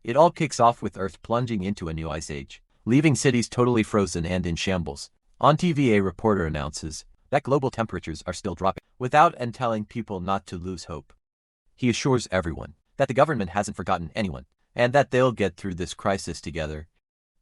It all kicks off with Earth plunging into a new ice age, leaving cities totally frozen and in shambles. On TV, a reporter announces that global temperatures are still dropping, without and telling people not to lose hope. He assures everyone that the government hasn't forgotten anyone, and that they'll get through this crisis together.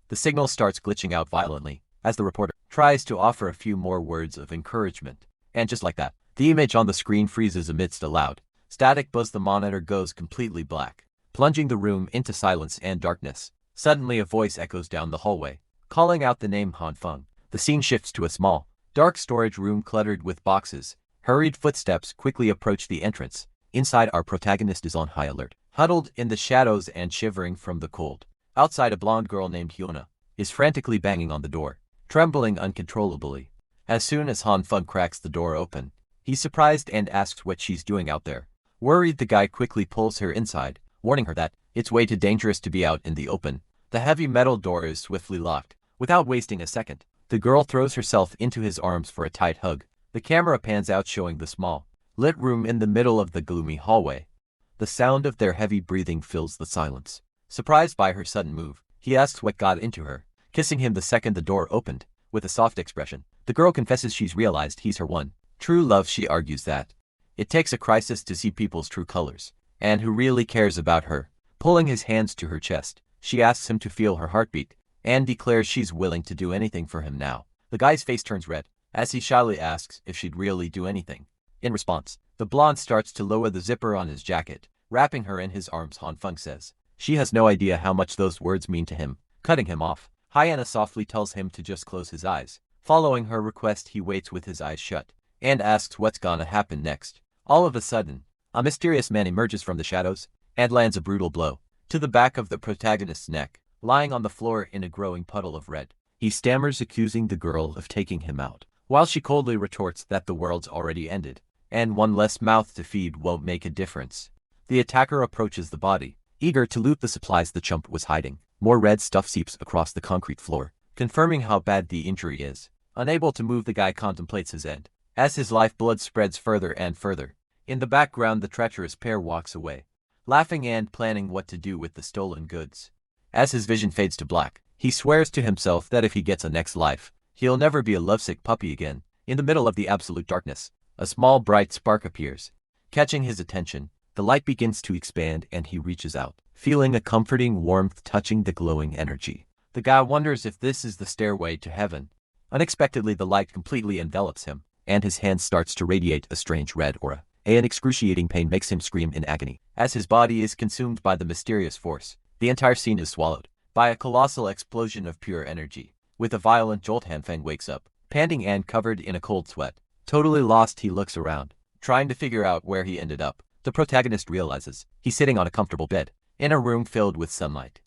The signal starts glitching out violently as the reporter tries to offer a few more words of encouragement. And just like that, the image on the screen freezes amidst a loud, static buzz. The monitor goes completely black, plunging the room into silence and darkness. Suddenly a voice echoes down the hallway, calling out the name Han Feng. The scene shifts to a small, dark storage room cluttered with boxes. Hurried footsteps quickly approach the entrance. Inside, our protagonist is on high alert, huddled in the shadows and shivering from the cold. Outside, a blonde girl named Hyuna is frantically banging on the door, trembling uncontrollably. As soon as Han Feng cracks the door open, he's surprised and asks what she's doing out there. Worried, the guy quickly pulls her inside, warning her that it's way too dangerous to be out in the open. The heavy metal door is swiftly locked. Without wasting a second, the girl throws herself into his arms for a tight hug. The camera pans out, showing the small, lit room in the middle of the gloomy hallway. The sound of their heavy breathing fills the silence. Surprised by her sudden move, he asks what got into her, kissing him the second the door opened. With a soft expression, the girl confesses she's realized he's her one true love. She argues that it takes a crisis to see people's true colors, and who really cares about her. Pulling his hands to her chest, she asks him to feel her heartbeat, and declares she's willing to do anything for him now. The guy's face turns red, as he shyly asks if she'd really do anything. In response, the blonde starts to lower the zipper on his jacket, wrapping her in his arms. Han Feng says she has no idea how much those words mean to him. Cutting him off, Hyuna softly tells him to just close his eyes. Following her request, he waits with his eyes shut, and asks what's gonna happen next. All of a sudden, a mysterious man emerges from the shadows, and lands a brutal blow to the back of the protagonist's neck, lying on the floor in a growing puddle of red. He stammers, accusing the girl of taking him out, while she coldly retorts that the world's already ended, and one less mouth to feed won't make a difference. The attacker approaches the body, eager to loot the supplies the chump was hiding. More red stuff seeps across the concrete floor, confirming how bad the injury is. Unable to move, the guy contemplates his end, as his lifeblood spreads further and further. In the background, the treacherous pair walks away, laughing and planning what to do with the stolen goods. As his vision fades to black, he swears to himself that if he gets a next life, he'll never be a lovesick puppy again. In the middle of the absolute darkness, a small bright spark appears, catching his attention. The light begins to expand and he reaches out, feeling a comforting warmth touching the glowing energy. The guy wonders if this is the stairway to heaven. Unexpectedly, the light completely envelops him, and his hand starts to radiate a strange red aura. An excruciating pain makes him scream in agony, as his body is consumed by the mysterious force. The entire scene is swallowed by a colossal explosion of pure energy. With a violent jolt, Han Feng wakes up, panting and covered in a cold sweat. Totally lost, he looks around, trying to figure out where he ended up. The protagonist realizes he's sitting on a comfortable bed, in a room filled with sunlight.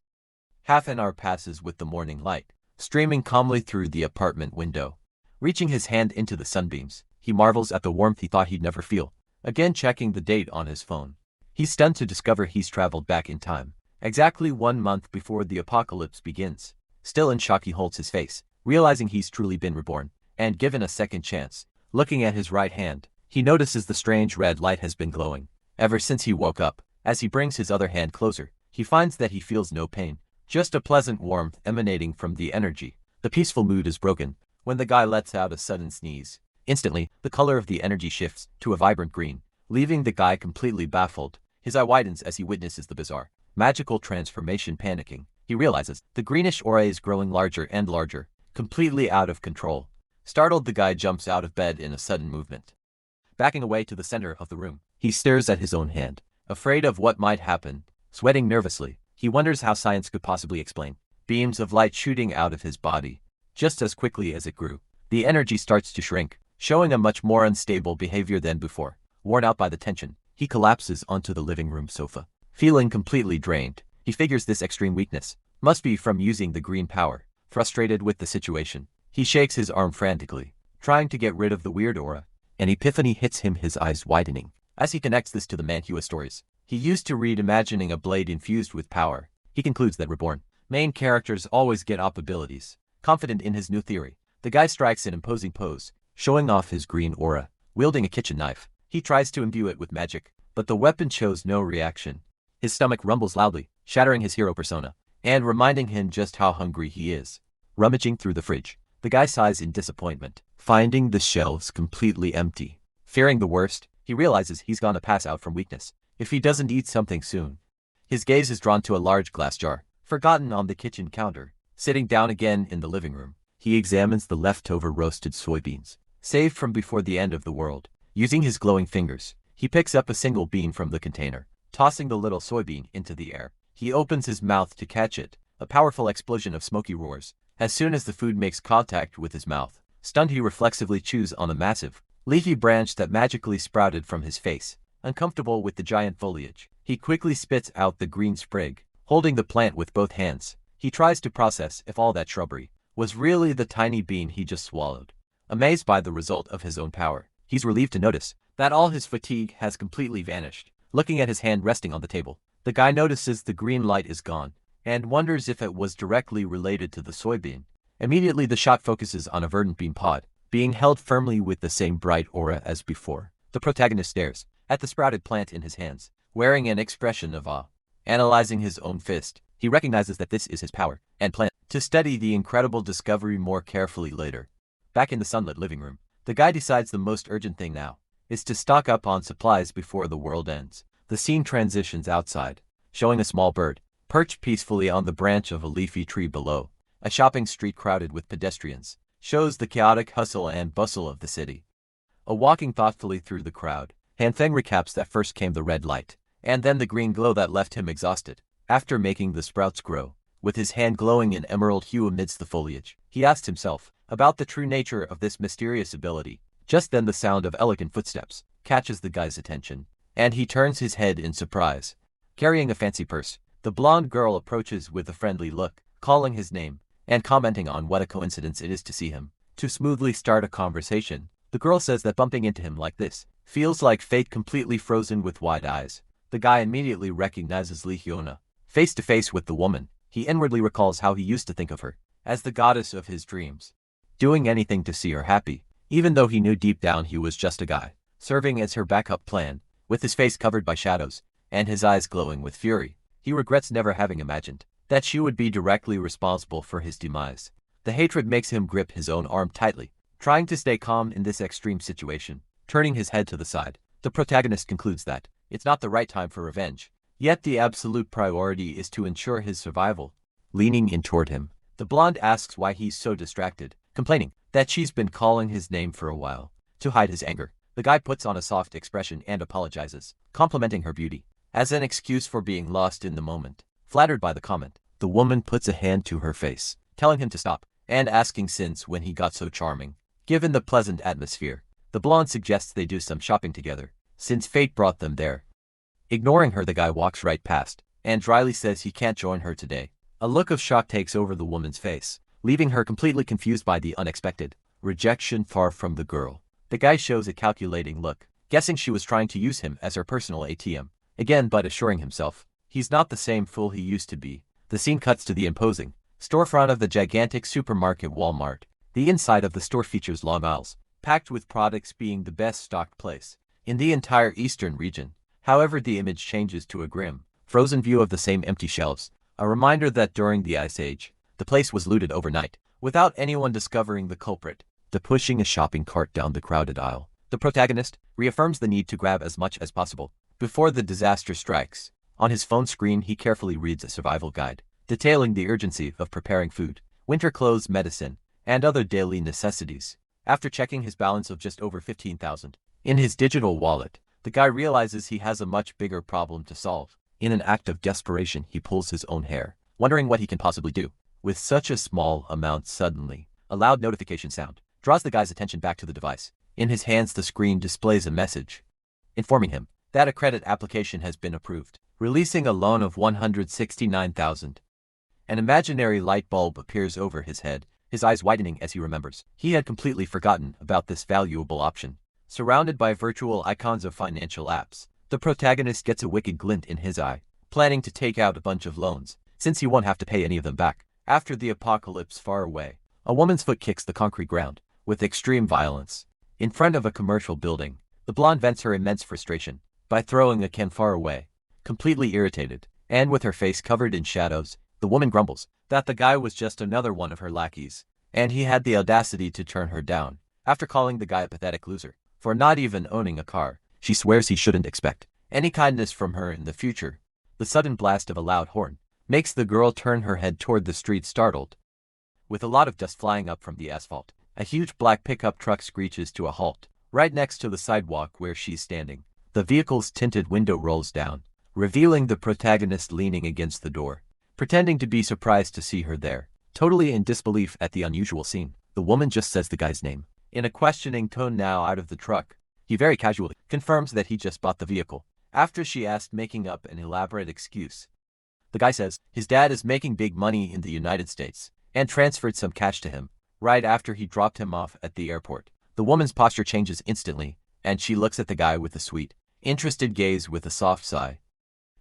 Half an hour passes with the morning light streaming calmly through the apartment window. Reaching his hand into the sunbeams, he marvels at the warmth he thought he'd never feel. Again checking the date on his phone, he's stunned to discover he's traveled back in time, exactly 1 month before the apocalypse begins. Still in shock, he holds his face, realizing he's truly been reborn, and given a second chance. Looking at his right hand, he notices the strange red light has been glowing ever since he woke up. As he brings his other hand closer, he finds that he feels no pain, just a pleasant warmth emanating from the energy. The peaceful mood is broken when the guy lets out a sudden sneeze. Instantly, the color of the energy shifts to a vibrant green, leaving the guy completely baffled. His eye widens as he witnesses the bizarre, magical transformation. Panicking, he realizes the greenish aura is growing larger and larger, completely out of control. Startled, the guy jumps out of bed in a sudden movement. Backing away to the center of the room, he stares at his own hand, afraid of what might happen. Sweating nervously, he wonders how science could possibly explain beams of light shooting out of his body. Just as quickly as it grew, the energy starts to shrink, showing a much more unstable behavior than before. Worn out by the tension, he collapses onto the living room sofa, feeling completely drained. He figures this extreme weakness must be from using the green power. Frustrated with the situation, he shakes his arm frantically, trying to get rid of the weird aura. An epiphany hits him, his eyes widening, as he connects this to the Manhwa stories he used to read, imagining a blade infused with power. He concludes that reborn main characters always get op abilities. Confident in his new theory, the guy strikes an imposing pose, showing off his green aura. Wielding a kitchen knife, he tries to imbue it with magic, but the weapon shows no reaction. His stomach rumbles loudly shattering his hero persona, and reminding him just how hungry he is. Rummaging through the fridge, the guy sighs in disappointment, finding the shelves completely empty. Fearing the worst, he realizes he's gonna pass out from weakness if he doesn't eat something soon. His gaze is drawn to a large glass jar, forgotten on the kitchen counter. Sitting down again in the living room, he examines the leftover roasted soybeans, saved from before the end of the world. Using his glowing fingers, he picks up a single bean from the container, tossing the little soybean into the air. He opens his mouth to catch it. A powerful explosion of smoky roars as soon as the food makes contact with his mouth. Stunned, he reflexively chews on a massive, leafy branch that magically sprouted from his face. Uncomfortable with the giant foliage, he quickly spits out the green sprig. Holding the plant with both hands, he tries to process if all that shrubbery was really the tiny bean he just swallowed. Amazed by the result of his own power, he's relieved to notice that all his fatigue has completely vanished. Looking at his hand resting on the table, the guy notices the green light is gone, and wonders if it was directly related to the soybean. Immediately the shot focuses on a verdant bean pod, being held firmly with the same bright aura as before. The protagonist stares at the sprouted plant in his hands, wearing an expression of awe. Analyzing his own fist, he recognizes that this is his power, and plans to study the incredible discovery more carefully later. Back in the sunlit living room, the guy decides the most urgent thing now is to stock up on supplies before the world ends. The scene transitions outside, showing a small bird perched peacefully on the branch of a leafy tree below. A shopping street crowded with pedestrians shows the chaotic hustle and bustle of the city. Walking thoughtfully through the crowd, Hanfeng recaps that first came the red light, and then the green glow that left him exhausted. After making the sprouts grow, with his hand glowing in emerald hue amidst the foliage, he asked himself about the true nature of this mysterious ability. Just then the sound of elegant footsteps catches the guy's attention, and he turns his head in surprise. Carrying a fancy purse, the blonde girl approaches with a friendly look, calling his name, and commenting on what a coincidence it is to see him. To smoothly start a conversation, the girl says that bumping into him like this feels like fate, completely frozen with wide eyes. The guy immediately recognizes Li Hyuna. Face to face with the woman, he inwardly recalls how he used to think of her as the goddess of his dreams, doing anything to see her happy, even though he knew deep down he was just a guy, serving as her backup plan. With his face covered by shadows and his eyes glowing with fury, he regrets never having imagined that she would be directly responsible for his demise. The hatred makes him grip his own arm tightly, trying to stay calm in this extreme situation. Turning his head to the side, the protagonist concludes that it's not the right time for revenge, yet the absolute priority is to ensure his survival. Leaning in toward him, the blonde asks why he's so distracted, complaining that she's been calling his name for a while. To hide his anger, the guy puts on a soft expression and apologizes, complimenting her beauty as an excuse for being lost in the moment. Flattered by the comment, the woman puts a hand to her face, telling him to stop, and asking since when he got so charming. Given the pleasant atmosphere, the blonde suggests they do some shopping together, since fate brought them there. Ignoring her, the guy walks right past, and dryly says he can't join her today. A look of shock takes over the woman's face, leaving her completely confused by the unexpected rejection. Far from the girl, the guy shows a calculating look, guessing she was trying to use him as her personal ATM. Again, but assuring himself he's not the same fool he used to be. The scene cuts to the imposing storefront of the gigantic supermarket Walmart. The inside of the store features long aisles, packed with products, being the best stocked place in the entire eastern region. However, the image changes to a grim, frozen view of the same empty shelves, a reminder that during the Ice Age, the place was looted overnight, without anyone discovering the culprit. Pushing a shopping cart down the crowded aisle, the protagonist reaffirms the need to grab as much as possible before the disaster strikes. On his phone screen, he carefully reads a survival guide, detailing the urgency of preparing food, winter clothes, medicine, and other daily necessities. After checking his balance of just over 15,000 in his digital wallet, the guy realizes he has a much bigger problem to solve. In an act of desperation, he pulls his own hair, wondering what he can possibly do with such a small amount. Suddenly, a loud notification sound draws the guy's attention back to the device. In his hands, the screen displays a message informing him that a credit application has been approved, releasing a loan of 169,000. An imaginary light bulb appears over his head, his eyes widening as he remembers he had completely forgotten about this valuable option. Surrounded by virtual icons of financial apps, the protagonist gets a wicked glint in his eye, planning to take out a bunch of loans, since he won't have to pay any of them back. After the apocalypse far away, a woman's foot kicks the concrete ground with extreme violence. In front of a commercial building, the blonde vents her immense frustration by throwing a can far away. Completely irritated, and with her face covered in shadows, the woman grumbles that the guy was just another one of her lackeys, and he had the audacity to turn her down. After calling the guy a pathetic loser for not even owning a car, she swears he shouldn't expect any kindness from her in the future. The sudden blast of a loud horn makes the girl turn her head toward the street startled. With a lot of dust flying up from the asphalt, a huge black pickup truck screeches to a halt right next to the sidewalk where she's standing. The vehicle's tinted window rolls down, revealing the protagonist leaning against the door, pretending to be surprised to see her there. Totally in disbelief at the unusual scene, the woman just says the guy's name in a questioning tone. Now out of the truck, he very casually confirms that he just bought the vehicle, after she asked, making up an elaborate excuse. The guy says his dad is making big money in the United States and transferred some cash to him right after he dropped him off at the airport. The woman's posture changes instantly, and she looks at the guy with a sweet, interested gaze with a soft sigh.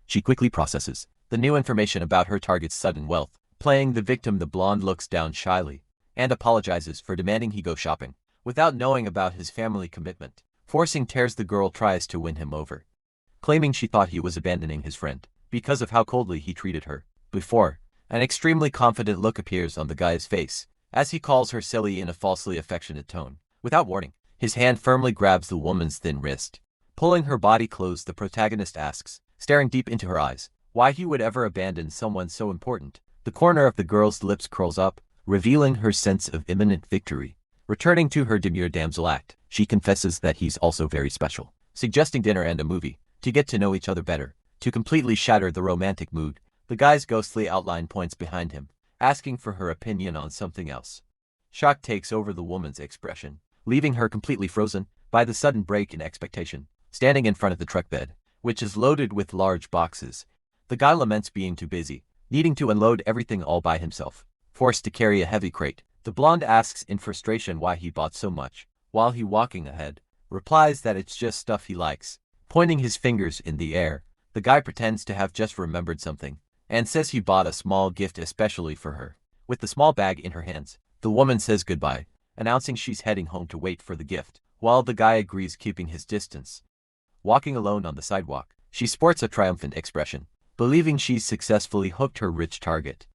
She quickly processes the new information about her target's sudden wealth. Playing the victim, the blonde looks down shyly and apologizes for demanding he go shopping without knowing about his family commitment. Forcing tears, the girl tries to win him over, claiming she thought he was abandoning his friend because of how coldly he treated her before. An extremely confident look appears on the guy's face as he calls her silly in a falsely affectionate tone. Without warning, his hand firmly grabs the woman's thin wrist. Pulling her body close, the protagonist asks, staring deep into her eyes, why he would ever abandon someone so important. The corner of the girl's lips curls up, revealing her sense of imminent victory. Returning to her demure damsel act, she confesses that he's also very special, suggesting dinner and a movie to get to know each other better. To completely shatter the romantic mood, the guy's ghostly outline points behind him, asking for her opinion on something else. Shock takes over the woman's expression, leaving her completely frozen by the sudden break in expectation. Standing in front of the truck bed, which is loaded with large boxes, the guy laments being too busy, needing to unload everything all by himself. Forced to carry a heavy crate, the blonde asks in frustration why he bought so much, while he, walking ahead, replies that it's just stuff he likes. Pointing his fingers in the air, the guy pretends to have just remembered something, and says he bought a small gift especially for her. With the small bag in her hands, the woman says goodbye, announcing she's heading home to wait for the gift, while the guy agrees, keeping his distance. Walking alone on the sidewalk, she sports a triumphant expression, believing she's successfully hooked her rich target.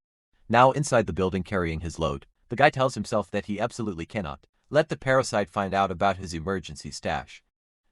Now inside the building carrying his load, the guy tells himself that he absolutely cannot let the parasite find out about his emergency stash.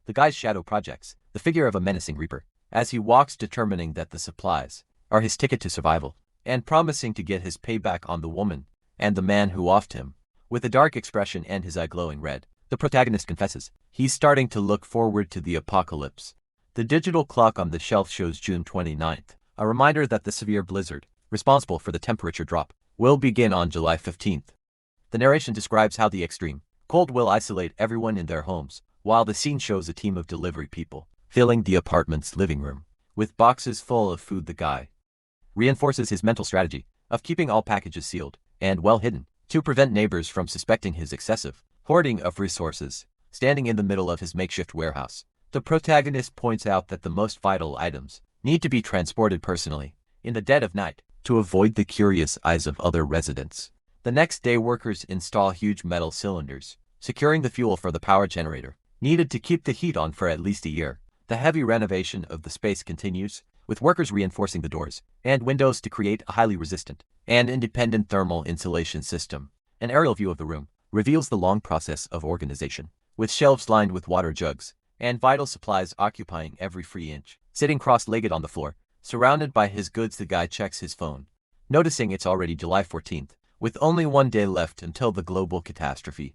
The guy's shadow projects the figure of a menacing reaper as he walks, determining that the supplies are his ticket to survival, and promising to get his payback on the woman and the man who offed him. With a dark expression and his eye glowing red, the protagonist confesses he's starting to look forward to the apocalypse. The digital clock on the shelf shows June 29th, a reminder that the severe blizzard, responsible for the temperature drop, will begin on July 15th. The narration describes how the extreme cold will isolate everyone in their homes, while the scene shows a team of delivery people filling the apartment's living room with boxes full of food. The guy reinforces his mental strategy of keeping all packages sealed and well hidden to prevent neighbors from suspecting his excessive hoarding of resources. Standing in the middle of his makeshift warehouse, the protagonist points out that the most vital items need to be transported personally in the dead of night to avoid the curious eyes of other residents. The next day, workers install huge metal cylinders, securing the fuel for the power generator needed to keep the heat on for at least a year. The heavy renovation of the space continues, with workers reinforcing the doors and windows to create a highly resistant and independent thermal insulation system. An aerial view of the room reveals the long process of organization, with shelves lined with water jugs and vital supplies occupying every free inch. Sitting cross-legged on the floor, surrounded by his goods, the guy checks his phone, noticing it's already July 14th, with only one day left until the global catastrophe.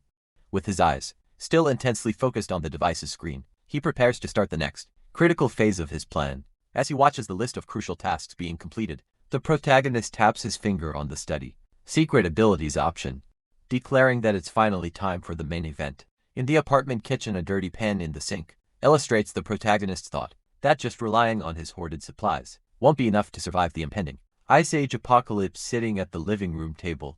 With his eyes still intensely focused on the device's screen, he prepares to start the next critical phase of his plan. As he watches the list of crucial tasks being completed, the protagonist taps his finger on the study secret abilities option, declaring that it's finally time for the main event. In the apartment kitchen, a dirty pan in the sink illustrates the protagonist's thought that just relying on his hoarded supplies won't be enough to survive the impending Ice Age apocalypse. Sitting at the living room table,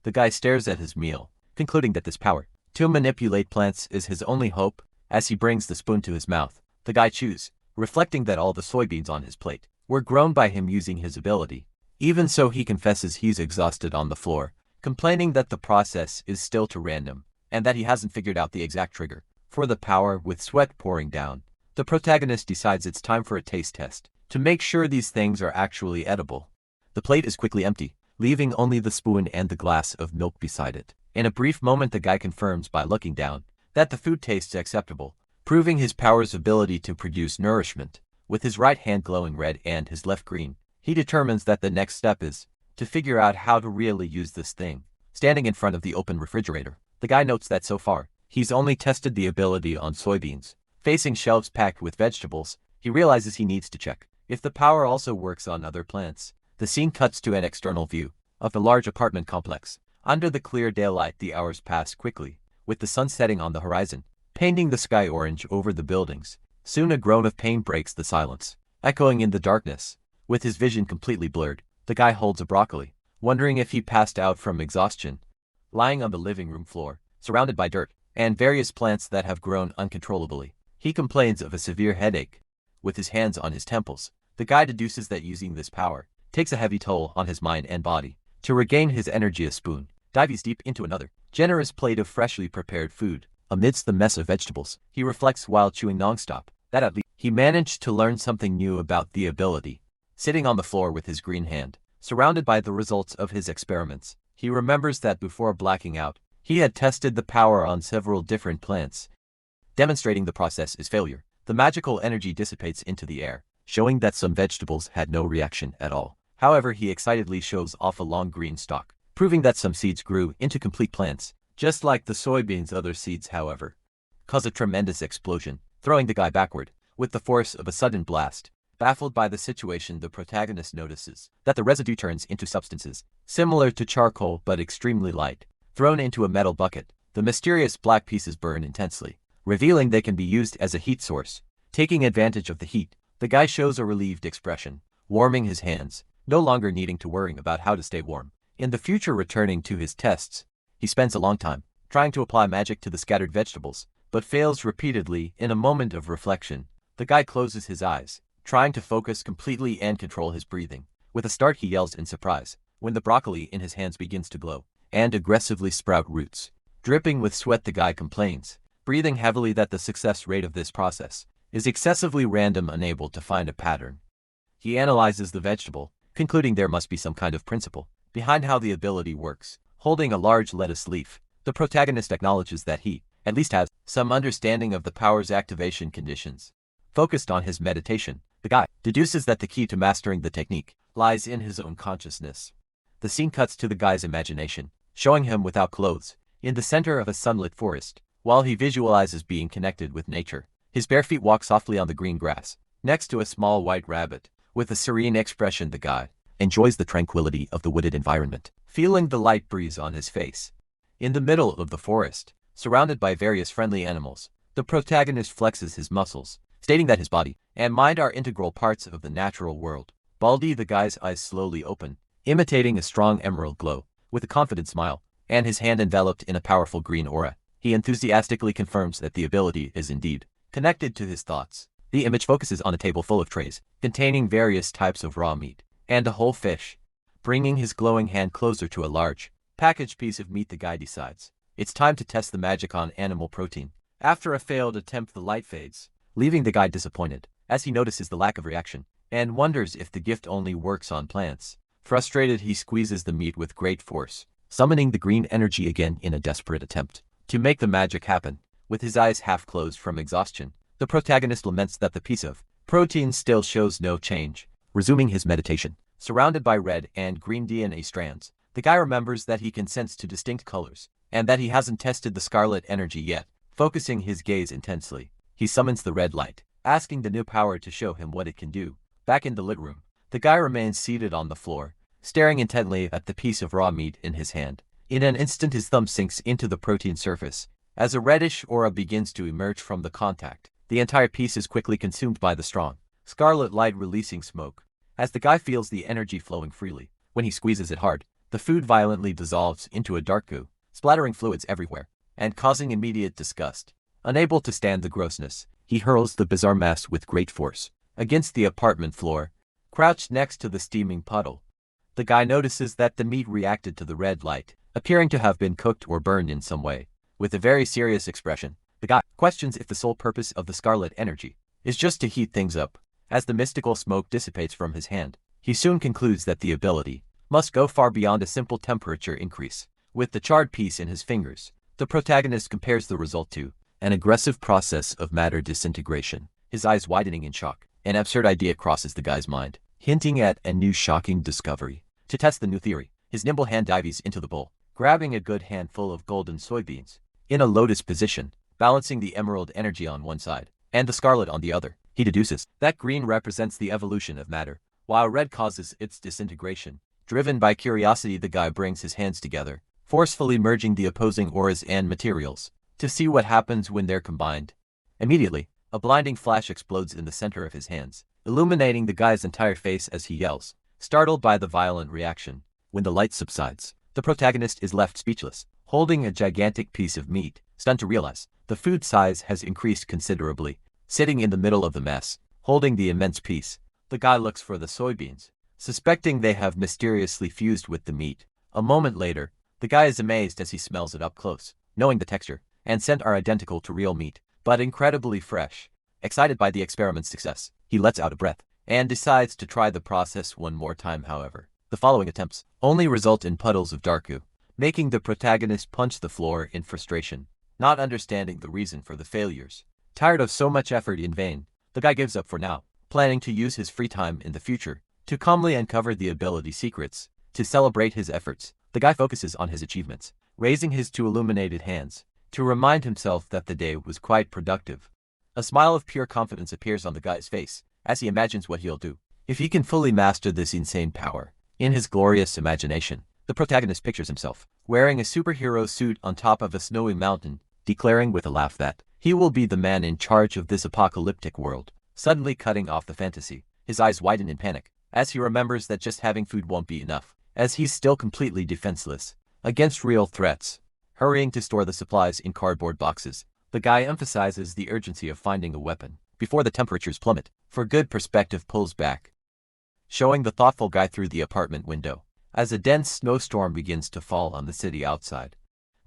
the guy stares at his meal, concluding that this power to manipulate plants is his only hope. As he brings the spoon to his mouth, the guy chews, reflecting that all the soybeans on his plate were grown by him using his ability. Even so, he confesses he's exhausted on the floor, complaining that the process is still too random, and that he hasn't figured out the exact trigger for the power. With sweat pouring down, the protagonist decides it's time for a taste test to make sure these things are actually edible. The plate is quickly empty, leaving only the spoon and the glass of milk beside it. In a brief moment, the guy confirms by looking down that the food tastes acceptable, proving his power's ability to produce nourishment. With his right hand glowing red and his left green, he determines that the next step is to figure out how to really use this thing. Standing in front of the open refrigerator, the guy notes that so far, he's only tested the ability on soybeans. Facing shelves packed with vegetables, he realizes he needs to check if the power also works on other plants. The scene cuts to an external view of the large apartment complex. Under the clear daylight, the hours pass quickly, with the sun setting on the horizon, painting the sky orange over the buildings. Soon a groan of pain breaks the silence, echoing in the darkness. With his vision completely blurred, the guy holds a broccoli, wondering if he passed out from exhaustion. Lying on the living room floor, surrounded by dirt and various plants that have grown uncontrollably, he complains of a severe headache. With his hands on his temples, the guy deduces that using this power takes a heavy toll on his mind and body. To regain his energy, a spoon dives deep into another generous plate of freshly prepared food. Amidst the mess of vegetables, he reflects while chewing nonstop that at least he managed to learn something new about the ability. Sitting on the floor with his green hand, surrounded by the results of his experiments, he remembers that before blacking out, he had tested the power on several different plants. Demonstrating the process is failure. The magical energy dissipates into the air, showing that some vegetables had no reaction at all. However, he excitedly shows off a long green stalk, proving that some seeds grew into complete plants. Just like the soybeans, other seeds, however, cause a tremendous explosion, throwing the guy backward with the force of a sudden blast. Baffled by the situation, the protagonist notices that the residue turns into substances similar to charcoal but extremely light. Thrown into a metal bucket, the mysterious black pieces burn intensely, revealing they can be used as a heat source. Taking advantage of the heat, the guy shows a relieved expression, warming his hands, no longer needing to worry about how to stay warm. In the future, returning to his tests, he spends a long time trying to apply magic to the scattered vegetables, but fails repeatedly. In a moment of reflection, the guy closes his eyes, trying to focus completely and control his breathing. With a start, he yells in surprise when the broccoli in his hands begins to glow and aggressively sprout roots. Dripping with sweat, the guy complains, breathing heavily, that the success rate of this process is excessively random, unable to find a pattern. He analyzes the vegetable, concluding there must be some kind of principle behind how the ability works. Holding a large lettuce leaf, the protagonist acknowledges that he, at least, has some understanding of the power's activation conditions. Focused on his meditation, the guy deduces that the key to mastering the technique lies in his own consciousness. The scene cuts to the guy's imagination, showing him without clothes, in the center of a sunlit forest. While he visualizes being connected with nature, his bare feet walk softly on the green grass, next to a small white rabbit. With a serene expression, the guy enjoys the tranquility of the wooded environment, feeling the light breeze on his face. In the middle of the forest, surrounded by various friendly animals, the protagonist flexes his muscles, stating that his body and mind are integral parts of the natural world. Baldy, the guy's eyes slowly open, imitating a strong emerald glow. With a confident smile, and his hand enveloped in a powerful green aura, he enthusiastically confirms that the ability is indeed connected to his thoughts. The image focuses on a table full of trays, containing various types of raw meat, and a whole fish. Bringing his glowing hand closer to a large, packaged piece of meat, the guy decides it's time to test the magic on animal protein. After a failed attempt, the light fades, leaving the guy disappointed, as he notices the lack of reaction, and wonders if the gift only works on plants. Frustrated, he squeezes the meat with great force, summoning the green energy again in a desperate attempt to make the magic happen. With his eyes half closed from exhaustion, the protagonist laments that the piece of protein still shows no change. Resuming his meditation, surrounded by red and green DNA strands, the guy remembers that he can sense two distinct colors, and that he hasn't tested the scarlet energy yet. Focusing his gaze intensely, he summons the red light, asking the new power to show him what it can do. Back in the lit room, the guy remains seated on the floor, staring intently at the piece of raw meat in his hand. In an instant, his thumb sinks into the protein surface. As a reddish aura begins to emerge from the contact, the entire piece is quickly consumed by the strong scarlet light, releasing smoke. As the guy feels the energy flowing freely, when he squeezes it hard, the food violently dissolves into a dark goo, splattering fluids everywhere, and causing immediate disgust. Unable to stand the grossness, he hurls the bizarre mass with great force against the apartment floor. Crouched next to the steaming puddle, the guy notices that the meat reacted to the red light, appearing to have been cooked or burned in some way. With a very serious expression, the guy questions if the sole purpose of the scarlet energy is just to heat things up. As the mystical smoke dissipates from his hand, he soon concludes that the ability must go far beyond a simple temperature increase. With the charred piece in his fingers, the protagonist compares the result to an aggressive process of matter disintegration, his eyes widening in shock. An absurd idea crosses the guy's mind, hinting at a new shocking discovery. To test the new theory, his nimble hand dives into the bowl, grabbing a good handful of golden soybeans. In a lotus position, balancing the emerald energy on one side and the scarlet on the other, he deduces that green represents the evolution of matter, while red causes its disintegration. Driven by curiosity, the guy brings his hands together, forcefully merging the opposing auras and materials to see what happens when they're combined. Immediately, a blinding flash explodes in the center of his hands, illuminating the guy's entire face as he yells, startled by the violent reaction. When the light subsides, the protagonist is left speechless, holding a gigantic piece of meat, stunned to realize the food size has increased considerably. Sitting in the middle of the mess, holding the immense piece, the guy looks for the soybeans, suspecting they have mysteriously fused with the meat. A moment later, the guy is amazed as he smells it up close, knowing the texture and scent are identical to real meat, but incredibly fresh. Excited by the experiment's success, he lets out a breath and decides to try the process one more time. However, the following attempts only result in puddles of dark goo, making the protagonist punch the floor in frustration, not understanding the reason for the failures. Tired of so much effort in vain, the guy gives up for now, planning to use his free time in the future to calmly uncover the ability secrets. To celebrate his efforts, the guy focuses on his achievements, raising his two illuminated hands to remind himself that the day was quite productive. A smile of pure confidence appears on the guy's face as he imagines what he'll do if he can fully master this insane power. In his glorious imagination, the protagonist pictures himself wearing a superhero suit on top of a snowy mountain, declaring with a laugh that he will be the man in charge of this apocalyptic world. Suddenly cutting off the fantasy, his eyes widen in panic as he remembers that just having food won't be enough, as he's still completely defenseless against real threats. Hurrying to store the supplies in cardboard boxes, the guy emphasizes the urgency of finding a weapon before the temperatures plummet. For good perspective, pulls back, showing the thoughtful guy through the apartment window as a dense snowstorm begins to fall on the city outside.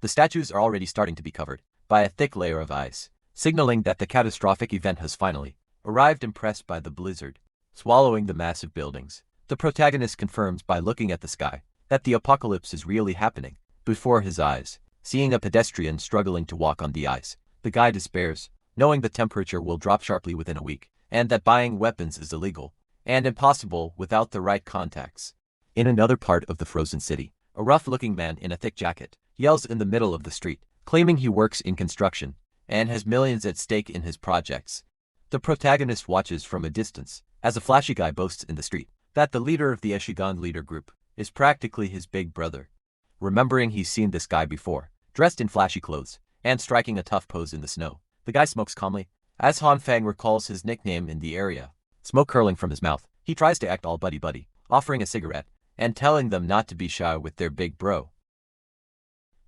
The statues are already starting to be covered by a thick layer of ice, signaling that the catastrophic event has finally arrived. Impressed by the blizzard swallowing the massive buildings, the protagonist confirms by looking at the sky that the apocalypse is really happening before his eyes. Seeing a pedestrian struggling to walk on the ice, the guy despairs, knowing the temperature will drop sharply within a week, and that buying weapons is illegal and impossible without the right contacts. In another part of the frozen city, a rough-looking man in a thick jacket yells in the middle of the street, claiming he works in construction and has millions at stake in his projects. The protagonist watches from a distance as a flashy guy boasts in the street that the leader of the Eshigan leader group is practically his big brother. Remembering he's seen this guy before, dressed in flashy clothes and striking a tough pose in the snow, the guy smokes calmly as Han Fang recalls his nickname in the area. Smoke curling from his mouth, he tries to act all buddy-buddy, offering a cigarette and telling them not to be shy with their big bro.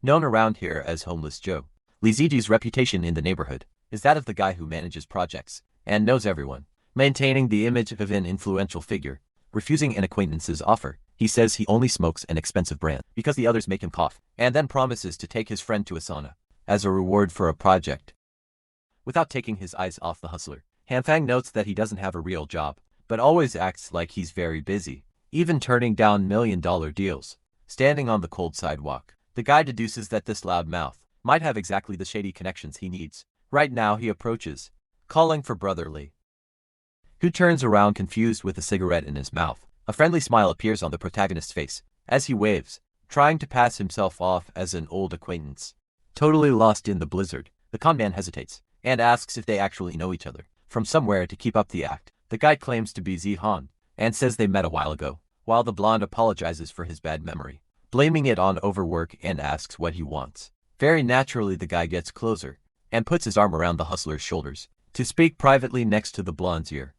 Known around here as Homeless Joe, Li Ziji's reputation in the neighborhood is that of the guy who manages projects and knows everyone, maintaining the image of an influential figure. Refusing an acquaintance's offer, he says he only smokes an expensive brand because the others make him cough, and then promises to take his friend to a sauna as a reward for a project. Without taking his eyes off the hustler, Han Fang notes that he doesn't have a real job, but always acts like he's very busy, even turning down million-dollar deals. Standing on the cold sidewalk, the guy deduces that this loudmouth might have exactly the shady connections he needs. Right now he approaches, calling for Brother Lee, who turns around confused with a cigarette in his mouth. A friendly smile appears on the protagonist's face as he waves, trying to pass himself off as an old acquaintance. Totally lost in the blizzard, the con man hesitates and asks if they actually know each other from somewhere to keep up the act. The guy claims to be Zihan and says they met a while ago, while the blonde apologizes for his bad memory, blaming it on overwork, and asks what he wants. Very naturally, the guy gets closer and puts his arm around the hustler's shoulders to speak privately next to the blonde's ear.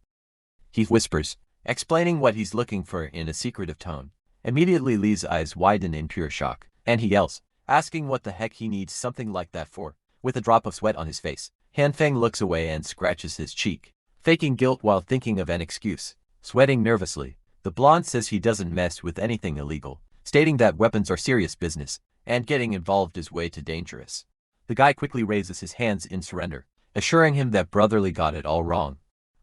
He whispers, explaining what he's looking for in a secretive tone. Immediately Lee's eyes widen in pure shock, and he yells, asking what the heck he needs something like that for. With a drop of sweat on his face, Han Feng looks away and scratches his cheek, faking guilt while thinking of an excuse. Sweating nervously, the blonde says he doesn't mess with anything illegal, stating that weapons are serious business, and getting involved is way too dangerous. The guy quickly raises his hands in surrender, assuring him that Brotherly got it all wrong.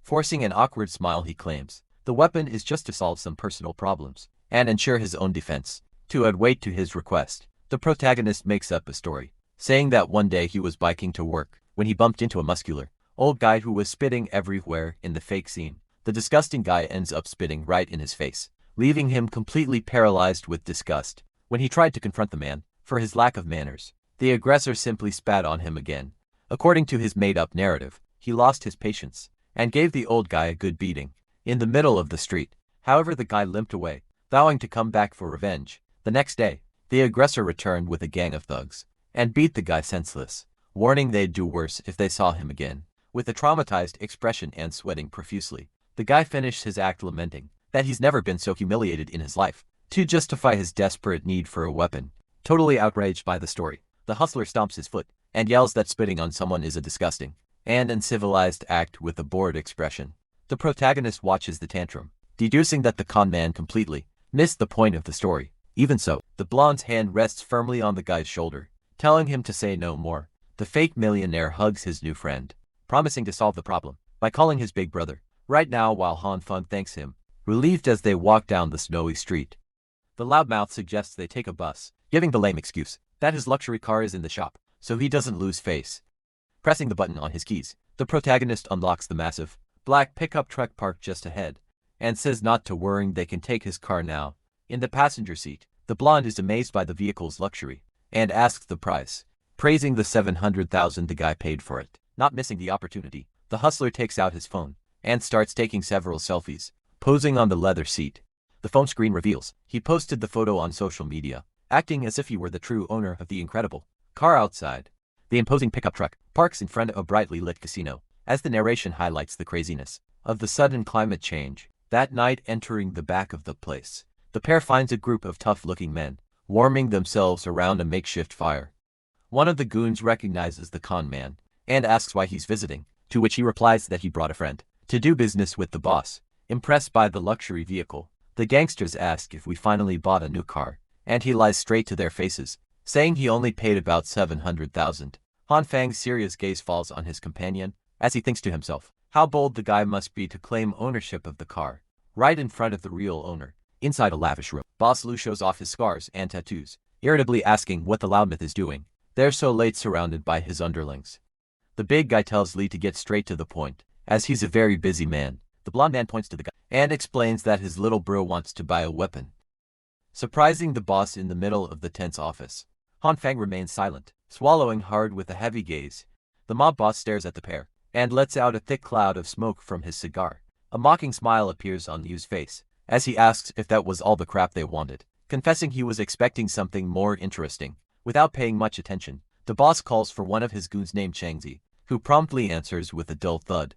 Forcing an awkward smile, he claims the weapon is just to solve some personal problems and ensure his own defense. To add weight to his request, the protagonist makes up a story, saying that one day he was biking to work when he bumped into a muscular, old guy who was spitting everywhere in the fake scene. The disgusting guy ends up spitting right in his face, leaving him completely paralyzed with disgust. When he tried to confront the man for his lack of manners, the aggressor simply spat on him again. According to his made-up narrative, he lost his patience and gave the old guy a good beating in the middle of the street. However, the guy limped away, vowing to come back for revenge. The next day, the aggressor returned with a gang of thugs and beat the guy senseless, warning they'd do worse if they saw him again. With a traumatized expression and sweating profusely, the guy finished his act lamenting that he's never been so humiliated in his life. To justify his desperate need for a weapon, totally outraged by the story, the hustler stomps his foot and yells that spitting on someone is a disgusting and uncivilized act with a bored expression. The protagonist watches the tantrum, deducing that the con man completely missed the point of the story. Even so, the blonde's hand rests firmly on the guy's shoulder, telling him to say no more. The fake millionaire hugs his new friend, promising to solve the problem by calling his big brother right now, while Han Feng thanks him, relieved as they walk down the snowy street. The loudmouth suggests they take a bus, giving the lame excuse that his luxury car is in the shop, so he doesn't lose face. Pressing the button on his keys, the protagonist unlocks the massive black pickup truck parked just ahead, and says not to worry, they can take his car now. In the passenger seat, the blonde is amazed by the vehicle's luxury and asks the price, praising the $700,000 the guy paid for it. Not missing the opportunity, the hustler takes out his phone and starts taking several selfies, posing on the leather seat. The phone screen reveals he posted the photo on social media, acting as if he were the true owner of the incredible car. Outside, the imposing pickup truck parks in front of a brightly lit casino, as the narration highlights the craziness of the sudden climate change. That night, entering the back of the place, the pair finds a group of tough-looking men warming themselves around a makeshift fire. One of the goons recognizes the con man and asks why he's visiting, to which he replies that he brought a friend to do business with the boss. Impressed by the luxury vehicle, the gangsters ask if we finally bought a new car, and he lies straight to their faces, saying he only paid about $700,000. Han Fang's serious gaze falls on his companion, as he thinks to himself, how bold the guy must be to claim ownership of the car, right in front of the real owner. Inside a lavish room, Boss Lu shows off his scars and tattoos, irritably asking what the loudmouth is doing there so late surrounded by his underlings. The big guy tells Lee to get straight to the point, as he's a very busy man. The blonde man points to the guy and explains that his little bro wants to buy a weapon, surprising the boss in the middle of the tense office. Han Fang remains silent, swallowing hard with a heavy gaze. The mob boss stares at the pair and lets out a thick cloud of smoke from his cigar. A mocking smile appears on Liu's face as he asks if that was all the crap they wanted, confessing he was expecting something more interesting. Without paying much attention, the boss calls for one of his goons named Changzi, who promptly answers with a dull thud.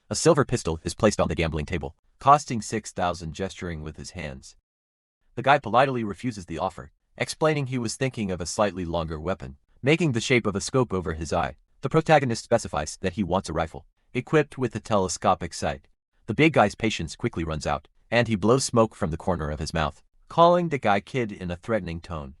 A silver pistol is placed on the gambling table, costing 6,000, gesturing with his hands. The guy politely refuses the offer, explaining he was thinking of a slightly longer weapon, making the shape of a scope over his eye. The protagonist specifies that he wants a rifle, equipped with a telescopic sight. The big guy's patience quickly runs out, and he blows smoke from the corner of his mouth, calling the guy kid in a threatening tone.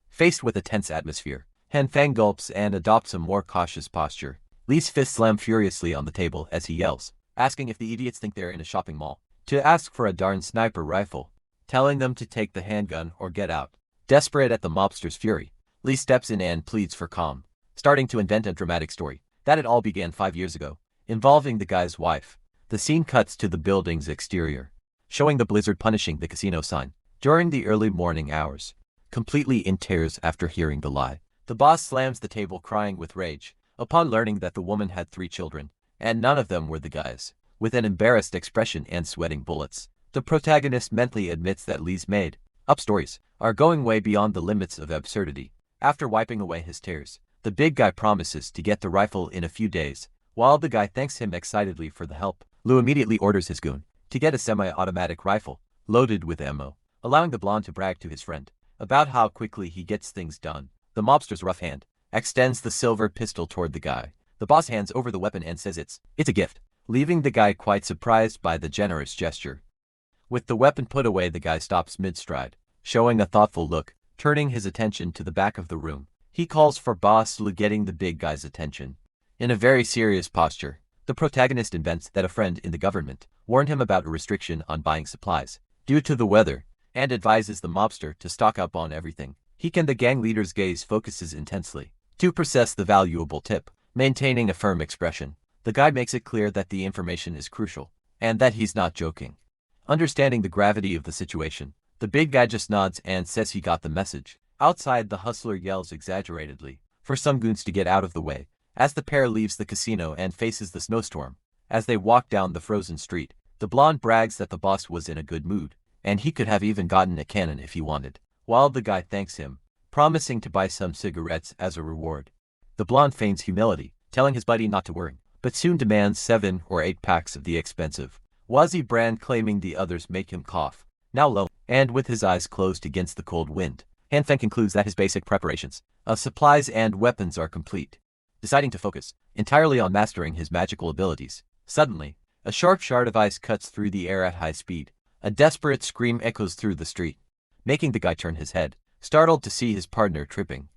Faced with a tense atmosphere, Han Fang gulps and adopts a more cautious posture. Li's fists slam furiously on the table as he yells, asking if the idiots think they're in a shopping mall, to ask for a darn sniper rifle, telling them to take the handgun or get out. Desperate at the mobster's fury, Li steps in and pleads for calm, starting to invent a dramatic story that it all began 5 years ago, involving the guy's wife. The scene cuts to the building's exterior, showing the blizzard punishing the casino sign. During the early morning hours, completely in tears after hearing the lie, the boss slams the table, crying with rage upon learning that the woman had 3 children, and none of them were the guy's. With an embarrassed expression and sweating bullets, the protagonist mentally admits that Li's made up stories are going way beyond the limits of absurdity. After wiping away his tears, the big guy promises to get the rifle in a few days. While the guy thanks him excitedly for the help, Liu immediately orders his goon to get a semi-automatic rifle loaded with ammo, allowing the blonde to brag to his friend about how quickly he gets things done. The mobster's rough hand extends the silver pistol toward the guy. The boss hands over the weapon and says it's a gift, leaving the guy quite surprised by the generous gesture. With the weapon put away, the guy stops mid-stride, showing a thoughtful look, turning his attention to the back of the room. He calls for Boss Lu, getting the big guy's attention. In a very serious posture, The protagonist invents that a friend in the government warned him about a restriction on buying supplies due to the weather, and advises the mobster to stock up on everything he can. The gang leader's gaze focuses intensely to process the valuable tip, maintaining a firm expression. The guy makes it clear that the information is crucial, and that he's not joking. Understanding the gravity of the situation, the big guy just nods and says he got the message. Outside, the hustler yells exaggeratedly for some goons to get out of the way, as the pair leaves the casino and faces the snowstorm. As they walk down the frozen street, the blonde brags that the boss was in a good mood, and he could have even gotten a cannon if he wanted, while the guy thanks him, promising to buy some cigarettes as a reward. The blonde feigns humility, telling his buddy not to worry, but soon demands 7 or 8 packs of the expensive Wazi brand, claiming the others make him cough. Now low, and with his eyes closed against the cold wind, Han Feng concludes that his basic preparations of supplies and weapons are complete. Deciding to focus entirely on mastering his magical abilities, suddenly, a sharp shard of ice cuts through the air at high speed. A desperate scream echoes through the street, making the guy turn his head, startled to see his partner tripping.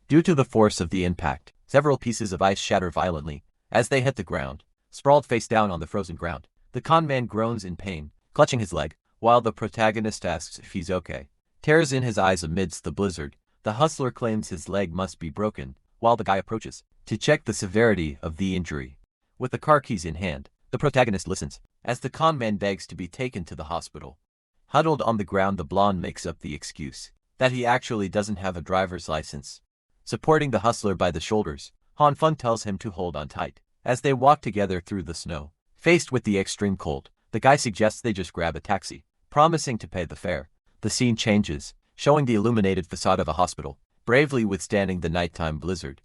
Due to the force of the impact, several pieces of ice shatter violently as they hit the ground. Sprawled face down on the frozen ground, the con man groans in pain, clutching his leg, while the protagonist asks if he's okay. Tears in his eyes amidst the blizzard, the hustler claims his leg must be broken, while the guy approaches to check the severity of the injury. With the car keys in hand, the protagonist listens as the con man begs to be taken to the hospital. Huddled on the ground, the blonde makes up the excuse that he actually doesn't have a driver's license. Supporting the hustler by the shoulders, Han Feng tells him to hold on tight. As they walk together through the snow, faced with the extreme cold, the guy suggests they just grab a taxi, promising to pay the fare. The scene changes, showing the illuminated facade of a hospital, bravely withstanding the nighttime blizzard.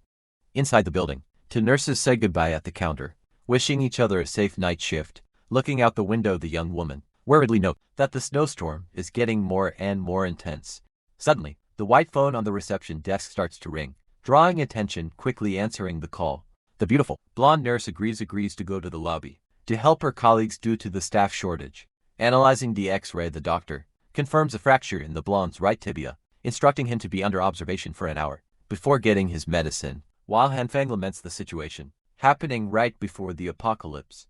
Inside the building, two nurses say goodbye at the counter, wishing each other a safe night shift. Looking out the window, the young woman worriedly notes that the snowstorm is getting more and more intense. Suddenly, the white phone on the reception desk starts to ring, drawing attention. Quickly answering the call, the beautiful, blonde nurse agrees to go to the lobby to help her colleagues due to the staff shortage. Analyzing the X-ray, the doctor confirms a fracture in the blonde's right tibia, instructing him to be under observation for an hour before getting his medicine, while Han Feng laments the situation happening right before the apocalypse.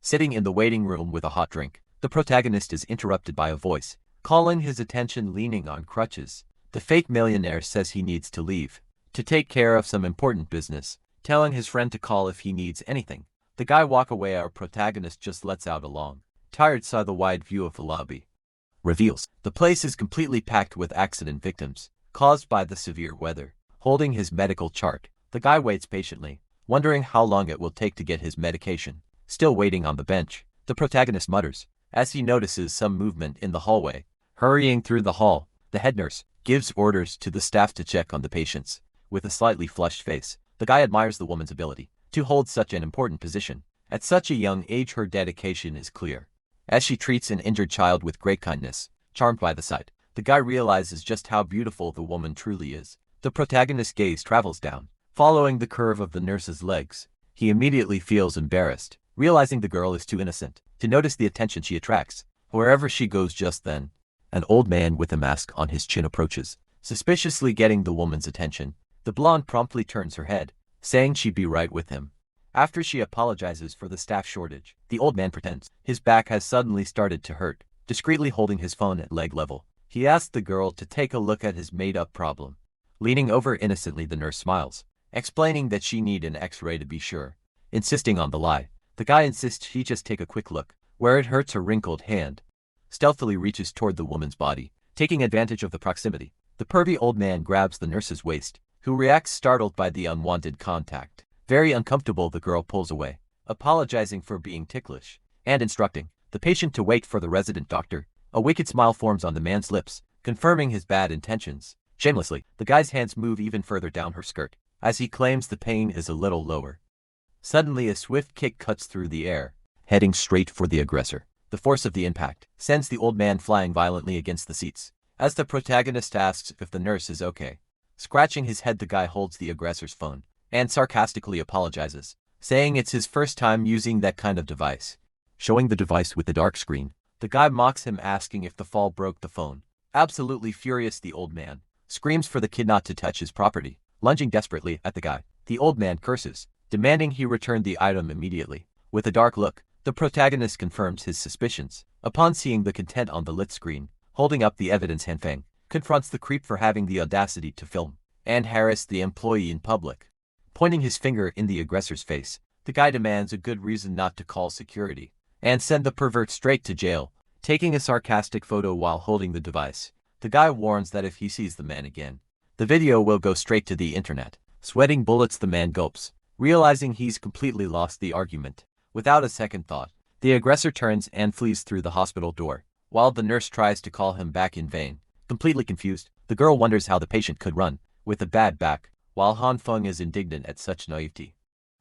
Sitting in the waiting room with a hot drink, the protagonist is interrupted by a voice calling his attention. Leaning on crutches, the fake millionaire says he needs to leave to take care of some important business, telling his friend to call if he needs anything. The guy walk away. Our protagonist just lets out a long, tired sigh. The wide view of the lobby reveals the place is completely packed with accident victims caused by the severe weather. Holding his medical chart, the guy waits patiently, wondering how long it will take to get his medication. Still waiting on the bench, the protagonist mutters as he notices some movement in the hallway. Hurrying through the hall, the head nurse gives orders to the staff to check on the patients. With a slightly flushed face, the guy admires the woman's ability to hold such an important position. At such a young age, her dedication is clear, as she treats an injured child with great kindness. Charmed by the sight, the guy realizes just how beautiful the woman truly is. The protagonist's gaze travels down, following the curve of the nurse's legs. He immediately feels embarrassed, realizing the girl is too innocent to notice the attention she attracts. Wherever she goes, just then, an old man with a mask on his chin approaches, suspiciously getting the woman's attention. The blonde promptly turns her head, saying she'd be right with him. After she apologizes for the staff shortage, the old man pretends his back has suddenly started to hurt. Discreetly holding his phone at leg level, he asks the girl to take a look at his made-up problem. Leaning over innocently, the nurse smiles, explaining that she need an X-ray to be sure. Insisting on the lie, the guy insists he just take a quick look. Where it hurts, a wrinkled hand stealthily reaches toward the woman's body. Taking advantage of the proximity, the pervy old man grabs the nurse's waist, who reacts startled by the unwanted contact. Very uncomfortable, the girl pulls away, apologizing for being ticklish, and instructing the patient to wait for the resident doctor. A wicked smile forms on the man's lips, confirming his bad intentions. Shamelessly, the guy's hands move even further down her skirt, as he claims the pain is a little lower. Suddenly, a swift kick cuts through the air, heading straight for the aggressor. The force of the impact sends the old man flying violently against the seats. As the protagonist asks if the nurse is okay, scratching his head, the guy holds the aggressor's phone and sarcastically apologizes, saying it's his first time using that kind of device. Showing the device with the dark screen, the guy mocks him, asking if the fall broke the phone. Absolutely furious, the old man screams for the kid not to touch his property. Lunging desperately at the guy, the old man curses, demanding he return the item immediately. With a dark look, the protagonist confirms his suspicions. Upon seeing the content on the lit screen, holding up the evidence, Hanfang confronts the creep for having the audacity to film and harass the employee in public. Pointing his finger in the aggressor's face, the guy demands a good reason not to call security and send the pervert straight to jail. Taking a sarcastic photo while holding the device, the guy warns that if he sees the man again, the video will go straight to the internet. Sweating bullets, the man gulps, realizing he's completely lost the argument. Without a second thought, the aggressor turns and flees through the hospital door, while the nurse tries to call him back in vain. Completely confused, the girl wonders how the patient could run with a bad back, while Han Feng is indignant at such naivety.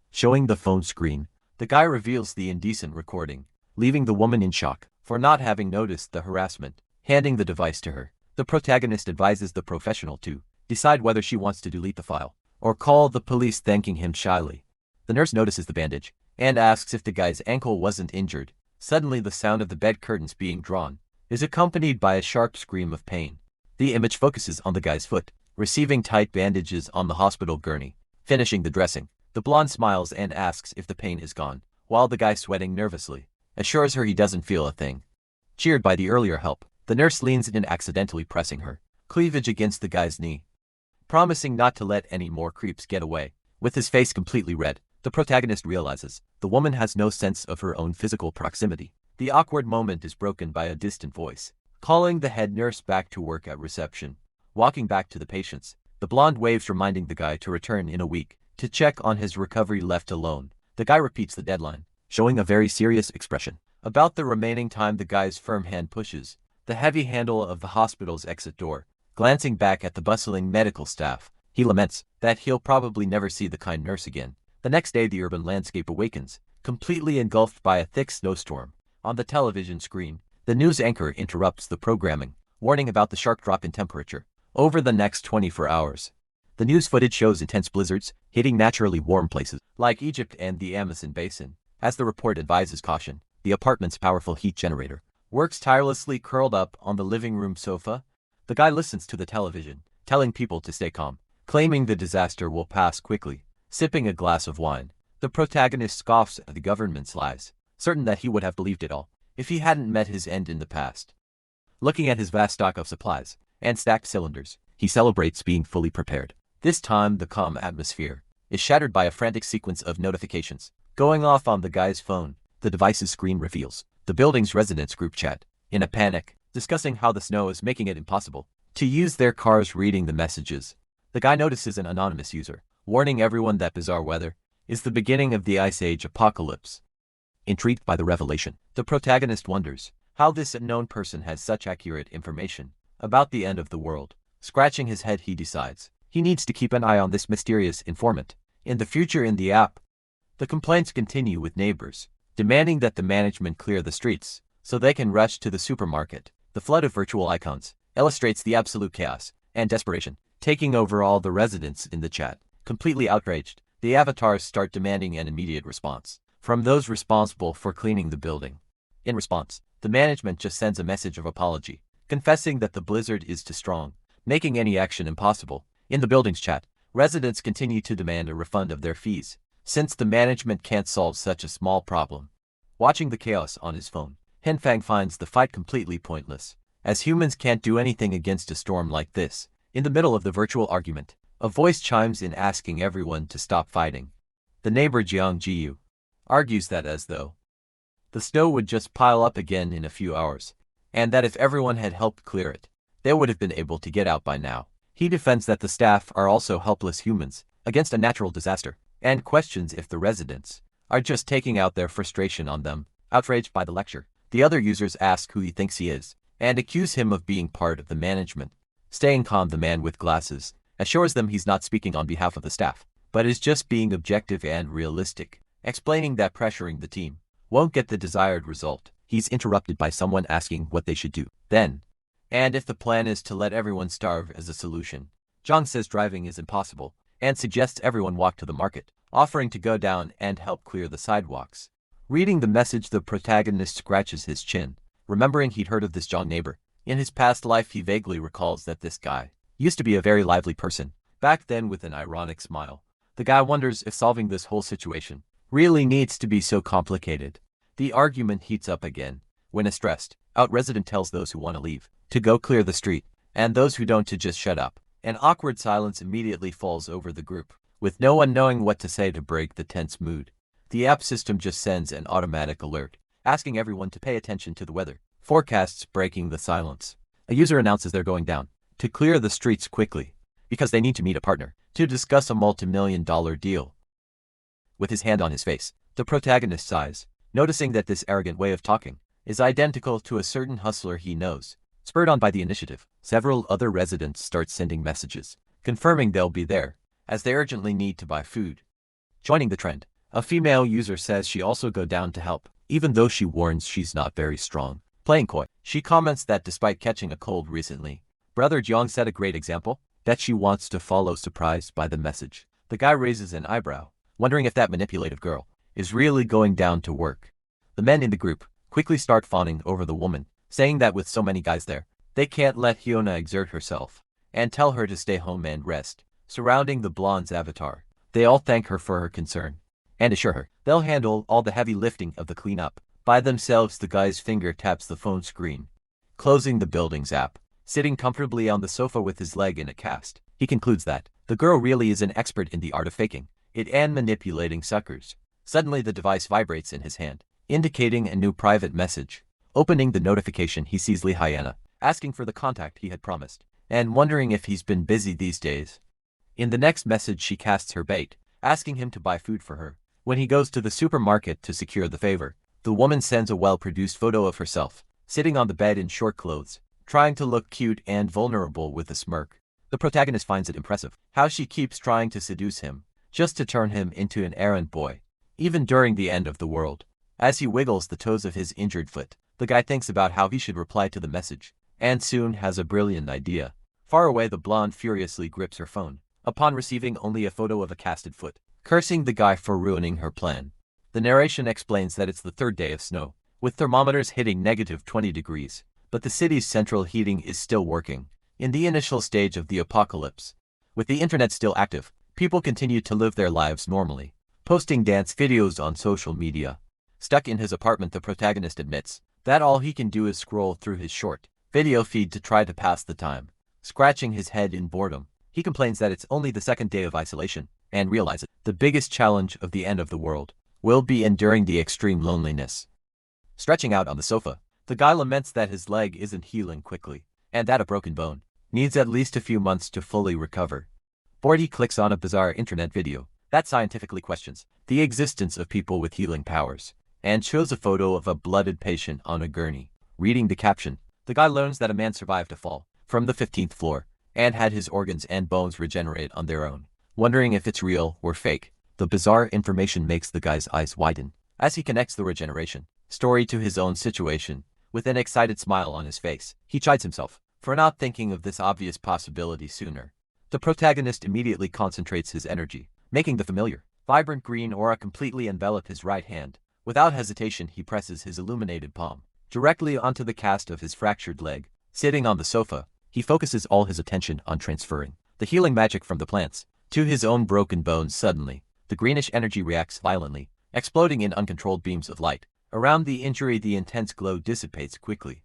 Showing the phone screen, the guy reveals the indecent recording, leaving the woman in shock for not having noticed the harassment. Handing the device to her, the protagonist advises the professional to decide whether she wants to delete the file or call the police, thanking him shyly. The nurse notices the bandage and asks if the guy's ankle wasn't injured. Suddenly, the sound of the bed curtains being drawn is accompanied by a sharp scream of pain. The image focuses on the guy's foot, receiving tight bandages on the hospital gurney. Finishing the dressing, the blonde smiles and asks if the pain is gone, while the guy, sweating nervously, assures her he doesn't feel a thing. Cheered by the earlier help, the nurse leans in, accidentally pressing her cleavage against the guy's knee, promising not to let any more creeps get away. With his face completely red, the protagonist realizes the woman has no sense of her own physical proximity. The awkward moment is broken by a distant voice, calling the head nurse back to work at reception. Walking back to the patients, the blonde waves, reminding the guy to return in a week to check on his recovery. Left alone, the guy repeats the deadline, showing a very serious expression. About the remaining time, the guy's firm hand pushes the heavy handle of the hospital's exit door. Glancing back at the bustling medical staff, he laments that he'll probably never see the kind nurse again. The next day, the urban landscape awakens, completely engulfed by a thick snowstorm. On the television screen, the news anchor interrupts the programming, warning about the sharp drop in temperature over the next 24 hours. The news footage shows intense blizzards hitting naturally warm places like Egypt and the Amazon basin. As the report advises caution, the apartment's powerful heat generator works tirelessly. Curled up on the living room sofa, the guy listens to the television, telling people to stay calm, claiming the disaster will pass quickly. Sipping a glass of wine, the protagonist scoffs at the government's lies, certain that he would have believed it all if he hadn't met his end in the past. Looking at his vast stock of supplies and stacked cylinders, he celebrates being fully prepared. This time, the calm atmosphere is shattered by a frantic sequence of notifications going off on the guy's phone. The device's screen reveals the building's residents' group chat, in a panic, discussing how the snow is making it impossible to use their cars. Reading the messages, the guy notices an anonymous user warning everyone that bizarre weather is the beginning of the Ice Age apocalypse. Intrigued by the revelation, the protagonist wonders how this unknown person has such accurate information about the end of the world. Scratching his head, he decides he needs to keep an eye on this mysterious informant. In the future, in the app, the complaints continue, with neighbors demanding that the management clear the streets so they can rush to the supermarket. The flood of virtual icons illustrates the absolute chaos and desperation taking over all the residents in the chat. Completely outraged, the avatars start demanding an immediate response from those responsible for cleaning the building. In response, the management just sends a message of apology, confessing that the blizzard is too strong, making any action impossible. In the building's chat, residents continue to demand a refund of their fees, since the management can't solve such a small problem. Watching the chaos on his phone, Henfang finds the fight completely pointless, as humans can't do anything against a storm like this. In the middle of the virtual argument, a voice chimes in asking everyone to stop fighting. The neighbor Jiang Jiyu argues that as though the snow would just pile up again in a few hours, and that if everyone had helped clear it, they would have been able to get out by now. He defends that the staff are also helpless humans against a natural disaster, and questions if the residents are just taking out their frustration on them. Outraged by the lecture, the other users ask who he thinks he is, and accuse him of being part of the management. Staying calm, the man with glasses assures them he's not speaking on behalf of the staff, but is just being objective and realistic, explaining that pressuring the team won't get the desired result. He's interrupted by someone asking what they should do then, and if the plan is to let everyone starve as a solution. Zhang says driving is impossible, and suggests everyone walk to the market, offering to go down and help clear the sidewalks. Reading the message, the protagonist scratches his chin, remembering he'd heard of this Zhang neighbor. In his past life, he vaguely recalls that this guy used to be a very lively person, back then. With an ironic smile, the guy wonders if solving this whole situation really needs to be so complicated. The argument heats up again when a stressed out resident tells those who want to leave to go clear the street, and those who don't to just shut up. An awkward silence immediately falls over the group, with no one knowing what to say to break the tense mood. The app system just sends an automatic alert, asking everyone to pay attention to the weather forecasts, breaking the silence. A user announces they're going down to clear the streets quickly because they need to meet a partner to discuss a multi-million-dollar deal. With his hand on his face, the protagonist sighs, noticing that this arrogant way of talking is identical to a certain hustler he knows. Spurred on by the initiative, several other residents start sending messages, confirming they'll be there, as they urgently need to buy food. Joining the trend, a female user says she also go down to help, even though she warns she's not very strong. Playing coy, she comments that despite catching a cold recently, Brother Jiang set a great example, that she wants to follow, surprised by the message. The guy raises an eyebrow, wondering if that manipulative girl is really going down to work. The men in the group quickly start fawning over the woman, saying that with so many guys there, they can't let Hyuna exert herself, and tell her to stay home and rest. Surrounding the blonde's avatar, they all thank her for her concern, and assure her they'll handle all the heavy lifting of the cleanup by themselves. The guy's finger taps the phone screen, closing the building's app. Sitting comfortably on the sofa with his leg in a cast, he concludes that the girl really is an expert in the art of faking it and manipulating suckers. Suddenly the device vibrates in his hand, indicating a new private message. Opening the notification, he sees Lee Hyena, asking for the contact he had promised, and wondering if he's been busy these days. In the next message she casts her bait, asking him to buy food for her. When he goes to the supermarket to secure the favor, the woman sends a well-produced photo of herself, sitting on the bed in short clothes, trying to look cute and vulnerable with a smirk. The protagonist finds it impressive how she keeps trying to seduce him, just to turn him into an errand boy, even during the end of the world. As he wiggles the toes of his injured foot, the guy thinks about how he should reply to the message, and soon has a brilliant idea. Far away, the blonde furiously grips her phone, upon receiving only a photo of a casted foot, cursing the guy for ruining her plan. The narration explains that it's the third day of snow, with thermometers hitting -20 degrees, but the city's central heating is still working. In the initial stage of the apocalypse, with the internet still active, people continue to live their lives normally, posting dance videos on social media. Stuck in his apartment, the protagonist admits that all he can do is scroll through his short video feed to try to pass the time. Scratching his head in boredom, he complains that it's only the second day of isolation, and realizes the biggest challenge of the end of the world will be enduring the extreme loneliness. Stretching out on the sofa, the guy laments that his leg isn't healing quickly, and that a broken bone needs at least a few months to fully recover. Bored, he clicks on a bizarre internet video that scientifically questions the existence of people with healing powers, and shows a photo of a blooded patient on a gurney. Reading the caption, the guy learns that a man survived a fall from the 15th floor, and had his organs and bones regenerate on their own. Wondering if it's real or fake, the bizarre information makes the guy's eyes widen, as he connects the regeneration story to his own situation. With an excited smile on his face, he chides himself for not thinking of this obvious possibility sooner. The protagonist immediately concentrates his energy, making the familiar, vibrant green aura completely envelop his right hand. Without hesitation, he presses his illuminated palm directly onto the cast of his fractured leg. Sitting on the sofa, he focuses all his attention on transferring the healing magic from the plants to his own broken bones. Suddenly, the greenish energy reacts violently, exploding in uncontrolled beams of light. Around the injury, the intense glow dissipates quickly,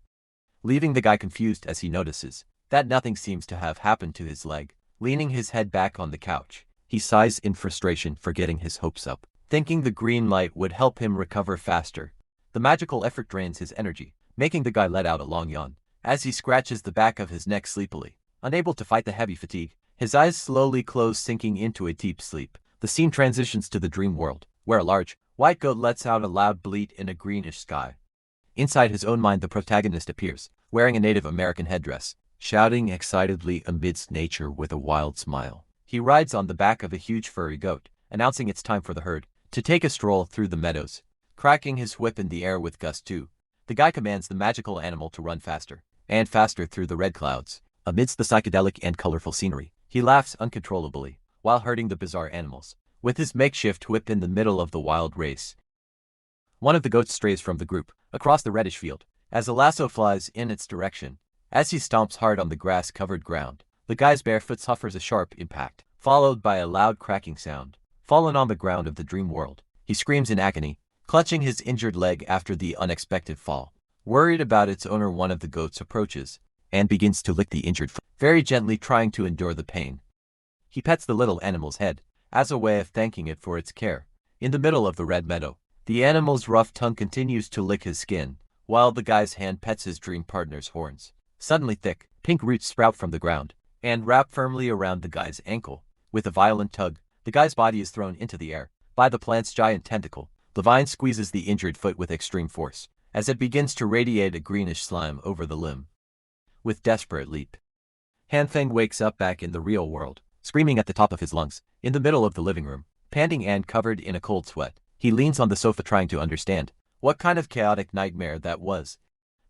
leaving the guy confused as he notices that nothing seems to have happened to his leg. Leaning his head back on the couch, he sighs in frustration for getting his hopes up, thinking the green light would help him recover faster. The magical effort drains his energy, making the guy let out a long yawn as he scratches the back of his neck sleepily. Unable to fight the heavy fatigue, his eyes slowly close, sinking into a deep sleep. The scene transitions to the dream world, where a large, white goat lets out a loud bleat in a greenish sky. Inside his own mind, the protagonist appears, wearing a Native American headdress, shouting excitedly amidst nature with a wild smile. He rides on the back of a huge furry goat, announcing it's time for the herd to take a stroll through the meadows. Cracking his whip in the air with gust 2, the guy commands the magical animal to run faster and faster through the red clouds. Amidst the psychedelic and colorful scenery, he laughs uncontrollably while herding the bizarre animals with his makeshift whip in the middle of the wild race. One of the goats strays from the group across the reddish field as a lasso flies in its direction. As he stomps hard on the grass-covered ground, the guy's bare foot suffers a sharp impact, followed by a loud cracking sound. Fallen on the ground of the dream world, He screams in agony, clutching his injured leg after the unexpected fall. Worried about its owner, one of the goats approaches and begins to lick the injured foot, very gently trying to endure the pain. He pets the little animal's head as a way of thanking it for its care. In the middle of the red meadow, the animal's rough tongue continues to lick his skin, while the guy's hand pets his dream partner's horns. Suddenly thick, pink roots sprout from the ground and wrap firmly around the guy's ankle. With a violent tug, the guy's body is thrown into the air by the plant's giant tentacle. The vine squeezes the injured foot with extreme force as it begins to radiate a greenish slime over the limb. With desperate leap, Hanfeng wakes up back in the real world, screaming at the top of his lungs. In the middle of the living room, panting and covered in a cold sweat, he leans on the sofa trying to understand what kind of chaotic nightmare that was.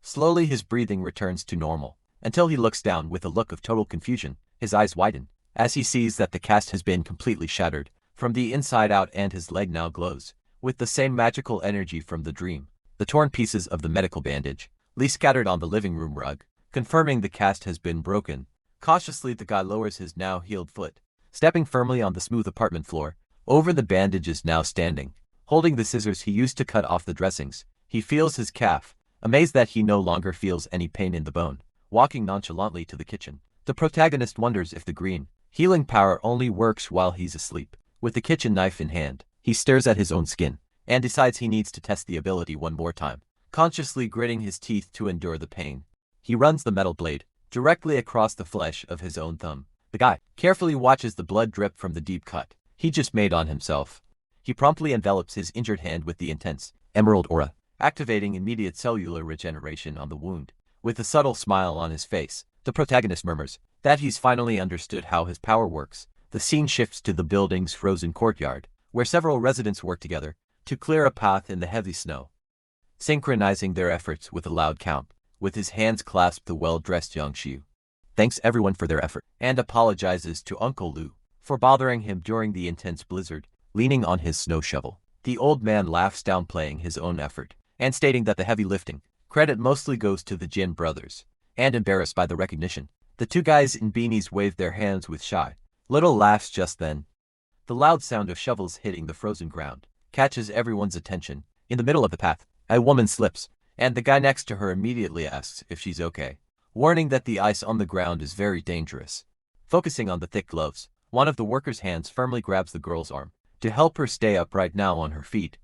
Slowly his breathing returns to normal, until he looks down with a look of total confusion. His eyes widen as he sees that the cast has been completely shattered from the inside out and his leg now glows with the same magical energy from the dream. The torn pieces of the medical bandage lie scattered on the living room rug, confirming the cast has been broken. Cautiously the guy lowers his now healed foot, stepping firmly on the smooth apartment floor. Over the bandages now standing, holding the scissors he used to cut off the dressings, he feels his calf, amazed that he no longer feels any pain in the bone. Walking nonchalantly to the kitchen, the protagonist wonders if the green healing power only works while he's asleep. With the kitchen knife in hand, he stares at his own skin and decides he needs to test the ability one more time. Consciously gritting his teeth to endure the pain, he runs the metal blade directly across the flesh of his own thumb. The guy carefully watches the blood drip from the deep cut he just made on himself. He promptly envelops his injured hand with the intense emerald aura, activating immediate cellular regeneration on the wound. With a subtle smile on his face, the protagonist murmurs that he's finally understood how his power works. The scene shifts to the building's frozen courtyard, where several residents work together to clear a path in the heavy snow. Synchronizing their efforts with a loud count, with his hands clasped, the well-dressed young Xiu thanks everyone for their effort and apologizes to Uncle Lu for bothering him during the intense blizzard. Leaning on his snow shovel, the old man laughs, downplaying his own effort and stating that the heavy lifting credit mostly goes to the Jin brothers. And embarrassed by the recognition, the two guys in beanies wave their hands with shy little laughs. Just then, the loud sound of shovels hitting the frozen ground catches everyone's attention. In the middle of the path, a woman slips, and the guy next to her immediately asks if she's okay, warning that the ice on the ground is very dangerous. Focusing on the thick gloves, one of the workers' hands firmly grabs the girl's arm to help her stay upright now on her feet.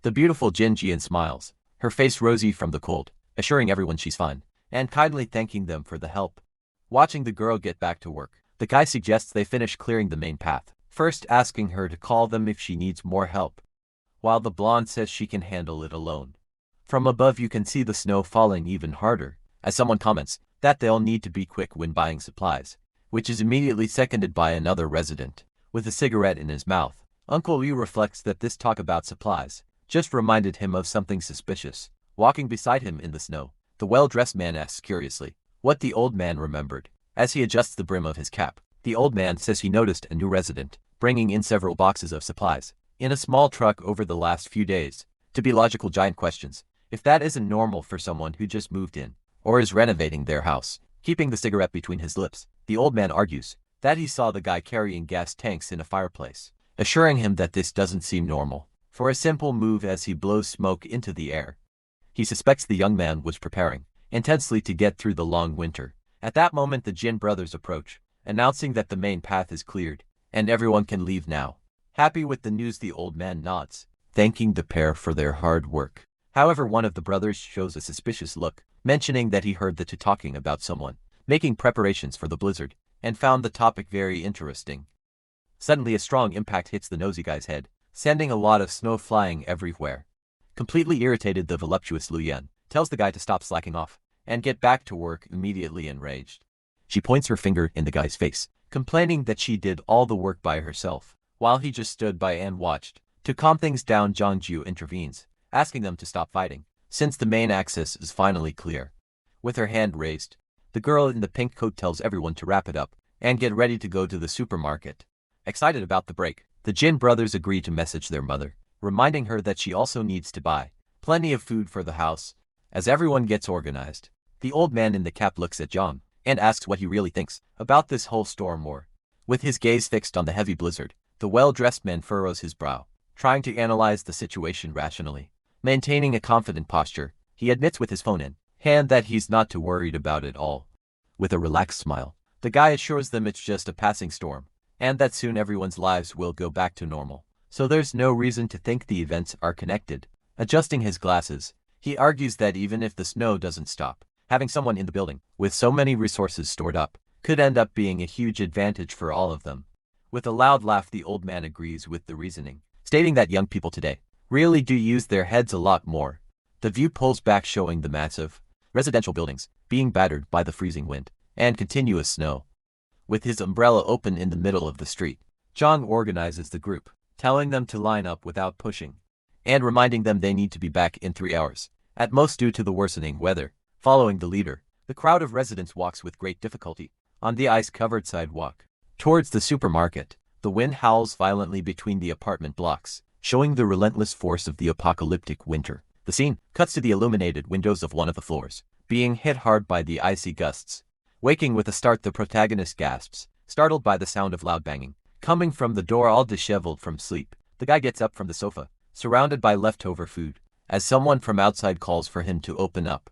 The beautiful Jin Jian smiles, her face rosy from the cold, assuring everyone she's fine, and kindly thanking them for the help. Watching the girl get back to work, the guy suggests they finish clearing the main path, first asking her to call them if she needs more help, while the blonde says she can handle it alone. From above you can see the snow falling even harder, as someone comments that they'll need to be quick when buying supplies, which is immediately seconded by another resident. With a cigarette in his mouth, Uncle Yu reflects that this talk about supplies just reminded him of something suspicious. Walking beside him in the snow, the well-dressed man asks curiously what the old man remembered. As he adjusts the brim of his cap, the old man says he noticed a new resident bringing in several boxes of supplies in a small truck over the last few days. To be logical, giant questions if that isn't normal for someone who just moved in or is renovating their house. Keeping the cigarette between his lips, the old man argues that he saw the guy carrying gas tanks in a fireplace, assuring him that this doesn't seem normal for a simple move as he blows smoke into the air. He suspects the young man was preparing intensely to get through the long winter. At that moment the Jin brothers approach, announcing that the main path is cleared and everyone can leave now. Happy with the news, the old man nods, thanking the pair for their hard work. However, one of the brothers shows a suspicious look, mentioning that he heard the two talking about someone making preparations for the blizzard and found the topic very interesting. Suddenly a strong impact hits the nosy guy's head, sending a lot of snow flying everywhere. Completely irritated, the voluptuous Lu Yan tells the guy to stop slacking off and get back to work, immediately enraged. She points her finger in the guy's face, complaining that she did all the work by herself, while he just stood by and watched. To calm things down, Zhangju intervenes, asking them to stop fighting, since the main axis is finally clear. With her hand raised, the girl in the pink coat tells everyone to wrap it up and get ready to go to the supermarket. Excited about the break, the Jin brothers agree to message their mother, reminding her that she also needs to buy plenty of food for the house. As everyone gets organized, the old man in the cap looks at Zhang and asks what he really thinks about this whole storm war. With his gaze fixed on the heavy blizzard, the well-dressed man furrows his brow, trying to analyze the situation rationally. Maintaining a confident posture, he admits with his phone in hand that he's not too worried about it all. With a relaxed smile, the guy assures them it's just a passing storm, and that soon everyone's lives will go back to normal. So there's no reason to think the events are connected. Adjusting his glasses, he argues that even if the snow doesn't stop, having someone in the building with so many resources stored up could end up being a huge advantage for all of them. With a loud laugh, the old man agrees with the reasoning, stating that young people today really do use their heads a lot more. The view pulls back, showing the massive residential buildings being battered by the freezing wind and continuous snow. With his umbrella open in the middle of the street, John organizes the group, telling them to line up without pushing, and reminding them they need to be back in 3 hours, at most due to the worsening weather. Following the leader, the crowd of residents walks with great difficulty on the ice-covered sidewalk towards the supermarket. The wind howls violently between the apartment blocks, showing the relentless force of the apocalyptic winter. The scene cuts to the illuminated windows of one of the floors, being hit hard by the icy gusts. Waking with a start, the protagonist gasps, startled by the sound of loud banging coming from the door. All disheveled from sleep, the guy gets up from the sofa, surrounded by leftover food, as someone from outside calls for him to open up.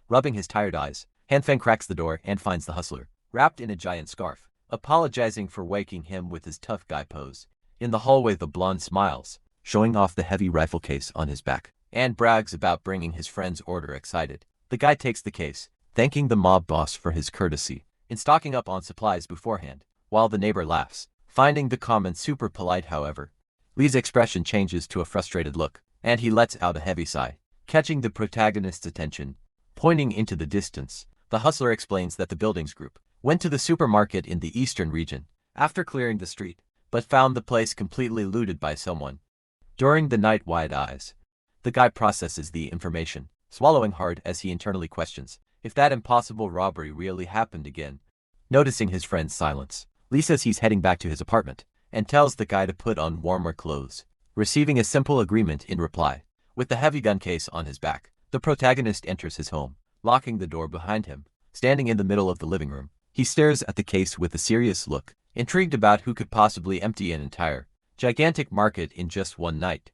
Rubbing his tired eyes, Hanfeng cracks the door and finds the hustler, wrapped in a giant scarf, apologizing for waking him with his tough guy pose. In the hallway, the blonde smiles, showing off the heavy rifle case on his back, and brags about bringing his friend's order. Excited, the guy takes the case, thanking the mob boss for his courtesy in stocking up on supplies beforehand, while the neighbor laughs, finding the comment super polite. However, Lee's expression changes to a frustrated look, and he lets out a heavy sigh, catching the protagonist's attention. Pointing into the distance, the hustler explains that the buildings group went to the supermarket in the eastern region after clearing the street, but found the place completely looted by someone. During the night, wide eyes, the guy processes the information, swallowing hard as he internally questions if that impossible robbery really happened again. Noticing his friend's silence, Lee says he's heading back to his apartment and tells the guy to put on warmer clothes, receiving a simple agreement in reply. With the heavy gun case on his back, the protagonist enters his home, locking the door behind him. Standing in the middle of the living room, he stares at the case with a serious look, intrigued about who could possibly empty an entire, gigantic market in just one night.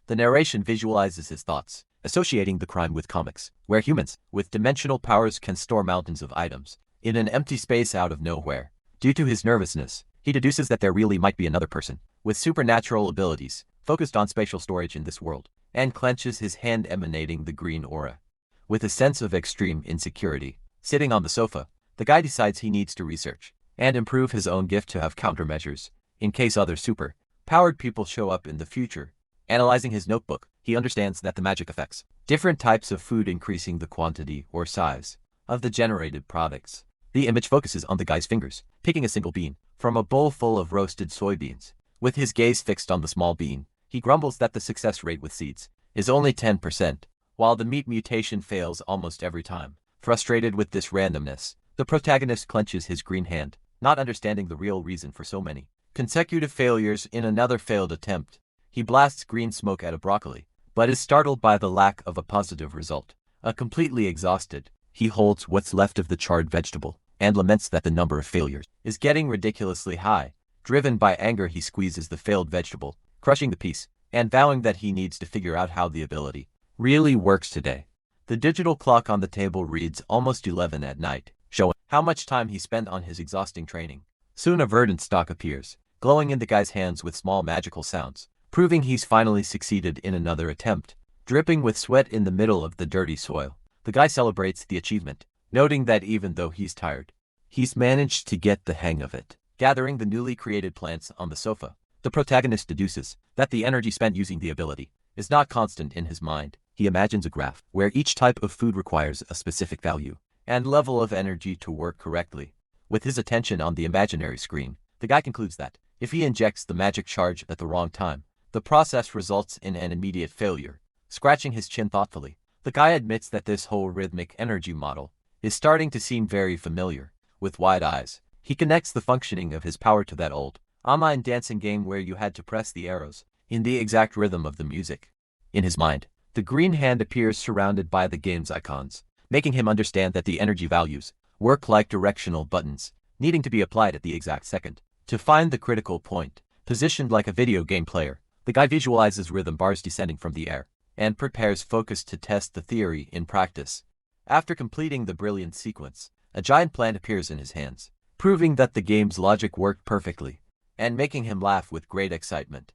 The narration visualizes his thoughts, associating the crime with comics, where humans with dimensional powers can store mountains of items in an empty space out of nowhere. Due to his nervousness, he deduces that there really might be another person with supernatural abilities focused on spatial storage in this world, and clenches his hand, emanating the green aura. With a sense of extreme insecurity, sitting on the sofa, the guy decides he needs to research and improve his own gift to have countermeasures in case other super-powered people show up in the future. Analyzing his notebook, he understands that the magic affects different types of food, increasing the quantity or size of the generated products. The image focuses on the guy's fingers, picking a single bean from a bowl full of roasted soybeans. With his gaze fixed on the small bean, he grumbles that the success rate with seeds is only 10%, while the meat mutation fails almost every time. Frustrated with this randomness, the protagonist clenches his green hand, not understanding the real reason for so many consecutive failures. In another failed attempt, he blasts green smoke at a broccoli, but is startled by the lack of a positive result. Completely exhausted, he holds what's left of the charred vegetable and laments that the number of failures is getting ridiculously high. Driven by anger, he squeezes the failed vegetable, crushing the piece, and vowing that he needs to figure out how the ability really works today. The digital clock on the table reads almost 11 at night, showing how much time he spent on his exhausting training. Soon a verdant stalk appears, glowing in the guy's hands with small magical sounds, proving he's finally succeeded in another attempt. Dripping with sweat in the middle of the dirty soil, the guy celebrates the achievement, noting that even though he's tired, he's managed to get the hang of it. Gathering the newly created plants on the sofa, the protagonist deduces that the energy spent using the ability is not constant in his mind. He imagines a graph where each type of food requires a specific value and level of energy to work correctly. With his attention on the imaginary screen, the guy concludes that if he injects the magic charge at the wrong time, the process results in an immediate failure. Scratching his chin thoughtfully, the guy admits that this whole rhythmic energy model is starting to seem very familiar. With wide eyes, he connects the functioning of his power to that old online dancing game where you had to press the arrows in the exact rhythm of the music. In his mind, the green hand appears surrounded by the game's icons, making him understand that the energy values work like directional buttons, needing to be applied at the exact second to find the critical point. Positioned like a video game player, The guy visualizes rhythm bars descending from the air and prepares focus to test the theory in practice. After completing the brilliant sequence, a giant plant appears in his hands, proving that the game's logic worked perfectly and making him laugh with great excitement.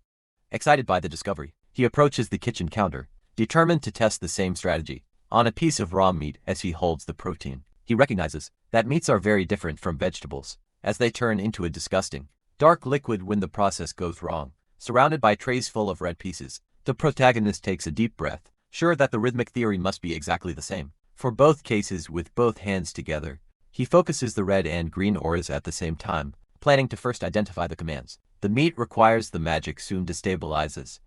Excited by the discovery, he approaches the kitchen counter, determined to test the same strategy on a piece of raw meat as he holds the protein. He recognizes that meats are very different from vegetables, as they turn into a disgusting, dark liquid when the process goes wrong. Surrounded by trays full of red pieces, the protagonist takes a deep breath, sure that the rhythmic theory must be exactly the same. For both cases with both hands together, he focuses the red and green auras at the same time, planning to first identify the commands. The meat requires the magic soon destabilizes,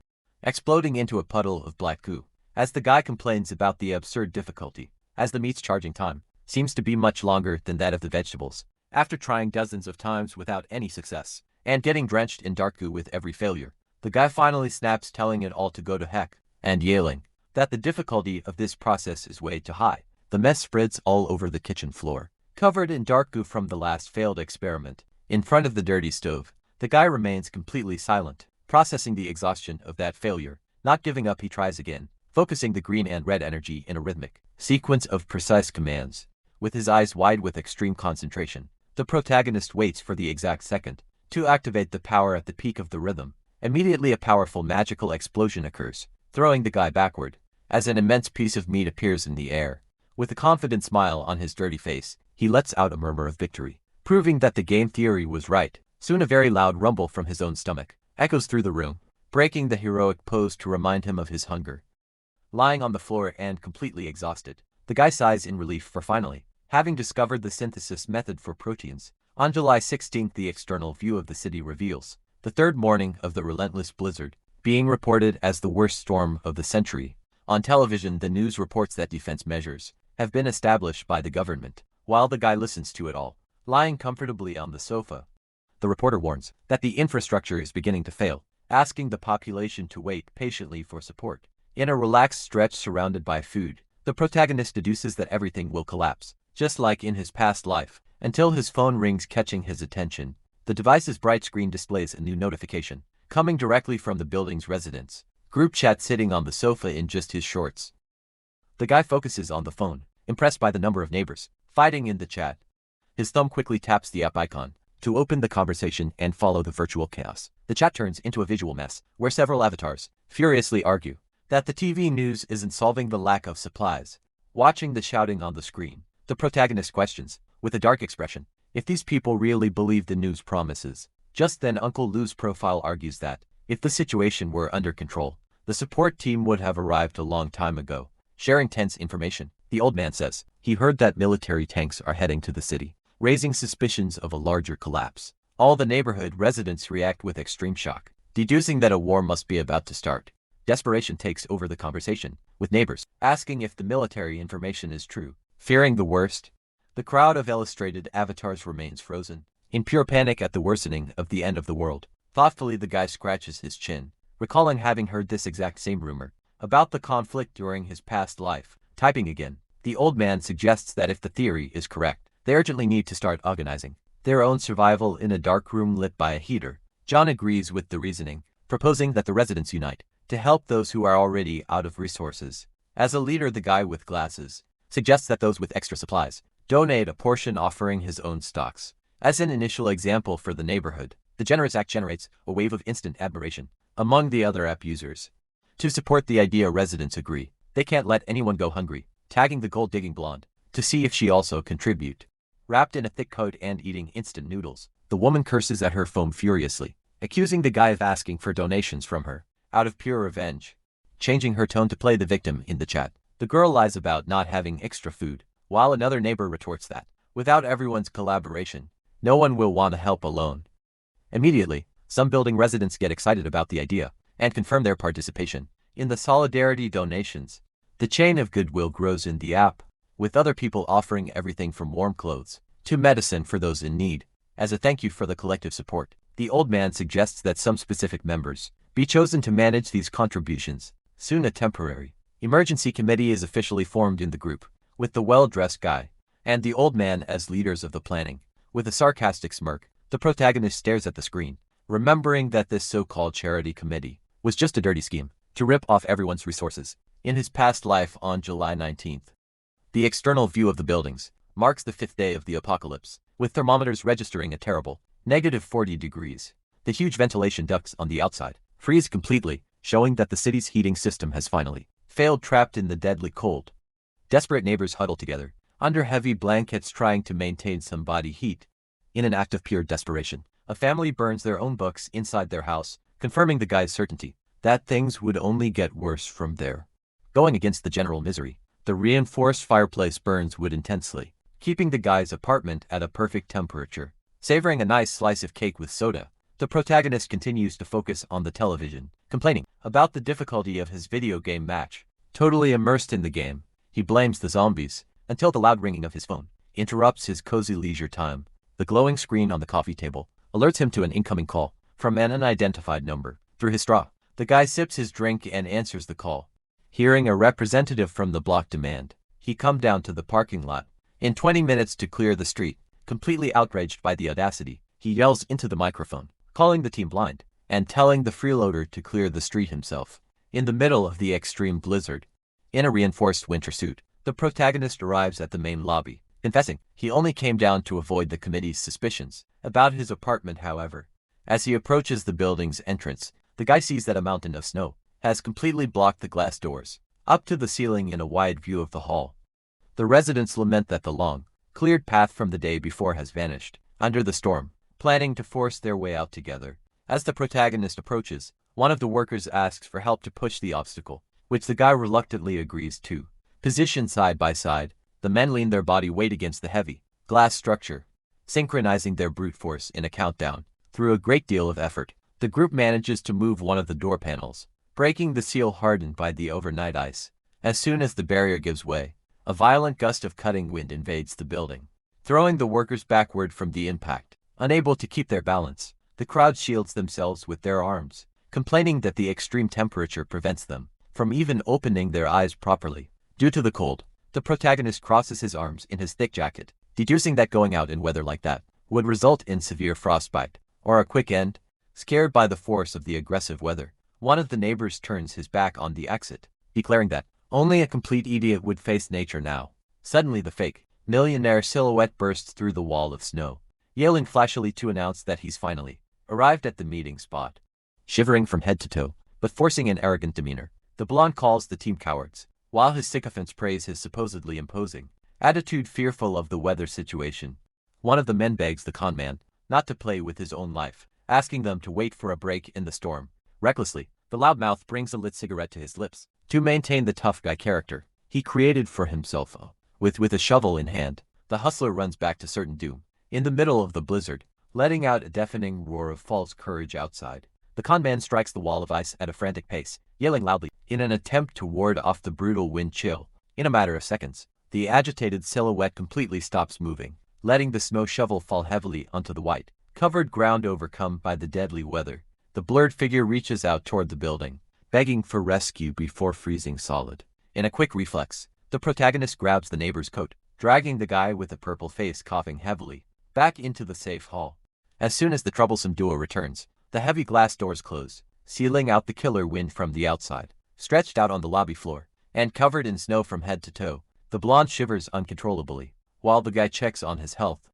exploding into a puddle of black goo, as the guy complains about the absurd difficulty, as the meat's charging time seems to be much longer than that of the vegetables. After trying dozens of times without any success, and getting drenched in dark goo with every failure, the guy finally snaps, telling it all to go to heck, and yelling that the difficulty of this process is way too high. The mess spreads all over the kitchen floor, covered in dark goo from the last failed experiment. In front of the dirty stove, the guy remains completely silent, processing the exhaustion of that failure. Not giving up, he tries again, focusing the green and red energy in a rhythmic sequence of precise commands. With his eyes wide with extreme concentration, the protagonist waits for the exact second to activate the power at the peak of the rhythm. Immediately a powerful magical explosion occurs, throwing the guy backward, as an immense piece of meat appears in the air. With a confident smile on his dirty face, he lets out a murmur of victory, proving that the game theory was right. Soon a very loud rumble from his own stomach echoes through the room, breaking the heroic pose to remind him of his hunger. Lying on the floor and completely exhausted, the guy sighs in relief for finally having discovered the synthesis method for proteins. On July 16th, the external view of the city reveals the third morning of the relentless blizzard, being reported as the worst storm of the century. On television, the news reports that defense measures have been established by the government. While the guy listens to it all, lying comfortably on the sofa, the reporter warns that the infrastructure is beginning to fail, asking the population to wait patiently for support. In a relaxed stretch surrounded by food, the protagonist deduces that everything will collapse, just like in his past life, until his phone rings, catching his attention. The device's bright screen displays a new notification, coming directly from the building's residents group chat. Sitting on the sofa in just his shorts, the guy focuses on the phone, impressed by the number of neighbors fighting in the chat. His thumb quickly taps the app icon to open the conversation and follow the virtual chaos. The chat turns into a visual mess, where several avatars furiously argue that the TV news isn't solving the lack of supplies. Watching the shouting on the screen, the protagonist questions, with a dark expression, if these people really believe the news promises. Just then Uncle Lou's profile argues that, if the situation were under control, the support team would have arrived a long time ago. Sharing tense information, the old man says he heard that military tanks are heading to the city, raising suspicions of a larger collapse. All the neighborhood residents react with extreme shock, deducing that a war must be about to start. Desperation takes over the conversation, with neighbors asking if the military information is true. Fearing the worst, the crowd of illustrated avatars remains frozen, in pure panic at the worsening of the end of the world. Thoughtfully, the guy scratches his chin, recalling having heard this exact same rumor about the conflict during his past life. Typing again, the old man suggests that if the theory is correct, they urgently need to start organizing their own survival in a dark room lit by a heater. John agrees with the reasoning, proposing that the residents unite to help those who are already out of resources. As a leader, the guy with glasses suggests that those with extra supplies donate a portion, offering his own stocks. As an initial example for the neighborhood, the generous act generates a wave of instant admiration among the other app users. To support the idea, residents agree they can't let anyone go hungry, tagging the gold-digging blonde to see if she also contribute. Wrapped in a thick coat and eating instant noodles, the woman curses at her phone furiously, accusing the guy of asking for donations from her out of pure revenge. Changing her tone to play the victim in the chat, the girl lies about not having extra food, while another neighbor retorts that, without everyone's collaboration, no one will want to help alone. Immediately, some building residents get excited about the idea and confirm their participation in the solidarity donations. The chain of goodwill grows in the app, with other people offering everything from warm clothes to medicine for those in need. As a thank you for the collective support, the old man suggests that some specific members be chosen to manage these contributions. Soon a temporary emergency committee is officially formed in the group, with the well-dressed guy and the old man as leaders of the planning. With a sarcastic smirk, the protagonist stares at the screen, remembering that this so-called charity committee was just a dirty scheme to rip off everyone's resources. In his past life on July 19th, the external view of the buildings marks the 5th day of the apocalypse, with thermometers registering a terrible -40 degrees. The huge ventilation ducts on the outside freeze completely, showing that the city's heating system has finally failed, trapped in the deadly cold. Desperate neighbors huddle together under heavy blankets trying to maintain some body heat. In an act of pure desperation, a family burns their own books inside their house, confirming the guy's certainty that things would only get worse from there. Going against the general misery, the reinforced fireplace burns wood intensely, keeping the guy's apartment at a perfect temperature. Savoring a nice slice of cake with soda, the protagonist continues to focus on the television, complaining about the difficulty of his video game match. Totally immersed in the game, he blames the zombies, until the loud ringing of his phone interrupts his cozy leisure time. The glowing screen on the coffee table alerts him to an incoming call from an unidentified number. Through his straw, the guy sips his drink and answers the call. Hearing a representative from the block demand he come down to the parking lot in 20 minutes to clear the street, completely outraged by the audacity, he yells into the microphone, calling the team blind and telling the freeloader to clear the street himself. In the middle of the extreme blizzard, in a reinforced winter suit, the protagonist arrives at the main lobby, confessing he only came down to avoid the committee's suspicions about his apartment. However, as he approaches the building's entrance, the guy sees that a mountain of snow has completely blocked the glass doors up to the ceiling in a wide view of the hall. The residents lament that the long, cleared path from the day before has vanished under the storm, planning to force their way out together. As the protagonist approaches, one of the workers asks for help to push the obstacle, which the guy reluctantly agrees to. Positioned side by side, the men lean their body weight against the heavy glass structure, synchronizing their brute force in a countdown. Through a great deal of effort, the group manages to move one of the door panels, breaking the seal hardened by the overnight ice. As soon as the barrier gives way, a violent gust of cutting wind invades the building, throwing the workers backward from the impact. Unable to keep their balance, the crowd shields themselves with their arms, complaining that the extreme temperature prevents them from even opening their eyes properly. Due to the cold, the protagonist crosses his arms in his thick jacket, deducing that going out in weather like that would result in severe frostbite or a quick end. Scared by the force of the aggressive weather, one of the neighbors turns his back on the exit, declaring that only a complete idiot would face nature now. Suddenly the fake millionaire silhouette bursts through the wall of snow, yelling flashily to announce that he's finally arrived at the meeting spot. Shivering from head to toe, but forcing an arrogant demeanor, the blonde calls the team cowards, while his sycophants praise his supposedly imposing attitude. Fearful of the weather situation, one of the men begs the con man not to play with his own life, asking them to wait for a break in the storm. Recklessly, the loudmouth brings a lit cigarette to his lips to maintain the tough guy character he created for himself. With a shovel in hand, the hustler runs back to certain doom. In the middle of the blizzard, letting out a deafening roar of false courage outside, the con man strikes the wall of ice at a frantic pace, yelling loudly in an attempt to ward off the brutal wind chill. In a matter of seconds, the agitated silhouette completely stops moving, letting the snow shovel fall heavily onto the white, covered ground. Overcome by the deadly weather, the blurred figure reaches out toward the building, begging for rescue before freezing solid. In a quick reflex, the protagonist grabs the neighbor's coat, dragging the guy with the purple face coughing heavily back into the safe hall. As soon as the troublesome duo returns, the heavy glass doors close, sealing out the killer wind from the outside. Stretched out on the lobby floor, and covered in snow from head to toe, the blonde shivers uncontrollably, while the guy checks on his health.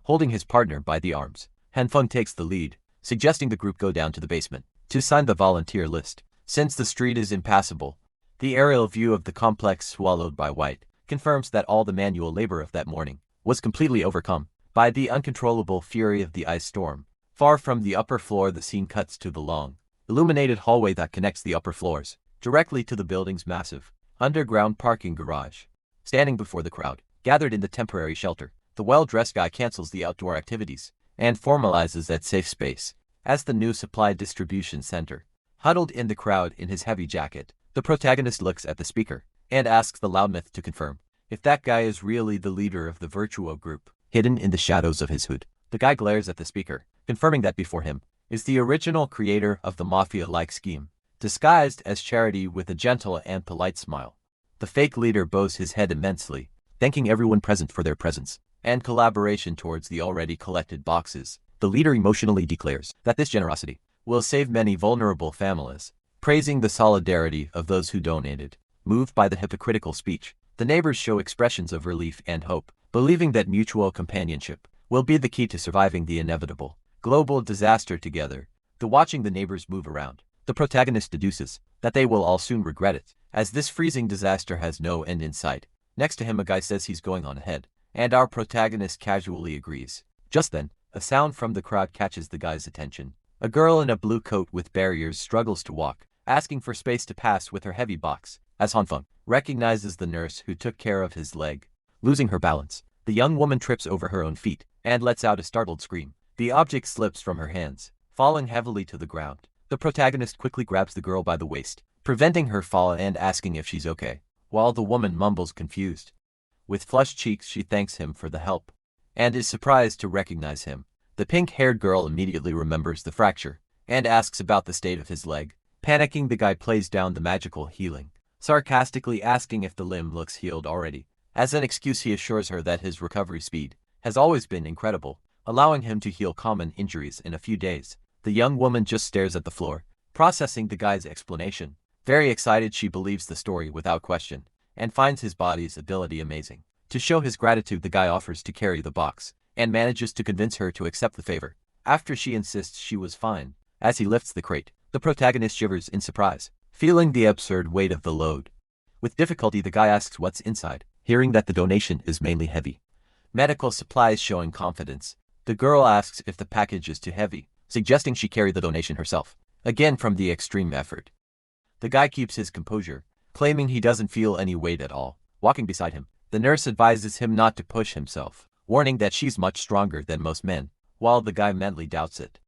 Holding his partner by the arms, Hanfeng takes the lead, suggesting the group go down to the basement to sign the volunteer list. Since the street is impassable, the aerial view of the complex swallowed by white confirms that all the manual labor of that morning was completely overcome by the uncontrollable fury of the ice storm. Far from the upper floor, the scene cuts to the long, illuminated hallway that connects the upper floors directly to the building's massive underground parking garage. Standing before the crowd gathered in the temporary shelter, the well-dressed guy cancels the outdoor activities and formalizes that safe space as the new supply distribution center. Huddled in the crowd in his heavy jacket, the protagonist looks at the speaker and asks the loudmouth to confirm if that guy is really the leader of the Virtuo group. Hidden in the shadows of his hood, the guy glares at the speaker, confirming that before him is the original creator of the mafia-like scheme, disguised as Charity with a gentle and polite smile. The fake leader bows his head immensely, thanking everyone present for their presence and collaboration towards the already collected boxes. The leader emotionally declares that this generosity will save many vulnerable families, praising the solidarity of those who donated. Moved by the hypocritical speech, the neighbors show expressions of relief and hope, believing that mutual companionship will be the key to surviving the inevitable global disaster together. Watching the neighbors move around, the protagonist deduces that they will all soon regret it, as this freezing disaster has no end in sight. Next to him, a guy says he's going on ahead, and our protagonist casually agrees. Just then, a sound from the crowd catches the guy's attention. A girl in a blue coat with barriers struggles to walk, asking for space to pass with her heavy box, as Hanfeng recognizes the nurse who took care of his leg. Losing her balance, the young woman trips over her own feet and lets out a startled scream. The object slips from her hands, falling heavily to the ground. The protagonist quickly grabs the girl by the waist, preventing her fall and asking if she's okay, while the woman mumbles confused. With flushed cheeks, she thanks him for the help and is surprised to recognize him. The pink-haired girl immediately remembers the fracture and asks about the state of his leg. Panicking, the guy plays down the magical healing, sarcastically asking if the limb looks healed already. As an excuse, he assures her that his recovery speed has always been incredible, allowing him to heal common injuries in a few days. The young woman just stares at the floor, processing the guy's explanation. Very excited, she believes the story without question, and finds his body's ability amazing. To show his gratitude, the guy offers to carry the box, and manages to convince her to accept the favor. After she insists she was fine, as he lifts the crate, the protagonist shivers in surprise, feeling the absurd weight of the load. With difficulty, the guy asks what's inside, hearing that the donation is mainly heavy medical supplies. Showing confidence, the girl asks if the package is too heavy, suggesting she carry the donation herself, again from the extreme effort. The guy keeps his composure, claiming he doesn't feel any weight at all. Walking beside him, the nurse advises him not to push himself, warning that she's much stronger than most men, while the guy mentally doubts it.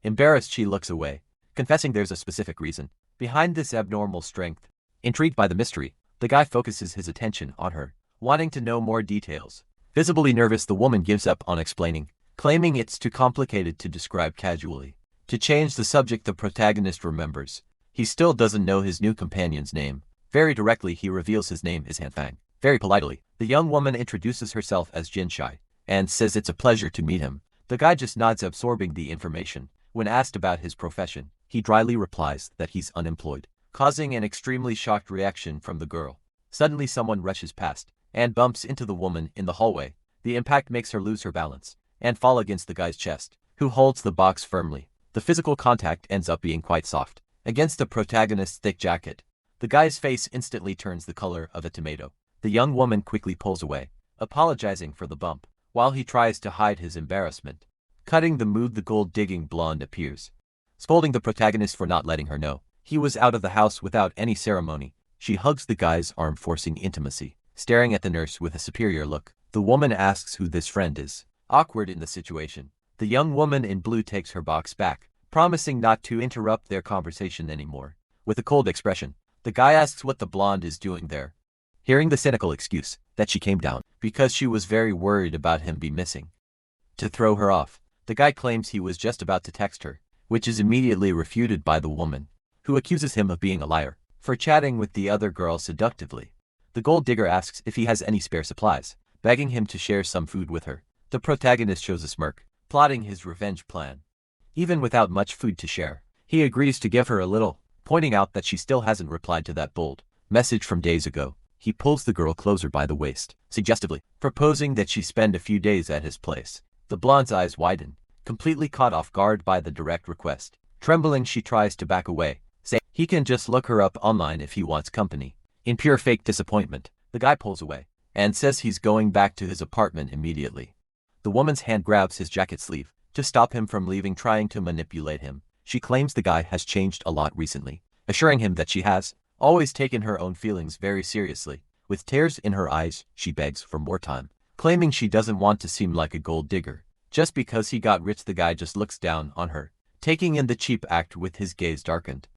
Embarrassed, she looks away, confessing there's a specific reason behind this abnormal strength. Intrigued by the mystery, the guy focuses his attention on her, wanting to know more details. Visibly nervous, the woman gives up on explaining, claiming it's too complicated to describe casually. To change the subject, the protagonist remembers he still doesn't know his new companion's name. Very directly, he reveals his name is Hanfang. Very politely, the young woman introduces herself as Jinshai, and says it's a pleasure to meet him. The guy just nods, absorbing the information. When asked about his profession, he dryly replies that he's unemployed, causing an extremely shocked reaction from the girl. Suddenly, someone rushes past and bumps into the woman in the hallway. The impact makes her lose her balance and fall against the guy's chest, who holds the box firmly. The physical contact ends up being quite soft against the protagonist's thick jacket. The guy's face instantly turns the color of a tomato. The young woman quickly pulls away, apologizing for the bump, while he tries to hide his embarrassment. Cutting the mood, the gold-digging blonde appears, scolding the protagonist for not letting her know he was out of the house without any ceremony. She hugs the guy's arm, forcing intimacy, staring at the nurse with a superior look. The woman asks who this friend is. Awkward in the situation, the young woman in blue takes her box back, promising not to interrupt their conversation anymore. With a cold expression, the guy asks what the blonde is doing there, hearing the cynical excuse that she came down because she was very worried about him be missing. To throw her off, the guy claims he was just about to text her, which is immediately refuted by the woman, who accuses him of being a liar for chatting with the other girl seductively. The gold digger asks if he has any spare supplies, begging him to share some food with her. The protagonist shows a smirk, plotting his revenge plan. Even without much food to share, he agrees to give her a little, pointing out that she still hasn't replied to that bold message from days ago. He pulls the girl closer by the waist, suggestively proposing that she spend a few days at his place. The blonde's eyes widen, completely caught off guard by the direct request. Trembling, she tries to back away, saying he can just look her up online if he wants company. In pure fake disappointment, the guy pulls away and says he's going back to his apartment immediately. The woman's hand grabs his jacket sleeve to stop him from leaving, trying to manipulate him. She claims the guy has changed a lot recently, assuring him that she has always taken her own feelings very seriously. With tears in her eyes, she begs for more time, claiming she doesn't want to seem like a gold digger. Just because he got rich, the guy just looks down on her, taking in the cheap act with his gaze darkened.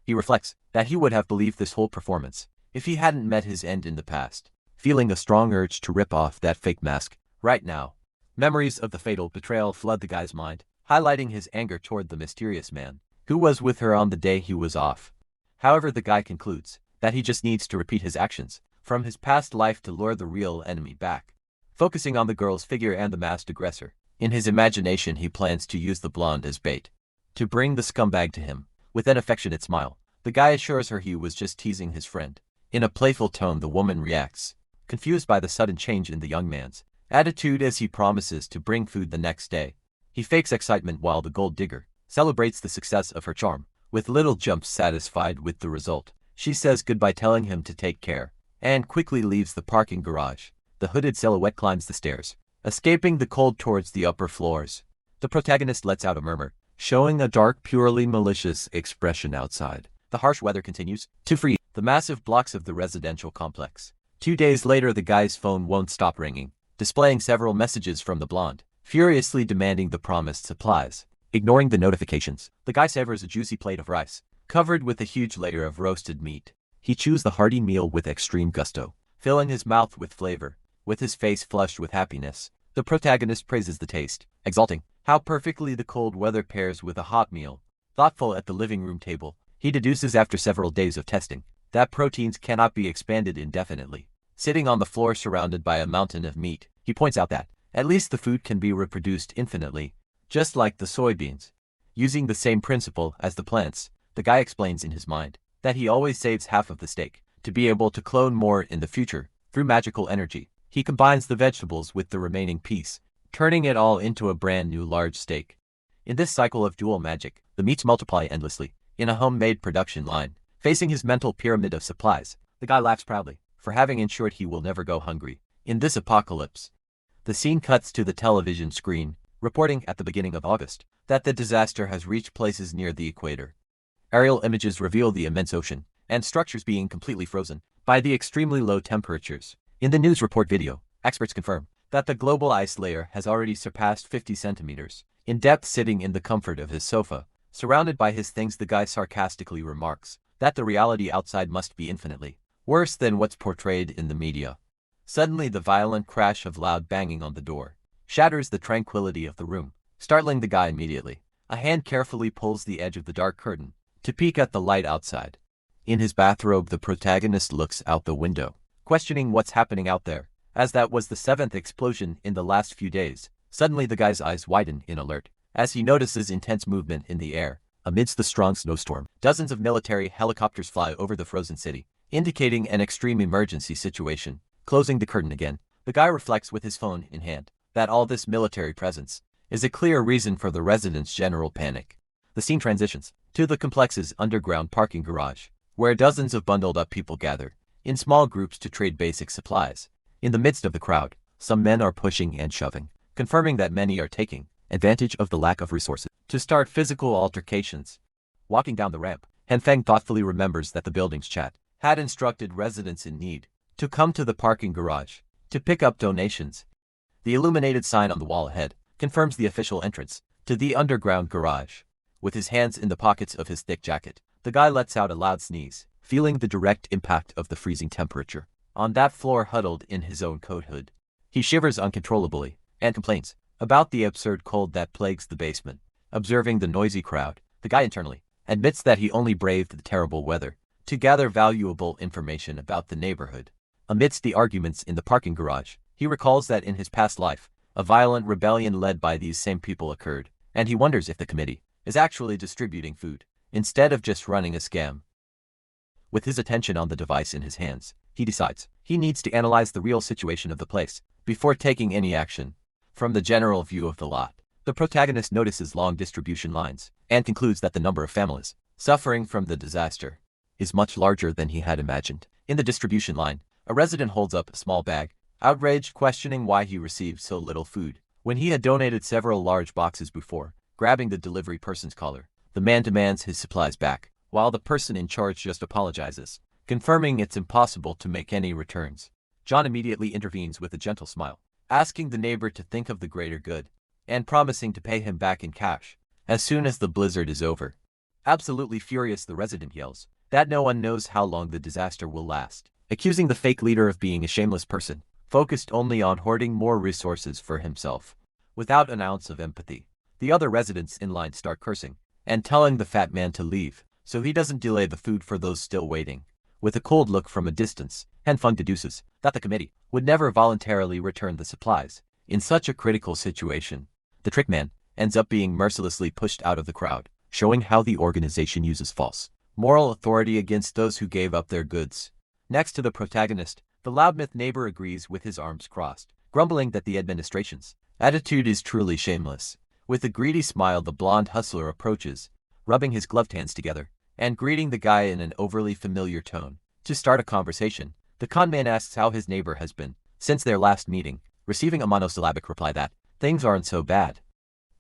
He reflects that he would have believed this whole performance if he hadn't met his end in the past, feeling a strong urge to rip off that fake mask right now. Memories of the fatal betrayal flood the guy's mind, highlighting his anger toward the mysterious man who was with her on the day he was off. However, the guy concludes that he just needs to repeat his actions from his past life to lure the real enemy back. Focusing on the girl's figure and the masked aggressor, in his imagination he plans to use the blonde as bait to bring the scumbag to him. With an affectionate smile, The guy assures her he was just teasing his friend. In a playful tone, the woman reacts, confused by the sudden change in the young man's attitude as he promises to bring food the next day. He fakes excitement while the gold digger celebrates the success of her charm. With little jumps satisfied with the result, she says goodbye, telling him to take care, and quickly leaves the parking garage. The hooded silhouette climbs the stairs, escaping the cold towards the upper floors. The protagonist lets out a murmur, showing a dark, purely malicious expression outside. The harsh weather continues to freeze the massive blocks of the residential complex. 2 days later, the guy's phone won't stop ringing, displaying several messages from the blonde, furiously demanding the promised supplies. Ignoring the notifications, the guy severs a juicy plate of rice, covered with a huge layer of roasted meat. He chews the hearty meal with extreme gusto, filling his mouth with flavor. With his face flushed with happiness, the protagonist praises the taste, exulting how perfectly the cold weather pairs with a hot meal. Thoughtful at the living room table, he deduces after several days of testing that proteins cannot be expanded indefinitely. Sitting on the floor surrounded by a mountain of meat, he points out that at least the food can be reproduced infinitely, just like the soybeans. Using the same principle as the plants, the guy explains in his mind that he always saves half of the steak to be able to clone more in the future through magical energy. He combines the vegetables with the remaining piece, turning it all into a brand new large steak. In this cycle of dual magic, the meats multiply endlessly in a homemade production line. Facing his mental pyramid of supplies, the guy laughs proudly for having ensured he will never go hungry in this apocalypse. The scene cuts to the television screen, reporting at the beginning of August that the disaster has reached places near the equator. Aerial images reveal the immense ocean and structures being completely frozen by the extremely low temperatures. In the news report video, experts confirm that the global ice layer has already surpassed 50 centimeters in depth. Sitting in the comfort of his sofa, surrounded by his things, the guy sarcastically remarks that the reality outside must be infinitely worse than what's portrayed in the media. Suddenly, the violent crash of loud banging on the door shatters the tranquility of the room, startling the guy immediately. A hand carefully pulls the edge of the dark curtain to peek at the light outside. In his bathrobe, the protagonist looks out the window, questioning what's happening out there, as that was the 7th explosion in the last few days. Suddenly, the guy's eyes widen in alert as he notices intense movement in the air. Amidst the strong snowstorm, dozens of military helicopters fly over the frozen city, indicating an extreme emergency situation. Closing the curtain again, the guy reflects with his phone in hand that all this military presence is a clear reason for the residents' general panic. The scene transitions to the complex's underground parking garage, where dozens of bundled up people gather in small groups to trade basic supplies. In the midst of the crowd, some men are pushing and shoving, confirming that many are taking advantage of the lack of resources to start physical altercations. Walking down the ramp, Hanfeng thoughtfully remembers that the building's chat had instructed residents in need to come to the parking garage to pick up donations. The illuminated sign on the wall ahead confirms the official entrance to the underground garage. With his hands in the pockets of his thick jacket, the guy lets out a loud sneeze, feeling the direct impact of the freezing temperature on that floor. Huddled in his own coat hood, he shivers uncontrollably and complains about the absurd cold that plagues the basement. Observing the noisy crowd, the guy internally admits that he only braved the terrible weather to gather valuable information about the neighborhood. Amidst the arguments in the parking garage, he recalls that in his past life, a violent rebellion led by these same people occurred, and he wonders if the committee is actually distributing food instead of just running a scam. With his attention on the device in his hands, he decides he needs to analyze the real situation of the place before taking any action. From the general view of the lot, the protagonist notices long distribution lines and concludes that the number of families suffering from the disaster is much larger than he had imagined. In the distribution line, a resident holds up a small bag, outraged, questioning why he received so little food when he had donated several large boxes before. Grabbing the delivery person's collar, the man demands his supplies back, while the person in charge just apologizes, confirming it's impossible to make any returns. John immediately intervenes with a gentle smile, asking the neighbor to think of the greater good, and promising to pay him back in cash as soon as the blizzard is over. Absolutely furious, the resident yells that no one knows how long the disaster will last, accusing the fake leader of being a shameless person, focused only on hoarding more resources for himself. Without an ounce of empathy, the other residents in line start cursing and telling the fat man to leave so he doesn't delay the food for those still waiting. With a cold look from a distance, Hanfeng deduces that the committee would never voluntarily return the supplies in such a critical situation. The trick man ends up being mercilessly pushed out of the crowd, showing how the organization uses false moral authority against those who gave up their goods. Next to the protagonist, the loudmouth neighbor agrees with his arms crossed, grumbling that the administration's attitude is truly shameless. With a greedy smile, the blonde hustler approaches, rubbing his gloved hands together, and greeting the guy in an overly familiar tone. To start a conversation, the conman asks how his neighbor has been since their last meeting, receiving a monosyllabic reply that things aren't so bad.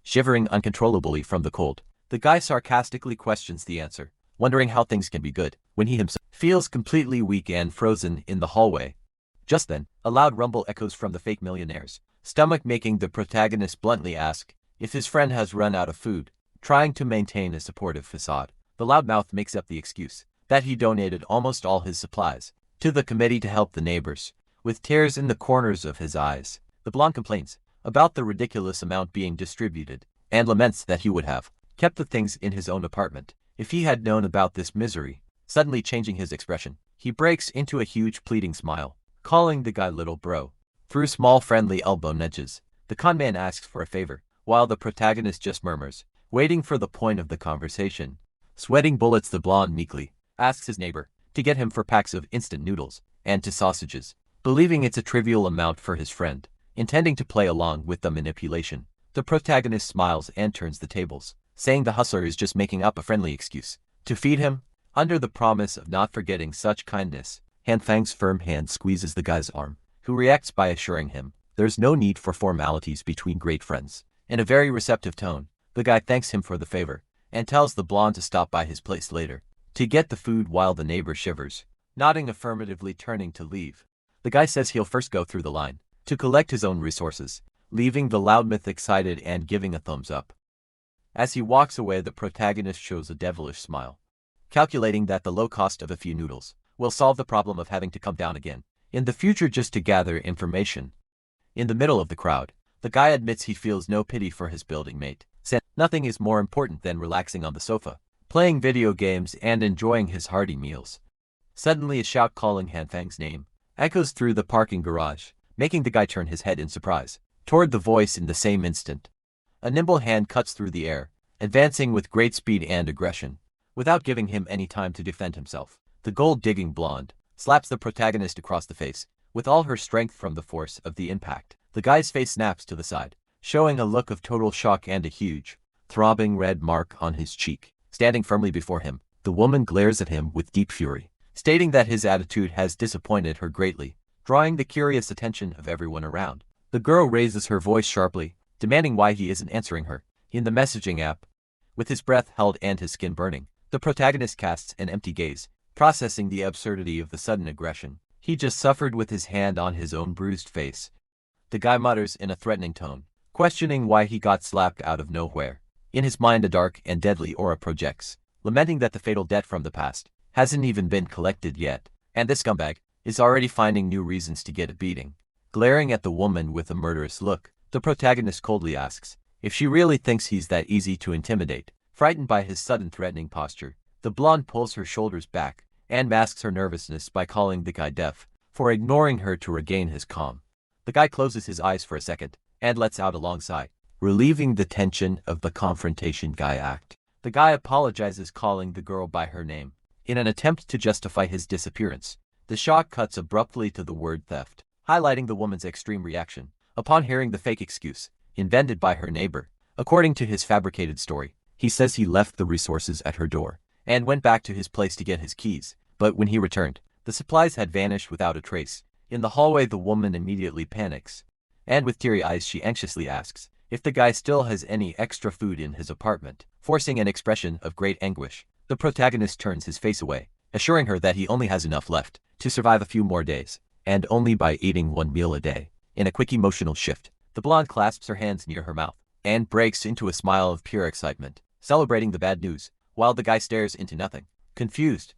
Shivering uncontrollably from the cold, the guy sarcastically questions the answer, wondering how things can be good when he himself feels completely weak and frozen in the hallway. Just then, a loud rumble echoes from the fake millionaire's stomach, making the protagonist bluntly ask if his friend has run out of food. Trying to maintain a supportive facade, the loudmouth makes up the excuse that he donated almost all his supplies to the committee to help the neighbors. With tears in the corners of his eyes, the blonde complains about the ridiculous amount being distributed and laments that he would have kept the things in his own apartment if he had known about this misery. Suddenly changing his expression, he breaks into a huge pleading smile, calling the guy little bro. Through small friendly elbow nudges, the conman asks for a favor, while the protagonist just murmurs, waiting for the point of the conversation. Sweating bullets, the blonde meekly asks his neighbor to get him 4 packs of instant noodles and 2 sausages, believing it's a trivial amount for his friend. Intending to play along with the manipulation, the protagonist smiles and turns the tables, saying the hustler is just making up a friendly excuse to feed him. Under the promise of not forgetting such kindness, Han Fang's firm hand squeezes the guy's arm, who reacts by assuring him there's no need for formalities between great friends. In a very receptive tone, the guy thanks him for the favor and tells the blonde to stop by his place later to get the food, while the neighbor shivers, nodding affirmatively. Turning to leave, the guy says he'll first go through the line to collect his own resources, leaving the loudmouth excited and giving a thumbs up. As he walks away, the protagonist shows a devilish smile, calculating that the low cost of a few noodles will solve the problem of having to come down again in the future just to gather information. In the middle of the crowd, the guy admits he feels no pity for his building mate, saying nothing is more important than relaxing on the sofa, playing video games and enjoying his hearty meals. Suddenly a shout calling Han Fang's name echoes through the parking garage, making the guy turn his head in surprise toward the voice. In the same instant, a nimble hand cuts through the air, advancing with great speed and aggression. Without giving him any time to defend himself, the gold-digging blonde slaps the protagonist across the face with all her strength. From the force of the impact, the guy's face snaps to the side, showing a look of total shock and a huge, throbbing red mark on his cheek. Standing firmly before him, the woman glares at him with deep fury, stating that his attitude has disappointed her greatly, drawing the curious attention of everyone around. The girl raises her voice sharply, demanding why he isn't answering her in the messaging app. With his breath held and his skin burning, the protagonist casts an empty gaze, processing the absurdity of the sudden aggression he just suffered with his hand on his own bruised face. The guy mutters in a threatening tone, questioning why he got slapped out of nowhere. In his mind, a dark and deadly aura projects, lamenting that the fatal debt from the past hasn't even been collected yet, and this scumbag is already finding new reasons to get a beating. Glaring at the woman with a murderous look, the protagonist coldly asks if she really thinks he's that easy to intimidate. Frightened by his sudden threatening posture, the blonde pulls her shoulders back and masks her nervousness by calling the guy deaf for ignoring her to regain his calm. The guy closes his eyes for a second and lets out a long sigh, relieving the tension of the confrontation guy act. The guy apologizes, calling the girl by her name in an attempt to justify his disappearance. The shot cuts abruptly to the word theft, highlighting the woman's extreme reaction upon hearing the fake excuse invented by her neighbor. According to his fabricated story, he says he left the resources at her door and went back to his place to get his keys, but when he returned, the supplies had vanished without a trace. In the hallway, the woman immediately panics, and with teary eyes she anxiously asks if the guy still has any extra food in his apartment. Forcing an expression of great anguish, the protagonist turns his face away, assuring her that he only has enough left to survive a few more days, and only by eating 1 meal a day. In a quick emotional shift, the blonde clasps her hands near her mouth and breaks into a smile of pure excitement, celebrating the bad news, while the guy stares into nothing, confused.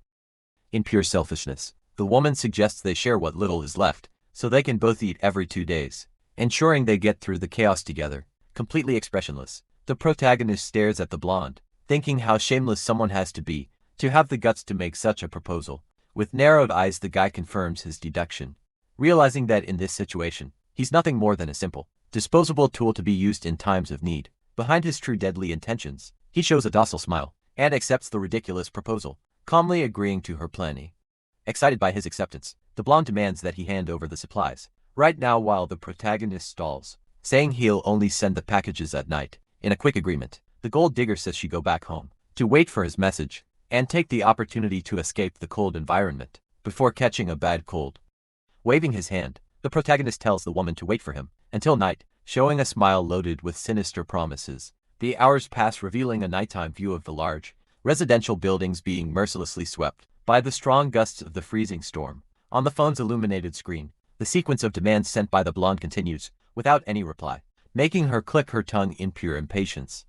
In pure selfishness, the woman suggests they share what little is left, so they can both eat every 2 days, ensuring they get through the chaos together. Completely expressionless, the protagonist stares at the blonde, thinking how shameless someone has to have the guts to make such a proposal. With narrowed eyes, the guy confirms his deduction, realizing that in this situation, he's nothing more than a simple, disposable tool to be used in times of need. Behind his true deadly intentions, he shows a docile smile and accepts the ridiculous proposal. calmly agreeing to her planning. Excited by his acceptance, the blonde demands that he hand over the supplies right now while the protagonist stalls, saying he'll only send the packages at night. In a quick agreement, the gold digger says she go back home to wait for his message and take the opportunity to escape the cold environment before catching a bad cold. Waving his hand, the protagonist tells the woman to wait for him until night, showing a smile loaded with sinister promises. The hours pass, revealing a nighttime view of the large residential buildings being mercilessly swept by the strong gusts of the freezing storm. On the phone's illuminated screen, the sequence of demands sent by the blonde continues, without any reply, making her click her tongue in pure impatience.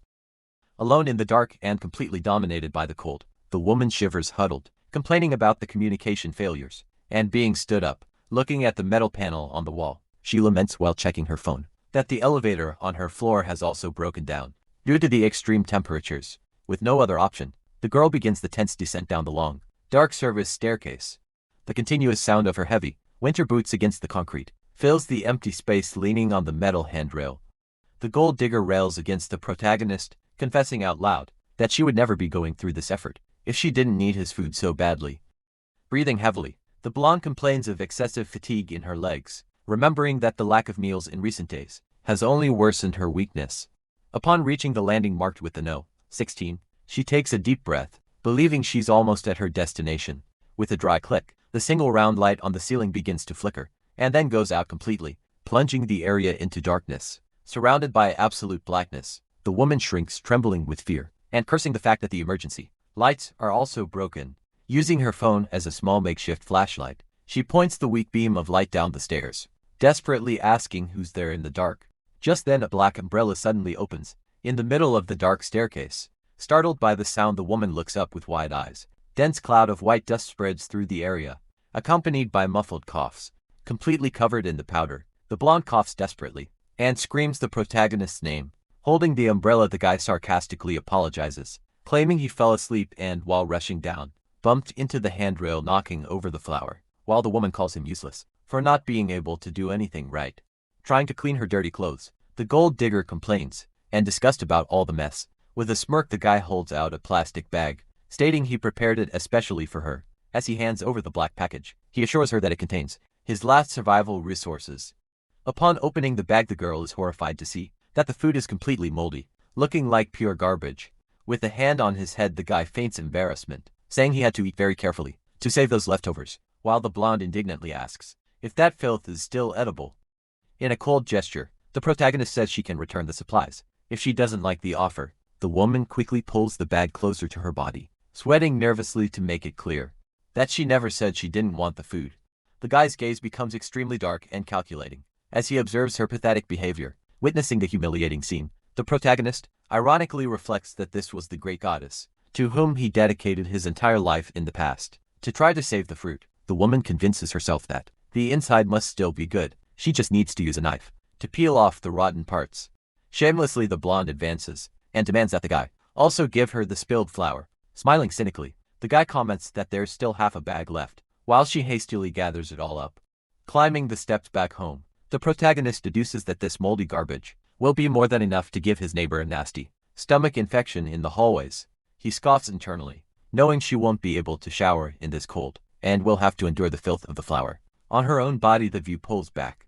Alone in the dark and completely dominated by the cold, the woman shivers, huddled, complaining about the communication failures, and being stood up, looking at the metal panel on the wall. She laments while checking her phone that the elevator on her floor has also broken down due to the extreme temperatures. With no other option, the girl begins the tense descent down the long, dark service staircase. The continuous sound of her heavy, winter boots against the concrete fills the empty space, leaning on the metal handrail. The gold digger rails against the protagonist, confessing out loud that she would never be going through this effort if she didn't need his food so badly. Breathing heavily, the blonde complains of excessive fatigue in her legs, remembering that the lack of meals in recent days has only worsened her weakness. Upon reaching the landing marked with the No. 16, she takes a deep breath, believing she's almost at her destination. With a dry click, the single round light on the ceiling begins to flicker, and then goes out completely, plunging the area into darkness. Surrounded by absolute blackness, the woman shrinks, trembling with fear, and cursing the fact that the emergency lights are also broken. Using her phone as a small makeshift flashlight, she points the weak beam of light down the stairs, desperately asking who's there in the dark. Just then a black umbrella suddenly opens in the middle of the dark staircase. Startled by the sound, the woman looks up with wide eyes. Dense cloud of white dust spreads through the area, accompanied by muffled coughs. Completely covered in the powder, the blonde coughs desperately and screams the protagonist's name. Holding the umbrella, the guy sarcastically apologizes, claiming he fell asleep and, while rushing down, bumped into the handrail, knocking over the flower, while the woman calls him useless for not being able to do anything right. Trying to clean her dirty clothes, the gold digger complains, and disgust about all the mess. With a smirk, the guy holds out a plastic bag, stating he prepared it especially for her. As he hands over the black package, he assures her that it contains his last survival resources. Upon opening the bag, the girl is horrified to see that the food is completely moldy, looking like pure garbage. With a hand on his head, the guy feigns embarrassment, saying he had to eat very carefully to save those leftovers, while the blonde indignantly asks if that filth is still edible. In a cold gesture, the protagonist says she can return the supplies if she doesn't like the offer. The woman quickly pulls the bag closer to her body, sweating nervously to make it clear that she never said she didn't want the food. The guy's gaze becomes extremely dark and calculating as he observes her pathetic behavior. Witnessing the humiliating scene, the protagonist ironically reflects that this was the great goddess to whom he dedicated his entire life in the past. To try to save the fruit, the woman convinces herself that the inside must still be good. She just needs to use a knife to peel off the rotten parts. Shamelessly, the blonde advances and demands that the guy also give her the spilled flour. Smiling cynically, the guy comments that there's still half a bag left, while she hastily gathers it all up. Climbing the steps back home, the protagonist deduces that this moldy garbage will be more than enough to give his neighbor a nasty stomach infection in the hallways. He scoffs internally, knowing she won't be able to shower in this cold, and will have to endure the filth of the flour. On her own body, the view pulls back,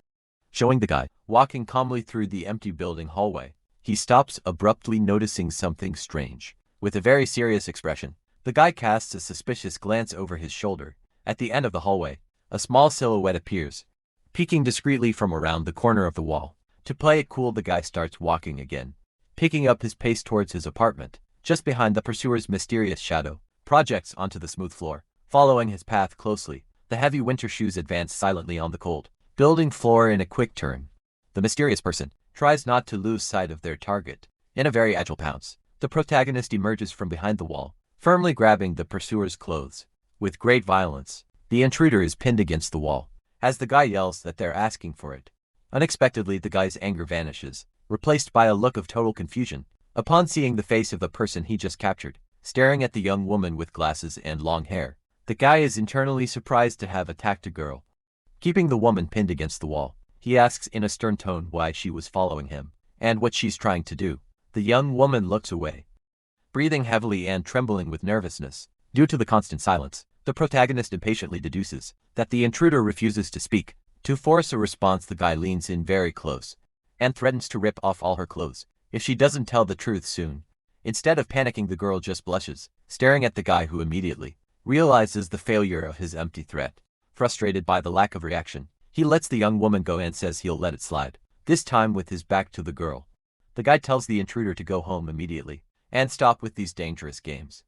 showing the guy walking calmly through the empty building hallway. He stops abruptly, noticing something strange. With a very serious expression, the guy casts a suspicious glance over his shoulder. At the end of the hallway, a small silhouette appears, peeking discreetly from around the corner of the wall. To play it cool, the guy starts walking again, picking up his pace towards his apartment. Just behind, the pursuer's mysterious shadow projects onto the smooth floor. Following his path closely, the heavy winter shoes advance silently on the cold building floor in a quick turn. The mysterious person tries not to lose sight of their target. In a very agile pounce, the protagonist emerges from behind the wall, firmly grabbing the pursuer's clothes. With great violence, the intruder is pinned against the wall, as the guy yells that they're asking for it. Unexpectedly, the guy's anger vanishes, replaced by a look of total confusion, upon seeing the face of the person he just captured, staring at the young woman with glasses and long hair. The guy is internally surprised to have attacked a girl. Keeping the woman pinned against the wall, he asks in a stern tone why she was following him, and what she's trying to do. The young woman looks away, breathing heavily and trembling with nervousness. Due to the constant silence, the protagonist impatiently deduces that the intruder refuses to speak. To force a response, the guy leans in very close and threatens to rip off all her clothes if she doesn't tell the truth soon. Instead of panicking, the girl just blushes, staring at the guy, who immediately realizes the failure of his empty threat. Frustrated by the lack of reaction, he lets the young woman go and says he'll let it slide, this time with his back to the girl. The guy tells the intruder to go home immediately and stop with these dangerous games.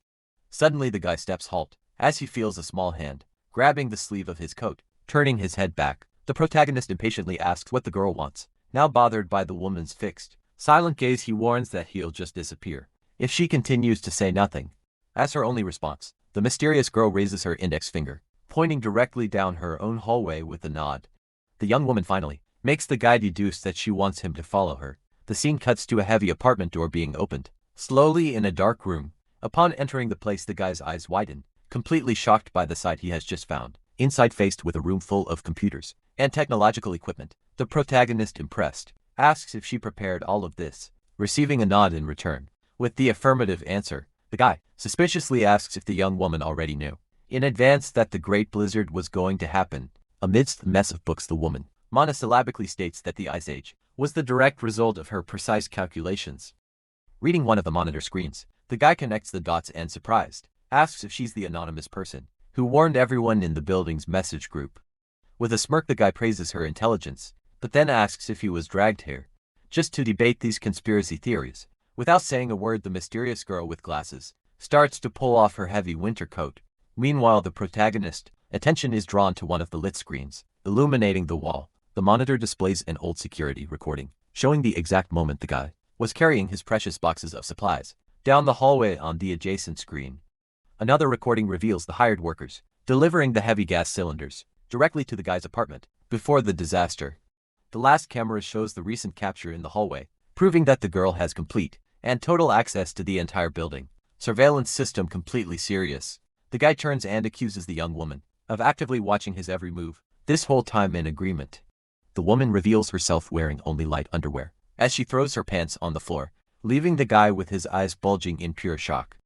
Suddenly the guy steps halt as he feels a small hand grabbing the sleeve of his coat. Turning his head back, the protagonist impatiently asks what the girl wants. Now bothered by the woman's fixed, silent gaze, he warns that he'll just disappear if she continues to say nothing. As her only response, the mysterious girl raises her index finger, pointing directly down her own hallway with a nod. The young woman finally makes the guy deduce that she wants him to follow her. The scene cuts to a heavy apartment door being opened slowly in a dark room. Upon entering the place, the guy's eyes widen, completely shocked by the sight he has just found. Inside, faced with a room full of computers and technological equipment, the protagonist, impressed, asks if she prepared all of this, receiving a nod in return. With the affirmative answer, the guy suspiciously asks if the young woman already knew in advance that the Great Blizzard was going to happen. Amidst the mess of books, the woman monosyllabically states that the Ice Age was the direct result of her precise calculations. Reading one of the monitor screens, the guy connects the dots and, surprised, asks if she's the anonymous person who warned everyone in the building's message group. With a smirk, the guy praises her intelligence, but then asks if he was dragged here just to debate these conspiracy theories. Without saying a word, the mysterious girl with glasses starts to pull off her heavy winter coat. Meanwhile, the protagonist's attention is drawn to one of the lit screens illuminating the wall. The monitor displays an old security recording showing the exact moment the guy was carrying his precious boxes of supplies down the hallway. On the adjacent screen, another recording reveals the hired workers delivering the heavy gas cylinders directly to the guy's apartment before the disaster. The last camera shows the recent capture in the hallway, proving that the girl has complete and total access to the entire building surveillance system. Completely serious, the guy turns and accuses the young woman of actively watching his every move, this whole time in agreement. The woman reveals herself wearing only light underwear as she throws her pants on the floor, leaving the guy with his eyes bulging in pure shock.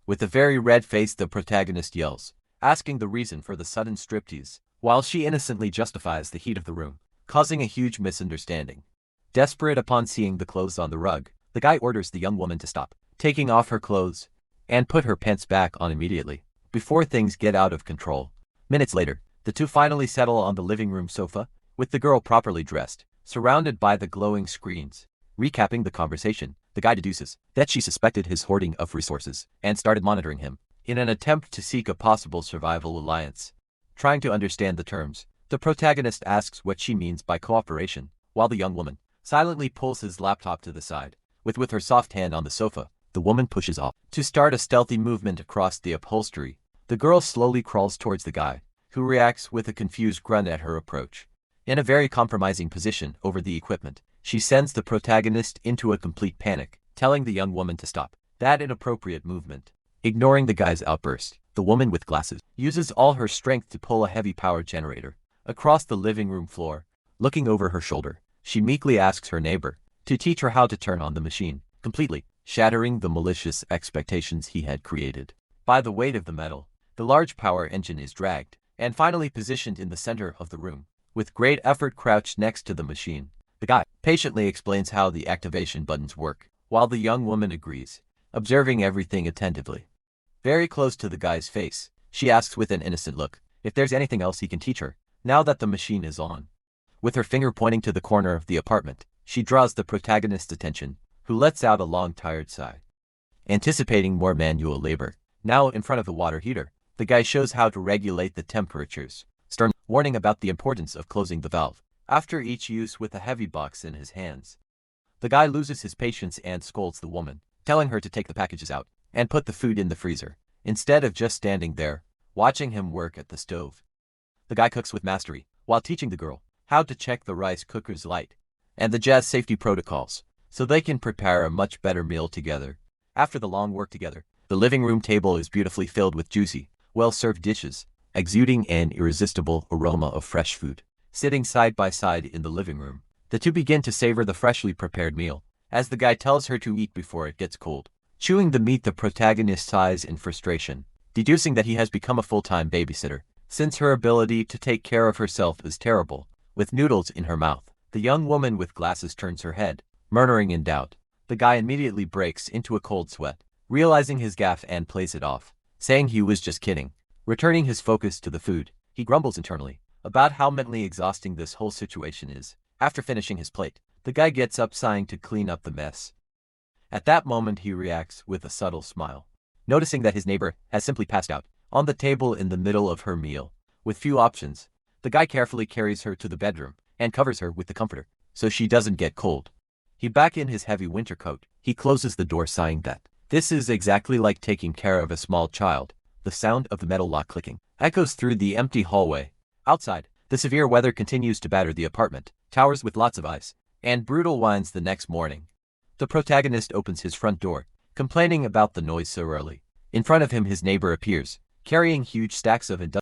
With a very red face, the protagonist yells, asking the reason for the sudden striptease, while she innocently justifies the heat of the room, causing a huge misunderstanding. Desperate upon seeing the clothes on the rug, the guy orders the young woman to stop taking off her clothes and put her pants back on immediately, before things get out of control. Minutes later, the two finally settle on the living room sofa, with the girl properly dressed, surrounded by the glowing screens. Recapping the conversation, the guy deduces that she suspected his hoarding of resources and started monitoring him in an attempt to seek a possible survival alliance. Trying to understand the terms, the protagonist asks what she means by cooperation, while the young woman silently pulls his laptop to the side. With her soft hand on the sofa, the woman pushes off to start a stealthy movement across the upholstery. The girl slowly crawls towards the guy, who reacts with a confused grunt at her approach. In a very compromising position over the equipment, she sends the protagonist into a complete panic, telling the young woman to stop that inappropriate movement. Ignoring the guy's outburst, the woman with glasses uses all her strength to pull a heavy power generator across the living room floor. Looking over her shoulder, she meekly asks her neighbor to teach her how to turn on the machine, completely shattering the malicious expectations he had created. By the weight of the metal, the large power engine is dragged and finally positioned in the center of the room. With great effort crouched next to the machine, the guy patiently explains how the activation buttons work, while the young woman agrees, observing everything attentively. Very close to the guy's face, she asks with an innocent look if there's anything else he can teach her, now that the machine is on. With her finger pointing to the corner of the apartment, she draws the protagonist's attention, who lets out a long tired sigh. Anticipating more manual labor, now in front of the water heater, the guy shows how to regulate the temperatures, stern warning about the importance of closing the valve after each use with a heavy box in his hands. The guy loses his patience and scolds the woman, telling her to take the packages out and put the food in the freezer, instead of just standing there, watching him work at the stove. The guy cooks with mastery, while teaching the girl how to check the rice cooker's light and the jazz safety protocols, so they can prepare a much better meal together. After the long work together, the living room table is beautifully filled with juicy, well-served dishes, exuding an irresistible aroma of fresh food. Sitting side by side in the living room, the two begin to savor the freshly prepared meal, as the guy tells her to eat before it gets cold. Chewing the meat, the protagonist sighs in frustration, deducing that he has become a full-time babysitter, since her ability to take care of herself is terrible. With noodles in her mouth, the young woman with glasses turns her head, murmuring in doubt. The guy immediately breaks into a cold sweat, realizing his gaffe and plays it off, saying he was just kidding. Returning his focus to the food, he grumbles internally about how mentally exhausting this whole situation is. After finishing his plate, the guy gets up sighing to clean up the mess. At that moment he reacts with a subtle smile, noticing that his neighbor has simply passed out on the table in the middle of her meal. With few options, the guy carefully carries her to the bedroom and covers her with the comforter so she doesn't get cold. He back in his heavy winter coat, he closes the door sighing that this is exactly like taking care of a small child. The sound of the metal lock clicking echoes through the empty hallway. Outside, the severe weather continues to batter the apartment, towers with lots of ice, and brutal winds the next morning. The protagonist opens his front door, complaining about the noise so early. In front of him his neighbor appears, carrying huge stacks of industrial,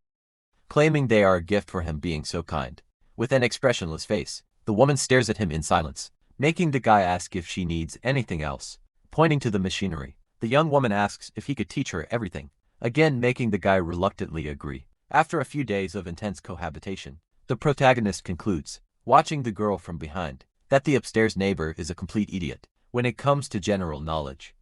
claiming they are a gift for him being so kind. With an expressionless face, the woman stares at him in silence, making the guy ask if she needs anything else. Pointing to the machinery, the young woman asks if he could teach her everything, again making the guy reluctantly agree. After a few days of intense cohabitation, the protagonist concludes, watching the girl from behind, that the upstairs neighbor is a complete idiot when it comes to general knowledge.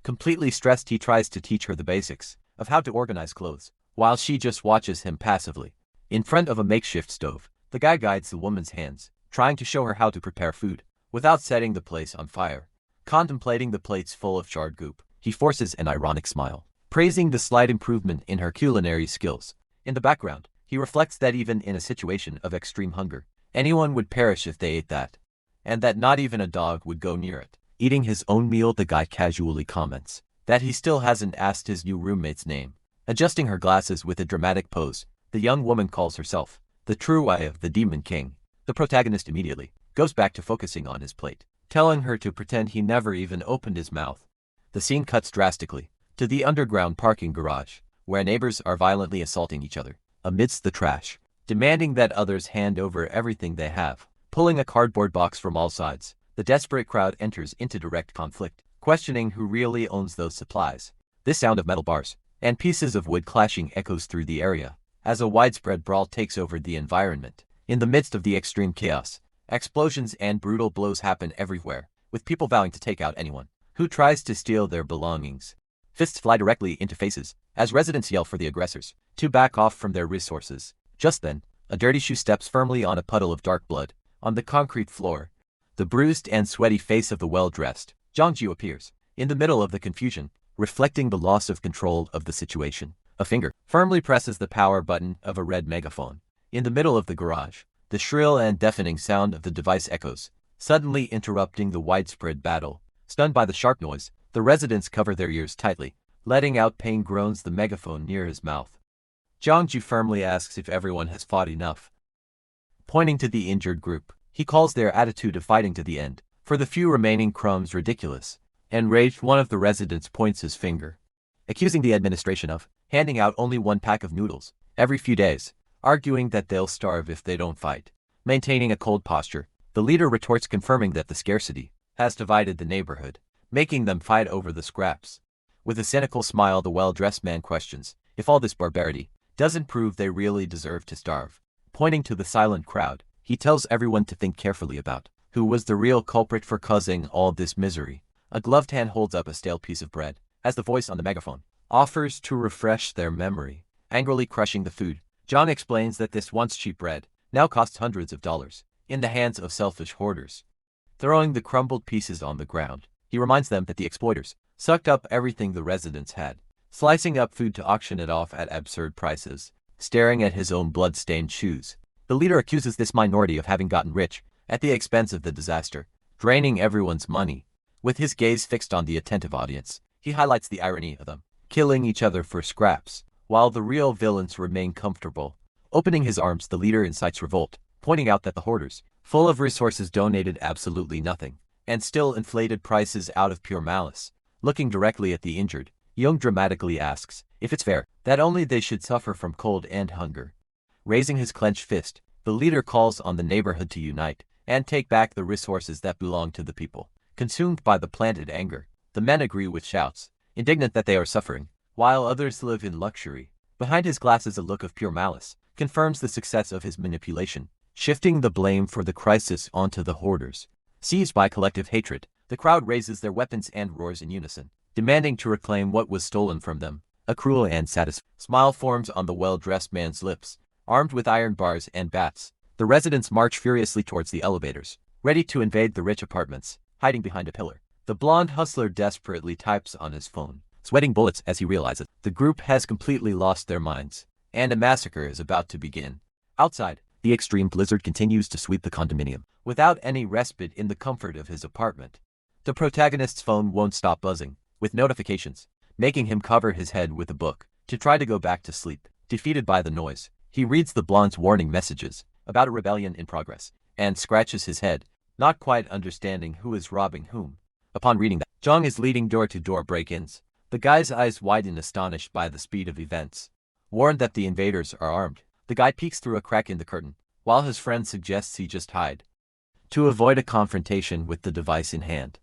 Completely stressed, he tries to teach her the basics of how to organize clothes, while she just watches him passively. In front of a makeshift stove, the guy guides the woman's hands, trying to show her how to prepare food without setting the place on fire. Contemplating the plates full of charred goop, he forces an ironic smile, praising the slight improvement in her culinary skills. In the background, he reflects that even in a situation of extreme hunger, anyone would perish if they ate that, and that not even a dog would go near it. Eating his own meal, the guy casually comments that he still hasn't asked his new roommate's name. Adjusting her glasses with a dramatic pose, the young woman calls herself the true eye of the Demon King. The protagonist immediately goes back to focusing on his plate, telling her to pretend he never even opened his mouth. The scene cuts drastically to the underground parking garage, where neighbors are violently assaulting each other amidst the trash, demanding that others hand over everything they have. Pulling a cardboard box from all sides, the desperate crowd enters into direct conflict, questioning who really owns those supplies. This sound of metal bars and pieces of wood clashing echoes through the area, as a widespread brawl takes over the environment. In the midst of the extreme chaos, explosions and brutal blows happen everywhere, with people vowing to take out anyone who tries to steal their belongings. Fists fly directly into faces, as residents yell for the aggressors to back off from their resources. Just then, a dirty shoe steps firmly on a puddle of dark blood on the concrete floor. The bruised and sweaty face of the well-dressed Jongju appears in the middle of the confusion, reflecting the loss of control of the situation. A finger firmly presses the power button of a red megaphone. In the middle of the garage, the shrill and deafening sound of the device echoes, suddenly interrupting the widespread battle. Stunned by the sharp noise, the residents cover their ears tightly, letting out pain groans the megaphone near his mouth. Jongju firmly asks if everyone has fought enough. Pointing to the injured group, he calls their attitude of fighting to the end, for the few remaining crumbs ridiculous. Enraged, one of the residents points his finger, accusing the administration of handing out only one pack of noodles every few days, arguing that they'll starve if they don't fight. Maintaining a cold posture, the leader retorts, confirming that the scarcity has divided the neighborhood, making them fight over the scraps. With a cynical smile, the well-dressed man questions if all this barbarity doesn't prove they really deserve to starve. Pointing to the silent crowd, he tells everyone to think carefully about who was the real culprit for causing all this misery. A gloved hand holds up a stale piece of bread, as the voice on the megaphone offers to refresh their memory. Angrily crushing the food, John explains that this once cheap bread now costs hundreds of dollars in the hands of selfish hoarders. Throwing the crumbled pieces on the ground, he reminds them that the exploiters sucked up everything the residents had, slicing up food to auction it off at absurd prices. Staring at his own blood-stained shoes, the leader accuses this minority of having gotten rich at the expense of the disaster, draining everyone's money. With his gaze fixed on the attentive audience, he highlights the irony of them killing each other for scraps, while the real villains remain comfortable. Opening his arms, the leader incites revolt, pointing out that the hoarders, full of resources, donated absolutely nothing, and still inflated prices out of pure malice. Looking directly at the injured, Young dramatically asks if it's fair that only they should suffer from cold and hunger. Raising his clenched fist, the leader calls on the neighborhood to unite and take back the resources that belong to the people. Consumed by the planted anger, the men agree with shouts, indignant that they are suffering while others live in luxury. Behind his glasses a look of pure malice confirms the success of his manipulation, shifting the blame for the crisis onto the hoarders. Seized by collective hatred, the crowd raises their weapons and roars in unison, demanding to reclaim what was stolen from them. A cruel and satisfying smile forms on the well-dressed man's lips. Armed with iron bars and bats, the residents march furiously towards the elevators, ready to invade the rich apartments. Hiding behind a pillar, the blonde hustler desperately types on his phone, sweating bullets as he realizes the group has completely lost their minds, and a massacre is about to begin. Outside, the extreme blizzard continues to sweep the condominium, without any respite in the comfort of his apartment. The protagonist's phone won't stop buzzing, with notifications, making him cover his head with a book, to try to go back to sleep. Defeated by the noise, he reads the blonde's warning messages about a rebellion in progress, and scratches his head, not quite understanding who is robbing whom. Upon reading that Zhang is leading door-to-door break-ins, the guy's eyes widen astonished by the speed of events. Warned that the invaders are armed, the guy peeks through a crack in the curtain, while his friend suggests he just hide to avoid a confrontation with the device in hand.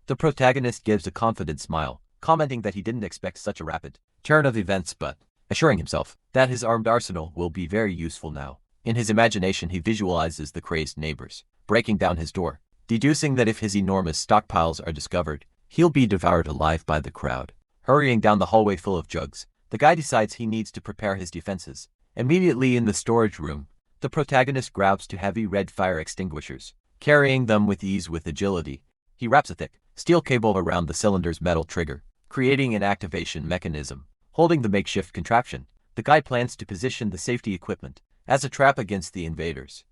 The protagonist gives a confident smile, commenting that he didn't expect such a rapid turn of events but assuring himself that his armed arsenal will be very useful now. In his imagination he visualizes the crazed neighbors breaking down his door, deducing that if his enormous stockpiles are discovered, he'll be devoured alive by the crowd. Hurrying down the hallway full of jugs, the guy decides he needs to prepare his defenses. Immediately in the storage room, the protagonist grabs two heavy red fire extinguishers, carrying them with ease with agility. He wraps a thick steel cable around the cylinder's metal trigger, creating an activation mechanism. Holding the makeshift contraption, the guy plans to position the safety equipment as a trap against the invaders.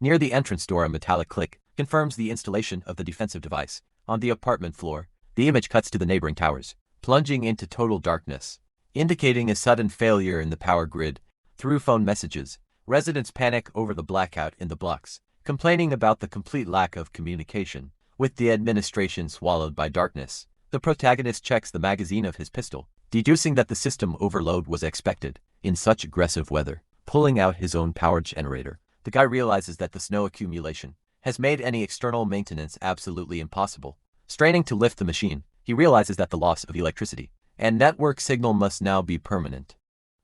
Near the entrance door, a metallic click confirms the installation of the defensive device. On the apartment floor, the image cuts to the neighboring towers, plunging into total darkness, indicating a sudden failure in the power grid. Through phone messages, residents panic over the blackout in the blocks, complaining about the complete lack of communication. With the administration swallowed by darkness, the protagonist checks the magazine of his pistol, deducing that the system overload was expected in such aggressive weather. Pulling out his own power generator, the guy realizes that the snow accumulation has made any external maintenance absolutely impossible. Straining to lift the machine, he realizes that the loss of electricity and network signal must now be permanent.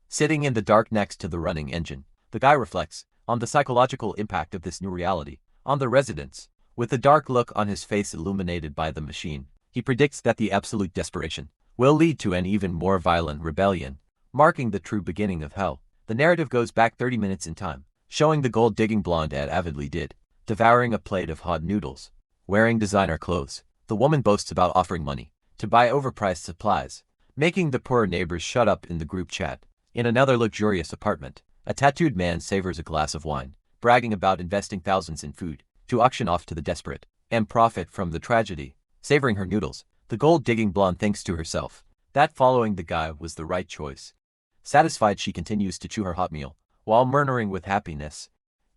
Sitting in the dark next to the running engine, the guy reflects on the psychological impact of this new reality on the residents. With the dark look on his face illuminated by the machine, he predicts that the absolute desperation will lead to an even more violent rebellion, marking the true beginning of hell. The narrative goes back 30 minutes in time, showing the gold-digging blonde ad avidly devouring a plate of hot noodles. Wearing designer clothes, the woman boasts about offering money to buy overpriced supplies, making the poor neighbors shut up in the group chat. In another luxurious apartment, a tattooed man savors a glass of wine, bragging about investing thousands in food to auction off to the desperate and profit from the tragedy. Savoring her noodles, the gold-digging blonde thinks to herself that following the guy was the right choice. Satisfied, she continues to chew her hot meal, while murmuring with happiness.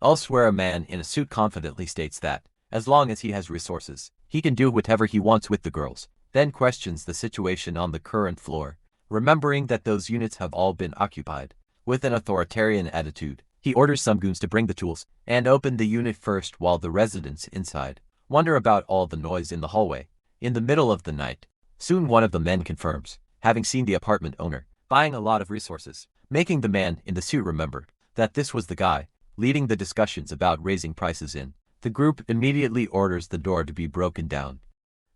Elsewhere, a man in a suit confidently states that, as long as he has resources, he can do whatever he wants with the girls, then questions the situation on the current floor, remembering that those units have all been occupied. With an authoritarian attitude, he orders some goons to bring the tools and open the unit first while the residents inside wonder about all the noise in the hallway. In the middle of the night, soon one of the men confirms having seen the apartment owner buying a lot of resources, making the man in the suit remember that this was the guy leading the discussions about raising prices in. The group immediately orders the door to be broken down.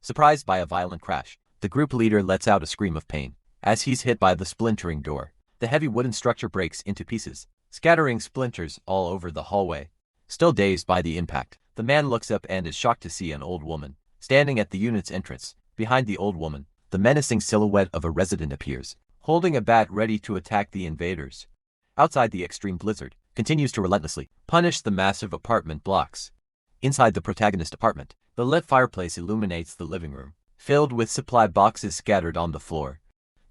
Surprised by a violent crash, the group leader lets out a scream of pain as he's hit by the splintering door. The heavy wooden structure breaks into pieces, scattering splinters all over the hallway. Still dazed by the impact, the man looks up and is shocked to see an old woman standing at the unit's entrance. Behind the old woman, the menacing silhouette of a resident appears, holding a bat ready to attack the invaders. Outside, the extreme blizzard continues to relentlessly punish the massive apartment blocks. Inside the protagonist apartment, the lit fireplace illuminates the living room, filled with supply boxes scattered on the floor.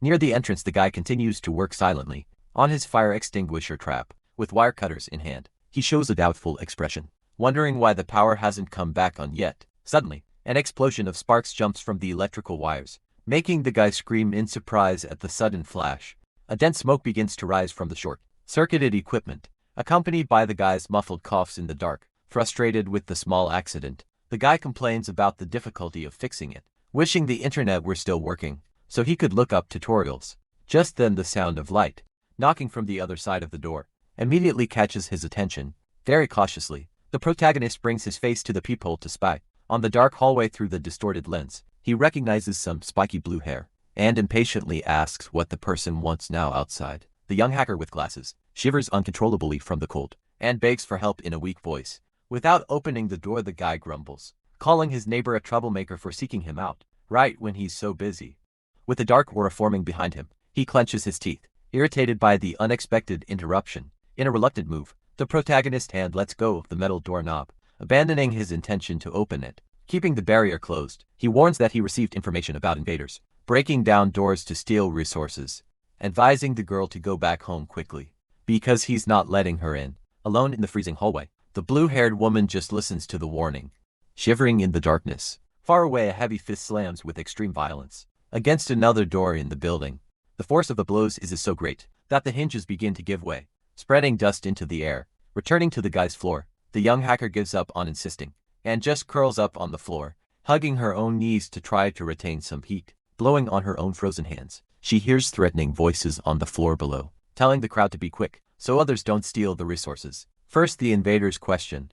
Near the entrance, the guy continues to work silently on his fire extinguisher trap. With wire cutters in hand, he shows a doubtful expression, wondering why the power hasn't come back on yet. Suddenly, an explosion of sparks jumps from the electrical wires, making the guy scream in surprise at the sudden flash. A dense smoke begins to rise from the short-circuited equipment, accompanied by the guy's muffled coughs in the dark. Frustrated with the small accident, the guy complains about the difficulty of fixing it, wishing the internet were still working so he could look up tutorials. Just then the sound of light, knocking from the other side of the door, immediately catches his attention. Very cautiously, the protagonist brings his face to the peephole to spy. On the dark hallway through the distorted lens, he recognizes some spiky blue hair, and impatiently asks what the person wants now outside. The young hacker with glasses shivers uncontrollably from the cold, and begs for help in a weak voice. Without opening the door, the guy grumbles, calling his neighbor a troublemaker for seeking him out, right when he's so busy. With the dark aura forming behind him, he clenches his teeth, irritated by the unexpected interruption. In a reluctant move, the protagonist's hand lets go of the metal doorknob, abandoning his intention to open it. Keeping the barrier closed, he warns that he received information about invaders breaking down doors to steal resources, advising the girl to go back home quickly, because he's not letting her in. Alone in the freezing hallway, the blue-haired woman just listens to the warning, shivering in the darkness. Far away, a heavy fist slams with extreme violence against another door in the building. The force of the blows is so great that the hinges begin to give way, spreading dust into the air. Returning to the guy's floor, the young hacker gives up on insisting, and just curls up on the floor, hugging her own knees to try to retain some heat. Blowing on her own frozen hands, she hears threatening voices on the floor below, telling the crowd to be quick, so others don't steal the resources. First, the invaders question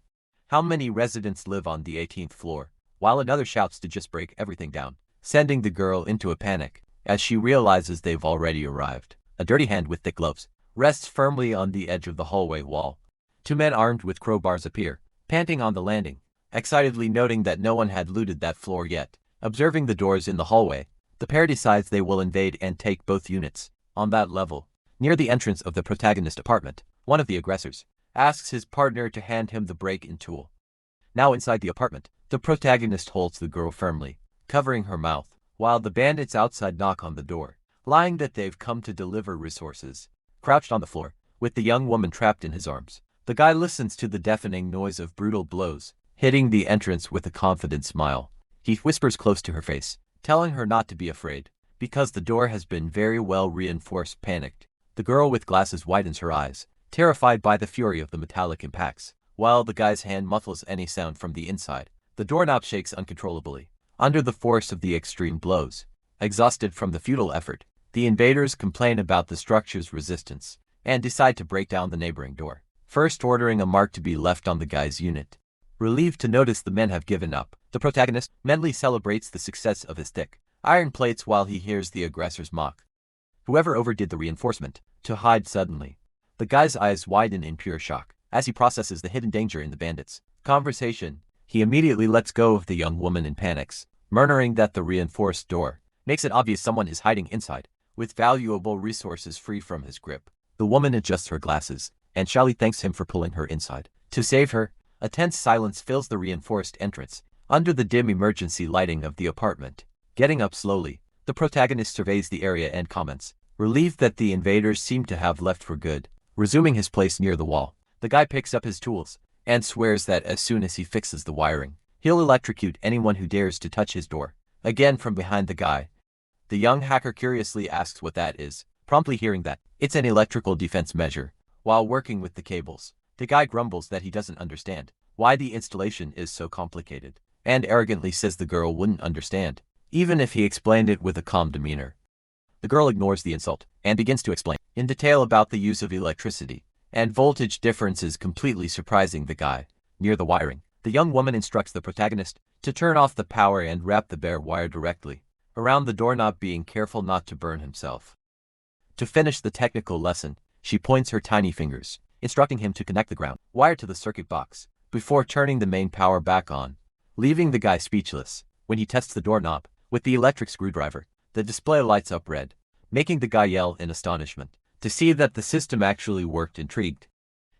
how many residents live on the 18th floor, while another shouts to just break everything down, sending the girl into a panic as she realizes they've already arrived. A dirty hand with thick gloves rests firmly on the edge of the hallway wall. Two men armed with crowbars appear, panting on the landing, excitedly noting that no one had looted that floor yet. Observing the doors in the hallway, the pair decides they will invade and take both units. On that level, near the entrance of the protagonist apartment, one of the aggressors asks his partner to hand him the break-in tool. Now inside the apartment, the protagonist holds the girl firmly, covering her mouth, while the bandits outside knock on the door, lying that they've come to deliver resources. Crouched on the floor, with the young woman trapped in his arms, the guy listens to the deafening noise of brutal blows, hitting the entrance with a confident smile. He whispers close to her face, telling her not to be afraid, because the door has been very well reinforced. Panicked, the girl with glasses widens her eyes, terrified by the fury of the metallic impacts, while the guy's hand muffles any sound from the inside. The doorknob shakes uncontrollably under the force of the extreme blows. Exhausted from the futile effort, the invaders complain about the structure's resistance and decide to break down the neighboring door, first ordering a mark to be left on the guy's unit. Relieved to notice the men have given up, the protagonist mentally celebrates the success of his thick iron plates while he hears the aggressors mock whoever overdid the reinforcement to hide. Suddenly, the guy's eyes widen in pure shock as he processes the hidden danger in the bandits' conversation. He immediately lets go of the young woman and panics, murmuring that the reinforced door makes it obvious someone is hiding inside, with valuable resources free from his grip. The woman adjusts her glasses, and shyly thanks him for pulling her inside. To save her, a tense silence fills the reinforced entrance, under the dim emergency lighting of the apartment. Getting up slowly, the protagonist surveys the area and comments, relieved that the invaders seem to have left for good. Resuming his place near the wall, the guy picks up his tools, and swears that as soon as he fixes the wiring, he'll electrocute anyone who dares to touch his door. Again from behind the guy, the young hacker curiously asks what that is, promptly hearing that it's an electrical defense measure. While working with the cables, the guy grumbles that he doesn't understand why the installation is so complicated, and arrogantly says the girl wouldn't understand, even if he explained it with a calm demeanor. The girl ignores the insult and begins to explain in detail about the use of electricity and voltage differences, completely surprising the guy. Near the wiring, the young woman instructs the protagonist to turn off the power and wrap the bare wire directly around the doorknob, being careful not to burn himself. To finish the technical lesson, she points her tiny fingers, instructing him to connect the ground wire to the circuit box before turning the main power back on, leaving the guy speechless. When he tests the doorknob with the electric screwdriver, the display lights up red, making the guy yell in astonishment to see that the system actually worked. Intrigued,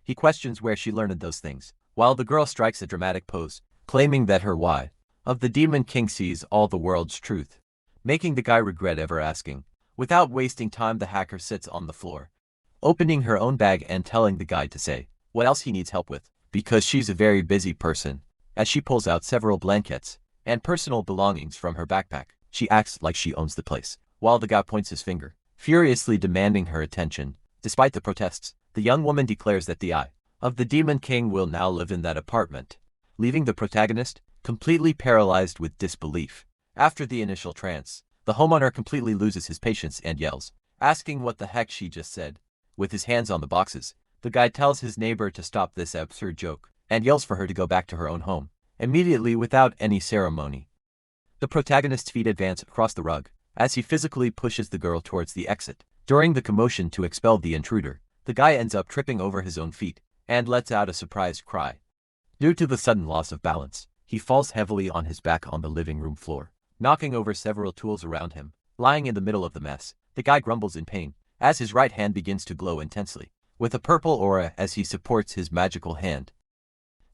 he questions where she learned those things, while the girl strikes a dramatic pose, claiming that her why of the Demon King sees all the world's truth, making the guy regret ever asking. Without wasting time, the hacker sits on the floor, opening her own bag and telling the guy to say what else he needs help with, because she's a very busy person. As she pulls out several blankets and personal belongings from her backpack, she acts like she owns the place, while the guy points his finger, furiously demanding her attention. Despite the protests, the young woman declares that the eye of the Demon King will now live in that apartment, leaving the protagonist completely paralyzed with disbelief. After the initial trance, the homeowner completely loses his patience and yells asking what the heck she just said. With his hands on the boxes, the guy tells his neighbor to stop this absurd joke, and yells for her to go back to her own home, immediately without any ceremony. The protagonist's feet advance across the rug, as he physically pushes the girl towards the exit. During the commotion to expel the intruder, the guy ends up tripping over his own feet, and lets out a surprised cry. Due to the sudden loss of balance, he falls heavily on his back on the living room floor, knocking over several tools around him. Lying in the middle of the mess, the guy grumbles in pain, as his right hand begins to glow intensely, with a purple aura as he supports his magical hand.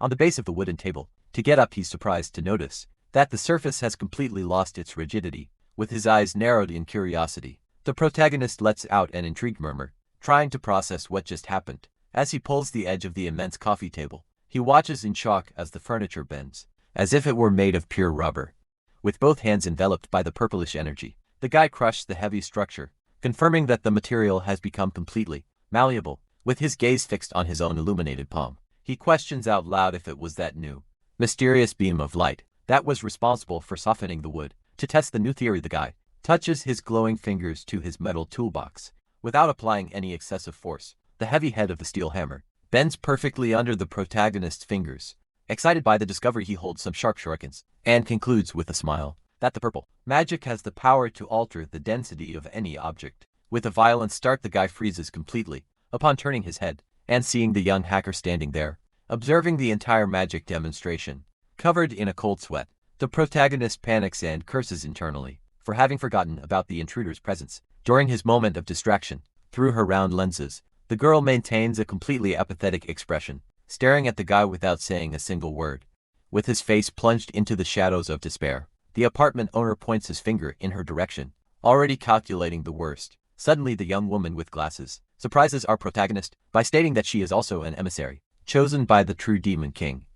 On the base of the wooden table, to get up he's surprised to notice that the surface has completely lost its rigidity. With his eyes narrowed in curiosity, the protagonist lets out an intrigued murmur, trying to process what just happened. As he pulls the edge of the immense coffee table, he watches in shock as the furniture bends, as if it were made of pure rubber. With both hands enveloped by the purplish energy, the guy crushed the heavy structure, confirming that the material has become completely malleable. With his gaze fixed on his own illuminated palm, he questions out loud if it was that new, mysterious beam of light that was responsible for softening the wood. To test the new theory, the guy touches his glowing fingers to his metal toolbox. Without applying any excessive force, the heavy head of the steel hammer bends perfectly under the protagonist's fingers. Excited by the discovery, he holds some sharp shurikens, and concludes with a smile that the purple magic has the power to alter the density of any object. With a violent start, the guy freezes completely upon turning his head and seeing the young hacker standing there, observing the entire magic demonstration. Covered in a cold sweat, the protagonist panics and curses internally for having forgotten about the intruder's presence. During his moment of distraction, through her round lenses, the girl maintains a completely apathetic expression, staring at the guy without saying a single word. With his face plunged into the shadows of despair, the apartment owner points his finger in her direction, already calculating the worst. Suddenly, the young woman with glasses surprises our protagonist by stating that she is also an emissary, chosen by the true Demon King.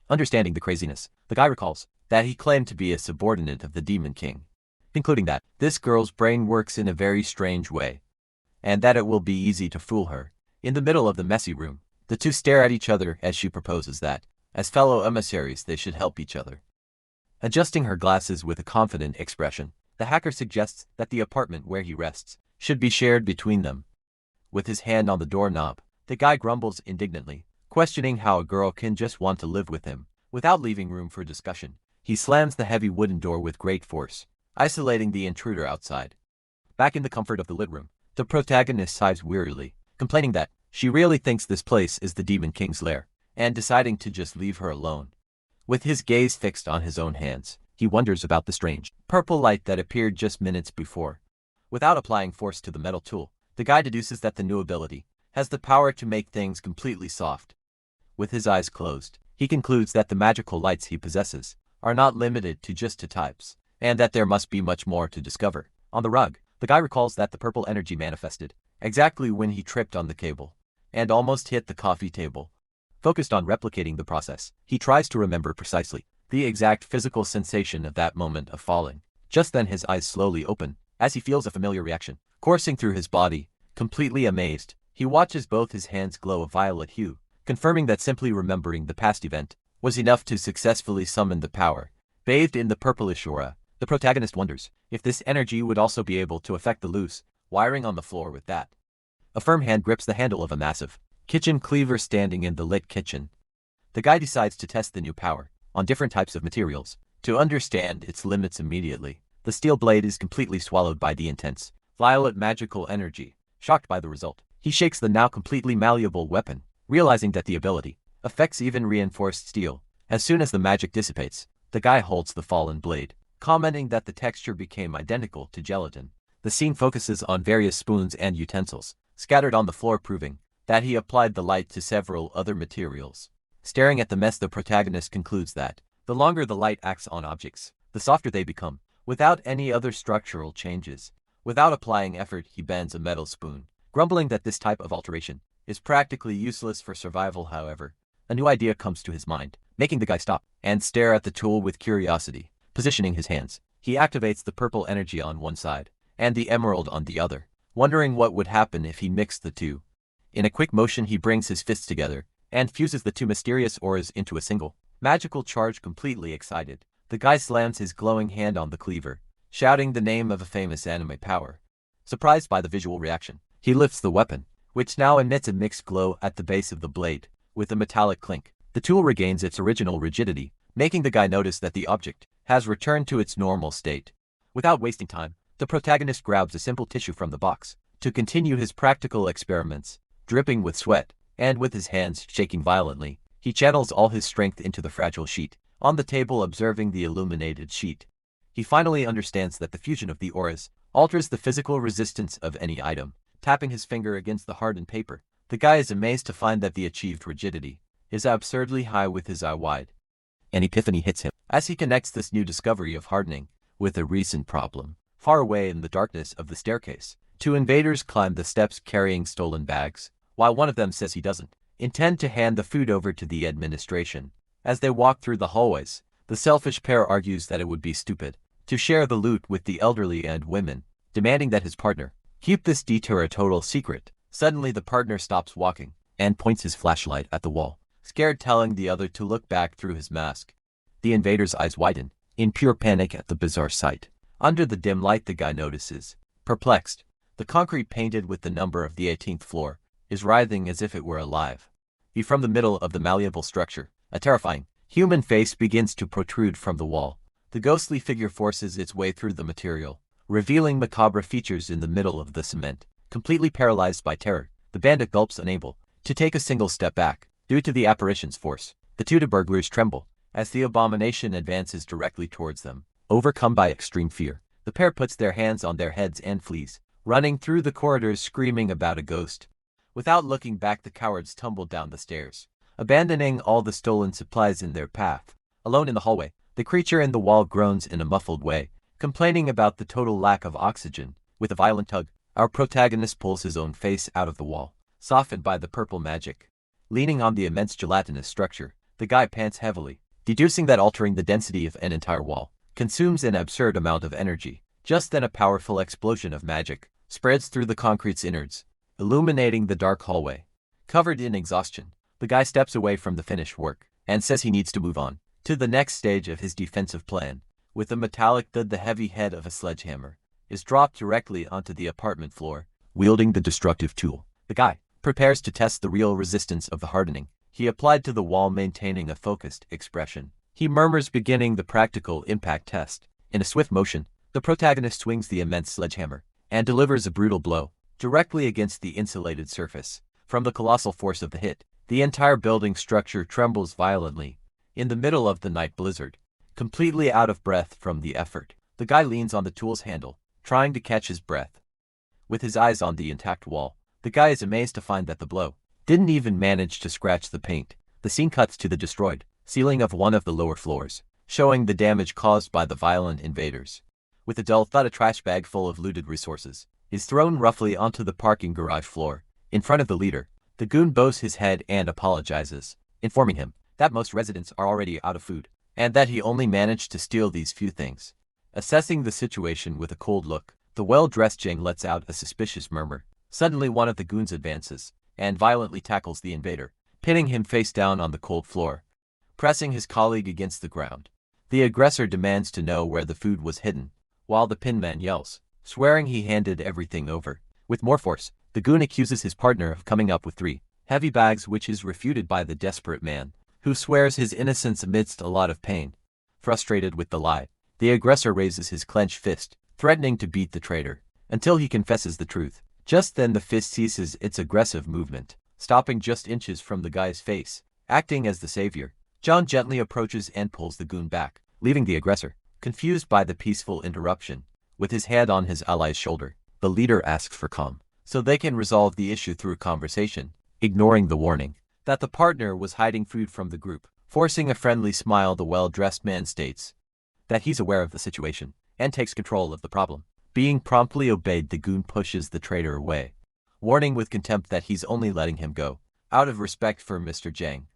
Understanding the craziness, the guy recalls that he claimed to be a subordinate of the Demon King, concluding that this girl's brain works in a very strange way, and that it will be easy to fool her. In the middle of the messy room, the two stare at each other as she proposes that, as fellow emissaries, they should help each other. Adjusting her glasses with a confident expression, the hacker suggests that the apartment where he rests should be shared between them. With his hand on the doorknob, the guy grumbles indignantly, questioning how a girl can just want to live with him. Without leaving room for discussion, he slams the heavy wooden door with great force, isolating the intruder outside. Back in the comfort of the lit room, the protagonist sighs wearily, complaining that she really thinks this place is the Demon King's lair, and deciding to just leave her alone. With his gaze fixed on his own hands, he wonders about the strange purple light that appeared just minutes before. Without applying force to the metal tool, the guy deduces that the new ability has the power to make things completely soft. With his eyes closed, he concludes that the magical lights he possesses are not limited to just two types, and that there must be much more to discover. On the rug, the guy recalls that the purple energy manifested exactly when he tripped on the cable and almost hit the coffee table. Focused on replicating the process, he tries to remember precisely the exact physical sensation of that moment of falling. Just then his eyes slowly open, as he feels a familiar reaction coursing through his body. Completely amazed, he watches both his hands glow a violet hue, confirming that simply remembering the past event was enough to successfully summon the power. Bathed in the purplish aura, the protagonist wonders if this energy would also be able to affect the loose wiring on the floor with that. A firm hand grips the handle of a massive kitchen cleaver standing in the lit kitchen. The guy decides to test the new power on different types of materials to understand its limits immediately. The steel blade is completely swallowed by the intense violet magical energy. Shocked by the result, he shakes the now completely malleable weapon, realizing that the ability affects even reinforced steel. As soon as the magic dissipates, the guy holds the fallen blade, commenting that the texture became identical to gelatin. The scene focuses on various spoons and utensils scattered on the floor, proving that he applied the light to several other materials. Staring at the mess, the protagonist concludes that the longer the light acts on objects, the softer they become, without any other structural changes. Without applying effort, he bends a metal spoon, grumbling that this type of alteration is practically useless for survival. However, a new idea comes to his mind, making the guy stop and stare at the tool with curiosity. Positioning his hands, he activates the purple energy on one side and the emerald on the other, wondering what would happen if he mixed the two. In a quick motion, he brings his fists together and fuses the two mysterious auras into a single magical charge. Completely excited, the guy slams his glowing hand on the cleaver, shouting the name of a famous anime power Surprised by the visual reaction, he lifts the weapon, which now emits a mixed glow at the base of the blade. With a metallic clink, the tool regains its original rigidity, making the guy notice that the object has returned to its normal state. Without wasting time, the protagonist grabs a simple tissue from the box to continue his practical experiments. Dripping with sweat, and with his hands shaking violently, he channels all his strength into the fragile sheet on the table. Observing the illuminated sheet, he finally understands that the fusion of the auras alters the physical resistance of any item. Tapping his finger against the hardened paper, the guy is amazed to find that the achieved rigidity is absurdly high. With his eye wide, an epiphany hits him as he connects this new discovery of hardening with a recent problem. Far away in the darkness of the staircase, two invaders climb the steps carrying stolen bags. While one of them says he doesn't intend to hand the food over to the administration. As they walk through the hallways, the selfish pair argues that it would be stupid to share the loot with the elderly and women, demanding that his partner keep this detour a total secret. Suddenly the partner stops walking and points his flashlight at the wall, scared, telling the other to look back through his mask. The invader's eyes widen in pure panic at the bizarre sight. Under the dim light, the guy notices, perplexed, the concrete painted with the number of the 18th floor is writhing as if it were alive. From the middle of the malleable structure, a terrifying human face begins to protrude from the wall. The ghostly figure forces its way through the material, revealing macabre features in the middle of the cement. Completely paralyzed by terror, the bandit gulps, unable to take a single step back due to the apparition's force. The two burglars tremble as the abomination advances directly towards them. Overcome by extreme fear, the pair puts their hands on their heads and flees, running through the corridors screaming about a ghost. Without looking back, the cowards tumble down the stairs, abandoning all the stolen supplies in their path. Alone in the hallway, the creature in the wall groans in a muffled way, complaining about the total lack of oxygen. With a violent tug, our protagonist pulls his own face out of the wall, softened by the purple magic. Leaning on the immense gelatinous structure, the guy pants heavily, deducing that altering the density of an entire wall consumes an absurd amount of energy. Just then a powerful explosion of magic spreads through the concrete's innards, illuminating the dark hallway. Covered in exhaustion, the guy steps away from the finished work and says he needs to move on to the next stage of his defensive plan. With a metallic thud, the heavy head of a sledgehammer is dropped directly onto the apartment floor. Wielding the destructive tool, the guy prepares to test the real resistance of the hardening he applied to the wall. Maintaining a focused expression, he murmurs, beginning the practical impact test. In a swift motion, the protagonist swings the immense sledgehammer and delivers a brutal blow directly against the insulated surface. From the colossal force of the hit, the entire building structure trembles violently. In the middle of the night blizzard, completely out of breath from the effort, the guy leans on the tool's handle, trying to catch his breath. With his eyes on the intact wall, the guy is amazed to find that the blow didn't even manage to scratch the paint. The scene cuts to the destroyed ceiling of one of the lower floors, showing the damage caused by the violent invaders. With a dull thud, a trash bag full of looted resources is thrown roughly onto the parking garage floor. In front of the leader, the goon bows his head and apologizes, informing him that most residents are already out of food, and that he only managed to steal these few things. Assessing the situation with a cold look, the well-dressed Jang lets out a suspicious murmur. Suddenly one of the goons advances and violently tackles the invader, pinning him face down on the cold floor. Pressing his colleague against the ground, the aggressor demands to know where the food was hidden, while the pinned man yells, swearing he handed everything over. With more force, the goon accuses his partner of coming up with 3 heavy bags, which is refuted by the desperate man, who swears his innocence amidst a lot of pain. Frustrated with the lie, the aggressor raises his clenched fist, threatening to beat the traitor until he confesses the truth. Just then the fist ceases its aggressive movement, stopping just inches from the guy's face. Acting as the savior, John gently approaches and pulls the goon back, leaving the aggressor confused by the peaceful interruption. With his hand on his ally's shoulder, the leader asks for calm, so they can resolve the issue through conversation, ignoring the warning that the partner was hiding food from the group. Forcing a friendly smile, the well-dressed man states that he's aware of the situation and takes control of the problem. Being promptly obeyed, the goon pushes the traitor away, warning with contempt that he's only letting him go out of respect for Mr. Jang.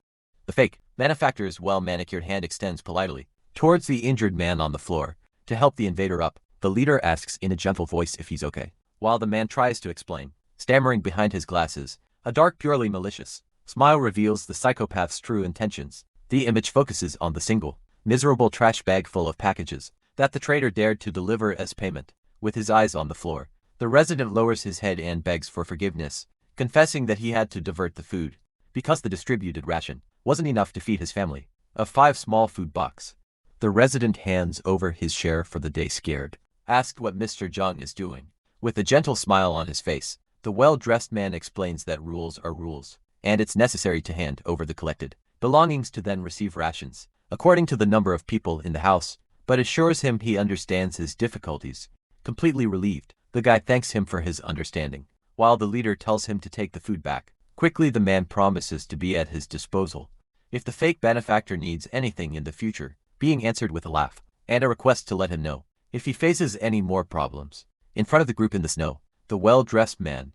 The fake manufacturer's well-manicured hand extends politely towards the injured man on the floor to help the invader up. The leader asks in a gentle voice if he's okay, while the man tries to explain, stammering behind his glasses. A dark, purely malicious smile reveals the psychopath's true intentions. The image focuses on the single, miserable trash bag full of packages that the traitor dared to deliver as payment. With his eyes on the floor, The resident lowers his head and begs for forgiveness, confessing that he had to divert the food because the distributed ration wasn't enough to feed his family of 5 small food box. The resident hands over his share for the day scared, asked what Mr. Jung is doing. With a gentle smile on his face, the well-dressed man explains that rules are rules, and it's necessary to hand over the collected belongings to then receive rations, according to the number of people in the house, but assures him he understands his difficulties. Completely relieved, the guy thanks him for his understanding, while the leader tells him to take the food back. Quickly the man promises to be at his disposal if the fake benefactor needs anything in the future, being answered with a laugh, and a request to let him know if he faces any more problems. In front of the group in the snow, the well-dressed man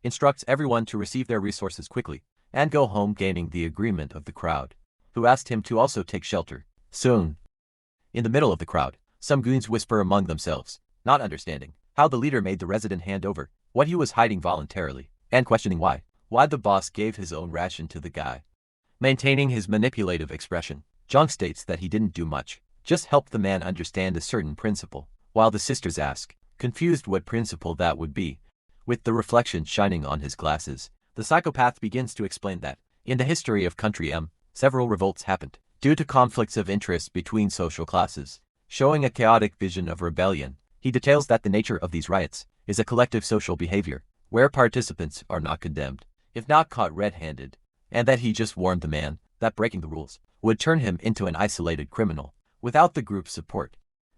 instructs everyone to receive their resources quickly and go home, gaining the agreement of the crowd, who asked him to also take shelter soon. In the middle of the crowd, some goons whisper among themselves, not understanding how the leader made the resident hand over what he was hiding voluntarily, and questioning why the boss gave his own ration to the guy. Maintaining his manipulative expression, Jung states that he didn't do much, just helped the man understand a certain principle, while the sisters ask, confused, what principle that would be. With the reflection shining on his glasses, the psychopath begins to explain that, in the history of country M, several revolts happened, due to conflicts of interest between social classes. Showing a chaotic vision of rebellion, he details that the nature of these riots is a collective social behavior, where participants are not condemned, if not caught red-handed, and that he just warned the man that breaking the rules would turn him into an isolated criminal, without the group's support.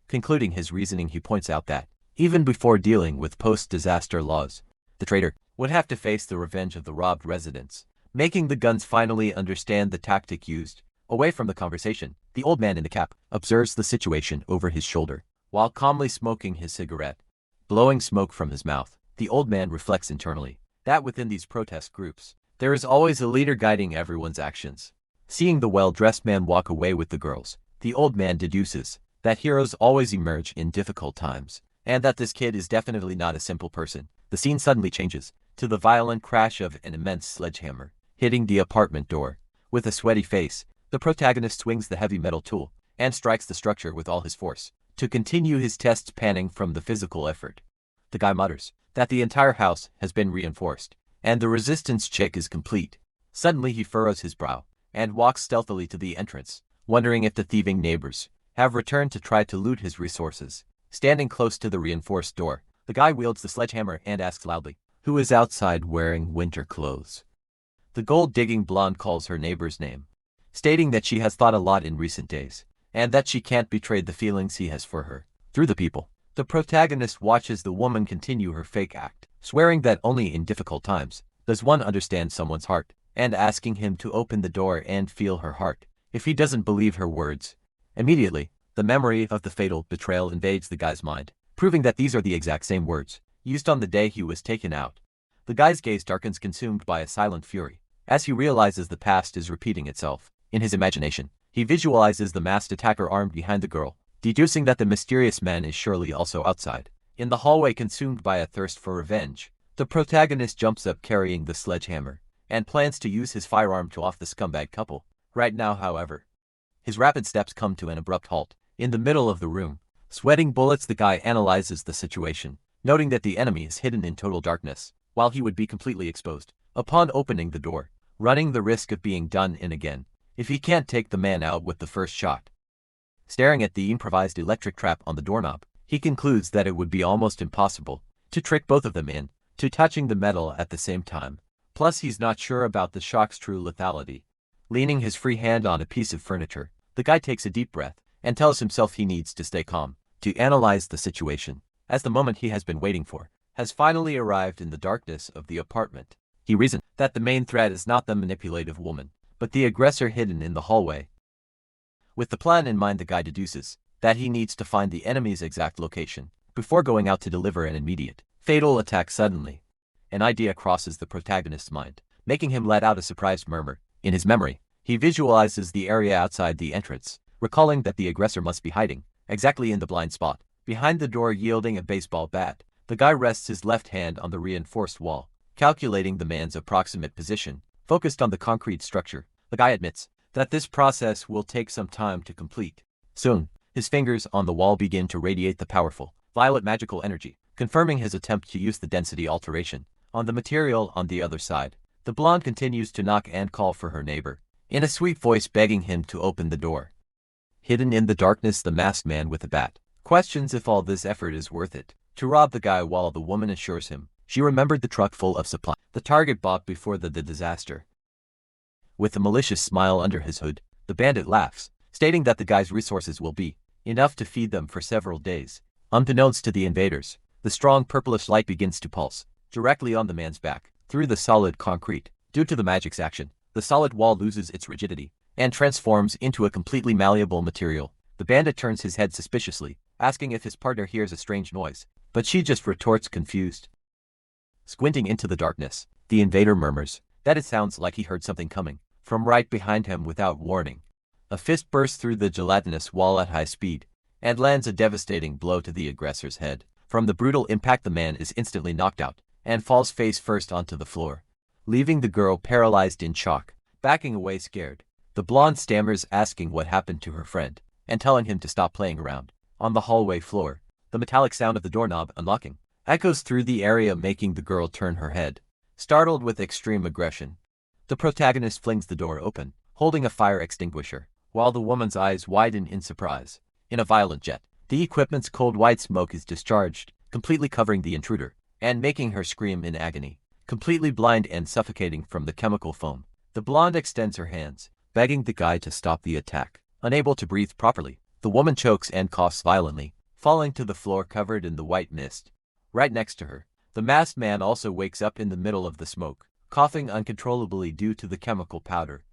Concluding his reasoning, he points out that, even before dealing with post-disaster laws, the traitor would have to face the revenge of the robbed residents, making the guns finally understand the tactic used. Away from the conversation, the old man in the cap observes the situation over his shoulder, while calmly smoking his cigarette. Blowing smoke from his mouth, the old man reflects internally that within these protest groups, there is always a leader guiding everyone's actions. Seeing the well-dressed man walk away with the girls, the old man deduces that heroes always emerge in difficult times, and that this kid is definitely not a simple person. The scene suddenly changes to the violent crash of an immense sledgehammer hitting the apartment door. With a sweaty face, the protagonist swings the heavy metal tool and strikes the structure with all his force to continue his tests, panning from the physical effort. The guy mutters that the entire house has been reinforced and the resistance check is complete. Suddenly he furrows his brow and walks stealthily to the entrance, wondering if the thieving neighbors have returned to try to loot his resources. Standing close to the reinforced door, the guy wields the sledgehammer and asks loudly, who is outside wearing winter clothes? The gold-digging blonde calls her neighbor's name, stating that she has thought a lot in recent days, and that she can't betray the feelings he has for her. Through the people, the protagonist watches the woman continue her fake act, swearing that only in difficult times does one understand someone's heart, and asking him to open the door and feel her heart, if he doesn't believe her words. Immediately, the memory of the fatal betrayal invades the guy's mind, proving that these are the exact same words used on the day he was taken out. The guy's gaze darkens, consumed by a silent fury, as he realizes the past is repeating itself. In his imagination, he visualizes the masked attacker armed behind the girl, deducing that the mysterious man is surely also outside. In the hallway, consumed by a thirst for revenge, the protagonist jumps up carrying the sledgehammer, and plans to use his firearm to off the scumbag couple. Right now, however, his rapid steps come to an abrupt halt. In the middle of the room, sweating bullets, the guy analyzes the situation, noting that the enemy is hidden in total darkness, while he would be completely exposed upon opening the door, running the risk of being done in again if he can't take the man out with the first shot. Staring at the improvised electric trap on the doorknob, he concludes that it would be almost impossible to trick both of them into touching the metal at the same time. Plus, he's not sure about the shock's true lethality. Leaning his free hand on a piece of furniture, the guy takes a deep breath and tells himself he needs to stay calm to analyze the situation, as the moment he has been waiting for has finally arrived. In the darkness of the apartment, he reasons that the main threat is not the manipulative woman, but the aggressor hidden in the hallway. With the plan in mind, the guy deduces that he needs to find the enemy's exact location before going out to deliver an immediate, fatal attack. Suddenly, an idea crosses the protagonist's mind, making him let out a surprised murmur. In his memory, he visualizes the area outside the entrance, recalling that the aggressor must be hiding exactly in the blind spot behind the door. Yielding a baseball bat, the guy rests his left hand on the reinforced wall, calculating the man's approximate position. Focused on the concrete structure, the guy admits that this process will take some time to complete. Soon, his fingers on the wall begin to radiate the powerful, violet magical energy confirming his attempt to use the density alteration on the material on the other side. The blonde continues to knock and call for her neighbor, in a sweet voice begging him to open the door. Hidden in the darkness, the masked man with a bat questions if all this effort is worth it to rob the guy, while the woman assures him she remembered the truck full of supply the target bought before the disaster. With a malicious smile under his hood, the bandit laughs, stating that the guy's resources will be enough to feed them for several days. Unbeknownst to the invaders, the strong purplish light begins to pulse directly on the man's back through the solid concrete. Due to the magic's action, the solid wall loses its rigidity and transforms into a completely malleable material. The bandit turns his head suspiciously, asking if his partner hears a strange noise, but she just retorts confused. Squinting into the darkness, the invader murmurs that it sounds like he heard something coming from right behind him without warning. A fist bursts through the gelatinous wall at high speed and lands a devastating blow to the aggressor's head. From the brutal impact, the man is instantly knocked out and falls face first onto the floor, leaving the girl paralyzed in shock, backing away scared. The blonde stammers, asking what happened to her friend and telling him to stop playing around. On the hallway floor, the metallic sound of the doorknob unlocking echoes through the area, making the girl turn her head, startled with extreme aggression. The protagonist flings the door open, holding a fire extinguisher, while the woman's eyes widen in surprise. In a violent jet, the equipment's cold white smoke is discharged, completely covering the intruder and making her scream in agony. Completely blind and suffocating from the chemical foam, the blonde extends her hands, begging the guy to stop the attack. Unable to breathe properly, the woman chokes and coughs violently, falling to the floor covered in the white mist. Right next to her, the masked man also wakes up in the middle of the smoke, coughing uncontrollably due to the chemical powder.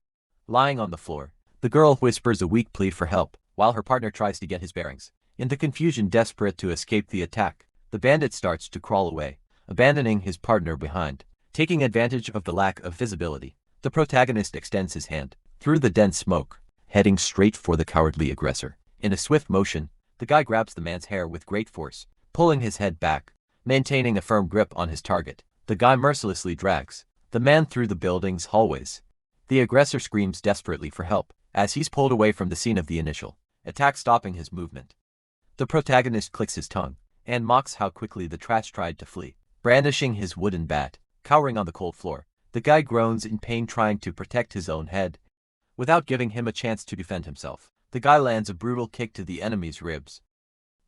Lying on the floor, the girl whispers a weak plea for help, while her partner tries to get his bearings. In the confusion, desperate to escape the attack, the bandit starts to crawl away, abandoning his partner behind. Taking advantage of the lack of visibility, the protagonist extends his hand through the dense smoke, heading straight for the cowardly aggressor. In a swift motion, the guy grabs the man's hair with great force, pulling his head back, maintaining a firm grip on his target. The guy mercilessly drags the man through the building's hallways. The aggressor screams desperately for help as he's pulled away from the scene of the initial attack, stopping his movement. The protagonist clicks his tongue and mocks how quickly the trash tried to flee. Brandishing his wooden bat, cowering on the cold floor, the guy groans in pain, trying to protect his own head. Without giving him a chance to defend himself, the guy lands a brutal kick to the enemy's ribs.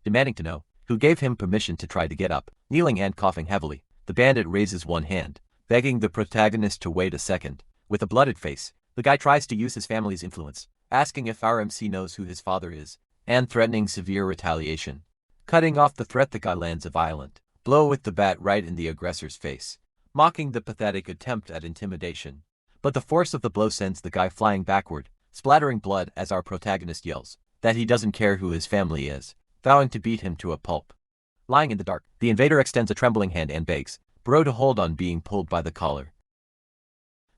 Demanding to know who gave him permission to try to get up, kneeling and coughing heavily, the bandit raises one hand, begging the protagonist to wait a second. With a blooded face, the guy tries to use his family's influence, asking if RMC knows who his father is, and threatening severe retaliation. Cutting off the threat, the guy lands a violent blow with the bat right in the aggressor's face, mocking the pathetic attempt at intimidation. But the force of the blow sends the guy flying backward, splattering blood as our protagonist yells that he doesn't care who his family is, vowing to beat him to a pulp. Lying in the dark, the invader extends a trembling hand and begs bro to hold on, being pulled by the collar.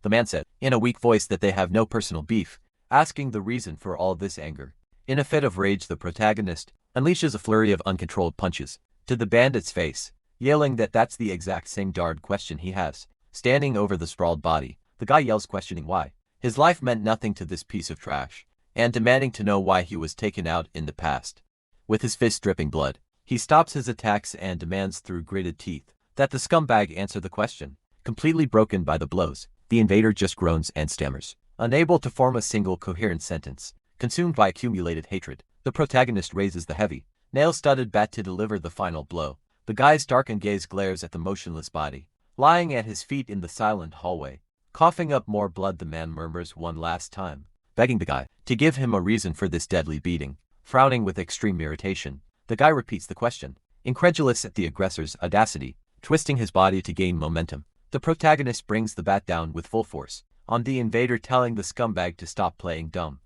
The man said, in a weak voice, that they have no personal beef, asking the reason for all this anger. In a fit of rage, the protagonist unleashes a flurry of uncontrolled punches to the bandit's face, yelling that that's the exact same darned question he has. Standing over the sprawled body, the guy yells, questioning why his life meant nothing to this piece of trash, and demanding to know why he was taken out in the past. With his fist dripping blood, he stops his attacks and demands through gritted teeth that the scumbag answer the question. Completely broken by the blows, the invader just groans and stammers, unable to form a single coherent sentence. Consumed by accumulated hatred, the protagonist raises the heavy, nail-studded bat to deliver the final blow. The guy's darkened gaze glares at the motionless body, lying at his feet in the silent hallway. Coughing up more blood, the man murmurs one last time, begging the guy to give him a reason for this deadly beating. Frowning with extreme irritation, the guy repeats the question, incredulous at the aggressor's audacity. Twisting his body to gain momentum, the protagonist brings the bat down with full force on the invader, telling the scumbag to stop playing dumb.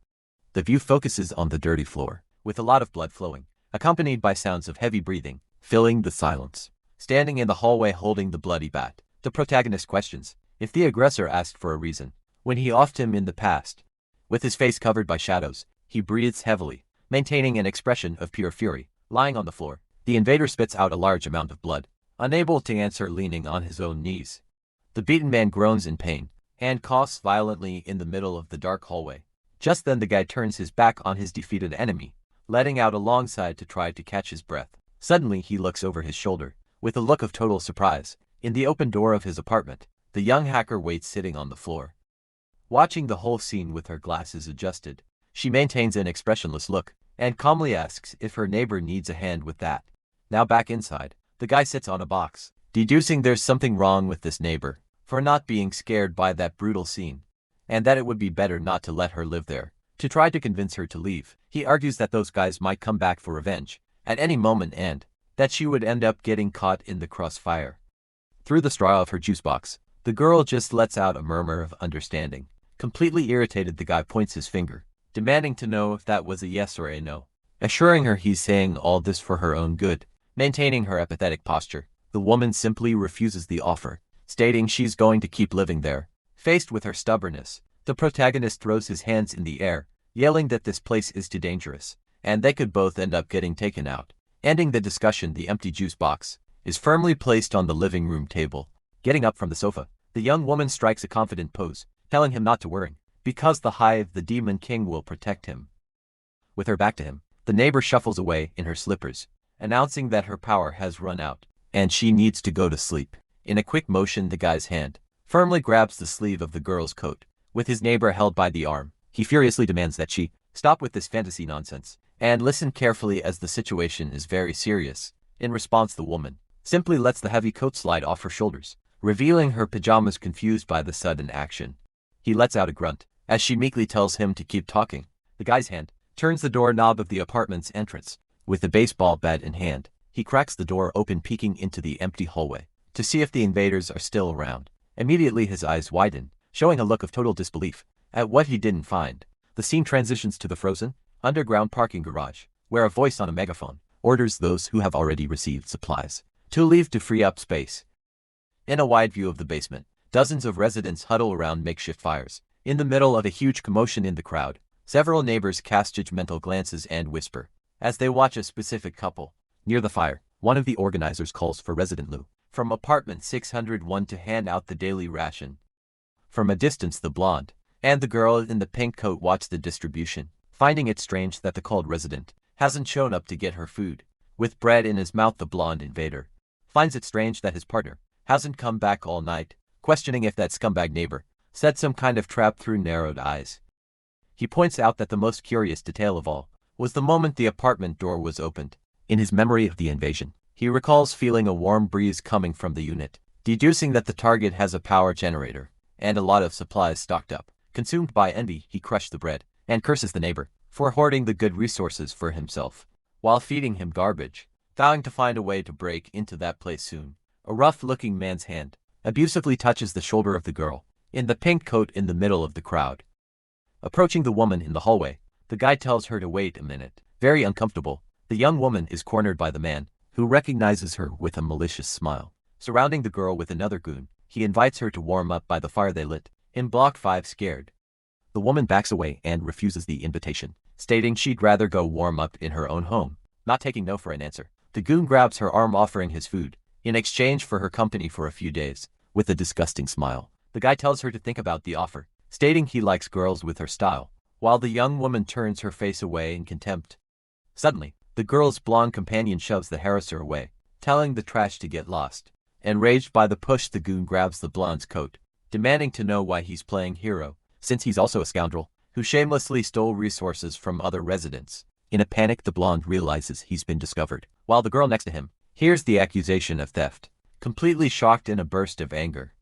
The view focuses on the dirty floor, with a lot of blood flowing, accompanied by sounds of heavy breathing, filling the silence. Standing in the hallway holding the bloody bat, the protagonist questions if the aggressor asked for a reason when he offed him in the past. With his face covered by shadows, he breathes heavily, maintaining an expression of pure fury. Lying on the floor, the invader spits out a large amount of blood, unable to answer, leaning on his own knees. The beaten man groans in pain and coughs violently in the middle of the dark hallway. Just then the guy turns his back on his defeated enemy, letting out a long sigh to try to catch his breath. Suddenly he looks over his shoulder, with a look of total surprise. In the open door of his apartment, the young hacker waits sitting on the floor. Watching the whole scene with her glasses adjusted, she maintains an expressionless look, and calmly asks if her neighbor needs a hand with that. Now back inside, the guy sits on a box, deducing there's something wrong with this neighbor, for not being scared by that brutal scene, and that it would be better not to let her live there. To try to convince her to leave, he argues that those guys might come back for revenge at any moment and that she would end up getting caught in the crossfire. Through the straw of her juice box, the girl just lets out a murmur of understanding. Completely irritated, the guy points his finger, demanding to know if that was a yes or a no. Assuring her he's saying all this for her own good, maintaining her apathetic posture, the woman simply refuses the offer, stating she's going to keep living there. Faced with her stubbornness, the protagonist throws his hands in the air, yelling that this place is too dangerous, and they could both end up getting taken out. Ending the discussion, the empty juice box is firmly placed on the living room table. Getting up from the sofa, the young woman strikes a confident pose, telling him not to worry, because the hive, the Demon King, will protect him. With her back to him, the neighbor shuffles away in her slippers, announcing that her power has run out, and she needs to go to sleep. In a quick motion, the guy's hand firmly grabs the sleeve of the girl's coat. With his neighbor held by the arm, he furiously demands that she stop with this fantasy nonsense and listen carefully, as the situation is very serious. In response, the woman simply lets the heavy coat slide off her shoulders, revealing her pajamas. Confused by the sudden action, he lets out a grunt as she meekly tells him to keep talking. The guy's hand turns the doorknob of the apartment's entrance. With a baseball bat in hand, he cracks the door open, peeking into the empty hallway to see if the invaders are still around. Immediately his eyes widen, showing a look of total disbelief at what he didn't find. The scene transitions to the frozen, underground parking garage, where a voice on a megaphone orders those who have already received supplies to leave to free up space. In a wide view of the basement, dozens of residents huddle around makeshift fires. In the middle of a huge commotion in the crowd, several neighbors cast judgmental glances and whisper as they watch a specific couple. Near the fire, one of the organizers calls for resident Lou from apartment 601 to hand out the daily ration. From a distance, the blonde and the girl in the pink coat watch the distribution, finding it strange that the called resident hasn't shown up to get her food. With bread in his mouth, the blonde invader finds it strange that his partner hasn't come back all night, questioning if that scumbag neighbor set some kind of trap through narrowed eyes. He points out that the most curious detail of all was the moment the apartment door was opened. In his memory of the invasion, he recalls feeling a warm breeze coming from the unit, deducing that the target has a power generator and a lot of supplies stocked up. Consumed by envy, he crushed the bread and curses the neighbor for hoarding the good resources for himself, while feeding him garbage, vowing to find a way to break into that place soon. A rough-looking man's hand abusively touches the shoulder of the girl in the pink coat in the middle of the crowd. Approaching the woman in the hallway, the guy tells her to wait a minute. Very uncomfortable, the young woman is cornered by the man, who recognizes her with a malicious smile. Surrounding the girl with another goon, he invites her to warm up by the fire they lit in Block 5. Scared, the woman backs away and refuses the invitation, stating she'd rather go warm up in her own home. Not taking no for an answer, the goon grabs her arm, offering his food in exchange for her company for a few days. With a disgusting smile, the guy tells her to think about the offer, stating he likes girls with her style, while the young woman turns her face away in contempt. Suddenly, the girl's blonde companion shoves the harasser away, telling the trash to get lost. Enraged by the push, the goon grabs the blonde's coat, demanding to know why he's playing hero, since he's also a scoundrel who shamelessly stole resources from other residents. In a panic, the blonde realizes he's been discovered, while the girl next to him hears the accusation of theft. Completely shocked, in a burst of anger,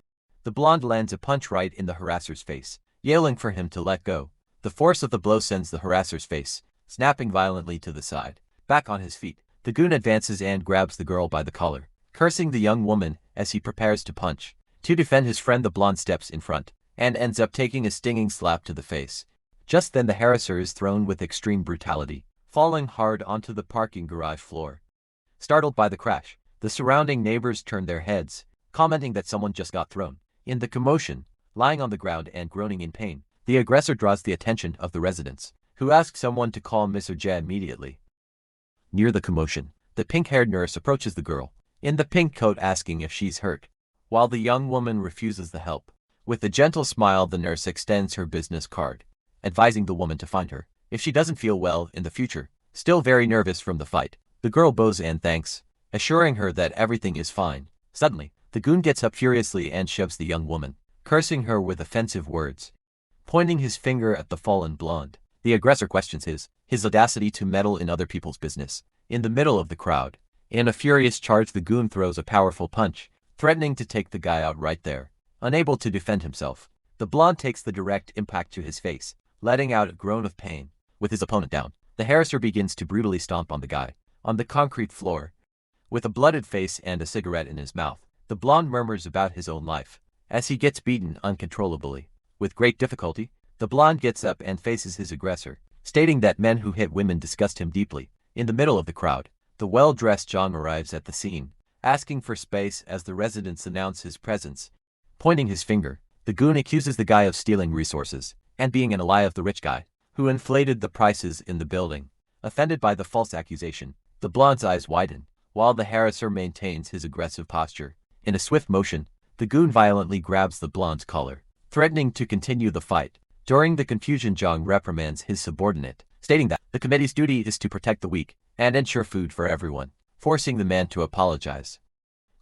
the blonde lands a punch right in the harasser's face, yelling for him to let go. The force of the blow sends the harasser's face snapping violently to the side. Back on his feet, the goon advances and grabs the girl by the collar, cursing the young woman as he prepares to punch. To defend his friend, the blonde steps in front and ends up taking a stinging slap to the face. Just then, the harasser is thrown with extreme brutality, falling hard onto the parking garage floor. Startled by the crash, the surrounding neighbors turn their heads, commenting that someone just got thrown. In the commotion, lying on the ground and groaning in pain, the aggressor draws the attention of the residents, who ask someone to call Mr. J immediately. Near the commotion, the pink-haired nurse approaches the girl in the pink coat, asking if she's hurt, while the young woman refuses the help. With a gentle smile, the nurse extends her business card, advising the woman to find her if she doesn't feel well in the future. Still very nervous from the fight, the girl bows and thanks, assuring her that everything is fine. Suddenly, the goon gets up furiously and shoves the young woman, cursing her with offensive words. Pointing his finger at the fallen blonde, the aggressor questions his audacity to meddle in other people's business. In the middle of the crowd, in a furious charge, the goon throws a powerful punch, threatening to take the guy out right there. Unable to defend himself, the blonde takes the direct impact to his face, letting out a groan of pain. With his opponent down, the harasser begins to brutally stomp on the guy, on the concrete floor. With a blooded face and a cigarette in his mouth, the blonde murmurs about his own life, as he gets beaten uncontrollably. With great difficulty, the blonde gets up and faces his aggressor, stating that men who hit women disgust him deeply. In the middle of the crowd, the well-dressed John arrives at the scene, asking for space as the residents announce his presence. Pointing his finger, the goon accuses the guy of stealing resources and being an ally of the rich guy, who inflated the prices in the building. Offended by the false accusation, the blonde's eyes widen, while the harasser maintains his aggressive posture. In a swift motion, the goon violently grabs the blonde's collar, threatening to continue the fight. During the confusion, Zhang reprimands his subordinate, stating that the committee's duty is to protect the weak and ensure food for everyone, forcing the man to apologize.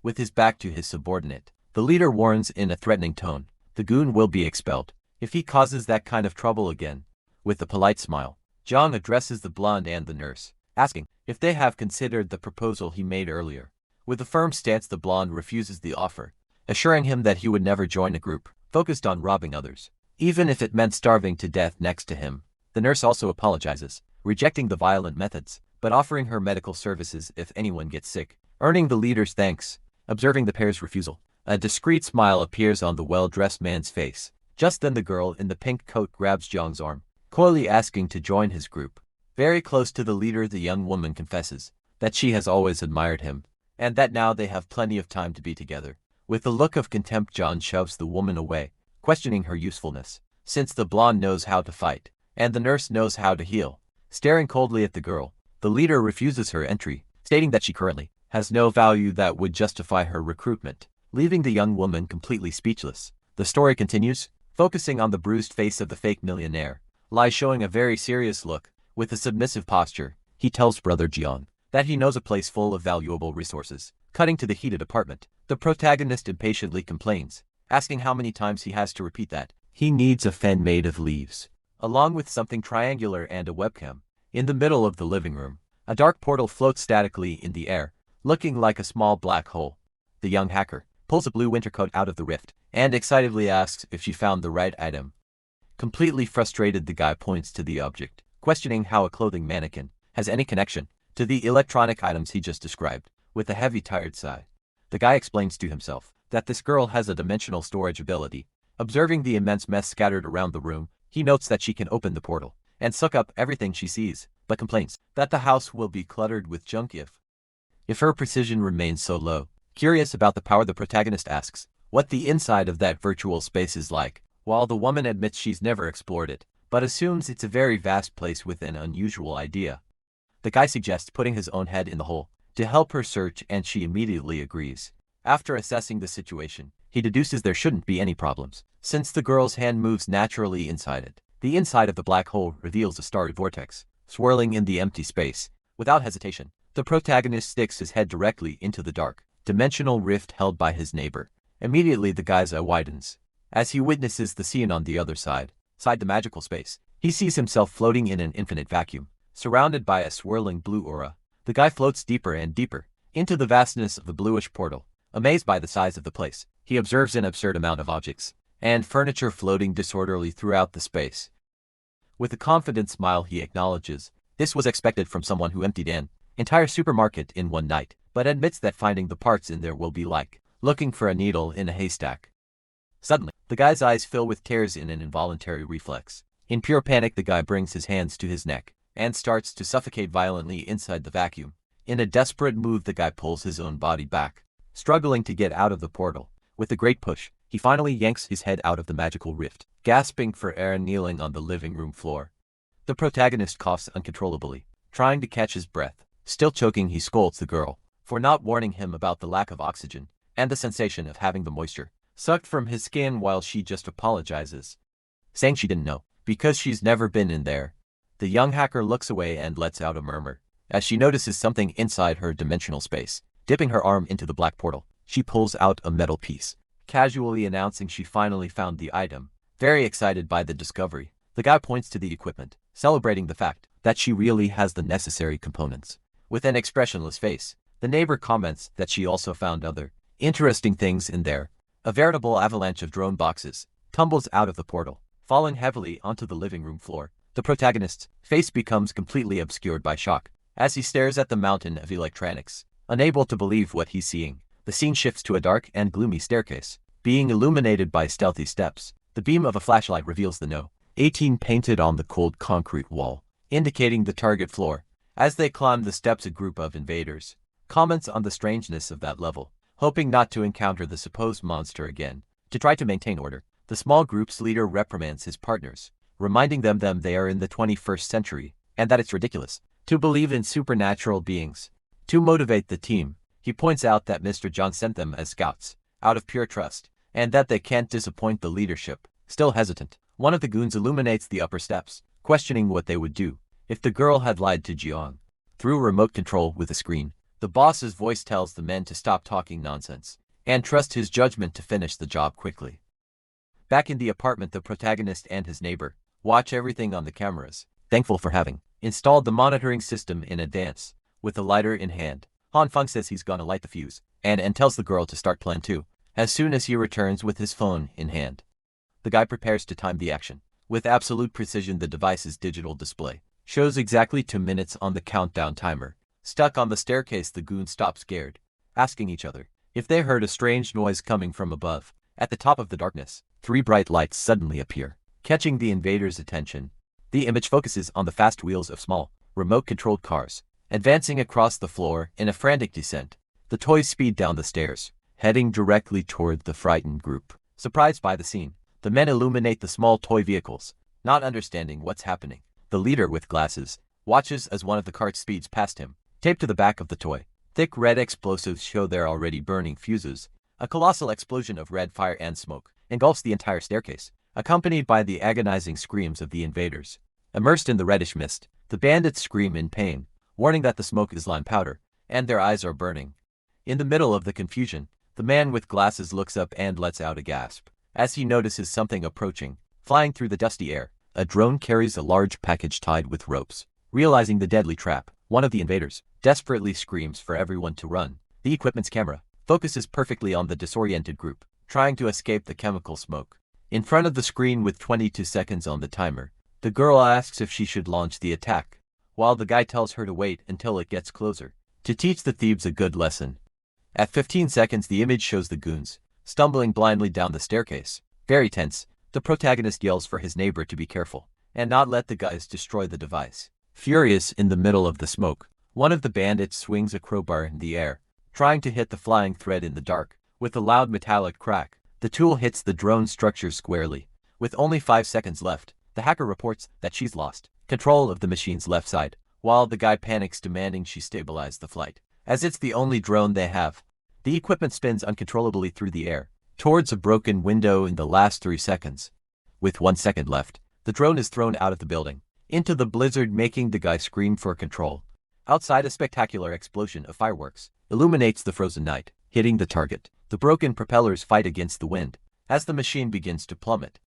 With his back to his subordinate, the leader warns in a threatening tone, the goon will be expelled if he causes that kind of trouble again. With a polite smile, Zhang addresses the blonde and the nurse, asking if they have considered the proposal he made earlier. With a firm stance, the blonde refuses the offer, assuring him that he would never join a group focused on robbing others, even if it meant starving to death next to him. The nurse also apologizes, rejecting the violent methods, but offering her medical services if anyone gets sick, earning the leader's thanks. Observing the pair's refusal, a discreet smile appears on the well-dressed man's face. Just then the girl in the pink coat grabs Zhang's arm, coyly asking to join his group. Very close to the leader, the young woman confesses that she has always admired him, and that now they have plenty of time to be together. With a look of contempt, Zhang shoves the woman away, questioning her usefulness, since the blonde knows how to fight, and the nurse knows how to heal. Staring coldly at the girl, the leader refuses her entry, stating that she currently has no value that would justify her recruitment, leaving the young woman completely speechless. The story continues, focusing on the bruised face of the fake millionaire. Lai showing a very serious look, with a submissive posture. He tells brother Jiang that he knows a place full of valuable resources. Cutting to the heated apartment, the protagonist impatiently complains, asking how many times he has to repeat that he needs a fan made of leaves, along with something triangular and a webcam. In the middle of the living room, a dark portal floats statically in the air, looking like a small black hole. The young hacker pulls a blue winter coat out of the rift and excitedly asks if she found the right item. Completely frustrated, the guy points to the object, questioning how a clothing mannequin has any connection to the electronic items he just described. With a heavy, tired sigh, the guy explains to himself that this girl has a dimensional storage ability. Observing the immense mess scattered around the room, he notes that she can open the portal and suck up everything she sees, but complains that the house will be cluttered with junk if her precision remains so low. Curious about the power, the protagonist asks what the inside of that virtual space is like, while the woman admits she's never explored it, but assumes it's a very vast place with an unusual idea. The guy suggests putting his own head in the hole to help her search, and she immediately agrees. After assessing the situation, he deduces there shouldn't be any problems, since the girl's hand moves naturally inside it. The inside of the black hole reveals a starry vortex, swirling in the empty space. Without hesitation, the protagonist sticks his head directly into the dark, dimensional rift held by his neighbor. Immediately the guy's eye widens, as he witnesses the scene on the other side. Inside the magical space, he sees himself floating in an infinite vacuum, surrounded by a swirling blue aura. The guy floats deeper and deeper into the vastness of the bluish portal. Amazed by the size of the place, he observes an absurd amount of objects and furniture floating disorderly throughout the space. With a confident smile, he acknowledges this was expected from someone who emptied an entire supermarket in one night, but admits that finding the parts in there will be like looking for a needle in a haystack. Suddenly, the guy's eyes fill with tears in an involuntary reflex. In pure panic, the guy brings his hands to his neck and starts to suffocate violently inside the vacuum. In a desperate move, the guy pulls his own body back, struggling to get out of the portal. With a great push, he finally yanks his head out of the magical rift, gasping for air and kneeling on the living room floor. The protagonist coughs uncontrollably, trying to catch his breath. Still choking, he scolds the girl for not warning him about the lack of oxygen and the sensation of having the moisture sucked from his skin, while she just apologizes, saying she didn't know because she's never been in there. The young hacker looks away and lets out a murmur as she notices something inside her dimensional space. Dipping her arm into the black portal, she pulls out a metal piece, casually announcing she finally found the item. Very excited by the discovery, the guy points to the equipment, celebrating the fact that she really has the necessary components. With an expressionless face, the neighbor comments that she also found other interesting things in there. A veritable avalanche of drone boxes tumbles out of the portal, falling heavily onto the living room floor. The protagonist's face becomes completely obscured by shock as he stares at the mountain of electronics. Unable to believe what he's seeing, the scene shifts to a dark and gloomy staircase, being illuminated by stealthy steps. The beam of a flashlight reveals the No. 18 painted on the cold concrete wall, indicating the target floor. As they climb the steps, a group of invaders comments on the strangeness of that level, hoping not to encounter the supposed monster again. To try to maintain order, the small group's leader reprimands his partners, reminding them they are in the 21st century, and that it's ridiculous to believe in supernatural beings. To motivate the team, he points out that Mr. John sent them as scouts, out of pure trust, and that they can't disappoint the leadership. Still hesitant, one of the goons illuminates the upper steps, questioning what they would do if the girl had lied to Jiang. Through remote control with a screen, the boss's voice tells the men to stop talking nonsense and trust his judgment to finish the job quickly. Back in the apartment, the protagonist and his neighbor watch everything on the cameras, thankful for having installed the monitoring system in advance. With a lighter in hand, Han Feng says he's gonna light the fuse, and tells the girl to start Plan 2 as soon as he returns with his phone in hand. The guy prepares to time the action. With absolute precision, the device's digital display shows exactly 2 minutes on the countdown timer. Stuck on the staircase, the goons stop, scared, asking each other if they heard a strange noise coming from above. At the top of the darkness, 3 bright lights suddenly appear, catching the invaders' attention. The image focuses on the fast wheels of small, remote-controlled cars, advancing across the floor in a frantic descent. The toys speed down the stairs, heading directly toward the frightened group. Surprised by the scene, the men illuminate the small toy vehicles, not understanding what's happening. The leader with glasses watches as one of the carts speeds past him. Taped to the back of the toy, thick red explosives show they're already burning fuses. A colossal explosion of red fire and smoke engulfs the entire staircase, accompanied by the agonizing screams of the invaders. Immersed in the reddish mist, the bandits scream in pain, warning that the smoke is lime powder, and their eyes are burning. In the middle of the confusion, the man with glasses looks up and lets out a gasp as he notices something approaching. Flying through the dusty air, a drone carries a large package tied with ropes. Realizing the deadly trap, one of the invaders desperately screams for everyone to run. The equipment's camera focuses perfectly on the disoriented group, trying to escape the chemical smoke. In front of the screen with 22 seconds on the timer, the girl asks if she should launch the attack, while the guy tells her to wait until it gets closer, to teach the thieves a good lesson. At 15 seconds, the image shows the goons stumbling blindly down the staircase. Very tense, the protagonist yells for his neighbor to be careful and not let the guys destroy the device. Furious, in the middle of the smoke, one of the bandits swings a crowbar in the air, trying to hit the flying thread in the dark. With a loud metallic crack, the tool hits the drone structure squarely. With only 5 seconds left, the hacker reports that she's lost control of the machine's left side, while the guy panics, demanding she stabilize the flight, as it's the only drone they have. The equipment spins uncontrollably through the air, towards a broken window in the last 3 seconds. With 1 second left, the drone is thrown out of the building, into the blizzard, making the guy scream for control. Outside, a spectacular explosion of fireworks illuminates the frozen night, hitting the target. The broken propellers fight against the wind as the machine begins to plummet.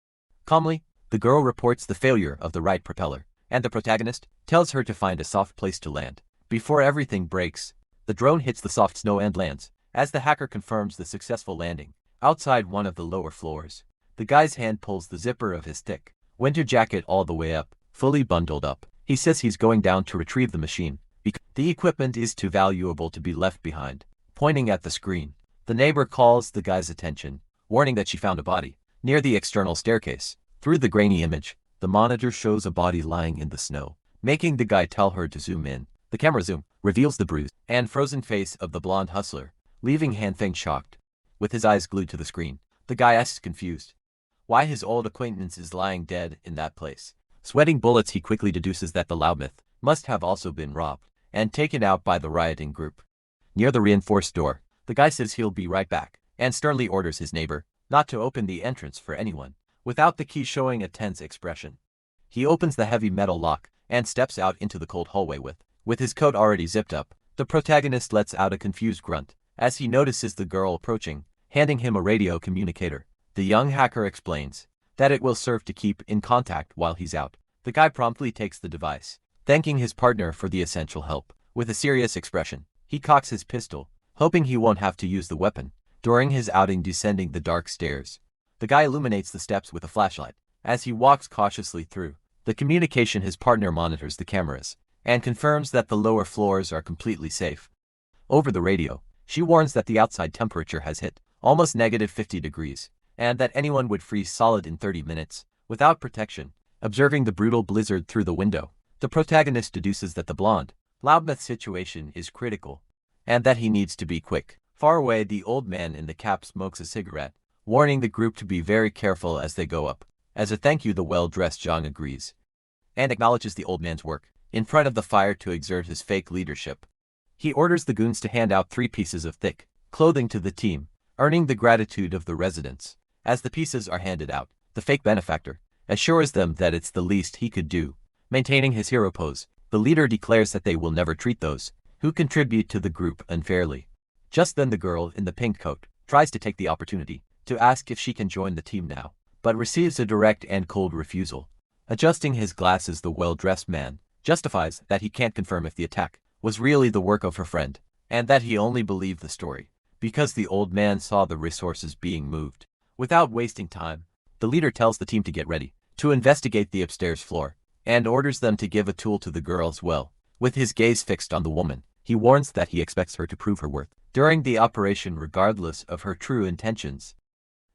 Calmly, the girl reports the failure of the right propeller, and the protagonist tells her to find a soft place to land. Before everything breaks, the drone hits the soft snow and lands, as the hacker confirms the successful landing. Outside one of the lower floors, the guy's hand pulls the zipper of his thick winter jacket all the way up, fully bundled up. He says he's going down to retrieve the machine, because the equipment is too valuable to be left behind. Pointing at the screen, the neighbor calls the guy's attention, warning that she found a body near the external staircase. Through the grainy image, the monitor shows a body lying in the snow, making the guy tell her to zoom in. The camera zoom reveals the bruised and frozen face of the blonde hustler, leaving Han Feng shocked. With his eyes glued to the screen, the guy asks, confused, why his old acquaintance is lying dead in that place. Sweating bullets, he quickly deduces that the loudmouth must have also been robbed and taken out by the rioting group. Near the reinforced door, the guy says he'll be right back, and sternly orders his neighbor not to open the entrance for anyone without the key, showing a tense expression. He opens the heavy metal lock and steps out into the cold hallway with his coat already zipped up. The protagonist lets out a confused grunt as he notices the girl approaching, handing him a radio communicator. The young hacker explains that it will serve to keep in contact while he's out. The guy promptly takes the device, thanking his partner for the essential help. With a serious expression, he cocks his pistol, hoping he won't have to use the weapon. During his outing descending the dark stairs, the guy illuminates the steps with a flashlight. As he walks cautiously through the communication, his partner monitors the cameras and confirms that the lower floors are completely safe. Over the radio, she warns that the outside temperature has hit almost -50 degrees, and that anyone would freeze solid in 30 minutes without protection. Observing the brutal blizzard through the window, the protagonist deduces that the blonde loudmouth situation is critical, and that he needs to be quick. Far away, the old man in the cap smokes a cigarette, warning the group to be very careful as they go up. As a thank you, the well-dressed Zhang agrees and acknowledges the old man's work in front of the fire to exert his fake leadership. He orders the goons to hand out 3 pieces of thick clothing to the team, earning the gratitude of the residents. As the pieces are handed out, the fake benefactor assures them that it's the least he could do. Maintaining his hero pose, the leader declares that they will never treat those who contribute to the group unfairly. Just then the girl in the pink coat tries to take the opportunity to ask if she can join the team now, but receives a direct and cold refusal. Adjusting his glasses, the well-dressed man justifies that he can't confirm if the attack was really the work of her friend, and that he only believed the story because the old man saw the resources being moved. Without wasting time, the leader tells the team to get ready to investigate the upstairs floor, and orders them to give a tool to the girl as well. With his gaze fixed on the woman, he warns that he expects her to prove her worth during the operation regardless of her true intentions.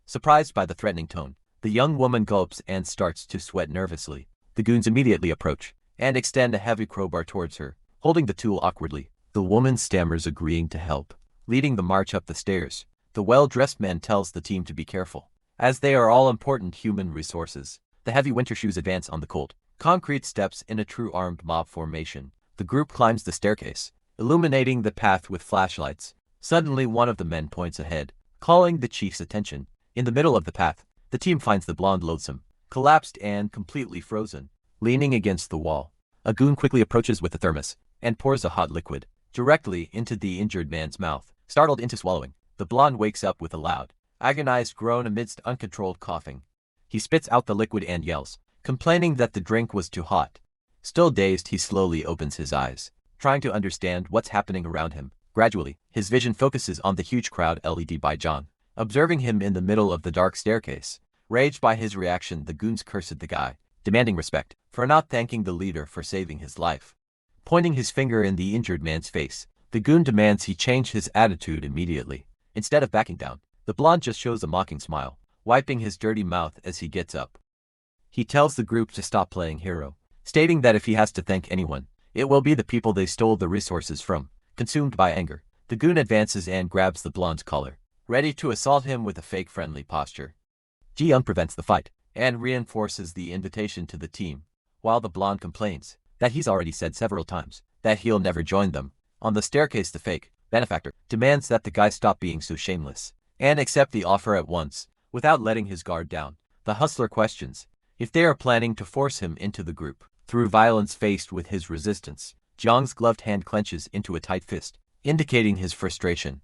Surprised by the threatening tone, the young woman gulps and starts to sweat nervously. The goons immediately approach and extend a heavy crowbar towards her, holding the tool awkwardly. The woman stammers, agreeing to help. Leading the march up the stairs, the well-dressed man tells the team to be careful, as they are all important human resources. The heavy winter shoes advance on the cold concrete steps in a true armed mob formation. The group climbs the staircase, illuminating the path with flashlights. Suddenly one of the men points ahead, calling the chief's attention. In the middle of the path, the team finds the blonde loathsome, collapsed and completely frozen, leaning against the wall. A goon quickly approaches with a thermos and pours a hot liquid directly into the injured man's mouth. Startled into swallowing, the blonde wakes up with a loud, agonized groan amidst uncontrolled coughing. He spits out the liquid and yells, complaining that the drink was too hot. Still dazed, he slowly opens his eyes, trying to understand what's happening around him. Gradually, his vision focuses on the huge crowd led by John, observing him in the middle of the dark staircase. Raged by his reaction, the goons cursed the guy, demanding respect for not thanking the leader for saving his life. Pointing his finger in the injured man's face, the goon demands he change his attitude immediately. Instead of backing down, the blonde just shows a mocking smile, wiping his dirty mouth as he gets up. He tells the group to stop playing hero, stating that if he has to thank anyone, it will be the people they stole the resources from. Consumed by anger, the goon advances and grabs the blonde's collar, ready to assault him with a fake friendly posture. Ji-young prevents the fight and reinforces the invitation to the team, while the blonde complains that he's already said several times that he'll never join them. On the staircase, the fake benefactor demands that the guy stop being so shameless and accept the offer at once without letting his guard down. The hustler questions if they are planning to force him into the group through violence. Faced with his resistance, Jiang's gloved hand clenches into a tight fist, indicating his frustration.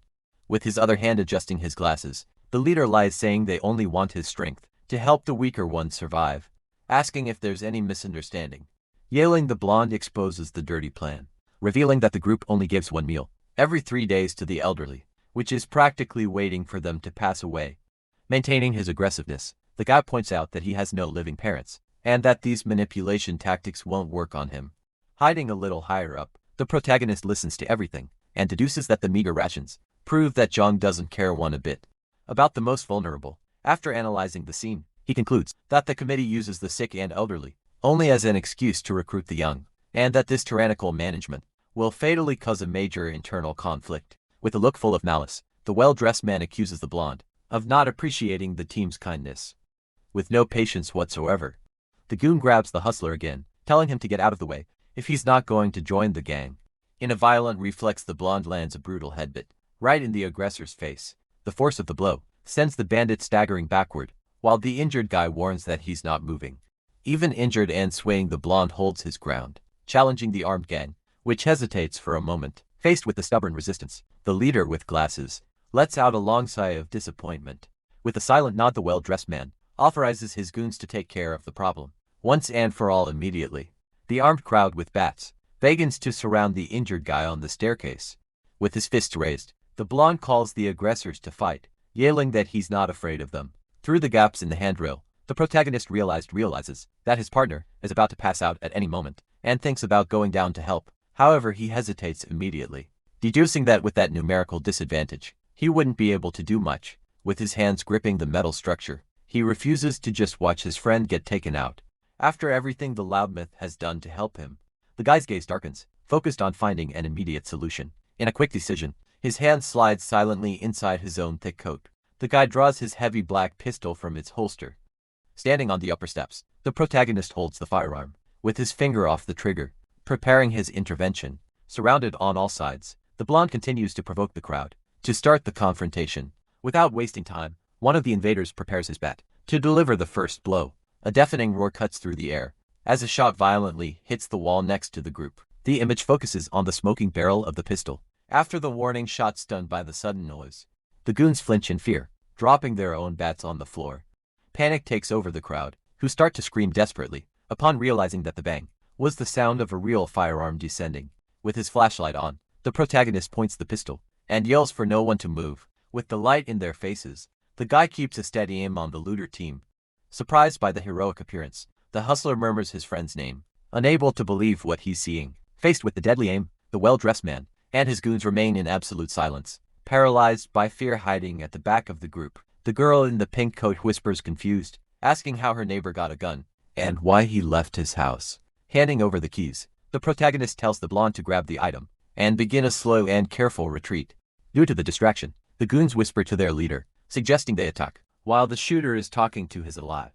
With his other hand adjusting his glasses, the leader lies, saying they only want his strength to help the weaker ones survive, asking if there's any misunderstanding. Yelling, the blonde exposes the dirty plan, revealing that the group only gives 1 meal every 3 days to the elderly, which is practically waiting for them to pass away. Maintaining his aggressiveness, the guy points out that he has no living parents, and that these manipulation tactics won't work on him. Hiding a little higher up, the protagonist listens to everything, and deduces that the meager rations prove that Zhang doesn't care one a bit about the most vulnerable. After analyzing the scene, he concludes that the committee uses the sick and elderly only as an excuse to recruit the young, and that this tyrannical management will fatally cause a major internal conflict. With a look full of malice, the well-dressed man accuses the blonde of not appreciating the team's kindness. With no patience whatsoever, the goon grabs the hustler again, telling him to get out of the way if he's not going to join the gang. In a violent reflex, the blonde lands a brutal headbutt right in the aggressor's face. The force of the blow sends the bandit staggering backward, while the injured guy warns that he's not moving. Even injured and swaying, the blonde holds his ground, challenging the armed gang, which hesitates for a moment. Faced with the stubborn resistance, the leader with glasses lets out a long sigh of disappointment. With a silent nod, the well-dressed man authorizes his goons to take care of the problem once and for all immediately. The armed crowd with bats begins to surround the injured guy on the staircase. With his fists raised, the blonde calls the aggressors to fight, yelling that he's not afraid of them. Through the gaps in the handrail, the protagonist realizes that his partner is about to pass out at any moment, and thinks about going down to help. However, he hesitates immediately, deducing that with that numerical disadvantage, he wouldn't be able to do much. With his hands gripping the metal structure, he refuses to just watch his friend get taken out. After everything the loudmouth has done to help him, the guy's gaze darkens, focused on finding an immediate solution. In a quick decision, his hand slides silently inside his own thick coat. The guy draws his heavy black pistol from its holster. Standing on the upper steps, the protagonist holds the firearm, with his finger off the trigger, preparing his intervention. Surrounded on all sides, the blonde continues to provoke the crowd to start the confrontation. Without wasting time, one of the invaders prepares his bat to deliver the first blow. A deafening roar cuts through the air as a shot violently hits the wall next to the group. The image focuses on the smoking barrel of the pistol. After the warning shot, stunned by the sudden noise, the goons flinch in fear, dropping their own bats on the floor. Panic takes over the crowd, who start to scream desperately upon realizing that the bang was the sound of a real firearm descending. With his flashlight on, the protagonist points the pistol and yells for no one to move. With the light in their faces, the guy keeps a steady aim on the looter team. Surprised by the heroic appearance, the hustler murmurs his friend's name, unable to believe what he's seeing. Faced with the deadly aim, the well-dressed man and his goons remain in absolute silence, paralyzed by fear. Hiding at the back of the group, the girl in the pink coat whispers, confused, asking how her neighbor got a gun and why he left his house. Handing over the keys, the protagonist tells the blonde to grab the item and begin a slow and careful retreat. Due to the distraction, the goons whisper to their leader, suggesting they attack, while the shooter is talking to his ally.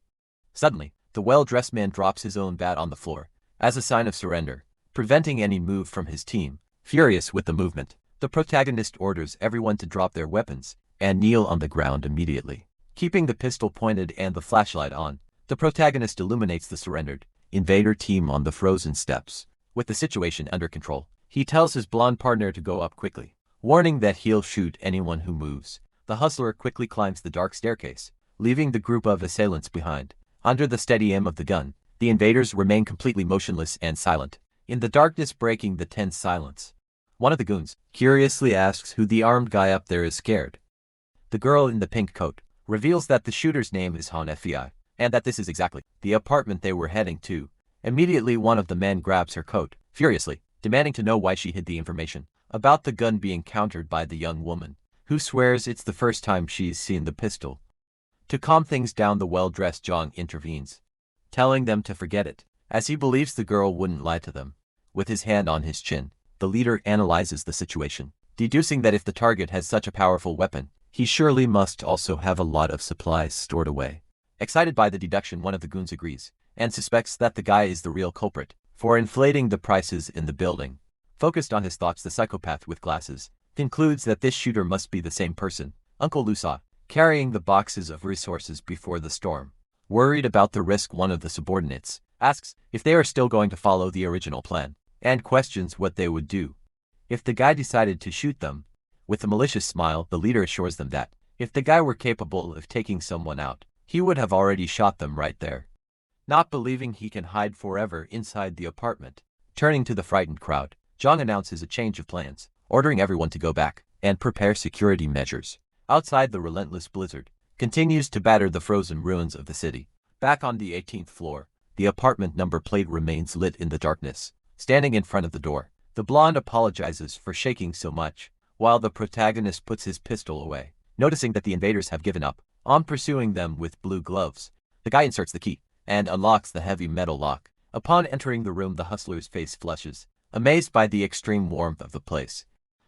Suddenly, the well-dressed man drops his own bat on the floor as a sign of surrender, preventing any move from his team. Furious with the movement, the protagonist orders everyone to drop their weapons and kneel on the ground immediately. Keeping the pistol pointed and the flashlight on, the protagonist illuminates the surrendered invader team on the frozen steps. With the situation under control, he tells his blonde partner to go up quickly, warning that he'll shoot anyone who moves. The hustler quickly climbs the dark staircase, leaving the group of assailants behind. Under the steady aim of the gun, the invaders remain completely motionless and silent, in the darkness breaking the tense silence. One of the goons curiously asks who the armed guy up there is scared. The girl in the pink coat reveals that the shooter's name is Han Fei, and that this is exactly the apartment they were heading to. Immediately, one of the men grabs her coat, furiously, demanding to know why she hid the information about the gun, being countered by the young woman, who swears it's the first time she's seen the pistol. To calm things down, the well-dressed Zhang intervenes, telling them to forget it, as he believes the girl wouldn't lie to them. With his hand on his chin, the leader analyzes the situation, deducing that if the target has such a powerful weapon, he surely must also have a lot of supplies stored away. Excited by the deduction, one of the goons agrees, and suspects that the guy is the real culprit for inflating the prices in the building. Focused on his thoughts, the psychopath with glasses concludes that this shooter must be the same person, Uncle Lu saw, carrying the boxes of resources before the storm. Worried about the risk, one of the subordinates asks if they are still going to follow the original plan, and questions what they would do if the guy decided to shoot them. With a malicious smile, the leader assures them that if the guy were capable of taking someone out, he would have already shot them right there. Not believing he can hide forever inside the apartment, turning to the frightened crowd, Zhang announces a change of plans, ordering everyone to go back and prepare security measures. Outside, the relentless blizzard continues to batter the frozen ruins of the city. Back on the 18th floor, the apartment number plate remains lit in the darkness. Standing in front of the door, the blonde apologizes for shaking so much, while the protagonist puts his pistol away. Noticing that the invaders have given up on pursuing them with blue gloves, the guy inserts the key and unlocks the heavy metal lock. Upon entering the room, the hustler's face flushes, amazed by the extreme warmth of the place.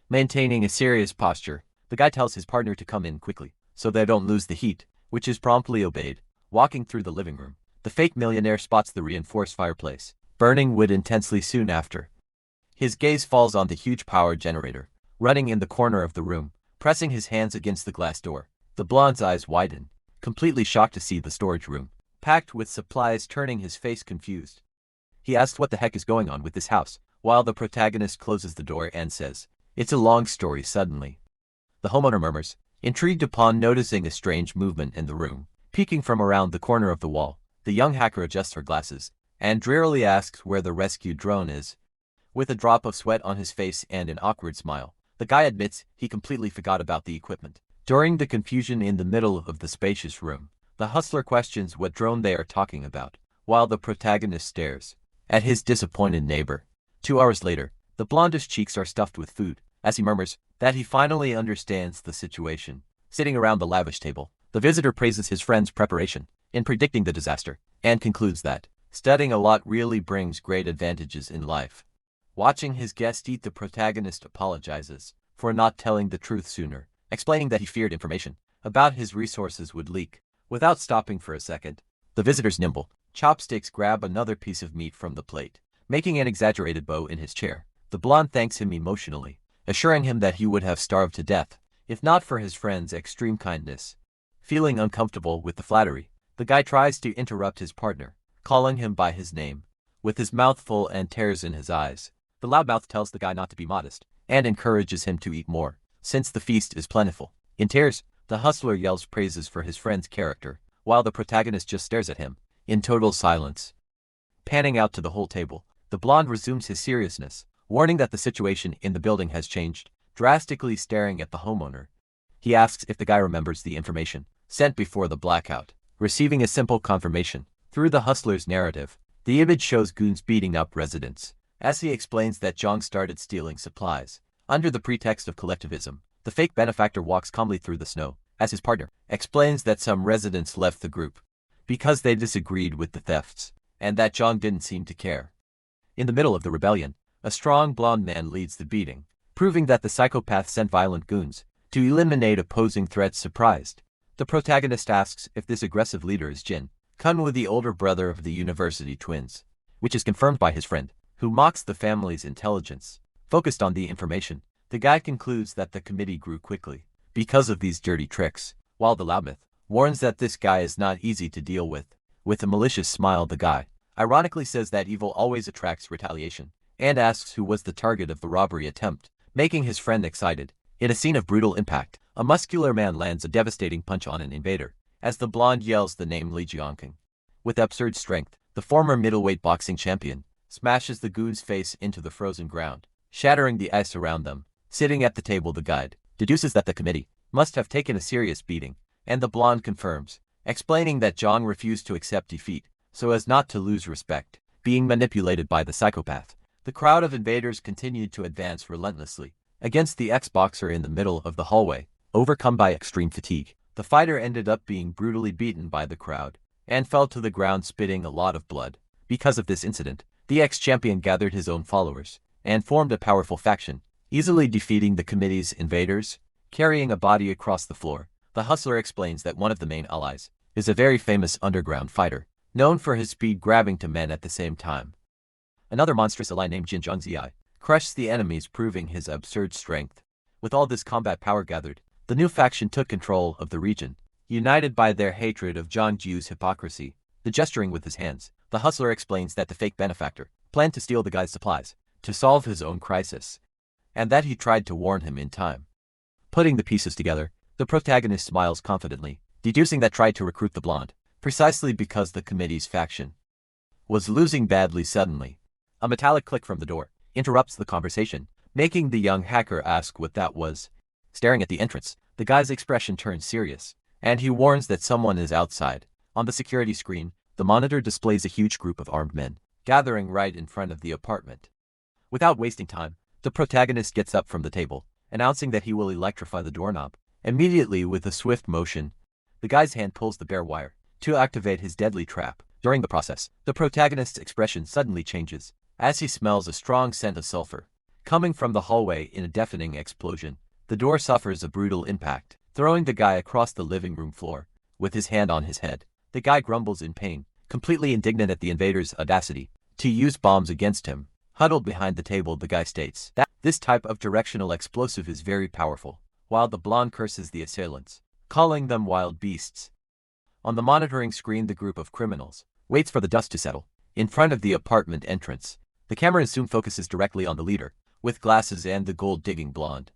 Maintaining a serious posture, the guy tells his partner to come in quickly, so they don't lose the heat, which is promptly obeyed. Walking through the living room, the fake millionaire spots the reinforced fireplace, burning wood intensely soon after. His gaze falls on the huge power generator, running in the corner of the room. Pressing his hands against the glass door, the blonde's eyes widen, completely shocked to see the storage room packed with supplies, turning his face confused. He asks what the heck is going on with this house, while the protagonist closes the door and says It's a long story suddenly. The homeowner murmurs, intrigued upon noticing a strange movement in the room. Peeking from around the corner of the wall, the young hacker adjusts her glasses and drearily asks where the rescue drone is. With a drop of sweat on his face and an awkward smile, the guy admits he completely forgot about the equipment. During the confusion in the middle of the spacious room, the hustler questions what drone they are talking about, while the protagonist stares at his disappointed neighbor. 2 hours later, the blondish cheeks are stuffed with food, as he murmurs that he finally understands the situation. Sitting around the lavish table, the visitor praises his friend's preparation in predicting the disaster, and concludes that studying a lot really brings great advantages in life. Watching his guest eat, the protagonist apologizes for not telling the truth sooner, explaining that he feared information about his resources would leak. Without stopping for a second, the visitor's nimble chopsticks grab another piece of meat from the plate, making an exaggerated bow in his chair. The blonde thanks him emotionally, assuring him that he would have starved to death if not for his friend's extreme kindness. Feeling uncomfortable with the flattery, the guy tries to interrupt his partner, calling him by his name. With his mouth full and tears in his eyes, the loudmouth tells the guy not to be modest and encourages him to eat more, since the feast is plentiful. In tears, the hustler yells praises for his friend's character, while the protagonist just stares at him in total silence. Panning out to the whole table, the blonde resumes his seriousness, warning that the situation in the building has changed, drastically. Staring at the homeowner, he asks if the guy remembers the information sent before the blackout. Receiving a simple confirmation through the hustler's narrative, the image shows goons beating up residents. As he explains that Jong started stealing supplies under the pretext of collectivism, the fake benefactor walks calmly through the snow, as his partner explains that some residents left the group because they disagreed with the thefts, and that Jong didn't seem to care. In the middle of the rebellion, a strong blonde man leads the beating, proving that the psychopath sent violent goons to eliminate opposing threats. Surprised, the protagonist asks if this aggressive leader is Jin Kunwu, the older brother of the university twins, which is confirmed by his friend, who mocks the family's intelligence. Focused on the information, the guy concludes that the committee grew quickly because of these dirty tricks, while the loudmouth warns that this guy is not easy to deal with. With a malicious smile, the guy ironically says that evil always attracts retaliation, and asks who was the target of the robbery attempt, making his friend excited. In a scene of brutal impact, a muscular man lands a devastating punch on an invader, as the blonde yells the name Li Jiangking. With absurd strength, the former middleweight boxing champion smashes the goon's face into the frozen ground, shattering the ice around them. Sitting at the table, the guide deduces that the committee must have taken a serious beating, and the blonde confirms, explaining that Jong refused to accept defeat so as not to lose respect. Being manipulated by the psychopath, the crowd of invaders continued to advance relentlessly against the ex-boxer in the middle of the hallway. Overcome by extreme fatigue, the fighter ended up being brutally beaten by the crowd and fell to the ground spitting a lot of blood. Because of this incident, the ex-champion gathered his own followers and formed a powerful faction, easily defeating the committee's invaders. Carrying a body across the floor, the hustler explains that one of the main allies is a very famous underground fighter, known for his speed grabbing to men at the same time. Another monstrous ally named Jin Zhongzi crushed the enemies, proving his absurd strength. With all this combat power gathered, the new faction took control of the region, united by their hatred of Zhang Jiu's hypocrisy. The gesturing with his hands, the hustler explains that the fake benefactor planned to steal the guy's supplies to solve his own crisis, and that he tried to warn him in time. Putting the pieces together, the protagonist smiles confidently, deducing that tried to recruit the blonde, precisely because the committee's faction was losing badly. Suddenly, a metallic click from the door interrupts the conversation, making the young hacker ask what that was. Staring at the entrance, the guy's expression turns serious, and he warns that someone is outside. On the security screen, the monitor displays a huge group of armed men gathering right in front of the apartment. Without wasting time, the protagonist gets up from the table, announcing that he will electrify the doorknob. Immediately, with a swift motion, the guy's hand pulls the bare wire to activate his deadly trap. During the process, the protagonist's expression suddenly changes, as he smells a strong scent of sulfur coming from the hallway. In a deafening explosion, the door suffers a brutal impact, throwing the guy across the living room floor. With his hand on his head, the guy grumbles in pain, completely indignant at the invaders' audacity to use bombs against him. Huddled behind the table, the guy states that this type of directional explosive is very powerful, while the blonde curses the assailants, calling them wild beasts. On the monitoring screen, the group of criminals waits for the dust to settle in front of the apartment entrance. The camera soon focuses directly on the leader, with glasses and the gold-digging blonde,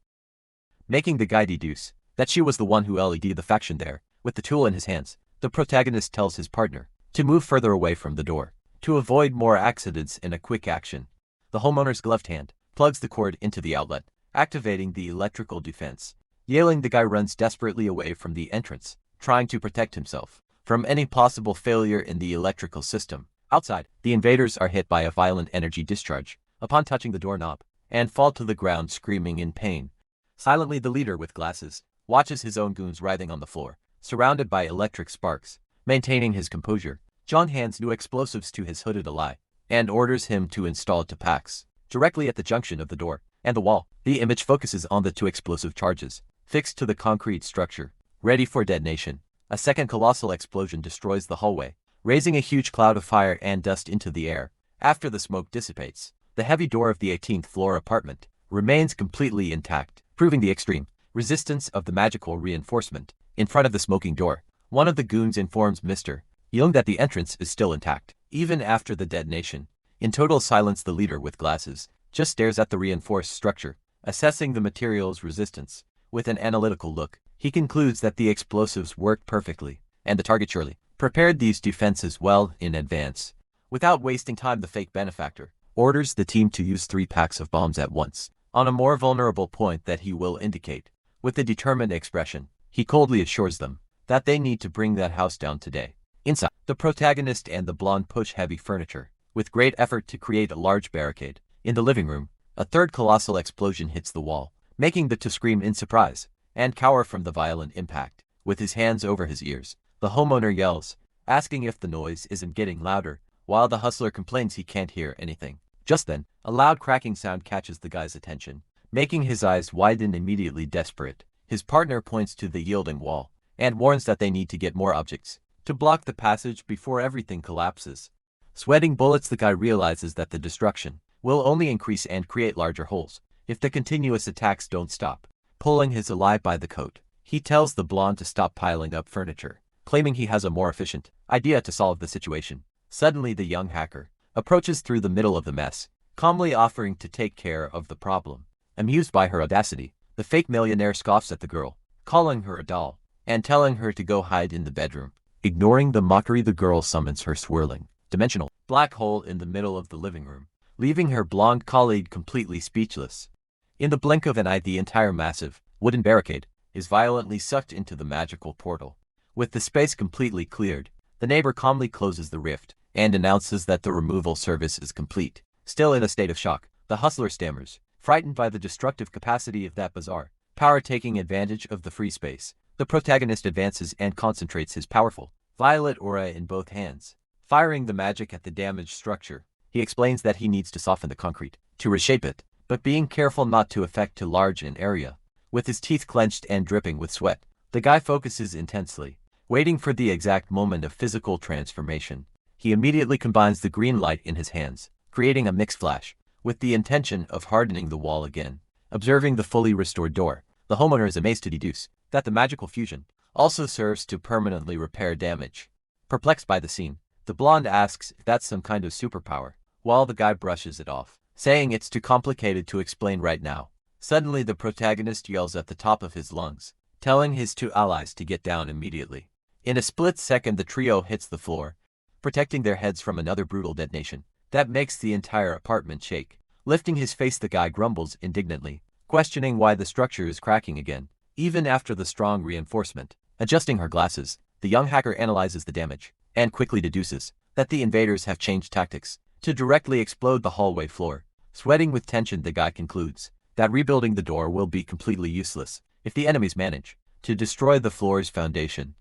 making the guy deduce that she was the one who led the faction there. With the tool in his hands, the protagonist tells his partner to move further away from the door to avoid more accidents in a quick action. The homeowner's gloved hand plugs the cord into the outlet, activating the electrical defense. Yelling, the guy runs desperately away from the entrance, trying to protect himself from any possible failure in the electrical system. Outside, the invaders are hit by a violent energy discharge upon touching the doorknob and fall to the ground screaming in pain. Silently, the leader with glasses watches his own goons writhing on the floor, surrounded by electric sparks. Maintaining his composure, John hands new explosives to his hooded ally and orders him to install two packs directly at the junction of the door and the wall. The image focuses on the two explosive charges fixed to the concrete structure, ready for detonation. A second colossal explosion destroys the hallway, raising a huge cloud of fire and dust into the air. After the smoke dissipates, the heavy door of the 18th floor apartment remains completely intact, proving the extreme resistance of the magical reinforcement. In front of the smoking door, one of the goons informs Mr. Young that the entrance is still intact, even after the detonation. In total silence, the leader with glasses just stares at the reinforced structure, assessing the material's resistance. With an analytical look, he concludes that the explosives worked perfectly, and the target surely prepared these defenses well in advance. Without wasting time, the fake benefactor orders the team to use 3 packs of bombs at once, on a more vulnerable point that he will indicate. With a determined expression, he coldly assures them that they need to bring that house down today. Inside, the protagonist and the blonde push heavy furniture with great effort to create a large barricade. In the living room, a third colossal explosion hits the wall, making the two scream in surprise and cower from the violent impact. With his hands over his ears, the homeowner yells, asking if the noise isn't getting louder, while the hustler complains he can't hear anything. Just then, a loud cracking sound catches the guy's attention, making his eyes widen. Immediately desperate, his partner points to the yielding wall and warns that they need to get more objects to block the passage before everything collapses. Sweating bullets, the guy realizes that the destruction will only increase and create larger holes if the continuous attacks don't stop. Pulling his ally by the coat, he tells the blonde to stop piling up furniture, claiming he has a more efficient idea to solve the situation. Suddenly, the young hacker approaches through the middle of the mess, calmly offering to take care of the problem. Amused by her audacity, the fake millionaire scoffs at the girl, calling her a doll and telling her to go hide in the bedroom. Ignoring the mockery, the girl summons her swirling, dimensional black hole in the middle of the living room, leaving her blonde colleague completely speechless. In the blink of an eye, the entire massive wooden barricade is violently sucked into the magical portal. With the space completely cleared, the neighbor calmly closes the rift and announces that the removal service is complete. Still in a state of shock, the hustler stammers, frightened by the destructive capacity of that bizarre power. Taking advantage of the free space, the protagonist advances and concentrates his powerful violet aura in both hands, firing the magic at the damaged structure. He explains that he needs to soften the concrete to reshape it, but being careful not to affect too large an area. With his teeth clenched and dripping with sweat, the guy focuses intensely, waiting for the exact moment of physical transformation. He immediately combines the green light in his hands, creating a mixed flash, with the intention of hardening the wall again. Observing the fully restored door, the homeowner is amazed to deduce that the magical fusion also serves to permanently repair damage. Perplexed by the scene, the blonde asks if that's some kind of superpower, while the guy brushes it off, saying it's too complicated to explain right now. Suddenly, the protagonist yells at the top of his lungs, telling his two allies to get down immediately. In a split second, the trio hits the floor, protecting their heads from another brutal detonation that makes the entire apartment shake. Lifting his face, the guy grumbles indignantly, questioning why the structure is cracking again, even after the strong reinforcement. Adjusting her glasses, the young hacker analyzes the damage and quickly deduces that the invaders have changed tactics to directly explode the hallway floor. Sweating with tension, the guy concludes that rebuilding the door will be completely useless if the enemies manage to destroy the floor's foundation.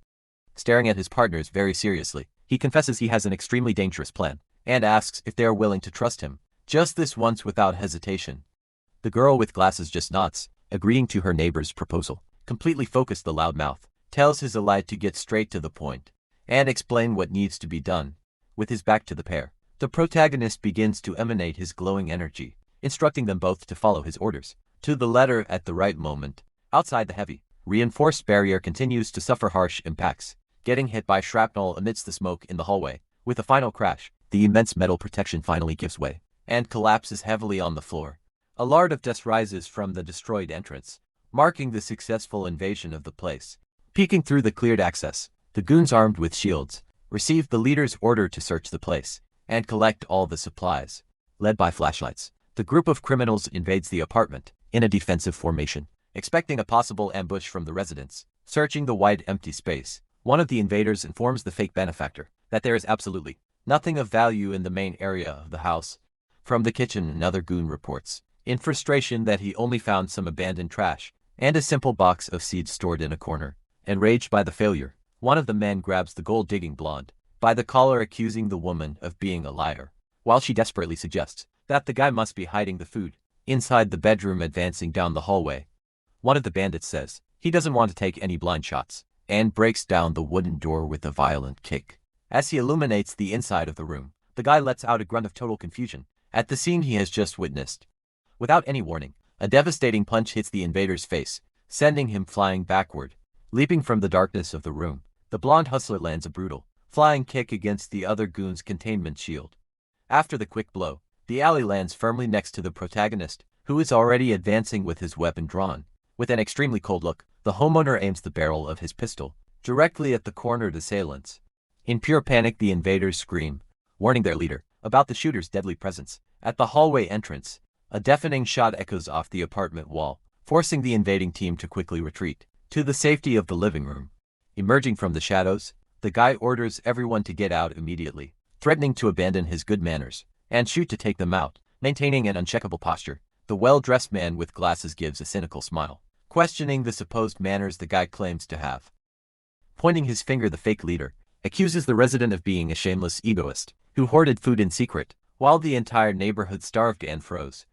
Staring at his partners very seriously, he confesses he has an extremely dangerous plan and asks if they are willing to trust him just this once without hesitation. The girl with glasses just nods, agreeing to her neighbor's proposal. Completely focused, the loudmouth tells his ally to get straight to the point and explain what needs to be done. With his back to the pair, the protagonist begins to emanate his glowing energy, instructing them both to follow his orders to the letter at the right moment. Outside, the heavy, reinforced barrier continues to suffer harsh impacts, getting hit by shrapnel amidst the smoke in the hallway. With a final crash, the immense metal protection finally gives way and collapses heavily on the floor. A lard of dust rises from the destroyed entrance, marking the successful invasion of the place. Peeking through the cleared access, the goons armed with shields received the leader's order to search the place and collect all the supplies. Led by flashlights, the group of criminals invades the apartment in a defensive formation, expecting a possible ambush from the residents. Searching the wide empty space, one of the invaders informs the fake benefactor that there is absolutely nothing of value in the main area of the house. From the kitchen, another goon reports, in frustration, that he only found some abandoned trash and a simple box of seeds stored in a corner. Enraged by the failure, one of the men grabs the gold-digging blonde by the collar, accusing the woman of being a liar, while she desperately suggests that the guy must be hiding the food inside the bedroom. Advancing down the hallway, one of the bandits says he doesn't want to take any blind shots and breaks down the wooden door with a violent kick. As he illuminates the inside of the room, the guy lets out a grunt of total confusion at the scene he has just witnessed. Without any warning, a devastating punch hits the invader's face, sending him flying backward. Leaping from the darkness of the room, the blonde hustler lands a brutal flying kick against the other goon's containment shield. After the quick blow, the ally lands firmly next to the protagonist, who is already advancing with his weapon drawn. With an extremely cold look, the homeowner aims the barrel of his pistol directly at the cornered assailants. In pure panic, the invaders scream, warning their leader about the shooter's deadly presence. At the hallway entrance, a deafening shot echoes off the apartment wall, forcing the invading team to quickly retreat to the safety of the living room. Emerging from the shadows, the guy orders everyone to get out immediately, threatening to abandon his good manners and shoot to take them out. Maintaining an uncheckable posture, the well-dressed man with glasses gives a cynical smile, questioning the supposed manners the guy claims to have. Pointing his finger, the fake leader accuses the resident of being a shameless egoist who hoarded food in secret, while the entire neighborhood starved and froze.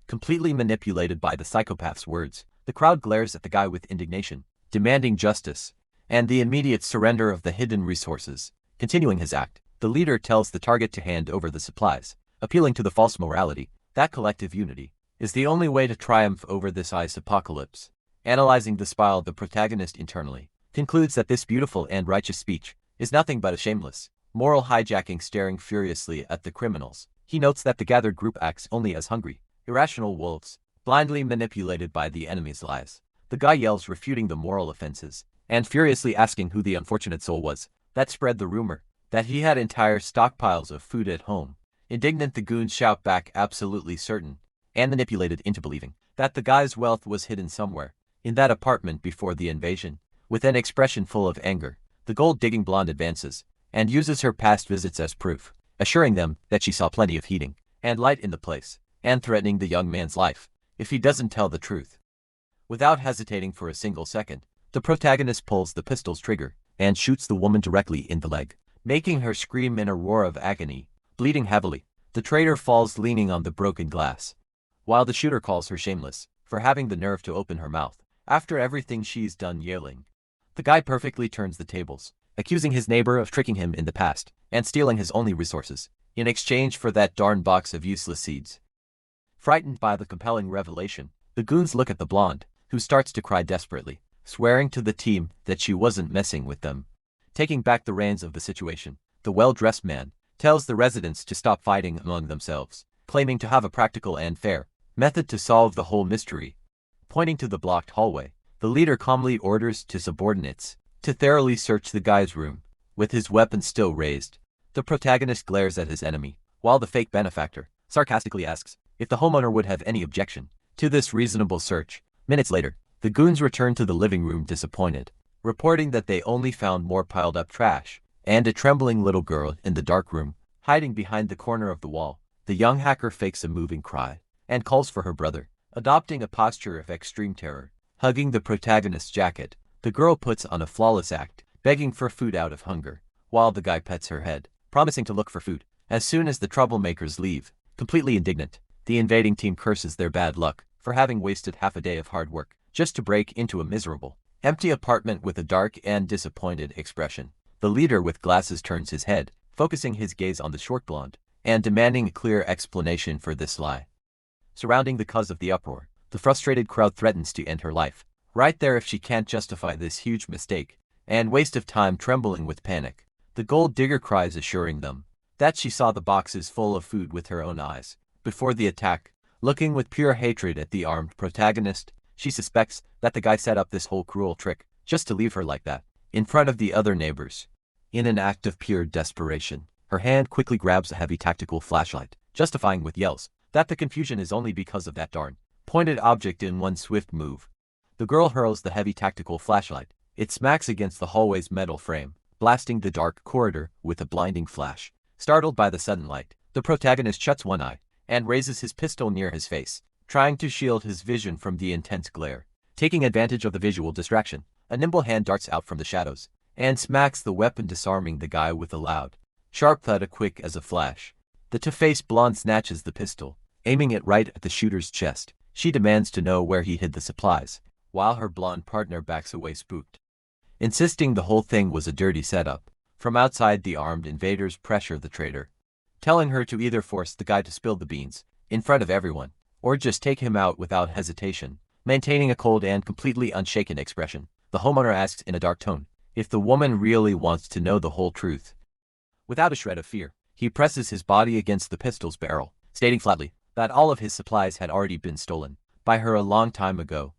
Completely manipulated by the psychopath's words, the crowd glares at the guy with indignation, demanding justice and the immediate surrender of the hidden resources. Continuing his act, the leader tells the target to hand over the supplies, appealing to the false morality that collective unity is the only way to triumph over this ice apocalypse. Analyzing the spile, the protagonist internally concludes that this beautiful and righteous speech is nothing but a shameless moral hijacking, staring furiously at the criminals. He notes that the gathered group acts only as hungry, irrational wolves, blindly manipulated by the enemy's lies. The guy yells, refuting the moral offenses and furiously asking who the unfortunate soul was that spread the rumor that he had entire stockpiles of food at home. Indignant, the goons shout back, absolutely certain and manipulated into believing that the guy's wealth was hidden somewhere in that apartment before the invasion. With an expression full of anger, the gold-digging blonde advances and uses her past visits as proof, assuring them that she saw plenty of heating and light in the place, and threatening the young man's life if he doesn't tell the truth. Without hesitating for a single second, the protagonist pulls the pistol's trigger and shoots the woman directly in the leg, making her scream in a roar of agony. Bleeding heavily, the traitor falls leaning on the broken glass, while the shooter calls her shameless for having the nerve to open her mouth after everything she's done, yelling. The guy perfectly turns the tables, accusing his neighbor of tricking him in the past and stealing his only resources in exchange for that darn box of useless seeds. Frightened by the compelling revelation, the goons look at the blonde, who starts to cry desperately, swearing to the team that she wasn't messing with them. Taking back the reins of the situation, the well-dressed man tells the residents to stop fighting among themselves, claiming to have a practical and fair method to solve the whole mystery. Pointing to the blocked hallway, the leader calmly orders to subordinates to thoroughly search the guy's room. With his weapon still raised, the protagonist glares at his enemy, while the fake benefactor sarcastically asks if the homeowner would have any objection to this reasonable search. Minutes later, the goons return to the living room disappointed, reporting that they only found more piled up trash and a trembling little girl in the dark room, hiding behind the corner of the wall. The young hacker fakes a moving cry and calls for her brother, adopting a posture of extreme terror. Hugging the protagonist's jacket, the girl puts on a flawless act, begging for food out of hunger, while the guy pets her head, promising to look for food as soon as the troublemakers leave. Completely indignant, the invading team curses their bad luck for having wasted half a day of hard work just to break into a miserable, empty apartment with a dark and disappointed expression. The leader with glasses turns his head, focusing his gaze on the short blonde and demanding a clear explanation for this lie. Surrounding the cause of the uproar, the frustrated crowd threatens to end her life right there if she can't justify this huge mistake and waste of time. Trembling with panic, the gold digger cries, assuring them that she saw the boxes full of food with her own eyes before the attack. Looking with pure hatred at the armed protagonist, she suspects that the guy set up this whole cruel trick just to leave her like that, in front of the other neighbors. In an act of pure desperation, her hand quickly grabs a heavy tactical flashlight, justifying with yells that the confusion is only because of that darn pointed object in one swift move. The girl hurls the heavy tactical flashlight. It smacks against the hallway's metal frame, blasting the dark corridor with a blinding flash. Startled by the sudden light, the protagonist shuts one eye and raises his pistol near his face, trying to shield his vision from the intense glare. Taking advantage of the visual distraction, a nimble hand darts out from the shadows and smacks the weapon, disarming the guy with a loud, sharp thud, quick as a flash. The two-faced blonde snatches the pistol, aiming it right at the shooter's chest. She demands to know where he hid the supplies, while her blonde partner backs away spooked, insisting the whole thing was a dirty setup. From outside, the armed invaders pressure the traitor, telling her to either force the guy to spill the beans in front of everyone, or just take him out without hesitation. Maintaining a cold and completely unshaken expression, the homeowner asks in a dark tone if the woman really wants to know the whole truth. Without a shred of fear, he presses his body against the pistol's barrel, stating flatly that all of his supplies had already been stolen by her a long time ago.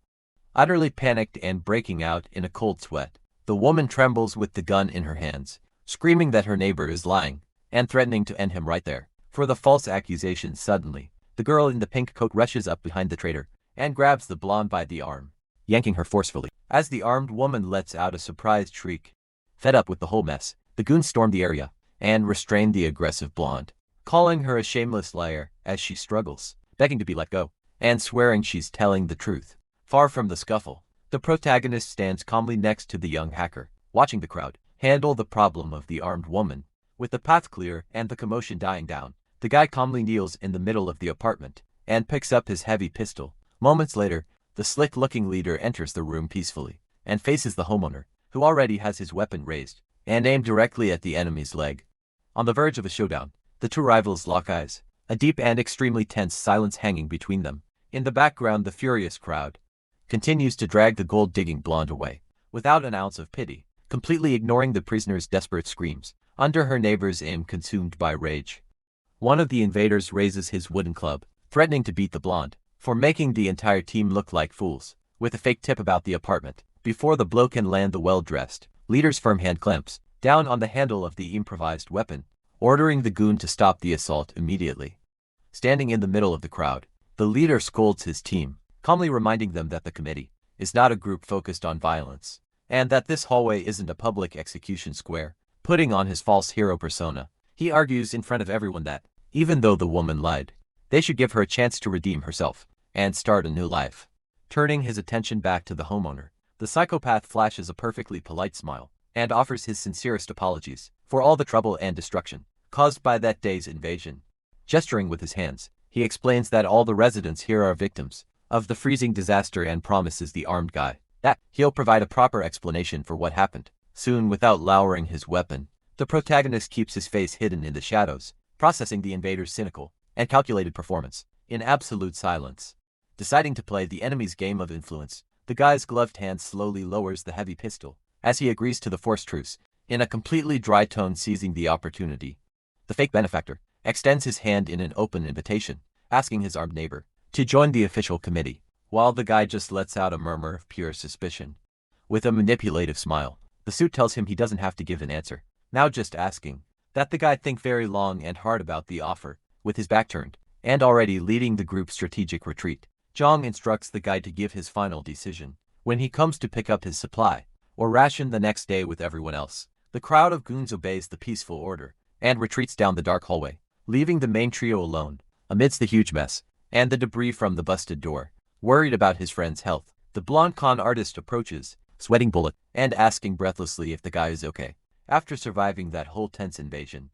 Utterly panicked and breaking out in a cold sweat, the woman trembles with the gun in her hands, screaming that her neighbor is lying and threatening to end him right there for the false accusation. Suddenly, the girl in the pink coat rushes up behind the traitor and grabs the blonde by the arm, yanking her forcefully as the armed woman lets out a surprised shriek. Fed up with the whole mess, the goons storm the area and restrain the aggressive blonde, calling her a shameless liar as she struggles, begging to be let go, and swearing she's telling the truth. Far from the scuffle, the protagonist stands calmly next to the young hacker, watching the crowd handle the problem of the armed woman. With the path clear and the commotion dying down, the guy calmly kneels in the middle of the apartment and picks up his heavy pistol. Moments later, the slick-looking leader enters the room peacefully and faces the homeowner, who already has his weapon raised and aimed directly at the enemy's leg. On the verge of a showdown, the two rivals lock eyes, a deep and extremely tense silence hanging between them. In the background, the furious crowd continues to drag the gold-digging blonde away, without an ounce of pity, completely ignoring the prisoner's desperate screams under her neighbor's aim. Consumed by rage, one of the invaders raises his wooden club, threatening to beat the blonde for making the entire team look like fools, with a fake tip about the apartment. Before the blow can land, the well-dressed leader's firm hand clamps down on the handle of the improvised weapon, ordering the goon to stop the assault immediately. Standing in the middle of the crowd, the leader scolds his team, calmly reminding them that the committee is not a group focused on violence, and that this hallway isn't a public execution square. Putting on his false hero persona, he argues in front of everyone that, even though the woman lied, they should give her a chance to redeem herself and start a new life. Turning his attention back to the homeowner, the psychopath flashes a perfectly polite smile and offers his sincerest apologies for all the trouble and destruction caused by that day's invasion. Gesturing with his hands, he explains that all the residents here are victims of the freezing disaster and promises the armed guy that he'll provide a proper explanation for what happened soon. Without lowering his weapon, the protagonist keeps his face hidden in the shadows, processing the invader's cynical and calculated performance in absolute silence. Deciding to play the enemy's game of influence, the guy's gloved hand slowly lowers the heavy pistol as he agrees to the forced truce in a completely dry tone. Seizing the opportunity, the fake benefactor extends his hand in an open invitation, asking his armed neighbor to join the official committee, while the guy just lets out a murmur of pure suspicion. With a manipulative smile, the suit tells him he doesn't have to give an answer, now just asking that the guy think very long and hard about the offer. With his back turned, and already leading the group's strategic retreat, Zhang instructs the guy to give his final decision when he comes to pick up his supply, or ration the next day with everyone else. The crowd of goons obeys the peaceful order and retreats down the dark hallway, leaving the main trio alone amidst the huge mess and the debris from the busted door. Worried about his friend's health, the blonde con artist approaches, sweating bullet, and asking breathlessly if the guy is okay after surviving that whole tense invasion.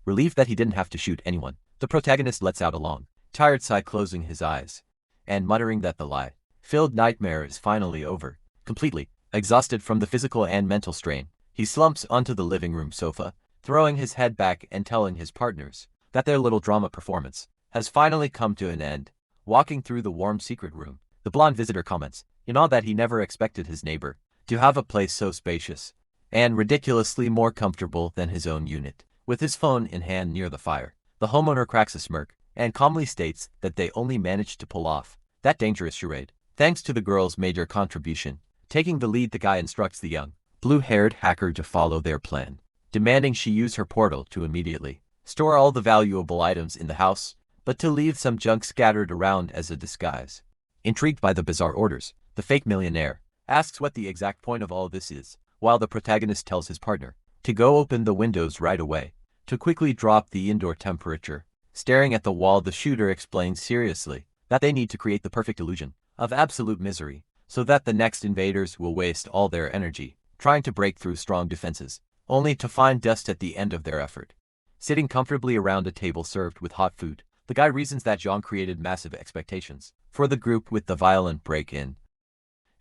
Relieved that he didn't have to shoot anyone, the protagonist lets out a long, tired sigh, closing his eyes and muttering that the lie-filled nightmare is finally over. Completely exhausted from the physical and mental strain, he slumps onto the living room sofa, throwing his head back and telling his partners that their little drama performance has finally come to an end. Walking through the warm secret room, the blonde visitor comments in awe that he never expected his neighbor to have a place so spacious and ridiculously more comfortable than his own unit. With his phone in hand near the fire, the homeowner cracks a smirk and calmly states that they only managed to pull off that dangerous charade thanks to the girl's major contribution. Taking the lead, the guy instructs the young, blue-haired hacker to follow their plan, demanding she use her portal to immediately store all the valuable items in the house, but to leave some junk scattered around as a disguise. Intrigued by the bizarre orders, the fake millionaire asks what the exact point of all this is, while the protagonist tells his partner to go open the windows right away to quickly drop the indoor temperature. Staring at the wall, the shooter explains seriously that they need to create the perfect illusion of absolute misery so that the next invaders will waste all their energy trying to break through strong defenses, only to find dust at the end of their effort. Sitting comfortably around a table served with hot food, the guy reasons that Zhang created massive expectations for the group with the violent break-in,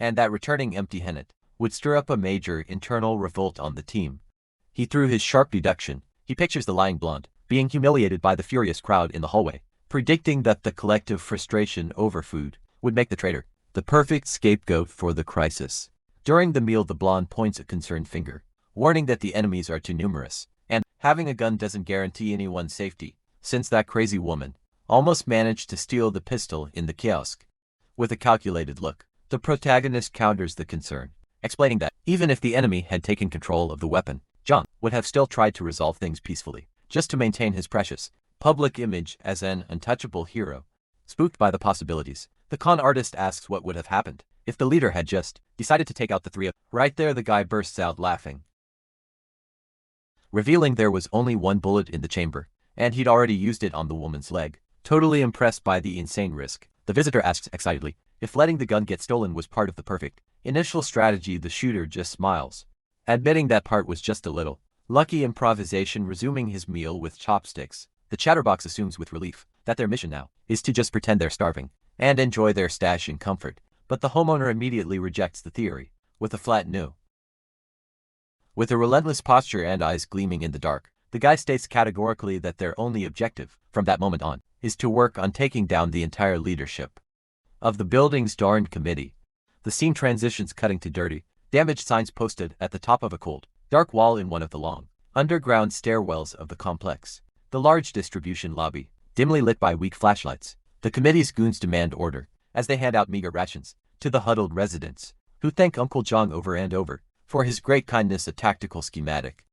and that returning empty-handed would stir up a major internal revolt on the team. He threw his sharp deduction. He pictures the lying blonde being humiliated by the furious crowd in the hallway, predicting that the collective frustration over food would make the traitor the perfect scapegoat for the crisis. During the meal, the blonde points a concerned finger, warning that the enemies are too numerous, and having a gun doesn't guarantee anyone's safety, since that crazy woman almost managed to steal the pistol in the kiosk. With a calculated look, the protagonist counters the concern, explaining that even if the enemy had taken control of the weapon, John would have still tried to resolve things peacefully, just to maintain his precious public image as an untouchable hero. Spooked by the possibilities, the con artist asks what would have happened if the leader had just decided to take out the three of them. Right there, the guy bursts out laughing, revealing there was only one bullet in the chamber, and he'd already used it on the woman's leg. Totally impressed by the insane risk, the visitor asks excitedly if letting the gun get stolen was part of the perfect initial strategy. The shooter just smiles, admitting that part was just a little lucky improvisation. Resuming his meal with chopsticks, the chatterbox assumes with relief that their mission now is to just pretend they're starving and enjoy their stash in comfort, but the homeowner immediately rejects the theory with a flat no. With a relentless posture and eyes gleaming in the dark, the guy states categorically that their only objective from that moment on is to work on taking down the entire leadership of the building's darned committee. The scene transitions, cutting to dirty, damaged signs posted at the top of a cold, dark wall in one of the long, underground stairwells of the complex. The large distribution lobby, dimly lit by weak flashlights. The committee's goons demand order as they hand out meager rations to the huddled residents, who thank Uncle Zhang over and over for his great kindness. A tactical schematic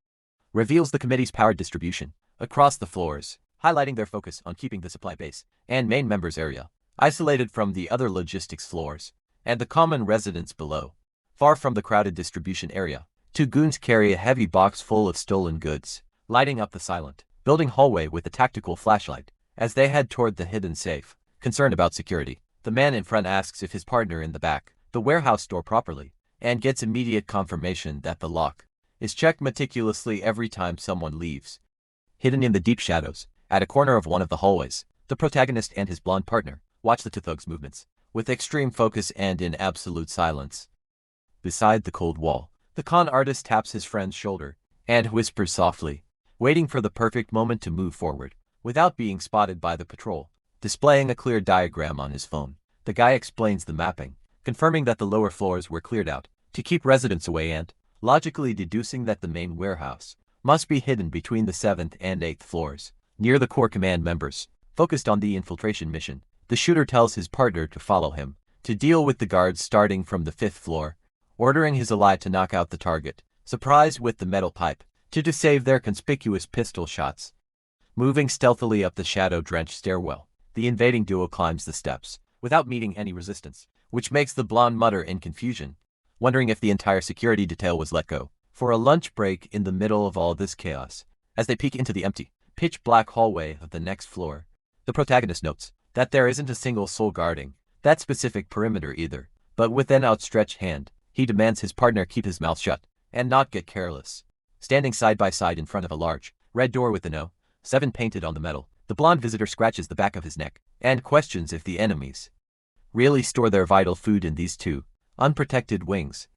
reveals the committee's powered distribution across the floors, highlighting their focus on keeping the supply base and main members area isolated from the other logistics floors and the common residents below. Far from the crowded distribution area, two goons carry a heavy box full of stolen goods, lighting up the silent building hallway with a tactical flashlight as they head toward the hidden safe. Concerned about security, the man in front asks if his partner in the back the warehouse door properly, and gets immediate confirmation that the lock is checked meticulously every time someone leaves. Hidden in the deep shadows, at a corner of one of the hallways, the protagonist and his blonde partner watch the two thugs' movements with extreme focus and in absolute silence. Beside the cold wall, the con artist taps his friend's shoulder and whispers softly, waiting for the perfect moment to move forward without being spotted by the patrol. Displaying a clear diagram on his phone, the guy explains the mapping, confirming that the lower floors were cleared out to keep residents away and logically deducing that the main warehouse must be hidden between the 7th and 8th floors, near the core command members. Focused on the infiltration mission, the shooter tells his partner to follow him to deal with the guards starting from the 5th floor, ordering his ally to knock out the target, surprised with the metal pipe, to save their conspicuous pistol shots. Moving stealthily up the shadow-drenched stairwell, the invading duo climbs the steps without meeting any resistance, which makes the blonde mutter in confusion, wondering if the entire security detail was let go for a lunch break in the middle of all this chaos. As they peek into the empty, pitch-black hallway of the next floor, the protagonist notes that there isn't a single soul guarding that specific perimeter either, but with an outstretched hand, he demands his partner keep his mouth shut and not get careless. Standing side by side in front of a large, red door with the No. 7 painted on the metal, the blonde visitor scratches the back of his neck and questions if the enemies really store their vital food in these two unprotected wings.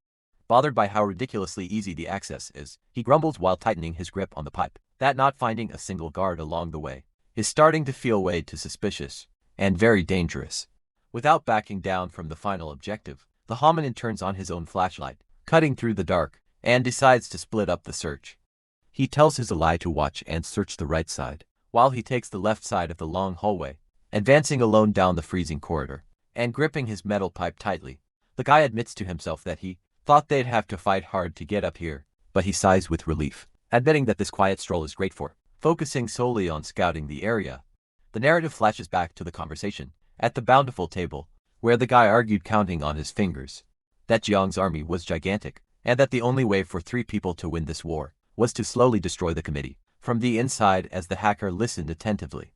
Bothered by how ridiculously easy the access is, he grumbles while tightening his grip on the pipe that not finding a single guard along the way is starting to feel way too suspicious and very dangerous. Without backing down from the final objective, the hominin turns on his own flashlight, cutting through the dark, and decides to split up the search. He tells his ally to watch and search the right side, while he takes the left side of the long hallway, advancing alone down the freezing corridor, and gripping his metal pipe tightly. The guy admits to himself that he thought they'd have to fight hard to get up here, but he sighs with relief, admitting that this quiet stroll is great for focusing solely on scouting the area. The narrative flashes back to the conversation at the bountiful table, where the guy argued counting on his fingers that Jiang's army was gigantic, and that the only way for 3 people to win this war was to slowly destroy the committee from the inside. As the hacker listened attentively,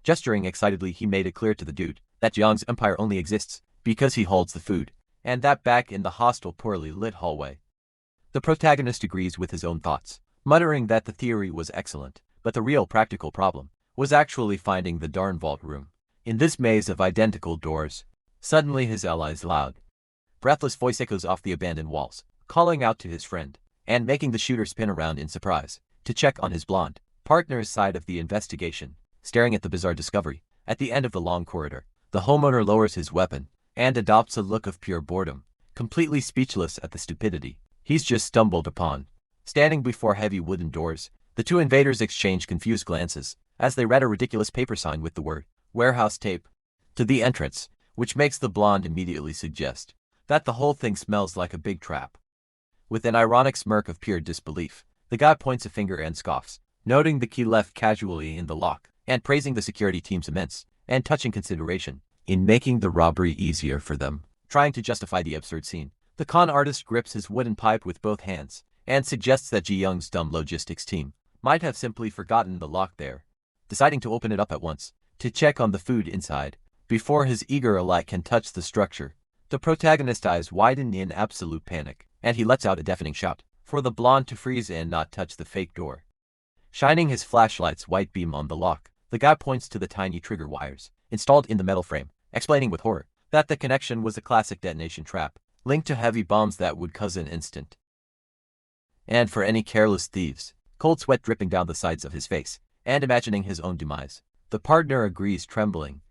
gesturing excitedly, he made it clear to the dude that Jiang's empire only exists because he holds the food, and that back in the hostile, poorly lit hallway, the protagonist agrees with his own thoughts, muttering that the theory was excellent, but the real practical problem was actually finding the darn vault room in this maze of identical doors. Suddenly his ally's loud, breathless voice echoes off the abandoned walls, calling out to his friend, and making the shooter spin around in surprise to check on his blonde partner's side of the investigation. Staring at the bizarre discovery at the end of the long corridor, the homeowner lowers his weapon and adopts a look of pure boredom, completely speechless at the stupidity he's just stumbled upon. Standing before heavy wooden doors, the 2 invaders exchange confused glances as they read a ridiculous paper sign with the word warehouse tape to the entrance, which makes the blonde immediately suggest that the whole thing smells like a big trap. With an ironic smirk of pure disbelief, the guy points a finger and scoffs, noting the key left casually in the lock, and praising the security team's immense and touching consideration in making the robbery easier for them. Trying to justify the absurd scene, the con artist grips his wooden pipe with both hands and suggests that Ji Young's dumb logistics team might have simply forgotten the lock there, deciding to open it up at once to check on the food inside before his eager ally can touch the structure. The protagonist's eyes widen in absolute panic, and he lets out a deafening shout for the blonde to freeze and not touch the fake door. Shining his flashlight's white beam on the lock, the guy points to the tiny trigger wires installed in the metal frame, explaining with horror that the connection was a classic detonation trap linked to heavy bombs that would cause an instant and for any careless thieves. Cold sweat dripping down the sides of his face, and imagining his own demise, the partner agrees, trembling.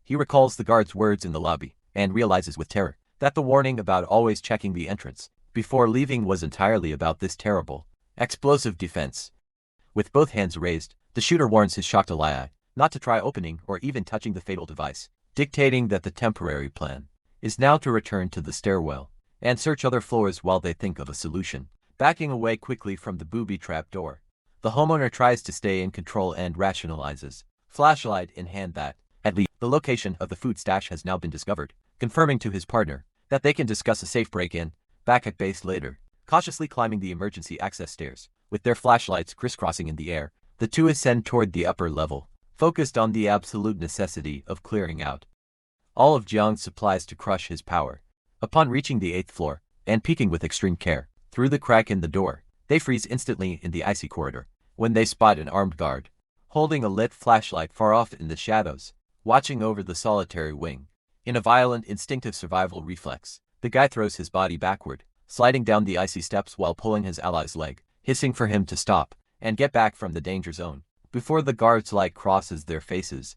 He recalls the guard's words in the lobby, and realizes with terror that the warning about always checking the entrance before leaving was entirely about this terrible, explosive defense. With both hands raised, the shooter warns his shocked ally not to try opening or even touching the fatal device, dictating that the temporary plan is now to return to the stairwell and search other floors while they think of a solution. Backing away quickly from the booby-trap door, the homeowner tries to stay in control and rationalizes, flashlight in hand, that at least the location of the food stash has now been discovered, confirming to his partner that they can discuss a safe break-in back at base later. Cautiously climbing the emergency access stairs, with their flashlights crisscrossing in the air, the 2 ascend toward the upper level, focused on the absolute necessity of clearing out all of Jiang's supplies to crush his power. Upon reaching the 8th floor, and peeking with extreme care through the crack in the door, they freeze instantly in the icy corridor when they spot an armed guard holding a lit flashlight far off in the shadows, watching over the solitary wing. In a violent, instinctive survival reflex, the guy throws his body backward, sliding down the icy steps while pulling his ally's leg, hissing for him to stop and get back from the danger zone before the guard's light crosses their faces.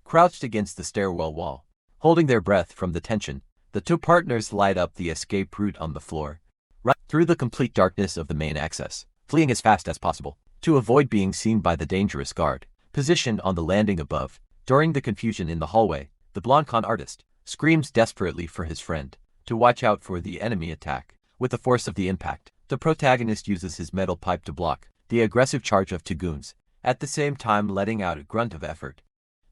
Crouched against the stairwell wall, holding their breath from the tension, the 2 partners light up the escape route on the floor, right through the complete darkness of the main access, fleeing as fast as possible to avoid being seen by the dangerous guard positioned on the landing above. During the confusion in the hallway, the blonde con artist screams desperately for his friend to watch out for the enemy attack. With the force of the impact, the protagonist uses his metal pipe to block the aggressive charge of 2 goons, at the same time letting out a grunt of effort.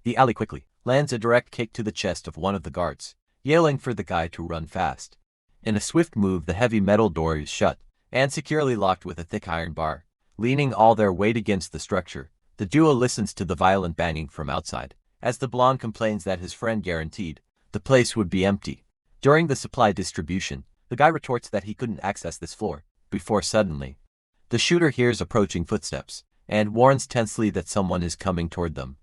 The ally quickly lands a direct kick to the chest of one of the guards, yelling for the guy to run fast. In a swift move, the heavy metal door is shut and securely locked with a thick iron bar. Leaning all their weight against the structure, the duo listens to the violent banging from outside, as the blonde complains that his friend guaranteed the place would be empty during the supply distribution. The guy retorts that he couldn't access this floor, before suddenly the shooter hears approaching footsteps and warns tensely that someone is coming toward them.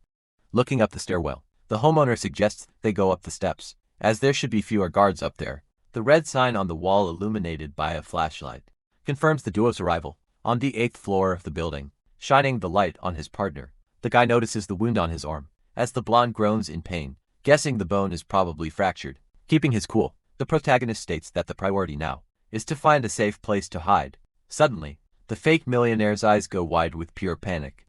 Looking up the stairwell, the homeowner suggests they go up the steps, as there should be fewer guards up there. The red sign on the wall, illuminated by a flashlight, confirms the duo's arrival on the 8th floor of the building. Shining the light on his partner, the guy notices the wound on his arm as the blonde groans in pain, guessing the bone is probably fractured. Keeping his cool, the protagonist states that the priority now is to find a safe place to hide. Suddenly, the fake millionaire's eyes go wide with pure panic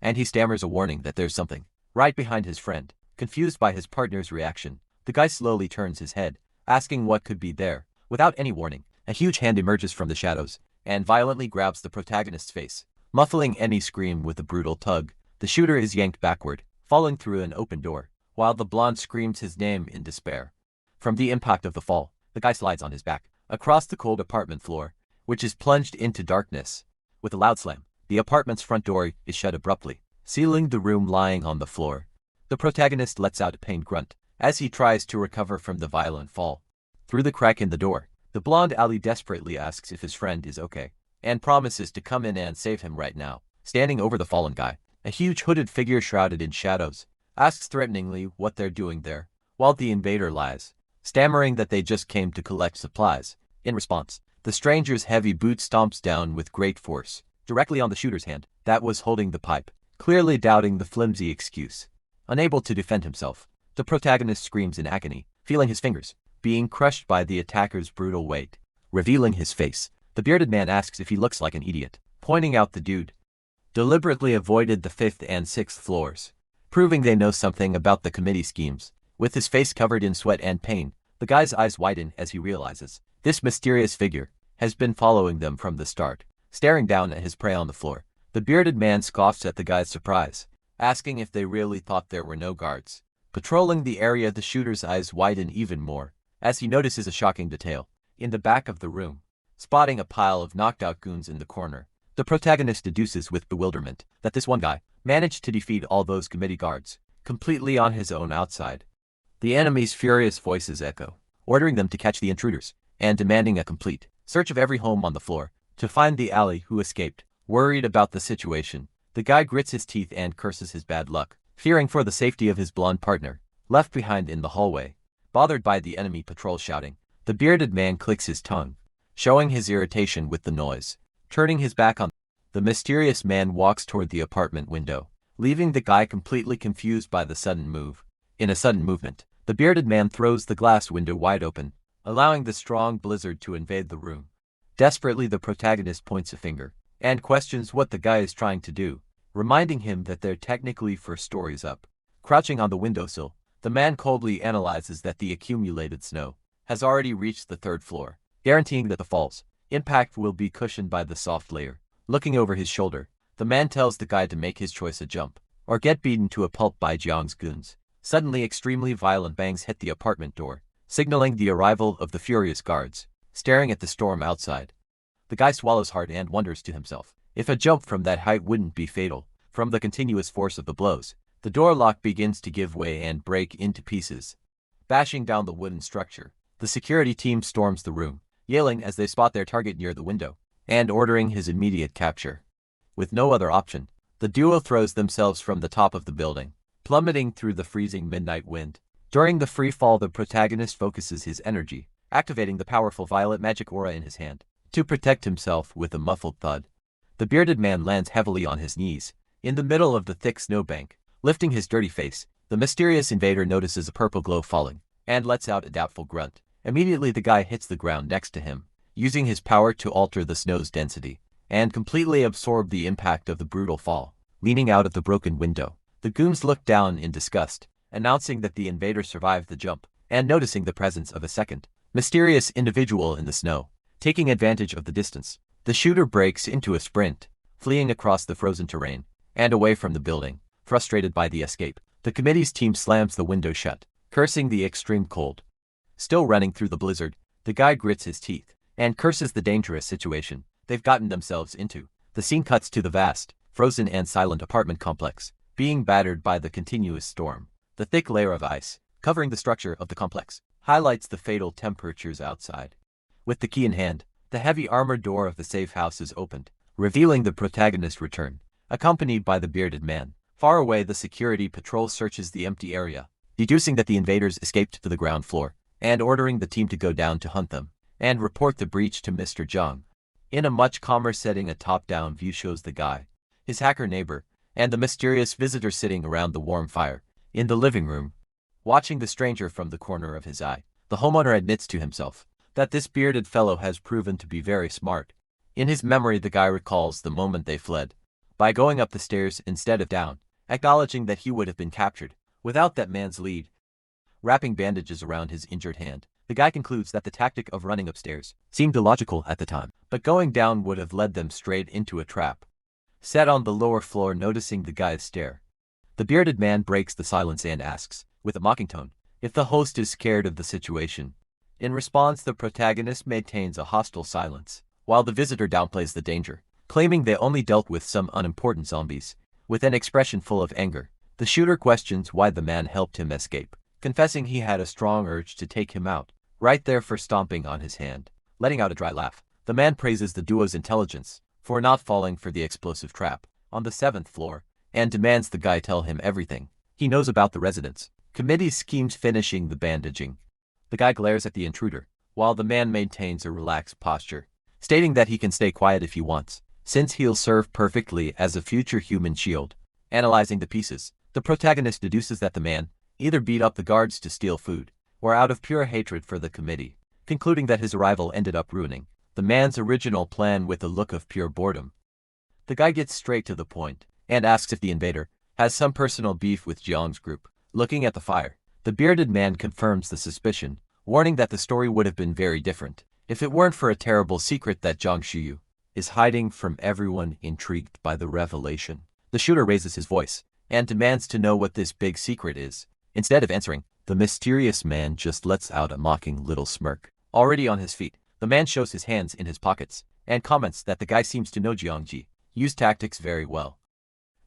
and he stammers a warning that there's something right behind his friend. Confused by his partner's reaction, the guy slowly turns his head, asking what could be there. Without any warning, a huge hand emerges from the shadows and violently grabs the protagonist's face, muffling any scream with a brutal tug. The shooter is yanked backward, falling through an open door, while the blonde screams his name in despair. From the impact of the fall, the guy slides on his back, across the cold apartment floor, which is plunged into darkness. With a loud slam, the apartment's front door is shut abruptly, sealing the room. Lying on the floor, the protagonist lets out a pained grunt as he tries to recover from the violent fall. Through the crack in the door, the blonde ally desperately asks if his friend is okay, and promises to come in and save him right now. Standing over the fallen guy, a huge hooded figure shrouded in shadows asks threateningly what they're doing there, while the invader lies, stammering that they just came to collect supplies. In response, the stranger's heavy boot stomps down with great force, directly on the shooter's hand that was holding the pipe, clearly doubting the flimsy excuse. Unable to defend himself, the protagonist screams in agony, feeling his fingers being crushed by the attacker's brutal weight. Revealing his face, the bearded man asks if he looks like an idiot, pointing out the dude deliberately avoided the 5th and 6th floors, proving they know something about the committee schemes. With his face covered in sweat and pain, the guy's eyes widen as he realizes this mysterious figure has been following them from the start. Staring down at his prey on the floor, the bearded man scoffs at the guy's surprise, asking if they really thought there were no guards. Patrolling the area, the shooter's eyes widen even more as he notices a shocking detail in the back of the room. Spotting a pile of knocked-out goons in the corner, the protagonist deduces with bewilderment that this one guy managed to defeat all those committee guards completely on his own outside. The enemy's furious voices echo, ordering them to catch the intruders and demanding a complete search of every home on the floor to find the ally who escaped. Worried about the situation, the guy grits his teeth and curses his bad luck, fearing for the safety of his blonde partner, left behind in the hallway. Bothered by the enemy patrol shouting, the bearded man clicks his tongue, showing his irritation with the noise. Turning his back on the mysterious man, walks toward the apartment window, leaving the guy completely confused by the sudden move. In a sudden movement, the bearded man throws the glass window wide open, allowing the strong blizzard to invade the room. Desperately, the protagonist points a finger and questions what the guy is trying to do, reminding him that they're technically 4 stories up. Crouching on the windowsill, the man coldly analyzes that the accumulated snow has already reached the 3rd floor, guaranteeing that the fall's impact will be cushioned by the soft layer. Looking over his shoulder, the man tells the guy to make his choice: a jump or get beaten to a pulp by Jiang's goons. Suddenly, extremely violent bangs hit the apartment door, signaling the arrival of the furious guards. Staring at the storm outside, the guy swallows hard and wonders to himself if a jump from that height wouldn't be fatal. From the continuous force of the blows, the door lock begins to give way and break into pieces. Bashing down the wooden structure, the security team storms the room, yelling as they spot their target near the window, and ordering his immediate capture. With no other option, the duo throws themselves from the top of the building, plummeting through the freezing midnight wind. During the free fall, the protagonist focuses his energy, activating the powerful violet magic aura in his hand, to protect himself. With a muffled thud, the bearded man lands heavily on his knees, in the middle of the thick snowbank. Lifting his dirty face, the mysterious invader notices a purple glow falling, and lets out a doubtful grunt. Immediately, the guy hits the ground next to him, using his power to alter the snow's density, and completely absorb the impact of the brutal fall. Leaning out of the broken window, the goons look down in disgust, announcing that the invader survived the jump, and noticing the presence of a second mysterious individual in the snow. Taking advantage of the distance, the shooter breaks into a sprint, fleeing across the frozen terrain and away from the building. Frustrated by the escape, the committee's team slams the window shut, cursing the extreme cold. Still running through the blizzard, the guy grits his teeth and curses the dangerous situation they've gotten themselves into. The scene cuts to the vast, frozen and silent apartment complex, being battered by the continuous storm. The thick layer of ice covering the structure of the complex highlights the fatal temperatures outside. With the key in hand, the heavy armored door of the safe house is opened, revealing the protagonist's return, accompanied by the bearded man. Far away, the security patrol searches the empty area, deducing that the invaders escaped to the ground floor, and ordering the team to go down to hunt them and report the breach to Mr. Zhang. In a much calmer setting, a top-down view shows the guy, his hacker neighbor, and the mysterious visitor sitting around the warm fire in the living room. Watching the stranger from the corner of his eye, the homeowner admits to himself that this bearded fellow has proven to be very smart. In his memory, the guy recalls the moment they fled, by going up the stairs instead of down, acknowledging that he would have been captured without that man's lead. Wrapping bandages around his injured hand, the guy concludes that the tactic of running upstairs seemed illogical at the time, but going down would have led them straight into a trap set on the lower floor. Noticing the guy's stare, the bearded man breaks the silence and asks, with a mocking tone, if the host is scared of the situation. In response, the protagonist maintains a hostile silence, while the visitor downplays the danger, claiming they only dealt with some unimportant zombies. With an expression full of anger, the shooter questions why the man helped him escape, confessing he had a strong urge to take him out, right there for stomping on his hand. Letting out a dry laugh, the man praises the duo's intelligence for not falling for the explosive trap on the 7th floor, and demands the guy tell him everything he knows about the residence committee's schemes. Finishing the bandaging, the guy glares at the intruder, while the man maintains a relaxed posture, stating that he can stay quiet if he wants, since he'll serve perfectly as a future human shield. Analyzing the pieces, the protagonist deduces that the man either beat up the guards to steal food, or out of pure hatred for the committee, concluding that his arrival ended up ruining the man's original plan with a look of pure boredom. The guy gets straight to the point, and asks if the invader has some personal beef with Jiang's group. Looking at the fire, the bearded man confirms the suspicion, warning that the story would have been very different if it weren't for a terrible secret that Jiang Shuyu is hiding from everyone. Intrigued by the revelation, the shooter raises his voice and demands to know what this big secret is. Instead of answering, the mysterious man just lets out a mocking little smirk. Already on his feet, the man shows his hands in his pockets and comments that the guy seems to know Jiangji use tactics very well,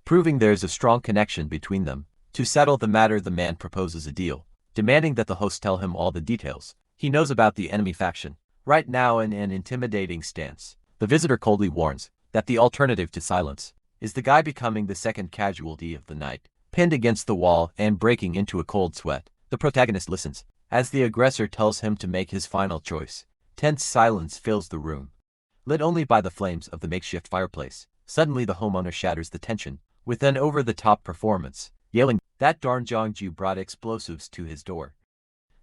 proving there's a strong connection between them. To settle the matter, the man proposes a deal, demanding that the host tell him all the details he knows about the enemy faction right now. In an intimidating stance, the visitor coldly warns that the alternative to silence is the guy becoming the second casualty of the night. Pinned against the wall and breaking into a cold sweat, the protagonist listens as the aggressor tells him to make his final choice. Tense silence fills the room, lit only by the flames of the makeshift fireplace. Suddenly the homeowner shatters the tension with an over-the-top performance, yelling, "That darn Jiangju brought explosives to his door,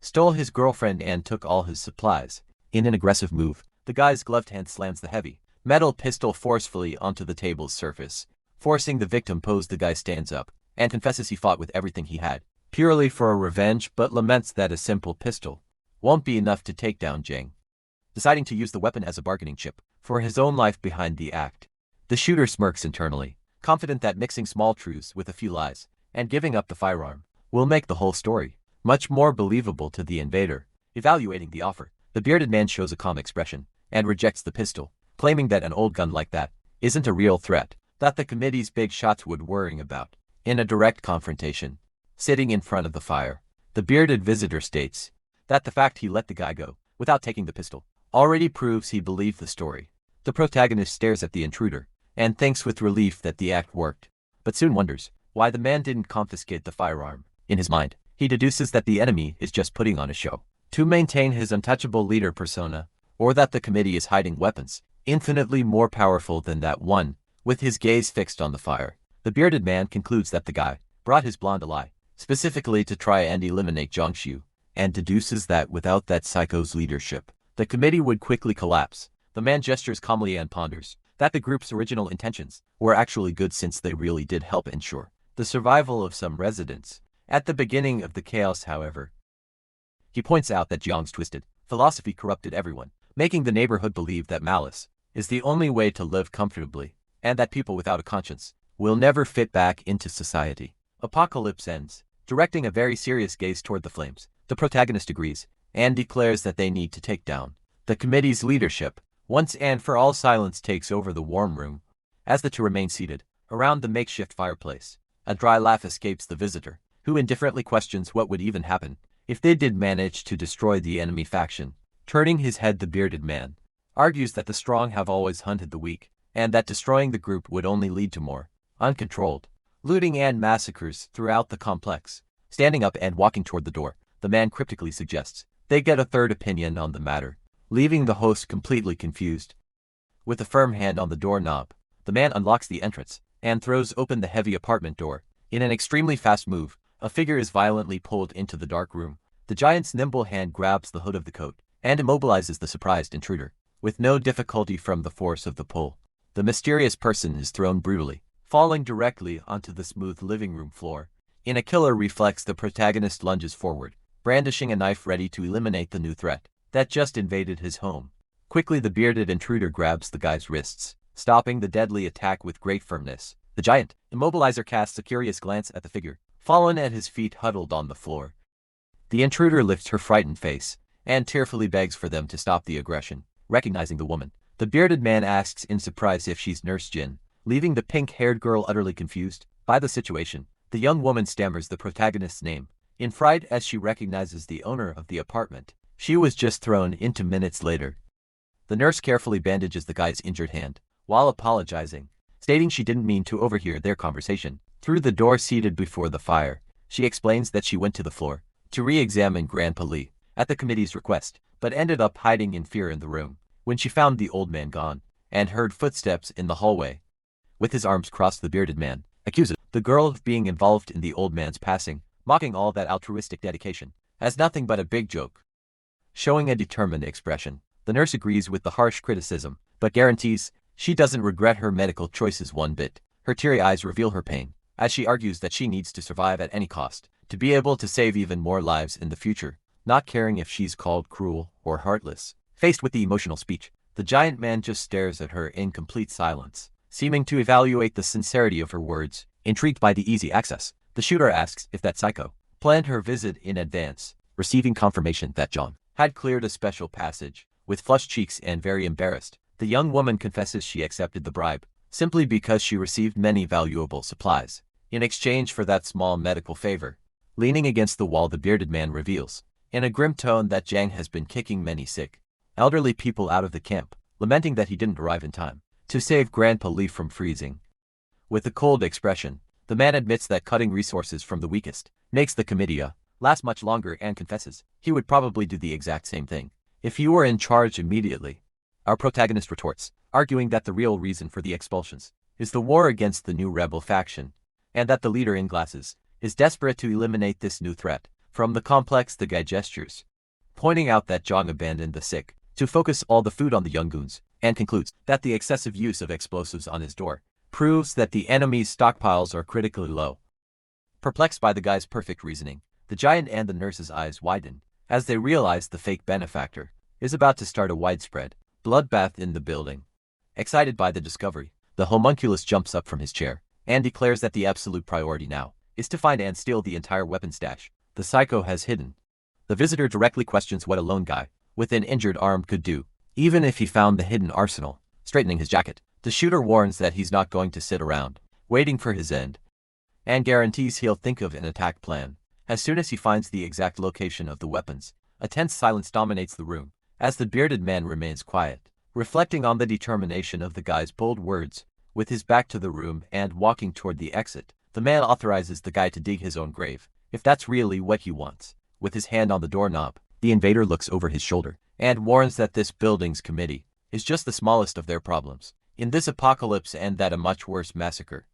stole his girlfriend and took all his supplies." In an aggressive move, the guy's gloved hand slams the heavy metal pistol forcefully onto the table's surface, forcing the victim pose. The guy stands up and confesses he fought with everything he had, purely for a revenge, but laments that a simple pistol won't be enough to take down Jiang. Deciding to use the weapon as a bargaining chip for his own life behind the act, the shooter smirks internally, confident that mixing small truths with a few lies and giving up the firearm will make the whole story much more believable to the invader. Evaluating the offer, the bearded man shows a calm expression and rejects the pistol, claiming that an old gun like that isn't a real threat that the committee's big shots would worry about. In a direct confrontation, sitting in front of the fire, the bearded visitor states that the fact he let the guy go without taking the pistol already proves he believed the story. The protagonist stares at the intruder and thinks with relief that the act worked, but soon wonders why the man didn't confiscate the firearm. In his mind, he deduces that the enemy is just putting on a show to maintain his untouchable leader persona, or that the committee is hiding weapons infinitely more powerful than that one. With his gaze fixed on the fire, the bearded man concludes that the guy brought his blonde ally specifically to try and eliminate Jiangxiu, and deduces that without that psycho's leadership, the committee would quickly collapse. The man gestures calmly and ponders that the group's original intentions were actually good, since they really did help ensure the survival of some residents at the beginning of the chaos. However, he points out that Jiang's twisted philosophy corrupted everyone, making the neighborhood believe that malice is the only way to live comfortably, and that people without a conscience will never fit back into society. Apocalypse ends. Directing a very serious gaze toward the flames, the protagonist agrees and declares that they need to take down the committee's leadership once and for all. Silence takes over the warm room as the two remain seated around the makeshift fireplace. A dry laugh escapes the visitor, who indifferently questions what would even happen if they did manage to destroy the enemy faction. Turning his head, the bearded man argues that the strong have always hunted the weak, and that destroying the group would only lead to more uncontrolled looting and massacres throughout the complex. Standing up and walking toward the door, the man cryptically suggests they get a third opinion on the matter, leaving the host completely confused. With a firm hand on the doorknob, the man unlocks the entrance and throws open the heavy apartment door. In an extremely fast move, a figure is violently pulled into the dark room. The giant's nimble hand grabs the hood of the coat and immobilizes the surprised intruder. With no difficulty from the force of the pull, the mysterious person is thrown brutally falling directly onto the smooth living room floor. In a killer reflex, the protagonist lunges forward, brandishing a knife ready to eliminate the new threat that just invaded his home. Quickly, the bearded intruder grabs the guy's wrists, stopping the deadly attack with great firmness. The giant immobilizer casts a curious glance at the figure, fallen at his feet huddled on the floor. The intruder lifts her frightened face and tearfully begs for them to stop the aggression. Recognizing the woman, the bearded man asks in surprise if she's Nurse Jin, leaving the pink-haired girl utterly confused by the situation. The young woman stammers the protagonist's name, in fright as she recognizes the owner of the apartment she was just thrown into minutes later. The nurse carefully bandages the guy's injured hand, while apologizing, stating she didn't mean to overhear their conversation. Through the door seated before the fire, she explains that she went to the floor to re-examine Grandpa Lee at the committee's request, but ended up hiding in fear in the room when she found the old man gone and heard footsteps in the hallway. With his arms crossed, the bearded man accuses the girl of being involved in the old man's passing, mocking all that altruistic dedication as nothing but a big joke. Showing a determined expression, the nurse agrees with the harsh criticism, but guarantees she doesn't regret her medical choices one bit. Her teary eyes reveal her pain, as she argues that she needs to survive at any cost, to be able to save even more lives in the future, not caring if she's called cruel or heartless. Faced with the emotional speech, the giant man just stares at her in complete silence, seeming to evaluate the sincerity of her words. Intrigued by the easy access, the shooter asks if that psycho planned her visit in advance. Receiving confirmation that John had cleared a special passage, with flushed cheeks and very embarrassed, the young woman confesses she accepted the bribe simply because she received many valuable supplies in exchange for that small medical favor. Leaning against the wall, the bearded man reveals, in a grim tone, that Jang has been kicking many sick, elderly people out of the camp, lamenting that he didn't arrive in time to save Grandpa Lee from freezing. With a cold expression, the man admits that cutting resources from the weakest makes the committee last much longer, and confesses he would probably do the exact same thing if he were in charge immediately. Our protagonist retorts, arguing that the real reason for the expulsions is the war against the new rebel faction, and that the leader in glasses is desperate to eliminate this new threat. From the complex, the guy gestures, pointing out that Jong abandoned the sick to focus all the food on the young goons, and concludes that the excessive use of explosives on his door proves that the enemy's stockpiles are critically low. Perplexed by the guy's perfect reasoning, the giant and the nurse's eyes widen as they realize the fake benefactor is about to start a widespread bloodbath in the building. Excited by the discovery, the homunculus jumps up from his chair and declares that the absolute priority now is to find and steal the entire weapon stash the psycho has hidden. The visitor directly questions what a lone guy with an injured arm could do, even if he found the hidden arsenal. Straightening his jacket, the shooter warns that he's not going to sit around waiting for his end, and guarantees he'll think of an attack plan as soon as he finds the exact location of the weapons. A tense silence dominates the room as the bearded man remains quiet, reflecting on the determination of the guy's bold words. With his back to the room and walking toward the exit, the man authorizes the guy to dig his own grave, if that's really what he wants. With his hand on the doorknob, the invader looks over his shoulder and warns that this building's committee is just the smallest of their problems in this apocalypse, and that a much worse massacre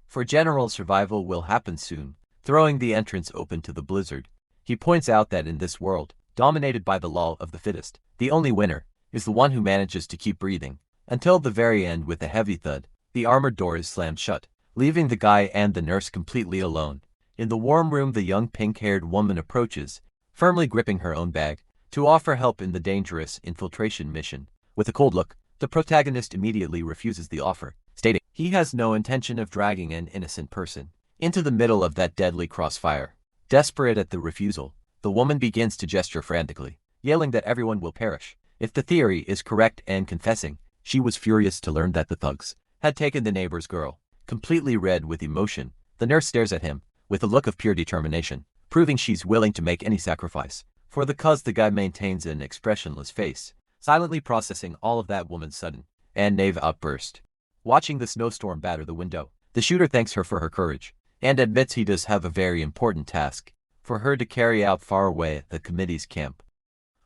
for general survival will happen soon. Throwing the entrance open to the blizzard, he points out that in this world, dominated by the law of the fittest, the only winner is the one who manages to keep breathing until the very end. With a heavy thud, the armored door is slammed shut, leaving the guy and the nurse completely alone. In the warm room, the young pink-haired woman approaches, firmly gripping her own bag, to offer help in the dangerous infiltration mission. With a cold look, the protagonist immediately refuses the offer, stating he has no intention of dragging an innocent person into the middle of that deadly crossfire. Desperate at the refusal, the woman begins to gesture frantically, yelling that everyone will perish if the theory is correct, and confessing she was furious to learn that the thugs had taken the neighbor's girl. Completely red with emotion, the nurse stares at him with a look of pure determination, proving she's willing to make any sacrifice for the cause. The guy maintains an expressionless face, silently processing all of that woman's sudden and naive outburst. Watching the snowstorm batter the window, the shooter thanks her for her courage and admits he does have a very important task for her to carry out far away at the committee's camp.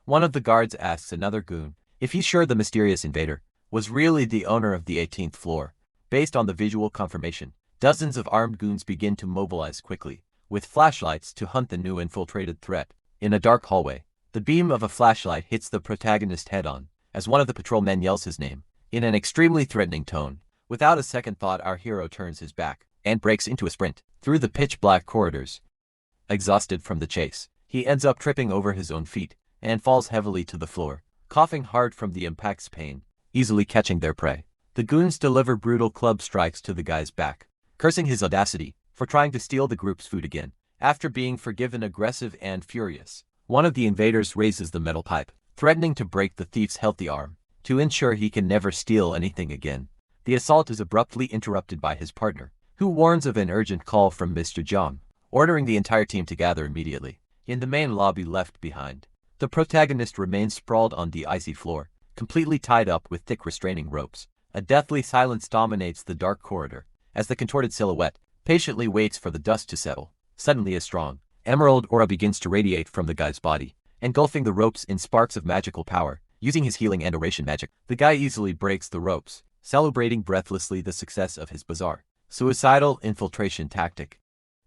One of the guards asks another goon if he's sure the mysterious invader was really the owner of the 18th floor. Based on the visual confirmation, dozens of armed goons begin to mobilize quickly, with flashlights to hunt the new infiltrated threat. In a dark hallway, the beam of a flashlight hits the protagonist head-on, as one of the patrolmen yells his name in an extremely threatening tone, Without a second thought, our hero turns his back and breaks into a sprint through the pitch-black corridors. Exhausted from the chase, he ends up tripping over his own feet and falls heavily to the floor, coughing hard from the impact's pain, easily catching their prey. The goons deliver brutal club strikes to the guy's back, cursing his audacity for trying to steal the group's food again. After being forgiven, aggressive and furious, one of the invaders raises the metal pipe, threatening to break the thief's healthy arm to ensure he can never steal anything again. The assault is abruptly interrupted by his partner, who warns of an urgent call from Mr. Jong, ordering the entire team to gather immediately. In the main lobby left behind, the protagonist remains sprawled on the icy floor, completely tied up with thick restraining ropes. A deathly silence dominates the dark corridor, as the contorted silhouette patiently waits for the dust to settle. Suddenly a strong, emerald aura begins to radiate from the guy's body, engulfing the ropes in sparks of magical power. Using his healing and oration magic, the guy easily breaks the ropes, celebrating breathlessly the success of his bizarre, suicidal infiltration tactic.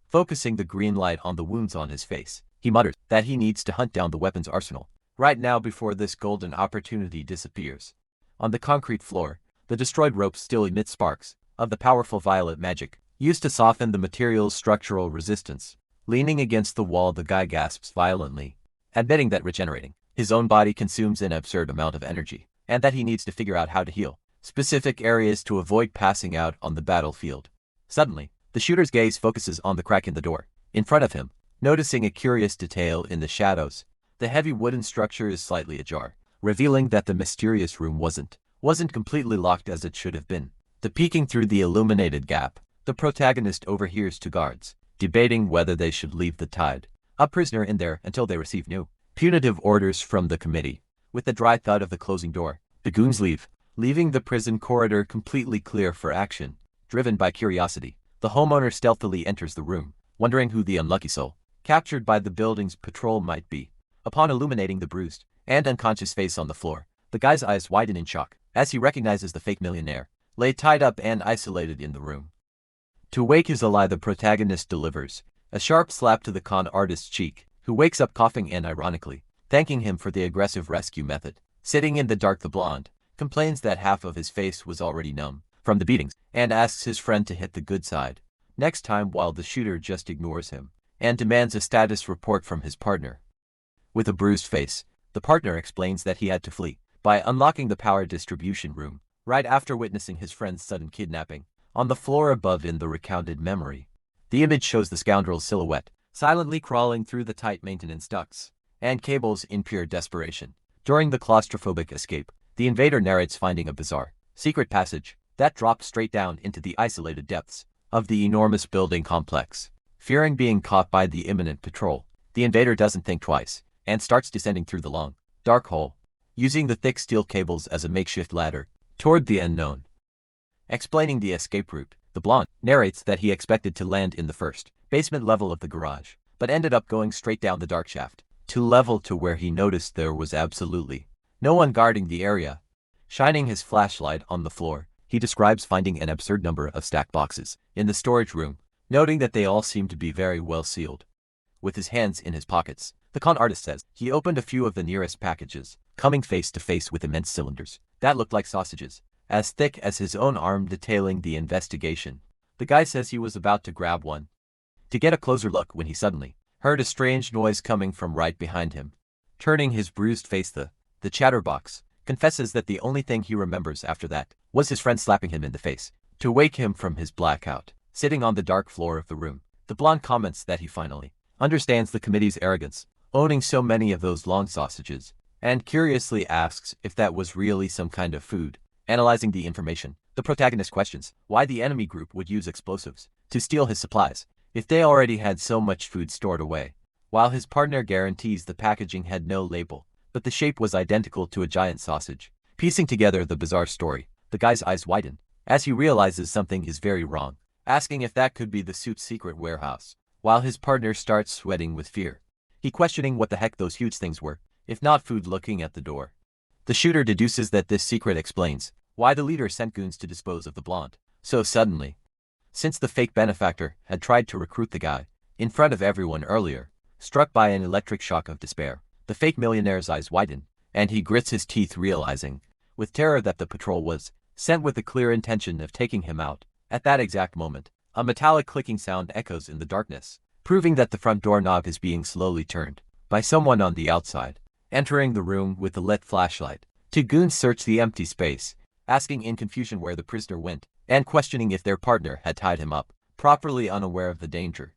Focusing the green light on the wounds on his face, he mutters that he needs to hunt down the weapons arsenal right now before this golden opportunity disappears. On the concrete floor, the destroyed ropes still emit sparks of the powerful violet magic used to soften the material's structural resistance. Leaning against the wall, the guy gasps violently, admitting that regenerating his own body consumes an absurd amount of energy, and that he needs to figure out how to heal specific areas to avoid passing out on the battlefield. Suddenly, the shooter's gaze focuses on the crack in the door in front of him, noticing a curious detail in the shadows. The heavy wooden structure is slightly ajar, revealing that the mysterious room wasn't completely locked as it should have been. Peeking through the illuminated gap, the protagonist overhears two guards debating whether they should leave the tied up prisoner in there until they receive new punitive orders from the committee. With the dry thud of the closing door, the goons leave, leaving the prison corridor completely clear for action. Driven by curiosity, the homeowner stealthily enters the room, wondering who the unlucky soul captured by the building's patrol might be. Upon illuminating the bruised and unconscious face on the floor, the guy's eyes widen in shock as he recognizes the fake millionaire lay tied up and isolated in the room. To wake his ally, the protagonist delivers a sharp slap to the con artist's cheek, who wakes up coughing and ironically thanking him for the aggressive rescue method. Sitting in the dark, the blonde complains that half of his face was already numb from the beatings and asks his friend to hit the good side next time, while the shooter just ignores him and demands a status report from his partner. With a bruised face, the partner explains that he had to flee by unlocking the power distribution room right after witnessing his friend's sudden kidnapping. On the floor above in the recounted memory, the image shows the scoundrel's silhouette silently crawling through the tight maintenance ducts and cables in pure desperation. During the claustrophobic escape, the invader narrates finding a bizarre secret passage that drops straight down into the isolated depths of the enormous building complex. Fearing being caught by the imminent patrol, the invader doesn't think twice and starts descending through the long, dark hole, using the thick steel cables as a makeshift ladder toward the unknown. Explaining the escape route, the blonde narrates that he expected to land in the first basement level of the garage, but ended up going straight down the dark shaft to level 2, where he noticed there was absolutely no one guarding the area. Shining his flashlight on the floor, he describes finding an absurd number of stacked boxes in the storage room, noting that they all seem to be very well sealed. With his hands in his pockets, the con artist says he opened a few of the nearest packages, coming face to face with immense cylinders that looked like sausages, as thick as his own arm, detailing the investigation. The guy says he was about to grab one to get a closer look when he suddenly heard a strange noise coming from right behind him. Turning his bruised face, the chatterbox confesses that the only thing he remembers after that was his friend slapping him in the face to wake him from his blackout. Sitting on the dark floor of the room, the blonde comments that he finally understands the committee's arrogance, owning so many of those long sausages, and curiously asks if that was really some kind of food. Analyzing the information, the protagonist questions why the enemy group would use explosives to steal his supplies if they already had so much food stored away, while his partner guarantees the packaging had no label, but the shape was identical to a giant sausage. Piecing together the bizarre story, the guy's eyes widen as he realizes something is very wrong, asking if that could be the suit's secret warehouse, while his partner starts sweating with fear. He questioning what the heck those huge things were, if not food. Looking at the door, the shooter deduces that this secret explains why the leader sent goons to dispose of the blonde so suddenly, since the fake benefactor had tried to recruit the guy in front of everyone earlier. Struck by an electric shock of despair, the fake millionaire's eyes widen, and he grits his teeth, realizing with terror that the patrol was sent with the clear intention of taking him out. At that exact moment, a metallic clicking sound echoes in the darkness, proving that the front door knob is being slowly turned by someone on the outside. Entering the room with the lit flashlight, two goons search the empty space, asking in confusion where the prisoner went, and questioning if their partner had tied him up, properly unaware of the danger.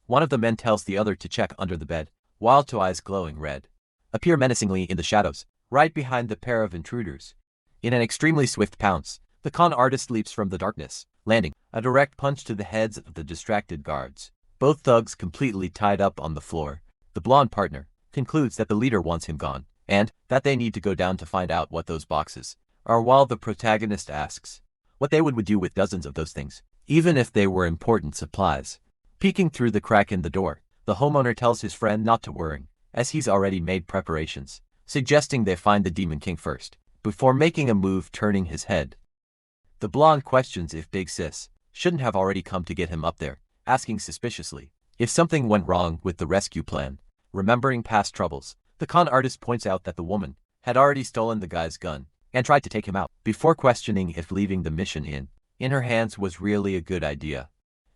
One of the men tells the other to check under the bed, while two eyes glowing red appear menacingly in the shadows, right behind the pair of intruders. In an extremely swift pounce, the con artist leaps from the darkness, landing a direct punch to the heads of the distracted guards. Both thugs completely tied up on the floor. The blonde partner concludes that the leader wants him gone, and that they need to go down to find out what those boxes are, while the protagonist asks what they would do with dozens of those things, even if they were important supplies. Peeking through the crack in the door, the homeowner tells his friend not to worry, as he's already made preparations, suggesting they find the Demon King first, before making a move. Turning his head, the blonde questions if Big Sis shouldn't have already come to get him up there, asking suspiciously if something went wrong with the rescue plan. Remembering past troubles, the con artist points out that the woman had already stolen the guy's gun and tried to take him out, before questioning if leaving the mission in her hands was really a good idea.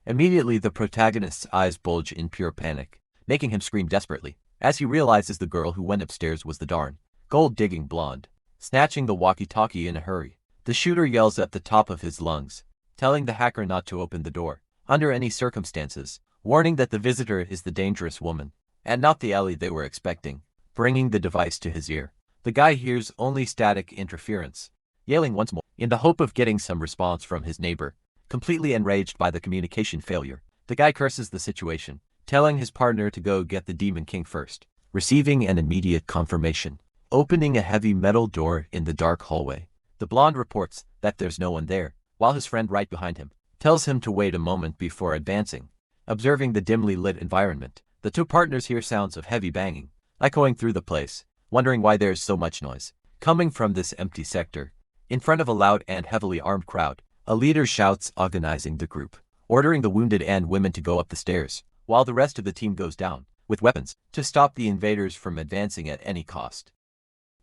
Immediately the protagonist's eyes bulge in pure panic, making him scream desperately, as he realizes the girl who went upstairs was the darn gold-digging blonde. Snatching the walkie-talkie in a hurry, the shooter yells at the top of his lungs, telling the hacker not to open the door under any circumstances, warning that the visitor is the dangerous woman, and not the ally they were expecting. Bringing the device to his ear, the guy hears only static interference. Yelling once more, in the hope of getting some response from his neighbor, completely enraged by the communication failure, the guy curses the situation, telling his partner to go get the Demon King first. Receiving an immediate confirmation, opening a heavy metal door in the dark hallway, the blonde reports that there's no one there, while his friend right behind him tells him to wait a moment before advancing. Observing the dimly lit environment, the two partners hear sounds of heavy banging echoing through the place, wondering why there's so much noise coming from this empty sector. In front of a loud and heavily armed crowd, a leader shouts, organizing the group, ordering the wounded and women to go up the stairs, while the rest of the team goes down with weapons to stop the invaders from advancing at any cost.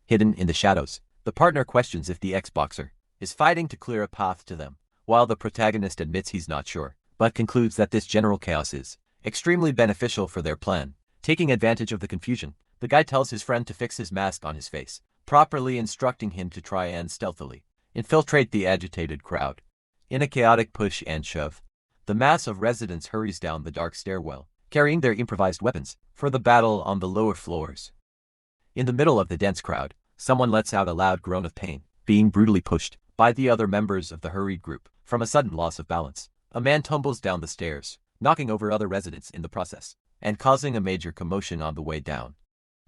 Hidden in the shadows, the partner questions if the ex-boxer is fighting to clear a path to them, while the protagonist admits he's not sure, but concludes that this general chaos is extremely beneficial for their plan. Taking advantage of the confusion, the guy tells his friend to fix his mask on his face, properly instructing him to try and stealthily infiltrate the agitated crowd. In a chaotic push and shove, the mass of residents hurries down the dark stairwell, carrying their improvised weapons for the battle on the lower floors. In the middle of the dense crowd, someone lets out a loud groan of pain, being brutally pushed by the other members of the hurried group from a sudden loss of balance. A man tumbles down the stairs, knocking over other residents in the process, and causing a major commotion on the way down.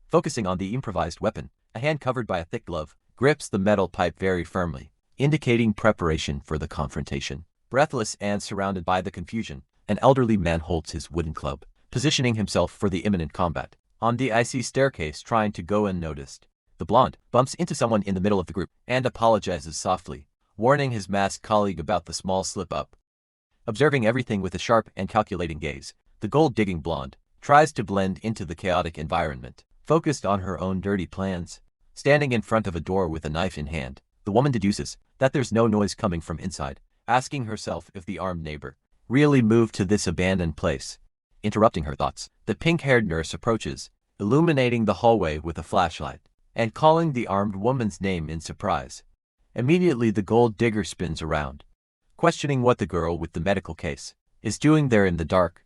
Focusing on the improvised weapon, a hand covered by a thick glove grips the metal pipe very firmly, indicating preparation for the confrontation. Breathless and surrounded by the confusion, an elderly man holds his wooden club, positioning himself for the imminent combat. On the icy staircase, trying to go unnoticed, the blonde bumps into someone in the middle of the group and apologizes softly, warning his masked colleague about the small slip-up. Observing everything with a sharp and calculating gaze, the gold-digging blonde tries to blend into the chaotic environment, focused on her own dirty plans. Standing in front of a door with a knife in hand, the woman deduces that there's no noise coming from inside, asking herself if the armed neighbor really moved to this abandoned place. Interrupting her thoughts, the pink-haired nurse approaches, illuminating the hallway with a flashlight, and calling the armed woman's name in surprise. Immediately the gold digger spins around, questioning what the girl with the medical case is doing there in the dark.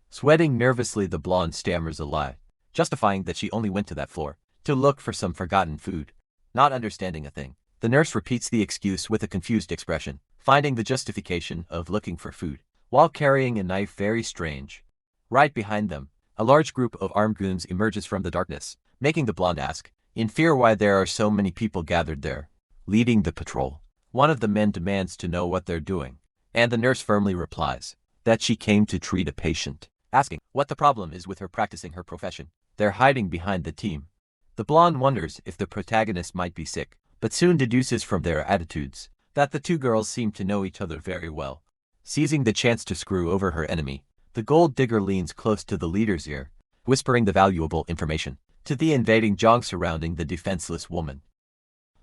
Sweating nervously, the blonde stammers a lie, justifying that she only went to that floor to look for some forgotten food. Not understanding a thing, the nurse repeats the excuse with a confused expression, finding the justification of looking for food while carrying a knife very strange. Right behind them, a large group of armed goons emerges from the darkness, making the blonde ask in fear why there are so many people gathered there. Leading the patrol, one of the men demands to know what they're doing, and the nurse firmly replies that she came to treat a patient, asking what the problem is with her practicing her profession. They're hiding behind the team. The blonde wonders if the protagonist might be sick, but soon deduces from their attitudes that the two girls seem to know each other very well. Seizing the chance to screw over her enemy, the gold digger leans close to the leader's ear, whispering the valuable information to the invading jog surrounding the defenseless woman.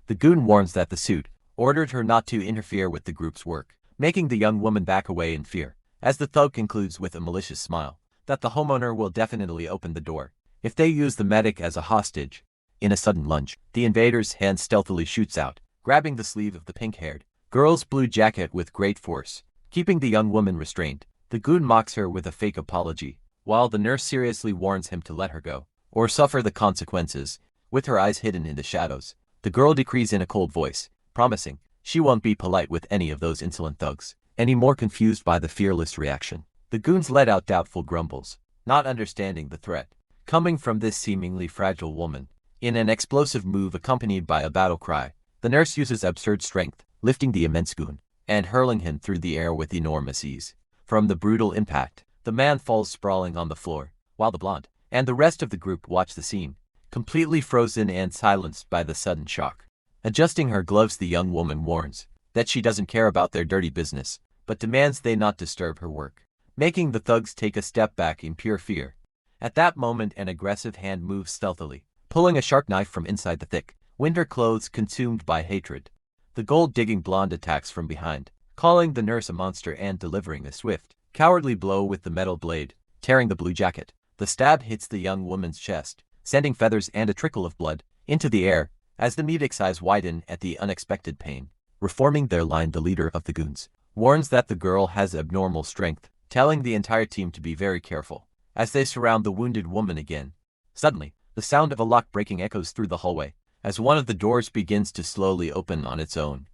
The goon warns that the suit ordered her not to interfere with the group's work, making the young woman back away in fear, as the thug concludes with a malicious smile that the homeowner will definitely open the door if they use the medic as a hostage. In a sudden lunge, the invader's hand stealthily shoots out, grabbing the sleeve of the pink-haired girl's blue jacket with great force, keeping the young woman restrained. The goon mocks her with a fake apology, while the nurse seriously warns him to let her go, or suffer the consequences. With her eyes hidden in the shadows, the girl decrees in a cold voice, promising she won't be polite with any of those insolent thugs. Any more confused by the fearless reaction, the goons let out doubtful grumbles, not understanding the threat coming from this seemingly fragile woman. In an explosive move accompanied by a battle cry, the nurse uses absurd strength, lifting the immense goon and hurling him through the air with enormous ease. From the brutal impact, the man falls sprawling on the floor, while the blonde and the rest of the group watch the scene, completely frozen and silenced by the sudden shock. Adjusting her gloves, the young woman warns that she doesn't care about their dirty business, but demands they not disturb her work, making the thugs take a step back in pure fear. At that moment, an aggressive hand moves stealthily, pulling a sharp knife from inside the thick winter clothes consumed by hatred. The gold-digging blonde attacks from behind, calling the nurse a monster and delivering a swift, cowardly blow with the metal blade, tearing the blue jacket. The stab hits the young woman's chest, sending feathers and a trickle of blood into the air as the medic's eyes widen at the unexpected pain. Reforming their line, the leader of the goons warns that the girl has abnormal strength, telling the entire team to be very careful as they surround the wounded woman again. Suddenly, the sound of a lock breaking echoes through the hallway as one of the doors begins to slowly open on its own.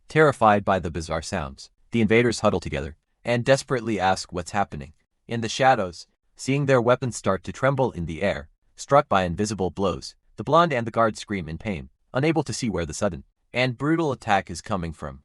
Terrified by the bizarre sounds, the invaders huddle together and desperately ask what's happening. In the shadows, seeing their weapons start to tremble in the air, struck by invisible blows, the blonde and the guard scream in pain, unable to see where the sudden and brutal attack is coming from.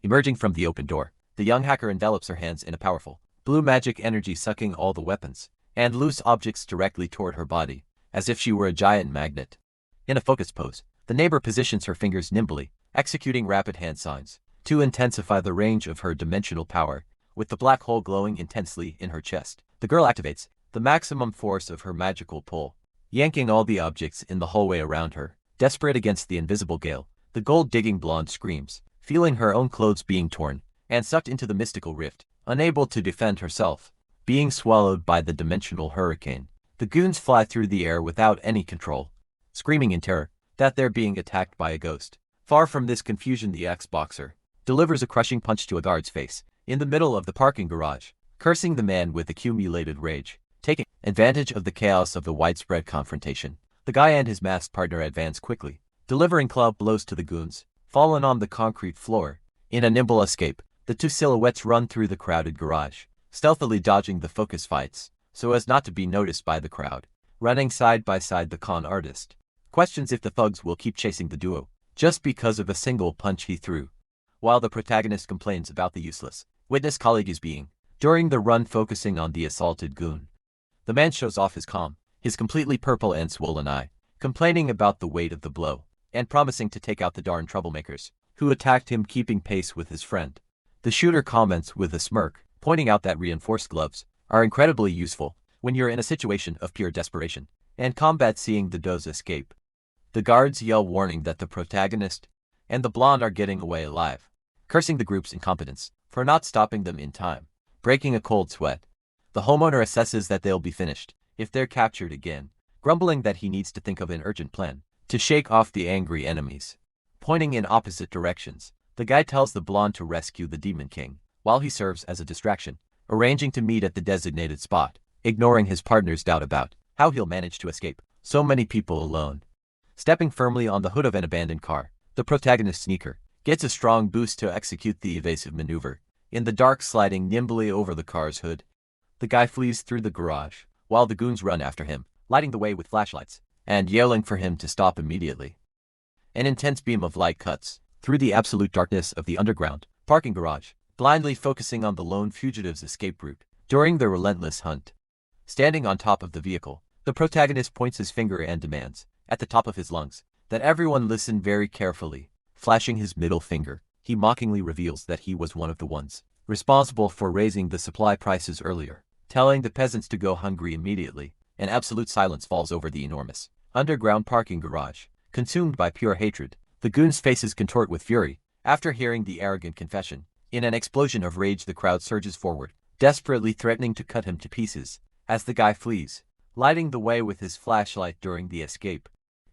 Emerging from the open door, the young hacker envelops her hands in a powerful blue magic energy, sucking all the weapons and loose objects directly toward her body, as if she were a giant magnet. In a focused pose, the neighbor positions her fingers nimbly, executing rapid hand signs to intensify the range of her dimensional power. With the black hole glowing intensely in her chest, the girl activates the maximum force of her magical pull, yanking all the objects in the hallway around her. Desperate against the invisible gale, the gold-digging blonde screams, feeling her own clothes being torn and sucked into the mystical rift. Unable to defend herself, being swallowed by the dimensional hurricane, the goons fly through the air without any control, screaming in terror that they're being attacked by a ghost. Far from this confusion, the ex-boxer delivers a crushing punch to a guard's face in the middle of the parking garage, cursing the man with accumulated rage. Taking advantage of the chaos of the widespread confrontation, the guy and his masked partner advance quickly, delivering club blows to the goons, fallen on the concrete floor. In a nimble escape, the two silhouettes run through the crowded garage, stealthily dodging the focus fights so as not to be noticed by the crowd. Running side by side, the con artist questions if the thugs will keep chasing the duo just because of a single punch he threw, while the protagonist complains about the useless witness colleague is being during the run, focusing on the assaulted goon. The man shows off his calm, his completely purple and swollen eye, complaining about the weight of the blow and promising to take out the darn troublemakers who attacked him, keeping pace with his friend. The shooter comments with a smirk, pointing out that reinforced gloves are incredibly useful when you're in a situation of pure desperation and combat. Seeing the does escape, the guards yell, warning that the protagonist and the blonde are getting away alive, cursing the group's incompetence for not stopping them in time. Breaking a cold sweat, the homeowner assesses that they'll be finished if they're captured again, grumbling that he needs to think of an urgent plan to shake off the angry enemies. Pointing in opposite directions, the guy tells the blonde to rescue the Demon King, while he serves as a distraction, arranging to meet at the designated spot, ignoring his partner's doubt about how he'll manage to escape so many people alone. Stepping firmly on the hood of an abandoned car, the protagonist sneaker gets a strong boost to execute the evasive maneuver. In the dark, sliding nimbly over the car's hood, the guy flees through the garage, while the goons run after him, lighting the way with flashlights and yelling for him to stop immediately. An intense beam of light cuts through the absolute darkness of the underground parking garage, blindly focusing on the lone fugitive's escape route during the relentless hunt. Standing on top of the vehicle, the protagonist points his finger and demands, at the top of his lungs, that everyone listen very carefully. Flashing his middle finger, he mockingly reveals that he was one of the ones responsible for raising the supply prices earlier, telling the peasants to go hungry immediately. An absolute silence falls over the enormous underground parking garage, consumed by pure hatred. The goons' faces contort with fury After hearing the arrogant confession, in an explosion of rage the crowd surges forward, desperately threatening to cut him to pieces, as the guy flees, lighting the way with his flashlight during the escape.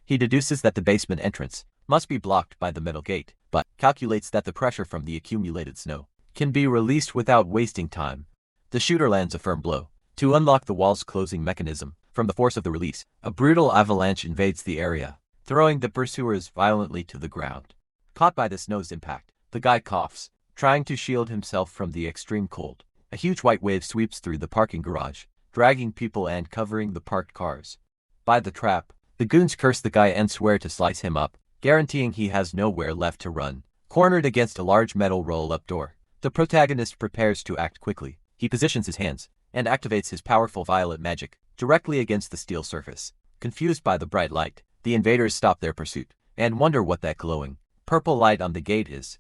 He deduces that the basement entrance must be blocked by the metal gate, but calculates that the pressure from the accumulated snow can be released without wasting time. The shooter lands a firm blow to unlock the wall's closing mechanism. From the force of the release, a brutal avalanche invades the area, throwing the pursuers violently to the ground. Caught by the snow's impact, the guy coughs, trying to shield himself from the extreme cold. A huge white wave sweeps through the parking garage, dragging people and covering the parked cars. By the trap, the goons curse the guy and swear to slice him up, guaranteeing he has nowhere left to run. Cornered against a large metal roll-up door, the protagonist prepares to act quickly. He positions his hands and activates his powerful violet magic directly against the steel surface. Confused by the bright light, the invaders stop their pursuit and wonder what that glowing purple light on the gate is.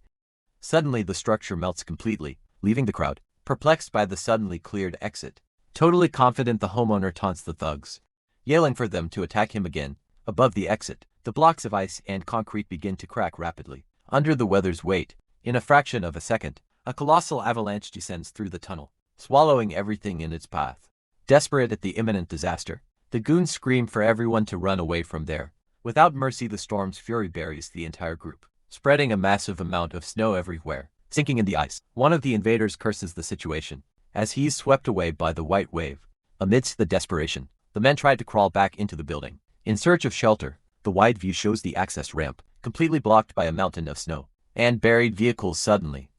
Suddenly the structure melts completely, leaving the crowd perplexed by the suddenly cleared exit. Totally confident, the homeowner taunts the thugs, yelling for them to attack him again. Above the exit, the blocks of ice and concrete begin to crack rapidly under the weather's weight. In a fraction of a second, a colossal avalanche descends through the tunnel, swallowing everything in its path. Desperate at the imminent disaster, the goons scream for everyone to run away from there. Without mercy, the storm's fury buries the entire group, spreading a massive amount of snow everywhere, sinking in the ice. One of the invaders curses the situation, as he's swept away by the white wave. Amidst the desperation, the men tried to crawl back into the building, in search of shelter. The wide view shows the access ramp, completely blocked by a mountain of snow, and buried vehicles. Suddenly,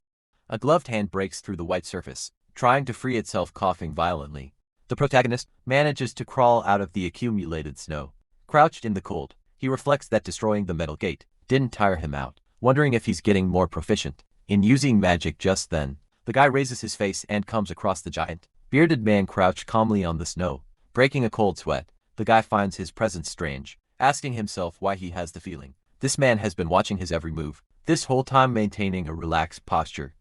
a gloved hand breaks through the white surface, trying to free itself, coughing violently. The protagonist manages to crawl out of the accumulated snow. Crouched in the cold, he reflects that destroying the metal gate didn't tire him out, wondering if he's getting more proficient in using magic. Just then, the guy raises his face and comes across the giant bearded man crouched calmly on the snow, breaking a cold sweat. The guy finds his presence strange, asking himself why he has the feeling this man has been watching his every move, this whole time maintaining a relaxed posture.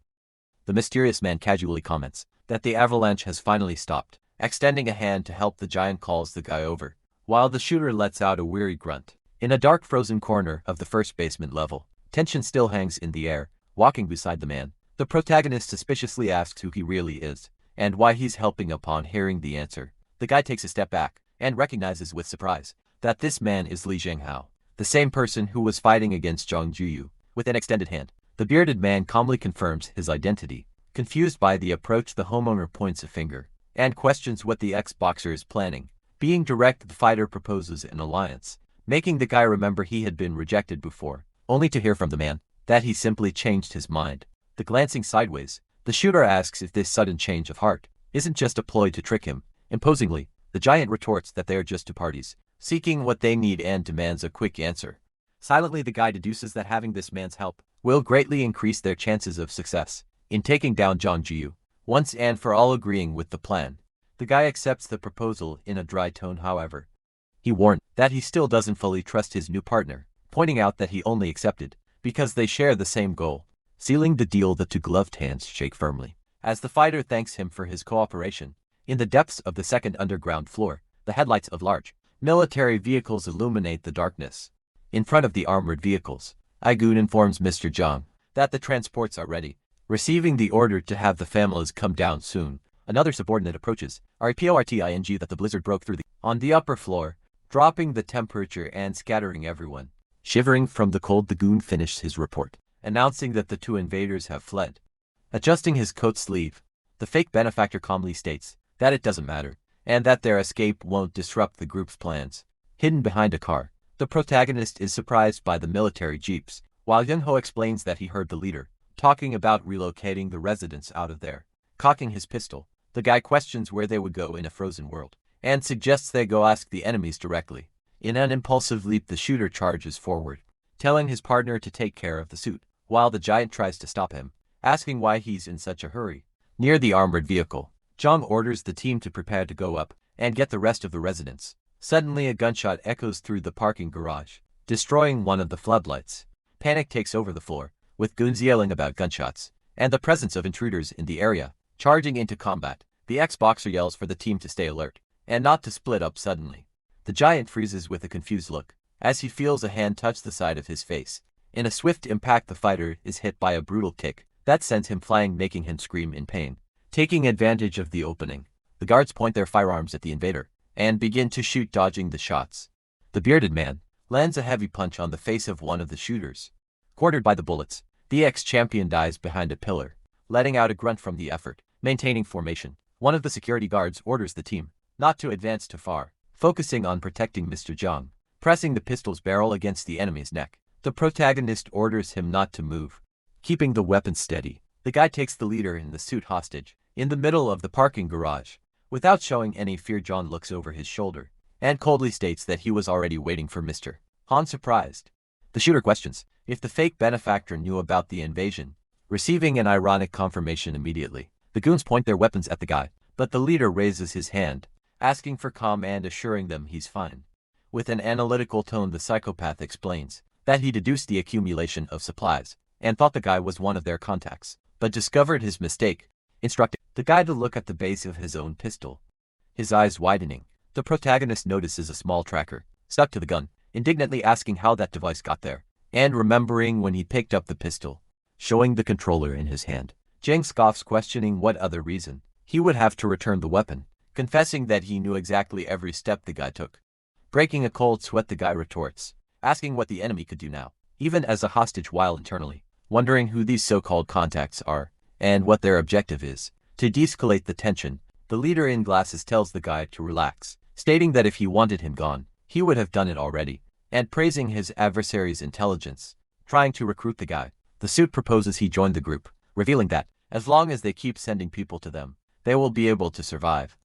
The mysterious man casually comments that the avalanche has finally stopped, extending a hand to help. The giant calls the guy over, while the shooter lets out a weary grunt. In a dark frozen corner of the first basement level, tension still hangs in the air. Walking beside the man, the protagonist suspiciously asks who he really is, and why he's helping. Upon hearing the answer, the guy takes a step back, and recognizes with surprise that this man is Li Zhenghao, the same person who was fighting against Zhang Juyu. With an extended hand, the bearded man calmly confirms his identity. Confused by the approach, the homeowner points a finger and questions what the ex-boxer is planning. Being direct, the fighter proposes an alliance, making the guy remember he had been rejected before, only to hear from the man that he simply changed his mind. The glancing sideways, the shooter asks if this sudden change of heart isn't just a ploy to trick him. Imposingly, the giant retorts that they are just two parties seeking what they need and demands a quick answer. Silently, the guy deduces that having this man's help will greatly increase their chances of success in taking down Zhang Jiyu, once and for all. Agreeing with the plan, the guy accepts the proposal in a dry tone. However, he warned that he still doesn't fully trust his new partner, pointing out that he only accepted because they share the same goal. Sealing the deal, the two gloved hands shake firmly as the fighter thanks him for his cooperation. In the depths of the second underground floor, the headlights of large military vehicles illuminate the darkness. In front of the armored vehicles, Aigun informs Mr. Zhang that the transports are ready, receiving the order to have the families come down soon. Another subordinate approaches, reporting that the blizzard broke through on the upper floor, dropping the temperature and scattering everyone. Shivering from the cold, the goon finished his report, announcing that the two invaders have fled. Adjusting his coat sleeve, the fake benefactor calmly states that it doesn't matter, and that their escape won't disrupt the group's plans. Hidden behind a car, the protagonist is surprised by the military jeeps, while Young Ho explains that he heard the leader talking about relocating the residents out of there. Cocking his pistol, the guy questions where they would go in a frozen world, and suggests they go ask the enemies directly. In an impulsive leap, the shooter charges forward, telling his partner to take care of the suit, while the giant tries to stop him, asking why he's in such a hurry. Near the armored vehicle, Zhang orders the team to prepare to go up and get the rest of the residents. Suddenly, a gunshot echoes through the parking garage, destroying one of the floodlights. Panic takes over the floor, with goons yelling about gunshots and the presence of intruders in the area. Charging into combat, the ex-boxer yells for the team to stay alert and not to split up suddenly. The giant freezes with a confused look as he feels a hand touch the side of his face, In a swift impact, the fighter is hit by a brutal kick that sends him flying, making him scream in pain. Taking advantage of the opening, the guards point their firearms at the invader and begin to shoot, dodging the shots. The bearded man lands a heavy punch on the face of one of the shooters. Quartered by the bullets, the ex-champion dies behind a pillar, letting out a grunt from the effort. Maintaining formation, one of the security guards orders the team not to advance too far, focusing on protecting Mr. Zhang. Pressing the pistol's barrel against the enemy's neck, the protagonist orders him not to move. Keeping the weapon steady, the guy takes the leader in the suit hostage. In the middle of the parking garage, without showing any fear, John looks over his shoulder and coldly states that he was already waiting for Mr. Han. Surprised, the shooter questions if the fake benefactor knew about the invasion, receiving an ironic confirmation immediately. The goons point their weapons at the guy, but the leader raises his hand, asking for calm and assuring them he's fine. With an analytical tone, the psychopath explains that he deduced the accumulation of supplies and thought the guy was one of their contacts, but discovered his mistake, instructing the guy to look at the base of his own pistol. His eyes widening, the protagonist notices a small tracker stuck to the gun, indignantly asking how that device got there, and remembering when he picked up the pistol, showing the controller in his hand. Jang scoffs, questioning what other reason he would have to return the weapon, confessing that he knew exactly every step the guy took. Breaking a cold sweat, the guy retorts, asking what the enemy could do now, even as a hostage, while internally wondering who these so-called contacts are and what their objective is. To de-escalate the tension, the leader in glasses tells the guy to relax, stating that if he wanted him gone, he would have done it already, and praising his adversary's intelligence. Trying to recruit the guy, the suit proposes he join the group, revealing that, as long as they keep sending people to them, they will be able to survive.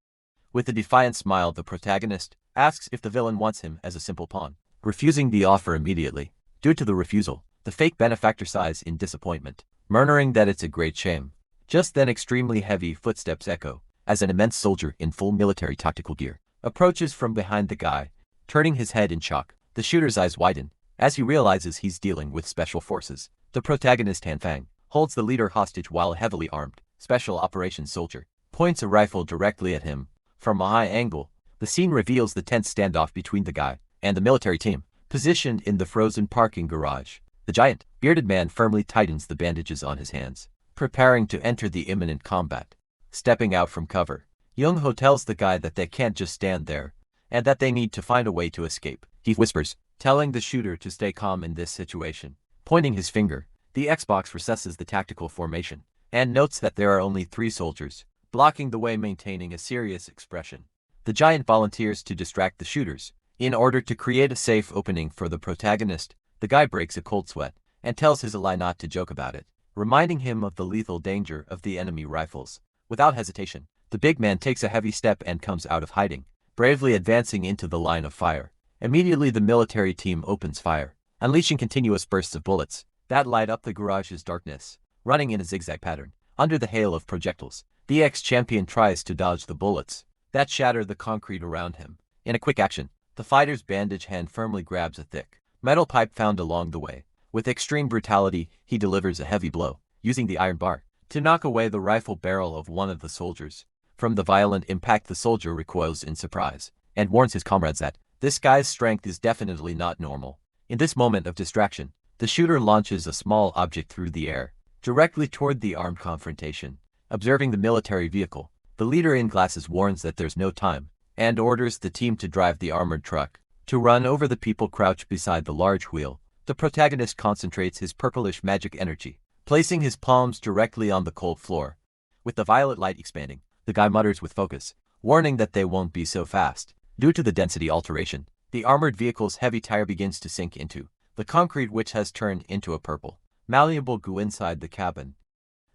With a defiant smile, the protagonist asks if the villain wants him as a simple pawn, refusing the offer immediately. Due to the refusal, the fake benefactor sighs in disappointment, murmuring that it's a great shame. Just then, extremely heavy footsteps echo as an immense soldier in full military tactical gear approaches from behind the guy. Turning his head in shock, the shooter's eyes widen as he realizes he's dealing with special forces. The protagonist, Han Fang, holds the leader hostage while a heavily armed special operations soldier points a rifle directly at him. From a high angle, the scene reveals the tense standoff between the guy and the military team, positioned in the frozen parking garage. The giant, bearded man firmly tightens the bandages on his hands, preparing to enter the imminent combat. Stepping out from cover, Young Ho tells the guy that they can't just stand there, and that they need to find a way to escape. He whispers, telling the shooter to stay calm in this situation. Pointing his finger, the Xbox recesses the tactical formation, and notes that there are only 3 soldiers, blocking the way, maintaining a serious expression. The giant volunteers to distract the shooters, in order to create a safe opening for the protagonist. The guy breaks a cold sweat, and tells his ally not to joke about it, reminding him of the lethal danger of the enemy rifles. Without hesitation, the big man takes a heavy step and comes out of hiding, bravely advancing into the line of fire. Immediately, the military team opens fire, unleashing continuous bursts of bullets that light up the garage's darkness. Running in a zigzag pattern, under the hail of projectiles, the ex-champion tries to dodge the bullets that shatter the concrete around him. In a quick action, the fighter's bandaged hand firmly grabs a thick metal pipe found along the way. With extreme brutality, he delivers a heavy blow, using the iron bar to knock away the rifle barrel of one of the soldiers. From the violent impact, the soldier recoils in surprise, and warns his comrades that this guy's strength is definitely not normal. In this moment of distraction, the shooter launches a small object through the air, directly toward the armed confrontation. Observing the military vehicle, the leader in glasses warns that there's no time, and orders the team to drive the armored truck to run over the people crouched beside the large wheel. The protagonist concentrates his purplish magic energy, placing his palms directly on the cold floor. With the violet light expanding, the guy mutters with focus, warning that they won't be so fast. Due to the density alteration, the armored vehicle's heavy tire begins to sink into the concrete, which has turned into a purple, malleable goo inside the cabin.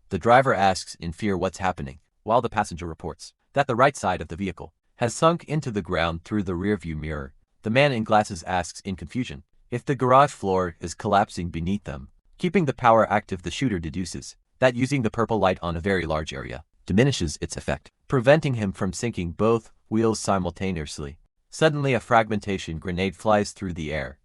The driver asks in fear what's happening, while the passenger reports that the right side of the vehicle has sunk into the ground through the rearview mirror. The man in glasses asks in confusion if the garage floor is collapsing beneath them. Keeping the power active, the shooter deduces that using the purple light on a very large area diminishes its effect, preventing him from sinking both wheels simultaneously. Suddenly, a fragmentation grenade flies through the air,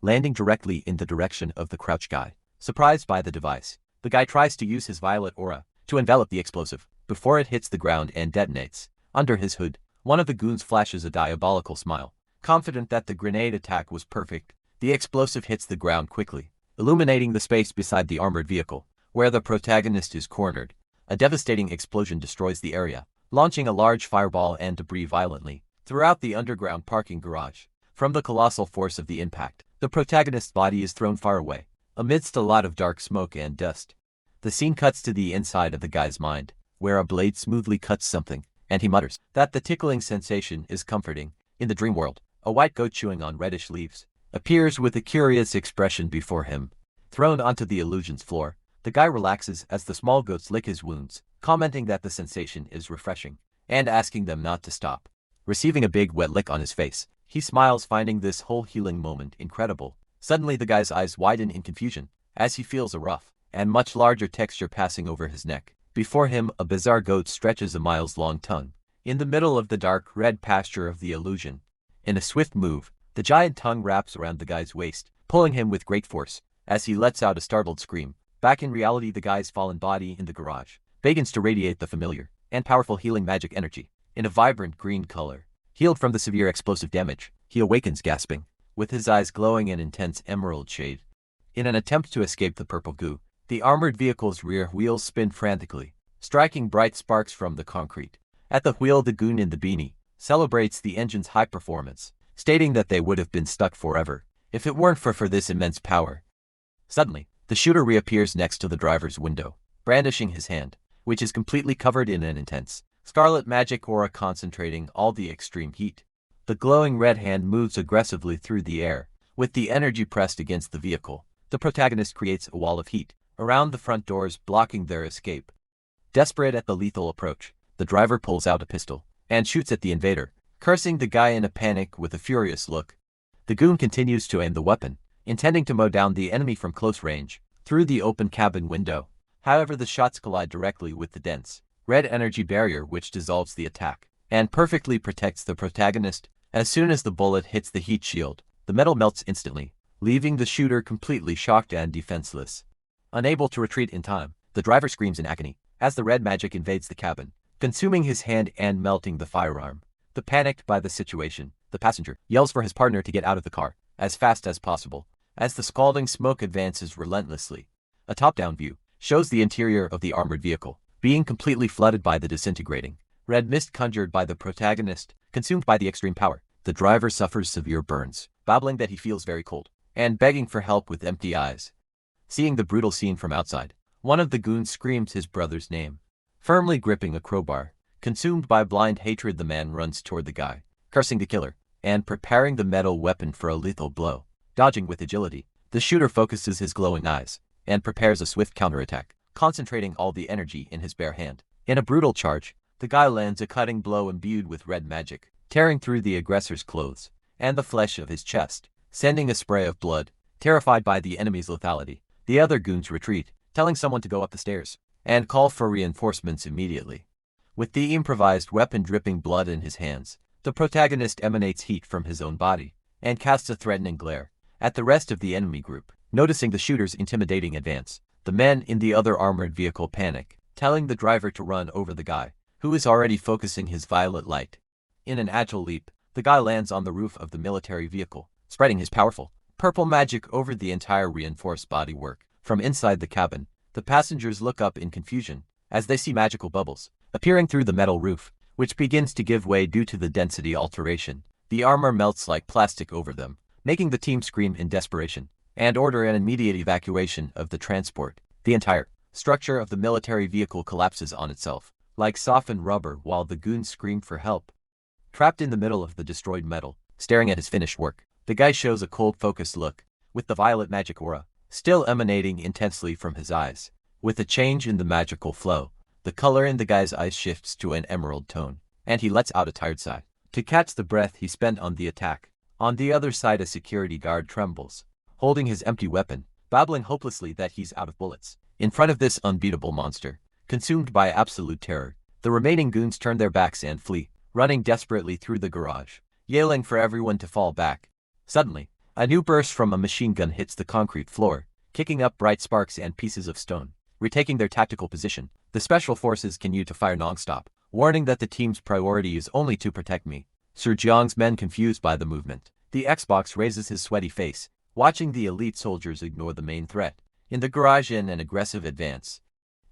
landing directly in the direction of the crouched guy. Surprised by the device, the guy tries to use his violet aura to envelop the explosive before it hits the ground and detonates. Under his hood, one of the goons flashes a diabolical smile, confident that the grenade attack was perfect. The explosive hits the ground quickly, illuminating the space beside the armored vehicle, where the protagonist is cornered. A devastating explosion destroys the area, launching a large fireball and debris violently throughout the underground parking garage. From the colossal force of the impact, the protagonist's body is thrown far away, amidst a lot of dark smoke and dust. The scene cuts to the inside of the guy's mind, where a blade smoothly cuts something, and he mutters that the tickling sensation is comforting. In the dream world, a white goat chewing on reddish leaves appears with a curious expression before him. Thrown onto the illusion's floor, the guy relaxes as the small goats lick his wounds, commenting that the sensation is refreshing, and asking them not to stop. Receiving a big wet lick on his face, he smiles, finding this whole healing moment incredible. Suddenly the guy's eyes widen in confusion, as he feels a rough and much larger texture passing over his neck. Before him, a bizarre goat stretches a miles-long tongue in the middle of the dark red pasture of the illusion. In a swift move, the giant tongue wraps around the guy's waist, pulling him with great force, as he lets out a startled scream. Back in reality, the guy's fallen body in the garage begins to radiate the familiar and powerful healing magic energy. In a vibrant green color, healed from the severe explosive damage, he awakens gasping, with his eyes glowing an intense emerald shade. In an attempt to escape the purple goo, the armored vehicle's rear wheels spin frantically, striking bright sparks from the concrete. At the wheel, the goon in the beanie celebrates the engine's high performance, stating that they would have been stuck forever if it weren't for this immense power. Suddenly, the shooter reappears next to the driver's window, brandishing his hand, which is completely covered in an intense scarlet magic aura concentrating all the extreme heat. The glowing red hand moves aggressively through the air, with the energy pressed against the vehicle. The protagonist creates a wall of heat around the front doors, blocking their escape. Desperate at the lethal approach, the driver pulls out a pistol and shoots at the invader, cursing the guy in a panic with a furious look. The goon continues to aim the weapon, intending to mow down the enemy from close range through the open cabin window. However, the shots collide directly with the dense red energy barrier, which dissolves the attack and perfectly protects the protagonist. As soon as the bullet hits the heat shield, the metal melts instantly, leaving the shooter completely shocked and defenseless. Unable to retreat in time, the driver screams in agony as the red magic invades the cabin, consuming his hand and melting the firearm. Panicked by the situation, the passenger yells for his partner to get out of the car as fast as possible, as the scalding smoke advances relentlessly. A top-down view shows the interior of the armored vehicle being completely flooded by the disintegrating red mist conjured by the protagonist. Consumed by the extreme power, the driver suffers severe burns, babbling that he feels very cold, and begging for help with empty eyes. Seeing the brutal scene from outside, one of the goons screams his brother's name. Firmly gripping a crowbar, consumed by blind hatred, the man runs toward the guy, cursing the killer, and preparing the metal weapon for a lethal blow. Dodging with agility, the shooter focuses his glowing eyes, and prepares a swift counterattack, concentrating all the energy in his bare hand. In a brutal charge, the guy lands a cutting blow imbued with red magic, tearing through the aggressor's clothes and the flesh of his chest, sending a spray of blood. Terrified by the enemy's lethality, the other goons retreat, telling someone to go up the stairs and call for reinforcements immediately. With the improvised weapon dripping blood in his hands, the protagonist emanates heat from his own body and casts a threatening glare at the rest of the enemy group. Noticing the shooter's intimidating advance, the men in the other armored vehicle panic, telling the driver to run over the guy, who is already focusing his violet light. In an agile leap, the guy lands on the roof of the military vehicle, spreading his powerful purple magic over the entire reinforced bodywork. From inside the cabin, the passengers look up in confusion as they see magical bubbles appearing through the metal roof, which begins to give way due to the density alteration. The armor melts like plastic over them, making the team scream in desperation and order an immediate evacuation of the transport. The entire structure of the military vehicle collapses on itself, like softened rubber, while the goons scream for help. Trapped in the middle of the destroyed metal, staring at his finished work, the guy shows a cold, focused look, with the violet magic aura still emanating intensely from his eyes. With a change in the magical flow, the color in the guy's eyes shifts to an emerald tone, and he lets out a tired sigh to catch the breath he spent on the attack. On the other side, a security guard trembles, holding his empty weapon, babbling hopelessly that he's out of bullets. In front of this unbeatable monster, consumed by absolute terror, the remaining goons turn their backs and flee, running desperately through the garage, yelling for everyone to fall back. Suddenly, a new burst from a machine gun hits the concrete floor, kicking up bright sparks and pieces of stone. Retaking their tactical position, the special forces continue to fire non-stop, warning that the team's priority is only to protect me. Sir Jiang's men, confused by the movement, the Xbox raises his sweaty face, watching the elite soldiers ignore the main threat. In the garage in an aggressive advance,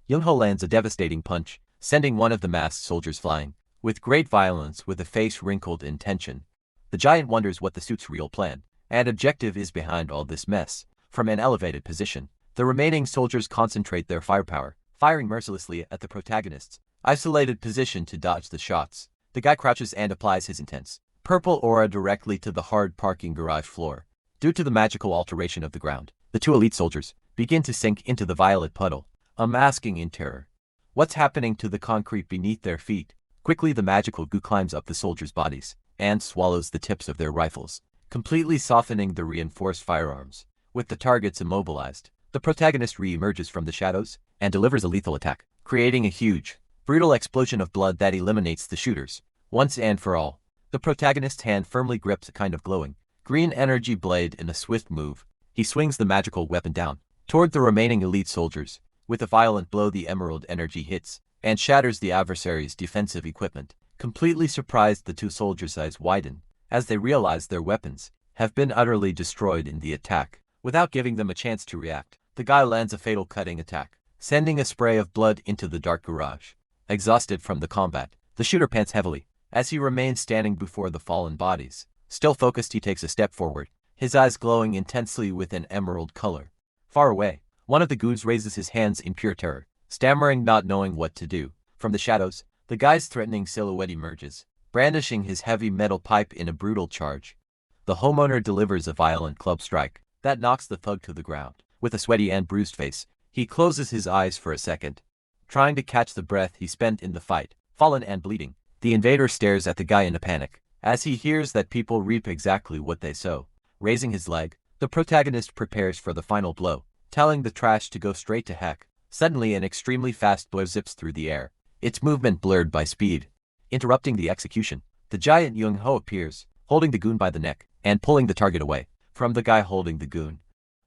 Young-ho lands a devastating punch, sending one of the masked soldiers flying. With great violence, with a face wrinkled in tension, the giant wonders what the suit's real plan and objective is behind all this mess. From an elevated position, the remaining soldiers concentrate their firepower, firing mercilessly at the protagonist's isolated position to dodge the shots. The guy crouches and applies his intense purple aura directly to the hard parking garage floor. Due to the magical alteration of the ground, the two elite soldiers begin to sink into the violet puddle, unmasking in terror what's happening to the concrete beneath their feet. Quickly the magical goo climbs up the soldiers' bodies and swallows the tips of their rifles, completely softening the reinforced firearms. With the targets immobilized, the protagonist re-emerges from the shadows and delivers a lethal attack, creating a huge, brutal explosion of blood that eliminates the shooters once and for all. The protagonist's hand firmly grips a kind of glowing green energy blade. In a swift move, he swings the magical weapon down toward the remaining elite soldiers. With a violent blow, the emerald energy hits and shatters the adversary's defensive equipment. Completely surprised, the two soldiers' eyes widen as they realize their weapons have been utterly destroyed in the attack. Without giving them a chance to react, the guy lands a fatal cutting attack, sending a spray of blood into the dark garage. Exhausted from the combat, the shooter pants heavily as he remains standing before the fallen bodies. Still focused, he takes a step forward, his eyes glowing intensely with an emerald color. Far away, one of the goons raises his hands in pure terror, stammering, not knowing what to do. From the shadows, the guy's threatening silhouette emerges, brandishing his heavy metal pipe in a brutal charge. The homeowner delivers a violent club strike that knocks the thug to the ground. With a sweaty and bruised face, he closes his eyes for a second, trying to catch the breath he spent in the fight. Fallen and bleeding, the invader stares at the guy in a panic as he hears that people reap exactly what they sow. Raising his leg, the protagonist prepares for the final blow, telling the trash to go straight to heck. Suddenly an extremely fast blow zips through the air, its movement blurred by speed. Interrupting the execution, the giant Young-ho appears, holding the goon by the neck and pulling the target away from the guy holding the goon.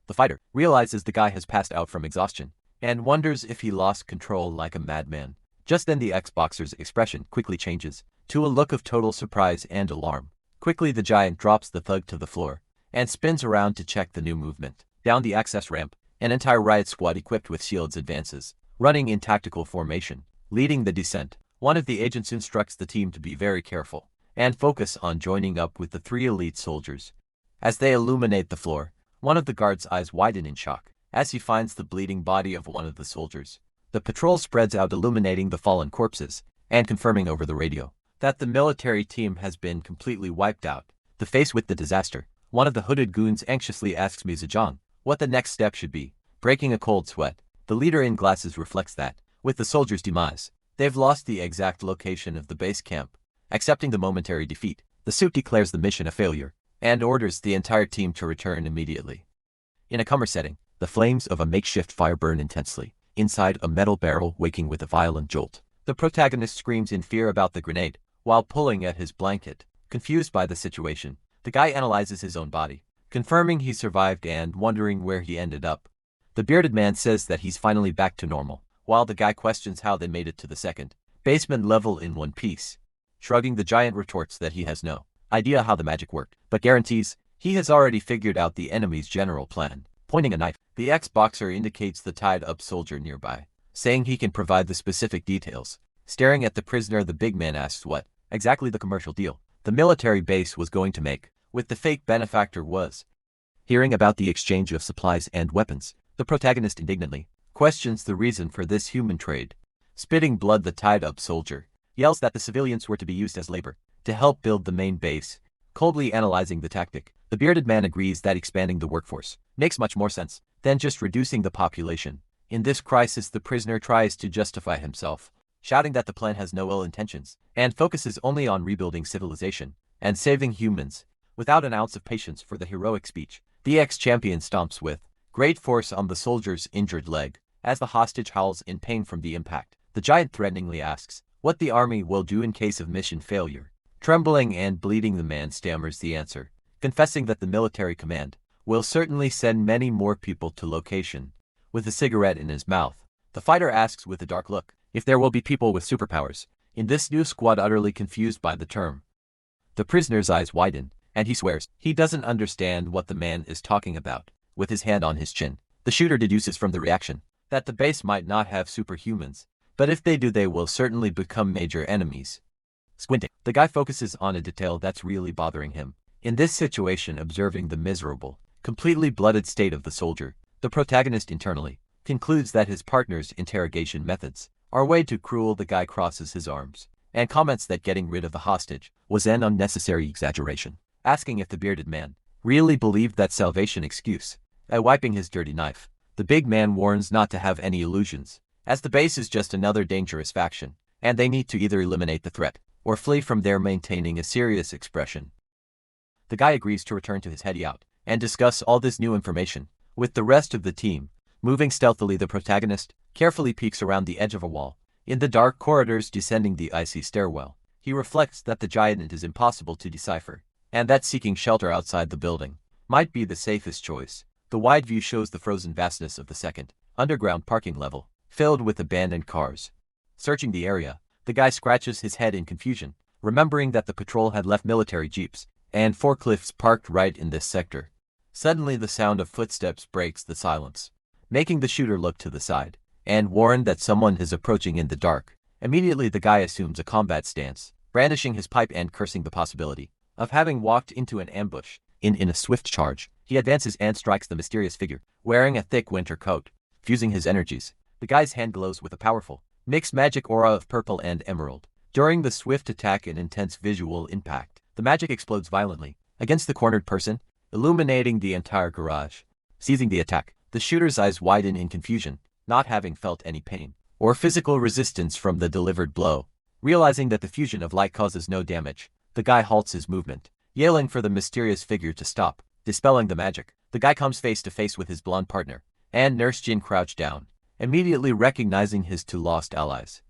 The fighter realizes the guy has passed out from exhaustion and wonders if he lost control like a madman. Just then the ex-boxer's expression quickly changes to a look of total surprise and alarm. Quickly the giant drops the thug to the floor and spins around to check the new movement. Down the access ramp, an entire riot squad equipped with shields advances, running in tactical formation. Leading the descent, one of the agents instructs the team to be very careful and focus on joining up with the three elite soldiers. As they illuminate the floor, one of the guards' eyes widen in shock as he finds the bleeding body of one of the soldiers. The patrol spreads out, illuminating the fallen corpses and confirming over the radio that the military team has been completely wiped out. The face with the disaster, one of the hooded goons anxiously asks Mizujong what the next step should be. Breaking a cold sweat, the leader in glasses reflects that, with the soldiers' demise, they've lost the exact location of the base camp. Accepting the momentary defeat, the suit declares the mission a failure and orders the entire team to return immediately. In a calmer setting, the flames of a makeshift fire burn intensely inside a metal barrel, waking with a violent jolt. The protagonist screams in fear about the grenade while pulling at his blanket. Confused by the situation, the guy analyzes his own body, confirming he survived and wondering where he ended up. The bearded man says that he's finally back to normal, while the guy questions how they made it to the second basement level in one piece. Shrugging, the giant retorts that he has no idea how the magic worked, but guarantees he has already figured out the enemy's general plan. Pointing a knife, the ex-boxer indicates the tied-up soldier nearby, saying he can provide the specific details. Staring at the prisoner, the big man asks what exactly the commercial deal the military base was going to make with the fake benefactor was. Hearing about the exchange of supplies and weapons, the protagonist indignantly questions the reason for this human trade. Spitting blood, the tied-up soldier yells that the civilians were to be used as labor to help build the main base. Coldly analyzing the tactic, the bearded man agrees that expanding the workforce makes much more sense than just reducing the population. In this crisis, the prisoner tries to justify himself, shouting that the plan has no ill intentions and focuses only on rebuilding civilization and saving humans. Without an ounce of patience for the heroic speech, the ex-champion stomps with great force on the soldier's injured leg. As the hostage howls in pain from the impact, the giant threateningly asks what the army will do in case of mission failure. Trembling and bleeding, the man stammers the answer, confessing that the military command will certainly send many more people to location. With a cigarette in his mouth, the fighter asks with a dark look if there will be people with superpowers in this new squad. Utterly confused by the term, the prisoner's eyes widen and he swears he doesn't understand what the man is talking about. With his hand on his chin, the shooter deduces from the reaction that the base might not have superhumans, but if they do they will certainly become major enemies. Squinting, the guy focuses on a detail that's really bothering him. In this situation, observing the miserable, completely blooded state of the soldier, the protagonist internally concludes that his partner's interrogation methods are way too cruel. The guy crosses his arms and comments that getting rid of the hostage was an unnecessary exaggeration, asking if the bearded man really believed that salvation excuse. Wiping his dirty knife, the big man warns not to have any illusions, as the base is just another dangerous faction, and they need to either eliminate the threat or flee from there, maintaining a serious expression. The guy agrees to return to his hideout and discuss all this new information with the rest of the team. Moving stealthily, the protagonist carefully peeks around the edge of a wall. In the dark corridors descending the icy stairwell, he reflects that the giant is impossible to decipher, and that seeking shelter outside the building might be the safest choice. The wide view shows the frozen vastness of the second underground parking level, filled with abandoned cars. Searching the area, the guy scratches his head in confusion, remembering that the patrol had left military jeeps and forklifts parked right in this sector. Suddenly, the sound of footsteps breaks the silence, making the shooter look to the side and warn that someone is approaching in the dark. Immediately, the guy assumes a combat stance, brandishing his pipe and cursing the possibility of having walked into an ambush. In a swift charge, he advances and strikes the mysterious figure, wearing a thick winter coat. Fusing his energies, the guy's hand glows with a powerful, mixed magic aura of purple and emerald. During the swift attack and intense visual impact, the magic explodes violently against the cornered person, illuminating the entire garage. Seizing the attack, the shooter's eyes widen in confusion, not having felt any pain or physical resistance from the delivered blow. Realizing that the fusion of light causes no damage, the guy halts his movement, yelling for the mysterious figure to stop. Dispelling the magic, the guy comes face to face with his blonde partner, and Nurse Jin crouch down, immediately recognizing his two lost allies.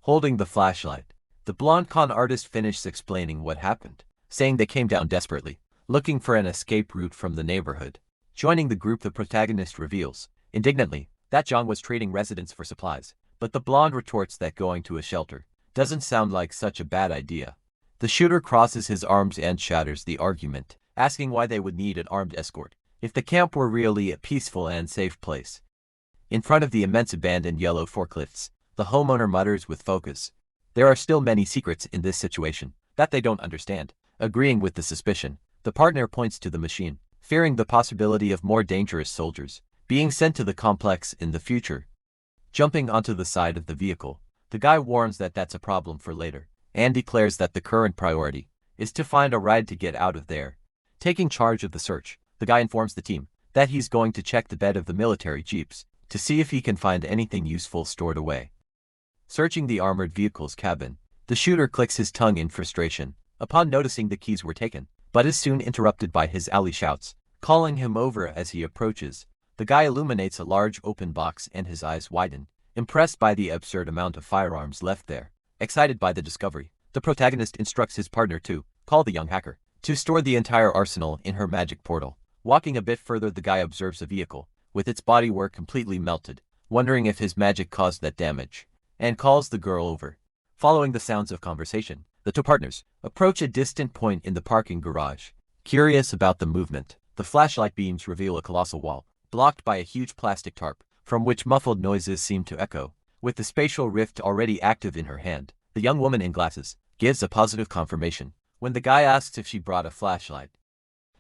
Holding the flashlight, the blonde con artist finishes explaining what happened, saying they came down desperately, looking for an escape route from the neighborhood. Joining the group, the protagonist reveals, indignantly, that Zhang was trading residents for supplies, but the blonde retorts that going to a shelter doesn't sound like such a bad idea. The shooter crosses his arms and shatters the argument, asking why they would need an armed escort if the camp were really a peaceful and safe place. In front of the immense abandoned yellow forklifts, the homeowner mutters with focus, "There are still many secrets in this situation that they don't understand." Agreeing with the suspicion, the partner points to the machine, fearing the possibility of more dangerous soldiers being sent to the complex in the future. Jumping onto the side of the vehicle, the guy warns that that's a problem for later, and declares that the current priority is to find a ride to get out of there. Taking charge of the search, the guy informs the team that he's going to check the bed of the military jeeps to see if he can find anything useful stored away. Searching the armored vehicle's cabin, the shooter clicks his tongue in frustration upon noticing the keys were taken, but is soon interrupted by his ally shouts, calling him over as he approaches. The guy illuminates a large open box and his eyes widen, impressed by the absurd amount of firearms left there. Excited by the discovery, the protagonist instructs his partner to call the young hacker to store the entire arsenal in her magic portal. Walking a bit further, the guy observes a vehicle with its bodywork completely melted, wondering if his magic caused that damage, and calls the girl over. Following the sounds of conversation, the two partners approach a distant point in the parking garage. Curious about the movement, the flashlight beams reveal a colossal wall, blocked by a huge plastic tarp, from which muffled noises seem to echo. With the spatial rift already active in her hand, the young woman in glasses gives a positive confirmation when the guy asks if she brought a flashlight.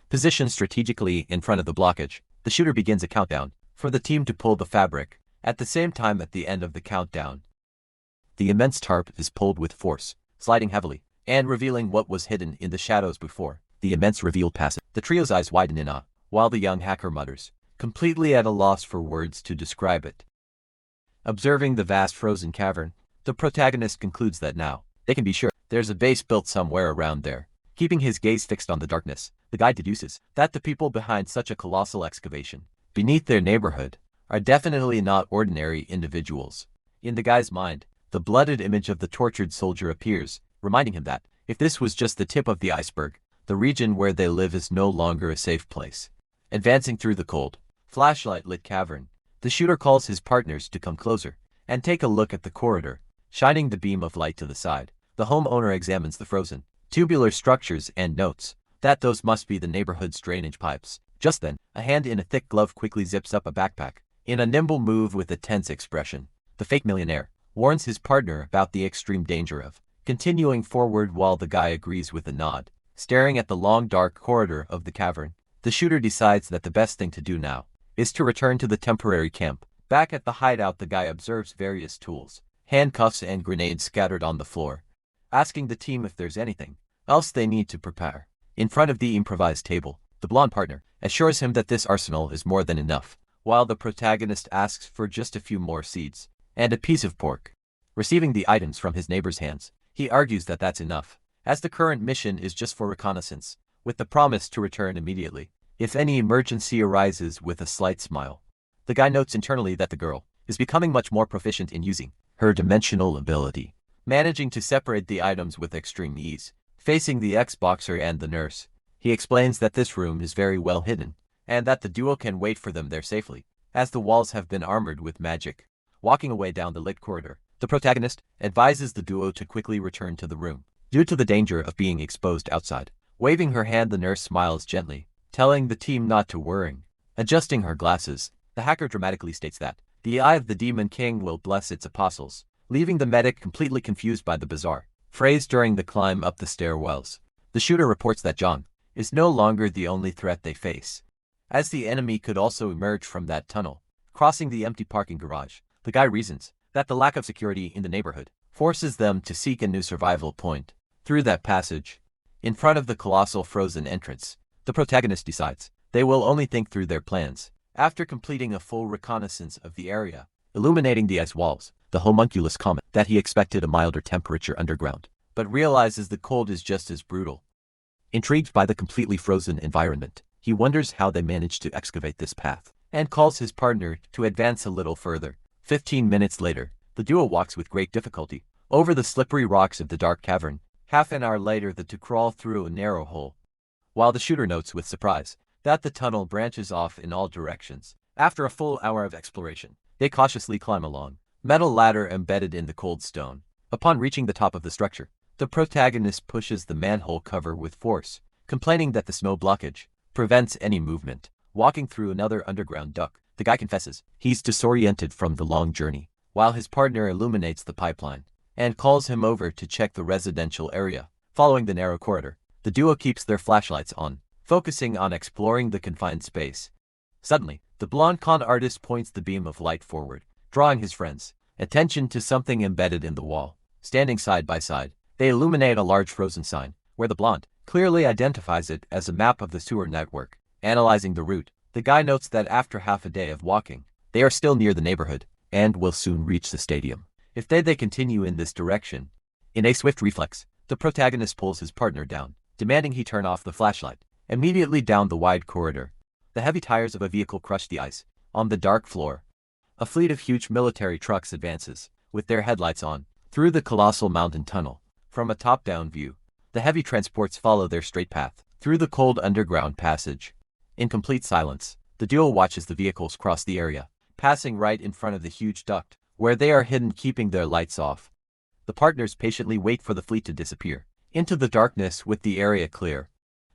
Positioned strategically in front of the blockage, the shooter begins a countdown for the team to pull the fabric. At the same time, at the end of the countdown, the immense tarp is pulled with force, sliding heavily, and revealing what was hidden in the shadows before. The immense reveal passes. The trio's eyes widen in awe, while the young hacker mutters, completely at a loss for words to describe it. Observing the vast frozen cavern, the protagonist concludes that now they can be sure there's a base built somewhere around there. Keeping his gaze fixed on the darkness, the guy deduces that the people behind such a colossal excavation beneath their neighborhood are definitely not ordinary individuals. In the guy's mind, the blooded image of the tortured soldier appears, reminding him that if this was just the tip of the iceberg, the region where they live is no longer a safe place. Advancing through the cold, flashlight-lit cavern, the shooter calls his partners to come closer and take a look at the corridor. Shining the beam of light to the side, the homeowner examines the frozen, tubular structures and notes, that those must be the neighborhood's drainage pipes. Just then, a hand in a thick glove quickly zips up a backpack. In a nimble move with a tense expression, the fake millionaire warns his partner about the extreme danger of continuing forward while the guy agrees with a nod. Staring at the long dark corridor of the cavern, the shooter decides that the best thing to do now is to return to the temporary camp. Back at the hideout, the guy observes various tools, handcuffs and grenades scattered on the floor, asking the team if there's anything else they need to prepare. In front of the improvised table, the blonde partner assures him that this arsenal is more than enough, while the protagonist asks for just a few more seeds and a piece of pork. Receiving the items from his neighbor's hands, he argues that that's enough, as the current mission is just for reconnaissance, with the promise to return immediately if any emergency arises. With a slight smile, the guy notes internally that the girl is becoming much more proficient in using her dimensional ability, managing to separate the items with extreme ease. Facing the ex-boxer and the nurse, he explains that this room is very well hidden, and that the duo can wait for them there safely, as the walls have been armored with magic. Walking away down the lit corridor, the protagonist advises the duo to quickly return to the room, due to the danger of being exposed outside. Waving her hand, the nurse smiles gently, telling the team not to worry. Adjusting her glasses, the hacker dramatically states that the eye of the Demon King will bless its apostles, leaving the medic completely confused by the bizarre phrase during the climb up the stairwells. The shooter reports that John is no longer the only threat they face, as the enemy could also emerge from that tunnel. Crossing the empty parking garage, the guy reasons that the lack of security in the neighborhood forces them to seek a new survival point. Through that passage, in front of the colossal frozen entrance, the protagonist decides they will only think through their plans. After completing a full reconnaissance of the area, illuminating the ice walls, the homunculus comments that he expected a milder temperature underground, but realizes the cold is just as brutal. Intrigued by the completely frozen environment, he wonders how they managed to excavate this path, and calls his partner to advance a little further. 15 minutes later, the duo walks with great difficulty over the slippery rocks of the dark cavern. Half an hour later, the two crawl through a narrow hole, while the shooter notes with surprise that the tunnel branches off in all directions. After a full hour of exploration, they cautiously climb along metal ladder embedded in the cold stone. Upon reaching the top of the structure, the protagonist pushes the manhole cover with force, complaining that the snow blockage prevents any movement. Walking through another underground duct, the guy confesses he's disoriented from the long journey, while his partner illuminates the pipeline and calls him over to check the residential area. Following the narrow corridor, the duo keeps their flashlights on, focusing on exploring the confined space. Suddenly, the blonde con artist points the beam of light forward, drawing his friends' attention to something embedded in the wall. Standing side by side, they illuminate a large frozen sign, where the blonde clearly identifies it as a map of the sewer network. Analyzing the route, the guy notes that after half a day of walking, they are still near the neighborhood, and will soon reach the stadium. If they continue in this direction. In a swift reflex, the protagonist pulls his partner down, demanding he turn off the flashlight. Immediately down the wide corridor, the heavy tires of a vehicle crush the ice on the dark floor. A fleet of huge military trucks advances, with their headlights on, through the colossal mountain tunnel. From a top-down view, the heavy transports follow their straight path through the cold underground passage. In complete silence, the duo watches the vehicles cross the area, passing right in front of the huge duct, where they are hidden, keeping their lights off. The partners patiently wait for the fleet to disappear into the darkness with the area clear.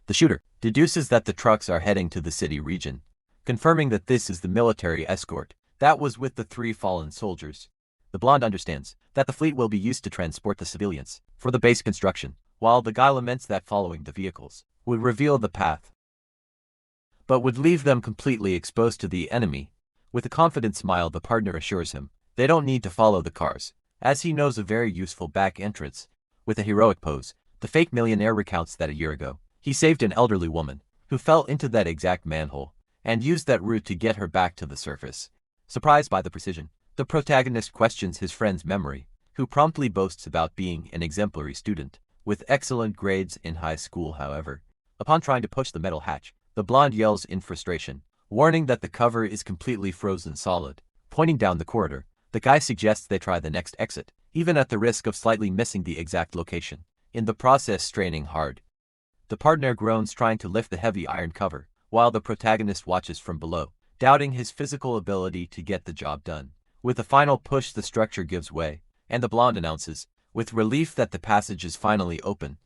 The shooter deduces that the trucks are heading to the city region, confirming that this is the military escort that was with the 3 fallen soldiers. The blonde understands that the fleet will be used to transport the civilians for the base construction, while the guy laments that following the vehicles would reveal the path, but would leave them completely exposed to the enemy. With a confident smile, the partner assures him they don't need to follow the cars, as he knows a very useful back entrance. With a heroic pose, the fake millionaire recounts that a year ago, he saved an elderly woman who fell into that exact manhole, and used that route to get her back to the surface. Surprised by the precision, the protagonist questions his friend's memory, who promptly boasts about being an exemplary student, with excellent grades in high school. However, upon trying to push the metal hatch, the blonde yells in frustration, warning that the cover is completely frozen solid. Pointing down the corridor, the guy suggests they try the next exit, even at the risk of slightly missing the exact location, in the process straining hard. The partner groans trying to lift the heavy iron cover, while the protagonist watches from below, doubting his physical ability to get the job done. With a final push, the structure gives way, and the blonde announces, with relief, that the passage is finally open.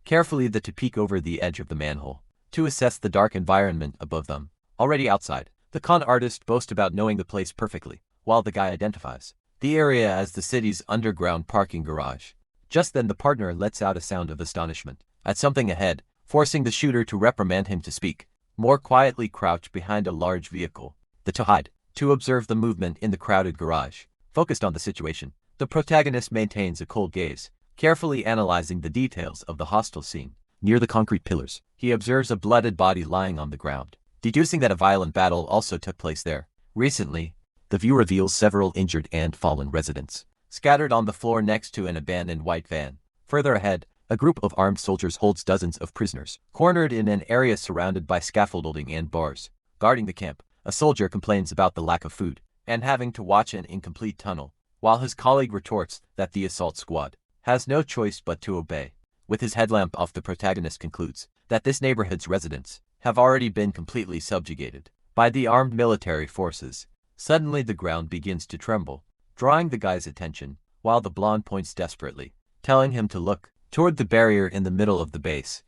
carefully to peek over the edge of the manhole, to assess the dark environment above them. Already outside, the con artist boasts about knowing the place perfectly, while the guy identifies the area as the city's underground parking garage. Just then the partner lets out a sound of astonishment at something ahead, forcing the shooter to reprimand him to speak. More quietly crouch behind a large vehicle, to hide, to observe the movement in the crowded garage. Focused on the situation, the protagonist maintains a cold gaze, carefully analyzing the details of the hostile scene. Near the concrete pillars, he observes a bloodied body lying on the ground, deducing that a violent battle also took place there recently. The view reveals several injured and fallen residents, scattered on the floor next to an abandoned white van. Further ahead, a group of armed soldiers holds dozens of prisoners, cornered in an area surrounded by scaffolding and bars. Guarding the camp, a soldier complains about the lack of food and having to watch an incomplete tunnel, while his colleague retorts that the assault squad has no choice but to obey. With his headlamp off, the protagonist concludes that this neighborhood's residents have already been completely subjugated by the armed military forces. Suddenly the ground begins to tremble, drawing the guy's attention, while the blonde points desperately, telling him to look toward the barrier in the middle of the base.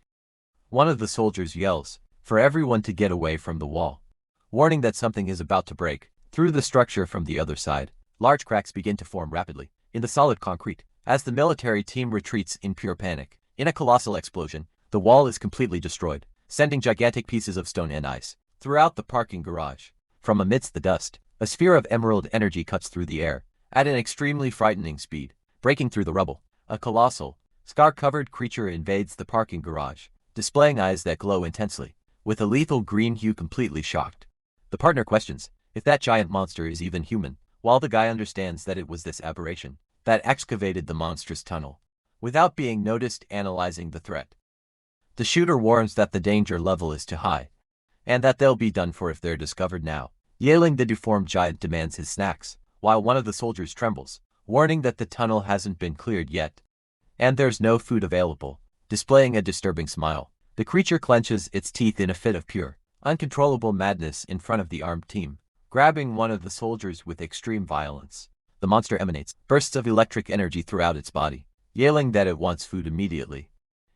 One of the soldiers yells for everyone to get away from the wall, warning that something is about to break through the structure from the other side. Large cracks begin to form rapidly in the solid concrete as the military team retreats in pure panic. In a colossal explosion, the wall is completely destroyed, sending gigantic pieces of stone and ice throughout the parking garage. From amidst the dust, a sphere of emerald energy cuts through the air at an extremely frightening speed. Breaking through the rubble, a colossal, scar-covered creature invades the parking garage, displaying eyes that glow intensely, with a lethal green hue. Completely shocked, the partner questions if that giant monster is even human, while the guy understands that it was this aberration that excavated the monstrous tunnel without being noticed. Analyzing the threat, the shooter warns that the danger level is too high, and that they'll be done for if they're discovered now. Yelling, the deformed giant demands his snacks, while one of the soldiers trembles, warning that the tunnel hasn't been cleared yet, and there's no food available. Displaying a disturbing smile, the creature clenches its teeth in a fit of pure, uncontrollable madness in front of the armed team, grabbing one of the soldiers with extreme violence. The monster emanates bursts of electric energy throughout its body, yelling that it wants food immediately.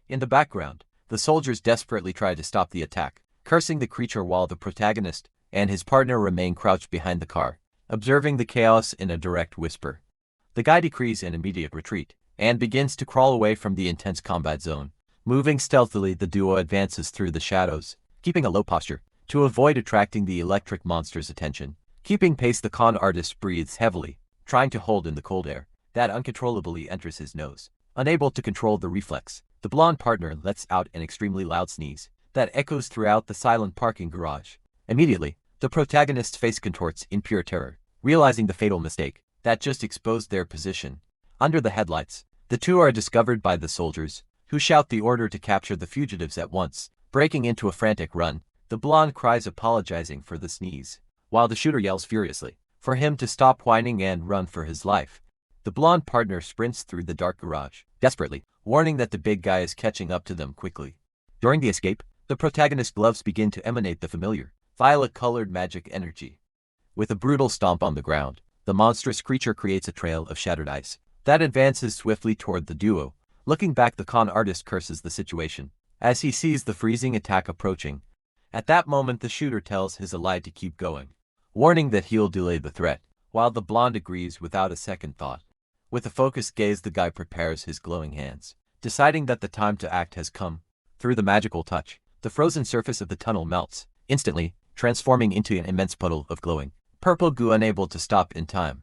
In the background, the soldiers desperately try to stop the attack, cursing the creature, while the protagonist and his partner remain crouched behind the car, observing the chaos in a direct whisper. The guy decrees an immediate retreat and begins to crawl away from the intense combat zone. Moving stealthily, the duo advances through the shadows, keeping a low posture to avoid attracting the electric monster's attention. Keeping pace, the con artist breathes heavily, trying to hold in the cold air that uncontrollably enters his nose. Unable to control the reflex, the blonde partner lets out an extremely loud sneeze that echoes throughout the silent parking garage. Immediately, the protagonist's face contorts in pure terror, realizing the fatal mistake that just exposed their position. Under the headlights, the two are discovered by the soldiers, who shout the order to capture the fugitives at once. Breaking into a frantic run, the blonde cries, apologizing for the sneeze, while the shooter yells furiously for him to stop whining and run for his life. The blonde partner sprints through the dark garage, desperately, warning that the big guy is catching up to them quickly. During the escape, the protagonist's gloves begin to emanate the familiar, violet-colored magic energy. With a brutal stomp on the ground, the monstrous creature creates a trail of shattered ice that advances swiftly toward the duo. Looking back, the con artist curses the situation as he sees the freezing attack approaching. At that moment, the shooter tells his ally to keep going, warning that he'll delay the threat, while the blonde agrees without a second thought. With a focused gaze, the guy prepares his glowing hands, deciding that the time to act has come. Through the magical touch, the frozen surface of the tunnel melts, instantly transforming into an immense puddle of glowing purple goo. Unable to stop in time,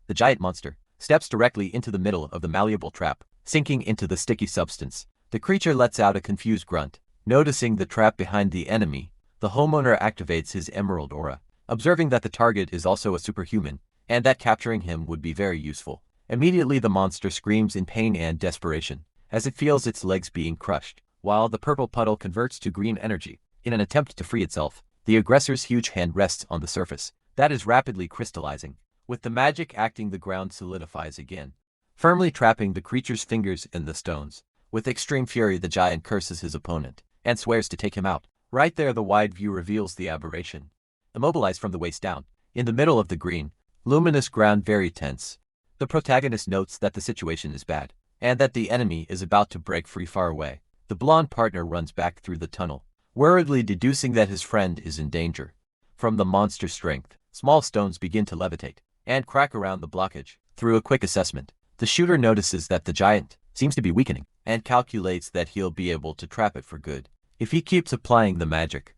the giant monster steps directly into the middle of the malleable trap, sinking into the sticky substance. The creature lets out a confused grunt, noticing the trap behind the enemy. The homeowner activates his emerald aura, observing that the target is also a superhuman, and that capturing him would be very useful. Immediately, the monster screams in pain and desperation as it feels its legs being crushed, while the purple puddle converts to green energy. In an attempt to free itself, the aggressor's huge hand rests on the surface that is rapidly crystallizing. With the magic acting, the ground solidifies again, firmly trapping the creature's fingers in the stones. With extreme fury, the giant curses his opponent and swears to take him out. Right there, the wide view reveals the aberration. Immobilized from the waist down, in the middle of the green, luminous ground, very tense, the protagonist notes that the situation is bad, and that the enemy is about to break free far away. The blonde partner runs back through the tunnel, worriedly deducing that his friend is in danger. From the monster's strength, small stones begin to levitate and crack around the blockage. Through a quick assessment, the shooter notices that the giant seems to be weakening and calculates that he'll be able to trap it for good if he keeps applying the magic.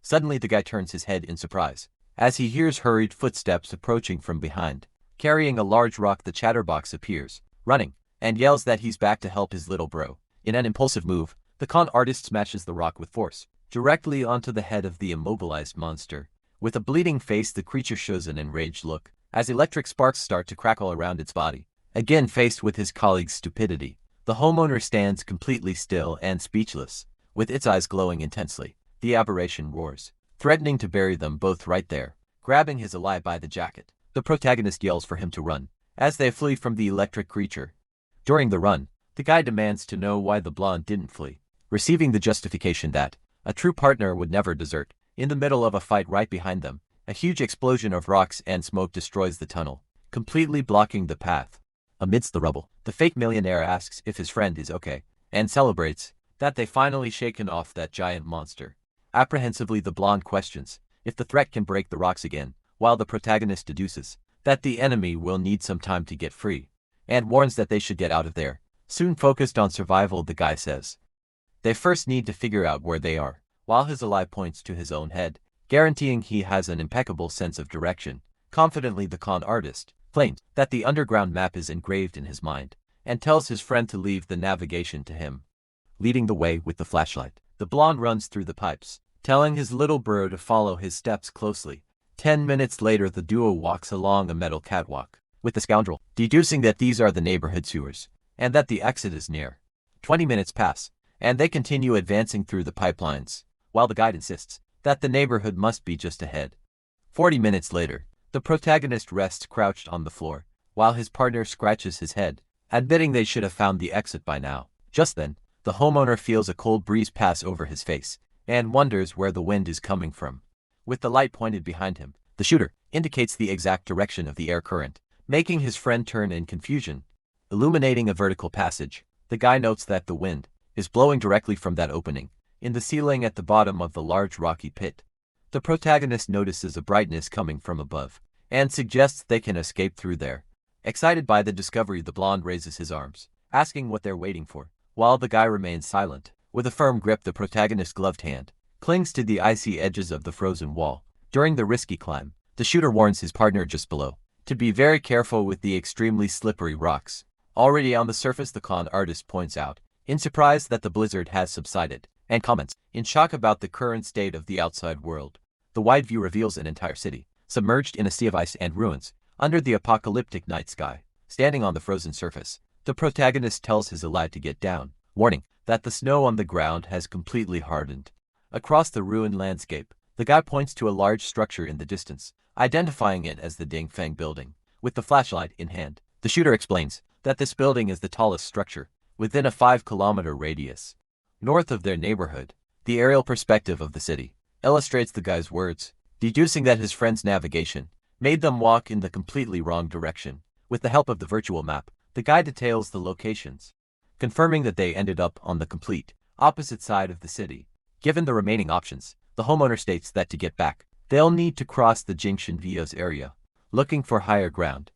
Suddenly the guy turns his head in surprise as he hears hurried footsteps approaching from behind. Carrying a large rock, the chatterbox appears, running, and yells that he's back to help his little bro. In an impulsive move, the con artist smashes the rock with force directly onto the head of the immobilized monster. With a bleeding face, the creature shows an enraged look as electric sparks start to crackle around its body. Again faced with his colleague's stupidity, the homeowner stands completely still and speechless, with its eyes glowing intensely. The aberration roars, threatening to bury them both right there. Grabbing his ally by the jacket, the protagonist yells for him to run as they flee from the electric creature. During the run, the guy demands to know why the blonde didn't flee, receiving the justification that a true partner would never desert. In the middle of a fight right behind them, a huge explosion of rocks and smoke destroys the tunnel, completely blocking the path. Amidst the rubble, the fake millionaire asks if his friend is okay, and celebrates that they finally shaken off that giant monster. Apprehensively, the blonde questions if the threat can break the rocks again, while the protagonist deduces that the enemy will need some time to get free, and warns that they should get out of there soon. Focused on survival, the guy says they first need to figure out where they are, while his ally points to his own head, guaranteeing he has an impeccable sense of direction. Confidently, the con artist claims that the underground map is engraved in his mind, and tells his friend to leave the navigation to him. Leading the way with the flashlight, the blonde runs through the pipes, telling his little bro to follow his steps closely. 10 minutes later, the duo walks along a metal catwalk, with the scoundrel deducing that these are the neighborhood sewers, and that the exit is near. 20 minutes pass, and they continue advancing through the pipelines, while the guide insists that the neighborhood must be just ahead. 40 minutes later, the protagonist rests crouched on the floor, while his partner scratches his head, admitting they should have found the exit by now. Just then, the homeowner feels a cold breeze pass over his face, and wonders where the wind is coming from. With the light pointed behind him, the shooter indicates the exact direction of the air current, making his friend turn in confusion. Illuminating a vertical passage, the guy notes that the wind is blowing directly from that opening in the ceiling at the bottom of the large rocky pit. The protagonist notices a brightness coming from above, and suggests they can escape through there. Excited by the discovery, the blonde raises his arms, asking what they're waiting for, while the guy remains silent. With a firm grip, the protagonist's gloved hand clings to the icy edges of the frozen wall. During the risky climb, the shooter warns his partner just below to be very careful with the extremely slippery rocks. Already on the surface, the con artist points out, in surprise, that the blizzard has subsided, and comments in shock about the current state of the outside world. The wide view reveals an entire city, submerged in a sea of ice and ruins, under the apocalyptic night sky. Standing on the frozen surface, the protagonist tells his ally to get down, warning that the snow on the ground has completely hardened. Across the ruined landscape, the guy points to a large structure in the distance, identifying it as the Ding Feng building. With the flashlight in hand, the shooter explains that this building is the tallest structure within a 5-kilometer radius. North of their neighborhood, the aerial perspective of the city illustrates the guy's words, deducing that his friend's navigation made them walk in the completely wrong direction. With the help of the virtual map, the guy details the locations, confirming that they ended up on the complete opposite side of the city. Given the remaining options, the homeowner states that to get back, they'll need to cross the Jingshan Vios area, looking for higher ground.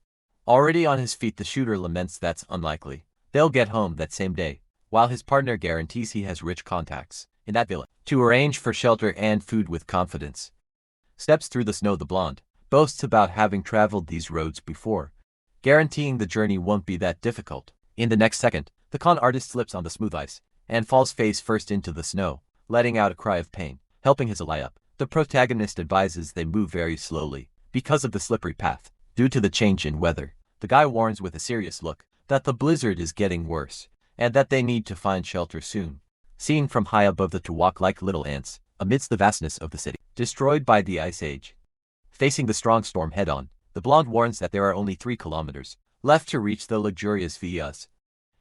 Already on his feet, the shooter laments that's unlikely. They'll get home that same day, while his partner guarantees he has rich contacts in that village to arrange for shelter and food with confidence. Steps through the snow, the blonde boasts about having traveled these roads before, guaranteeing the journey won't be that difficult. In the next second, the con artist slips on the smooth ice and falls face first into the snow, letting out a cry of pain. Helping his ally up, the protagonist advises they move very slowly because of the slippery path due to the change in weather. The guy warns with a serious look that the blizzard is getting worse and that they need to find shelter soon. Seen from high above, the two walk like little ants amidst the vastness of the city, destroyed by the ice age. Facing the strong storm head-on, the blonde warns that there are only 3 kilometers left to reach the luxurious villas.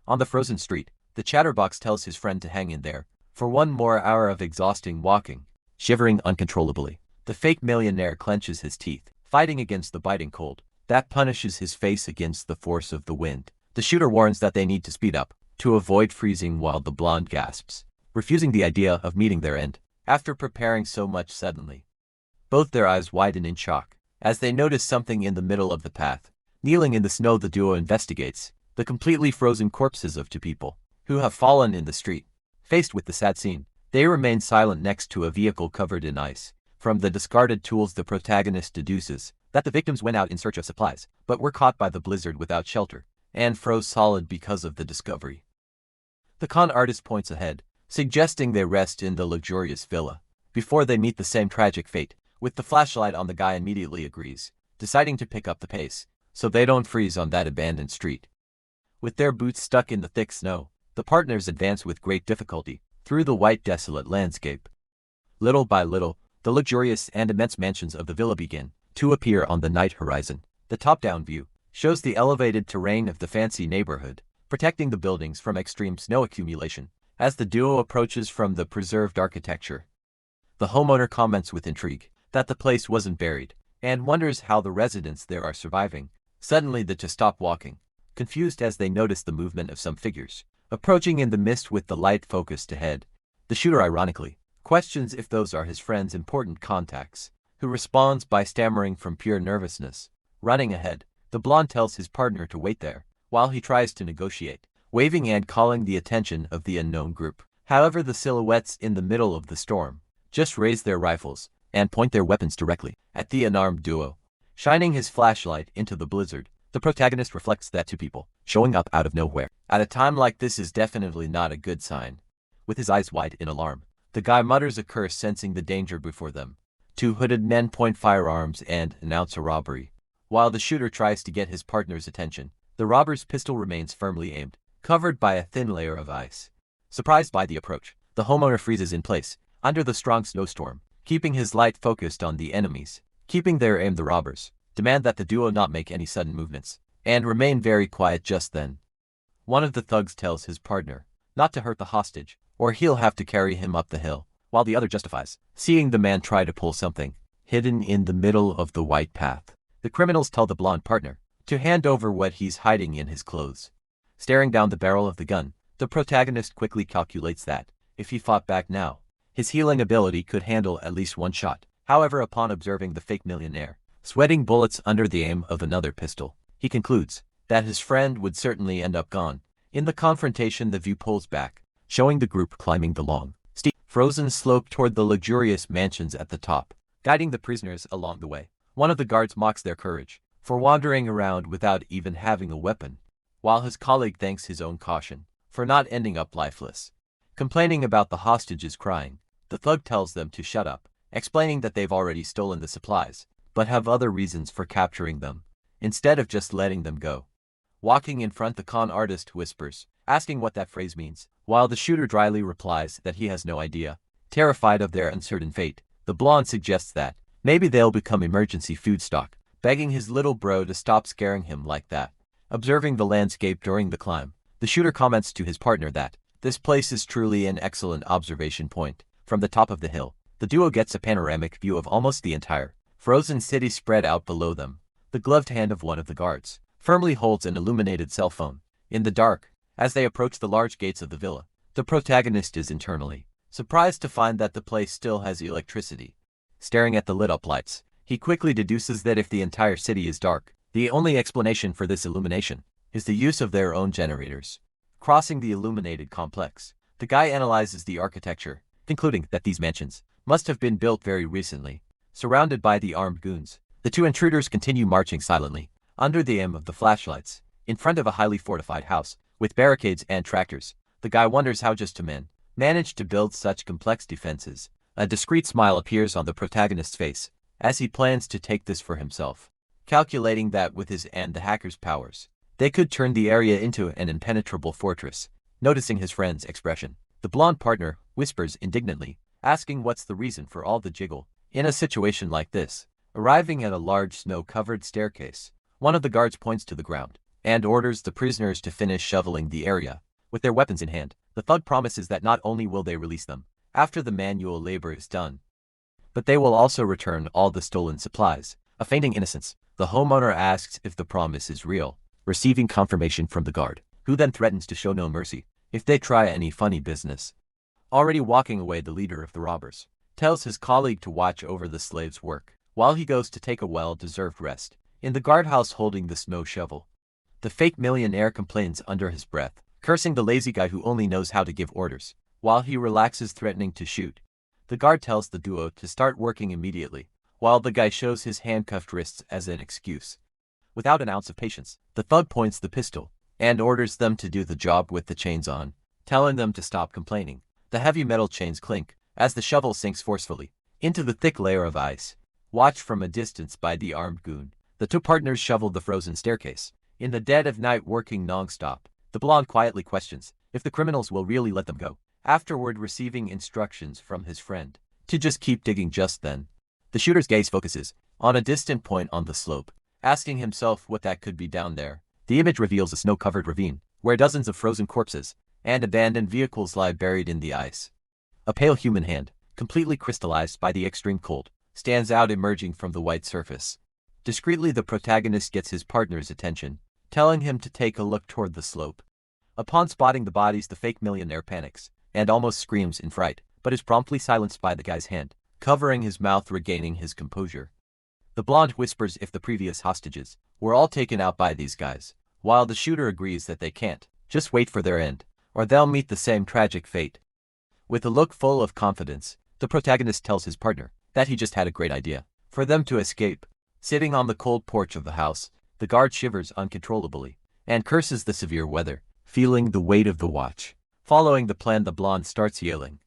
On the frozen street, the chatterbox tells his friend to hang in there for one more hour of exhausting walking. Shivering uncontrollably, the fake millionaire clenches his teeth, fighting against the biting cold that punishes his face against the force of the wind. The shooter warns that they need to speed up to avoid freezing, while the blonde gasps refusing the idea of meeting their end. After preparing so much suddenly, both their eyes widen in shock as they notice something in the middle of the path. Kneeling in the snow, the duo investigates the completely frozen corpses of 2 people who have fallen in the street. Faced with the sad scene, they remain silent next to a vehicle covered in ice. From the discarded tools, the protagonist deduces that the victims went out in search of supplies, but were caught by the blizzard without shelter, and froze solid because of the discovery. The con artist points ahead, suggesting they rest in the luxurious villa before they meet the same tragic fate. With the flashlight on, the guy immediately agrees, deciding to pick up the pace so they don't freeze on that abandoned street. With their boots stuck in the thick snow, the partners advance with great difficulty through the white, desolate landscape. Little by little, the luxurious and immense mansions of the villa begin to appear on the night horizon. The top-down view shows the elevated terrain of the fancy neighborhood, protecting the buildings from extreme snow accumulation. As the duo approaches from the preserved architecture, the homeowner comments with intrigue that the place wasn't buried, and wonders how the residents there are surviving. Suddenly the two stop walking, confused as they notice the movement of some figures approaching in the mist with the light focused ahead. The shooter ironically questions if those are his friend's important contacts, who responds by stammering from pure nervousness. Running ahead, the blonde tells his partner to wait there, while he tries to negotiate, waving and calling the attention of the unknown group. However, the silhouettes in the middle of the storm just raise their rifles and point their weapons directly at the unarmed duo. Shining his flashlight into the blizzard, the protagonist reflects that 2 people showing up out of nowhere at a time like this is definitely not a good sign. With his eyes wide in alarm, the guy mutters a curse, sensing the danger before them. 2 hooded men point firearms and announce a robbery. While the shooter tries to get his partner's attention, the robber's pistol remains firmly aimed, covered by a thin layer of ice. Surprised by the approach, the homeowner freezes in place under the strong snowstorm, keeping his light focused on the enemies. Keeping their aim, the robbers demand that the duo not make any sudden movements and remain very quiet. Just then, one of the thugs tells his partner not to hurt the hostage, or he'll have to carry him up the hill, while the other justifies seeing the man try to pull something hidden in the middle of the white path. The criminals tell the blonde partner to hand over what he's hiding in his clothes. Staring down the barrel of the gun, the protagonist quickly calculates that if he fought back now, his healing ability could handle at least 1 shot. However, upon observing the fake millionaire sweating bullets under the aim of another pistol, he concludes that his friend would certainly end up gone. In the confrontation, the view pulls back, showing the group climbing the long, steep, frozen slope toward the luxurious mansions at the top, guiding the prisoners along the way. One of the guards mocks their courage for wandering around without even having a weapon, while his colleague thanks his own caution for not ending up lifeless. Complaining about the hostages crying, the thug tells them to shut up, explaining that they've already stolen the supplies, but have other reasons for capturing them, instead of just letting them go. Walking in front, the con artist whispers, asking what that phrase means, while the shooter dryly replies that he has no idea. Terrified of their uncertain fate, the blonde suggests that maybe they'll become emergency food stock, begging his little bro to stop scaring him like that. Observing the landscape during the climb, the shooter comments to his partner that this place is truly an excellent observation point. From the top of the hill, the duo gets a panoramic view of almost the entire frozen city spread out below them. The gloved hand of one of the guards firmly holds an illuminated cell phone. In the dark, as they approach the large gates of the villa, the protagonist is internally surprised to find that the place still has electricity. Staring at the lit-up lights, he quickly deduces that if the entire city is dark, the only explanation for this illumination is the use of their own generators. Crossing the illuminated complex, the guy analyzes the architecture, concluding that these mansions must have been built very recently. Surrounded by the armed goons, the 2 intruders continue marching silently, under the aim of the flashlights, in front of a highly fortified house, with barricades and tractors. The guy wonders how just 2 men managed to build such complex defenses. A discreet smile appears on the protagonist's face, as he plans to take this for himself, calculating that with his and the hacker's powers, they could turn the area into an impenetrable fortress. Noticing his friend's expression, the blonde partner whispers indignantly, asking what's the reason for all the jiggle in a situation like this. Arriving at a large snow-covered staircase, one of the guards points to the ground and orders the prisoners to finish shoveling the area. With their weapons in hand, the thug promises that not only will they release them after the manual labor is done, but they will also return all the stolen supplies. Feigning innocence, the homeowner asks if the promise is real, receiving confirmation from the guard, who then threatens to show no mercy if they try any funny business. Already walking away, the leader of the robbers tells his colleague to watch over the slaves' work, while he goes to take a well-deserved rest in the guardhouse holding the snow shovel. The fake millionaire complains under his breath, cursing the lazy guy who only knows how to give orders, while he relaxes, threatening to shoot. The guard tells the duo to start working immediately, while the guy shows his handcuffed wrists as an excuse. Without an ounce of patience, the thug points the pistol and orders them to do the job with the chains on, telling them to stop complaining. The heavy metal chains clink as the shovel sinks forcefully into the thick layer of ice. Watched from a distance by the armed goon, the two partners shovel the frozen staircase. In the dead of night, working non-stop, the blonde quietly questions if the criminals will really let them go, afterward receiving instructions from his friend to just keep digging. Just then, the shooter's gaze focuses on a distant point on the slope, asking himself what that could be down there. The image reveals a snow-covered ravine, where dozens of frozen corpses and abandoned vehicles lie buried in the ice. A pale human hand, completely crystallized by the extreme cold, stands out, emerging from the white surface. Discreetly, the protagonist gets his partner's attention, telling him to take a look toward the slope. Upon spotting the bodies, the fake millionaire panics and almost screams in fright, but is promptly silenced by the guy's hand, covering his mouth, regaining his composure. The blonde whispers if the previous hostages were all taken out by these guys, while the shooter agrees that they can't just wait for their end, or they'll meet the same tragic fate. With a look full of confidence, the protagonist tells his partner that he just had a great idea for them to escape. Sitting on the cold porch of the house, the guard shivers uncontrollably and curses the severe weather, feeling the weight of the watch. Following the plan, the blonde starts yelling,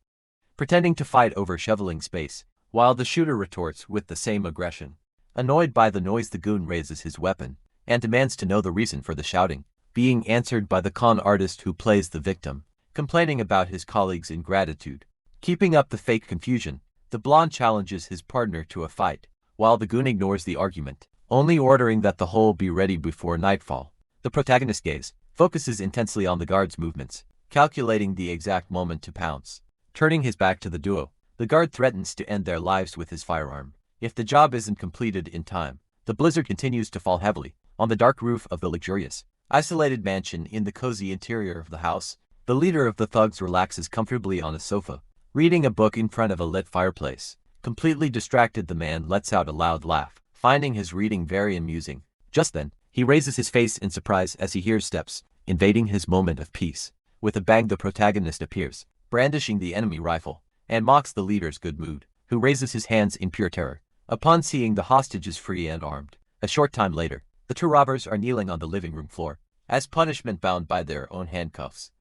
pretending to fight over shoveling space, while the shooter retorts with the same aggression. Annoyed by the noise, the goon raises his weapon and demands to know the reason for the shouting, being answered by the con artist who plays the victim, complaining about his colleague's ingratitude. Keeping up the fake confusion, the blonde challenges his partner to a fight, while the goon ignores the argument, only ordering that the hole be ready before nightfall. The protagonist's gaze focuses intensely on the guard's movements, calculating the exact moment to pounce. Turning his back to the duo, the guard threatens to end their lives with his firearm if the job isn't completed in time. The blizzard continues to fall heavily on the dark roof of the luxurious, isolated mansion. In the cozy interior of the house, the leader of the thugs relaxes comfortably on a sofa, reading a book in front of a lit fireplace. Completely distracted, the man lets out a loud laugh, finding his reading very amusing. Just then, he raises his face in surprise as he hears steps, invading his moment of peace. With a bang, the protagonist appears, brandishing the enemy rifle, and mocks the leader's good mood, who raises his hands in pure terror upon seeing the hostages free and armed. A short time later, the two robbers are kneeling on the living room floor, as punishment, bound by their own handcuffs.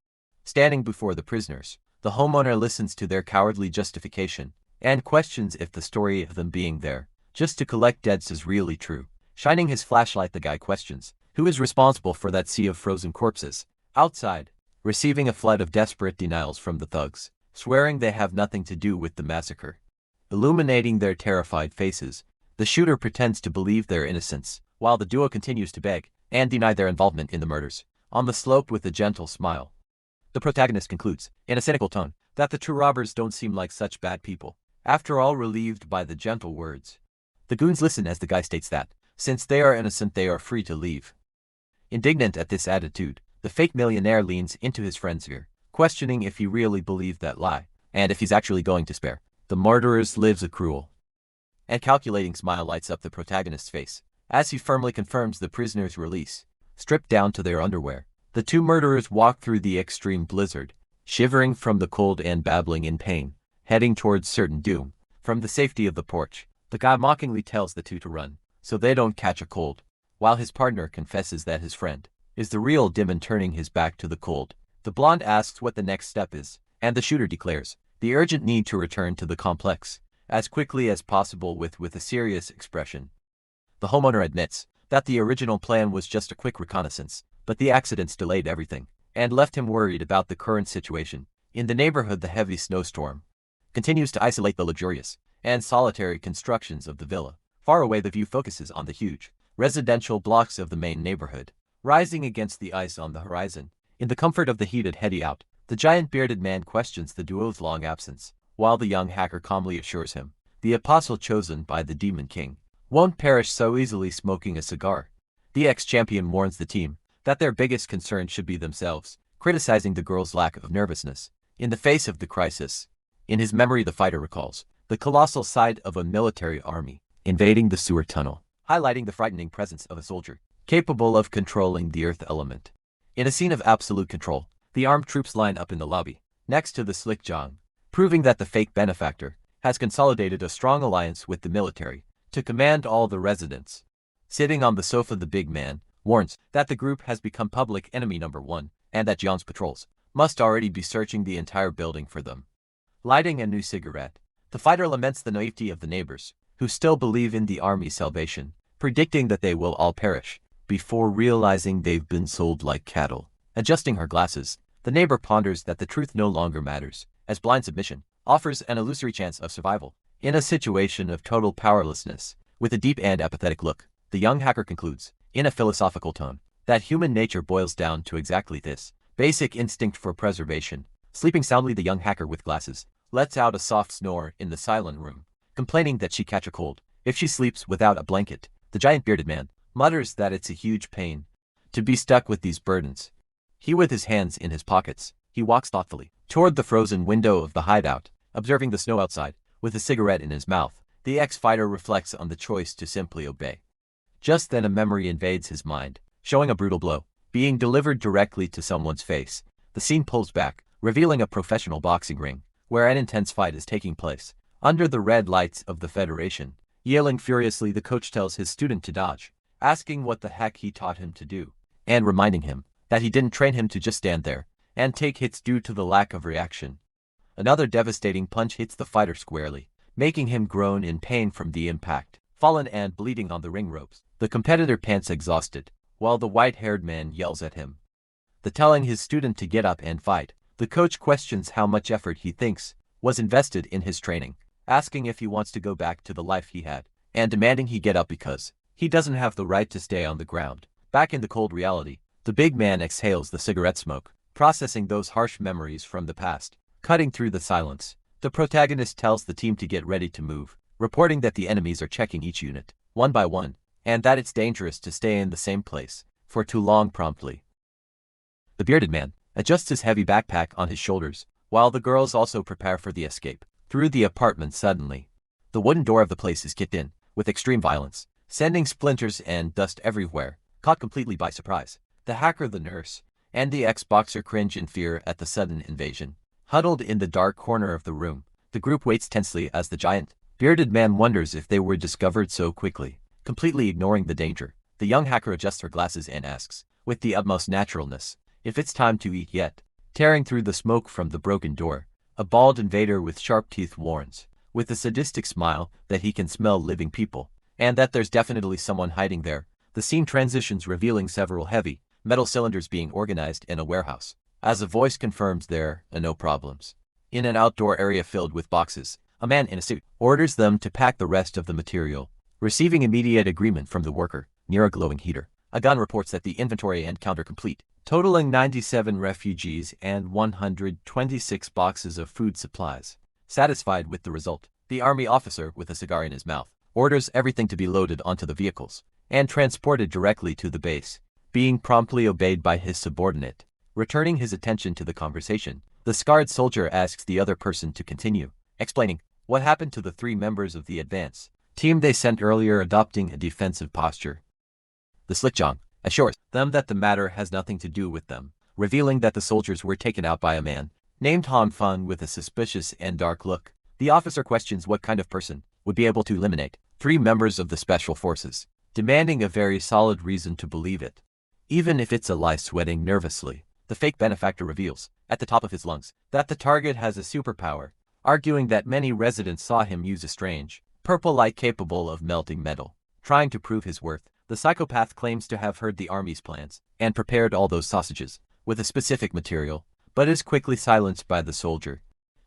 Standing before the prisoners, the homeowner listens to their cowardly justification and questions if the story of them being there just to collect debts is really true. Shining his flashlight, the guy questions who is responsible for that sea of frozen corpses outside, receiving a flood of desperate denials from the thugs, swearing they have nothing to do with the massacre. Illuminating their terrified faces, the shooter pretends to believe their innocence, while the duo continues to beg and deny their involvement in the murders. On the slope, with a gentle smile, the protagonist concludes, in a cynical tone, that the two robbers don't seem like such bad people, after all. Relieved by the gentle words, the goons listen as the guy states that, since they are innocent, they are free to leave. Indignant at this attitude, the fake millionaire leans into his friend's ear, questioning if he really believed that lie, and if he's actually going to spare the murderers. Lives a cruel and calculating smile lights up the protagonist's face as he firmly confirms the prisoner's release. Stripped down to their underwear, the two murderers walk through the extreme blizzard, shivering from the cold and babbling in pain, heading towards certain doom. From the safety of the porch, the guy mockingly tells the two to run, so they don't catch a cold, while his partner confesses that his friend is the real demon. Turning his back to the cold, the blonde asks what the next step is, and the shooter declares the urgent need to return to the complex as quickly as possible. With a serious expression, the homeowner admits that the original plan was just a quick reconnaissance, but the accidents delayed everything and left him worried about the current situation in the neighborhood. The heavy snowstorm continues to isolate the luxurious and solitary constructions of the villa. Far away, the view focuses on the huge residential blocks of the main neighborhood, rising against the ice on the horizon. In the comfort of the heated hideout, the giant bearded man questions the duo's long absence, while the young hacker calmly assures him the apostle chosen by the Demon King won't perish so easily. Smoking a cigar, the ex-champion warns the team that their biggest concern should be themselves, criticizing the girl's lack of nervousness In the face of the crisis, in his memory the fighter recalls the colossal sight of a military army invading the sewer tunnel, highlighting the frightening presence of a soldier capable of controlling the earth element. In a scene of absolute control, the armed troops line up in the lobby, next to the slick Zhang, proving that the fake benefactor has consolidated a strong alliance with the military to command all the residents. Sitting on the sofa, the big man warns that the group has become public enemy number one and that Zhang's patrols must already be searching the entire building for them. Lighting a new cigarette, the fighter laments the naivety of the neighbors who still believe in the army's salvation, predicting that they will all perish before realizing they've been sold like cattle. Adjusting her glasses, the neighbor ponders that the truth no longer matters, as blind submission offers an illusory chance of survival. In a situation of total powerlessness, with a deep and apathetic look, the young hacker concludes, in a philosophical tone, that human nature boils down to exactly this basic instinct for preservation. Sleeping soundly, the young hacker with glasses lets out a soft snore in the silent room, complaining that she catch a cold if she sleeps without a blanket. The giant bearded man mutters that it's a huge pain to be stuck with these burdens. With his hands in his pockets, he walks thoughtfully toward the frozen window of the hideout, observing the snow outside. With a cigarette in his mouth, the ex-fighter reflects on the choice to simply obey. Just then a memory invades his mind, showing a brutal blow being delivered directly to someone's face. The scene pulls back, revealing a professional boxing ring, where an intense fight is taking place. Under the red lights of the Federation, yelling furiously, the coach tells his student to dodge, asking what the heck he taught him to do, and reminding him that he didn't train him to just stand there and take hits due to the lack of reaction. Another devastating punch hits the fighter squarely, making him groan in pain from the impact. Fallen and bleeding on the ring ropes, the competitor pants exhausted, while the white-haired man yells at him, telling his student to get up and fight. The coach questions how much effort he thinks was invested in his training, asking if he wants to go back to the life he had, and demanding he get up because he doesn't have the right to stay on the ground. Back in the cold reality, the big man exhales the cigarette smoke, processing those harsh memories from the past. Cutting through the silence, the protagonist tells the team to get ready to move, reporting that the enemies are checking each unit, one by one, and that it's dangerous to stay in the same place for too long. Promptly, the bearded man adjusts his heavy backpack on his shoulders, while the girls also prepare for the escape through the apartment. Suddenly, the wooden door of the place is kicked in with extreme violence, sending splinters and dust everywhere. Caught completely by surprise, the hacker, the nurse, and the ex-boxer cringe in fear at the sudden invasion. Huddled in the dark corner of the room, the group waits tensely as the giant bearded man wonders if they were discovered so quickly. Completely ignoring the danger, the young hacker adjusts her glasses and asks, with the utmost naturalness, if it's time to eat yet. Tearing through the smoke from the broken door, a bald invader with sharp teeth warns, with a sadistic smile, that he can smell living people, and that there's definitely someone hiding there. The scene transitions, revealing several heavy metal cylinders being organized in a warehouse, as a voice confirms there are no problems. In an outdoor area filled with boxes, a man in a suit orders them to pack the rest of the material. Receiving immediate agreement from the worker, near a glowing heater, a gun reports that the inventory and counter complete, totaling 97 refugees and 126 boxes of food supplies. Satisfied with the result, the army officer, with a cigar in his mouth, orders everything to be loaded onto the vehicles and transported directly to the base, being promptly obeyed by his subordinate. Returning his attention to the conversation, the scarred soldier asks the other person to continue, explaining what happened to the 3 members of the advance team they sent earlier, adopting a defensive posture. The slick Zhang assures them that the matter has nothing to do with them, revealing that the soldiers were taken out by a man named Han Feng with a suspicious and dark look. The officer questions what kind of person would be able to eliminate 3 members of the special forces, demanding a very solid reason to believe it, even if it's a lie. Sweating nervously, the fake benefactor reveals, at the top of his lungs, that the target has a superpower, arguing that many residents saw him use a strange purple light capable of melting metal. Trying to prove his worth, the psychopath claims to have heard the army's plans and prepared all those sausages with a specific material, but is quickly silenced by the soldier.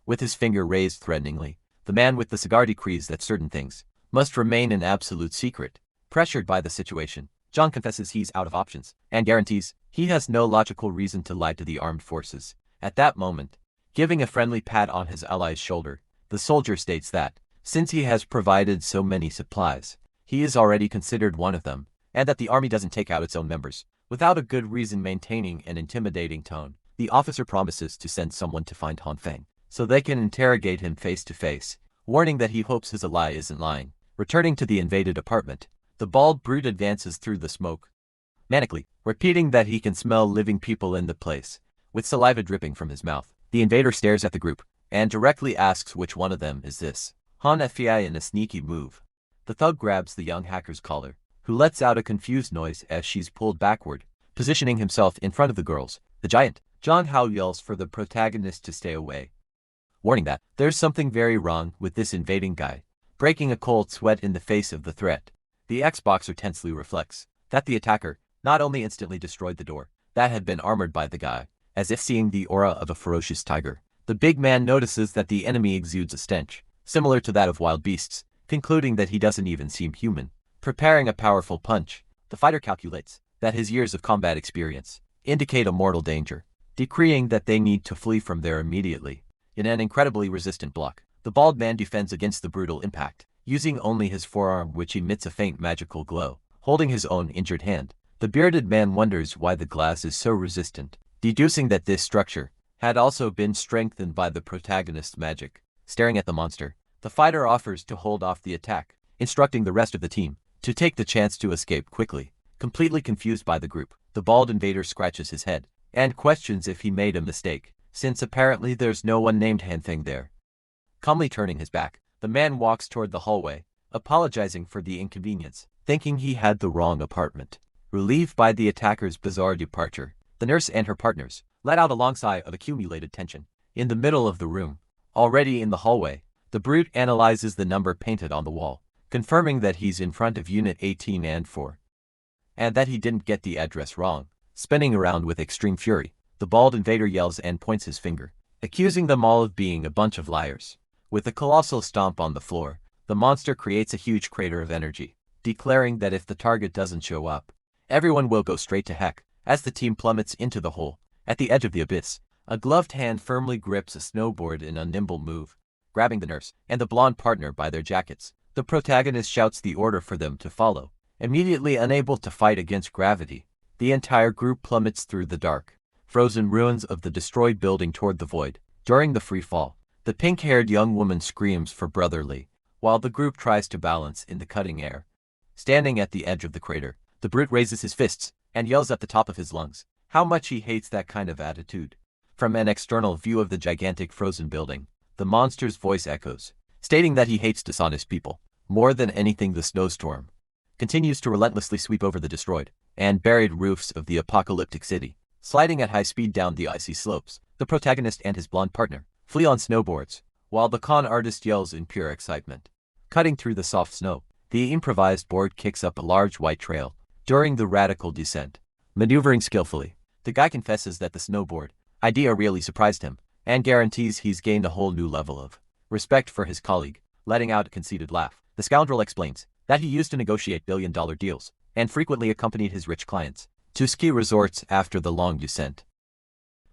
With his finger raised threateningly, the man with the cigar decrees that certain things must remain an absolute secret. Pressured by the situation, John confesses he's out of options and guarantees he has no logical reason to lie to the armed forces. At that moment, giving a friendly pat on his ally's shoulder, the soldier states that, since he has provided so many supplies, he is already considered one of them, and that the army doesn't take out its own members without a good reason, maintaining an intimidating tone. The officer promises to send someone to find Han Feng, so they can interrogate him face to face, warning that he hopes his ally isn't lying. Returning to the invaded apartment, the bald brute advances through the smoke, manically, repeating that he can smell living people in the place. With saliva dripping from his mouth, the invader stares at the group, and directly asks which one of them is this. Han Fei in a sneaky move. The thug grabs the young hacker's collar, who lets out a confused noise as she's pulled backward, positioning himself in front of the girls. The giant, John Hao, yells for the protagonist to stay away, warning that there's something very wrong with this invading guy, breaking a cold sweat in the face of the threat. The ex-boxer tensely reflects that the attacker not only instantly destroyed the door that had been armored by the guy, as if seeing the aura of a ferocious tiger. The big man notices that the enemy exudes a stench, similar to that of wild beasts, concluding that he doesn't even seem human. Preparing a powerful punch, the fighter calculates that his years of combat experience indicate a mortal danger, decreeing that they need to flee from there immediately. In an incredibly resistant block, the bald man defends against the brutal impact, using only his forearm, which emits a faint magical glow. Holding his own injured hand, the bearded man wonders why the glass is so resistant, deducing that this structure had also been strengthened by the protagonist's magic. Staring at the monster, the fighter offers to hold off the attack, instructing the rest of the team to take the chance to escape quickly. Completely confused by the group, the bald invader scratches his head and questions if he made a mistake, since apparently there's no one named Han Feng there. Calmly turning his back, the man walks toward the hallway, apologizing for the inconvenience, thinking he had the wrong apartment. Relieved by the attacker's bizarre departure, the nurse and her partners let out a long sigh of accumulated tension. In the middle of the room, already in the hallway, the brute analyzes the number painted on the wall, confirming that he's in front of Unit 18 and 4, and that he didn't get the address wrong. Spinning around with extreme fury, the bald invader yells and points his finger, accusing them all of being a bunch of liars. With a colossal stomp on the floor, the monster creates a huge crater of energy, declaring that if the target doesn't show up, everyone will go straight to heck. As the team plummets into the hole, at the edge of the abyss, a gloved hand firmly grips a snowboard in a nimble move, grabbing the nurse and the blonde partner by their jackets. The protagonist shouts the order for them to follow. Immediately unable to fight against gravity, the entire group plummets through the dark, frozen ruins of the destroyed building toward the void. During the free fall, the pink-haired young woman screams for brotherly, while the group tries to balance in the cutting air. Standing at the edge of the crater, the brute raises his fists and yells at the top of his lungs how much he hates that kind of attitude. From an external view of the gigantic frozen building, the monster's voice echoes, stating that he hates dishonest people more than anything. The snowstorm continues to relentlessly sweep over the destroyed and buried roofs of the apocalyptic city. Sliding at high speed down the icy slopes, the protagonist and his blonde partner flee on snowboards, while the con artist yells in pure excitement. Cutting through the soft snow, the improvised board kicks up a large white trail during the radical descent. Maneuvering skillfully, the guy confesses that the snowboard idea really surprised him, and guarantees he's gained a whole new level of respect for his colleague. Letting out a conceited laugh, the scoundrel explains that he used to negotiate billion-dollar deals and frequently accompanied his rich clients to ski resorts after the long descent.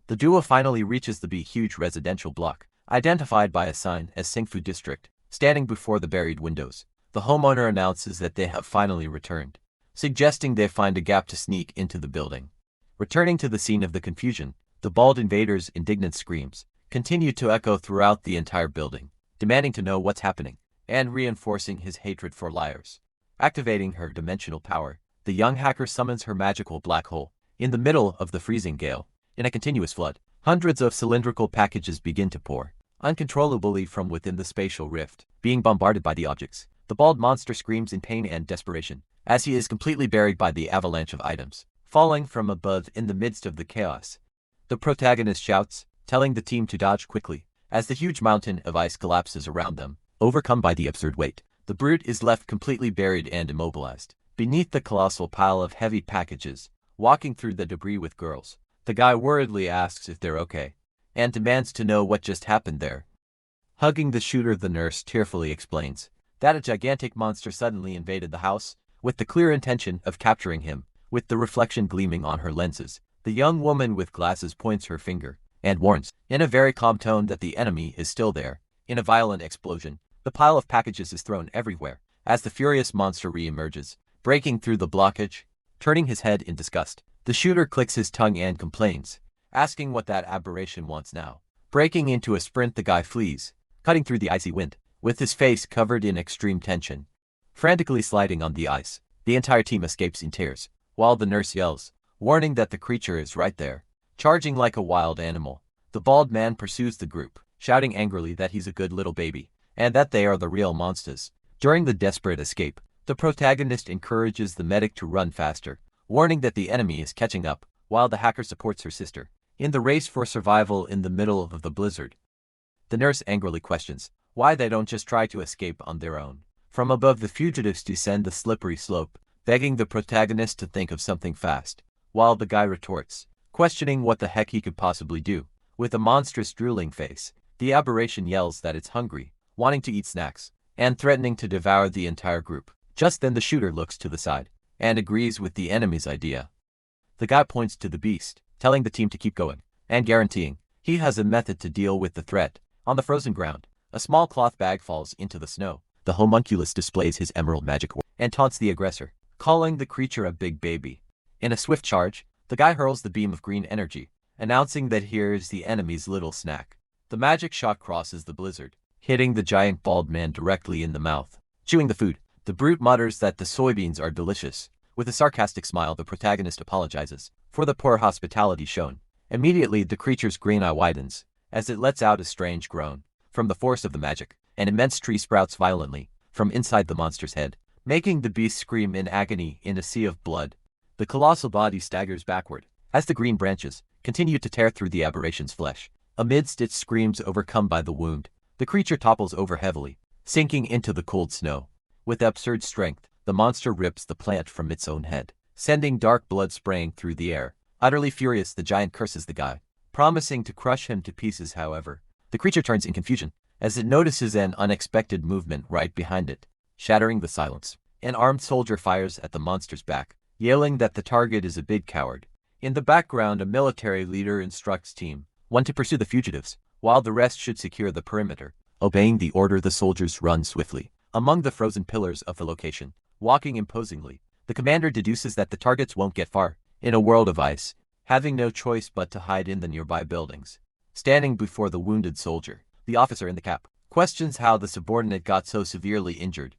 The duo finally reaches the huge residential block, identified by a sign as Singfu District. Standing before the buried windows, the homeowner announces that they have finally returned, suggesting they find a gap to sneak into the building. Returning to the scene of the confusion, the bald invader's indignant screams continue to echo throughout the entire building, demanding to know what's happening and reinforcing his hatred for liars. Activating her dimensional power, the young hacker summons her magical black hole. In the middle of the freezing gale, in a continuous flood, hundreds of cylindrical packages begin to pour uncontrollably from within the spatial rift. Being bombarded by the objects, the bald monster screams in pain and desperation as he is completely buried by the avalanche of items falling from above. In the midst of the chaos, the protagonist shouts, telling the team to dodge quickly as the huge mountain of ice collapses around them. Overcome by the absurd weight, the brute is left completely buried and immobilized beneath the colossal pile of heavy packages. Walking through the debris with girls, the guy worriedly asks if they're okay and demands to know what just happened there. Hugging the shooter, the nurse tearfully explains that a gigantic monster suddenly invaded the house with the clear intention of capturing him. With the reflection gleaming on her lenses, the young woman with glasses points her finger and warns, in a very calm tone, that the enemy is still there. In a violent explosion, the pile of packages is thrown everywhere as the furious monster re-emerges, breaking through the blockage. Turning his head in disgust, the shooter clicks his tongue and complains asking what that aberration wants now. Breaking into a sprint, the guy flees, cutting through the icy wind, with his face covered in extreme tension. Frantically sliding on the ice, the entire team escapes in tears, while the nurse yells, warning that the creature is right there, charging like a wild animal. The bald man pursues the group, shouting angrily that he's a good little baby, and that they are the real monsters. During the desperate escape, the protagonist encourages the medic to run faster, warning that the enemy is catching up, while the hacker supports her sister in the race for survival in the middle of the blizzard. The nurse angrily questions why they don't just try to escape on their own. From above, the fugitives descend the slippery slope, begging the protagonist to think of something fast, while the guy retorts, questioning what the heck he could possibly do. With a monstrous drooling face, the aberration yells that it's hungry, wanting to eat snacks, and threatening to devour the entire group. Just then the shooter looks to the side, and agrees with the enemy's idea. The guy points to the beast, telling the team to keep going, and guaranteeing he has a method to deal with the threat. On the frozen ground, a small cloth bag falls into the snow. The homunculus displays his emerald magic and taunts the aggressor, calling the creature a big baby. In a swift charge, the guy hurls the beam of green energy, announcing that here's the enemy's little snack. The magic shot crosses the blizzard, hitting the giant bald man directly in the mouth. Chewing the food, the brute mutters that the soybeans are delicious. With a sarcastic smile, the protagonist apologizes for the poor hospitality shown. Immediately, the creature's green eye widens, as it lets out a strange groan. From the force of the magic, an immense tree sprouts violently from inside the monster's head, making the beast scream in agony in a sea of blood. The colossal body staggers backward, as the green branches continue to tear through the aberration's flesh. Amidst its screams overcome by the wound, the creature topples over heavily, sinking into the cold snow. With absurd strength, the monster rips the plant from its own head, sending dark blood spraying through the air. Utterly furious, the giant curses the guy, promising to crush him to pieces. However, the creature turns in confusion, as it notices an unexpected movement right behind it. Shattering the silence, an armed soldier fires at the monster's back, yelling that the target is a big coward. In the background, a military leader instructs Team 1 to pursue the fugitives, while the rest should secure the perimeter. Obeying the order, the soldiers run swiftly among the frozen pillars of the location, walking imposingly. The commander deduces that the targets won't get far in a world of ice, having no choice but to hide in the nearby buildings. Standing before the wounded soldier, the officer in the cap questions how the subordinate got so severely injured.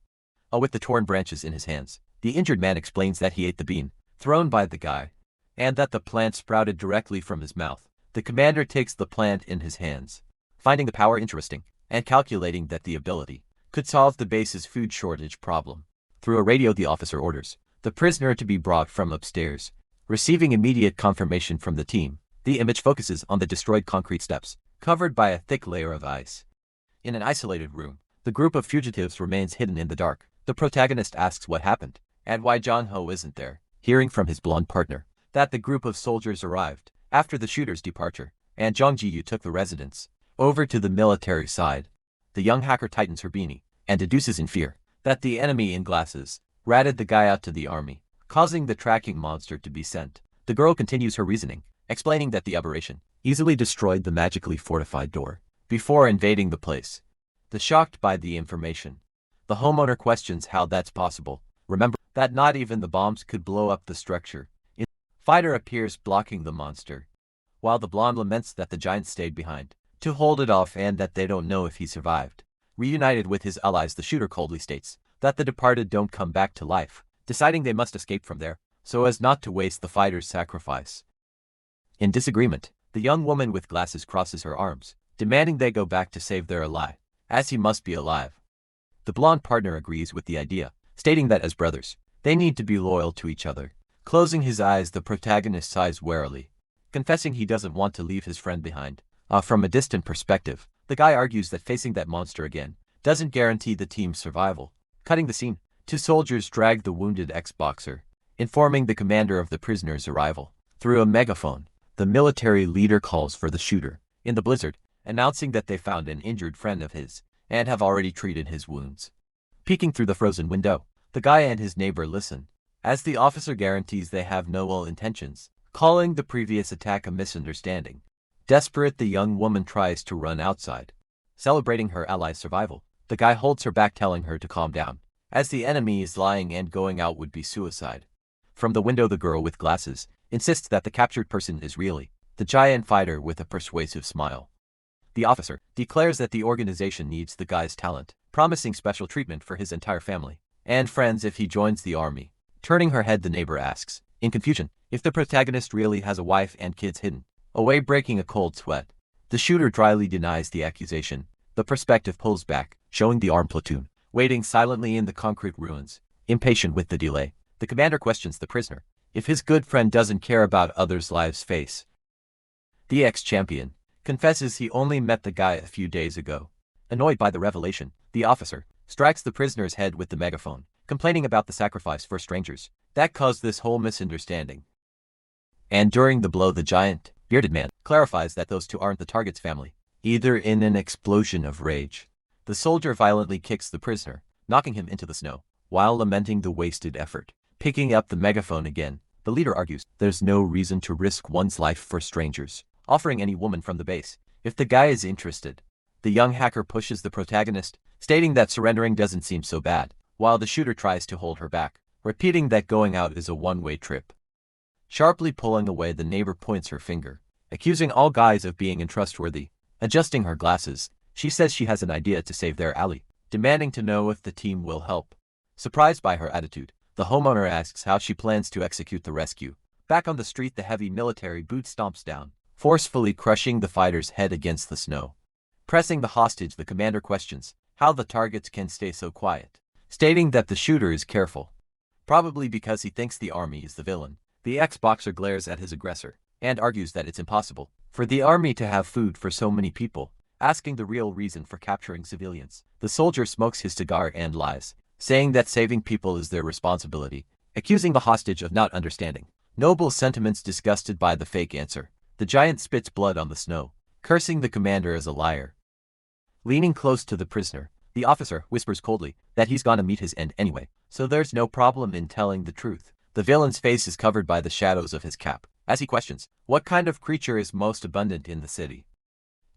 With the torn branches in his hands, the injured man explains that he ate the bean thrown by the guy, and that the plant sprouted directly from his mouth. The commander takes the plant in his hands, finding the power interesting, and calculating that the ability could solve the base's food shortage problem. Through a radio, the officer orders the prisoner to be brought from upstairs. Receiving immediate confirmation from the team, the image focuses on the destroyed concrete steps, covered by a thick layer of ice. In an isolated room, the group of fugitives remains hidden in the dark. The protagonist asks what happened, and why John Ho isn't there. Hearing from his blonde partner that the group of soldiers arrived after the shooter's departure, and Jong Ji-yu took the residents over to the military side, the young hacker tightens her beanie and deduces in fear that the enemy in glasses ratted the guy out to the army, causing the tracking monster to be sent. The girl continues her reasoning, explaining that the aberration easily destroyed the magically fortified door before invading the place. Shocked by the information, the homeowner questions how that's possible. Remember that not even the bombs could blow up the structure. A fighter appears blocking the monster, while the blonde laments that the giant stayed behind to hold it off and that they don't know if he survived. Reunited with his allies, the shooter coldly states that the departed don't come back to life, deciding they must escape from there so as not to waste the fighter's sacrifice. In disagreement, the young woman with glasses crosses her arms, demanding they go back to save their ally, as he must be alive. The blonde partner agrees with the idea, stating that as brothers, they need to be loyal to each other. Closing his eyes, the protagonist sighs warily, confessing he doesn't want to leave his friend behind. From a distant perspective, the guy argues that facing that monster again doesn't guarantee the team's survival. Cutting the scene, 2 soldiers drag the wounded ex-boxer, informing the commander of the prisoner's arrival. Through a megaphone, the military leader calls for the shooter in the blizzard, announcing that they found an injured friend of his and have already treated his wounds. Peeking through the frozen window, the guy and his neighbor listen, as the officer guarantees they have no ill intentions, calling the previous attack a misunderstanding. Desperate, the young woman tries to run outside. Celebrating her ally's survival, the guy holds her back, telling her to calm down, as the enemy is lying and going out would be suicide. From the window, the girl with glasses insists that the captured person is really the giant fighter with a persuasive smile. The officer declares that the organization needs the guy's talent, promising special treatment for his entire family and friends if he joins the army. Turning her head, the neighbor asks, in confusion, if the protagonist really has a wife and kids hidden away, breaking a cold sweat. The shooter dryly denies the accusation. The perspective pulls back, showing the armed platoon waiting silently in the concrete ruins. Impatient with the delay, the commander questions the prisoner if his good friend doesn't care about others' lives. Face. The ex-champion confesses he only met the guy a few days ago. Annoyed by the revelation, the officer strikes the prisoner's head with the megaphone, complaining about the sacrifice for strangers that caused this whole misunderstanding. And during the blow, the giant, bearded man clarifies that those two aren't the target's family. Either in an explosion of rage, the soldier violently kicks the prisoner, knocking him into the snow, while lamenting the wasted effort. Picking up the megaphone again, the leader argues there's no reason to risk one's life for strangers, offering any woman from the base if the guy is interested. The young hacker pushes the protagonist, stating that surrendering doesn't seem so bad, while the shooter tries to hold her back, repeating that going out is a one-way trip. Sharply pulling away, the neighbor points her finger, accusing all guys of being untrustworthy. Adjusting her glasses, she says she has an idea to save their alley, demanding to know if the team will help. Surprised by her attitude, the homeowner asks how she plans to execute the rescue. Back on the street, the heavy military boot stomps down, forcefully crushing the fighter's head against the snow. Pressing the hostage, the commander questions how the targets can stay so quiet, stating that the shooter is careful, probably because he thinks the army is the villain. The ex-boxer glares at his aggressor and argues that it's impossible for the army to have food for so many people, asking the real reason for capturing civilians. The soldier smokes his cigar and lies, saying that saving people is their responsibility, accusing the hostage of not understanding noble sentiments. Disgusted by the fake answer, the giant spits blood on the snow, cursing the commander as a liar. Leaning close to the prisoner, the officer whispers coldly that he's gonna meet his end anyway, so there's no problem in telling the truth. The villain's face is covered by the shadows of his cap, as he questions what kind of creature is most abundant in the city,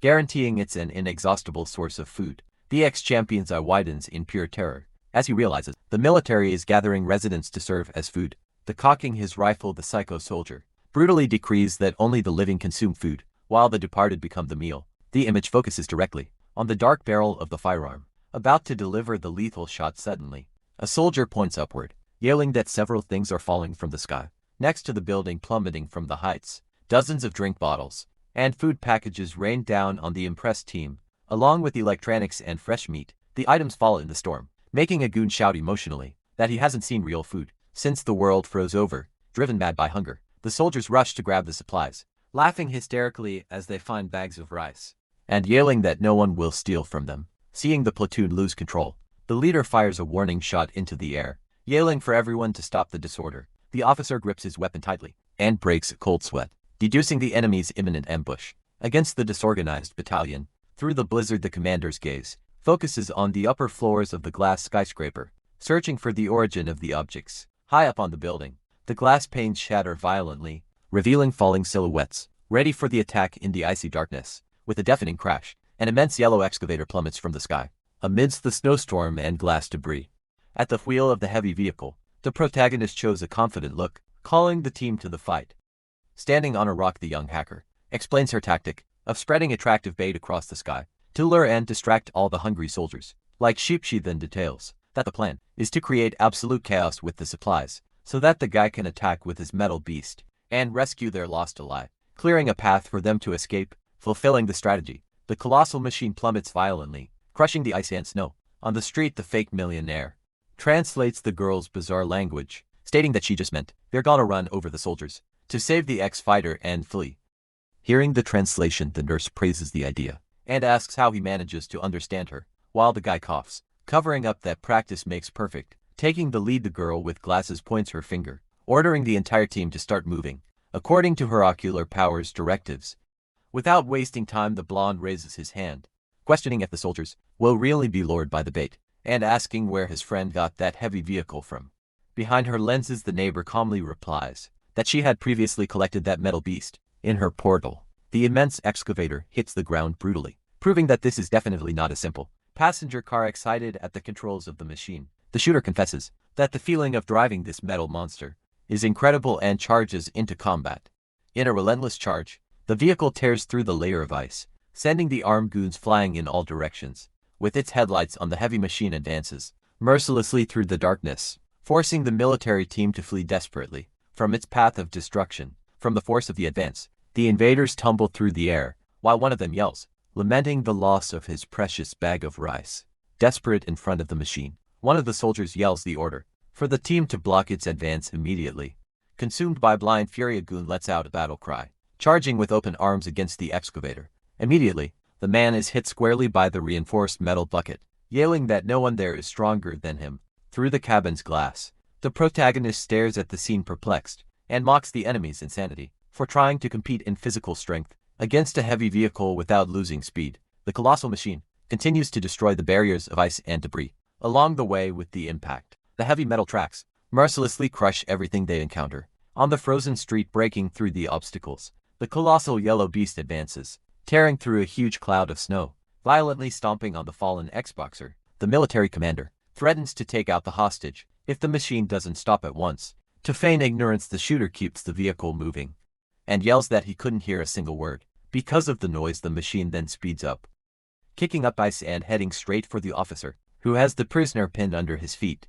guaranteeing it's an inexhaustible source of food. The ex-champion's eye widens in pure terror, as he realizes the military is gathering residents to serve as food. The cocking his rifle, the psycho soldier brutally decrees that only the living consume food, while the departed become the meal. The image focuses directly on the dark barrel of the firearm, about to deliver the lethal shot. Suddenly, a soldier points upward, yelling that several things are falling from the sky. Next to the building, plummeting from the heights, dozens of drink bottles and food packages rain down on the impressed team, along with electronics and fresh meat. The items fall in the storm, making a goon shout emotionally that he hasn't seen real food since the world froze over. Driven mad by hunger, the soldiers rush to grab the supplies, laughing hysterically as they find bags of rice, and yelling that no one will steal from them. Seeing the platoon lose control, the leader fires a warning shot into the air, yelling for everyone to stop the disorder. The officer grips his weapon tightly and breaks a cold sweat, deducing the enemy's imminent ambush against the disorganized battalion. Through the blizzard, the commander's gaze focuses on the upper floors of the glass skyscraper, searching for the origin of the objects. High up on the building, the glass panes shatter violently, revealing falling silhouettes, ready for the attack. In the icy darkness, with a deafening crash, an immense yellow excavator plummets from the sky, amidst the snowstorm and glass debris. At the wheel of the heavy vehicle, the protagonist shows a confident look, calling the team to the fight. Standing on a rock, the young hacker explains her tactic of spreading attractive bait across the sky to lure and distract all the hungry soldiers. Like sheep, she then details that the plan is to create absolute chaos with the supplies, so that the guy can attack with his metal beast and rescue their lost ally, clearing a path for them to escape. Fulfilling the strategy, the colossal machine plummets violently, crushing the ice and snow. On the street, the fake millionaire translates the girl's bizarre language, stating that she just meant they're gonna run over the soldiers to save the ex-fighter and flee. Hearing the translation, the nurse praises the idea and asks how he manages to understand her, while the guy coughs, covering up that practice makes perfect. Taking the lead, the girl with glasses points her finger, ordering the entire team to start moving according to her ocular powers directives. Without wasting time, the blonde raises his hand, questioning if the soldiers will really be lured by the bait, and asking where his friend got that heavy vehicle from. Behind her lenses, the neighbor calmly replies that she had previously collected that metal beast in her portal. The immense excavator hits the ground brutally, proving that this is definitely not a simple passenger car. Excited at the controls of the machine, the shooter confesses that the feeling of driving this metal monster is incredible and charges into combat. In a relentless charge, The vehicle tears through the layer of ice, sending the armed goons flying in all directions. With its headlights on, the heavy machine advances mercilessly through the darkness, forcing the military team to flee desperately from its path of destruction. From the force of the advance, the invaders tumble through the air, while one of them yells, lamenting the loss of his precious bag of rice. Desperate in front of the machine, one of the soldiers yells the order for the team to block its advance immediately. Consumed by blind fury, a goon lets out a battle cry, charging with open arms against the excavator. Immediately, the man is hit squarely by the reinforced metal bucket, yelling that no one there is stronger than him. Through the cabin's glass, the protagonist stares at the scene perplexed, and mocks the enemy's insanity for trying to compete in physical strength against a heavy vehicle without losing speed. The colossal machine continues to destroy the barriers of ice and debris along the way. With the impact, the heavy metal tracks mercilessly crush everything they encounter. On the frozen street, breaking through the obstacles, the colossal yellow beast advances, tearing through a huge cloud of snow, violently stomping on the fallen Xboxer. The military commander threatens to take out the hostage if the machine doesn't stop at once. To feign ignorance, the shooter keeps the vehicle moving and yells that he couldn't hear a single word. Because of the noise, the machine then speeds up, kicking up ice and heading straight for the officer, who has the prisoner pinned under his feet.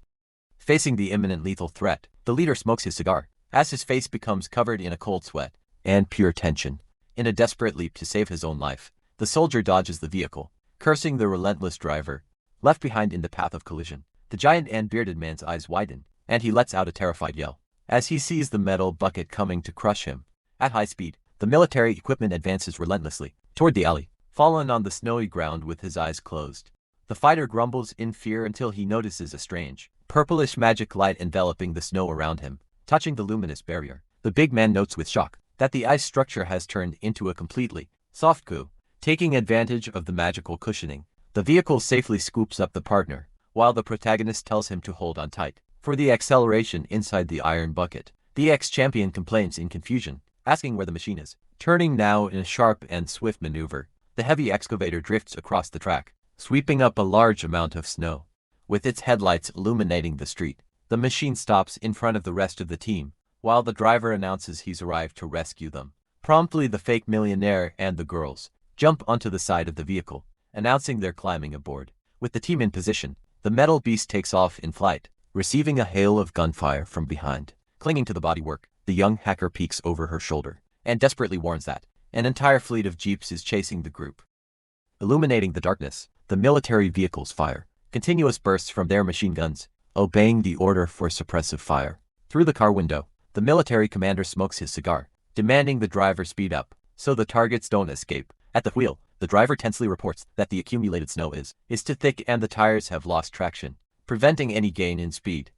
Facing the imminent lethal threat, the leader smokes his cigar as his face becomes covered in a cold sweat and pure tension. In a desperate leap to save his own life, the soldier dodges the vehicle, cursing the relentless driver left behind in the path of collision. The giant and bearded man's eyes widen, and he lets out a terrified yell as he sees the metal bucket coming to crush him. At high speed, the military equipment advances relentlessly toward the alley, fallen on the snowy ground with his eyes closed. The fighter grumbles in fear until he notices a strange, purplish magic light enveloping the snow around him, touching the luminous barrier. The big man notes with shock that the ice structure has turned into a completely soft goo. Taking advantage of the magical cushioning, the vehicle safely scoops up the partner, while the protagonist tells him to hold on tight for the acceleration inside the iron bucket. The ex-champion complains in confusion, asking where the machine is. Turning now in a sharp and swift maneuver, the heavy excavator drifts across the track, sweeping up a large amount of snow. With its headlights illuminating the street, the machine stops in front of the rest of the team, while the driver announces he's arrived to rescue them. Promptly, the fake millionaire and the girls jump onto the side of the vehicle, announcing they're climbing aboard. With the team in position, the metal beast takes off in flight, receiving a hail of gunfire from behind. Clinging to the bodywork, the young hacker peeks over her shoulder and desperately warns that an entire fleet of jeeps is chasing the group. Illuminating the darkness, the military vehicles fire continuous bursts from their machine guns, obeying the order for suppressive fire. Through the car window, the military commander smokes his cigar, demanding the driver speed up so the targets don't escape. At the wheel, the driver tensely reports that the accumulated snow is too thick and the tires have lost traction, preventing any gain in speed.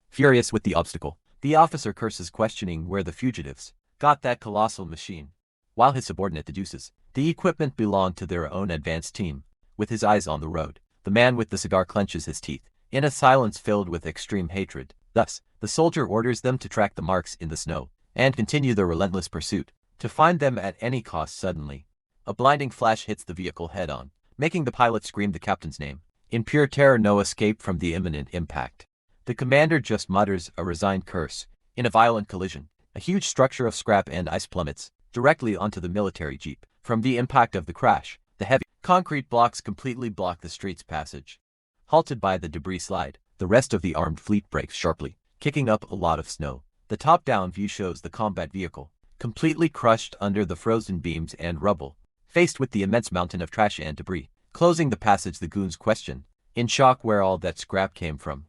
Furious with the obstacle, the officer curses, questioning where the fugitives got that colossal machine, while his subordinate deduces the equipment belonged to their own advance team. With his eyes on the road, the man with the cigar clenches his teeth in a silence filled with extreme hatred. Thus, the soldier orders them to track the marks in the snow and continue their relentless pursuit to find them at any cost. Suddenly, a blinding flash hits the vehicle head-on, making the pilot scream the captain's name. In pure terror, no escape from the imminent impact. The commander just mutters a resigned curse. In a violent collision, a huge structure of scrap and ice plummets directly onto the military jeep. From the impact of the crash, the heavy concrete blocks completely block the street's passage. Halted by the debris slide, the rest of the armed fleet brakes sharply, kicking up a lot of snow. The top-down view shows the combat vehicle completely crushed under the frozen beams and rubble. Faced with the immense mountain of trash and debris closing the passage, the goons question, in shock, where all that scrap came from.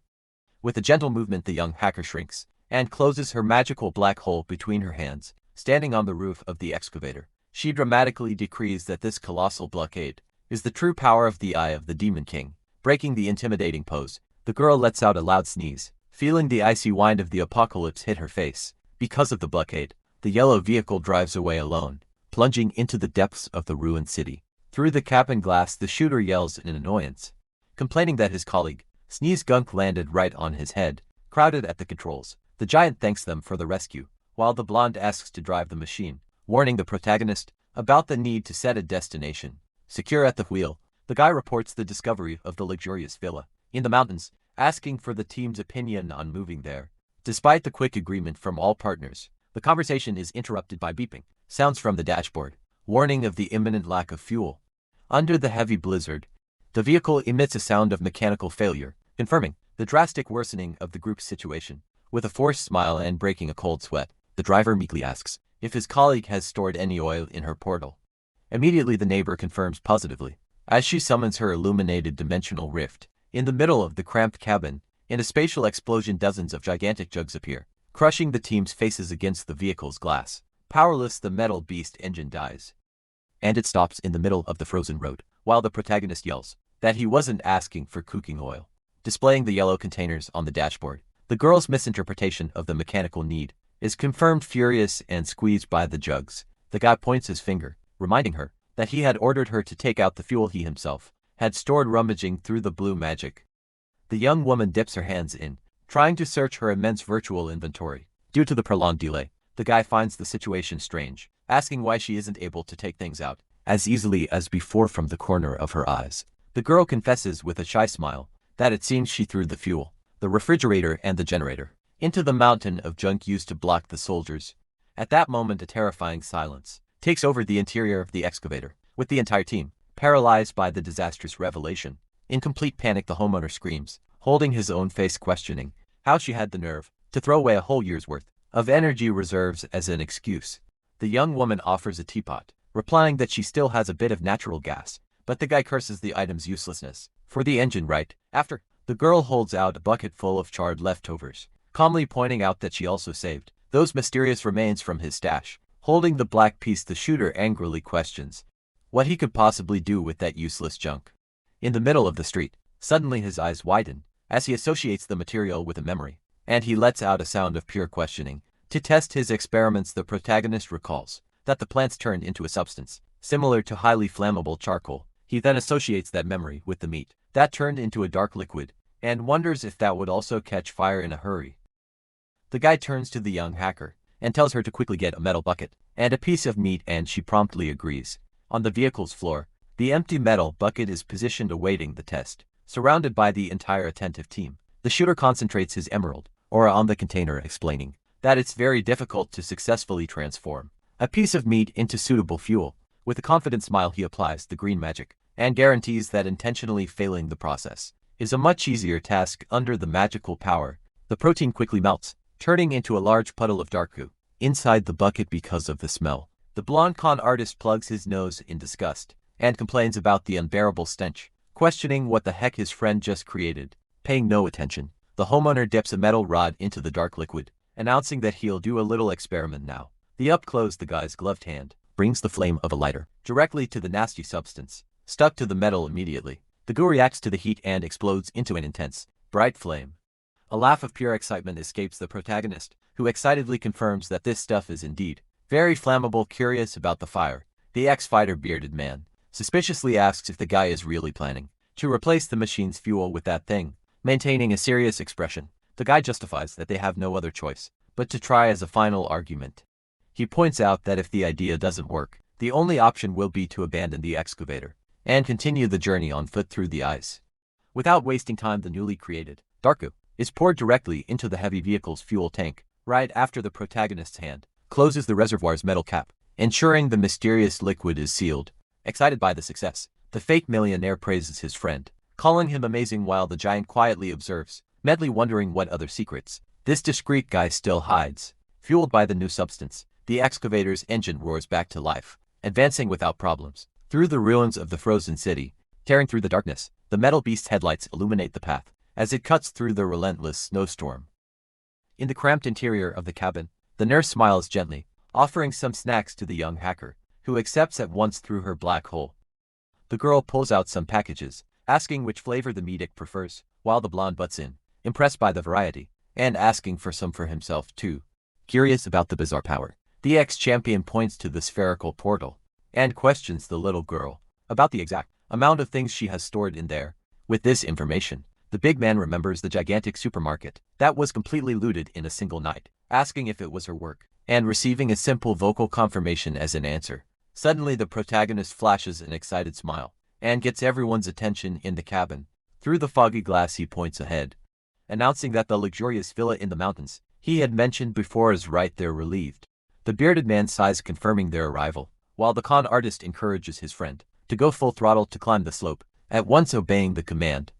With a gentle movement, the young hacker shrinks and closes her magical black hole between her hands. Standing on the roof of the excavator, she dramatically decrees that this colossal blockade is the true power of the Eye of the Demon King. Breaking the intimidating pose, the girl lets out a loud sneeze, feeling the icy wind of the apocalypse hit her face. Because of the blockade, the yellow vehicle drives away alone, plunging into the depths of the ruined city. Through the cabin glass, the shooter yells in annoyance, complaining that his colleague, Sneeze Gunk, landed right on his head. Crowded at the controls, the giant thanks them for the rescue, while the blonde asks to drive the machine, warning the protagonist about the need to set a destination. Secure at the wheel, the guy reports the discovery of the luxurious villa in the mountains, asking for the team's opinion on moving there. Despite the quick agreement from all partners, the conversation is interrupted by beeping sounds from the dashboard, warning of the imminent lack of fuel. Under the heavy blizzard, the vehicle emits a sound of mechanical failure, confirming the drastic worsening of the group's situation. With a forced smile and breaking a cold sweat, the driver meekly asks if his colleague has stored any oil in her portal. Immediately the neighbor confirms positively, as she summons her illuminated dimensional rift. In the middle of the cramped cabin, in a spatial explosion, dozens of gigantic jugs appear, crushing the team's faces against the vehicle's glass. Powerless, the metal beast engine dies, and it stops in the middle of the frozen road, while the protagonist yells that he wasn't asking for cooking oil. Displaying the yellow containers on the dashboard, the girl's misinterpretation of the mechanical need is confirmed, furious and squeezed by the jugs. The guy points his finger, reminding her that he had ordered her to take out the fuel he himself had stored, rummaging through the blue magic. The young woman dips her hands in, trying to search her immense virtual inventory. Due to the prolonged delay, the guy finds the situation strange, asking why she isn't able to take things out as easily as before from the corner of her eyes. The girl confesses with a shy smile that it seems she threw the fuel, the refrigerator and the generator, into the mountain of junk used to block the soldiers. At that moment, a terrifying silence takes over the interior of the excavator, with the entire team paralyzed by the disastrous revelation. In complete panic, the homeowner screams, holding his own face, questioning how she had the nerve to throw away a whole year's worth of energy reserves as an excuse. The young woman offers a teapot, replying that she still has a bit of natural gas, but the guy curses the item's uselessness for the engine right after. The girl holds out a bucket full of charred leftovers, calmly pointing out that she also saved those mysterious remains from his stash. Holding the black piece, the shooter angrily questions what he could possibly do with that useless junk. In the middle of the street, suddenly his eyes widen as he associates the material with a memory, and he lets out a sound of pure questioning. To test his experiments, the protagonist recalls that the plants turned into a substance similar to highly flammable charcoal. He then associates that memory with the meat that turned into a dark liquid, and wonders if that would also catch fire in a hurry. The guy turns to the young hacker and tells her to quickly get a metal bucket and a piece of meat, and she promptly agrees. On the vehicle's floor, the empty metal bucket is positioned awaiting the test, surrounded by the entire attentive team. The shooter concentrates his emerald aura on the container, explaining that it's very difficult to successfully transform a piece of meat into suitable fuel. With a confident smile, he applies the green magic and guarantees that intentionally failing the process is a much easier task under the magical power. The protein quickly melts, turning into a large puddle of dark goo inside the bucket because of the smell. The blonde con artist plugs his nose in disgust and complains about the unbearable stench, questioning what the heck his friend just created. Paying no attention, the homeowner dips a metal rod into the dark liquid, announcing that he'll do a little experiment now. The up-close, the guy's gloved hand brings the flame of a lighter directly to the nasty substance stuck to the metal. Immediately, the goo reacts to the heat and explodes into an intense, bright flame. A laugh of pure excitement escapes the protagonist, who excitedly confirms that this stuff is indeed very flammable. Curious about the fire, the ex-fighter bearded man suspiciously asks if the guy is really planning to replace the machine's fuel with that thing. Maintaining a serious expression, the guy justifies that they have no other choice but to try as a final argument. He points out that if the idea doesn't work, the only option will be to abandon the excavator and continue the journey on foot through the ice. Without wasting time, the newly created dark goo is poured directly into the heavy vehicle's fuel tank, right after the protagonist's hand closes the reservoir's metal cap, ensuring the mysterious liquid is sealed. Excited by the success, the fake millionaire praises his friend, calling him amazing, while the giant quietly observes, medley wondering what other secrets this discreet guy still hides. Fueled by the new substance, the excavator's engine roars back to life, advancing without problems through the ruins of the frozen city. Tearing through the darkness, the metal beast's headlights illuminate the path as it cuts through the relentless snowstorm. In the cramped interior of the cabin, the nurse smiles gently, offering some snacks to the young hacker, who accepts at once through her black hole. The girl pulls out some packages, asking which flavor the medic prefers, while the blonde butts in, impressed by the variety, and asking for some for himself too. Curious about the bizarre power, the ex-champion points to the spherical portal and questions the little girl about the exact amount of things she has stored in there. With this information, the big man remembers the gigantic supermarket that was completely looted in a single night, asking if it was her work, and receiving a simple vocal confirmation as an answer. Suddenly, the protagonist flashes an excited smile and gets everyone's attention in the cabin. Through the foggy glass, he points ahead, announcing that the luxurious villa in the mountains he had mentioned before is right there. Relieved, The bearded man sighs, confirming their arrival, while the con artist encourages his friend to go full throttle to climb the slope, at once obeying the command.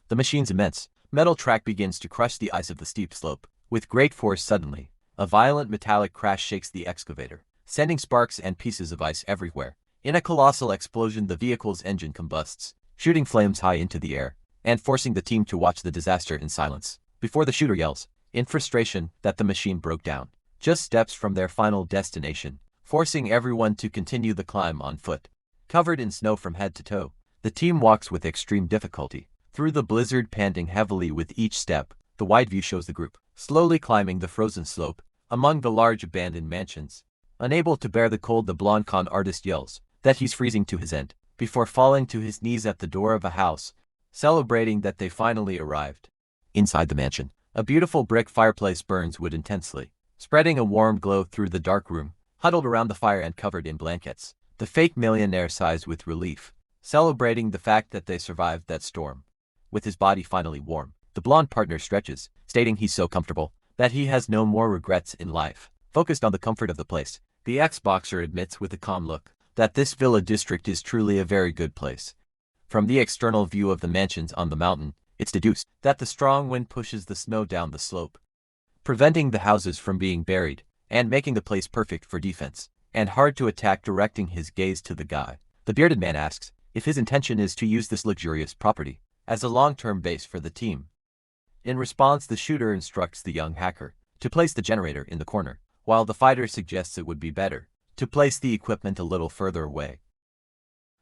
The machine's immense metal track begins to crush the ice of the steep slope. With great force suddenly, a violent metallic crash shakes the excavator, sending sparks and pieces of ice everywhere. In a colossal explosion, the vehicle's engine combusts, shooting flames high into the air, and forcing the team to watch the disaster in silence, before the shooter yells, in frustration, that the machine broke down just steps from their final destination, forcing everyone to continue the climb on foot. Covered in snow from head to toe, the team walks with extreme difficulty through the blizzard, panting heavily with each step. The wide view shows the group slowly climbing the frozen slope among the large abandoned mansions. Unable to bear the cold, the blonde con artist yells that he's freezing to his end, before falling to his knees at the door of a house, celebrating that they finally arrived. Inside the mansion, a beautiful brick fireplace burns wood intensely, spreading a warm glow through the dark room. Huddled around the fire and covered in blankets, the fake millionaire sighs with relief, celebrating the fact that they survived that storm. With his body finally warm, the blonde partner stretches, stating he's so comfortable that he has no more regrets in life. Focused on the comfort of the place, the ex-boxer admits with a calm look that this villa district is truly a very good place. From the external view of the mansions on the mountain, it's deduced that the strong wind pushes the snow down the slope, preventing the houses from being buried, and making the place perfect for defense, and hard to attack. Directing his gaze to the guy, the bearded man asks if his intention is to use this luxurious property as a long-term base for the team. In response, the shooter instructs the young hacker to place the generator in the corner, while the fighter suggests it would be better to place the equipment a little further away.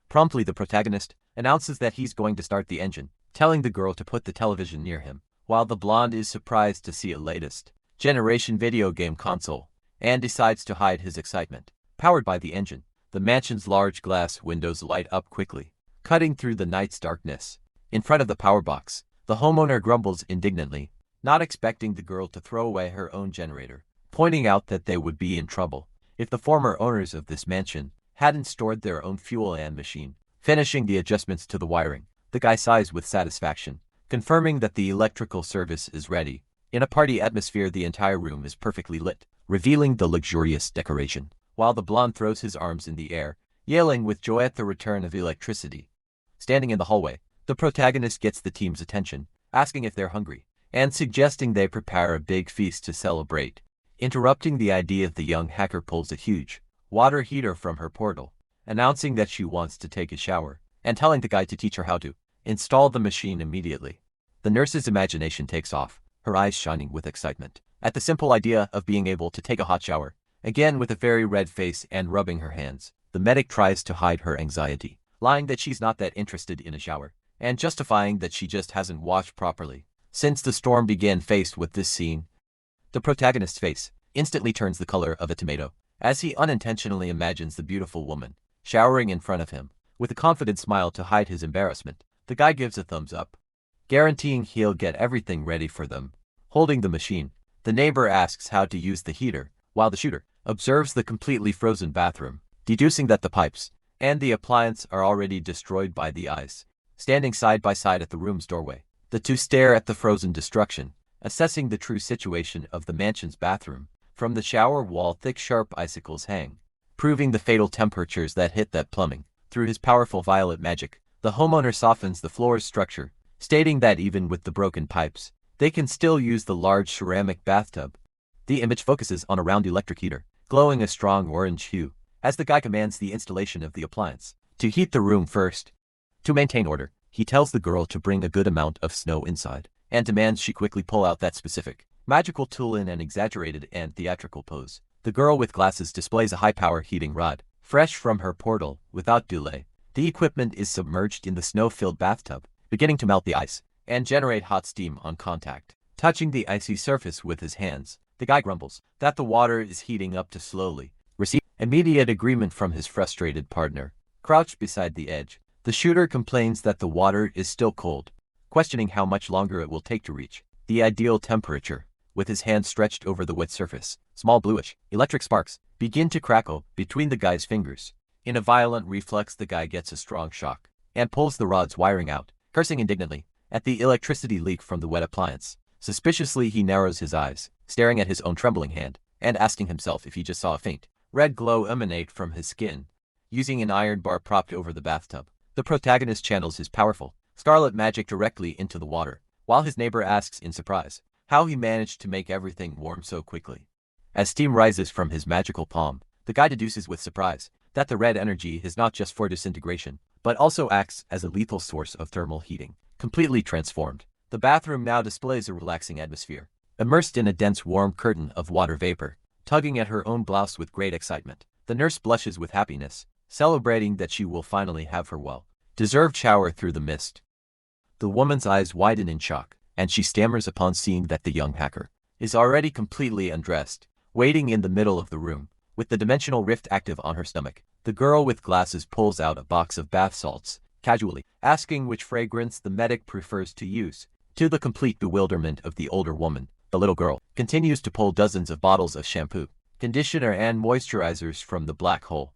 Promptly, the protagonist announces that he's going to start the engine, telling the girl to put the television near him, while the blonde is surprised to see a latest generation video game console, and decides to hide his excitement. Powered by the engine, the mansion's large glass windows light up quickly, cutting through the night's darkness. In front of the power box, the homeowner grumbles indignantly, not expecting the girl to throw away her own generator, pointing out that they would be in trouble if the former owners of this mansion hadn't stored their own fuel and machine. Finishing the adjustments to the wiring, the guy sighs with satisfaction, confirming that the electrical service is ready. In a party atmosphere, the entire room is perfectly lit, revealing the luxurious decoration, while the blonde throws his arms in the air, yelling with joy at the return of electricity. Standing in the hallway, the protagonist gets the team's attention, asking if they're hungry, and suggesting they prepare a big feast to celebrate. Interrupting the idea, the young hacker pulls a huge water heater from her portal, announcing that she wants to take a shower, and telling the guy to teach her how to install the machine immediately. The nurse's imagination takes off, her eyes shining with excitement at the simple idea of being able to take a hot shower. Again, with a very red face and rubbing her hands, the medic tries to hide her anxiety, lying that she's not that interested in a shower, and justifying that she just hasn't washed properly since the storm began. Faced with this scene, the protagonist's face instantly turns the color of a tomato, as he unintentionally imagines the beautiful woman showering in front of him. With a confident smile to hide his embarrassment, the guy gives a thumbs up, guaranteeing he'll get everything ready for them. Holding the machine, the neighbor asks how to use the heater, while the shooter observes the completely frozen bathroom, deducing that the pipes and the appliance are already destroyed by the ice. Standing side by side at the room's doorway, the two stare at the frozen destruction, assessing the true situation of the mansion's bathroom. From the shower wall, thick sharp icicles hang, proving the fatal temperatures that hit that plumbing. Through his powerful violet magic, the homeowner softens the floor's structure, stating that even with the broken pipes, they can still use the large ceramic bathtub. The image focuses on a round electric heater, glowing a strong orange hue, as the guy commands the installation of the appliance to heat the room first. To maintain order, he tells the girl to bring a good amount of snow inside, and demands she quickly pull out that specific magical tool in an exaggerated and theatrical pose. The girl with glasses displays a high-power heating rod, fresh from her portal. Without delay, the equipment is submerged in the snow-filled bathtub, beginning to melt the ice and generate hot steam on contact. Touching the icy surface with his hands, the guy grumbles that the water is heating up too slowly. Receive immediate agreement from his frustrated partner. Crouched beside the edge, the shooter complains that the water is still cold, questioning how much longer it will take to reach the ideal temperature. With his hand stretched over the wet surface, small bluish electric sparks begin to crackle between the guy's fingers. In a violent reflex, the guy gets a strong shock and pulls the rod's wiring out, cursing indignantly at the electricity leak from the wet appliance. Suspiciously, he narrows his eyes, staring at his own trembling hand, and asking himself if he just saw a faint red glow emanate from his skin. Using an iron bar propped over the bathtub, the protagonist channels his powerful scarlet magic directly into the water, while his neighbor asks in surprise how he managed to make everything warm so quickly. As steam rises from his magical palm, the guy deduces with surprise that the red energy is not just for disintegration, but also acts as a lethal source of thermal heating. Completely transformed, the bathroom now displays a relaxing atmosphere, immersed in a dense warm curtain of water vapor. Tugging at her own blouse with great excitement, the nurse blushes with happiness, celebrating that she will finally have her well-deserved shower through the mist. The woman's eyes widen in shock, and she stammers upon seeing that the young hacker is already completely undressed, waiting in the middle of the room, with the dimensional rift active on her stomach. The girl with glasses pulls out a box of bath salts, casually asking which fragrance the medic prefers to use. To the complete bewilderment of the older woman, the little girl continues to pull dozens of bottles of shampoo, conditioner and moisturizers from the black hole,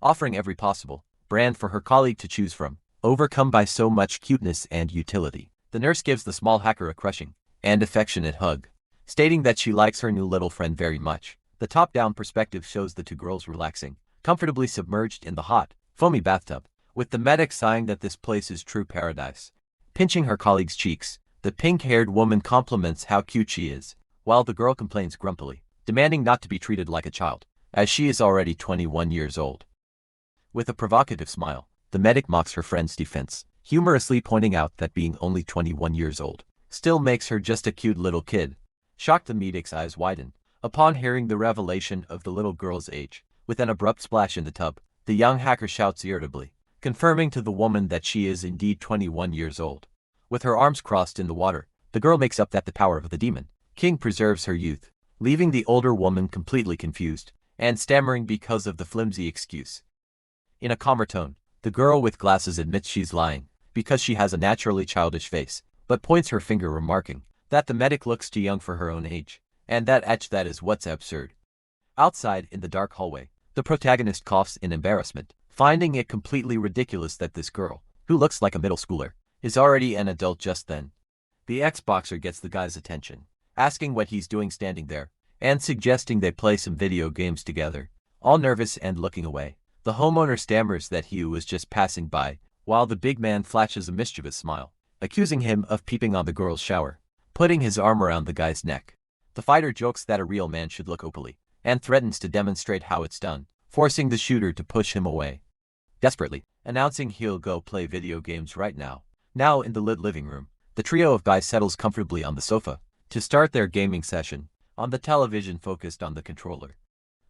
offering every possible brand for her colleague to choose from. Overcome by so much cuteness and utility, the nurse gives the small hacker a crushing and affectionate hug, stating that she likes her new little friend very much. The top-down perspective shows the two girls relaxing, comfortably submerged in the hot, foamy bathtub, with the medic sighing that this place is true paradise. Pinching her colleague's cheeks, the pink-haired woman compliments how cute she is, while the girl complains grumpily, demanding not to be treated like a child, as she is already 21 years old. With a provocative smile, the medic mocks her friend's defense, humorously pointing out that being only 21 years old still makes her just a cute little kid. Shocked, the medic's eyes widen upon hearing the revelation of the little girl's age. With an abrupt splash in the tub, the young hacker shouts irritably, confirming to the woman that she is indeed 21 years old. With her arms crossed in the water, the girl makes up that the power of the demon king preserves her youth, leaving the older woman completely confused and stammering because of the flimsy excuse. In a calmer tone, the girl with glasses admits she's lying because she has a naturally childish face, but points her finger, remarking that the medic looks too young for her own age, and that is what's absurd. Outside, in the dark hallway, the protagonist coughs in embarrassment, finding it completely ridiculous that this girl, who looks like a middle schooler, is already an adult just then. The ex-boxer gets the guy's attention, asking what he's doing standing there, and suggesting they play some video games together. All nervous and looking away, the homeowner stammers that he was just passing by, while the big man flashes a mischievous smile, accusing him of peeping on the girl's shower, putting his arm around the guy's neck. The fighter jokes that a real man should look openly, and threatens to demonstrate how it's done, forcing the shooter to push him away, desperately announcing he'll go play video games right now. Now in the lit living room, the trio of guys settles comfortably on the sofa to start their gaming session, on the television focused on the controller.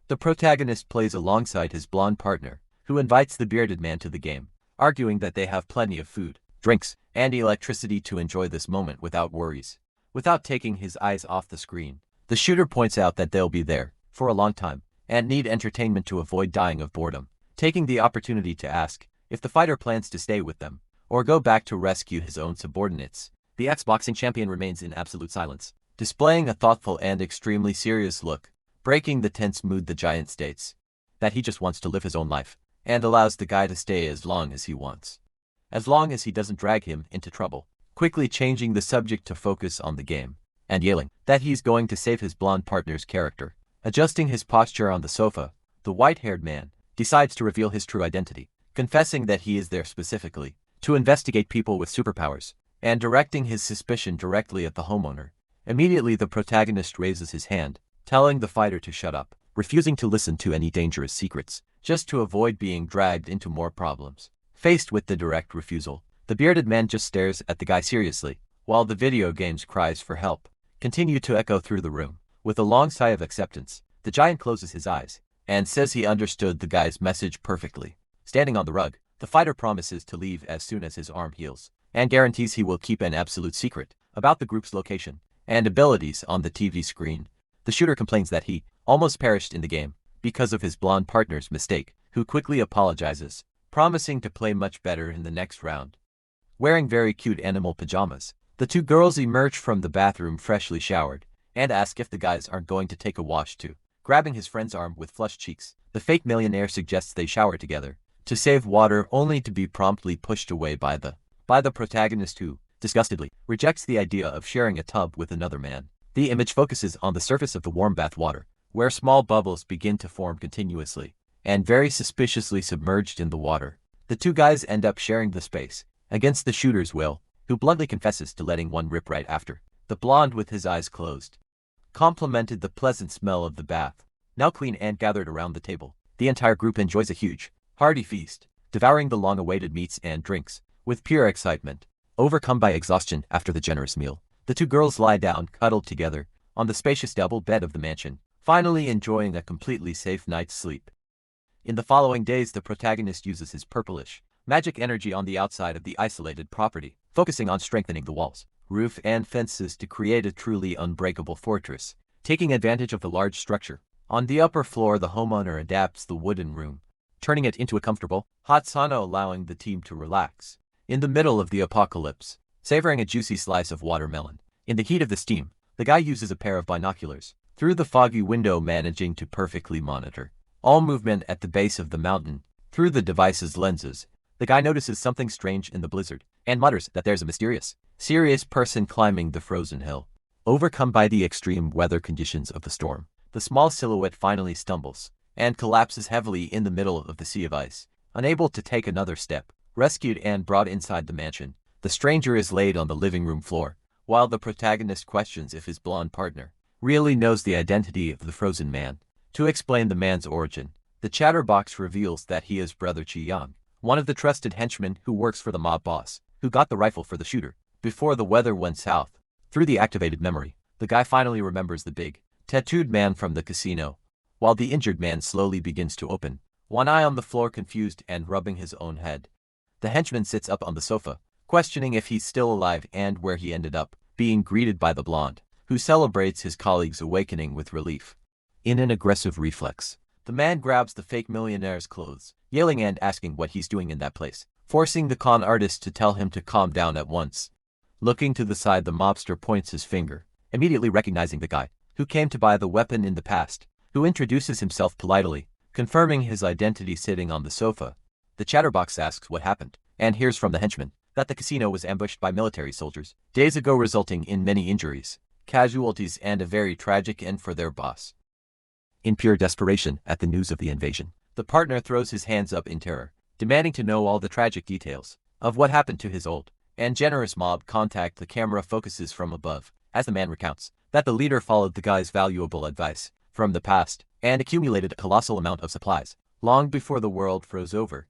The protagonist plays alongside his blonde partner, who invites the bearded man to the game, arguing that they have plenty of food, drinks, and electricity to enjoy this moment without worries. Without taking his eyes off the screen, the shooter points out that they'll be there for a long time and need entertainment to avoid dying of boredom, taking the opportunity to ask if the fighter plans to stay with them or go back to rescue his own subordinates. The ex-boxing champion remains in absolute silence, displaying a thoughtful and extremely serious look. Breaking the tense mood, the giant states that he just wants to live his own life and allows the guy to stay as long as he wants, as long as he doesn't drag him into trouble, quickly changing the subject to focus on the game and yelling that he's going to save his blonde partner's character. Adjusting his posture on the sofa, the white-haired man decides to reveal his true identity, confessing that he is there specifically to investigate people with superpowers, and directing his suspicion directly at the homeowner. Immediately, the protagonist raises his hand, telling the fighter to shut up, refusing to listen to any dangerous secrets, just to avoid being dragged into more problems. Faced with the direct refusal, the bearded man just stares at the guy seriously, while the video game's cries for help continue to echo through the room. With a long sigh of acceptance, the giant closes his eyes and says he understood the guy's message perfectly. Standing on the rug, the fighter promises to leave as soon as his arm heals, and guarantees he will keep an absolute secret about the group's location and abilities on the TV screen. The shooter complains that he almost perished in the game because of his blonde partner's mistake, who quickly apologizes, promising to play much better in the next round. Wearing very cute animal pajamas, the two girls emerge from the bathroom freshly showered and ask if the guys aren't going to take a wash too. Grabbing his friend's arm with flushed cheeks, the fake millionaire suggests they shower together to save water, only to be promptly pushed away by the protagonist, who, disgustedly, rejects the idea of sharing a tub with another man. The image focuses on the surface of the warm bath water, where small bubbles begin to form continuously, and very suspiciously submerged in the water. The two guys end up sharing the space, against the shooter's will, who bluntly confesses to letting one rip right after. The blonde with his eyes closed complimented the pleasant smell of the bath, now clean and gathered around the table. The entire group enjoys a huge, hearty feast, devouring the long-awaited meats and drinks, with pure excitement. Overcome by exhaustion after the generous meal, the two girls lie down cuddled together on the spacious double bed of the mansion, finally enjoying a completely safe night's sleep. In the following days, the protagonist uses his purplish, magic energy on the outside of the isolated property, focusing on strengthening the walls, roof and fences to create a truly unbreakable fortress. Taking advantage of the large structure, on the upper floor the homeowner adapts the wooden room, turning it into a comfortable, hot sauna, allowing the team to relax in the middle of the apocalypse, savoring a juicy slice of watermelon. In the heat of the steam, the guy uses a pair of binoculars through the foggy window, managing to perfectly monitor all movement at the base of the mountain. Through the device's lenses, the guy notices something strange in the blizzard and mutters that there's a mysterious, serious person climbing the frozen hill. Overcome by the extreme weather conditions of the storm, the small silhouette finally stumbles and collapses heavily in the middle of the sea of ice. Unable to take another step, rescued and brought inside the mansion, the stranger is laid on the living room floor, while the protagonist questions if his blonde partner really knows the identity of the frozen man. To explain the man's origin, the chatterbox reveals that he is Brother Chi-Yang, one of the trusted henchmen who works for the mob boss, who got the rifle for the shooter before the weather went south. Through the activated memory, the guy finally remembers the big, tattooed man from the casino, while the injured man slowly begins to open, one eye on the floor, confused and rubbing his own head. The henchman sits up on the sofa, questioning if he's still alive and where he ended up, being greeted by the blonde, who celebrates his colleague's awakening with relief. In an aggressive reflex, the man grabs the fake millionaire's clothes, yelling and asking what he's doing in that place, forcing the con artist to tell him to calm down at once. Looking to the side, the mobster points his finger, immediately recognizing the guy who came to buy the weapon in the past, who introduces himself politely, confirming his identity sitting on the sofa. The chatterbox asks what happened, and hears from the henchman that the casino was ambushed by military soldiers days ago, resulting in many injuries, casualties, and a very tragic end for their boss. In pure desperation at the news of the invasion, the partner throws his hands up in terror, demanding to know all the tragic details of what happened to his old and generous mob contact. The camera focuses from above as the man recounts that the leader followed the guy's valuable advice from the past and accumulated a colossal amount of supplies long before the world froze over.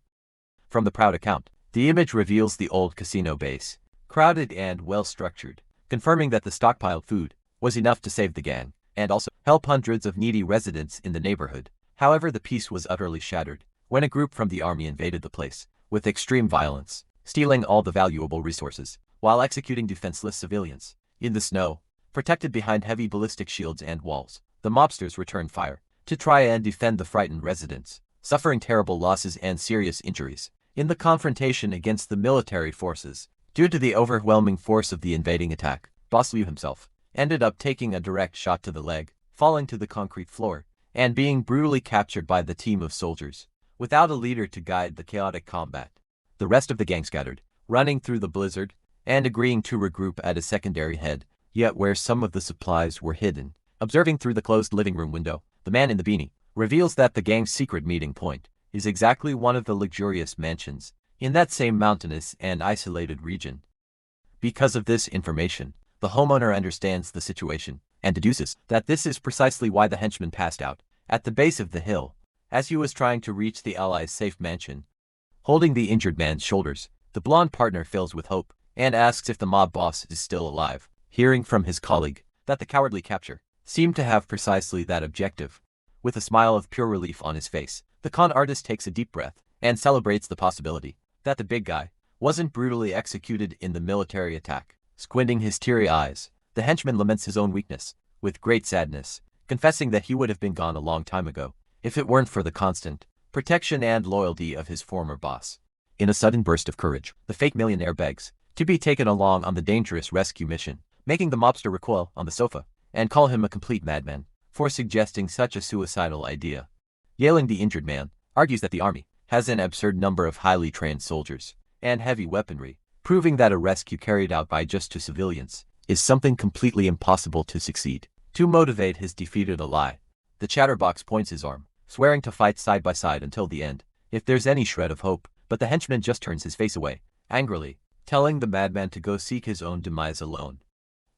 From the proud account, the image reveals the old casino base, crowded and well-structured, confirming that the stockpiled food was enough to save the gang and also help hundreds of needy residents in the neighborhood. However, the peace was utterly shattered when a group from the army invaded the place with extreme violence, stealing all the valuable resources while executing defenseless civilians. In the snow, protected behind heavy ballistic shields and walls, the mobsters returned fire to try and defend the frightened residents, suffering terrible losses and serious injuries. In the confrontation against the military forces, due to the overwhelming force of the invading attack, Boss Liu himself ended up taking a direct shot to the leg, falling to the concrete floor, and being brutally captured by the team of soldiers, without a leader to guide the chaotic combat. The rest of the gang scattered, running through the blizzard, and agreeing to regroup at a secondary head, yet where some of the supplies were hidden. Observing through the closed living room window, the man in the beanie reveals that the gang's secret meeting point is exactly one of the luxurious mansions in that same mountainous and isolated region. Because of this information, the homeowner understands the situation and deduces that this is precisely why the henchman passed out at the base of the hill as he was trying to reach the allies' safe mansion. Holding the injured man's shoulders, the blonde partner fills with hope and asks if the mob boss is still alive, hearing from his colleague that the cowardly capture seemed to have precisely that objective. With a smile of pure relief on his face, the con artist takes a deep breath and celebrates the possibility that the big guy wasn't brutally executed in the military attack. Squinting his teary eyes, the henchman laments his own weakness with great sadness, confessing that he would have been gone a long time ago if it weren't for the constant protection and loyalty of his former boss. In a sudden burst of courage, the fake millionaire begs to be taken along on the dangerous rescue mission, making the mobster recoil on the sofa and call him a complete madman for suggesting such a suicidal idea. Yailing, the injured man argues that the army has an absurd number of highly trained soldiers and heavy weaponry, proving that a rescue carried out by just two civilians is something completely impossible to succeed. To motivate his defeated ally, The chatterbox points his arm, swearing to fight side by side until the end, if there's any shred of hope, but the henchman just turns his face away, angrily, telling the madman to go seek his own demise alone.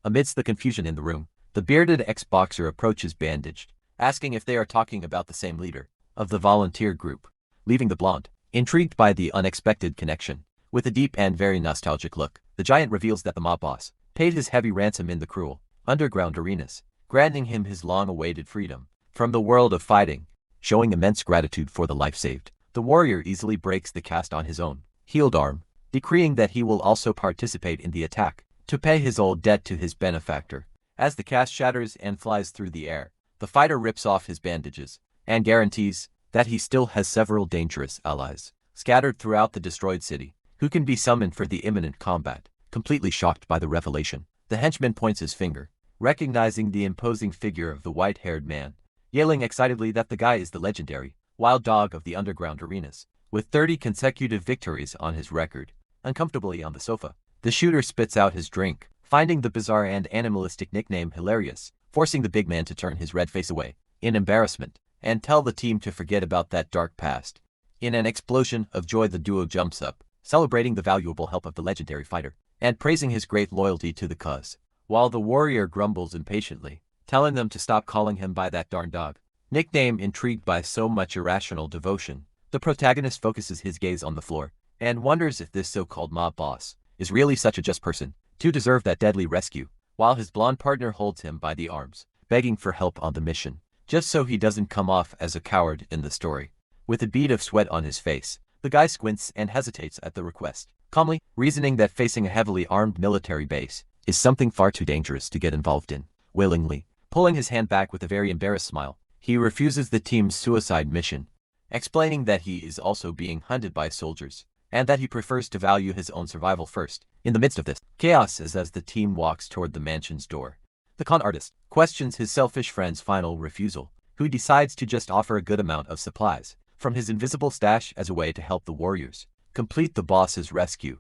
Amidst the confusion in the room, the bearded ex-boxer approaches bandaged, asking if they are talking about the same leader of the volunteer group, leaving the blonde, intrigued by the unexpected connection. With a deep and very nostalgic look, the giant reveals that the mob boss paid his heavy ransom in the cruel, underground arenas, granting him his long-awaited freedom from the world of fighting. Showing immense gratitude for the life saved, the warrior easily breaks the cast on his own healed arm, decreeing that he will also participate in the attack to pay his old debt to his benefactor. As the cast shatters and flies through the air, the fighter rips off his bandages and guarantees that he still has several dangerous allies scattered throughout the destroyed city, who can be summoned for the imminent combat. Completely shocked by the revelation, the henchman points his finger, recognizing the imposing figure of the white-haired man, yelling excitedly that the guy is the legendary wild dog of the underground arenas, with 30 consecutive victories on his record. Uncomfortably on the sofa, the shooter spits out his drink, finding the bizarre and animalistic nickname hilarious, forcing the big man to turn his red face away in embarrassment and tell the team to forget about that dark past. In an explosion of joy, the duo jumps up, celebrating the valuable help of the legendary fighter and praising his great loyalty to the cause, while the warrior grumbles impatiently, telling them to stop calling him by that darn dog nickname. Intrigued by so much irrational devotion, the protagonist focuses his gaze on the floor and wonders if this so-called mob boss is really such a just person to deserve that deadly rescue, while his blonde partner holds him by the arms, begging for help on the mission, just so he doesn't come off as a coward in the story. With a bead of sweat on his face, the guy squints and hesitates at the request, calmly reasoning that facing a heavily armed military base is something far too dangerous to get involved in. Willingly pulling his hand back with a very embarrassed smile, he refuses the team's suicide mission, explaining that he is also being hunted by soldiers, and that he prefers to value his own survival first. In the midst of this chaos, as the team walks toward the mansion's door, the con artist questions his selfish friend's final refusal, who decides to just offer a good amount of supplies from his invisible stash as a way to help the warriors complete the boss's rescue.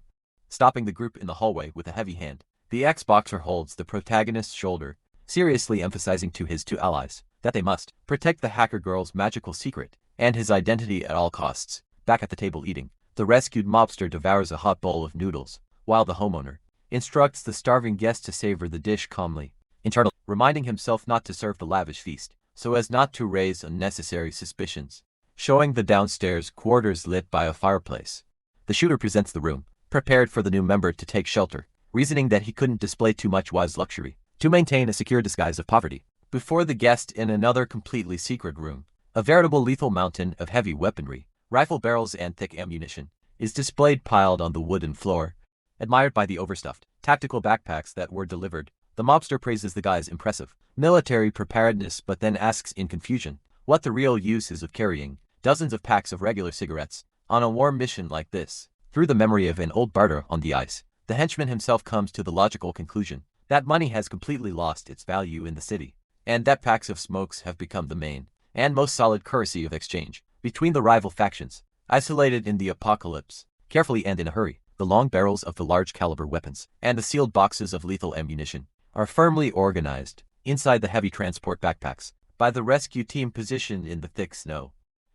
Stopping the group in the hallway with a heavy hand, the ex-boxer holds the protagonist's shoulder, seriously emphasizing to his two allies that they must protect the hacker girl's magical secret and his identity at all costs. Back at the table eating, the rescued mobster devours a hot bowl of noodles, while the homeowner instructs the starving guest to savor the dish calmly, internally reminding himself not to serve the lavish feast, so as not to raise unnecessary suspicions. Showing the downstairs quarters lit by a fireplace, the shooter presents the room, prepared for the new member to take shelter, reasoning that he couldn't display too much wise luxury to maintain a secure disguise of poverty. Before the guest, in another completely secret room, a veritable lethal mountain of heavy weaponry, rifle barrels and thick ammunition, is displayed piled on the wooden floor. Admired by the overstuffed, tactical backpacks that were delivered, the mobster praises the guy's impressive military preparedness, but then asks in confusion what the real use is of carrying dozens of packs of regular cigarettes on a war mission like this. Through the memory of an old barter on the ice, the henchman himself comes to the logical conclusion that money has completely lost its value in the city, and that packs of smokes have become the main and most solid currency of exchange between the rival factions. Isolated in the apocalypse, carefully and in a hurry, the long barrels of the large caliber weapons and the sealed boxes of lethal ammunition are firmly organized inside the heavy transport backpacks by the rescue team positioned in the thick snow.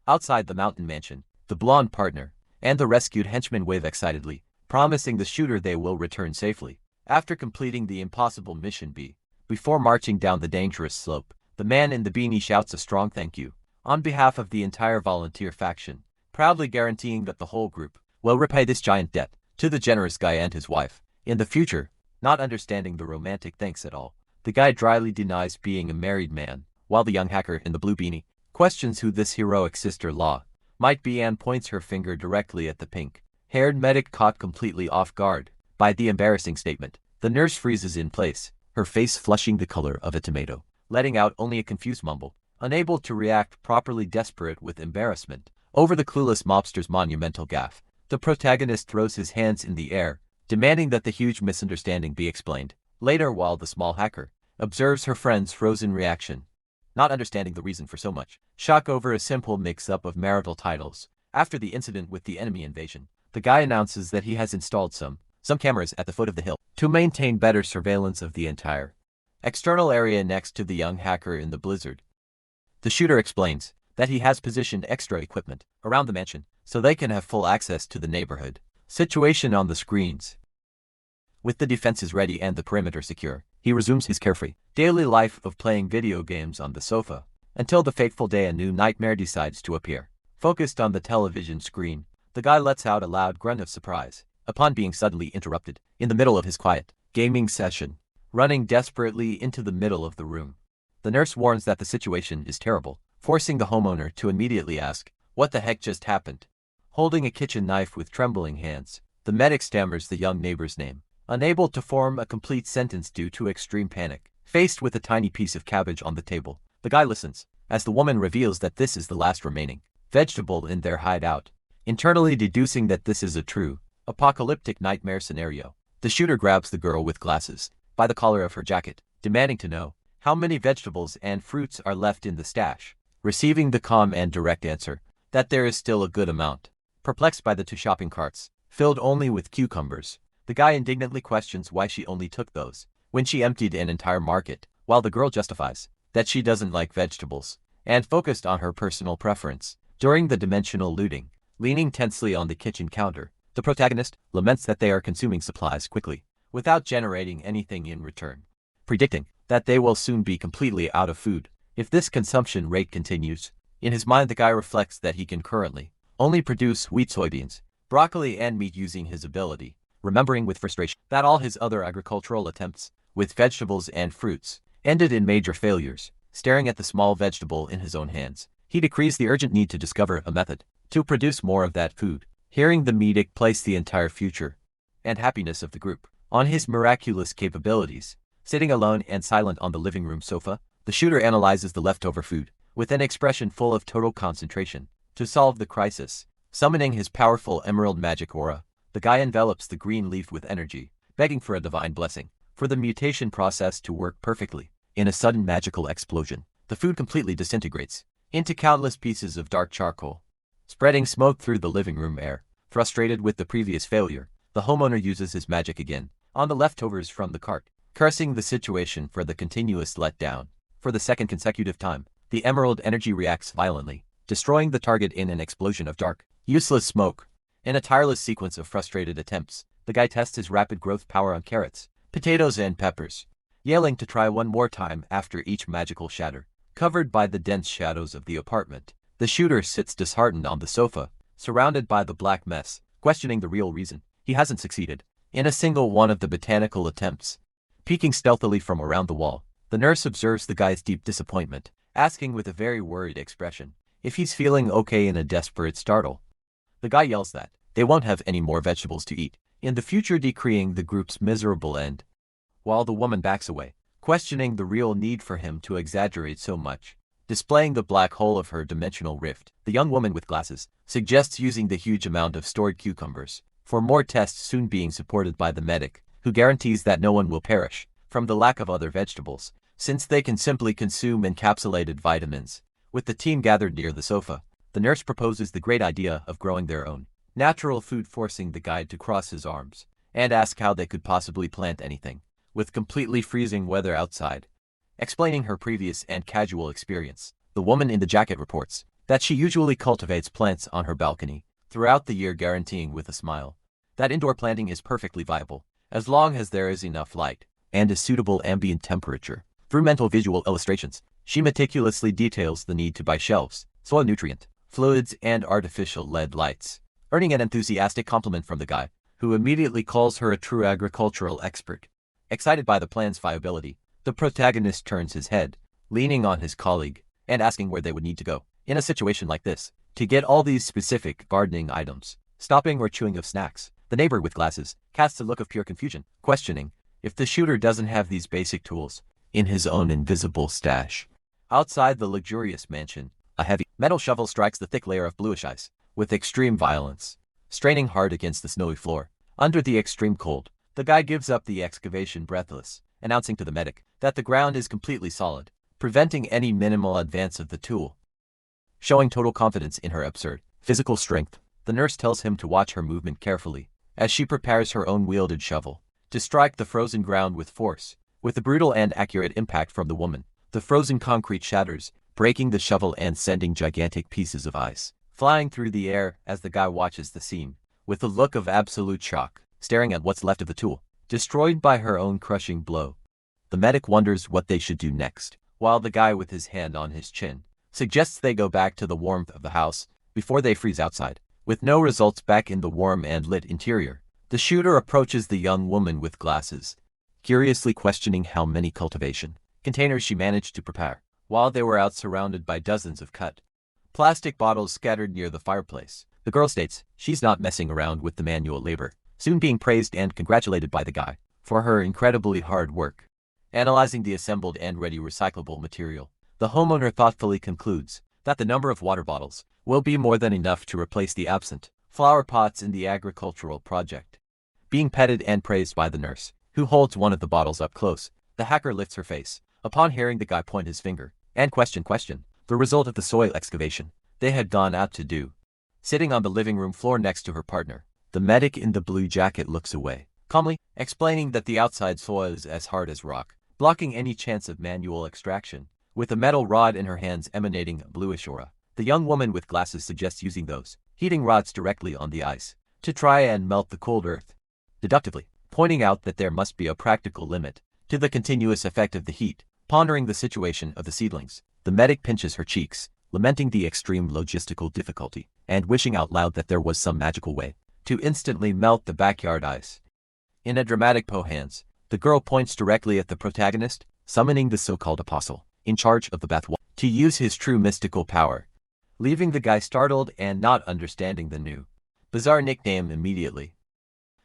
Outside the mountain mansion, the blonde partner and the rescued henchman wave excitedly, promising the shooter they will return safely after completing the impossible mission B. Before marching down the dangerous slope, the man in the beanie shouts a strong thank you on behalf of the entire volunteer faction, proudly guaranteeing that the whole group will repay this giant debt to the generous guy and his wife in the future. Not understanding the romantic thanks at all, the guy dryly denies being a married man, while the young hacker in the blue beanie questions who this heroic sister-in-law might be and points her finger directly at the pink-haired medic. Caught completely off guard by the embarrassing statement, the nurse freezes in place, her face flushing the color of a tomato, letting out only a confused mumble, unable to react properly. Desperate with embarrassment over the clueless mobster's monumental gaffe, the protagonist throws his hands in the air, demanding that the huge misunderstanding be explained later, while the small hacker observes her friend's frozen reaction, not understanding the reason for so much shock over a simple mix-up of marital titles. After the incident with the enemy invasion, the guy announces that he has installed some cameras at the foot of the hill to maintain better surveillance of the entire external area next to the young hacker in the blizzard. The shooter explains that he has positioned extra equipment around the mansion so they can have full access to the neighborhood situation on the screens. With the defenses ready and the perimeter secure, he resumes his carefree daily life of playing video games on the sofa until the fateful day a new nightmare decides to appear. Focused on the television screen, the guy lets out a loud grunt of surprise upon being suddenly interrupted in the middle of his quiet gaming session, running desperately into the middle of the room. The nurse warns that the situation is terrible, forcing the homeowner to immediately ask, "What the heck just happened?" Holding a kitchen knife with trembling hands, the medic stammers the young neighbor's name, unable to form a complete sentence due to extreme panic. Faced with a tiny piece of cabbage on the table, the guy listens as the woman reveals that this is the last remaining vegetable in their hideout, internally deducing that this is a true apocalyptic nightmare scenario. The shooter grabs the girl with glasses by the collar of her jacket, demanding to know how many vegetables and fruits are left in the stash, receiving the calm and direct answer that there is still a good amount. Perplexed by the two shopping carts, filled only with cucumbers, the guy indignantly questions why she only took those when she emptied an entire market, while the girl justifies that she doesn't like vegetables and focused on her personal preference. During the dimensional looting, leaning tensely on the kitchen counter, the protagonist laments that they are consuming supplies quickly without generating anything in return, predicting that they will soon be completely out of food if this consumption rate continues. In his mind, the guy reflects that he can currently only produce wheat, soybeans, broccoli, and meat using his ability, remembering with frustration that all his other agricultural attempts with vegetables and fruits ended in major failures. Staring at the small vegetable in his own hands, he decrees the urgent need to discover a method to produce more of that food. Hearing the medic place the entire future and happiness of the group on his miraculous capabilities, sitting alone and silent on the living room sofa, the shooter analyzes the leftover food with an expression full of total concentration. To solve the crisis, summoning his powerful emerald magic aura, the guy envelops the green leaf with energy, begging for a divine blessing for the mutation process to work perfectly. In a sudden magical explosion, the food completely disintegrates into countless pieces of dark charcoal, spreading smoke through the living room air. Frustrated with the previous failure, the homeowner uses his magic again on the leftovers from the cart, cursing the situation for the continuous letdown. For the second consecutive time, the emerald energy reacts violently, destroying the target in an explosion of dark, useless smoke. In a tireless sequence of frustrated attempts, the guy tests his rapid growth power on carrots, potatoes, and peppers, yelling to try one more time after each magical shatter. Covered by the dense shadows of the apartment, the shooter sits disheartened on the sofa, surrounded by the black mess, questioning the real reason he hasn't succeeded in a single one of the botanical attempts. Peeking stealthily from around the wall, the nurse observes the guy's deep disappointment, asking with a very worried expression if he's feeling okay. In a desperate startle, the guy yells that they won't have any more vegetables to eat in the future, decreeing the group's miserable end, while the woman backs away, questioning the real need for him to exaggerate so much. Displaying the black hole of her dimensional rift, the young woman with glasses suggests using the huge amount of stored cucumbers for more tests, soon being supported by the medic, who guarantees that no one will perish from the lack of other vegetables, since they can simply consume encapsulated vitamins. With the team gathered near the sofa, the nurse proposes the great idea of growing their own natural food, forcing the guide to cross his arms and ask how they could possibly plant anything with completely freezing weather outside. Explaining her previous and casual experience, the woman in the jacket reports that she usually cultivates plants on her balcony throughout the year, guaranteeing with a smile that indoor planting is perfectly viable as long as there is enough light and a suitable ambient temperature. Through mental visual illustrations, she meticulously details the need to buy shelves, soil nutrient, fluids, and artificial LED lights, earning an enthusiastic compliment from the guy, who immediately calls her a true agricultural expert. Excited by the plan's viability, the protagonist turns his head, leaning on his colleague, and asking where they would need to go in a situation like this to get all these specific gardening items. Stopping or chewing of snacks, the neighbor with glasses casts a look of pure confusion, questioning if the shooter doesn't have these basic tools in his own invisible stash. Outside the luxurious mansion, a heavy metal shovel strikes the thick layer of bluish ice with extreme violence, straining hard against the snowy floor. Under the extreme cold, the guy gives up the excavation breathless, announcing to the medic that the ground is completely solid, preventing any minimal advance of the tool. Showing total confidence in her absurd physical strength, the nurse tells him to watch her movement carefully as she prepares her own wielded shovel to strike the frozen ground with force. With the brutal and accurate impact from the woman, the frozen concrete shatters, breaking the shovel and sending gigantic pieces of ice flying through the air as the guy watches the scene, with a look of absolute shock, staring at what's left of the tool, destroyed by her own crushing blow. The medic wonders what they should do next, while the guy with his hand on his chin suggests they go back to the warmth of the house before they freeze outside. With no results back in the warm and lit interior, the shooter approaches the young woman with glasses, curiously questioning how many cultivation containers she managed to prepare, while they were out surrounded by dozens of cut plastic bottles scattered near the fireplace. The girl states she's not messing around with the manual labor, soon being praised and congratulated by the guy for her incredibly hard work. Analyzing the assembled and ready recyclable material, the homeowner thoughtfully concludes that the number of water bottles will be more than enough to replace the absent flower pots in the agricultural project. Being petted and praised by the nurse, who holds one of the bottles up close, the hacker lifts her face upon hearing the guy point his finger and question the result of the soil excavation they had gone out to do. Sitting on the living room floor next to her partner, the medic in the blue jacket looks away, calmly explaining that the outside soil is as hard as rock, blocking any chance of manual extraction. With a metal rod in her hands emanating a bluish aura, the young woman with glasses suggests using those heating rods directly on the ice to try and melt the cold earth, deductively pointing out that there must be a practical limit to the continuous effect of the heat. Pondering the situation of the seedlings, the medic pinches her cheeks, lamenting the extreme logistical difficulty, and wishing out loud that there was some magical way to instantly melt the backyard ice. In a dramatic pose, the girl points directly at the protagonist, summoning the so-called apostle in charge of the bath to use his true mystical power, leaving the guy startled and not understanding the new, bizarre nickname immediately.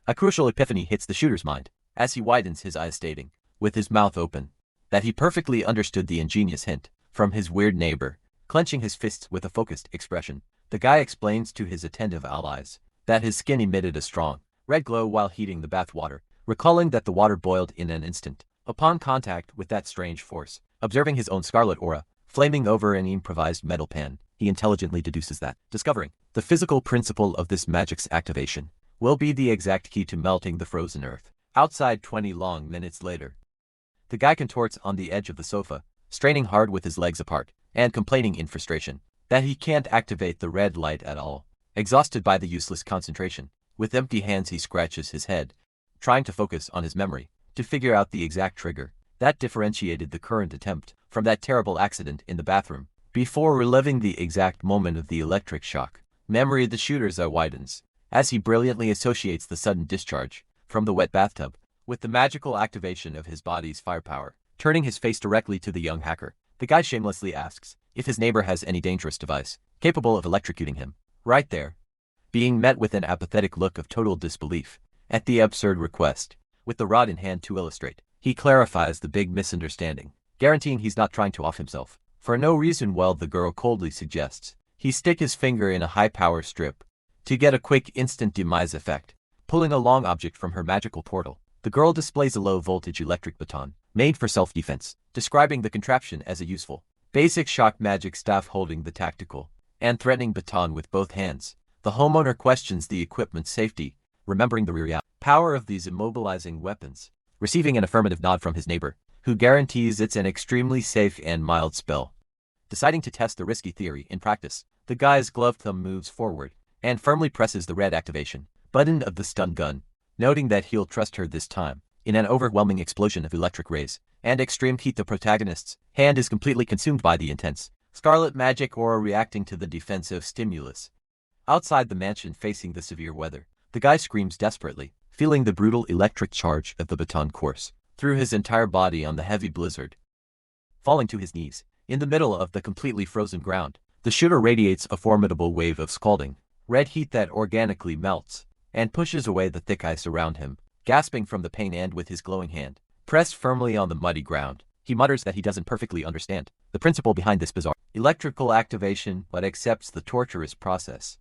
A crucial epiphany hits the shooter's mind as he widens his eyes, stating, with his mouth open, that he perfectly understood the ingenious hint from his weird neighbor. Clenching his fists with a focused expression, the guy explains to his attentive allies that his skin emitted a strong, red glow while heating the bath water, recalling that the water boiled in an instant upon contact with that strange force. Observing his own scarlet aura flaming over an improvised metal pan, he intelligently deduces that discovering the physical principle of this magic's activation will be the exact key to melting the frozen earth. Outside 20 long minutes later, the guy contorts on the edge of the sofa, straining hard with his legs apart, and complaining in frustration that he can't activate the red light at all. Exhausted by the useless concentration, with empty hands he scratches his head, trying to focus on his memory to figure out the exact trigger that differentiated the current attempt from that terrible accident in the bathroom. Before reliving the exact moment of the electric shock, memory of the shooter's eye widens as he brilliantly associates the sudden discharge from the wet bathtub with the magical activation of his body's firepower. Turning his face directly to the young hacker, the guy shamelessly asks if his neighbor has any dangerous device capable of electrocuting him. Right there, being met with an apathetic look of total disbelief at the absurd request. With the rod in hand to illustrate, he clarifies the big misunderstanding, guaranteeing he's not trying to off himself for no reason, while the girl coldly suggests he stick his finger in a high-power strip to get a quick instant demise effect. Pulling a long object from her magical portal, the girl displays a low-voltage electric baton made for self-defense, describing the contraption as a useful, basic shock magic staff holding the tactical and threatening baton with both hands. The homeowner questions the equipment's safety, remembering the real power of these immobilizing weapons. Receiving an affirmative nod from his neighbor, who guarantees it's an extremely safe and mild spell. Deciding to test the risky theory in practice, the guy's gloved thumb moves forward and firmly presses the red activation button of the stun gun, noting that he'll trust her this time. In an overwhelming explosion of electric rays and extreme heat, the protagonist's hand is completely consumed by the intense scarlet magic aura reacting to the defensive stimulus. Outside the mansion, facing the severe weather, the guy screams desperately, feeling the brutal electric charge of the baton course through his entire body on the heavy blizzard. Falling to his knees, in the middle of the completely frozen ground, the shooter radiates a formidable wave of scalding red heat that organically melts and pushes away the thick ice around him. Gasping from the pain and with his glowing hand pressed firmly on the muddy ground, he mutters that he doesn't perfectly understand the principle behind this bizarre electrical activation, but accepts the torturous process,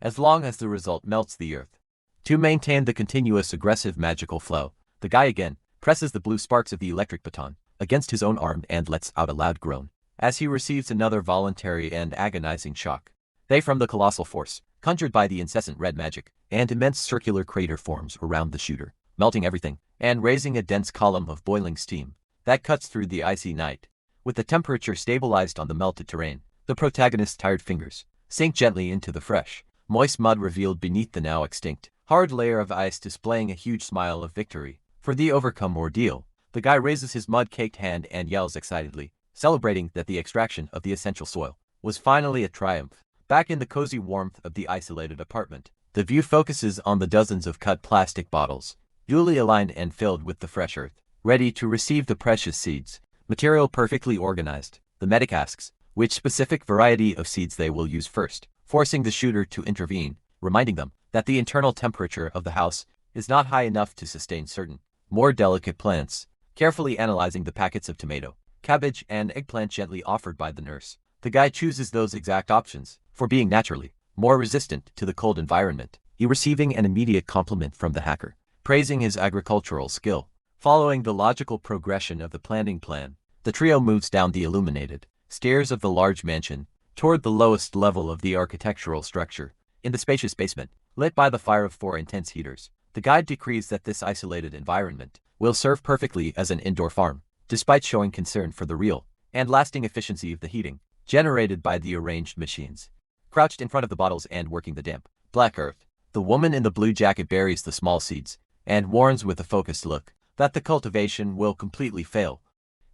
as long as the result melts the earth. To maintain the continuous aggressive magical flow, the guy again presses the blue sparks of the electric baton against his own arm and lets out a loud groan as he receives another voluntary and agonizing shock. They from the colossal force conjured by the incessant red magic, and immense circular crater forms around the shooter, melting everything and raising a dense column of boiling steam that cuts through the icy night. With the temperature stabilized on the melted terrain, the protagonist's tired fingers sink gently into the fresh, moist mud revealed beneath the now extinct, hard layer of ice, displaying a huge smile of victory for the overcome ordeal. The guy raises his mud-caked hand and yells excitedly, celebrating that the extraction of the essential soil was finally a triumph. Back in the cozy warmth of the isolated apartment, the view focuses on the dozens of cut plastic bottles, duly aligned and filled with the fresh earth, ready to receive the precious seeds. Material perfectly organized. The medic asks which specific variety of seeds they will use first, forcing the shooter to intervene, reminding them that the internal temperature of the house is not high enough to sustain certain more delicate plants. Carefully analyzing the packets of tomato, cabbage, and eggplant gently offered by the nurse, the guy chooses those exact options for being naturally more resistant to the cold environment. He receiving an immediate compliment from the hacker, praising his agricultural skill. Following the logical progression of the planting plan, the trio moves down the illuminated stairs of the large mansion toward the lowest level of the architectural structure. In the spacious basement, lit by the fire of 4 intense heaters, the guide decrees that this isolated environment will serve perfectly as an indoor farm, despite showing concern for the real and lasting efficiency of the heating generated by the arranged machines. Crouched in front of the bottles and working the damp, black earth, the woman in the blue jacket buries the small seeds and warns with a focused look that the cultivation will completely fail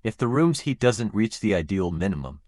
if the room's heat doesn't reach the ideal minimum.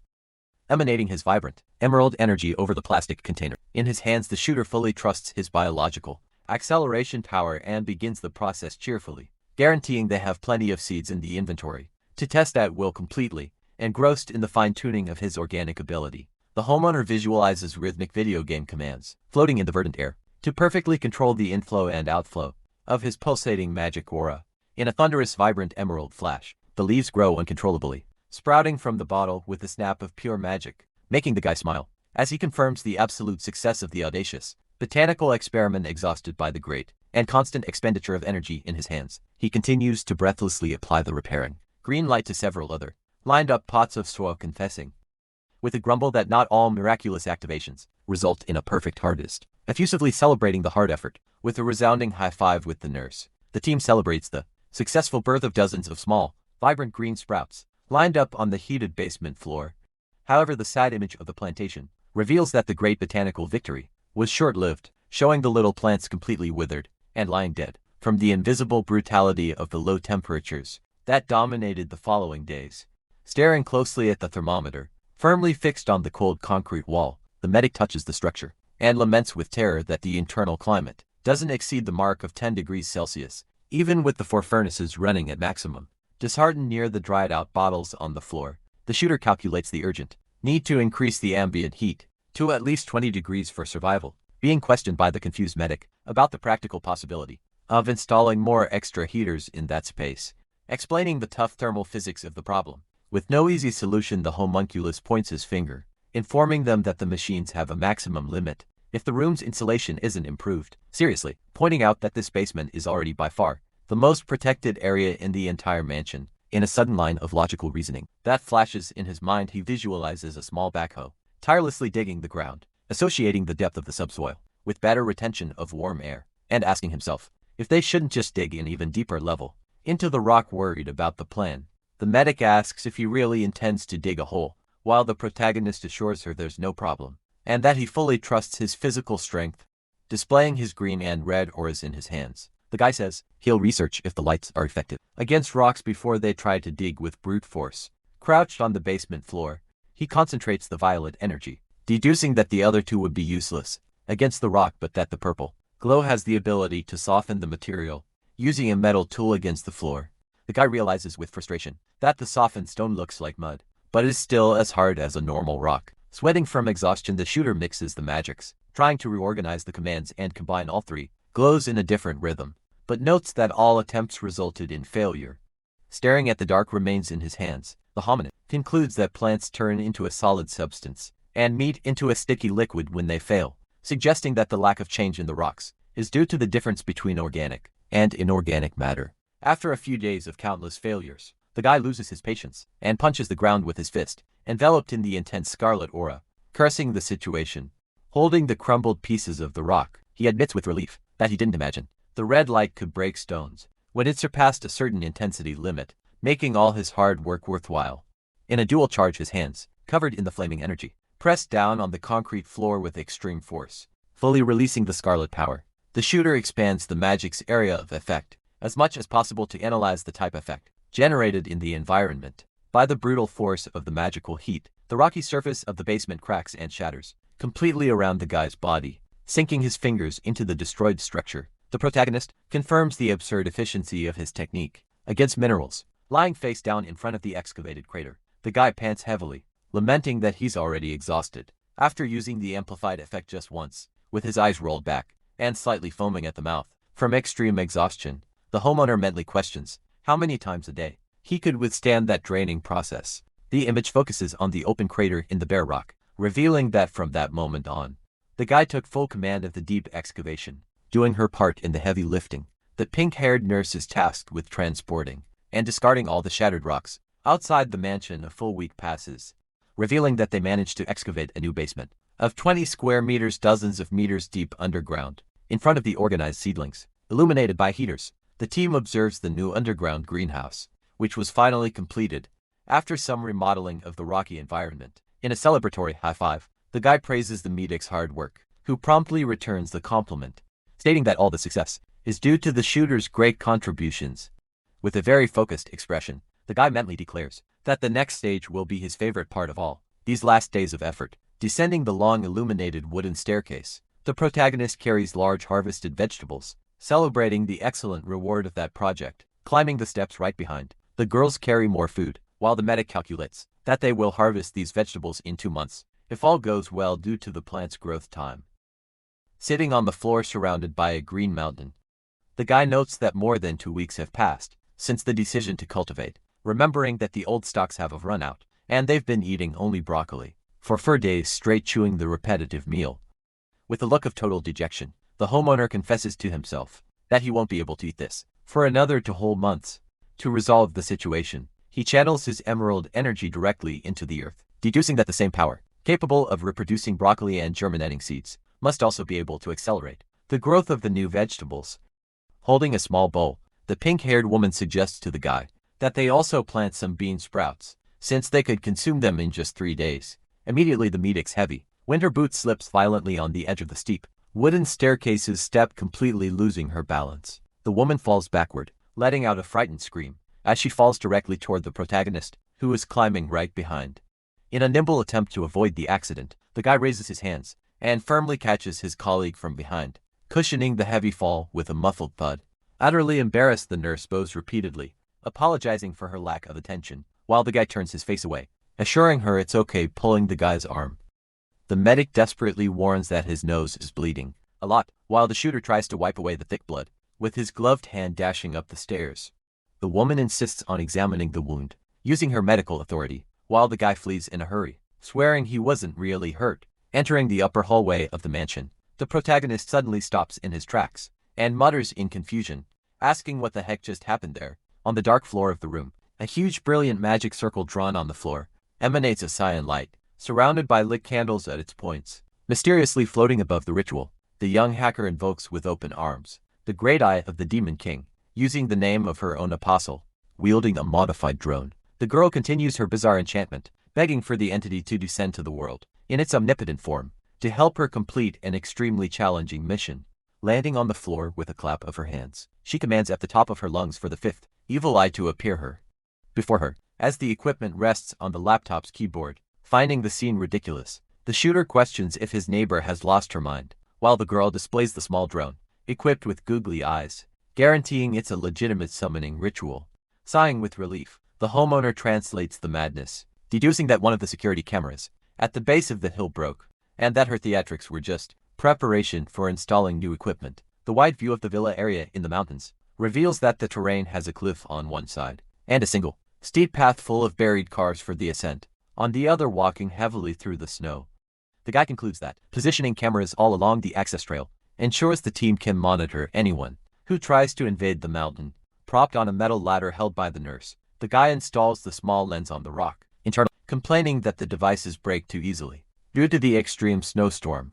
Emanating his vibrant, emerald energy over the plastic container, in his hands the shooter fully trusts his biological acceleration tower and begins the process cheerfully, guaranteeing they have plenty of seeds in the inventory to test at will. Completely engrossed in the fine-tuning of his organic ability, the homeowner visualizes rhythmic video game commands floating in the verdant air to perfectly control the inflow and outflow of his pulsating magic aura. In a thunderous, vibrant emerald flash, the leaves grow uncontrollably, sprouting from the bottle with a snap of pure magic, making the guy smile as he confirms the absolute success of the audacious botanical experiment. Exhausted by the great and constant expenditure of energy in his hands, he continues to breathlessly apply the repairing green light to several other lined-up pots of soil, confessing with a grumble that not all miraculous activations result in a perfect harvest. Effusively celebrating the hard effort with a resounding high-five with the nurse, the team celebrates the successful birth of dozens of small, vibrant green sprouts lined up on the heated basement floor. However, the sad image of the plantation reveals that the great botanical victory was short-lived, showing the little plants completely withered and lying dead from the invisible brutality of the low temperatures that dominated the following days. Staring closely at the thermometer, firmly fixed on the cold concrete wall, the medic touches the structure and laments with terror that the internal climate doesn't exceed the mark of 10 degrees Celsius, even with the 4 furnaces running at maximum. Disheartened near the dried-out bottles on the floor, the shooter calculates the urgent need to increase the ambient heat to at least 20 degrees for survival, being questioned by the confused medic about the practical possibility of installing more extra heaters in that space. Explaining the tough thermal physics of the problem, with no easy solution, the homunculus points his finger, informing them that the machines have a maximum limit if the room's insulation isn't improved, seriously pointing out that this basement is already by far the most protected area in the entire mansion. In a sudden line of logical reasoning that flashes in his mind, he visualizes a small backhoe tirelessly digging the ground, associating the depth of the subsoil with better retention of warm air, and asking himself if they shouldn't just dig an even deeper level into the rock. Worried about the plan, the medic asks if he really intends to dig a hole, while the protagonist assures her there's no problem, and that he fully trusts his physical strength. Displaying his green and red auras in his hands, the guy says he'll research if the lights are effective against rocks before they try to dig with brute force. Crouched on the basement floor, he concentrates the violet energy, deducing that the other two would be useless against the rock, but that the purple glow has the ability to soften the material, using a metal tool against the floor. The guy realizes with frustration that the softened stone looks like mud, but is still as hard as a normal rock. Sweating from exhaustion, the shooter mixes the magics, trying to reorganize the commands and combine all 3 glows in a different rhythm, but notes that all attempts resulted in failure. Staring at the dark remains in his hands, the hominid concludes that plants turn into a solid substance and meat into a sticky liquid when they fail, suggesting that the lack of change in the rocks is due to the difference between organic and inorganic matter. After a few days of countless failures, the guy loses his patience and punches the ground with his fist, enveloped in the intense scarlet aura, cursing the situation. Holding the crumbled pieces of the rock, he admits with relief that he didn't imagine the red light could break stones when it surpassed a certain intensity limit, making all his hard work worthwhile. In a dual charge, his hands, covered in the flaming energy, pressed down on the concrete floor with extreme force, fully releasing the scarlet power. The shooter expands the magic's area of effect as much as possible to analyze the type effect generated in the environment. By the brutal force of the magical heat, the rocky surface of the basement cracks and shatters completely around the guy's body, sinking his fingers into the destroyed structure. The protagonist confirms the absurd efficiency of his technique against minerals. Lying face down in front of the excavated crater, the guy pants heavily, lamenting that he's already exhausted. After using the amplified effect just once, with his eyes rolled back and slightly foaming at the mouth from extreme exhaustion, the homeowner mentally questions how many times a day he could withstand that draining process. The image focuses on the open crater in the bare rock, revealing that from that moment on, the guy took full command of the deep excavation, doing her part in the heavy lifting. The pink-haired nurse is tasked with transporting and discarding all the shattered rocks. Outside the mansion, a full week passes, revealing that they managed to excavate a new basement of 20 square meters, dozens of meters deep underground. In front of the organized seedlings, illuminated by heaters, the team observes the new underground greenhouse, which was finally completed after some remodeling of the rocky environment. In a celebratory high five, the guy praises the medic's hard work, who promptly returns the compliment, stating that all the success is due to the shooter's great contributions. With a very focused expression, the guy mentally declares that the next stage will be his favorite part of all. These last days of effort, descending the long illuminated wooden staircase, the protagonist carries large harvested vegetables, celebrating the excellent reward of that project. Climbing the steps right behind, the girls carry more food, while the medic calculates that they will harvest these vegetables in 2 months, if all goes well due to the plant's growth time. Sitting on the floor surrounded by a green mountain, the guy notes that more than 2 weeks have passed since the decision to cultivate, remembering that the old stocks have run out, and they've been eating only broccoli for 4 days straight, chewing the repetitive meal. With a look of total dejection, the homeowner confesses to himself that he won't be able to eat this for another 2 whole months. To resolve the situation, he channels his emerald energy directly into the earth, deducing that the same power, capable of reproducing broccoli and germinating seeds, must also be able to accelerate the growth of the new vegetables. Holding a small bowl, the pink-haired woman suggests to the guy that they also plant some bean sprouts, since they could consume them in just 3 days. Immediately the medic's heavy winter boot slips violently on the edge of the steep wooden staircase's step, completely losing her balance. The woman falls backward, letting out a frightened scream as she falls directly toward the protagonist, who is climbing right behind. In a nimble attempt to avoid the accident, the guy raises his hands and firmly catches his colleague from behind, cushioning the heavy fall with a muffled thud. Utterly embarrassed, the nurse bows repeatedly, apologizing for her lack of attention, while the guy turns his face away, assuring her it's okay, pulling the guy's arm. The medic desperately warns that his nose is bleeding a lot, while the shooter tries to wipe away the thick blood with his gloved hand, dashing up the stairs. The woman insists on examining the wound, using her medical authority, while the guy flees in a hurry, swearing he wasn't really hurt. Entering the upper hallway of the mansion, the protagonist suddenly stops in his tracks and mutters in confusion, asking what the heck just happened there. On the dark floor of the room, a huge brilliant magic circle drawn on the floor emanates a cyan light, surrounded by lit candles at its points. Mysteriously floating above the ritual, the young hacker invokes with open arms the great eye of the Demon King, using the name of her own apostle. Wielding a modified drone, the girl continues her bizarre enchantment, begging for the entity to descend to the world in its omnipotent form to help her complete an extremely challenging mission. Landing on the floor with a clap of her hands, she commands at the top of her lungs for the fifth evil eye to appear before her. As the equipment rests on the laptop's keyboard, finding the scene ridiculous, the shooter questions if his neighbor has lost her mind, while the girl displays the small drone, equipped with googly eyes, guaranteeing it's a legitimate summoning ritual. Sighing with relief, the homeowner translates the madness, deducing that one of the security cameras at the base of the hill broke, and that her theatrics were just preparation for installing new equipment. The wide view of the villa area in the mountains reveals that the terrain has a cliff on one side, and a single, steep path full of buried cars for the ascent, on the other walking heavily through the snow. The guy concludes that positioning cameras all along the access trail ensures the team can monitor anyone who tries to invade the mountain. Propped on a metal ladder held by the nurse, the guy installs the small lens on the rock, complaining that the devices break too easily due to the extreme snowstorm.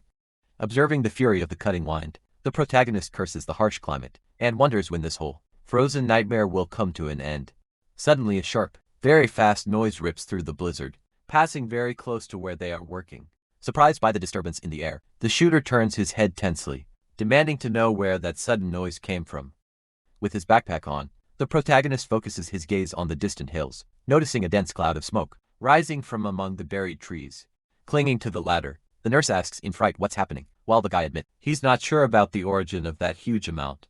Observing the fury of the cutting wind, the protagonist curses the harsh climate and wonders when this whole frozen nightmare will come to an end. Suddenly a sharp, Very fast noise rips through the blizzard, passing very close to where they are working. Surprised by the disturbance in the air, the shooter turns his head tensely, demanding to know where that sudden noise came from. With his backpack on, the protagonist focuses his gaze on the distant hills, noticing a dense cloud of smoke rising from among the buried trees. Clinging to the ladder, the nurse asks in fright what's happening, while the guy admits he's not sure about the origin of that huge amount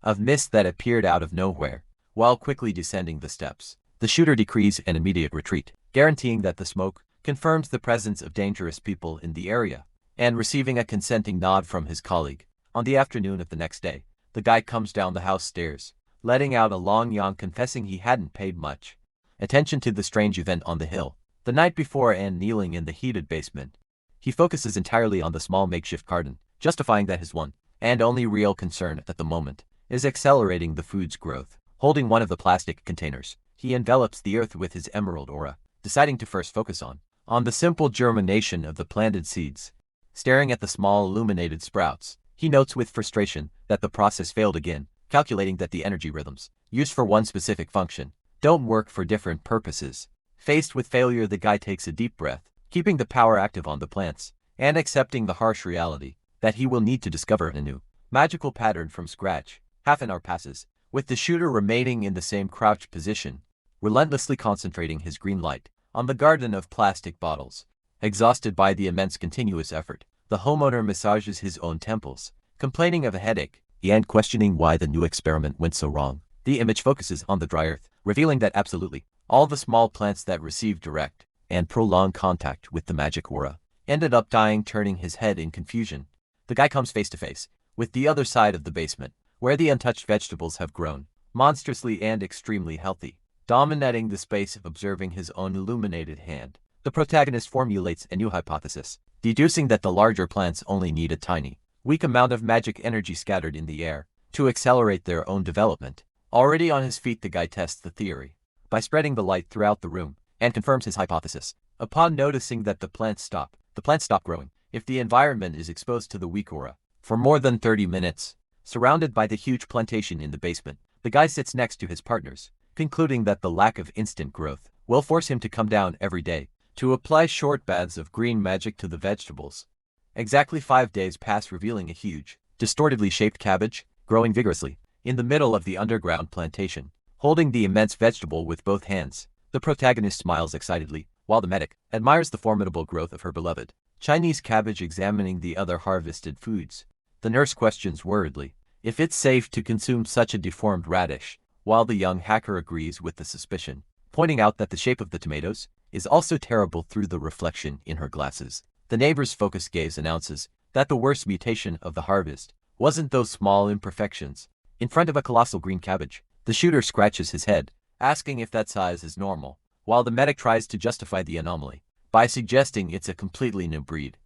of mist that appeared out of nowhere. While quickly descending the steps, the shooter decrees an immediate retreat, guaranteeing that the smoke confirms the presence of dangerous people in the area, and receiving a consenting nod from his colleague. On the afternoon of the next day, the guy comes down the house stairs, letting out a long yawn, confessing he hadn't paid much attention to the strange event on the hill the night before and kneeling in the heated basement. He focuses entirely on the small makeshift garden, justifying that his one and only real concern at the moment is accelerating the food's growth. Holding one of the plastic containers, he envelops the earth with his emerald aura, deciding to first focus on the simple germination of the planted seeds. Staring at the small illuminated sprouts, he notes with frustration that the process failed again, calculating that the energy rhythms used for one specific function don't work for different purposes. Faced with failure, the guy takes a deep breath, keeping the power active on the plants, and accepting the harsh reality that he will need to discover a new magical pattern from scratch. Half an hour passes, with the shooter remaining in the same crouched position, relentlessly concentrating his green light on the garden of plastic bottles. Exhausted by the immense continuous effort, the homeowner massages his own temples, complaining of a headache and questioning why the new experiment went so wrong. The image focuses on the dry earth, revealing that absolutely all the small plants that received direct and prolonged contact with the magic aura ended up dying, turning his head in confusion. The guy comes face to face with the other side of the basement, where the untouched vegetables have grown, monstrously and extremely healthy. Dominating the space, observing his own illuminated hand, the protagonist formulates a new hypothesis, deducing that the larger plants only need a tiny, weak amount of magic energy scattered in the air to accelerate their own development. Already on his feet, the guy tests the theory by spreading the light throughout the room and confirms his hypothesis. Upon noticing that the plants stop growing if the environment is exposed to the weak aura for more than 30 minutes. Surrounded by the huge plantation in the basement, the guy sits next to his partners, concluding that the lack of instant growth will force him to come down every day to apply short baths of green magic to the vegetables. Exactly 5 days pass, revealing a huge, distortedly shaped cabbage growing vigorously in the middle of the underground plantation. Holding the immense vegetable with both hands, the protagonist smiles excitedly, while the medic admires the formidable growth of her beloved Chinese cabbage. Examining the other harvested foods, the nurse questions worriedly if it's safe to consume such a deformed radish, while the young hacker agrees with the suspicion, pointing out that the shape of the tomatoes is also terrible through the reflection in her glasses. The neighbor's focused gaze announces that the worst mutation of the harvest wasn't those small imperfections. In front of a colossal green cabbage, the shooter scratches his head, asking if that size is normal, while the medic tries to justify the anomaly by suggesting it's a completely new breed.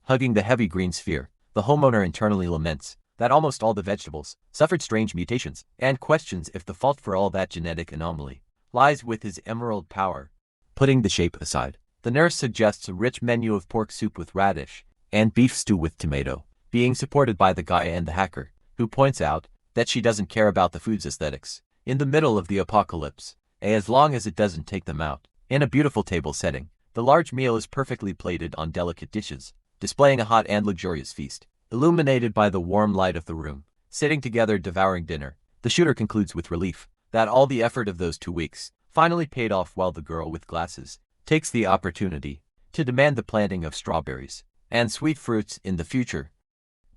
Hugging the heavy green sphere, the homeowner internally laments that almost all the vegetables suffered strange mutations, and questions if the fault for all that genetic anomaly lies with his emerald power. Putting the shape aside, the nurse suggests a rich menu of pork soup with radish and beef stew with tomato, being supported by the guy and the hacker, who points out that she doesn't care about the food's aesthetics in the middle of the apocalypse, as long as it doesn't take them out. In a beautiful table setting, the large meal is perfectly plated on delicate dishes, displaying a hot and luxurious feast. Illuminated by the warm light of the room, sitting together devouring dinner, the shooter concludes with relief that all the effort of those 2 weeks finally paid off, while the girl with glasses takes the opportunity to demand the planting of strawberries and sweet fruits in the future.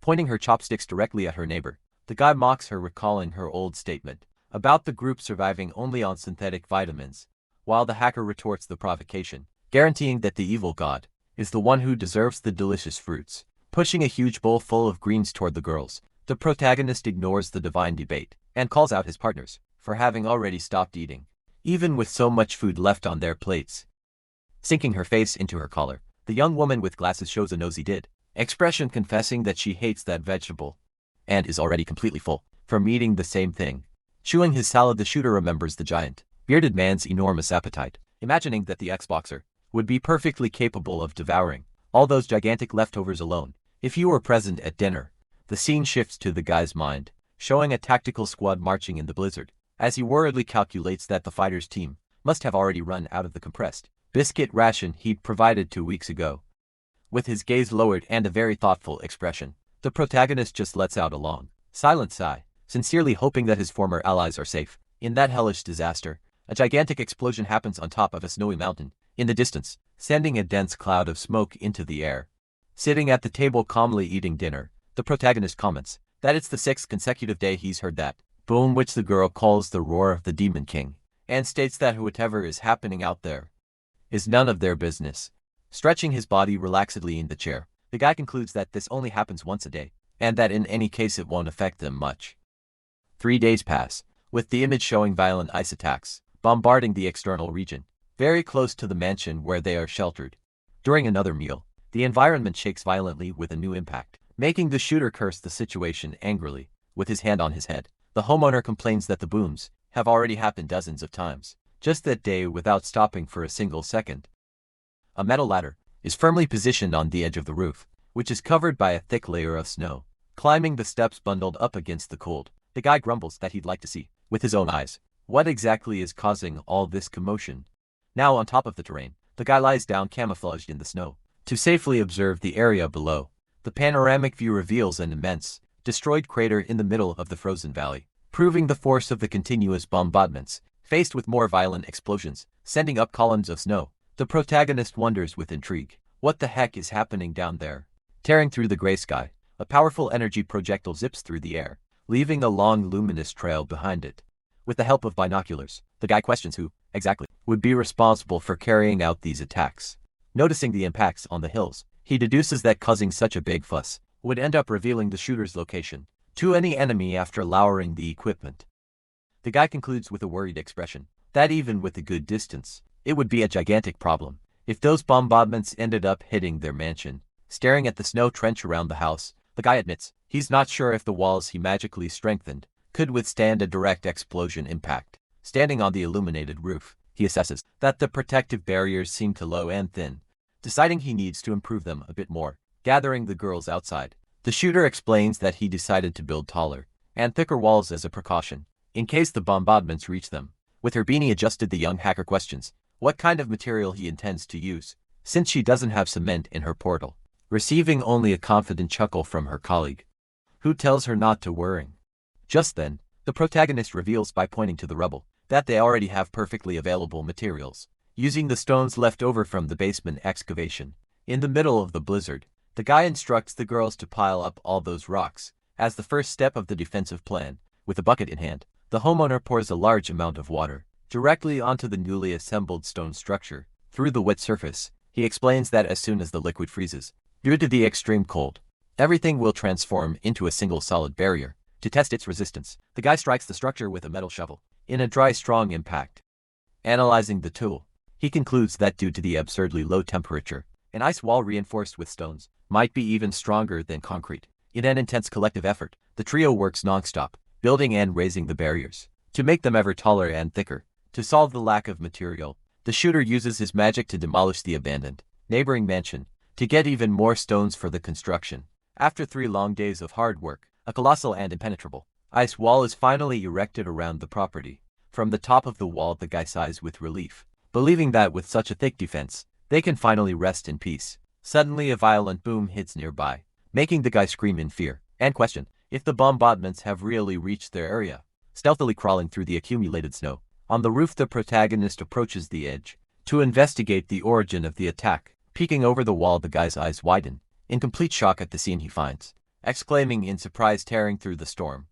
Pointing her chopsticks directly at her neighbor, the guy mocks her, recalling her old statement about the group surviving only on synthetic vitamins, while the hacker retorts the provocation, guaranteeing that the evil god is the one who deserves the delicious fruits. Pushing a huge bowl full of greens toward the girls, the protagonist ignores the divine debate and calls out his partners for having already stopped eating, even with so much food left on their plates. Sinking her face into her collar, the young woman with glasses shows a nosy did expression, confessing that she hates that vegetable and is already completely full from eating the same thing. Chewing his salad, the shooter remembers the giant, bearded man's enormous appetite, imagining that the ex-boxer would be perfectly capable of devouring all those gigantic leftovers alone if he were present at dinner. The scene shifts to the guy's mind, showing a tactical squad marching in the blizzard, as he worriedly calculates that the fighter's team must have already run out of the compressed biscuit ration he'd provided 2 weeks ago. With his gaze lowered and a very thoughtful expression, the protagonist just lets out a long, silent sigh, sincerely hoping that his former allies are safe. In that hellish disaster, a gigantic explosion happens on top of a snowy mountain, in the distance, sending a dense cloud of smoke into the air. Sitting at the table calmly eating dinner, the protagonist comments that it's the 6th consecutive day he's heard that boom, which the girl calls the roar of the Demon King, and states that whatever is happening out there is none of their business. Stretching his body relaxedly in the chair, the guy concludes that this only happens once a day, and that in any case it won't affect them much. 3 days pass, with the image showing violent ice attacks bombarding the external region, very close to the mansion where they are sheltered. During another meal, the environment shakes violently with a new impact, making the shooter curse the situation angrily. With his hand on his head, the homeowner complains that the booms have already happened dozens of times, just that day without stopping for a single second. A metal ladder is firmly positioned on the edge of the roof, which is covered by a thick layer of snow. Climbing the steps bundled up against the cold, the guy grumbles that he'd like to see, with his own eyes, what exactly is causing all this commotion. Now on top of the terrain, the guy lies down camouflaged in the snow, to safely observe the area below. The panoramic view reveals an immense, destroyed crater in the middle of the frozen valley, proving the force of the continuous bombardments. Faced with more violent explosions, sending up columns of snow, the protagonist wonders with intrigue, what the heck is happening down there? Tearing through the gray sky, a powerful energy projectile zips through the air, leaving a long luminous trail behind it. With the help of binoculars, the guy questions who, exactly, would be responsible for carrying out these attacks. Noticing the impacts on the hills, he deduces that causing such a big fuss would end up revealing the shooter's location to any enemy after lowering the equipment. The guy concludes with a worried expression that even with a good distance, it would be a gigantic problem if those bombardments ended up hitting their mansion. Staring at the snow trench around the house, the guy admits he's not sure if the walls he magically strengthened could withstand a direct explosion impact. Standing on the illuminated roof, he assesses that the protective barriers seem too low and thin, deciding he needs to improve them a bit more. Gathering the girls outside, the shooter explains that he decided to build taller and thicker walls as a precaution, in case the bombardments reach them. With her beanie adjusted, the young hacker questions what kind of material he intends to use, since she doesn't have cement in her portal, receiving only a confident chuckle from her colleague, who tells her not to worry. Just then, the protagonist reveals by pointing to the rubble that they already have perfectly available materials, using the stones left over from the basement excavation. In the middle of the blizzard, the guy instructs the girls to pile up all those rocks as the first step of the defensive plan. With a bucket in hand, the homeowner pours a large amount of water directly onto the newly assembled stone structure. Through the wet surface, he explains that as soon as the liquid freezes, due to the extreme cold, everything will transform into a single solid barrier. To test its resistance, the guy strikes the structure with a metal shovel in a dry, strong impact. Analyzing the tool, he concludes that due to the absurdly low temperature, an ice wall reinforced with stones might be even stronger than concrete. In an intense collective effort, the trio works non-stop, building and raising the barriers to make them ever taller and thicker. To solve the lack of material, the shooter uses his magic to demolish the abandoned neighboring mansion to get even more stones for the construction. After 3 long days of hard work, a colossal and impenetrable ice wall is finally erected around the property. From the top of the wall, the guy sighs with relief, believing that with such a thick defense, they can finally rest in peace. Suddenly a violent boom hits nearby, making the guy scream in fear and question if the bombardments have really reached their area. Stealthily crawling through the accumulated snow, on the roof the protagonist approaches the edge to investigate the origin of the attack. Peeking over the wall, the guy's eyes widen, in complete shock at the scene he finds, exclaiming in surprise. Tearing through the storm,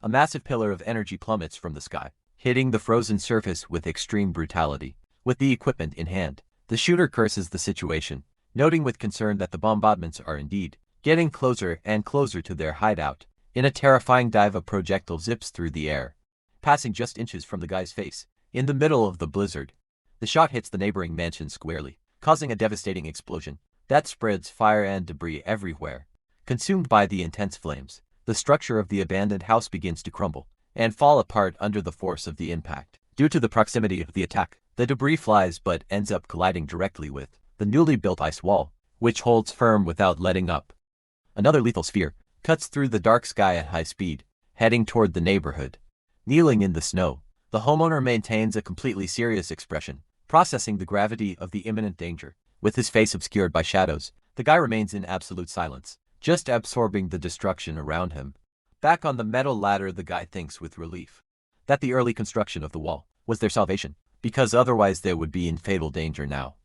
a massive pillar of energy plummets from the sky, hitting the frozen surface with extreme brutality. With the equipment in hand, the shooter curses the situation, noting with concern that the bombardments are indeed getting closer and closer to their hideout. In a terrifying dive, a projectile zips through the air, passing just inches from the guy's face. In the middle of the blizzard, the shot hits the neighboring mansion squarely, causing a devastating explosion that spreads fire and debris everywhere. Consumed by the intense flames, the structure of the abandoned house begins to crumble and fall apart under the force of the impact. Due to the proximity of the attack, the debris flies but ends up colliding directly with the newly built ice wall, which holds firm without letting up. Another lethal sphere cuts through the dark sky at high speed, heading toward the neighborhood. Kneeling in the snow, The homeowner maintains a completely serious expression, processing the gravity of the imminent danger. With his face obscured by shadows, the guy remains in absolute silence, just absorbing the destruction around him. Back on the metal ladder, the guy thinks with relief that the early construction of the wall was their salvation, because otherwise they would be in fatal danger now.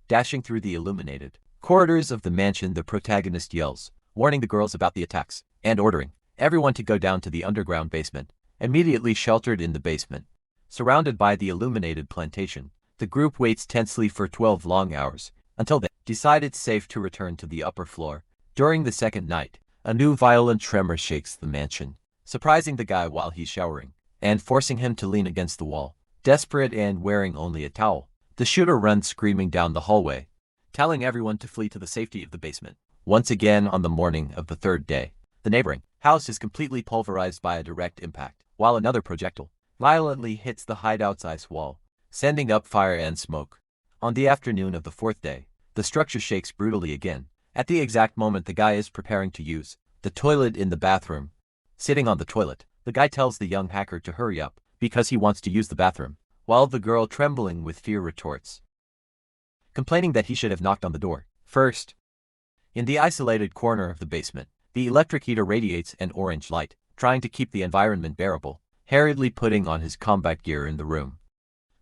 Dashing through the illuminated corridors of the mansion, the protagonist yells, warning the girls about the attacks, and ordering everyone to go down to the underground basement. Immediately sheltered in the basement, surrounded by the illuminated plantation, the group waits tensely for 12 long hours, until they decide it's safe to return to the upper floor. During the second night, a new violent tremor shakes the mansion, surprising the guy while he's showering, and forcing him to lean against the wall. Desperate and wearing only a towel, the shooter runs screaming down the hallway, telling everyone to flee to the safety of the basement. Once again on the morning of the third day, the neighboring house is completely pulverized by a direct impact, while another projectile violently hits the hideout's ice wall, sending up fire and smoke. On the afternoon of the fourth day, the structure shakes brutally again. At the exact moment the guy is preparing to use the toilet in the bathroom. Sitting on the toilet, the guy tells the young hacker to hurry up, because he wants to use the bathroom, while the girl, trembling with fear, retorts, complaining that he should have knocked on the door first. In the isolated corner of the basement, the electric heater radiates an orange light, trying to keep the environment bearable, hurriedly putting on his combat gear in the room.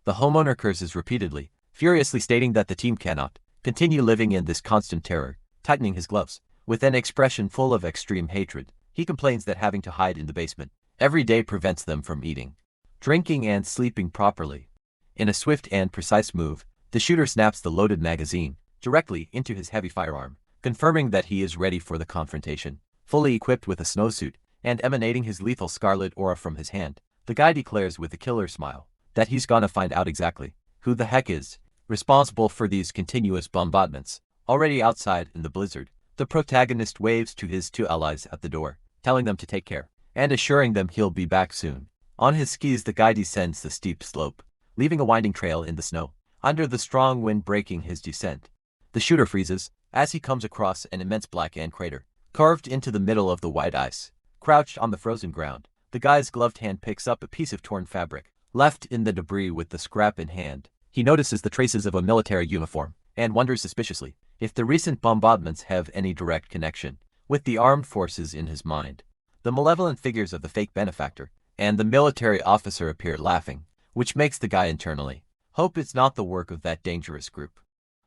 The homeowner curses repeatedly, furiously stating that the team cannot continue living in this constant terror. Tightening his gloves, with an expression full of extreme hatred, he complains that having to hide in the basement every day prevents them from eating, drinking, and sleeping properly. In a swift and precise move, the shooter snaps the loaded magazine directly into his heavy firearm, confirming that he is ready for the confrontation. Fully equipped with a snowsuit, and emanating his lethal scarlet aura from his hand, the guy declares with a killer smile that he's gonna find out exactly who the heck is responsible for these continuous bombardments. Already outside in the blizzard, the protagonist waves to his two allies at the door, telling them to take care, and assuring them he'll be back soon. On his skis, the guy descends the steep slope, leaving a winding trail in the snow, under the strong wind breaking his descent. The shooter freezes as he comes across an immense black ant crater, carved into the middle of the white ice. Crouched on the frozen ground, the guy's gloved hand picks up a piece of torn fabric, left in the debris. With the scrap in hand, he notices the traces of a military uniform, and wonders suspiciously if the recent bombardments have any direct connection with the armed forces in his mind. The malevolent figures of the fake benefactor and the military officer appear, laughing, which makes the guy internally hope it's not the work of that dangerous group.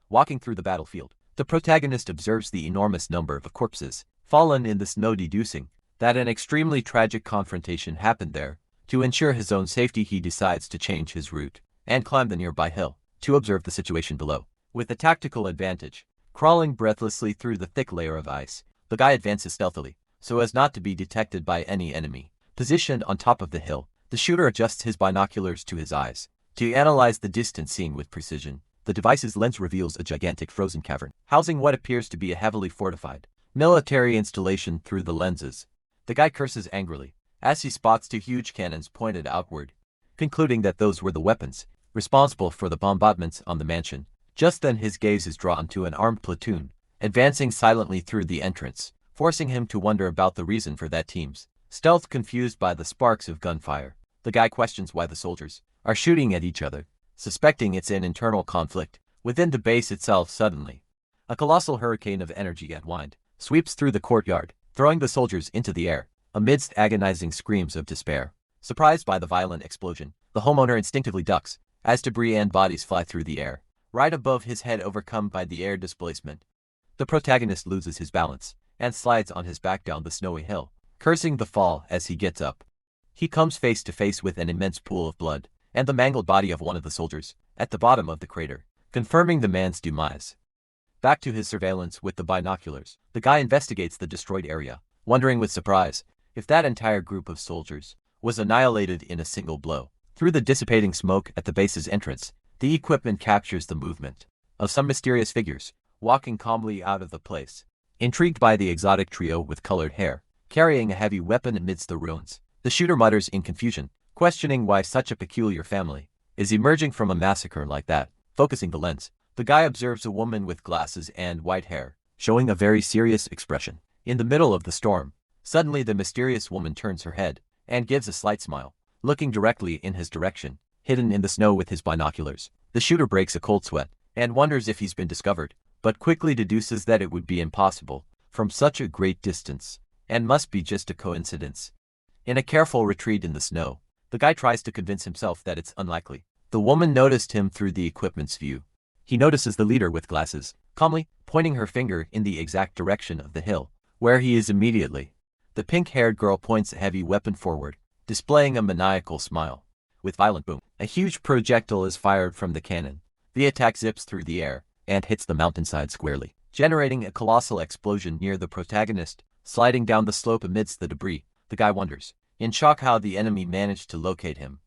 Walking through the battlefield, the protagonist observes the enormous number of corpses fallen in the snow, deducing that an extremely tragic confrontation happened there. To ensure his own safety, he decides to change his route and climb the nearby hill to observe the situation below. With a tactical advantage, crawling breathlessly through the thick layer of ice, the guy advances stealthily, so as not to be detected by any enemy. Positioned on top of the hill, the shooter adjusts his binoculars to his eyes to analyze the distant scene with precision. The device's lens reveals a gigantic frozen cavern, housing what appears to be a heavily fortified military installation through the lenses. The guy curses angrily as he spots two huge cannons pointed outward, concluding that those were the weapons responsible for the bombardments on the mansion. Just then his gaze is drawn to an armed platoon, advancing silently through the entrance, forcing him to wonder about the reason for that team's stealth. Confused by the sparks of gunfire, the guy questions why the soldiers are shooting at each other, suspecting it's an internal conflict within the base itself. Suddenly, a colossal hurricane of energy and wind sweeps through the courtyard, throwing the soldiers into the air, amidst agonizing screams of despair. Surprised by the violent explosion, the homeowner instinctively ducks as debris and bodies fly through the air right above his head. Overcome by the air displacement, the protagonist loses his balance and slides on his back down the snowy hill, cursing the fall. As he gets up, he comes face to face with an immense pool of blood and the mangled body of one of the soldiers at the bottom of the crater, confirming the man's demise. Back to his surveillance with the binoculars, the guy investigates the destroyed area, wondering with surprise if that entire group of soldiers was annihilated in a single blow. Through the dissipating smoke at the base's entrance, the equipment captures the movement of some mysterious figures walking calmly out of the place. Intrigued by the exotic trio with colored hair, carrying a heavy weapon amidst the ruins, the shooter mutters in confusion, questioning why such a peculiar family is emerging from a massacre like that. Focusing the lens, the guy observes a woman with glasses and white hair, showing a very serious expression. In the middle of the storm, suddenly the mysterious woman turns her head and gives a slight smile, looking directly in his direction, hidden in the snow with his binoculars. The shooter breaks a cold sweat and wonders if he's been discovered, but quickly deduces that it would be impossible from such a great distance and must be just a coincidence. In a careful retreat in the snow, the guy tries to convince himself that it's unlikely. The woman noticed him through the equipment's view. He notices the leader with glasses, calmly pointing her finger in the exact direction of the hill, where he is immediately. The pink-haired girl points a heavy weapon forward, displaying a maniacal smile. With violent boom, a huge projectile is fired from the cannon. The attack zips through the air and hits the mountainside squarely, generating a colossal explosion near the protagonist. Sliding down the slope amidst the debris, the guy wonders, in shock, how the enemy managed to locate him.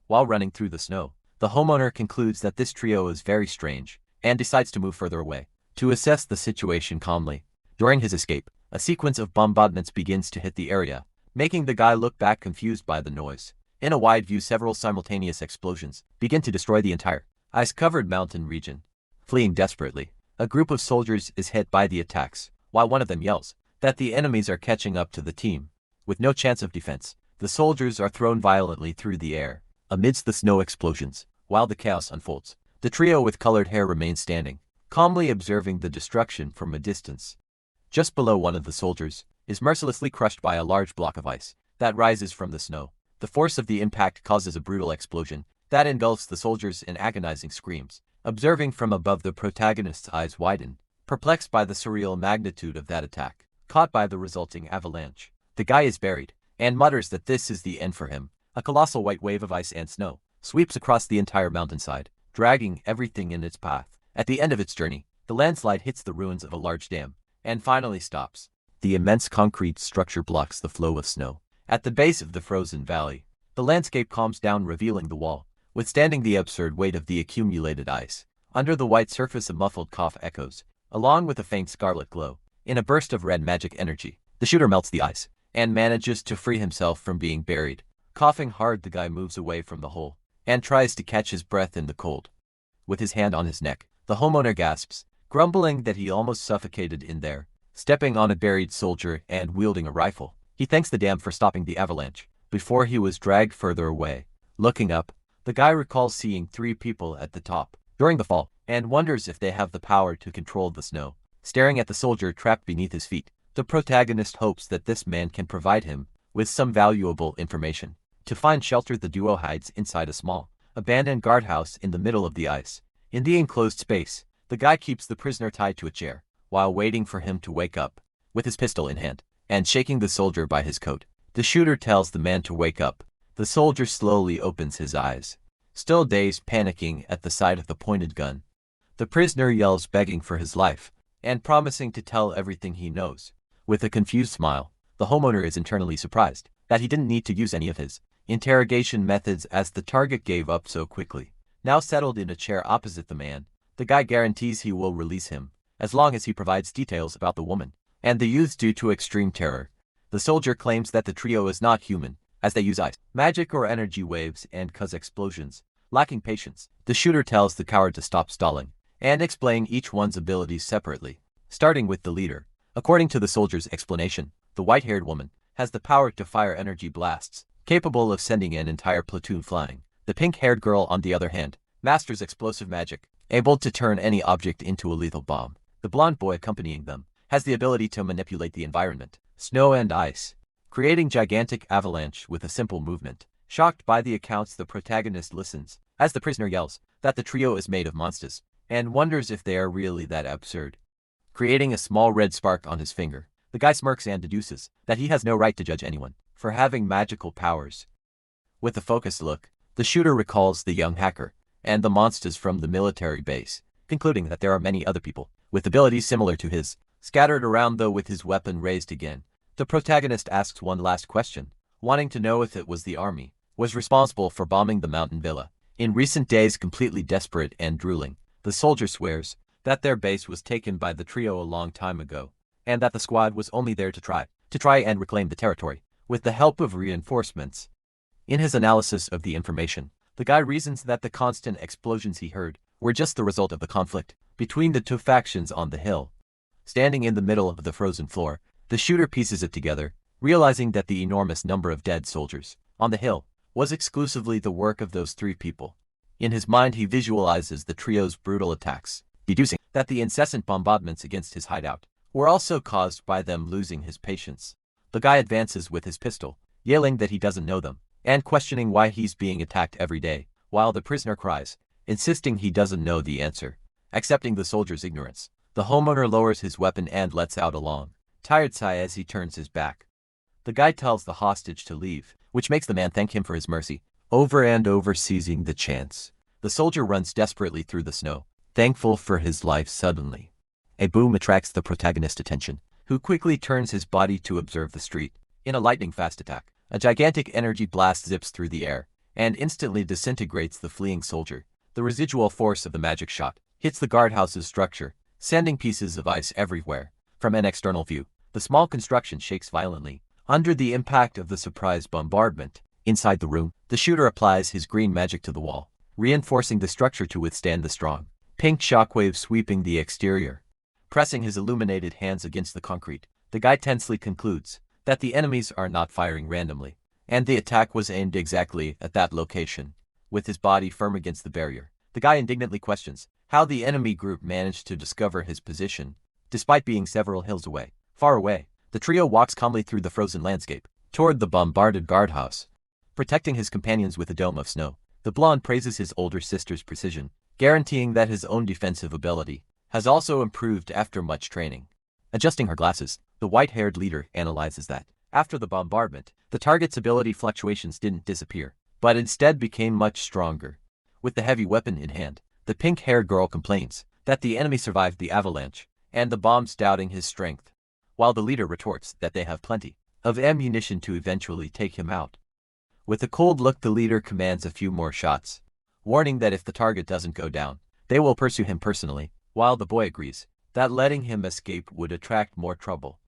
While running through the snow, the homeowner concludes that this trio is very strange and decides to move further away to assess the situation calmly. During his escape, a sequence of bombardments begins to hit the area, making the guy look back confused by the noise. In a wide view, several simultaneous explosions begin to destroy the entire ice-covered mountain region. Fleeing desperately, a group of soldiers is hit by the attacks, while one of them yells that the enemies are catching up to the team. With no chance of defense, the soldiers are thrown violently through the air, amidst the snow explosions. While the chaos unfolds, the trio with colored hair remains standing, calmly observing the destruction from a distance. Just below, one of the soldiers is mercilessly crushed by a large block of ice that rises from the snow. The force of the impact causes a brutal explosion that engulfs the soldiers in agonizing screams. Observing from above, the protagonist's eyes widen, perplexed by the surreal magnitude of that attack. Caught by the resulting avalanche, the guy is buried and mutters that this is the end for him. A colossal white wave of ice and snow sweeps across the entire mountainside, dragging everything in its path. At the end of its journey, the landslide hits the ruins of a large dam and finally stops. The immense concrete structure blocks the flow of snow. At the base of the frozen valley, the landscape calms down, revealing the wall, withstanding the absurd weight of the accumulated ice. Under the white surface, a muffled cough echoes, along with a faint scarlet glow. In a burst of red magic energy, the shooter melts the ice and manages to free himself from being buried. Coughing hard, the guy moves away from the hole and tries to catch his breath in the cold. With his hand on his neck, the homeowner gasps, grumbling that he almost suffocated in there. Stepping on a buried soldier and wielding a rifle, he thanks the dam for stopping the avalanche before he was dragged further away. Looking up, the guy recalls seeing 3 people at the top during the fall and wonders if they have the power to control the snow. Staring at the soldier trapped beneath his feet, the protagonist hopes that this man can provide him with some valuable information. To find shelter, the duo hides inside a small, abandoned guardhouse in the middle of the ice. In the enclosed space, the guy keeps the prisoner tied to a chair while waiting for him to wake up. With his pistol in hand and shaking the soldier by his coat, the shooter tells the man to wake up. The soldier slowly opens his eyes, still dazed, panicking at the sight of the pointed gun. The prisoner yells, begging for his life and promising to tell everything he knows. With a confused smile, the homeowner is internally surprised that he didn't need to use any of his interrogation methods, as the target gave up so quickly. Now settled in a chair opposite the man, the guy guarantees he will release him as long as he provides details about the woman and the youth. Due to extreme terror, the soldier claims that the trio is not human, as they use ice, magic, or energy waves and cause explosions. Lacking patience, the shooter tells the coward to stop stalling and explain each one's abilities separately, starting with the leader. According to the soldier's explanation, the white-haired woman has the power to fire energy blasts, capable of sending an entire platoon flying. The pink-haired girl, on the other hand, masters explosive magic, able to turn any object into a lethal bomb. The blonde boy accompanying them has the ability to manipulate the environment, snow and ice, creating gigantic avalanche with a simple movement. Shocked by the accounts, the protagonist listens as the prisoner yells that the trio is made of monsters and wonders if they are really that absurd. Creating a small red spark on his finger, the guy smirks and deduces that he has no right to judge anyone for having magical powers. With a focused look, the shooter recalls the young hacker and the monsters from the military base, concluding that there are many other people with abilities similar to his, scattered around. Though with his weapon raised again, the protagonist asks one last question, wanting to know if it was the army was responsible for bombing the mountain villa in recent days. Completely desperate and drooling, the soldier swears that their base was taken by the trio a long time ago, and that the squad was only there to try and reclaim the territory with the help of reinforcements. In his analysis of the information, the guy reasons that the constant explosions he heard were just the result of the conflict between the 2 factions on the hill. Standing in the middle of the frozen floor, the shooter pieces it together, realizing that the enormous number of dead soldiers on the hill was exclusively the work of those 3 people. In his mind he visualizes the trio's brutal attacks, deducing that the incessant bombardments against his hideout were also caused by them losing his patience. The guy advances with his pistol, yelling that he doesn't know them, and questioning why he's being attacked every day, while the prisoner cries, insisting he doesn't know the answer. Accepting the soldier's ignorance, the homeowner lowers his weapon and lets out a long, tired sigh as he turns his back. The guy tells the hostage to leave, which makes the man thank him for his mercy, over and over seizing the chance. The soldier runs desperately through the snow, thankful for his life. Suddenly, a boom attracts the protagonist's attention, who quickly turns his body to observe the street. In a lightning-fast attack, a gigantic energy blast zips through the air, and instantly disintegrates the fleeing soldier. The residual force of the magic shot hits the guardhouse's structure, sending pieces of ice everywhere. From an external view, the small construction shakes violently under the impact of the surprise bombardment. Inside the room, the shooter applies his green magic to the wall, reinforcing the structure to withstand the strong pink shockwave sweeping the exterior. Pressing his illuminated hands against the concrete, the guy tensely concludes that the enemies are not firing randomly, and the attack was aimed exactly at that location. With his body firm against the barrier, the guy indignantly questions how the enemy group managed to discover his position, despite being several hills away. Far away, the trio walks calmly through the frozen landscape, toward the bombarded guardhouse. Protecting his companions with a dome of snow, the blonde praises his older sister's precision, guaranteeing that his own defensive ability has also improved after much training. Adjusting her glasses, the white-haired leader analyzes that, after the bombardment, the target's ability fluctuations didn't disappear, but instead became much stronger. With the heavy weapon in hand, the pink-haired girl complains that the enemy survived the avalanche, and the bombs doubting his strength, while the leader retorts that they have plenty of ammunition to eventually take him out. With a cold look, the leader commands a few more shots, warning that if the target doesn't go down, they will pursue him personally, while the boy agrees that letting him escape would attract more trouble.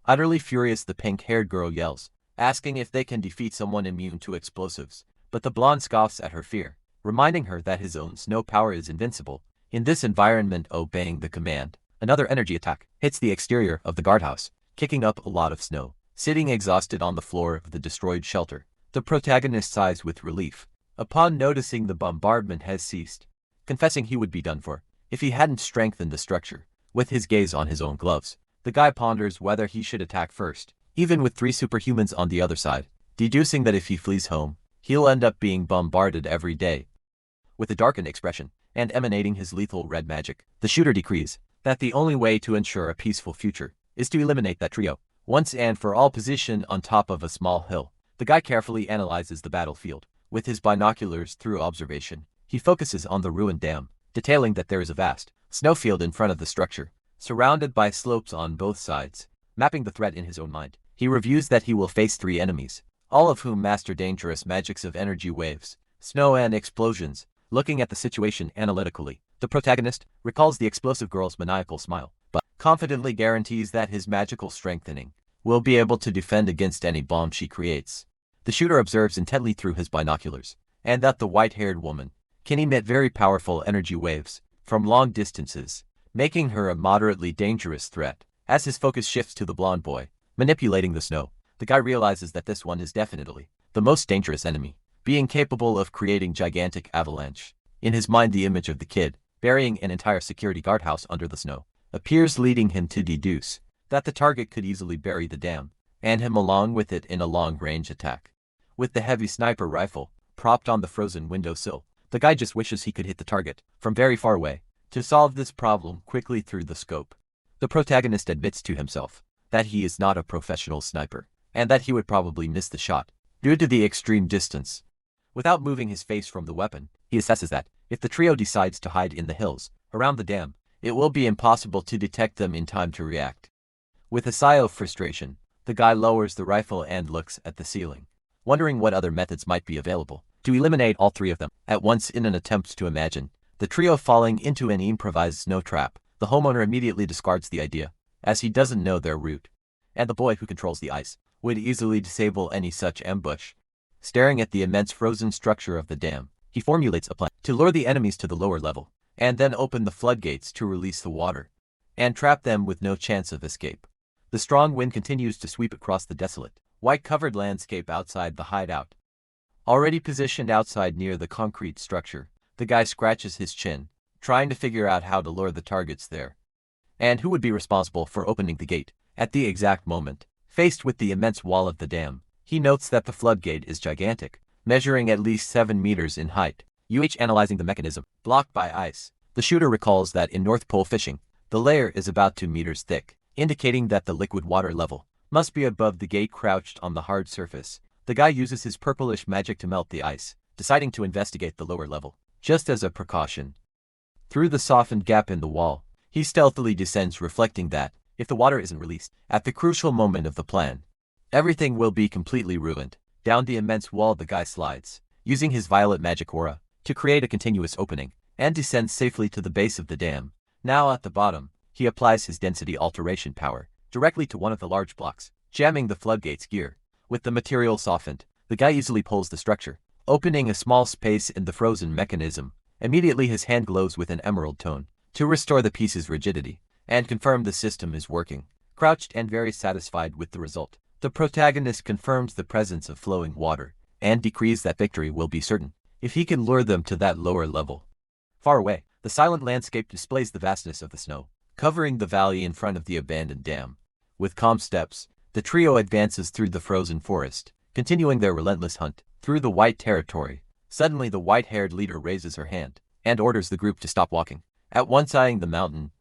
Utterly furious, the pink-haired girl yells, asking if they can defeat someone immune to explosives, but the blonde scoffs at her fear, reminding her that his own snow power is invincible in this environment. Obeying the command, another energy attack hits the exterior of the guardhouse, kicking up a lot of snow. Sitting exhausted on the floor of the destroyed shelter, the protagonist sighs with relief upon noticing the bombardment has ceased, confessing he would be done for if he hadn't strengthened the structure. With his gaze on his own gloves, the guy ponders whether he should attack first, even with 3 superhumans on the other side, deducing that if he flees home, he'll end up being bombarded every day. With a darkened expression, and emanating his lethal red magic, the shooter decrees that the only way to ensure a peaceful future is to eliminate that trio once and for all. Positioned on top of a small hill, the guy carefully analyzes the battlefield. With his binoculars through observation, he focuses on the ruined dam, detailing that there is a vast snowfield in front of the structure, surrounded by slopes on both sides. Mapping the threat in his own mind, he reviews that he will face 3 enemies, all of whom master dangerous magics of energy waves, snow and explosions. Looking at the situation analytically, the protagonist recalls the explosive girl's maniacal smile, but confidently guarantees that his magical strengthening will be able to defend against any bomb she creates. The shooter observes intently through his binoculars, and that the white-haired woman can emit very powerful energy waves from long distances, making her a moderately dangerous threat. As his focus shifts to the blonde boy manipulating the snow, the guy realizes that this one is definitely the most dangerous enemy, being capable of creating gigantic avalanche. In his mind, the image of the kid burying an entire security guardhouse under the snow appears, leading him to deduce that the target could easily bury the dam, and him along with it in a long-range attack. With the heavy sniper rifle propped on the frozen windowsill, the guy just wishes he could hit the target from very far away to solve this problem quickly through the scope. The protagonist admits to himself that he is not a professional sniper, and that he would probably miss the shot due to the extreme distance. Without moving his face from the weapon, he assesses that if the trio decides to hide in the hills around the dam, it will be impossible to detect them in time to react. With a sigh of frustration, the guy lowers the rifle and looks at the ceiling, wondering what other methods might be available to eliminate all 3 of them at once. In an attempt to imagine the trio falling into an improvised snow trap, the homeowner immediately discards the idea, as he doesn't know their route, and the boy who controls the ice would easily disable any such ambush. Staring at the immense frozen structure of the dam, he formulates a plan to lure the enemies to the lower level, and then open the floodgates to release the water, and trap them with no chance of escape. The strong wind continues to sweep across the desolate, white-covered landscape outside the hideout, Already positioned outside near the concrete structure, the guy scratches his chin, trying to figure out how to lure the targets there. And who would be responsible for opening the gate? At the exact moment, faced with the immense wall of the dam, he notes that the floodgate is gigantic, measuring at least 7 meters in height. Analyzing the mechanism, blocked by ice. The shooter recalls that in North Pole fishing, the layer is about 2 meters thick, indicating that the liquid water level must be above the gate crouched on the hard surface. The guy uses his purplish magic to melt the ice, deciding to investigate the lower level, just as a precaution. Through the softened gap in the wall, he stealthily descends, reflecting that, if the water isn't released at the crucial moment of the plan, everything will be completely ruined. Down the immense wall the guy slides, using his violet magic aura to create a continuous opening, and descends safely to the base of the dam. Now at the bottom, he applies his density alteration power directly to one of the large blocks, jamming the floodgate's gear. With the material softened, the guy easily pulls the structure, opening a small space in the frozen mechanism. Immediately his hand glows with an emerald tone to restore the piece's rigidity and confirm the system is working. Crouched and very satisfied with the result, the protagonist confirms the presence of flowing water and decrees that victory will be certain if he can lure them to that lower level. Far away, the silent landscape displays the vastness of the snow, covering the valley in front of the abandoned dam. With calm steps, the trio advances through the frozen forest, continuing their relentless hunt through the white territory. Suddenly the white-haired leader raises her hand and orders the group to stop walking. At once eyeing the mountain,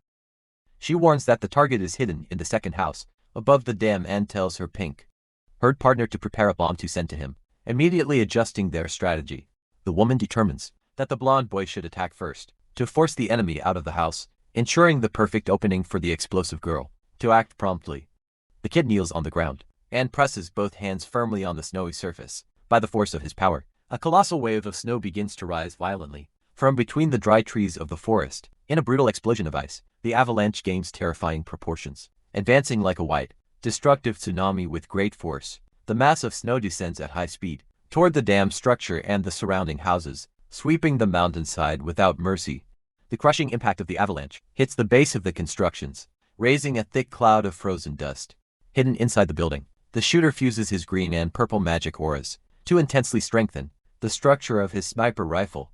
she warns that the target is hidden in the second house above the dam and tells her pink-haired partner to prepare a bomb to send to him, immediately adjusting their strategy. The woman determines that the blonde boy should attack first to force the enemy out of the house, ensuring the perfect opening for the explosive girl to act promptly. The kid kneels on the ground and presses both hands firmly on the snowy surface. By the force of his power, a colossal wave of snow begins to rise violently from between the dry trees of the forest. In a brutal explosion of ice, the avalanche gains terrifying proportions, advancing like a white, destructive tsunami with great force. The mass of snow descends at high speed toward the dam structure and the surrounding houses, sweeping the mountainside without mercy. The crushing impact of the avalanche hits the base of the constructions, raising a thick cloud of frozen dust. Hidden inside the building, the shooter fuses his green and purple magic auras to intensely strengthen the structure of his sniper rifle.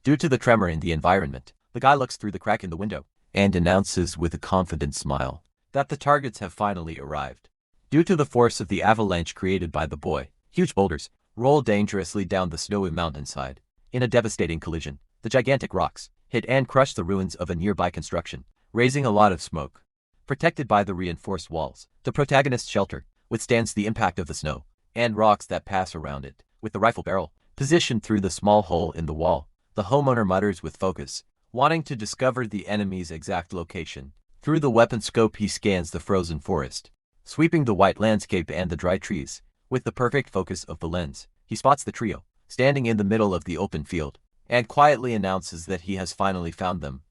Due to the tremor in the environment, the guy looks through the crack in the window and announces with a confident smile that the targets have finally arrived. Due to the force of the avalanche created by the boy, huge boulders roll dangerously down the snowy mountainside. In a devastating collision, the gigantic rocks hit and crush the ruins of a nearby construction, raising a lot of smoke. Protected by the reinforced walls, the protagonist's shelter withstands the impact of the snow and rocks that pass around it. With the rifle barrel positioned through the small hole in the wall, the homeowner mutters with focus, wanting to discover the enemy's exact location. Through the weapon scope he scans the frozen forest, sweeping the white landscape and the dry trees. With the perfect focus of the lens, he spots the trio, standing in the middle of the open field, and quietly announces that he has finally found them.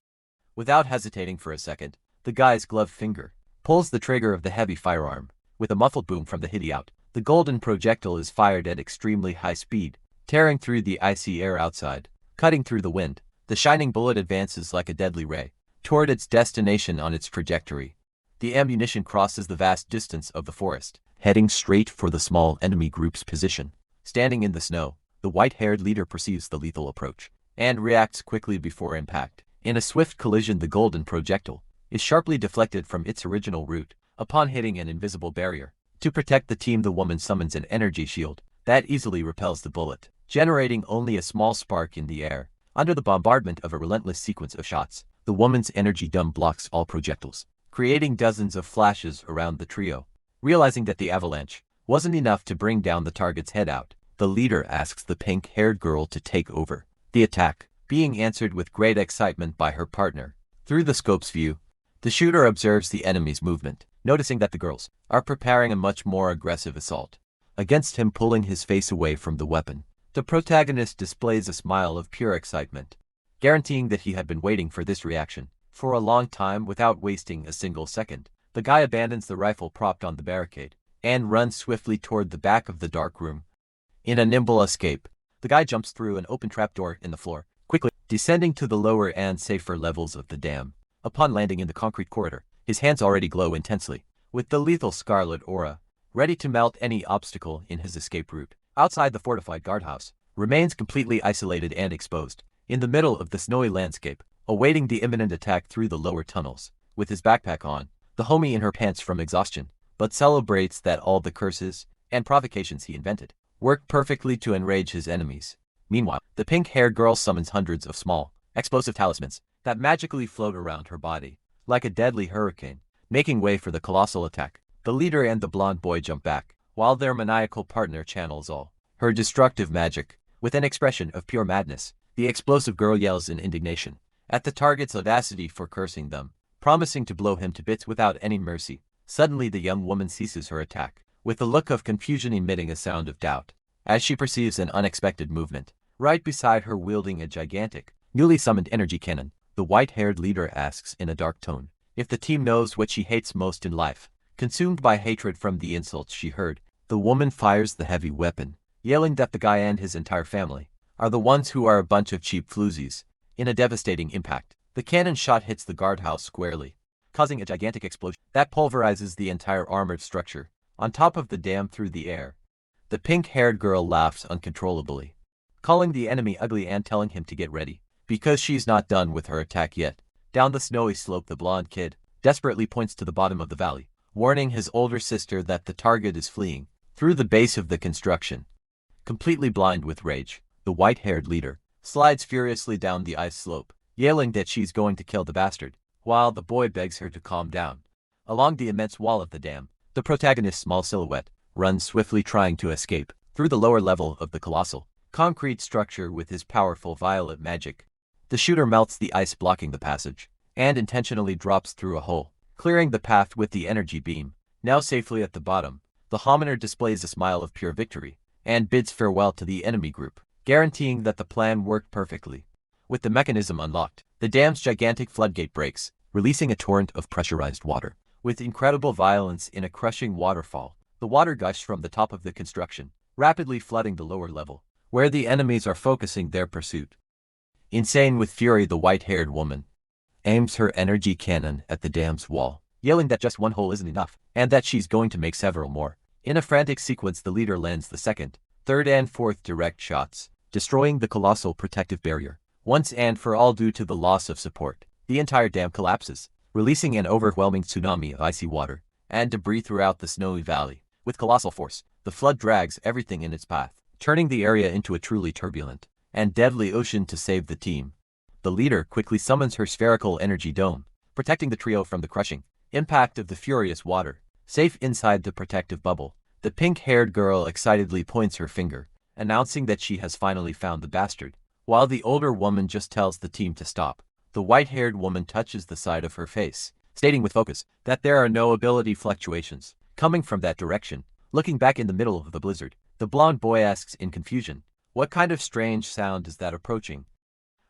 Without hesitating for a second, the guy's gloved finger pulls the trigger of the heavy firearm. With a muffled boom from the hideout, the golden projectile is fired at extremely high speed, tearing through the icy air outside. Cutting through the wind, the shining bullet advances like a deadly ray toward its destination on its trajectory. The ammunition crosses the vast distance of the forest, heading straight for the small enemy group's position. Standing in the snow, the white-haired leader perceives the lethal approach and reacts quickly before impact. In a swift collision, the golden projectile is sharply deflected from its original route. Upon hitting an invisible barrier, to protect the team, the woman summons an energy shield that easily repels the bullet, generating only a small spark in the air. Under the bombardment of a relentless sequence of shots, the woman's energy dome blocks all projectiles, creating dozens of flashes around the trio. Realizing that the avalanche wasn't enough to bring down the target's head out, the leader asks the pink-haired girl to take over the attack, being answered with great excitement by her partner. Through the scope's view, the shooter observes the enemy's movement, noticing that the girls are preparing a much more aggressive assault against him, pulling his face away from the weapon. The protagonist displays a smile of pure excitement, guaranteeing that he had been waiting for this reaction for a long time. Without wasting a single second, the guy abandons the rifle propped on the barricade and runs swiftly toward the back of the dark room. In a nimble escape, the guy jumps through an open trapdoor in the floor, quickly descending to the lower and safer levels of the dam. Upon landing in the concrete corridor, his hands already glow intensely with the lethal scarlet aura, ready to melt any obstacle in his escape route. Outside the fortified guardhouse, remains completely isolated and exposed, in the middle of the snowy landscape, awaiting the imminent attack through the lower tunnels. With his backpack on, the homie in her pants from exhaustion, but celebrates that all the curses and provocations he invented worked perfectly to enrage his enemies. Meanwhile, the pink-haired girl summons hundreds of small, explosive talismans that magically float around her body, like a deadly hurricane, making way for the colossal attack. The leader and the blonde boy jump back, while their maniacal partner channels all her destructive magic. With an expression of pure madness, the explosive girl yells in indignation at the target's audacity for cursing them, promising to blow him to bits without any mercy. Suddenly the young woman ceases her attack, with a look of confusion emitting a sound of doubt, as she perceives an unexpected movement. Right beside her, wielding a gigantic, newly summoned energy cannon, the white-haired leader asks in a dark tone if the team knows what she hates most in life. Consumed by hatred from the insults she heard, the woman fires the heavy weapon, yelling that the guy and his entire family are the ones who are a bunch of cheap floozies. In a devastating impact, the cannon shot hits the guardhouse squarely, causing a gigantic explosion that pulverizes the entire armored structure on top of the dam through the air. The pink-haired girl laughs uncontrollably, calling the enemy ugly and telling him to get ready, because she's not done with her attack yet. Down the snowy slope, the blonde kid desperately points to the bottom of the valley, warning his older sister that the target is fleeing through the base of the construction. Completely blind with rage, the white-haired leader slides furiously down the ice slope, yelling that she's going to kill the bastard, while the boy begs her to calm down. Along the immense wall of the dam, the protagonist's small silhouette runs swiftly, trying to escape through the lower level of the colossal concrete structure with his powerful violet magic. The shooter melts the ice blocking the passage, and intentionally drops through a hole, clearing the path with the energy beam. Now safely at the bottom, the hominer displays a smile of pure victory, and bids farewell to the enemy group, guaranteeing that the plan worked perfectly. With the mechanism unlocked, the dam's gigantic floodgate breaks, releasing a torrent of pressurized water. With incredible violence in a crushing waterfall, the water gushes from the top of the construction, rapidly flooding the lower level, where the enemies are focusing their pursuit. Insane with fury, the white-haired woman aims her energy cannon at the dam's wall, yelling that just one hole isn't enough, and that she's going to make several more. In a frantic sequence, the leader lands the second, third, and fourth direct shots, destroying the colossal protective barrier. Once and for all, due to the loss of support, the entire dam collapses, releasing an overwhelming tsunami of icy water and debris throughout the snowy valley. With colossal force, the flood drags everything in its path, turning the area into a truly turbulent and deadly ocean. To save the team, the leader quickly summons her spherical energy dome, protecting the trio from the crushing impact of the furious water. Safe inside the protective bubble, the pink-haired girl excitedly points her finger, announcing that she has finally found the bastard, while the older woman just tells the team to stop. The white-haired woman touches the side of her face, stating with focus that there are no ability fluctuations coming from that direction. Looking back in the middle of the blizzard, the blonde boy asks in confusion, "What kind of strange sound is that approaching?"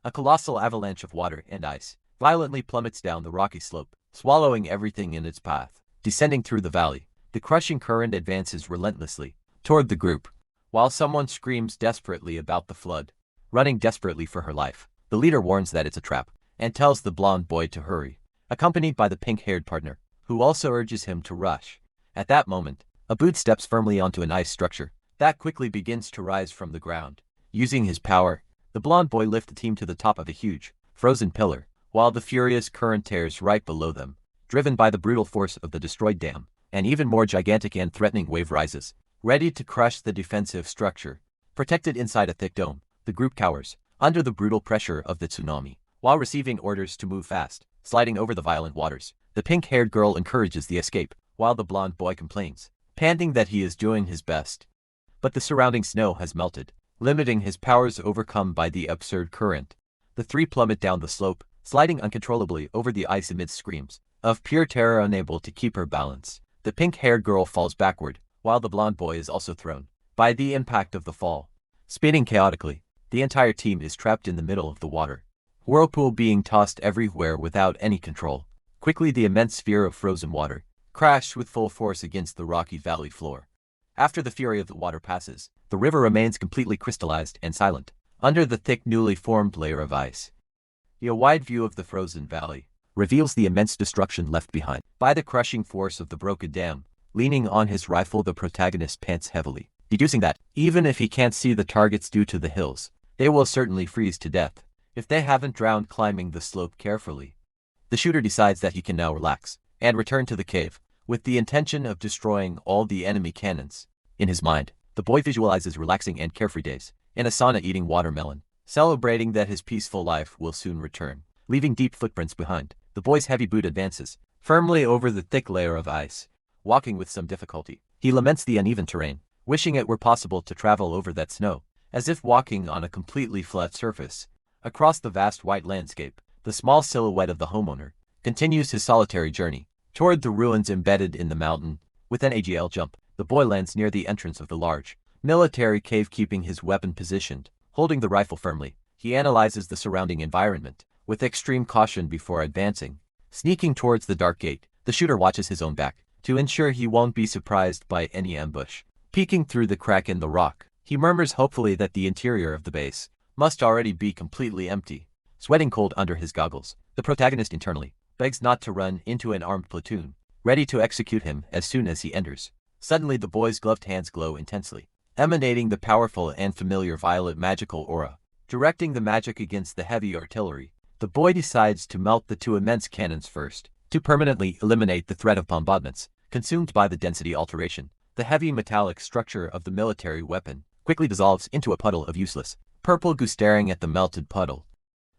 A colossal avalanche of water and ice violently plummets down the rocky slope, swallowing everything in its path. Descending through the valley, the crushing current advances relentlessly toward the group, while someone screams desperately about the flood. Running desperately for her life, the leader warns that it's a trap, and tells the blonde boy to hurry, accompanied by the pink-haired partner, who also urges him to rush. At that moment, a boot steps firmly onto an ice structure that quickly begins to rise from the ground. Using his power, the blonde boy lifts the team to the top of a huge, frozen pillar, while the furious current tears right below them. Driven by the brutal force of the destroyed dam, an even more gigantic and threatening wave rises, ready to crush the defensive structure. Protected inside a thick dome, the group cowers under the brutal pressure of the tsunami, while receiving orders to move fast. Sliding over the violent waters, the pink-haired girl encourages the escape, while the blonde boy complains, panting that he is doing his best. But the surrounding snow has melted, limiting his powers, overcome by the absurd current. The three plummet down the slope, sliding uncontrollably over the ice amidst screams of pure terror, unable to keep her balance. The pink-haired girl falls backward, while the blonde boy is also thrown by the impact of the fall. Spinning chaotically, the entire team is trapped in the middle of the water whirlpool, being tossed everywhere without any control. Quickly, the immense sphere of frozen water crashed with full force against the rocky valley floor. After the fury of the water passes, the river remains completely crystallized and silent under the thick, newly formed layer of ice. A wide view of the frozen valley reveals the immense destruction left behind by the crushing force of the broken dam. Leaning on his rifle, the protagonist pants heavily, deducing that, even if he can't see the targets due to the hills, they will certainly freeze to death if they haven't drowned climbing the slope carefully. The shooter decides that he can now relax and return to the cave, with the intention of destroying all the enemy cannons. In his mind, the boy visualizes relaxing and carefree days in a sauna eating watermelon, celebrating that his peaceful life will soon return. Leaving deep footprints behind, the boy's heavy boot advances firmly over the thick layer of ice. Walking with some difficulty, he laments the uneven terrain, wishing it were possible to travel over that snow, as if walking on a completely flat surface. Across the vast white landscape, the small silhouette of the homeowner continues his solitary journey toward the ruins embedded in the mountain. With an AGL jump, the boy lands near the entrance of the large military cave, keeping his weapon positioned. Holding the rifle firmly, he analyzes the surrounding environment with extreme caution before advancing. Sneaking towards the dark gate, the shooter watches his own back to ensure he won't be surprised by any ambush. Peeking through the crack in the rock, he murmurs hopefully that the interior of the base must already be completely empty. Sweating cold under his goggles, the protagonist internally begs not to run into an armed platoon, ready to execute him as soon as he enters. Suddenly the boy's gloved hands glow intensely, emanating the powerful and familiar violet magical aura. Directing the magic against the heavy artillery, the boy decides to melt the two immense cannons first, to permanently eliminate the threat of bombardments consumed by the density alteration. The heavy metallic structure of the military weapon quickly dissolves into a puddle of useless purple goo. Staring at the melted puddle,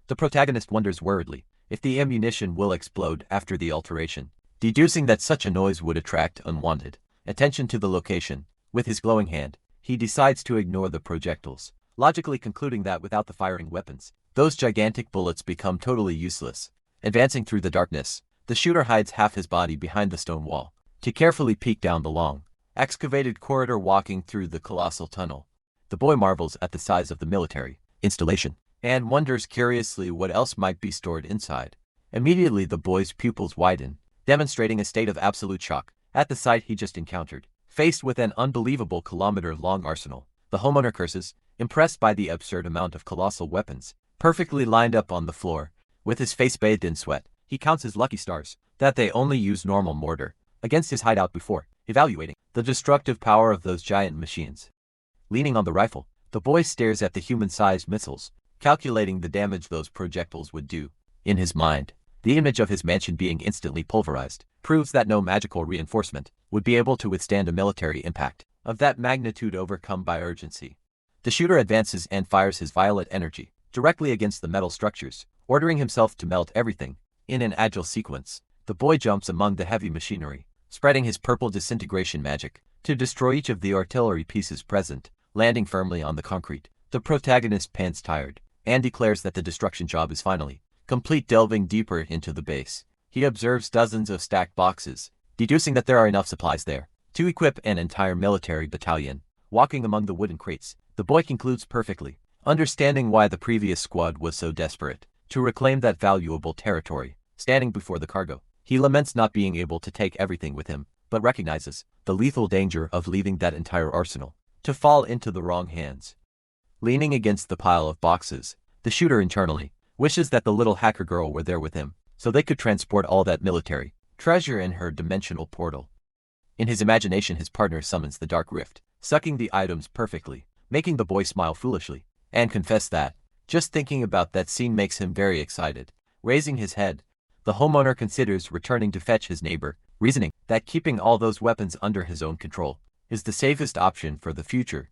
the protagonist wonders worriedly if the ammunition will explode after the alteration. Deducing that such a noise would attract unwanted attention to the location, with his glowing hand, he decides to ignore the projectiles, logically concluding that without the firing weapons, those gigantic bullets become totally useless. Advancing through the darkness, the shooter hides half his body behind the stone wall to carefully peek down the long, excavated corridor. Walking through the colossal tunnel, the boy marvels at the size of the military installation and wonders curiously what else might be stored inside. Immediately the boy's pupils widen, demonstrating a state of absolute shock at the sight he just encountered. Faced with an unbelievable kilometer-long arsenal, the homeowner curses, impressed by the absurd amount of colossal weapons perfectly lined up on the floor. With his face bathed in sweat, he counts his lucky stars that they only use normal mortar against his hideout before evaluating the destructive power of those giant machines. Leaning on the rifle, the boy stares at the human-sized missiles, calculating the damage those projectiles would do. In his mind, the image of his mansion being instantly pulverized proves that no magical reinforcement would be able to withstand a military impact of that magnitude overcome by urgency. The shooter advances and fires his violet energy directly against the metal structures, ordering himself to melt everything. In an agile sequence, the boy jumps among the heavy machinery, spreading his purple disintegration magic to destroy each of the artillery pieces present. Landing firmly on the concrete, the protagonist pants tired and declares that the destruction job is finally complete. Delving deeper into the base, he observes dozens of stacked boxes, deducing that there are enough supplies there to equip an entire military battalion. Walking among the wooden crates, the boy concludes perfectly, understanding why the previous squad was so desperate to reclaim that valuable territory. Standing before the cargo, he laments not being able to take everything with him, but recognizes the lethal danger of leaving that entire arsenal to fall into the wrong hands. Leaning against the pile of boxes, the shooter internally wishes that the little hacker girl were there with him, so they could transport all that military treasure in her dimensional portal. In his imagination, his partner summons the Dark Rift, sucking the items perfectly, making the boy smile foolishly, and confess that just thinking about that scene makes him very excited. Raising his head, the homeowner considers returning to fetch his neighbor, reasoning that keeping all those weapons under his own control is the safest option for the future.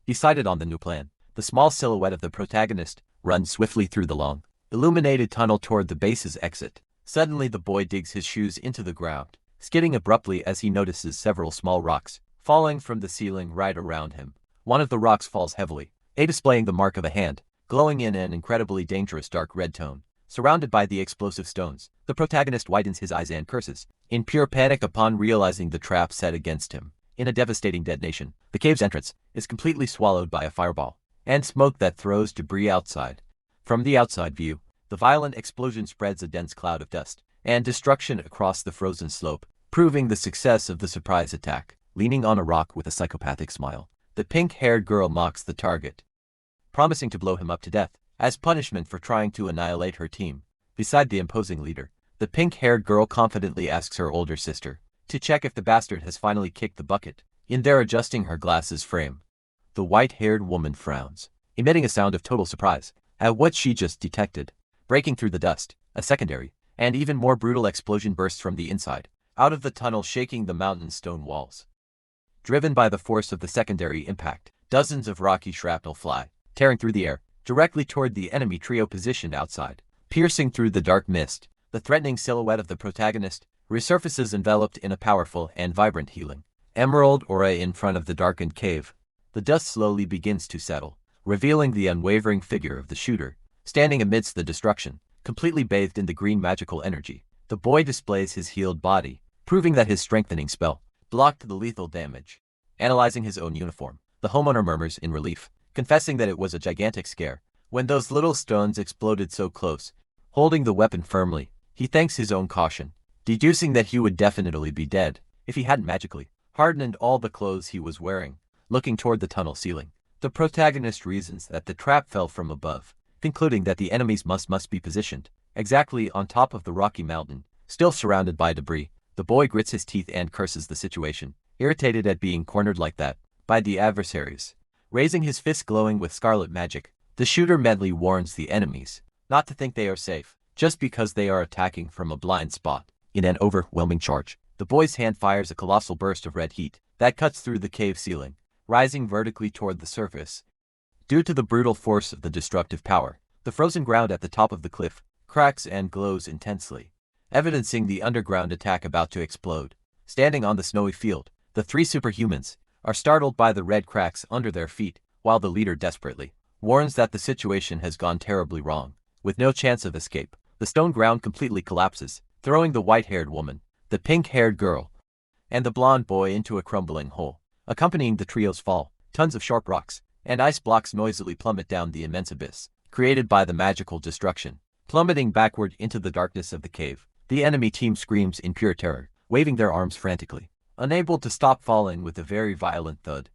Decided on the new plan, the small silhouette of the protagonist runs swiftly through the long, illuminated tunnel toward the base's exit. Suddenly the boy digs his shoes into the ground, skidding abruptly as he notices several small rocks falling from the ceiling right around him. One of the rocks falls heavily, displaying the mark of a hand, glowing in an incredibly dangerous dark red tone. Surrounded by the explosive stones, the protagonist widens his eyes and curses, in pure panic upon realizing the trap set against him. In a devastating detonation, the cave's entrance is completely swallowed by a fireball and smoke that throws debris outside. From the outside view, the violent explosion spreads a dense cloud of dust and destruction across the frozen slope, proving the success of the surprise attack. Leaning on a rock with a psychopathic smile, the pink-haired girl mocks the target, promising to blow him up to death as punishment for trying to annihilate her team. Beside the imposing leader, the pink-haired girl confidently asks her older sister to check if the bastard has finally kicked the bucket. In there adjusting her glasses frame, the white-haired woman frowns, emitting a sound of total surprise at what she just detected. Breaking through the dust, a secondary, and even more brutal explosion bursts from the inside, out of the tunnel shaking the mountain's stone walls. Driven by the force of the secondary impact, dozens of rocky shrapnel fly, tearing through the air, directly toward the enemy trio positioned outside. Piercing through the dark mist, the threatening silhouette of the protagonist resurfaces enveloped in a powerful and vibrant healing emerald aura in front of the darkened cave. The dust slowly begins to settle, revealing the unwavering figure of the shooter, standing amidst the destruction, completely bathed in the green magical energy. The boy displays his healed body, proving that his strengthening spell blocked the lethal damage. Analyzing his own uniform, the homeowner murmurs in relief, confessing that it was a gigantic scare when those little stones exploded so close. Holding the weapon firmly, he thanks his own caution, deducing that he would definitely be dead if he hadn't magically hardened all the clothes he was wearing. Looking toward the tunnel ceiling, the protagonist reasons that the trap fell from above, concluding that the enemies must be positioned exactly on top of the rocky mountain, still surrounded by debris. The boy grits his teeth and curses the situation, irritated at being cornered like that by the adversaries. Raising his fist glowing with scarlet magic, the shooter mentally warns the enemies not to think they are safe, just because they are attacking from a blind spot. In an overwhelming charge, the boy's hand fires a colossal burst of red heat that cuts through the cave ceiling, rising vertically toward the surface. Due to the brutal force of the destructive power, the frozen ground at the top of the cliff cracks and glows intensely, evidencing the underground attack about to explode. Standing on the snowy field, the three superhumans are startled by the red cracks under their feet, while the leader desperately warns that the situation has gone terribly wrong. With no chance of escape, the stone ground completely collapses, throwing the white-haired woman, the pink-haired girl, and the blonde boy into a crumbling hole. Accompanying the trio's fall, tons of sharp rocks and ice blocks noisily plummet down the immense abyss created by the magical destruction. Plummeting backward into the darkness of the cave, the enemy team screams in pure terror, waving their arms frantically, unable to stop falling with a very violent thud.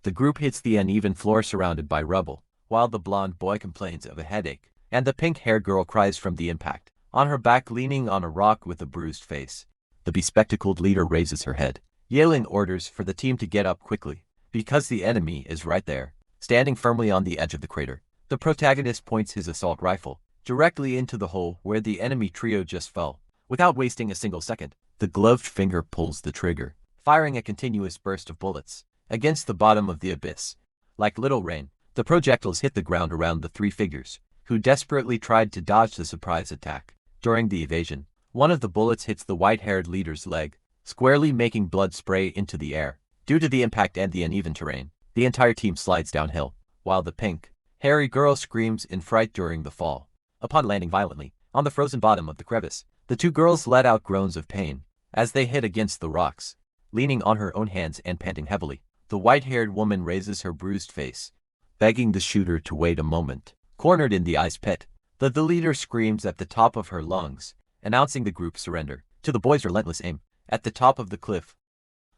The group hits the uneven floor surrounded by rubble, while the blonde boy complains of a headache, and the pink-haired girl cries from the impact, on her back leaning on a rock with a bruised face. The bespectacled leader raises her head, yelling orders for the team to get up quickly, because the enemy is right there. Standing firmly on the edge of the crater, the protagonist points his assault rifle directly into the hole where the enemy trio just fell. Without wasting a single second, the gloved finger pulls the trigger, firing a continuous burst of bullets against the bottom of the abyss. Like little rain, the projectiles hit the ground around the three figures, who desperately tried to dodge the surprise attack. During the evasion, one of the bullets hits the white-haired leader's leg, squarely making blood spray into the air. Due to the impact and the uneven terrain, the entire team slides downhill, while the pink, hairy girl screams in fright during the fall. Upon landing violently on the frozen bottom of the crevice, the two girls let out groans of pain as they hit against the rocks. Leaning on her own hands and panting heavily, the white-haired woman raises her bruised face, begging the shooter to wait a moment. Cornered in the ice pit, the leader screams at the top of her lungs, announcing the group's surrender to the boy's relentless aim at the top of the cliff.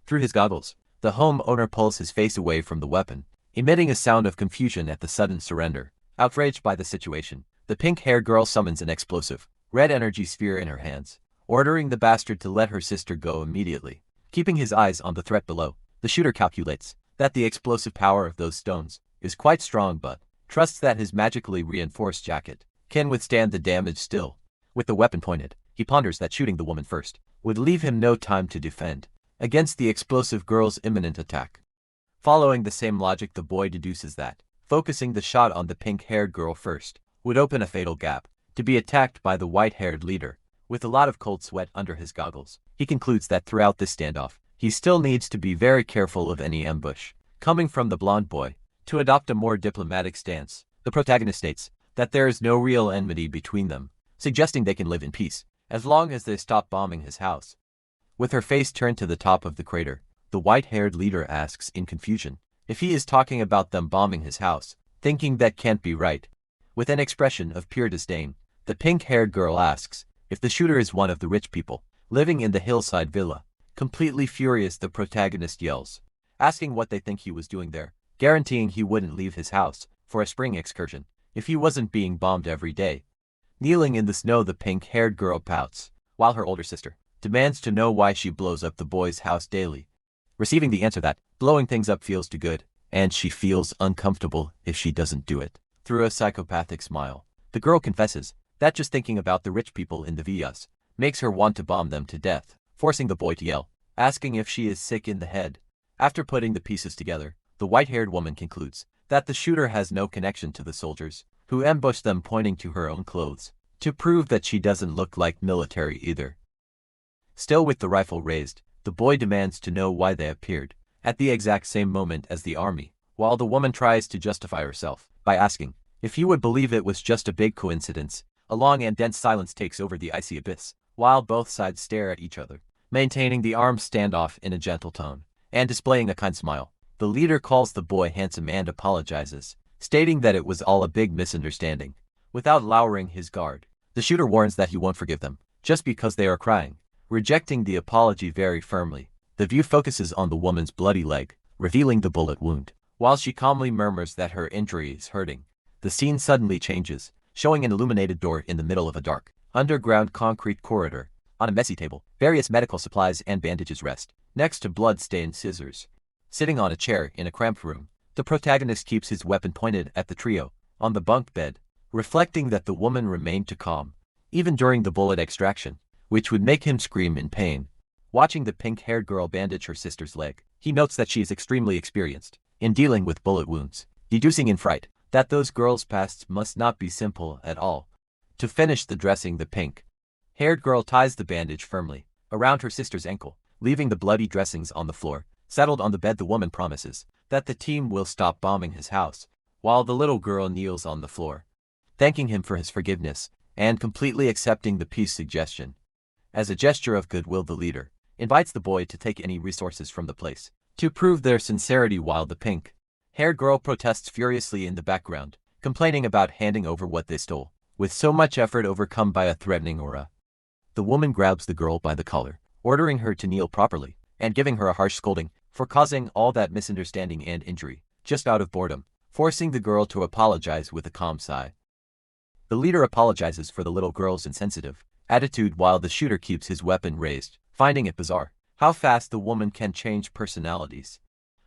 Through his goggles, the homeowner pulls his face away from the weapon, emitting a sound of confusion at the sudden surrender. Outraged by the situation, the pink-haired girl summons an explosive, red energy sphere in her hands, ordering the bastard to let her sister go immediately. Keeping his eyes on the threat below, the shooter calculates that the explosive power of those stones is quite strong, but trusts that his magically reinforced jacket can withstand the damage still. With the weapon pointed, he ponders that shooting the woman first would leave him no time to defend against the explosive girl's imminent attack. Following the same logic, the boy deduces that focusing the shot on the pink-haired girl first would open a fatal gap to be attacked by the white-haired leader. With a lot of cold sweat under his goggles, he concludes that throughout this standoff, he still needs to be very careful of any ambush coming from the blonde boy. To adopt a more diplomatic stance, the protagonist states that there is no real enmity between them, suggesting they can live in peace as long as they stop bombing his house. With her face turned to the top of the crater, the white-haired leader asks in confusion if he is talking about them bombing his house, thinking that can't be right. With an expression of pure disdain, the pink-haired girl asks if the shooter is one of the rich people living in the hillside villa. Completely furious, the protagonist yells, asking what they think he was doing there, guaranteeing he wouldn't leave his house for a spring excursion if he wasn't being bombed every day. Kneeling in the snow, the pink-haired girl pouts, while her older sister demands to know why she blows up the boy's house daily. receiving the answer that blowing things up feels too good, and she feels uncomfortable if she doesn't do it. Through a psychopathic smile, the girl confesses that just thinking about the rich people in the villas makes her want to bomb them to death, forcing the boy to yell, asking if she is sick in the head. After putting the pieces together, the white-haired woman concludes that the shooter has no connection to the soldiers, who ambushed them, pointing to her own clothes, to prove that she doesn't look like military either. Still with the rifle raised, the boy demands to know why they appeared at the exact same moment as the army, while the woman tries to justify herself by asking if he would believe it was just a big coincidence. A long and dense silence takes over the icy abyss, while both sides stare at each other, maintaining the arms standoff in a gentle tone and displaying a kind smile. The leader calls the boy handsome and apologizes, stating that it was all a big misunderstanding. Without lowering his guard, the shooter warns that he won't forgive them just because they are crying, rejecting the apology very firmly. The view focuses on the woman's bloody leg, revealing the bullet wound. While she calmly murmurs that her injury is hurting, the scene suddenly changes, showing an illuminated door in the middle of a dark, underground concrete corridor. On a messy table, various medical supplies and bandages rest, next to blood-stained scissors. Sitting on a chair in a cramped room, the protagonist keeps his weapon pointed at the trio on the bunk bed, reflecting that the woman remained calm, even during the bullet extraction, which would make him scream in pain. Watching the pink-haired girl bandage her sister's leg, he notes that she is extremely experienced in dealing with bullet wounds, deducing in fright that those girls' pasts must not be simple at all. To finish the dressing, the pink-haired girl ties the bandage firmly around her sister's ankle, leaving the bloody dressings on the floor. Settled on the bed, the woman promises that the team will stop bombing his house, while the little girl kneels on the floor, thanking him for his forgiveness and completely accepting the peace suggestion. As a gesture of goodwill, the leader invites the boy to take any resources from the place to prove their sincerity, while the pink-haired girl protests furiously in the background, complaining about handing over what they stole, with so much effort overcome by a threatening aura. The woman grabs the girl by the collar, ordering her to kneel properly, and giving her a harsh scolding for causing all that misunderstanding and injury, just out of boredom, forcing the girl to apologize with a calm sigh. The leader apologizes for the little girl's insensitive attitude while the shooter keeps his weapon raised, finding it bizarre how fast the woman can change personalities.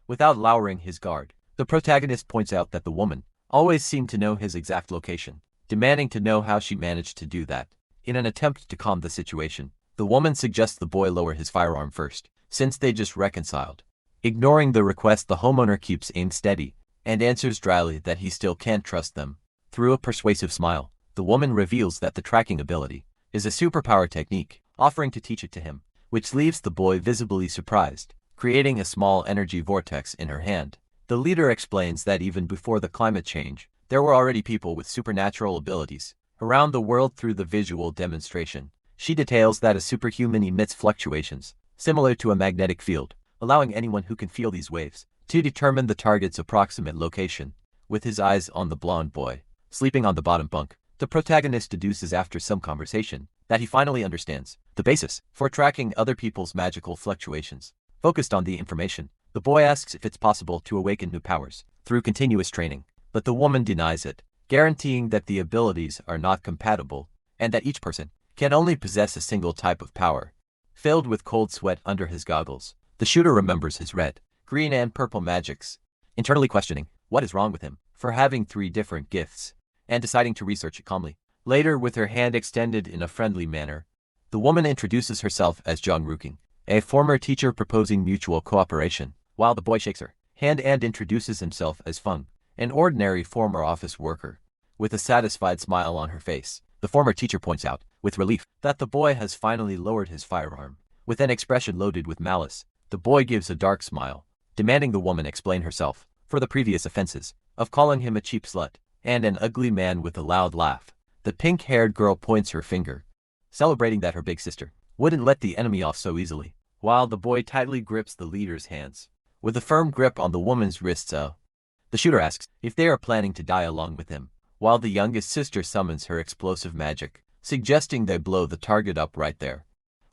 Without lowering his guard, the protagonist points out that the woman always seemed to know his exact location, demanding to know how she managed to do that. In an attempt to calm the situation, the woman suggests the boy lower his firearm first, since they just reconciled. Ignoring the request, the homeowner keeps aim steady and answers dryly that he still can't trust them. Through a persuasive smile, the woman reveals that the tracking ability is a superpower technique, offering to teach it to him, which leaves the boy visibly surprised, creating a small energy vortex in her hand. The leader explains that even before the climate change, there were already people with supernatural abilities around the world. Through the visual demonstration, she details that a superhuman emits fluctuations similar to a magnetic field, allowing anyone who can feel these waves to determine the target's approximate location. With his eyes on the blonde boy sleeping on the bottom bunk, the protagonist deduces after some conversation that he finally understands the basis for tracking other people's magical fluctuations. Focused on the information, the boy asks if it's possible to awaken new powers through continuous training, but the woman denies it, guaranteeing that the abilities are not compatible and that each person can only possess a single type of power. Filled with cold sweat under his goggles, the shooter remembers his red, green, and purple magics, internally questioning what is wrong with him for having 3 different gifts, and deciding to research it calmly. Later, with her hand extended in a friendly manner, the woman introduces herself as Jung Ruking, a former teacher proposing mutual cooperation, while the boy shakes her hand and introduces himself as Feng, an ordinary former office worker. With a satisfied smile on her face, the former teacher points out, with relief, that the boy has finally lowered his firearm. With an expression loaded with malice, the boy gives a dark smile, demanding the woman explain herself for the previous offenses of calling him a cheap slut and an ugly man. With a loud laugh, the pink-haired girl points her finger, celebrating that her big sister wouldn't let the enemy off so easily, while the boy tightly grips the leader's hands with a firm grip on the woman's wrists. The shooter asks if they are planning to die along with him, while the youngest sister summons her explosive magic, suggesting they blow the target up right there.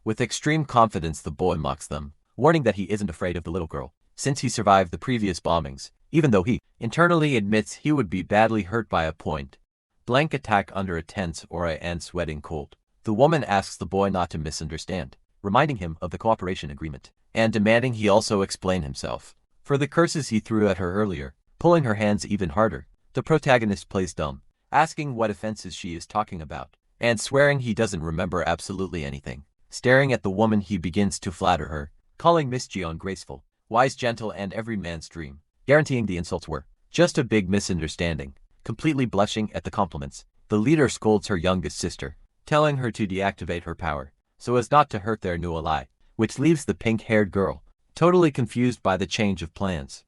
With extreme confidence, the boy mocks them, warning that he isn't afraid of the little girl, since he survived the previous bombings, even though he internally admits he would be badly hurt by a point-blank attack under a tense aura and sweating cold. The woman asks the boy not to misunderstand reminding him of the cooperation agreement, and demanding he also explain himself for the curses he threw at her earlier, pulling her hands even harder. The protagonist plays dumb, asking what offenses she is talking about, and swearing he doesn't remember absolutely anything. Staring at the woman, he begins to flatter her, calling Miss Gion graceful, wise, gentle, and every man's dream, guaranteeing the insults were just a big misunderstanding. Completely blushing at the compliments, the leader scolds her youngest sister, telling her to deactivate her power, so as not to hurt their new ally, which leaves the pink-haired girl totally confused by the change of plans.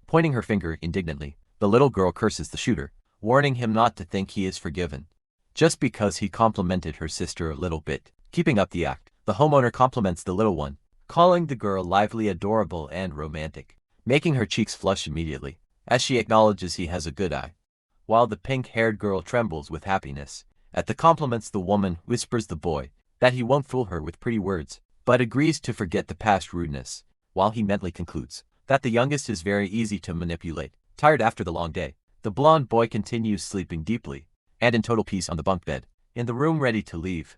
Pointing her finger indignantly, the little girl curses the shooter, warning him not to think he is forgiven, just because he complimented her sister a little bit. Keeping up the act, the homeowner compliments the little one, calling the girl lively, adorable, and romantic, making her cheeks flush immediately, as she acknowledges he has a good eye. While the pink-haired girl trembles with happiness at the compliments, the woman whispers the boy that he won't fool her with pretty words, but agrees to forget the past rudeness, while he mentally concludes that the youngest is very easy to manipulate. Tired after the long day, the blonde boy continues sleeping deeply and in total peace on the bunk bed, in the room ready to leave.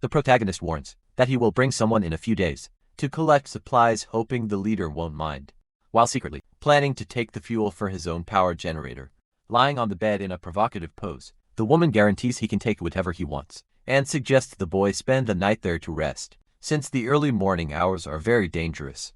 The protagonist warns that he will bring someone in a few days to collect supplies, hoping the leader won't mind, while secretly planning to take the fuel for his own power generator. Lying on the bed in a provocative pose, the woman guarantees he can take whatever he wants, and suggests the boy spend the night there to rest, since the early morning hours are very dangerous.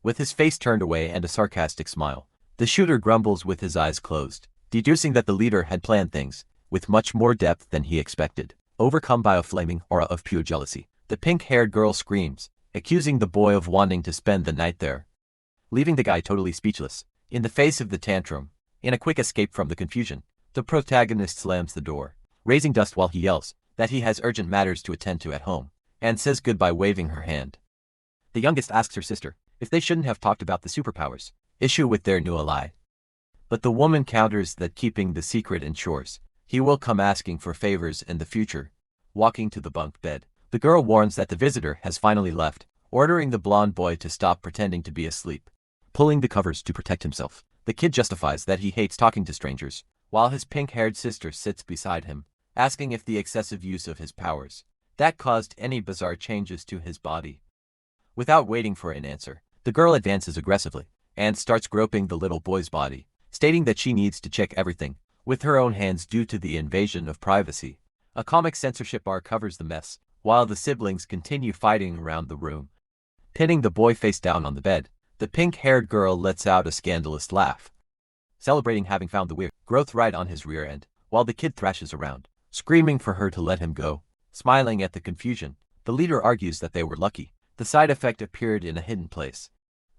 With his face turned away and a sarcastic smile, the shooter grumbles with his eyes closed, deducing that the leader had planned things with much more depth than he expected. Overcome by a flaming aura of pure jealousy, the pink-haired girl screams, accusing the boy of wanting to spend the night there, leaving the guy totally speechless in the face of the tantrum. In a quick escape from the confusion, the protagonist slams the door, raising dust while he yells that he has urgent matters to attend to at home, and says goodbye waving her hand. The youngest asks her sister if they shouldn't have talked about the superpowers issue with their new ally, but the woman counters that keeping the secret ensures he will come asking for favors in the future. Walking to the bunk bed, the girl warns that the visitor has finally left, ordering the blonde boy to stop pretending to be asleep. Pulling the covers to protect himself, the kid justifies that he hates talking to strangers, while his pink-haired sister sits beside him, asking if the excessive use of his powers that caused any bizarre changes to his body. Without waiting for an answer, the girl advances aggressively and starts groping the little boy's body, stating that she needs to check everything with her own hands due to the invasion of privacy. A comic censorship bar covers the mess, while the siblings continue fighting around the room. Pinning the boy face down on the bed, the pink-haired girl lets out a scandalous laugh, celebrating having found the weird growth right on his rear end, while the kid thrashes around, screaming for her to let him go. Smiling at the confusion, the leader argues that they were lucky the side effect appeared in a hidden place,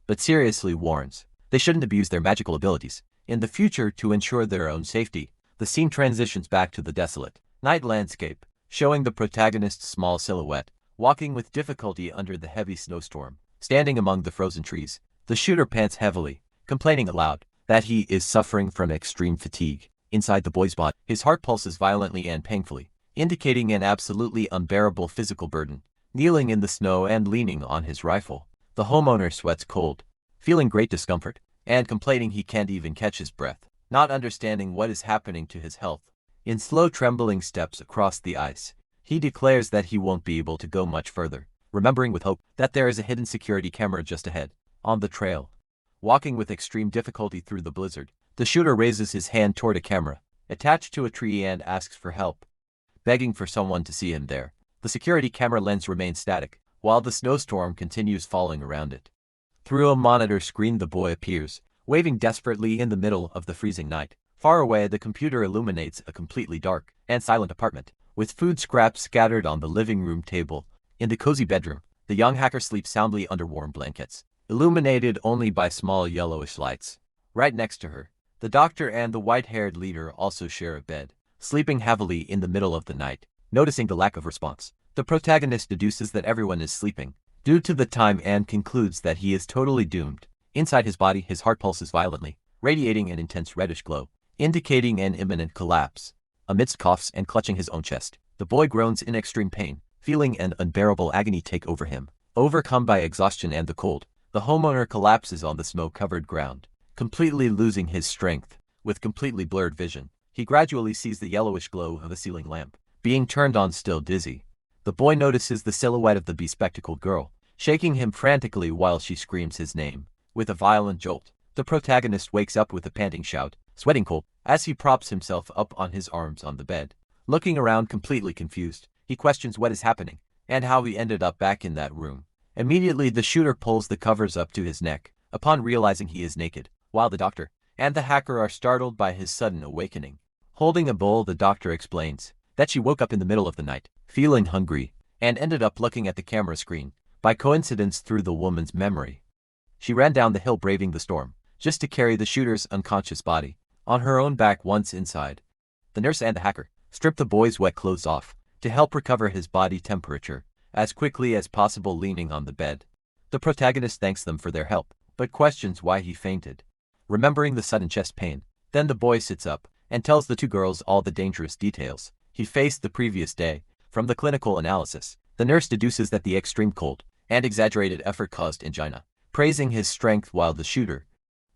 but seriously warns they shouldn't abuse their magical abilities in the future to ensure their own safety. The scene transitions back to the desolate night landscape, showing the protagonist's small silhouette, walking with difficulty under the heavy snowstorm. Standing among the frozen trees, the shooter pants heavily, complaining aloud that he is suffering from extreme fatigue. Inside the boy's body, his heart pulses violently and painfully, indicating an absolutely unbearable physical burden. Kneeling in the snow and leaning on his rifle, the homeowner sweats cold, feeling great discomfort, and complaining he can't even catch his breath, not understanding what is happening to his health. In slow trembling steps across the ice, he declares that he won't be able to go much further, remembering with hope that there is a hidden security camera just ahead, on the trail. Walking with extreme difficulty through the blizzard, the shooter raises his hand toward a camera attached to a tree and asks for help, begging for someone to see him there. The security camera lens remains static, while the snowstorm continues falling around it. Through a monitor screen, the boy appears, waving desperately in the middle of the freezing night. Far away, the computer illuminates a completely dark and silent apartment, with food scraps scattered on the living room table. In the cozy bedroom, the young hacker sleeps soundly under warm blankets, illuminated only by small yellowish lights. Right next to her, the doctor and the white-haired leader also share a bed, sleeping heavily in the middle of the night. Noticing the lack of response, the protagonist deduces that everyone is sleeping due to the time and concludes that he is totally doomed. Inside his body, his heart pulses violently, radiating an intense reddish glow, indicating an imminent collapse. Amidst coughs and clutching his own chest, the boy groans in extreme pain, feeling an unbearable agony take over him. Overcome by exhaustion and the cold, the homeowner collapses on the snow-covered ground, completely losing his strength. With completely blurred vision, he gradually sees the yellowish glow of a ceiling lamp being turned on, still dizzy. The boy notices the silhouette of the bespectacled girl, shaking him frantically while she screams his name. With a violent jolt, the protagonist wakes up with a panting shout, sweating cold, as he props himself up on his arms on the bed. Looking around completely confused, he questions what is happening, and how he ended up back in that room. Immediately the shooter pulls the covers up to his neck, upon realizing he is naked, while the doctor and the hacker are startled by his sudden awakening. Holding a bowl, the doctor explains that she woke up in the middle of the night, feeling hungry, and ended up looking at the camera screen, by coincidence through the woman's memory. She ran down the hill braving the storm, just to carry the shooter's unconscious body on her own back once inside. The nurse and the hacker strip the boy's wet clothes off to help recover his body temperature as quickly as possible, leaning on the bed. The protagonist thanks them for their help, but questions why he fainted. Remembering the sudden chest pain, then the boy sits up and tells the two girls all the dangerous details he faced the previous day. From the clinical analysis, the nurse deduces that the extreme cold and exaggerated effort caused angina, praising his strength, while the shooter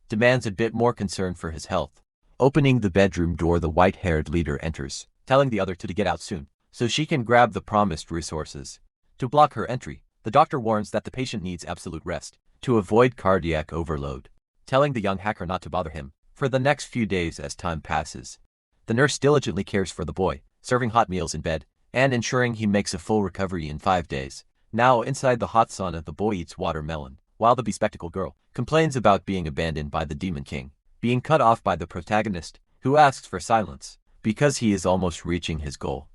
demands a bit more concern for his health. Opening the bedroom door, the white-haired leader enters, telling the other two to get out soon, so she can grab the promised resources. To block her entry, the doctor warns that the patient needs absolute rest to avoid cardiac overload, telling the young hacker not to bother him for the next few days as time passes. The nurse diligently cares for the boy, serving hot meals in bed, and ensuring he makes a full recovery in 5 days. Now inside the hot sauna, the boy eats watermelon, while the bespectacled girl complains about being abandoned by the Demon King, being cut off by the protagonist, who asks for silence, because he is almost reaching his goal.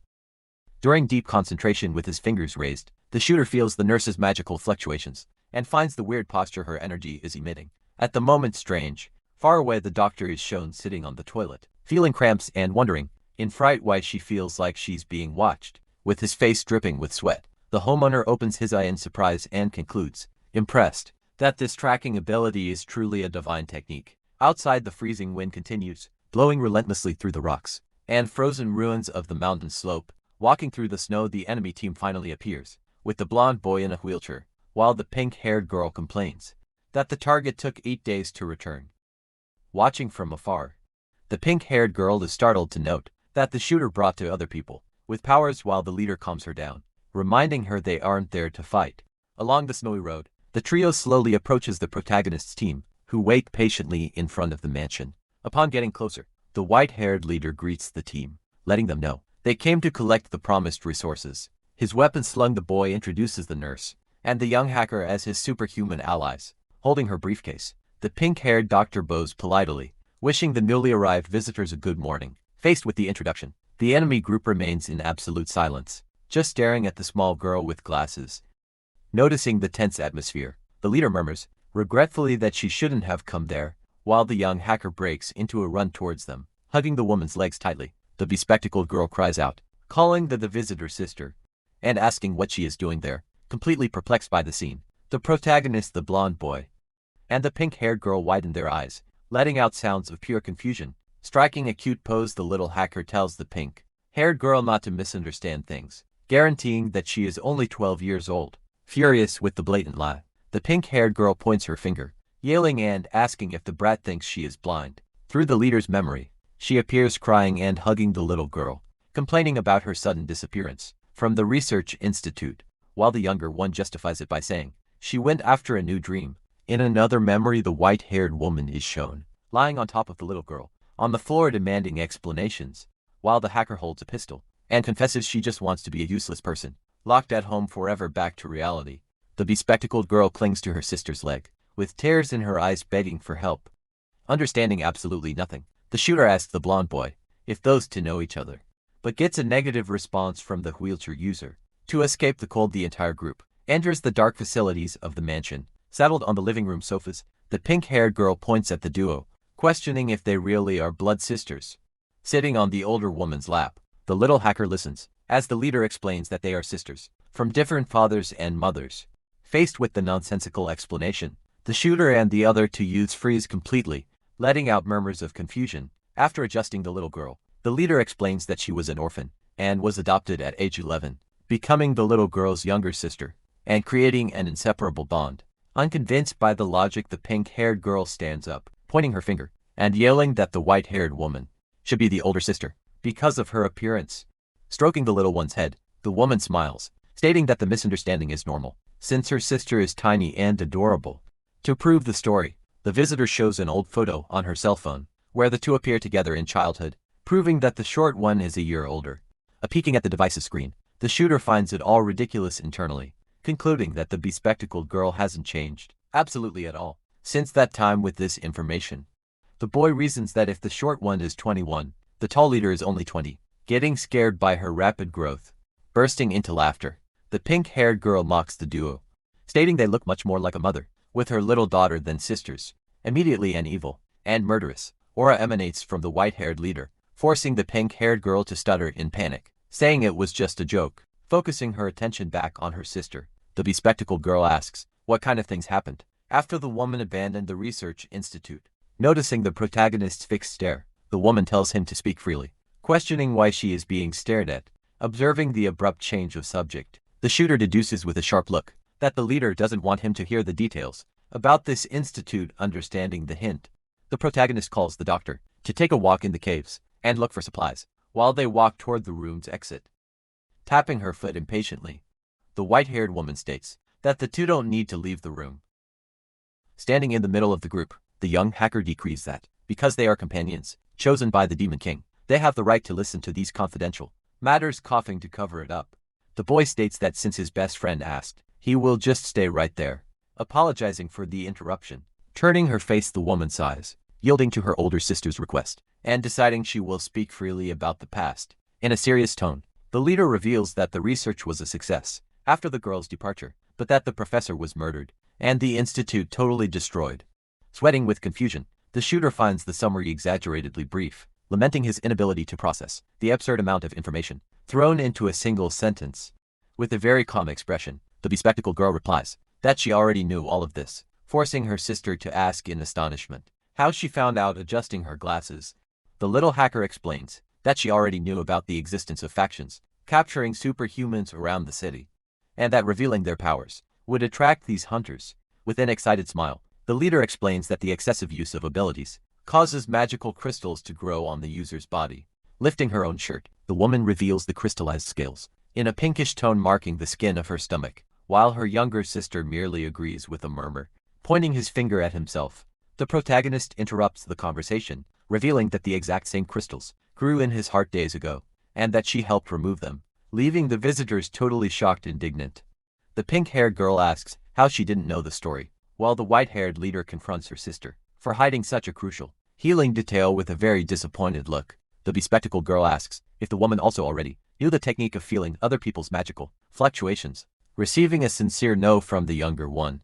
During deep concentration with his fingers raised, the shooter feels the nurse's magical fluctuations, and finds the weird posture her energy is emitting. At the moment strange, far away the doctor is shown sitting on the toilet, feeling cramps and wondering, in fright, why she feels like she's being watched. With his face dripping with sweat, the homeowner opens his eye in surprise and concludes, impressed, that this tracking ability is truly a divine technique. Outside, the freezing wind continues, blowing relentlessly through the rocks and frozen ruins of the mountain slope. Walking through the snow, the enemy team finally appears, with the blonde boy in a wheelchair, while the pink-haired girl complains that the target took 8 days to return. Watching from afar, the pink-haired girl is startled to note that the shooter brought to other people with powers, while the leader calms her down, reminding her they aren't there to fight. Along the snowy road, the trio slowly approaches the protagonist's team, who wait patiently in front of the mansion. Upon getting closer, the white-haired leader greets the team, letting them know they came to collect the promised resources. His weapon slung, the boy introduces the nurse and the young hacker as his superhuman allies. Holding her briefcase, the pink-haired doctor bows politely, wishing the newly arrived visitors a good morning. Faced with the introduction, the enemy group remains in absolute silence, just staring at the small girl with glasses. Noticing the tense atmosphere, the leader murmurs regretfully that she shouldn't have come there, while the young hacker breaks into a run towards them. Hugging the woman's legs tightly, the bespectacled girl cries out, calling the visitor sister, and asking what she is doing there. Completely perplexed by the scene, the protagonist, the blonde boy, and the pink-haired girl widen their eyes, letting out sounds of pure confusion. Striking a cute pose, the little hacker tells the pink-haired girl not to misunderstand things, guaranteeing that she is only 12 years old. Furious with the blatant lie, the pink-haired girl points her finger, yelling and asking if the brat thinks she is blind. Through the leader's memory, she appears crying and hugging the little girl, complaining about her sudden disappearance from the research institute, while the younger one justifies it by saying she went after a new dream. In another memory, the white-haired woman is shown lying on top of the little girl on the floor, demanding explanations, while the hacker holds a pistol and confesses she just wants to be a useless person, locked at home forever. Back to reality, the bespectacled girl clings to her sister's leg, with tears in her eyes, begging for help. Understanding absolutely nothing, the shooter asks the blonde boy if those two know each other, but gets a negative response from the wheelchair user. To escape the cold, the entire group enters the dark facilities of the mansion. Saddled on the living room sofas, the pink-haired girl points at the duo, questioning if they really are blood sisters. Sitting on the older woman's lap, the little hacker listens as the leader explains that they are sisters from different fathers and mothers. Faced with the nonsensical explanation, the shooter and the other two youths freeze completely, letting out murmurs of confusion. After adjusting the little girl, the leader explains that she was an orphan and was adopted at age 11, becoming the little girl's younger sister and creating an inseparable bond. Unconvinced by the logic, the pink-haired girl stands up, pointing her finger and yelling that the white-haired woman should be the older sister because of her appearance. Stroking the little one's head, the woman smiles, stating that the misunderstanding is normal, since her sister is tiny and adorable. To prove the story, the visitor shows an old photo on her cell phone, where the two appear together in childhood, proving that the short one is a year older. Peeking at the device's screen, the shooter finds it all ridiculous internally, concluding that the bespectacled girl hasn't changed absolutely at all since that time with this information. The boy reasons that if the short one is 21, the tall leader is only 20, getting scared by her rapid growth. Bursting into laughter, the pink-haired girl mocks the duo, stating they look much more like a mother with her little daughter than sisters. Immediately an evil and murderous aura emanates from the white-haired leader, forcing the pink-haired girl to stutter in panic, saying it was just a joke. Focusing her attention back on her sister, the bespectacled girl asks what kind of things happened after the woman abandoned the research institute. Noticing the protagonist's fixed stare, the woman tells him to speak freely, questioning why she is being stared at. Observing the abrupt change of subject, the shooter deduces with a sharp look that the leader doesn't want him to hear the details about this institute. Understanding the hint, the protagonist calls the doctor to take a walk in the caves and look for supplies, while they walk toward the room's exit. Tapping her foot impatiently, the white-haired woman states that the two don't need to leave the room. Standing in the middle of the group, the young hacker decrees that, because they are companions chosen by the Demon King, they have the right to listen to these confidential matters. Coughing to cover it up, the boy states that since his best friend asked, he will just stay right there. Apologizing for the interruption, turning her face, the woman sighs, yielding to her older sister's request, and deciding she will speak freely about the past. In a serious tone, the leader reveals that the research was a success after the girl's departure, but that the professor was murdered, and the institute totally destroyed. Sweating with confusion, the shooter finds the summary exaggeratedly brief, lamenting his inability to process the absurd amount of information thrown into a single sentence. With a very calm expression, the bespectacled girl replies that she already knew all of this, forcing her sister to ask in astonishment how she found out. Adjusting her glasses, the little hacker explains that she already knew about the existence of factions capturing superhumans around the city, and that revealing their powers would attract these hunters. With an excited smile, the leader explains that the excessive use of abilities causes magical crystals to grow on the user's body. Lifting her own shirt, the woman reveals the crystallized scales in a pinkish tone marking the skin of her stomach, while her younger sister merely agrees with a murmur, pointing his finger at himself. The protagonist interrupts the conversation, revealing that the exact same crystals grew in his heart days ago, and that she helped remove them, leaving the visitors totally shocked. Indignant, the pink-haired girl asks how she didn't know the story, while the white-haired leader confronts her sister for hiding such a crucial healing detail. With a very disappointed look, the bespectacled girl asks if the woman also already knew the technique of feeling other people's magical fluctuations, receiving a sincere no from the younger one.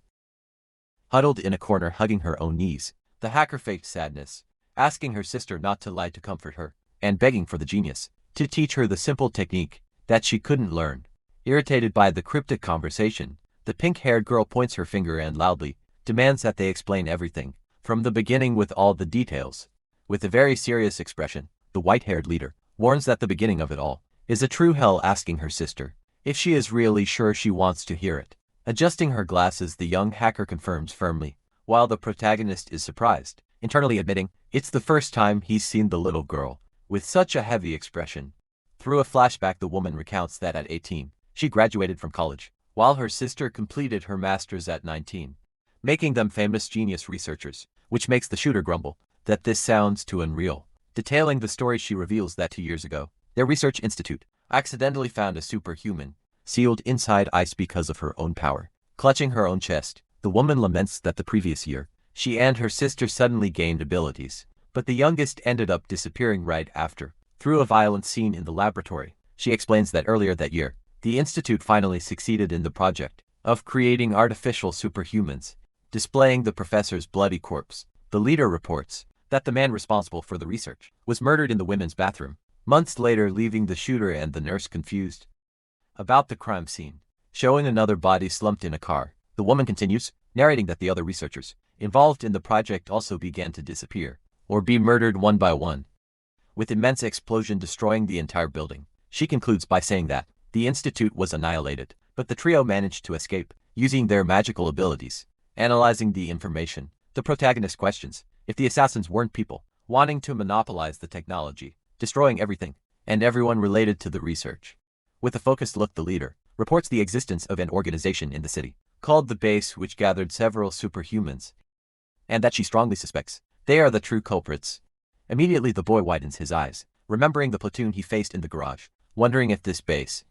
Huddled in a corner hugging her own knees, the hacker faked sadness, asking her sister not to lie to comfort her, and begging for the genius to teach her the simple technique that she couldn't learn. Irritated by the cryptic conversation, the pink-haired girl points her finger and loudly demands that they explain everything from the beginning with all the details. With a very serious expression, the white-haired leader warns that the beginning of it all is a true hell, asking her sister if she is really sure she wants to hear it. Adjusting her glasses, the young hacker confirms firmly, while the protagonist is surprised, internally admitting it's the first time he's seen the little girl with such a heavy expression. Through a flashback, the woman recounts that at 18, she graduated from college, while her sister completed her master's at 19, making them famous genius researchers, which makes the shooter grumble that this sounds too unreal. Detailing the story, she reveals that 2 years ago, their research institute accidentally found a superhuman sealed inside ice because of her own power. Clutching her own chest, the woman laments that the previous year, she and her sister suddenly gained abilities, but the youngest ended up disappearing right after. Through a violent scene in the laboratory, she explains that earlier that year, the institute finally succeeded in the project of creating artificial superhumans. Displaying the professor's bloody corpse, the leader reports that the man responsible for the research was murdered in the women's bathroom months later, leaving the shooter and the nurse confused about the crime scene. Showing another body slumped in a car, the woman continues, narrating that the other researchers involved in the project also began to disappear or be murdered one by one. With immense explosion destroying the entire building, she concludes by saying that the institute was annihilated, but the trio managed to escape using their magical abilities. Analyzing the information, the protagonist questions if the assassins weren't people wanting to monopolize the technology, destroying everything and everyone related to the research. With a focused look, the leader reports the existence of an organization in the city called the Base, which gathered several superhumans, and that she strongly suspects they are the true culprits. Immediately the boy widens his eyes, remembering the platoon he faced in the garage, wondering if this base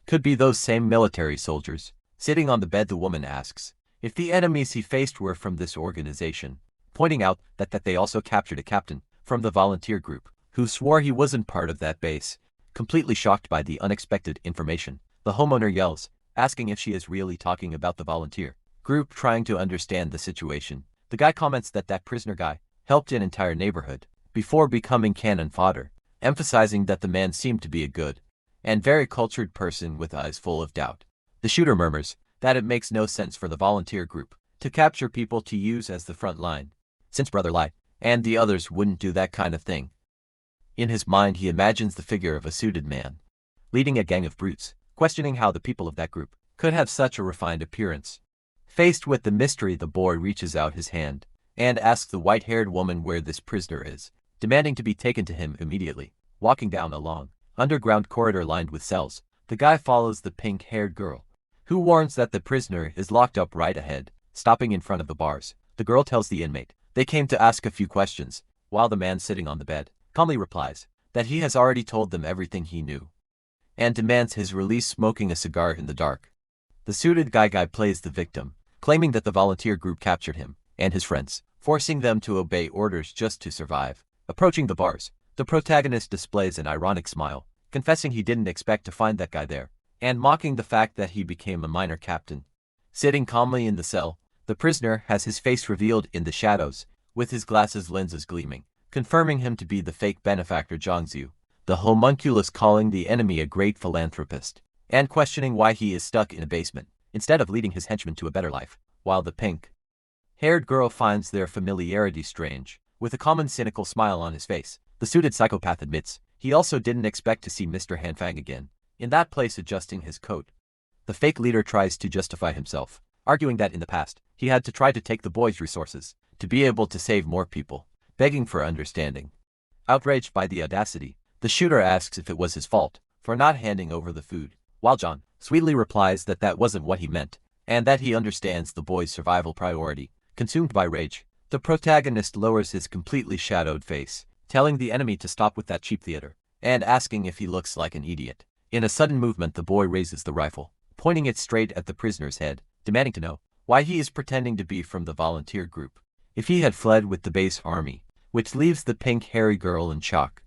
could be those same military soldiers. Sitting on the bed, the woman asks if the enemies he faced were from this organization, pointing out that they also captured a captain from the volunteer group who swore he wasn't part of that base. Completely shocked by the unexpected information, the homeowner yells, asking if she is really talking about the volunteer group. Trying to understand the situation, the guy comments that prisoner guy helped an entire neighborhood before becoming cannon fodder, emphasizing that the man seemed to be a good and very cultured person with eyes full of doubt. The shooter murmurs that it makes no sense for the volunteer group to capture people to use as the front line, since Brother Lai and the others wouldn't do that kind of thing. In his mind, he imagines the figure of a suited man leading a gang of brutes, questioning how the people of that group could have such a refined appearance. Faced with the mystery, the boy reaches out his hand and asks the white-haired woman where this prisoner is, demanding to be taken to him immediately. Walking down a long, underground corridor lined with cells, the guy follows the pink-haired girl, who warns that the prisoner is locked up right ahead. Stopping in front of the bars, the girl tells the inmate they came to ask a few questions, while the man sitting on the bed calmly replies that he has already told them everything he knew, and demands his release, smoking a cigar in the dark. The suited guy plays the victim, claiming that the volunteer group captured him and his friends, forcing them to obey orders just to survive. Approaching the bars, the protagonist displays an ironic smile, confessing he didn't expect to find that guy there, and mocking the fact that he became a minor captain. Sitting calmly in the cell, the prisoner has his face revealed in the shadows, with his glasses lenses gleaming, confirming him to be the fake benefactor Zhangzhu, the homunculus, calling the enemy a great philanthropist, and questioning why he is stuck in a basement, instead of leading his henchmen to a better life. While the pink-haired girl finds their familiarity strange, with a common cynical smile on his face, the suited psychopath admits he also didn't expect to see Mr. Hanfang again in that place, adjusting his coat. The fake leader tries to justify himself, arguing that in the past, he had to try to take the boy's resources to be able to save more people, begging for understanding. Outraged by the audacity, the shooter asks if it was his fault for not handing over the food, while John sweetly replies that that wasn't what he meant, and that he understands the boy's survival priority. Consumed by rage, the protagonist lowers his completely shadowed face, telling the enemy to stop with that cheap theater, and asking if he looks like an idiot. In a sudden movement, the boy raises the rifle, pointing it straight at the prisoner's head, demanding to know why he is pretending to be from the volunteer group, if he had fled with the base army, which leaves the pink-hairy girl in shock.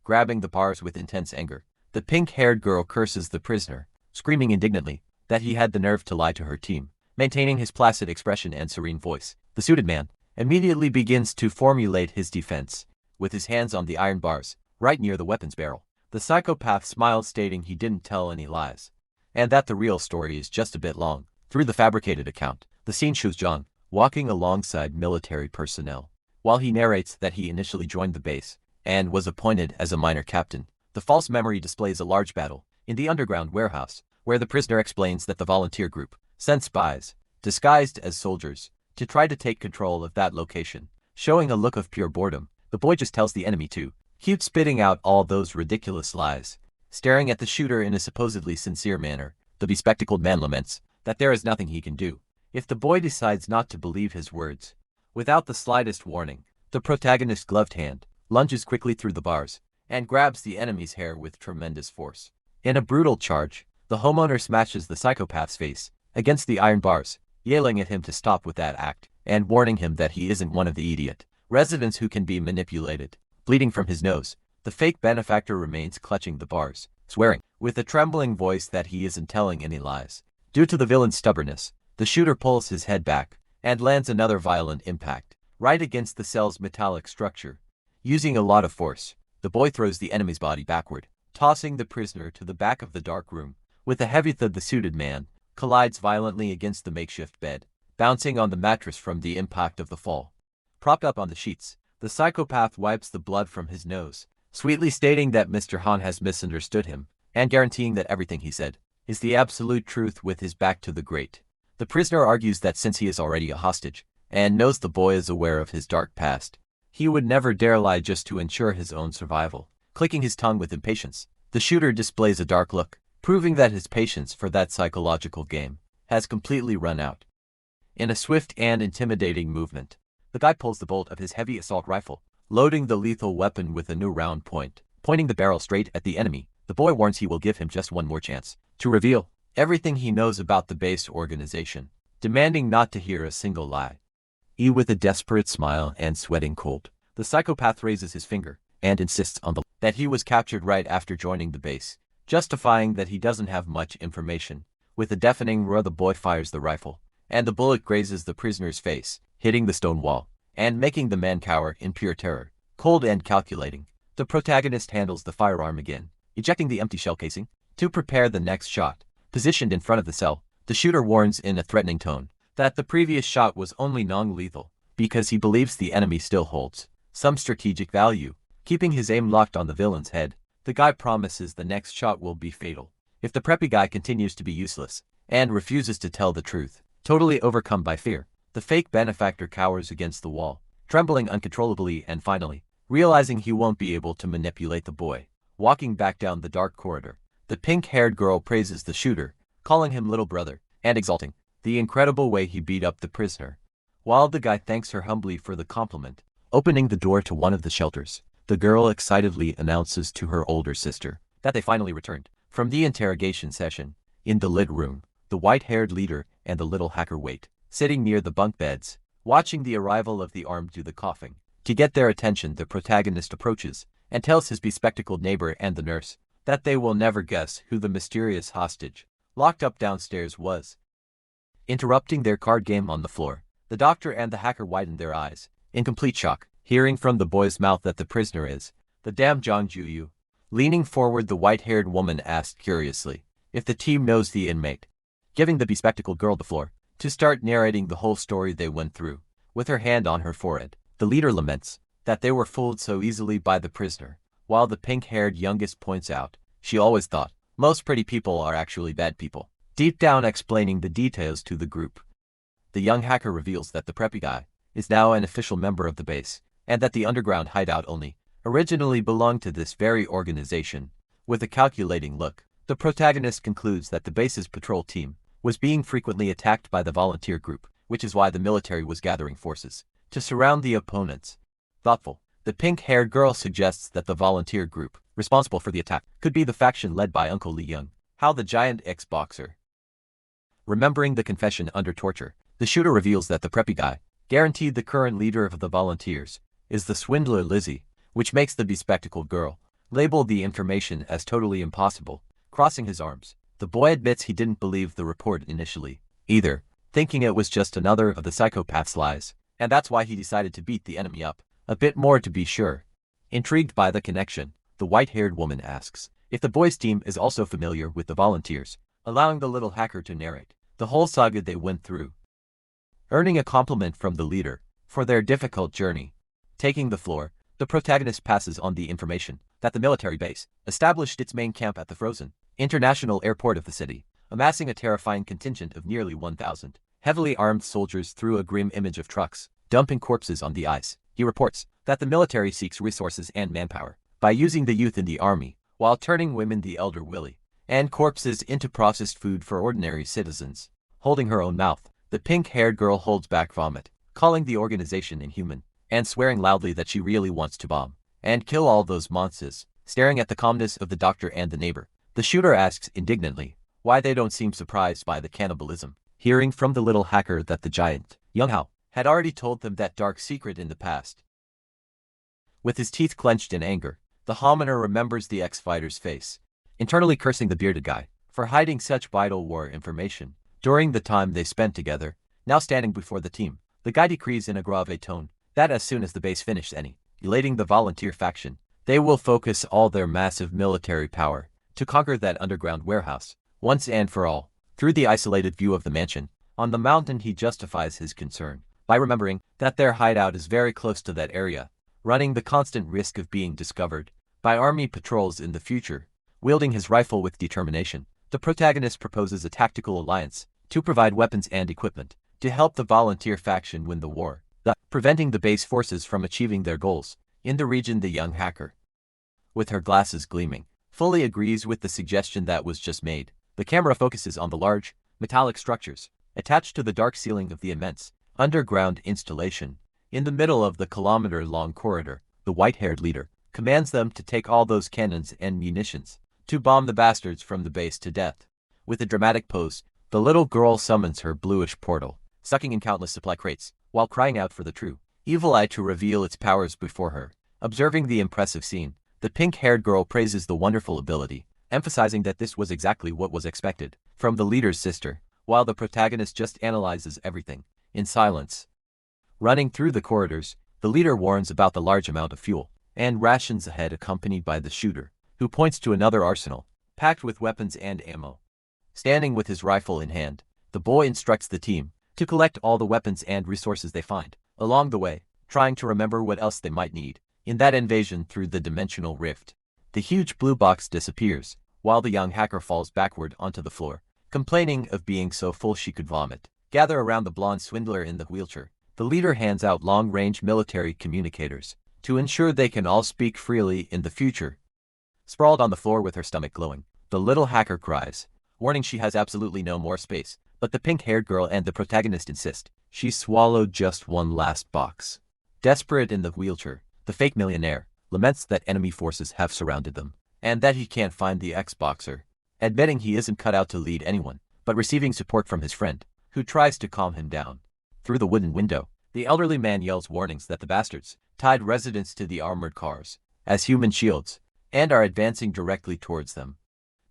Grabbing the bars with intense anger, the pink-haired girl curses the prisoner, screaming indignantly that he had the nerve to lie to her team. Maintaining his placid expression and serene voice, the suited man immediately begins to formulate his defense, with his hands on the iron bars, right near the weapon's barrel. The psychopath smiles, stating he didn't tell any lies, and that the real story is just a bit long. Through the fabricated account, the scene shows John walking alongside military personnel, while he narrates that he initially joined the base and was appointed as a minor captain. The false memory displays a large battle in the underground warehouse, where the prisoner explains that the volunteer group sent spies, disguised as soldiers, to try to take control of that location. Showing a look of pure boredom, the boy just tells the enemy to keep spitting out all those ridiculous lies. Staring at the shooter in a supposedly sincere manner, the bespectacled man laments that there is nothing he can do if the boy decides not to believe his words. Without the slightest warning, the protagonist's gloved hand lunges quickly through the bars and grabs the enemy's hair with tremendous force. In a brutal charge, the homeowner smashes the psychopath's face against the iron bars, yelling at him to stop with that act, and warning him that he isn't one of the idiot residents who can be manipulated. Bleeding from his nose, the fake benefactor remains clutching the bars, swearing with a trembling voice that he isn't telling any lies. Due to the villain's stubbornness, the shooter pulls his head back and lands another violent impact right against the cell's metallic structure. Using a lot of force, the boy throws the enemy's body backward, tossing the prisoner to the back of the dark room. With a heavy thud, the suited man collides violently against the makeshift bed, bouncing on the mattress from the impact of the fall. Propped up on the sheets, the psychopath wipes the blood from his nose, sweetly stating that Mr. Han has misunderstood him, and guaranteeing that everything he said is the absolute truth, with his back to the grate. The prisoner argues that since he is already a hostage, and knows the boy is aware of his dark past, he would never dare lie just to ensure his own survival. Clicking his tongue with impatience, the shooter displays a dark look, proving that his patience for that psychological game has completely run out. In a swift and intimidating movement, the guy pulls the bolt of his heavy assault rifle, loading the lethal weapon with a new round point. Pointing the barrel straight at the enemy, the boy warns he will give him just one more chance to reveal everything he knows about the base organization, demanding not to hear a single lie. With a desperate smile and sweating cold, the psychopath raises his finger and insists on that he was captured right after joining the base, justifying that he doesn't have much information. With a deafening roar, the boy fires the rifle, and the bullet grazes the prisoner's face, hitting the stone wall and making the man cower in pure terror. Cold and calculating, the protagonist handles the firearm again, ejecting the empty shell casing to prepare the next shot. Positioned in front of the cell, the shooter warns in a threatening tone that the previous shot was only non-lethal because he believes the enemy still holds some strategic value. Keeping his aim locked on the villain's head, the guy promises the next shot will be fatal if the preppy guy continues to be useless and refuses to tell the truth. Totally overcome by fear, the fake benefactor cowers against the wall, trembling uncontrollably, and finally, realizing he won't be able to manipulate the boy. Walking back down the dark corridor, the pink-haired girl praises the shooter, calling him little brother, and exalting the incredible way he beat up the prisoner. While the guy thanks her humbly for the compliment, opening the door to one of the shelters, the girl excitedly announces to her older sister that they finally returned from the interrogation session. In the lit room, the white-haired leader and the little hacker wait, sitting near the bunk beds, watching the arrival of the armed do the coughing. To get their attention, the protagonist approaches and tells his bespectacled neighbor and the nurse that they will never guess who the mysterious hostage locked up downstairs was. Interrupting their card game on the floor, the doctor and the hacker widen their eyes, in complete shock, hearing from the boy's mouth that the prisoner is the damn John Juyu. Leaning forward, the white-haired woman asked curiously if the team knows the inmate, giving the bespectacled girl the floor to start narrating the whole story they went through. With her hand on her forehead, the leader laments that they were fooled so easily by the prisoner, while the pink-haired youngest points out she always thought most pretty people are actually bad people, deep down explaining the details to the group. The young hacker reveals that the preppy guy is now an official member of the base, and that the underground hideout only originally belonged to this very organization. With a calculating look, the protagonist concludes that the base's patrol team was being frequently attacked by the volunteer group, which is why the military was gathering forces to surround the opponents. Thoughtful, the pink-haired girl suggests that the volunteer group responsible for the attack could be the faction led by Uncle Lee Young, Hao the giant ex-boxer. Remembering the confession under torture, the shooter reveals that the preppy guy, guaranteed the current leader of the volunteers, is the swindler Lizzie, which makes the bespectacled girl label the information as totally impossible. Crossing his arms, the boy admits he didn't believe the report initially either, thinking it was just another of the psychopath's lies, and that's why he decided to beat the enemy up a bit more to be sure. Intrigued by the connection, the white-haired woman asks if the boys' team is also familiar with the volunteers, allowing the little hacker to narrate the whole saga they went through. Earning a compliment from the leader for their difficult journey, taking the floor, the protagonist passes on the information that the military base established its main camp at the frozen international airport of the city, amassing a terrifying contingent of nearly 1,000 heavily armed soldiers through a grim image of trucks dumping corpses on the ice. He reports that the military seeks resources and manpower by using the youth in the army, while turning women, the elder Willie, and corpses into processed food for ordinary citizens. Holding her own mouth, the pink-haired girl holds back vomit, calling the organization inhuman, and swearing loudly that she really wants to bomb and kill all those monsters. Staring at the calmness of the doctor and the neighbor, the shooter asks indignantly why they don't seem surprised by the cannibalism, hearing from the little hacker that the giant, young Hao, had already told them that dark secret in the past. With his teeth clenched in anger, the hominer remembers the ex-fighter's face, internally cursing the bearded guy for hiding such vital war information during the time they spent together. Now standing before the team, the guy decrees in a grave tone that as soon as the base finish annihilating the volunteer faction, they will focus all their massive military power to conquer that underground warehouse once and for all. Through the isolated view of the mansion on the mountain, he justifies his concern by remembering that their hideout is very close to that area, running the constant risk of being discovered by army patrols in the future. Wielding his rifle with determination, the protagonist proposes a tactical alliance to provide weapons and equipment to help the volunteer faction win the war, thus preventing the base forces from achieving their goals. In the region, the young hacker, with her glasses gleaming, fully agrees with the suggestion that was just made. The camera focuses on the large, metallic structures attached to the dark ceiling of the immense, underground installation. In the middle of the kilometer-long corridor, the white-haired leader commands them to take all those cannons and munitions to bomb the bastards from the base to death. With a dramatic pose, the little girl summons her bluish portal, sucking in countless supply crates, while crying out for the true evil eye to reveal its powers before her. Observing the impressive scene, the pink-haired girl praises the wonderful ability, emphasizing that this was exactly what was expected from the leader's sister, while the protagonist just analyzes everything in silence. Running through the corridors, the leader warns about the large amount of fuel and rations ahead, accompanied by the shooter, who points to another arsenal, packed with weapons and ammo. Standing with his rifle in hand, the boy instructs the team to collect all the weapons and resources they find along the way, trying to remember what else they might need in that invasion through the dimensional rift. The huge blue box disappears, while the young hacker falls backward onto the floor, complaining of being so full she could vomit. Gather around the blonde swindler in the wheelchair. The leader hands out long-range military communicators to ensure they can all speak freely in the future. Sprawled on the floor with her stomach glowing, the little hacker cries, warning she has absolutely no more space, but the pink-haired girl and the protagonist insist she swallowed just one last box. Desperate in the wheelchair, the fake millionaire laments that enemy forces have surrounded them, and that he can't find the ex-boxer, admitting he isn't cut out to lead anyone, but receiving support from his friend, who tries to calm him down. Through the wooden window, the elderly man yells warnings that the bastards tied residents to the armored cars as human shields, and are advancing directly towards them.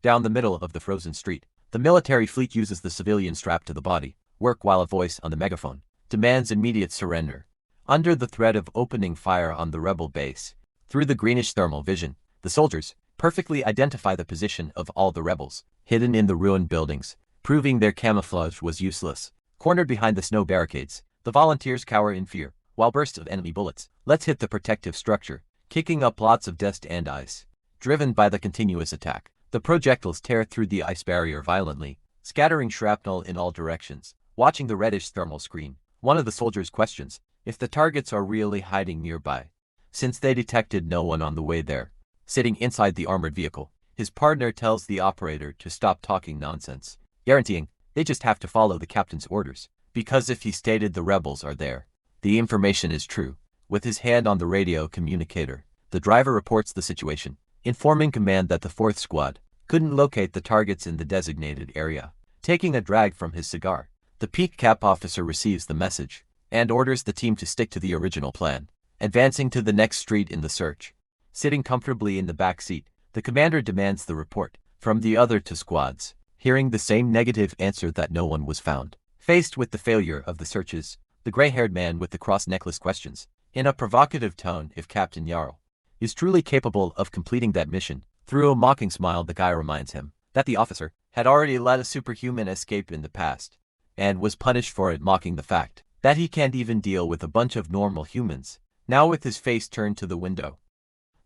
Down the middle of the frozen street, the military fleet uses the civilian strapped to the body work while a voice on the megaphone demands immediate surrender. Under the threat of opening fire on the rebel base, through the greenish thermal vision, the soldiers perfectly identify the position of all the rebels, hidden in the ruined buildings, proving their camouflage was useless. Cornered behind the snow barricades, the volunteers cower in fear, while bursts of enemy bullets let's hit the protective structure, kicking up lots of dust and ice. Driven by the continuous attack, the projectiles tear through the ice barrier violently, scattering shrapnel in all directions. Watching the reddish thermal screen, one of the soldiers questions if the targets are really hiding nearby, since they detected no one on the way there. Sitting inside the armored vehicle, his partner tells the operator to stop talking nonsense, guaranteeing they just have to follow the captain's orders, because if he stated the rebels are there, the information is true. With his hand on the radio communicator, the driver reports the situation, informing command that the 4th Squad couldn't locate the targets in the designated area. Taking a drag from his cigar, the peak cap officer receives the message and orders the team to stick to the original plan, advancing to the next street in the search. Sitting comfortably in the back seat, the commander demands the report from the other 2 squads, hearing the same negative answer that no one was found. Faced with the failure of the searches, the gray-haired man with the cross necklace questions, in a provocative tone, if Captain Yahello is truly capable of completing that mission. Through a mocking smile, the guy reminds him that the officer had already let a superhuman escape in the past, and was punished for it, mocking the fact that he can't even deal with a bunch of normal humans. Now with his face turned to the window,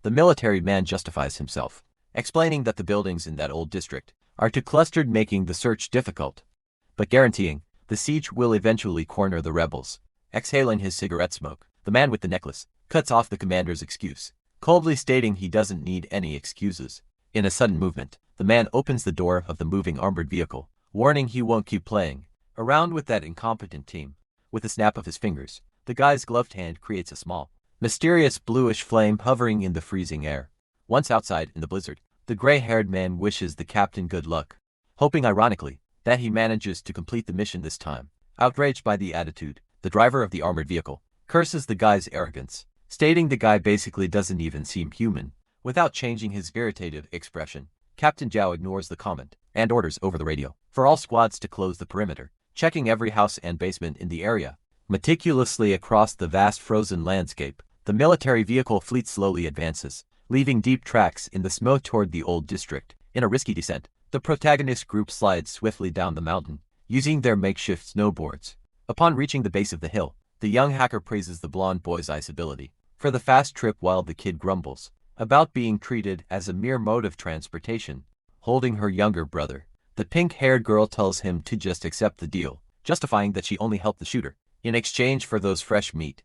the military man justifies himself, explaining that the buildings in that old district are too clustered, making the search difficult, but guaranteeing the siege will eventually corner the rebels. Exhaling his cigarette smoke, the man with the necklace cuts off the commander's excuse, coldly stating he doesn't need any excuses. In a sudden movement, the man opens the door of the moving armored vehicle, warning he won't keep playing around with that incompetent team. With a snap of his fingers, the guy's gloved hand creates a small, mysterious bluish flame hovering in the freezing air. Once outside in the blizzard, the gray-haired man wishes the captain good luck, hoping ironically that he manages to complete the mission this time. Outraged by the attitude, the driver of the armored vehicle curses the guy's arrogance, stating the guy basically doesn't even seem human. Without changing his irritated expression, Captain Zhao ignores the comment and orders over the radio for all squads to close the perimeter, checking every house and basement in the area. Meticulously across the vast frozen landscape, the military vehicle fleet slowly advances, leaving deep tracks in the snow toward the old district. In a risky descent, the protagonist group slides swiftly down the mountain, using their makeshift snowboards. Upon reaching the base of the hill, the young hacker praises the blonde boy's ice ability for the fast trip, while the kid grumbles about being treated as a mere mode of transportation. Holding her younger brother, the pink-haired girl tells him to just accept the deal, justifying that she only helped the shooter in exchange for those fresh meat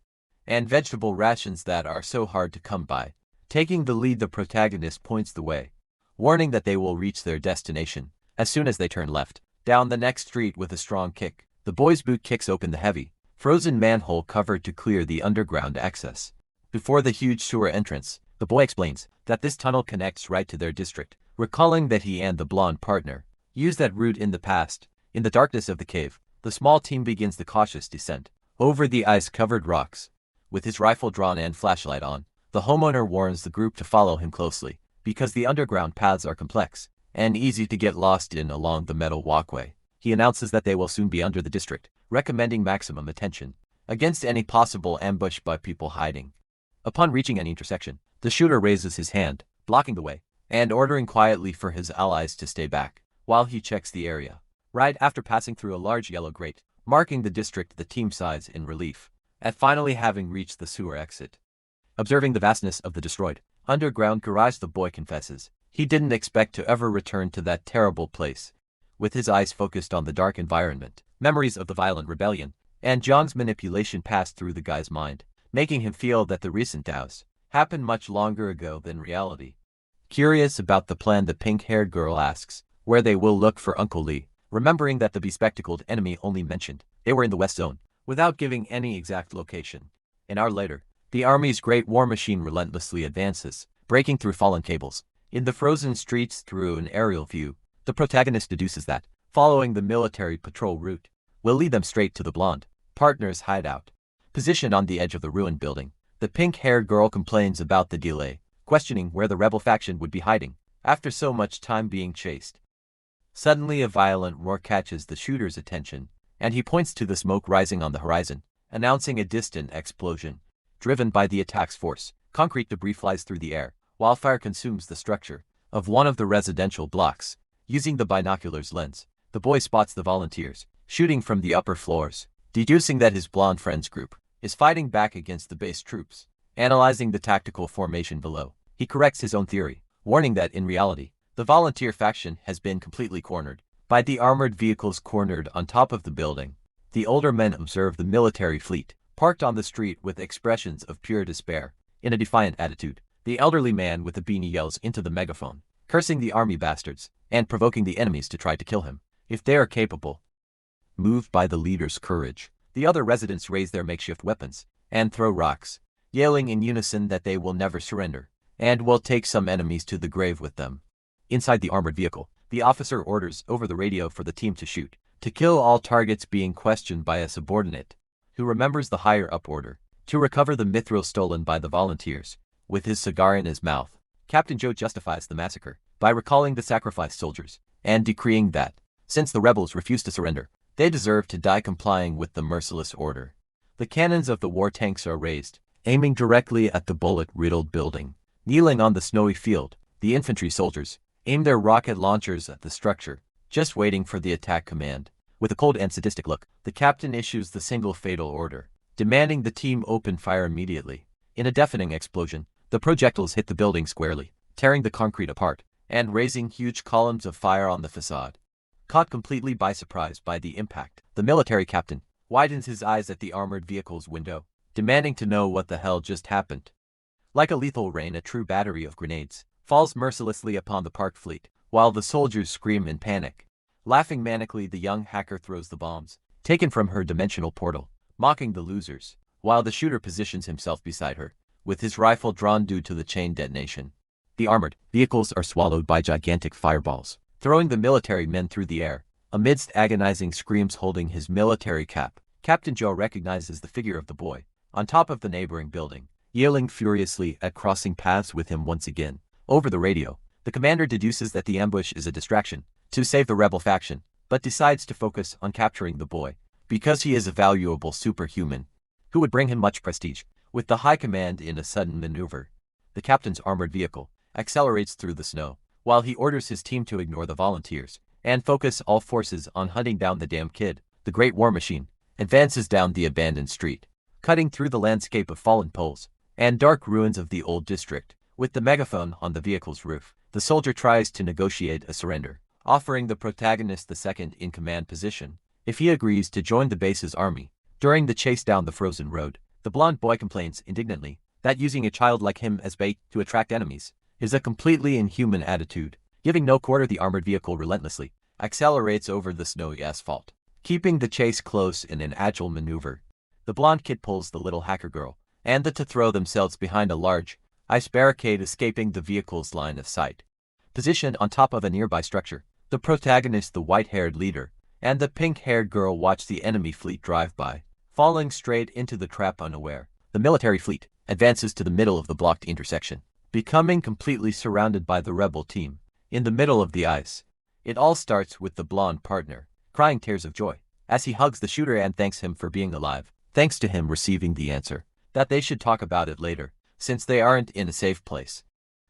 and vegetable rations that are so hard to come by. Taking the lead, the protagonist points the way, warning that they will reach their destination as soon as they turn left. Down the next street with a strong kick, the boy's boot kicks open the heavy, frozen manhole cover to clear the underground access. Before the huge sewer entrance, the boy explains that this tunnel connects right to their district, recalling that he and the blonde partner used that route in the past. In the darkness of the cave, the small team begins the cautious descent over the ice-covered rocks. With his rifle drawn and flashlight on, the homeowner warns the group to follow him closely, because the underground paths are complex and easy to get lost in along the metal walkway. He announces that they will soon be under the district, recommending maximum attention against any possible ambush by people hiding. Upon reaching an intersection, the shooter raises his hand, blocking the way, and ordering quietly for his allies to stay back, while he checks the area. Right after passing through a large yellow grate, marking the district, the team sighs in relief at finally having reached the sewer exit. Observing the vastness of the destroyed underground garage, the boy confesses he didn't expect to ever return to that terrible place. With his eyes focused on the dark environment, memories of the violent rebellion and John's manipulation passed through the guy's mind, making him feel that the recent douse happened much longer ago than reality. Curious about the plan, the pink-haired girl asks where they will look for Uncle Lee, remembering that the bespectacled enemy only mentioned they were in the West Zone, without giving any exact location. An hour later, the Army's great war machine relentlessly advances, breaking through fallen cables. In the frozen streets through an aerial view, the protagonist deduces that, following the military patrol route, will lead them straight to the blonde partner's hideout. Positioned on the edge of the ruined building, the pink-haired girl complains about the delay, questioning where the rebel faction would be hiding after so much time being chased. Suddenly a violent roar catches the shooter's attention, and he points to the smoke rising on the horizon, announcing a distant explosion. Driven by the attack's force, concrete debris flies through the air, while fire consumes the structure of one of the residential blocks. Using the binocular's lens, the boy spots the volunteers shooting from the upper floors, deducing that his blonde friend's group is fighting back against the base troops. Analyzing the tactical formation below, he corrects his own theory, warning that in reality, the volunteer faction has been completely cornered by the armored vehicles cornered on top of the building. The older men observe the military fleet parked on the street with expressions of pure despair. In a defiant attitude, the elderly man with the beanie yells into the megaphone, cursing the army bastards and provoking the enemies to try to kill him if they are capable. Moved by the leader's courage, the other residents raise their makeshift weapons and throw rocks, yelling in unison that they will never surrender and will take some enemies to the grave with them. Inside the armored vehicle, the officer orders over the radio for the team to shoot, to kill all targets, being questioned by a subordinate, who remembers the higher-up order, to recover the mithril stolen by the volunteers. With his cigar in his mouth, Captain Joe justifies the massacre by recalling the sacrificed soldiers, and decreeing that, since the rebels refused to surrender, they deserve to die complying with the merciless order. The cannons of the war tanks are raised, aiming directly at the bullet-riddled building. Kneeling on the snowy field, the infantry soldiers aim their rocket launchers at the structure, just waiting for the attack command. With a cold and sadistic look, the captain issues the single fatal order, demanding the team open fire immediately. In a deafening explosion, the projectiles hit the building squarely, tearing the concrete apart and raising huge columns of fire on the facade. Caught completely by surprise by the impact, the military captain widens his eyes at the armored vehicle's window, demanding to know what the hell just happened. Like a lethal rain, a true battery of grenades falls mercilessly upon the parked fleet, while the soldiers scream in panic. Laughing manically, the young hacker throws the bombs, taken from her dimensional portal, mocking the losers, while the shooter positions himself beside her, with his rifle drawn due to the chain detonation. The armored vehicles are swallowed by gigantic fireballs, throwing the military men through the air. Amidst agonizing screams, holding his military cap, Captain Joe recognizes the figure of the boy on top of the neighboring building, yelling furiously at crossing paths with him once again. Over the radio, the commander deduces that the ambush is a distraction to save the rebel faction, but decides to focus on capturing the boy because he is a valuable superhuman who would bring him much prestige. With the high command in a sudden maneuver, the captain's armored vehicle accelerates through the snow, while he orders his team to ignore the volunteers and focus all forces on hunting down the damn kid. The great war machine advances down the abandoned street, cutting through the landscape of fallen poles and dark ruins of the old district. With the megaphone on the vehicle's roof, the soldier tries to negotiate a surrender, offering the protagonist the second-in-command position if he agrees to join the base's army. During the chase down the frozen road, the blonde boy complains indignantly that using a child like him as bait to attract enemies is a completely inhuman attitude. Giving no quarter, the armored vehicle relentlessly accelerates over the snowy asphalt, keeping the chase close in an agile maneuver. The blonde kid pulls the little hacker girl and the to throw themselves behind a large ice barricade, escaping the vehicle's line of sight. Positioned on top of a nearby structure, the protagonist, the white-haired leader, and the pink-haired girl watch the enemy fleet drive by, falling straight into the trap unaware. The military fleet advances to the middle of the blocked intersection, becoming completely surrounded by the rebel team. In the middle of the ice, it all starts with the blonde partner crying tears of joy as he hugs the shooter and thanks him for being alive, thanks to him receiving the answer that they should talk about it later, since they aren't in a safe place.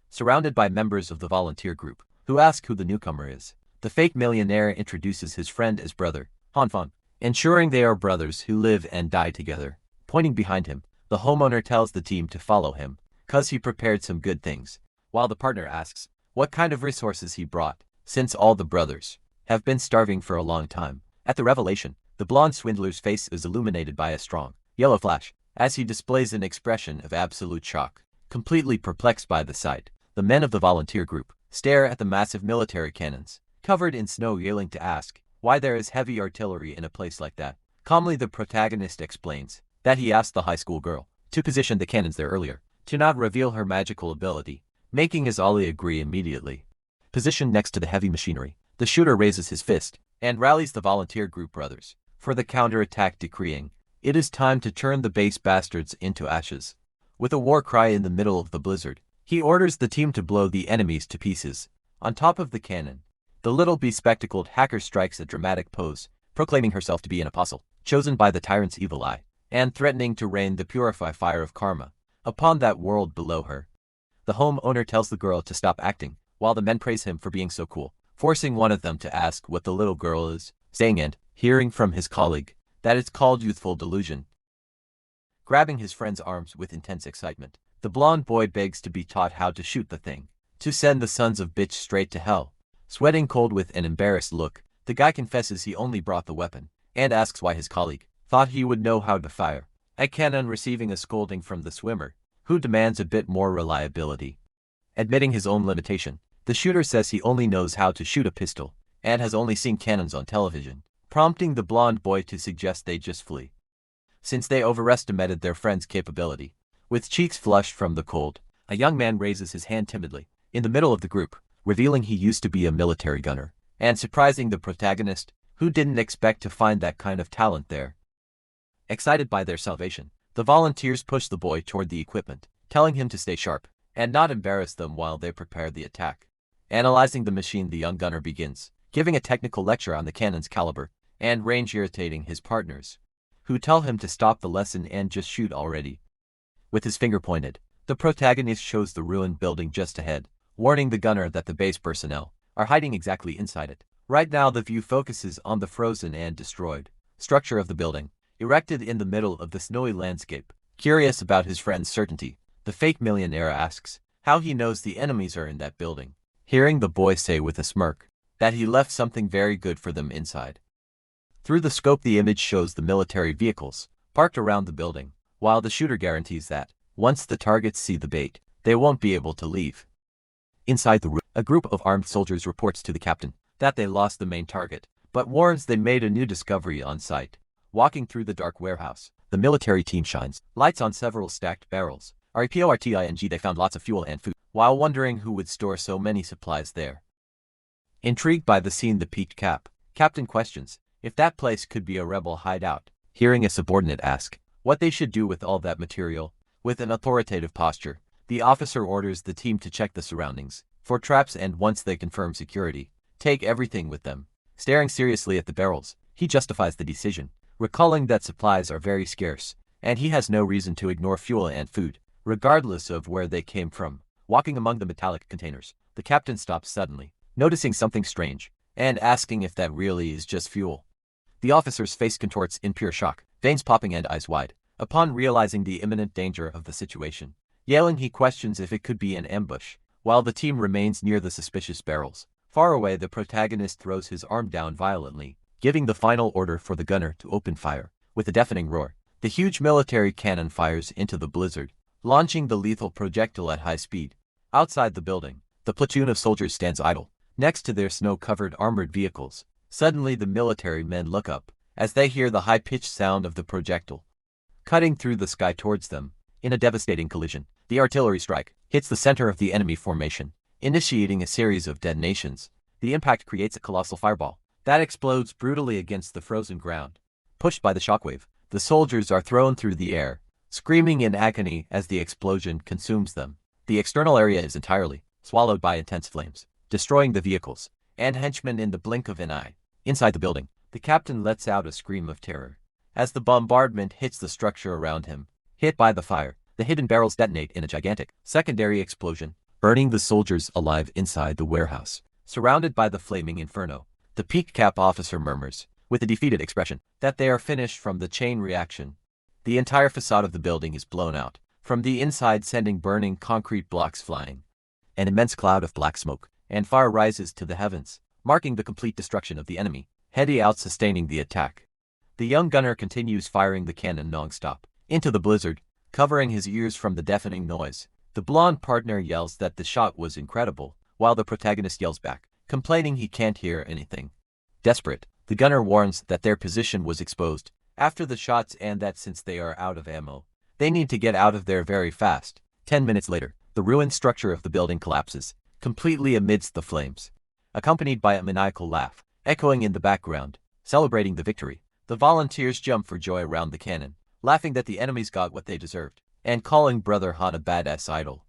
Surrounded by members of the volunteer group, who ask who the newcomer is, the fake millionaire introduces his friend as brother, Hanfang, ensuring they are brothers who live and die together. Pointing behind him, the homeowner tells the team to follow him, cause he prepared some good things, while the partner asks what kind of resources he brought, since all the brothers have been starving for a long time. At the revelation, the blonde swindler's face is illuminated by a strong yellow flash, as he displays an expression of absolute shock. Completely perplexed by the sight, the men of the volunteer group stare at the massive military cannons, covered in snow, yelling to ask why there is heavy artillery in a place like that. Calmly, the protagonist explains that he asked the high school girl to position the cannons there earlier, to not reveal her magical ability, making his ally agree immediately. Positioned next to the heavy machinery, the shooter raises his fist and rallies the volunteer group brothers for the counterattack, decreeing, "It is time to turn the base bastards into ashes." With a war cry in the middle of the blizzard, he orders the team to blow the enemies to pieces. On top of the cannon, the little bespectacled hacker strikes a dramatic pose, proclaiming herself to be an apostle, chosen by the tyrant's evil eye, and threatening to rain the purify fire of karma upon that world below her. The homeowner tells the girl to stop acting, while the men praise him for being so cool, forcing one of them to ask what the little girl is, saying and hearing from his colleague that it's called youthful delusion. Grabbing his friend's arms with intense excitement, the blonde boy begs to be taught how to shoot the thing, to send the sons of bitch straight to hell. Sweating cold with an embarrassed look, the guy confesses he only brought the weapon, and asks why his colleague thought he would know how to fire a cannon, receiving a scolding from the swimmer, who demands a bit more reliability. Admitting his own limitation, the shooter says he only knows how to shoot a pistol, and has only seen cannons on television, prompting the blonde boy to suggest they just flee, since they overestimated their friend's capability. With cheeks flushed from the cold, a young man raises his hand timidly in the middle of the group, revealing he used to be a military gunner, and surprising the protagonist, who didn't expect to find that kind of talent there. Excited by their salvation, the volunteers push the boy toward the equipment, telling him to stay sharp and not embarrass them while they prepare the attack. Analyzing the machine, the young gunner begins giving a technical lecture on the cannon's caliber and range, irritating his partners, who tell him to stop the lesson and just shoot already. With his finger pointed, the protagonist shows the ruined building just ahead, warning the gunner that the base personnel are hiding exactly inside it. Right now, the view focuses on the frozen and destroyed structure of the building, erected in the middle of the snowy landscape. Curious about his friend's certainty, the fake millionaire asks how he knows the enemies are in that building, hearing the boy say with a smirk that he left something very good for them inside. Through the scope, the image shows the military vehicles parked around the building, while the shooter guarantees that once the targets see the bait, they won't be able to leave. Inside the room, a group of armed soldiers reports to the captain that they lost the main target, but warns they made a new discovery on site. Walking through the dark warehouse, the military team shines lights on several stacked barrels. Reporting they found lots of fuel and food, while wondering who would store so many supplies there. Intrigued by the scene, the peaked captain questions if that place could be a rebel hideout, hearing a subordinate ask what they should do with all that material. With an authoritative posture, the officer orders the team to check the surroundings for traps, and once they confirm security, take everything with them. Staring seriously at the barrels, he justifies the decision, recalling that supplies are very scarce, and he has no reason to ignore fuel and food, regardless of where they came from. Walking among the metallic containers, the captain stops suddenly, noticing something strange, and asking if that really is just fuel. The officer's face contorts in pure shock, veins popping and eyes wide, upon realizing the imminent danger of the situation. Yelling, he questions if it could be an ambush, while the team remains near the suspicious barrels. Far away, the protagonist throws his arm down violently, giving the final order for the gunner to open fire. With a deafening roar, the huge military cannon fires into the blizzard, launching the lethal projectile at high speed. Outside the building, the platoon of soldiers stands idle, next to their snow-covered armored vehicles. Suddenly the military men look up, as they hear the high-pitched sound of the projectile cutting through the sky towards them. In a devastating collision, the artillery strike hits the center of the enemy formation, initiating a series of detonations. The impact creates a colossal fireball that explodes brutally against the frozen ground. Pushed by the shockwave, the soldiers are thrown through the air, screaming in agony as the explosion consumes them. The external area is entirely swallowed by intense flames, destroying the vehicles and henchmen in the blink of an eye. Inside the building, the captain lets out a scream of terror as the bombardment hits the structure around him. Hit by the fire, the hidden barrels detonate in a gigantic secondary explosion, burning the soldiers alive inside the warehouse. Surrounded by the flaming inferno, the peaked cap officer murmurs, with a defeated expression, that they are finished from the chain reaction. The entire facade of the building is blown out from the inside, sending burning concrete blocks flying. An immense cloud of black smoke and fire rises to the heavens, marking the complete destruction of the enemy, heading out sustaining the attack. The young gunner continues firing the cannon non-stop into the blizzard, covering his ears from the deafening noise. The blonde partner yells that the shot was incredible, while the protagonist yells back, complaining he can't hear anything. Desperate, the gunner warns that their position was exposed after the shots and that since they are out of ammo, they need to get out of there very fast. 10 minutes later, the ruined structure of the building collapses, completely amidst the flames, accompanied by a maniacal laugh echoing in the background. Celebrating the victory, the volunteers jump for joy around the cannon, laughing that the enemies got what they deserved, and calling Brother Han a badass idol.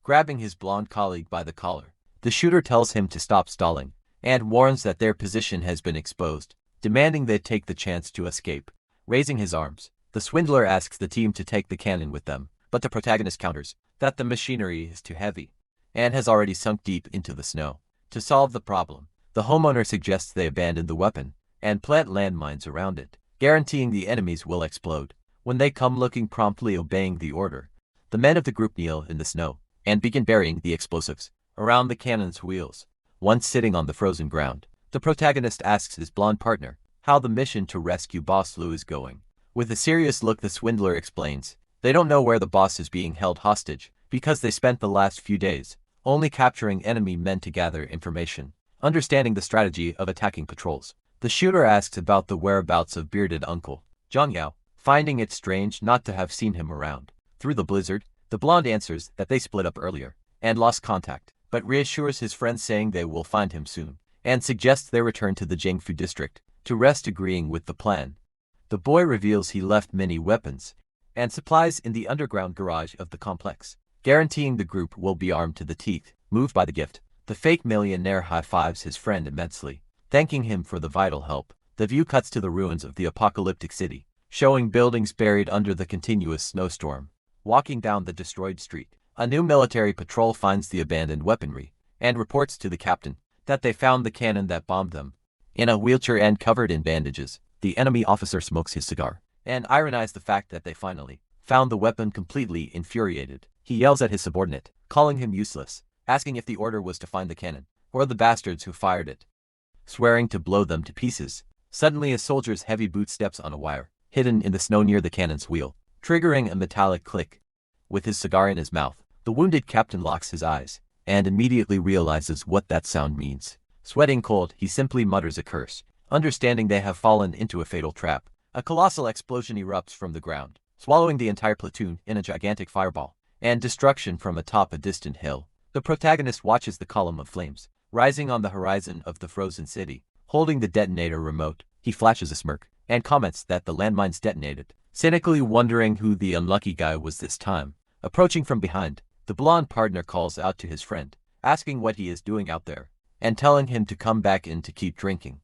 Grabbing his blonde colleague by the collar, the shooter tells him to stop stalling, and warns that their position has been exposed, demanding they take the chance to escape. Raising his arms, the swindler asks the team to take the cannon with them, but the protagonist counters that the machinery is too heavy, and has already sunk deep into the snow. To solve the problem, the homeowner suggests they abandon the weapon and plant landmines around it, guaranteeing the enemies will explode when they come looking, promptly obeying the order. The men of the group kneel in the snow and begin burying the explosives around the cannon's wheels. Once sitting on the frozen ground, the protagonist asks his blonde partner how the mission to rescue Boss Lou is going. With a serious look, the swindler explains they don't know where the boss is being held hostage because they spent the last few days only capturing enemy men to gather information, understanding the strategy of attacking patrols. The shooter asks about the whereabouts of bearded uncle Zhang Yao, finding it strange not to have seen him around. Through the blizzard, the blonde answers that they split up earlier and lost contact, but reassures his friends saying they will find him soon, and suggests they return to the Jiangfu district to rest, agreeing with the plan. The boy reveals he left many weapons and supplies in the underground garage of the complex, guaranteeing the group will be armed to the teeth. Moved by the gift, the fake millionaire high-fives his friend immensely, thanking him for the vital help. The view cuts to the ruins of the apocalyptic city, showing buildings buried under the continuous snowstorm. Walking down the destroyed street, a new military patrol finds the abandoned weaponry and reports to the captain that they found the cannon that bombed them. In a wheelchair and covered in bandages, the enemy officer smokes his cigar and ironizes the fact that they finally found the weapon. Completely infuriated, he yells at his subordinate, calling him useless, asking if the order was to find the cannon or the bastards who fired it, swearing to blow them to pieces. Suddenly a soldier's heavy boot steps on a wire hidden in the snow near the cannon's wheel, triggering a metallic click. With his cigar in his mouth, the wounded captain locks his eyes and immediately realizes what that sound means. Sweating cold, he simply mutters a curse, understanding they have fallen into a fatal trap. A colossal explosion erupts from the ground, swallowing the entire platoon in a gigantic fireball, and destruction from atop a distant hill. The protagonist watches the column of flames rising on the horizon of the frozen city. Holding the detonator remote, he flashes a smirk and comments that the landmines detonated, cynically wondering who the unlucky guy was this time. Approaching from behind, the blonde partner calls out to his friend, asking what he is doing out there, and telling him to come back in to keep drinking.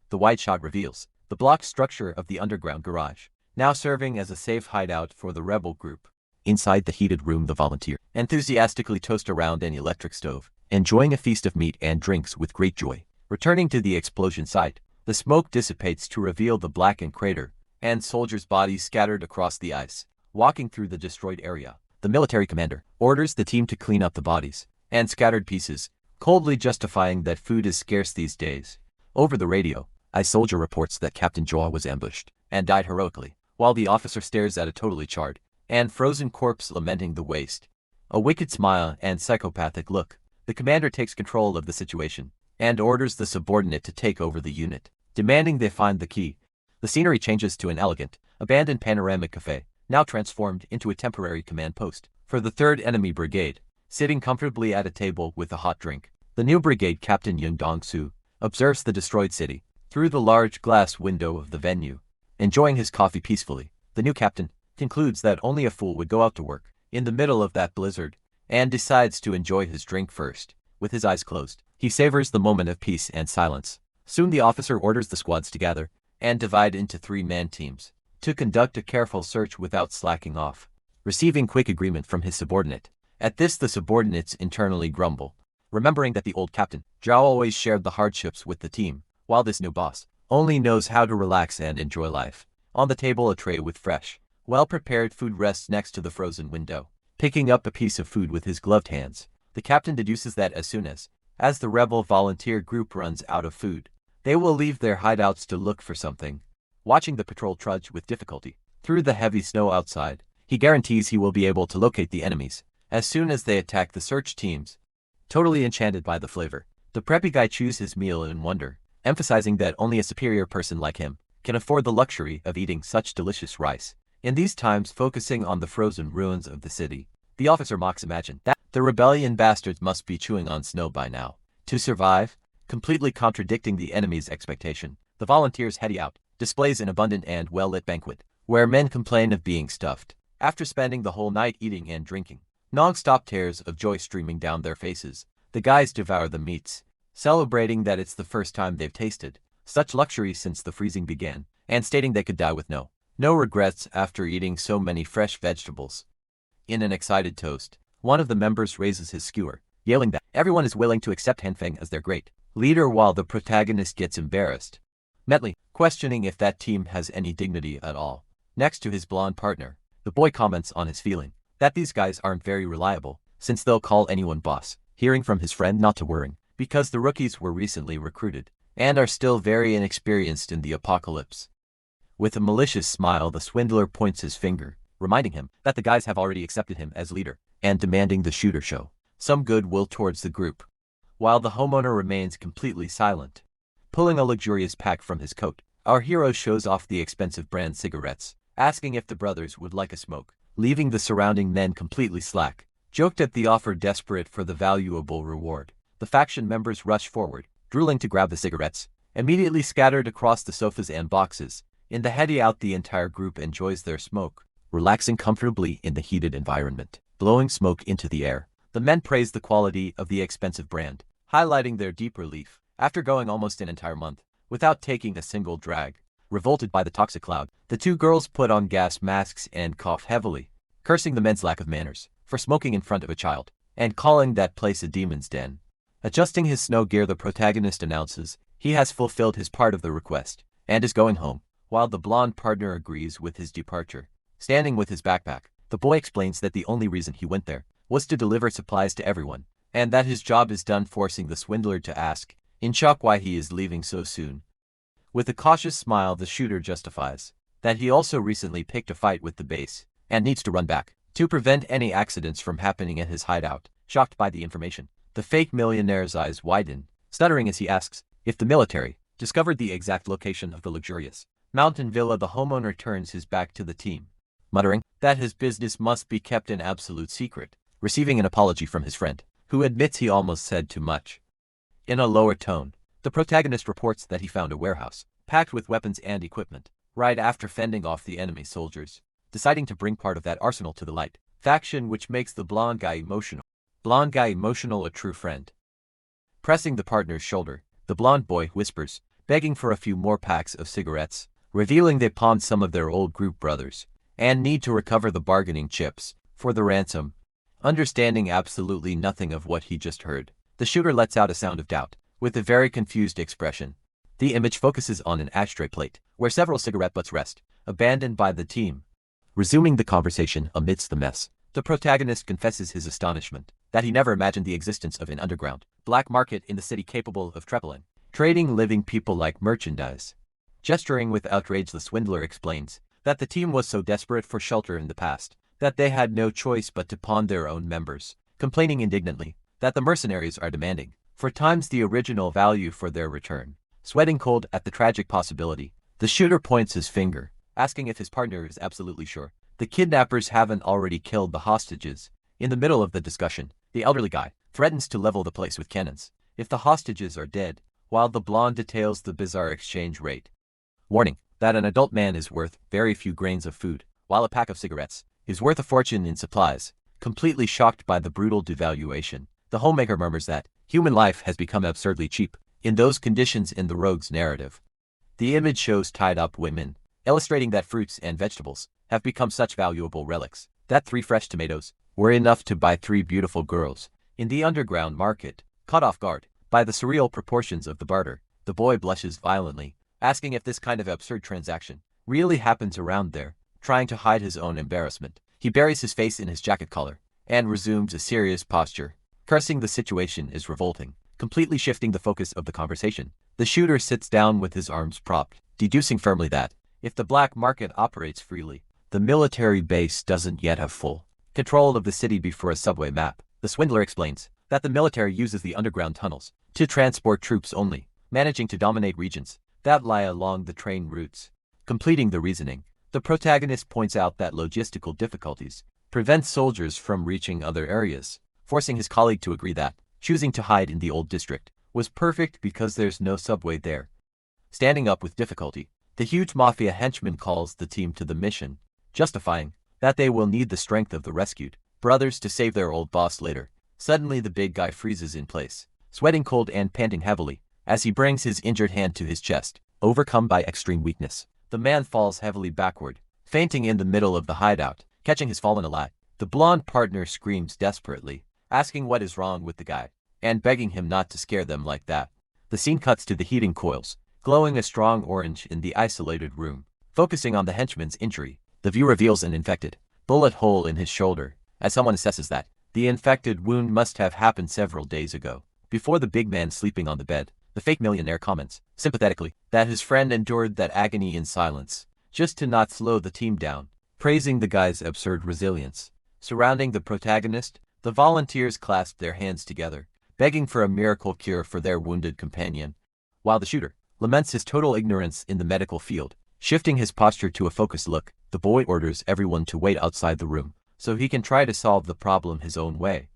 The wide shot reveals the blocked structure of the underground garage, now serving as a safe hideout for the rebel group. Inside the heated room, the volunteer enthusiastically toast around an electric stove, enjoying a feast of meat and drinks with great joy. Returning to the explosion site, the smoke dissipates to reveal the blackened crater and soldiers' bodies scattered across the ice. Walking through the destroyed area, the military commander orders the team to clean up the bodies and scattered pieces, coldly justifying that food is scarce these days. Over the radio, a soldier reports that Captain Jaw was ambushed and died heroically, while the officer stares at a totally charred and frozen corpse, lamenting the waste. A wicked smile and psychopathic look, the commander takes control of the situation and orders the subordinate to take over the unit, demanding they find the key. The scenery changes to an elegant, abandoned panoramic cafe, now transformed into a temporary command post for the 3rd Enemy Brigade, sitting comfortably at a table with a hot drink. The new brigade captain Young Dong-soo observes the destroyed city through the large glass window of the venue, enjoying his coffee peacefully. The new captain concludes that only a fool would go out to work in the middle of that blizzard, and decides to enjoy his drink first. With his eyes closed, he savors the moment of peace and silence. Soon the officer orders the squads to gather and divide into 3-man teams to conduct a careful search without slacking off, receiving quick agreement from his subordinate. At this, the subordinates internally grumble, remembering that the old captain, Zhao, always shared the hardships with the team, while this new boss only knows how to relax and enjoy life. On the table, a tray with fresh, well-prepared food rests next to the frozen window. Picking up a piece of food with his gloved hands, the captain deduces that as soon as the rebel volunteer group runs out of food, they will leave their hideouts to look for something. Watching the patrol trudge with difficulty through the heavy snow outside, he guarantees he will be able to locate the enemies as soon as they attack the search teams. Totally enchanted by the flavor, the preppy guy chews his meal in wonder, emphasizing that only a superior person like him can afford the luxury of eating such delicious rice. In these times, focusing on the frozen ruins of the city, the officer mocks imagine that the rebellion bastards must be chewing on snow by now to survive, completely contradicting the enemy's expectation. The volunteers heady out, displays an abundant and well-lit banquet, where men complain of being stuffed. After spending the whole night eating and drinking, non-stop tears of joy streaming down their faces, the guys devour the meats, celebrating that it's the first time they've tasted such luxury since the freezing began, and stating they could die with no regrets after eating so many fresh vegetables. In an excited toast, one of the members raises his skewer, yelling that everyone is willing to accept Hanfeng as their great leader, while the protagonist gets embarrassed, mentally questioning if that team has any dignity at all. Next to his blonde partner, the boy comments on his feeling that these guys aren't very reliable, since they'll call anyone boss, hearing from his friend not to worry, because the rookies were recently recruited and are still very inexperienced in the apocalypse. With a malicious smile, the swindler points his finger, reminding him that the guys have already accepted him as leader and demanding the shooter show some goodwill towards the group, while the homeowner remains completely silent. Pulling a luxurious pack from his coat, our hero shows off the expensive brand cigarettes, asking if the brothers would like a smoke, leaving the surrounding men completely slack, joked at the offer, desperate for the valuable reward. The faction members rush forward, drooling to grab the cigarettes, immediately scattered across the sofas and boxes. In the heady out, the entire group enjoys their smoke, relaxing comfortably in the heated environment, blowing smoke into the air. The men praise the quality of the expensive brand, highlighting their deep relief after going almost an entire month without taking a single drag. Revolted by the toxic cloud, the two girls put on gas masks and cough heavily, cursing the men's lack of manners for smoking in front of a child and calling that place a demon's den. Adjusting his snow gear, the protagonist announces he has fulfilled his part of the request and is going home, while the blonde partner agrees with his departure. Standing with his backpack, the boy explains that the only reason he went there was to deliver supplies to everyone, and that his job is done, forcing the swindler to ask, in shock, why he is leaving so soon. With a cautious smile, the shooter justifies that he also recently picked a fight with the base and needs to run back to prevent any accidents from happening at his hideout. Shocked by the information, the fake millionaire's eyes widen, stuttering as he asks if the military discovered the exact location of the luxurious mountain villa. The homeowner turns his back to the team, muttering that his business must be kept an absolute secret, receiving an apology from his friend, who admits he almost said too much. In a lower tone, the protagonist reports that he found a warehouse packed with weapons and equipment right after fending off the enemy soldiers, deciding to bring part of that arsenal to the light faction, which makes the blonde guy emotional, a true friend. Pressing the partner's shoulder, the blonde boy whispers, begging for a few more packs of cigarettes, revealing they pawned some of their old group brothers and need to recover the bargaining chips for the ransom. Understanding absolutely nothing of what he just heard, the shooter lets out a sound of doubt with a very confused expression. The image focuses on an ashtray plate where several cigarette butts rest, abandoned by the team. Resuming the conversation amidst the mess, the protagonist confesses his astonishment that he never imagined the existence of an underground black market in the city capable of trading living people like merchandise. Gesturing with outrage, the swindler explains that the team was so desperate for shelter in the past that they had no choice but to pawn their own members, complaining indignantly that the mercenaries are demanding 4 times the original value for their return. Sweating cold at the tragic possibility, the shooter points his finger, asking if his partner is absolutely sure the kidnappers haven't already killed the hostages. In the middle of the discussion, the elderly guy threatens to level the place with cannons if the hostages are dead, while the blonde details the bizarre exchange rate. Warning that an adult man is worth very few grains of food, while a pack of cigarettes is worth a fortune in supplies. Completely shocked by the brutal devaluation, the homemaker murmurs that human life has become absurdly cheap in those conditions in the rogue's narrative. The image shows tied-up women, illustrating that fruits and vegetables have become such valuable relics that 3 fresh tomatoes were enough to buy 3 beautiful girls. In the underground market, caught off guard by the surreal proportions of the barter, the boy blushes violently, asking if this kind of absurd transaction really happens around there. Trying to hide his own embarrassment, he buries his face in his jacket collar and resumes a serious posture. Cursing the situation is revolting, completely shifting the focus of the conversation. The shooter sits down with his arms propped, deducing firmly that if the black market operates freely, the military base doesn't yet have full control of the city before a subway map. The swindler explains that the military uses the underground tunnels to transport troops only, managing to dominate regions that lie along the train routes. Completing the reasoning, the protagonist points out that logistical difficulties prevent soldiers from reaching other areas, forcing his colleague to agree that choosing to hide in the old district was perfect because there's no subway there. Standing up with difficulty, the huge mafia henchman calls the team to the mission, justifying that they will need the strength of the rescued brothers to save their old boss later. Suddenly the big guy freezes in place, sweating cold and panting heavily as he brings his injured hand to his chest. Overcome by extreme weakness, the man falls heavily backward, fainting in the middle of the hideout. Catching his fallen ally, the blonde partner screams desperately, asking what is wrong with the guy, and begging him not to scare them like that. The scene cuts to the heating coils, glowing a strong orange in the isolated room. Focusing on the henchman's injury, the view reveals an infected bullet hole in his shoulder, as someone assesses that the infected wound must have happened several days ago. Before the big man sleeping on the bed, the fake millionaire comments, sympathetically, that his friend endured that agony in silence, just to not slow the team down, praising the guy's absurd resilience. Surrounding the protagonist, the volunteers clasp their hands together, begging for a miracle cure for their wounded companion, while the shooter laments his total ignorance in the medical field. Shifting his posture to a focused look, the boy orders everyone to wait outside the room, so he can try to solve the problem his own way.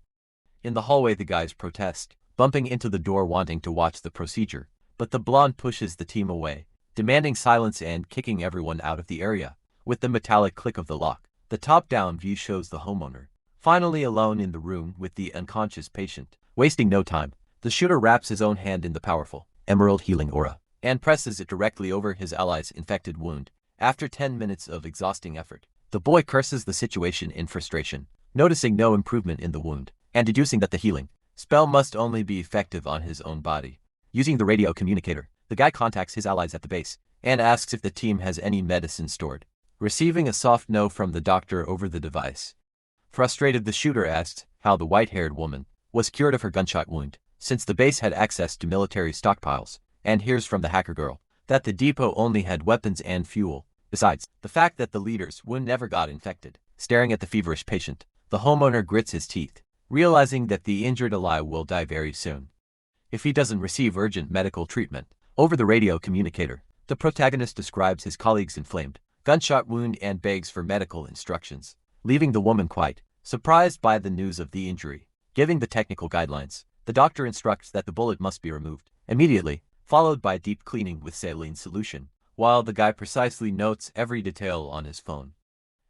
In the hallway the guys protest, bumping into the door wanting to watch the procedure, but the blonde pushes the team away, demanding silence and kicking everyone out of the area. With the metallic click of the lock, the top-down view shows the homeowner, finally alone in the room with the unconscious patient. Wasting no time, the shooter wraps his own hand in the powerful emerald healing aura and presses it directly over his ally's infected wound. After 10 minutes of exhausting effort, the boy curses the situation in frustration, noticing no improvement in the wound, and deducing that the healing spell must only be effective on his own body. Using the radio communicator, the guy contacts his allies at the base and asks if the team has any medicine stored, receiving a soft no from the doctor over the device. Frustrated, the shooter asks how the white-haired woman was cured of her gunshot wound, since the base had access to military stockpiles, and hears from the hacker girl that the depot only had weapons and fuel. Besides, the fact that the leader's wound never got infected. Staring at the feverish patient, the homeowner grits his teeth, realizing that the injured ally will die very soon if he doesn't receive urgent medical treatment. Over the radio communicator, the protagonist describes his colleague's inflamed gunshot wound and begs for medical instructions, leaving the woman quite surprised by the news of the injury. Giving the technical guidelines, the doctor instructs that the bullet must be removed immediately, followed by deep cleaning with saline solution, while the guy precisely notes every detail on his phone.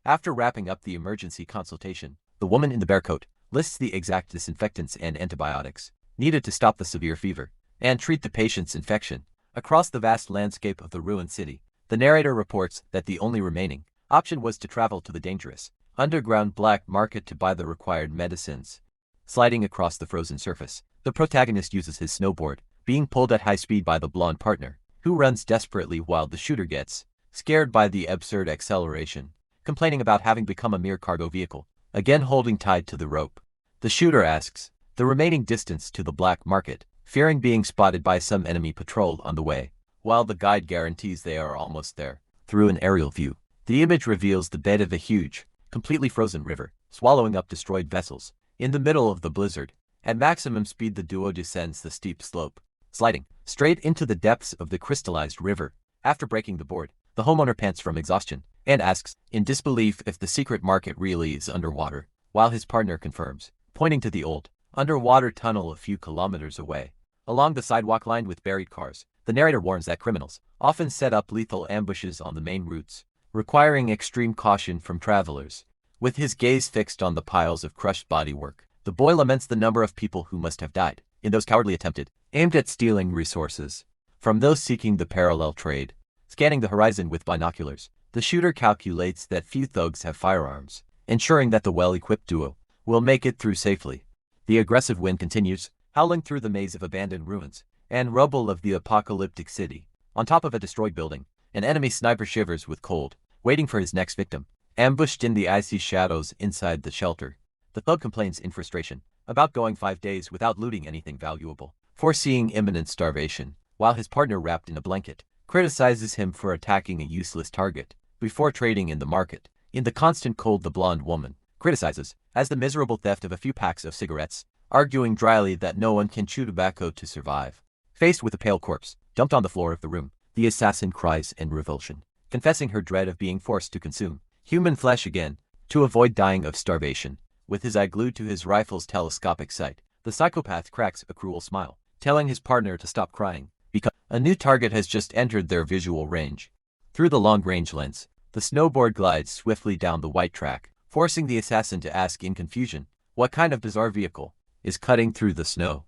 After wrapping up the emergency consultation, the woman in the bear coat lists the exact disinfectants and antibiotics needed to stop the severe fever and treat the patient's infection. Across the vast landscape of the ruined city, the narrator reports that the only remaining option was to travel to the dangerous underground black market to buy the required medicines. Sliding across the frozen surface, the protagonist uses his snowboard, being pulled at high speed by the blonde partner, who runs desperately while the shooter gets scared by the absurd acceleration, complaining about having become a mere cargo vehicle, again holding tied to the rope. The shooter asks the remaining distance to the black market, fearing being spotted by some enemy patrol on the way, while the guide guarantees they are almost there. Through an aerial view, the image reveals the bed of a huge, completely frozen river, swallowing up destroyed vessels. In the middle of the blizzard, At maximum speed, the duo descends the steep slope, sliding straight into the depths of the crystallized river. After breaking the board, the homeowner pants from exhaustion and asks, in disbelief, if the secret market really is underwater, while his partner confirms, pointing to the old, underwater tunnel a few kilometers away. Along the sidewalk lined with buried cars, the narrator warns that criminals often set up lethal ambushes on the main routes, requiring extreme caution from travelers. With his gaze fixed on the piles of crushed bodywork, the boy laments the number of people who must have died in those cowardly attempted, aimed at stealing resources from those seeking the parallel trade. Scanning the horizon with binoculars, the shooter calculates that few thugs have firearms, ensuring that the well-equipped duo will make it through safely. The aggressive wind continues, howling through the maze of abandoned ruins and rubble of the apocalyptic city. On top of a destroyed building, an enemy sniper shivers with cold, waiting for his next victim, ambushed in the icy shadows inside the shelter. The thug complains in frustration about going 5 days without looting anything valuable, foreseeing imminent starvation, while his partner, wrapped in a blanket, criticizes him for attacking a useless target before trading in the market. In the constant cold, the blonde woman criticizes as the miserable theft of a few packs of cigarettes, arguing dryly that no one can chew tobacco to survive. Faced with a pale corpse dumped on the floor of the room, the assassin cries in revulsion, confessing her dread of being forced to consume human flesh again to avoid dying of starvation. With his eye glued to his rifle's telescopic sight, the psychopath cracks a cruel smile, telling his partner to stop crying, because a new target has just entered their visual range. Through the long-range lens, the snowboard glides swiftly down the white track, forcing the assassin to ask in confusion, what kind of bizarre vehicle is cutting through the snow?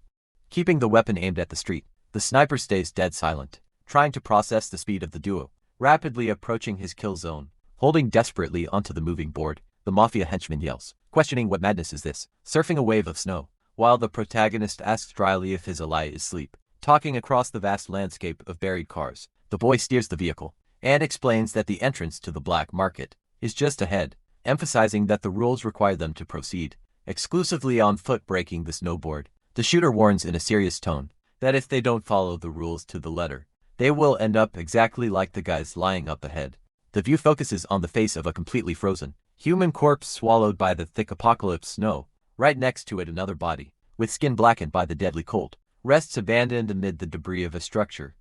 Keeping the weapon aimed at the street, the sniper stays dead silent, trying to process the speed of the duo, rapidly approaching his kill zone. Holding desperately onto the moving board, the mafia henchman yells, questioning what madness is this, surfing a wave of snow, while the protagonist asks dryly if his ally is asleep. Talking across the vast landscape of buried cars, the boy steers the vehicle and explains that the entrance to the black market is just ahead, emphasizing that the rules require them to proceed exclusively on foot. Breaking the snowboard, the shooter warns in a serious tone that if they don't follow the rules to the letter, they will end up exactly like the guys lying up ahead. The view focuses on the face of a completely frozen human corpse swallowed by the thick apocalypse snow. Right next to it, another body, with skin blackened by the deadly cold, rests abandoned amid the debris of a structure.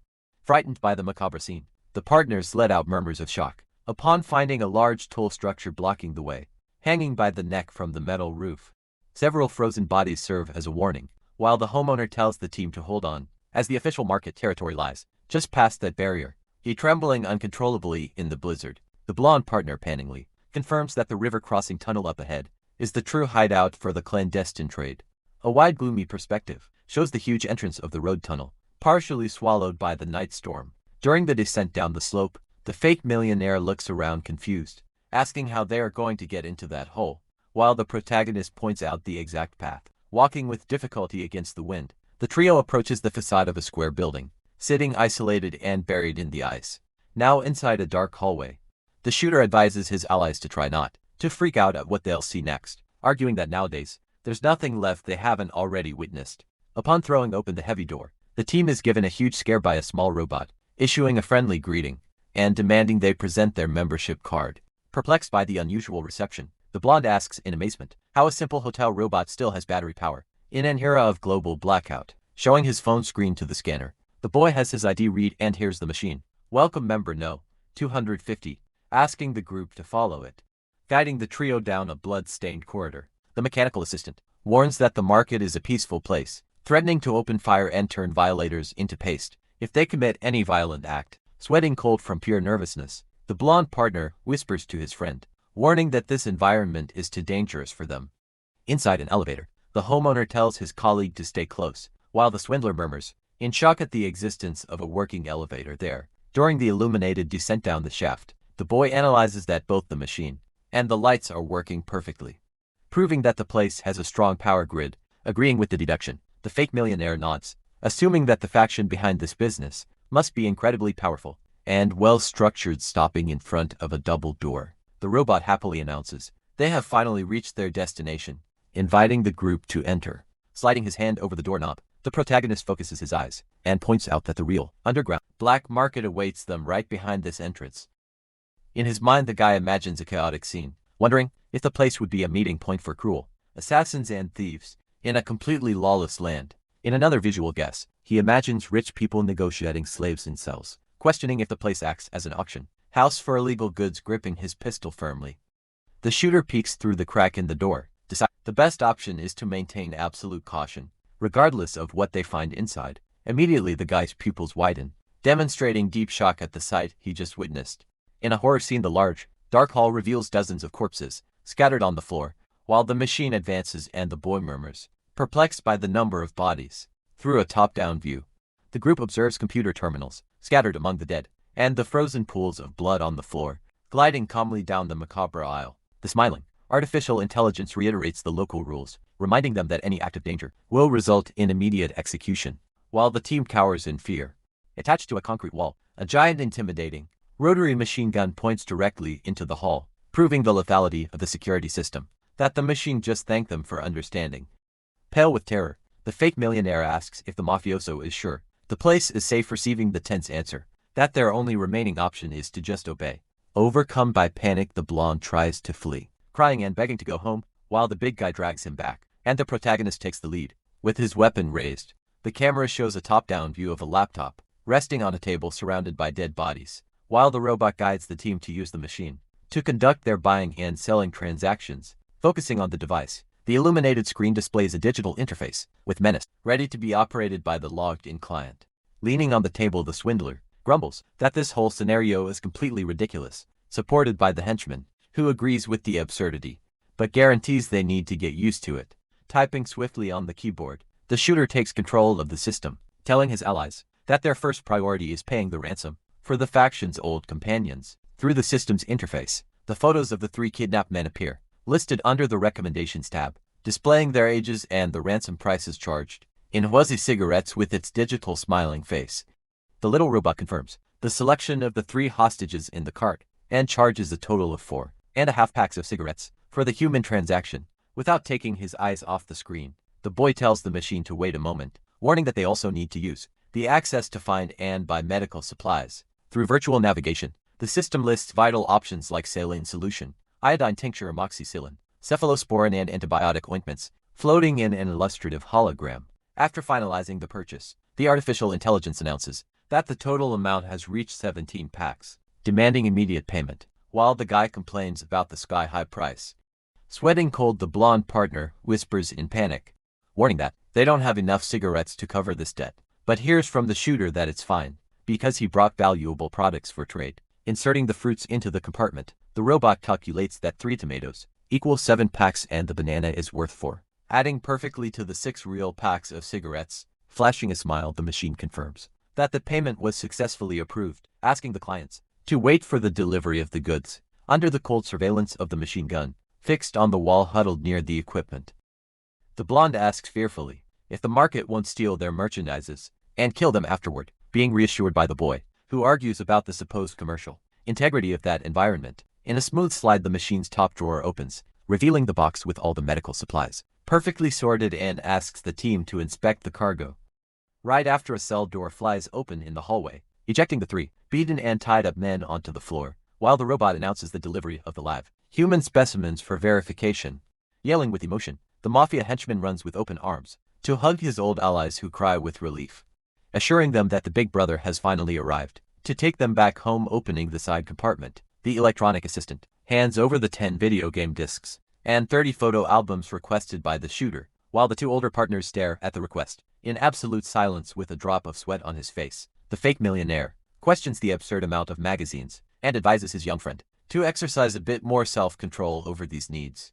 Frightened by the macabre scene, the partners let out murmurs of shock upon finding a large toll structure blocking the way, hanging by the neck from the metal roof. Several frozen bodies serve as a warning, while the homeowner tells the team to hold on, as the official market territory lies just past that barrier. He trembling uncontrollably in the blizzard. The blonde partner panningly confirms that the river-crossing tunnel up ahead is the true hideout for the clandestine trade. A wide gloomy perspective shows the huge entrance of the road tunnel, partially swallowed by the night storm. During the descent down the slope, the fake millionaire looks around confused, asking how they are going to get into that hole, while the protagonist points out the exact path. Walking with difficulty against the wind, the trio approaches the facade of a square building, sitting isolated and buried in the ice. Now inside a dark hallway, the shooter advises his allies to try not to freak out at what they'll see next, arguing that nowadays, there's nothing left they haven't already witnessed. Upon throwing open the heavy door, the team is given a huge scare by a small robot, issuing a friendly greeting and demanding they present their membership card. Perplexed by the unusual reception, the blonde asks in amazement how a simple hotel robot still has battery power in an era of global blackout. Showing his phone screen to the scanner, the boy has his ID read and hears the machine, "Welcome member No. 250, asking the group to follow it." Guiding the trio down a blood-stained corridor, the mechanical assistant warns that the market is a peaceful place, threatening to open fire and turn violators into paste if they commit any violent act. Sweating cold from pure nervousness, the blonde partner whispers to his friend, warning that this environment is too dangerous for them. Inside an elevator, the homeowner tells his colleague to stay close, while the swindler murmurs, in shock at the existence of a working elevator there. During the illuminated descent down the shaft, the boy analyzes that both the machine and the lights are working perfectly, proving that the place has a strong power grid. Agreeing with the deduction, the fake millionaire nods, assuming that the faction behind this business must be incredibly powerful and well-structured. Stopping in front of a double door, the robot happily announces they have finally reached their destination, inviting the group to enter. Sliding his hand over the doorknob, the protagonist focuses his eyes and points out that the real, underground, black market awaits them right behind this entrance. In his mind, the guy imagines a chaotic scene, wondering if the place would be a meeting point for cruel assassins and thieves. in a completely lawless land. In another visual guess, he imagines rich people negotiating slaves in cells, questioning if the place acts as an auction house for illegal goods, gripping his pistol firmly. The shooter peeks through the crack in the door, decides the best option is to maintain absolute caution, regardless of what they find inside. Immediately the guy's pupils widen, demonstrating deep shock at the sight he just witnessed. In a horror scene, the large, dark hall reveals dozens of corpses, scattered on the floor, while the machine advances and the boy murmurs, perplexed by the number of bodies. Through a top-down view, the group observes computer terminals, scattered among the dead, and the frozen pools of blood on the floor, gliding calmly down the macabre aisle. The smiling, artificial intelligence reiterates the local rules, reminding them that any act of danger will result in immediate execution, while the team cowers in fear. Attached to a concrete wall, a giant intimidating, rotary machine gun points directly into the hall, proving the lethality of the security system that the machine just thanked them for understanding. Pale with terror, the fake millionaire asks if the mafioso is sure the place is safe, receiving the tense answer that their only remaining option is to just obey. Overcome by panic, the blonde tries to flee, crying and begging to go home, while the big guy drags him back, and the protagonist takes the lead. With his weapon raised, the camera shows a top-down view of a laptop, resting on a table surrounded by dead bodies, while the robot guides the team to use the machine to conduct their buying and selling transactions. Focusing on the device, the illuminated screen displays a digital interface, with menace, ready to be operated by the logged-in client. Leaning on the table, the swindler grumbles that this whole scenario is completely ridiculous, supported by the henchman, who agrees with the absurdity, but guarantees they need to get used to it. Typing swiftly on the keyboard, the shooter takes control of the system, telling his allies that their first priority is paying the ransom for the faction's old companions. Through the system's interface, the photos of the 3 kidnapped men appear, listed under the Recommendations tab, displaying their ages and the ransom prices charged. Enrollment cigarettes with its digital smiling face. The little robot confirms the selection of the 3 hostages in the cart, and charges a total of 4.5 packs of cigarettes for the human transaction. Without taking his eyes off the screen, the boy tells the machine to wait a moment, warning that they also need to use the access to find and buy medical supplies. Through virtual navigation, the system lists vital options like saline solution, iodine tincture, amoxicillin, cephalosporin, and antibiotic ointments, floating in an illustrative hologram. After finalizing the purchase, the artificial intelligence announces that the total amount has reached 17 packs, demanding immediate payment, while the guy complains about the sky-high price. Sweating cold, the blonde partner whispers in panic, warning that they don't have enough cigarettes to cover this debt, but hears from the shooter that it's fine, because he brought valuable products for trade. Inserting the fruits into the compartment, the robot calculates that 3 tomatoes equals 7 packs and the banana is worth 4. Adding perfectly to the 6 real packs of cigarettes. Flashing a smile, the machine confirms that the payment was successfully approved, asking the clients to wait for the delivery of the goods. Under the cold surveillance of the machine gun, fixed on the wall huddled near the equipment, the blonde asks fearfully if the market won't steal their merchandises and kill them afterward, being reassured by the boy, who argues about the supposed commercial integrity of that environment. In a smooth slide, the machine's top drawer opens, revealing the box with all the medical supplies, perfectly sorted, and asks the team to inspect the cargo. Right after, a cell door flies open in the hallway, ejecting the 3 beaten and tied up men onto the floor, while the robot announces the delivery of the live human specimens for verification. Yelling with emotion, the mafia henchman runs with open arms to hug his old allies, who cry with relief, assuring them that the big brother has finally arrived to take them back home. Opening the side compartment, the electronic assistant hands over the 10 video game discs and 30 photo albums requested by the shooter, while the 2 older partners stare at the request in absolute silence with a drop of sweat on his face. The fake millionaire questions the absurd amount of magazines and advises his young friend to exercise a bit more self-control over these needs.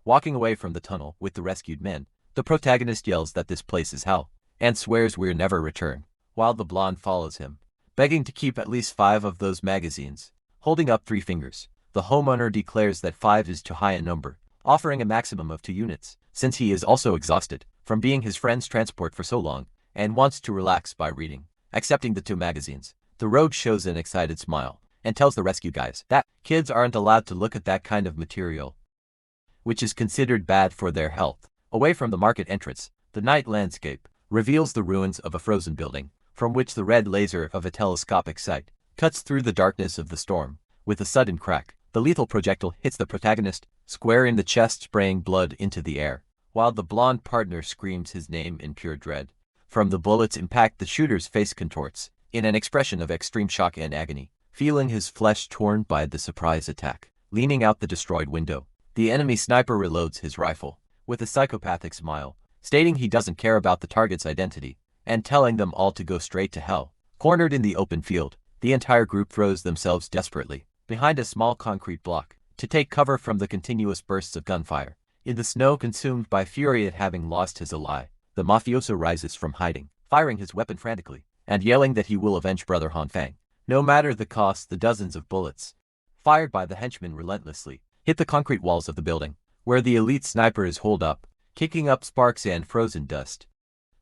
Walking away from the tunnel with the rescued men, the protagonist yells that this place is hell and swears we'll never return, while the blonde follows him, begging to keep at least 5 of those magazines. Holding up 3 fingers, the homeowner declares that 5 is too high a number, offering a maximum of 2 units, since he is also exhausted from being his friend's transport for so long and wants to relax by reading. Accepting the 2 magazines, the rogue shows an excited smile and tells the rescue guys that kids aren't allowed to look at that kind of material, which is considered bad for their health. Away from the market entrance, the night landscape reveals the ruins of a frozen building, from which the red laser of a telescopic sight cuts through the darkness of the storm. With a sudden crack, the lethal projectile hits the protagonist square in the chest, spraying blood into the air, while the blonde partner screams his name in pure dread. From the bullet's impact, the shooter's face contorts in an expression of extreme shock and agony, feeling his flesh torn by the surprise attack. Leaning out the destroyed window, the enemy sniper reloads his rifle with a psychopathic smile, stating he doesn't care about the target's identity and telling them all to go straight to hell. Cornered in the open field, the entire group throws themselves desperately behind a small concrete block to take cover from the continuous bursts of gunfire. In the snow, consumed by fury at having lost his ally, the mafioso rises from hiding, firing his weapon frantically and yelling that he will avenge brother Han Fang, no matter the cost. The dozens of bullets fired by the henchman relentlessly hit the concrete walls of the building, where the elite sniper is holed up, kicking up sparks and frozen dust.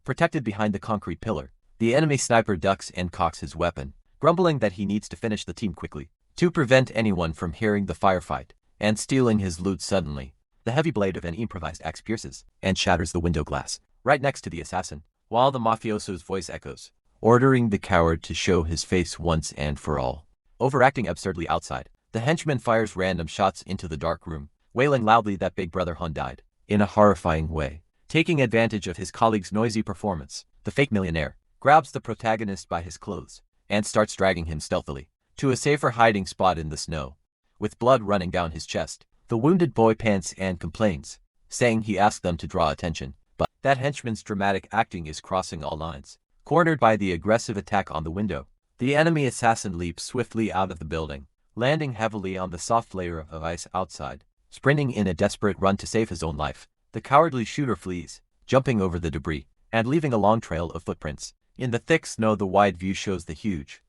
Protected behind the concrete pillar, the enemy sniper ducks and cocks his weapon, grumbling that he needs to finish the team quickly to prevent anyone from hearing the firefight and stealing his loot. Suddenly, the heavy blade of an improvised axe pierces and shatters the window glass right next to the assassin, while the mafioso's voice echoes, ordering the coward to show his face once and for all. Overacting absurdly outside, the henchman fires random shots into the dark room, wailing loudly that Big Brother Han died in a horrifying way. Taking advantage of his colleague's noisy performance, the fake millionaire grabs the protagonist by his clothes and starts dragging him stealthily to a safer hiding spot in the snow. With blood running down his chest, the wounded boy pants and complains, saying he asked them to draw attention, but that henchman's dramatic acting is crossing all lines. Cornered by the aggressive attack on the window, the enemy assassin leaps swiftly out of the building, landing heavily on the soft layer of ice outside. Sprinting in a desperate run to save his own life, the cowardly shooter flees, jumping over the debris and leaving a long trail of footprints. In the thick snow, the wide view shows the huge,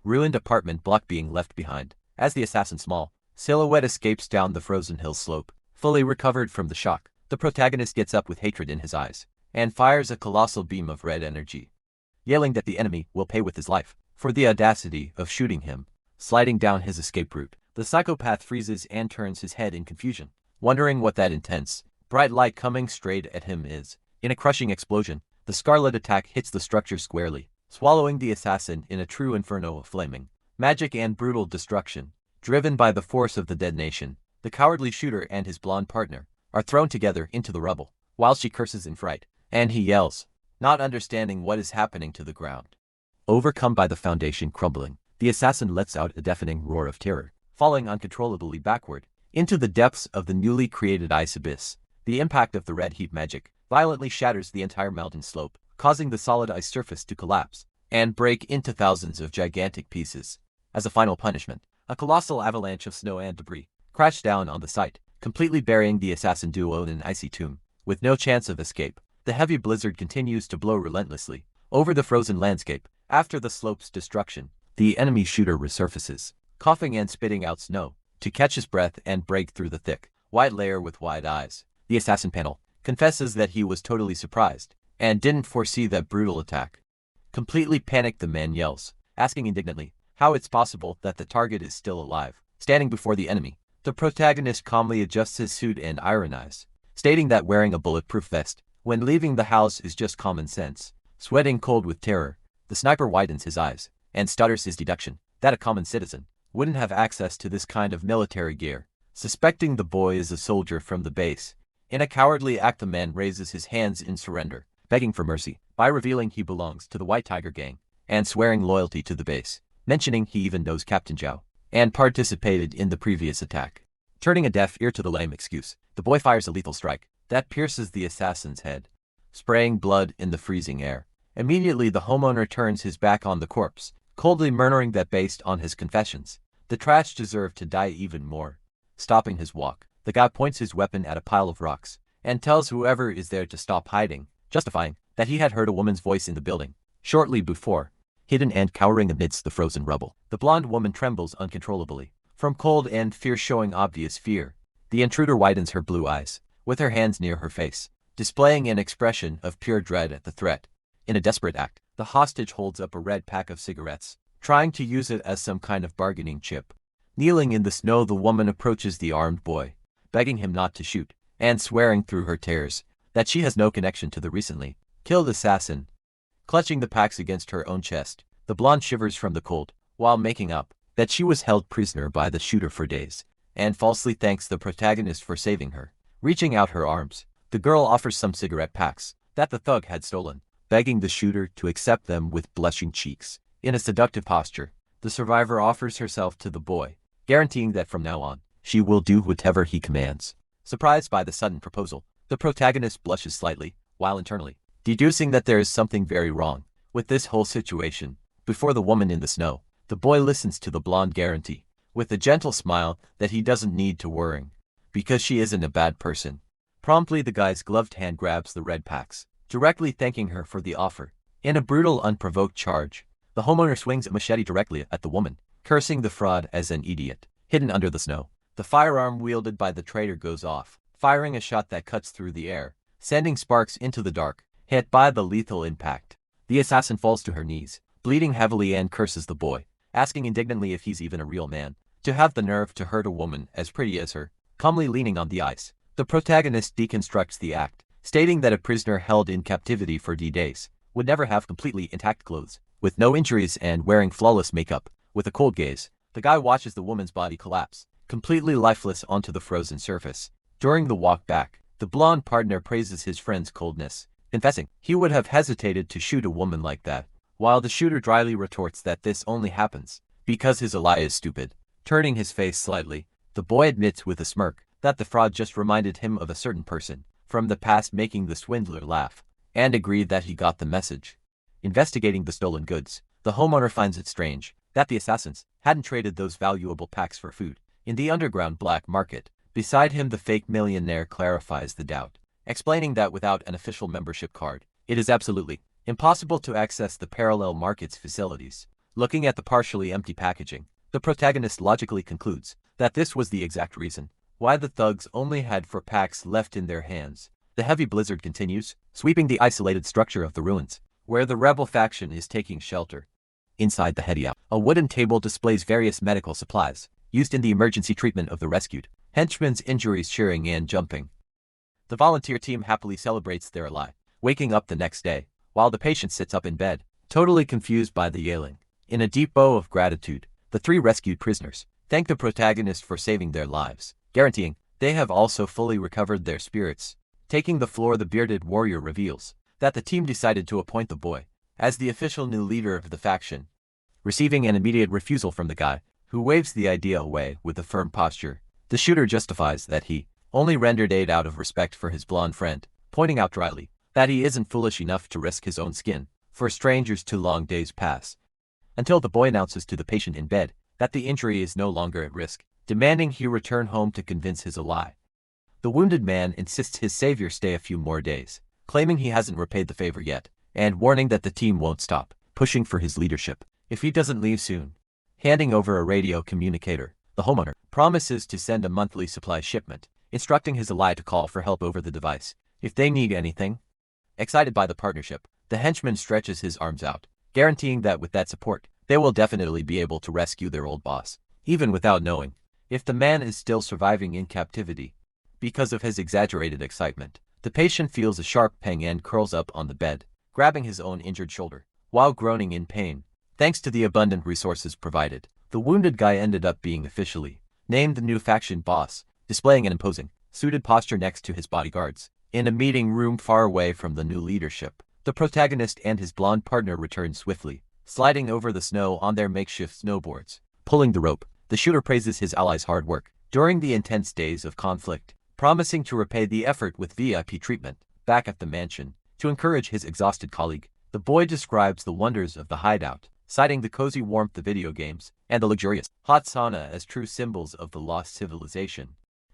ruined apartment block being left behind, as the assassin's small silhouette escapes down the frozen hill slope. Fully recovered from the shock, the protagonist gets up with hatred in his eyes and fires a colossal beam of red energy, yelling that the enemy will pay with his life for the audacity of shooting him. Sliding down his escape route, the psychopath freezes and turns his head in confusion, wondering what that intense, bright light coming straight at him is. In a crushing explosion, the scarlet attack hits the structure squarely, swallowing the assassin in a true inferno of flaming magic and brutal destruction. Driven by the force of the detonation, the cowardly shooter and his blonde partner are thrown together into the rubble, while she curses in fright, and he yells, not understanding what is happening to the ground. Overcome by the foundation crumbling, the assassin lets out a deafening roar of terror, falling uncontrollably backward into the depths of the newly created ice abyss. The impact of the red heat magic violently shatters the entire mountain slope, causing the solid ice surface to collapse and break into thousands of gigantic pieces. As a final punishment, a colossal avalanche of snow and debris crashed down on the site, completely burying the assassin duo in an icy tomb. With no chance of escape, the heavy blizzard continues to blow relentlessly over the frozen landscape. After the slope's destruction, the enemy shooter resurfaces, coughing and spitting out snow to catch his breath and break through the thick, white layer with wide eyes. The assassin panel confesses that he was totally surprised and didn't foresee that brutal attack. Completely panicked, the man yells, asking indignantly how it's possible that the target is still alive. Standing before the enemy, the protagonist calmly adjusts his suit and ironises, stating that wearing a bulletproof vest when leaving the house is just common sense. Sweating cold with terror, the sniper widens his eyes and stutters his deduction that a common citizen wouldn't have access to this kind of military gear. Suspecting the boy is a soldier from the base, in a cowardly act, the man raises his hands in surrender, begging for mercy by revealing he belongs to the White Tiger gang and swearing loyalty to the base, mentioning he even knows Captain Zhao and participated in the previous attack. Turning a deaf ear to the lame excuse, the boy fires a lethal strike that pierces the assassin's head, spraying blood in the freezing air. Immediately, the homeowner turns his back on the corpse, coldly murmuring that based on his confessions, the trash deserved to die even more. Stopping his walk, the guy points his weapon at a pile of rocks and tells whoever is there to stop hiding, justifying that he had heard a woman's voice in the building shortly before. Hidden and cowering amidst the frozen rubble, the blonde woman trembles uncontrollably from cold and fear, showing obvious fear. The intruder widens her blue eyes, with her hands near her face, displaying an expression of pure dread at the threat. In a desperate act, the hostage holds up a red pack of cigarettes, trying to use it as some kind of bargaining chip. Kneeling in the snow, the woman approaches the armed boy, begging him not to shoot, and swearing through her tears that she has no connection to the recently killed assassin. Clutching the packs against her own chest, the blonde shivers from the cold, while making up that she was held prisoner by the shooter for days, and falsely thanks the protagonist for saving her. Reaching out her arms, The girl offers some cigarette packs that the thug had stolen, begging the shooter to accept them with blushing cheeks. In a seductive posture, the survivor offers herself to the boy, guaranteeing that from now on, she will do whatever he commands. Surprised by the sudden proposal, the protagonist blushes slightly, while internally deducing that there is something very wrong with this whole situation. Before the woman in the snow, the boy listens to the blonde guarantee, with a gentle smile that he doesn't need to worry, because she isn't a bad person. Promptly the guy's gloved hand grabs the red packs, directly thanking her for the offer. In a brutal, unprovoked charge, the homeowner swings a machete directly at the woman, cursing the fraud as an idiot. Hidden under the snow, the firearm wielded by the traitor goes off, firing a shot that cuts through the air, sending sparks into the dark. Hit by the lethal impact, the assassin falls to her knees, bleeding heavily, and curses the boy, asking indignantly if he's even a real man, to have the nerve to hurt a woman as pretty as her. Calmly leaning on the ice, the protagonist deconstructs the act, stating that a prisoner held in captivity for D-days would never have completely intact clothes, with no injuries and wearing flawless makeup. With a cold gaze, the guy watches the woman's body collapse, completely lifeless, onto the frozen surface. During the walk back, the blonde partner praises his friend's coldness, confessing he would have hesitated to shoot a woman like that, while the shooter dryly retorts that this only happens because his ally is stupid. Turning his face slightly, the boy admits with a smirk that the fraud just reminded him of a certain person from the past, making the swindler laugh, and agreed that he got the message. Investigating the stolen goods, the homeowner finds it strange that the assassins hadn't traded those valuable packs for food in the underground black market. Beside him, the fake millionaire clarifies the doubt, explaining that without an official membership card, it is absolutely impossible to access the parallel market's facilities. Looking at the partially empty packaging, the protagonist logically concludes that this was the exact reason why the thugs only had 4 packs left in their hands. The heavy blizzard continues, sweeping the isolated structure of the ruins, where the rebel faction is taking shelter. Inside the hideout, a wooden table displays various medical supplies used in the emergency treatment of the rescued henchman's injuries, cheering and jumping. The volunteer team happily celebrates their ally, waking up the next day, while the patient sits up in bed, totally confused by the yelling. In a deep bow of gratitude, the 3 rescued prisoners thank the protagonist for saving their lives, guaranteeing they have also fully recovered their spirits. Taking the floor, the bearded warrior reveals that the team decided to appoint the boy as the official new leader of the faction. Receiving an immediate refusal from the guy, who waves the idea away with a firm posture, the shooter justifies that he only rendered aid out of respect for his blonde friend, pointing out dryly that he isn't foolish enough to risk his own skin for strangers. 2 long days pass until the boy announces to the patient in bed that the injury is no longer at risk, demanding he return home to convince his ally. The wounded man insists his savior stay a few more days, claiming he hasn't repaid the favor yet, and warning that the team won't stop pushing for his leadership if he doesn't leave soon. Handing over a radio communicator, the homeowner promises to send a monthly supply shipment, instructing his ally to call for help over the device if they need anything. Excited by the partnership, the henchman stretches his arms out, guaranteeing that with that support, they will definitely be able to rescue their old boss, even without knowing if the man is still surviving in captivity. Because of his exaggerated excitement, the patient feels a sharp pang and curls up on the bed, grabbing his own injured shoulder, while groaning in pain. Thanks to the abundant resources provided, the wounded guy ended up being officially named the new faction boss, displaying an imposing, suited posture next to his bodyguards. In a meeting room far away from the new leadership, the protagonist and his blonde partner return swiftly, sliding over the snow on their makeshift snowboards. Pulling the rope, the shooter praises his allies' hard work during the intense days of conflict, promising to repay the effort with VIP treatment. Back at the mansion, to encourage his exhausted colleague, the boy describes the wonders of the hideout, citing the cozy warmth of video games and the luxurious hot sauna as true symbols of the lost civilization.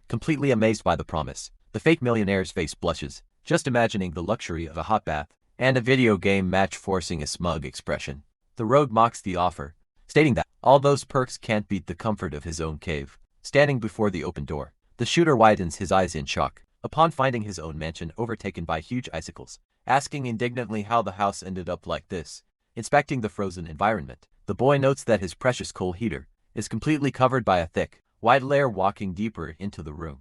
Completely amazed by the promise, the fake millionaire's face blushes, just imagining the luxury of a hot bath and a video game match, forcing a smug expression. The rogue mocks the offer, stating that all those perks can't beat the comfort of his own cave. Standing before the open door, the shooter widens his eyes in shock upon finding his own mansion overtaken by huge icicles, asking indignantly how the house ended up like this. Inspecting the frozen environment, the boy notes that his precious coal heater is completely covered by a thick, white layer. Walking deeper into the room,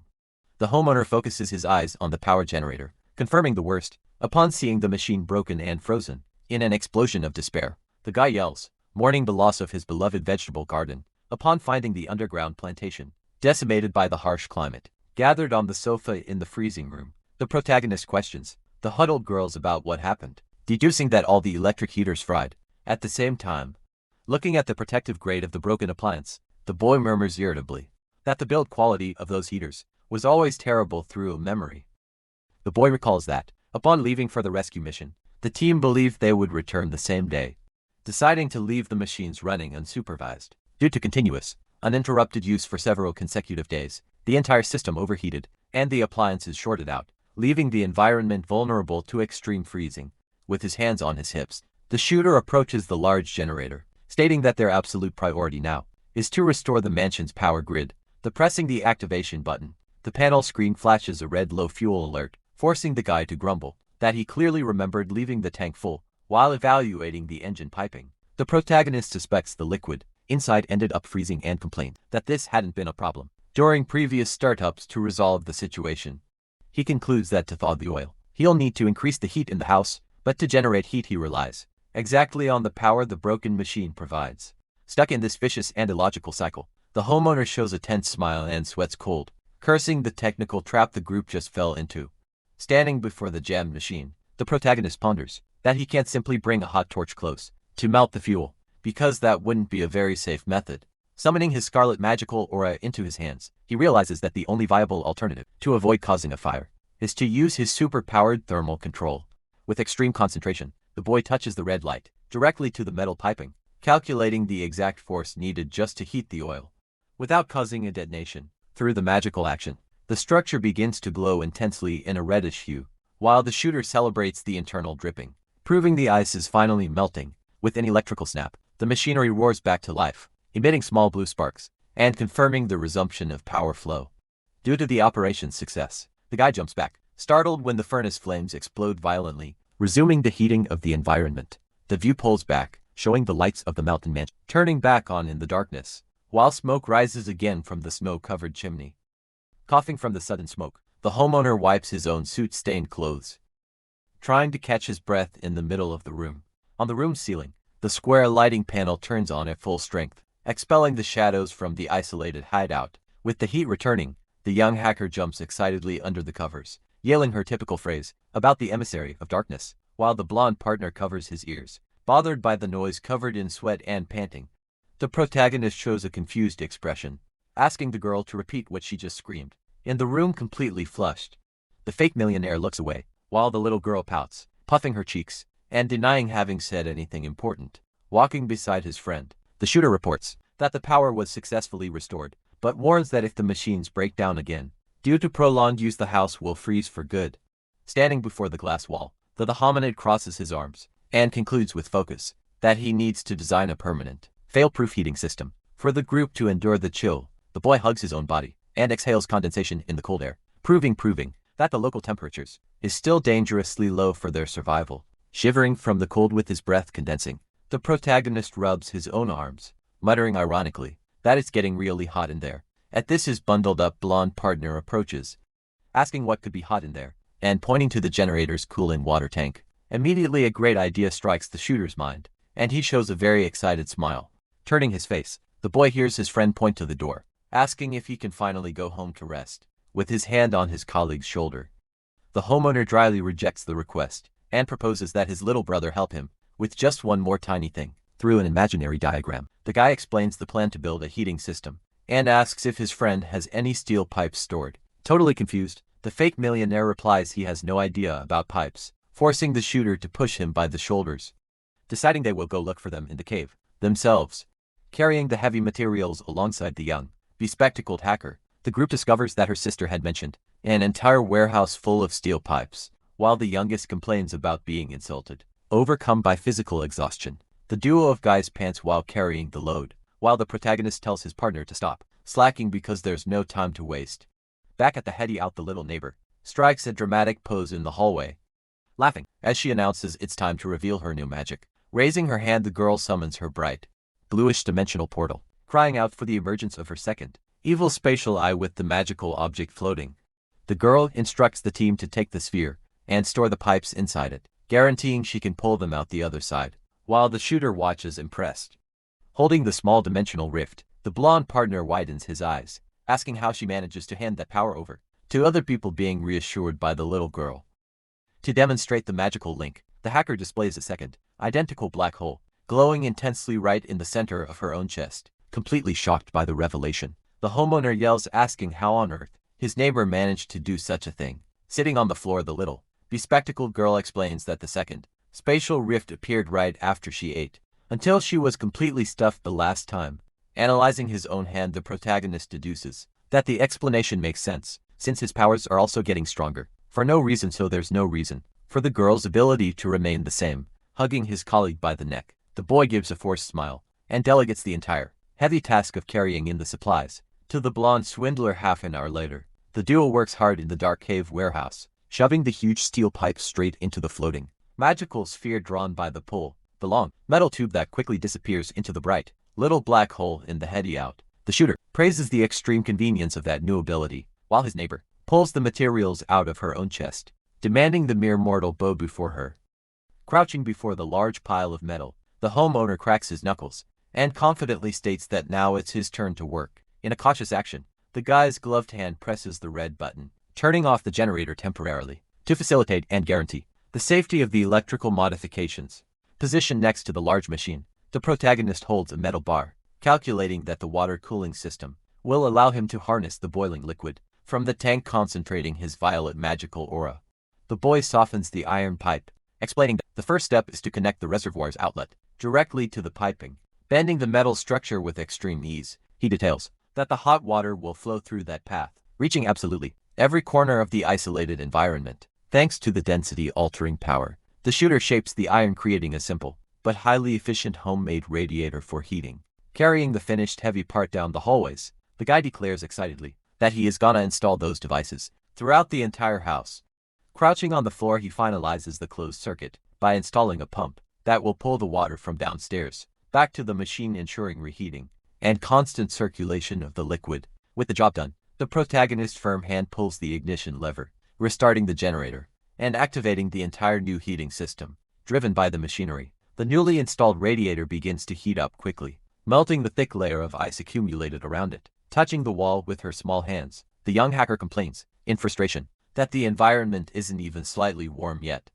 the homeowner focuses his eyes on the power generator, confirming the worst upon seeing the machine broken and frozen. In an explosion of despair, the guy yells, mourning the loss of his beloved vegetable garden, upon finding the underground plantation decimated by the harsh climate. Gathered on the sofa in the freezing room, The protagonist questions the huddled girls about what happened, deducing that all the electric heaters fried. At the same time, looking at the protective grade of the broken appliance, the boy murmurs irritably that the build quality of those heaters was always terrible through a memory. The boy recalls that, upon leaving for the rescue mission, the team believed they would return the same day, deciding to leave the machines running unsupervised. Due to continuous, uninterrupted use for several consecutive days, the entire system overheated, and the appliances shorted out, leaving the environment vulnerable to extreme freezing. With his hands on his hips, the shooter approaches the large generator, stating that their absolute priority now is to restore the mansion's power grid. Pressing the activation button, the panel screen flashes a red low fuel alert, forcing the guy to grumble that he clearly remembered leaving the tank full while evaluating the engine piping. The protagonist suspects the liquid inside ended up freezing and complained that this hadn't been a problem during previous startups to resolve the situation. He concludes that to thaw the oil, he'll need to increase the heat in the house, but to generate heat he relies exactly on the power the broken machine provides. Stuck in this vicious and illogical cycle, the homeowner shows a tense smile and sweats cold, cursing the technical trap the group just fell into. Standing before the jammed machine, the protagonist ponders that he can't simply bring a hot torch close to melt the fuel, because that wouldn't be a very safe method. Summoning his scarlet magical aura into his hands, he realizes that the only viable alternative to avoid causing a fire is to use his super-powered thermal control. With extreme concentration, the boy touches the red light directly to the metal piping, calculating the exact force needed just to heat the oil without causing a detonation. Through the magical action, the structure begins to glow intensely in a reddish hue, while the shooter celebrates the internal dripping, proving the ice is finally melting. With an electrical snap, the machinery roars back to life, emitting small blue sparks, and confirming the resumption of power flow. Due to the operation's success, the guy jumps back, startled when the furnace flames explode violently, resuming the heating of the environment. The view pulls back, showing the lights of the mountain mansion turning back on in the darkness, while smoke rises again from the snow-covered chimney. Coughing from the sudden smoke, the homeowner wipes his own soot-stained clothes, trying to catch his breath in the middle of the room. On the room's ceiling, the square lighting panel turns on at full strength, expelling the shadows from the isolated hideout. With the heat returning, the young hacker jumps excitedly under the covers, yelling her typical phrase about the emissary of darkness, while the blonde partner covers his ears, bothered by the noise. Covered in sweat and panting, the protagonist shows a confused expression, asking the girl to repeat what she just screamed. In the room completely flushed, the fake millionaire looks away, while the little girl pouts, puffing her cheeks, and denying having said anything important. Walking beside his friend, the shooter reports that the power was successfully restored, but warns that if the machines break down again, due to prolonged use, the house will freeze for good. Standing before the glass wall, the hominid crosses his arms, and concludes with focus that he needs to design a permanent, fail-proof heating system for the group to endure the chill. The boy hugs his own body and exhales condensation in the cold air, proving that the local temperatures is still dangerously low for their survival. Shivering from the cold with his breath condensing, the protagonist rubs his own arms, muttering ironically that it's getting really hot in there. At this, his bundled-up blonde partner approaches, asking what could be hot in there, and pointing to the generator's cooling water tank. Immediately a great idea strikes the shooter's mind, and he shows a very excited smile. Turning his face, the boy hears his friend point to the door, asking if he can finally go home to rest. With his hand on his colleague's shoulder, the homeowner dryly rejects the request, and proposes that his little brother help him with just one more tiny thing. Through an imaginary diagram, the guy explains the plan to build a heating system, and asks if his friend has any steel pipes stored. Totally confused, the fake millionaire replies he has no idea about pipes, forcing the shooter to push him by the shoulders. Deciding they will go look for them in the cave themselves, carrying the heavy materials alongside the young, bespectacled hacker, the group discovers that her sister had mentioned an entire warehouse full of steel pipes, while the youngest complains about being insulted. Overcome by physical exhaustion, the duo of guys pants while carrying the load, while the protagonist tells his partner to stop slacking because there's no time to waste. Back at the heady out, the little neighbor strikes a dramatic pose in the hallway, laughing as she announces it's time to reveal her new magic. Raising her hand, the girl summons her bright, bluish dimensional portal, crying out for the emergence of her second evil spatial eye with the magical object floating. The girl instructs the team to take the sphere and store the pipes inside it, guaranteeing she can pull them out the other side, while the shooter watches impressed. Holding the small dimensional rift, the blonde partner widens his eyes, asking how she manages to hand that power over to other people being reassured by the little girl. To demonstrate the magical link, the hacker displays a second, identical black hole, glowing intensely right in the center of her own chest. Completely shocked by the revelation, the homeowner yells, asking how on earth his neighbor managed to do such a thing. Sitting on the floor, the little, bespectacled girl explains that the second spatial rift appeared right after she ate, until she was completely stuffed the last time. Analyzing his own hand, the protagonist deduces that the explanation makes sense, since his powers are also getting stronger, for no reason, so there's no reason for the girl's ability to remain the same. Hugging his colleague by the neck, the boy gives a forced smile, and delegates the entire heavy task of carrying in the supplies to the blonde swindler. Half an hour later, the duo works hard in the dark cave warehouse, shoving the huge steel pipe straight into the floating magical sphere drawn by the pull, the long metal tube that quickly disappears into the bright little black hole in the heady out. The shooter praises the extreme convenience of that new ability, while his neighbor pulls the materials out of her own chest, demanding the mere mortal bow before her. Crouching before the large pile of metal, the homeowner cracks his knuckles and confidently states that now it's his turn to work. In a cautious action, the guy's gloved hand presses the red button, turning off the generator temporarily to facilitate and guarantee the safety of the electrical modifications. Positioned next to the large machine, the protagonist holds a metal bar, calculating that the water cooling system will allow him to harness the boiling liquid from the tank, concentrating his violet magical aura. The boy softens the iron pipe, explaining that the first step is to connect the reservoir's outlet directly to the piping, bending the metal structure with extreme ease. He details that the hot water will flow through that path, reaching absolutely every corner of the isolated environment. Thanks to the density-altering power, the shooter shapes the iron, creating a simple but highly efficient homemade radiator for heating. Carrying the finished heavy part down the hallways, the guy declares excitedly that he is gonna install those devices throughout the entire house. Crouching on the floor, he finalizes the closed circuit by installing a pump that will pull the water from downstairs back to the machine, ensuring reheating and constant circulation of the liquid. With the job done, the protagonist's firm hand pulls the ignition lever, restarting the generator and activating the entire new heating system. Driven by the machinery, the newly installed radiator begins to heat up quickly, melting the thick layer of ice accumulated around it. Touching the wall with her small hands, the young hacker complains, in frustration, that the environment isn't even slightly warm yet.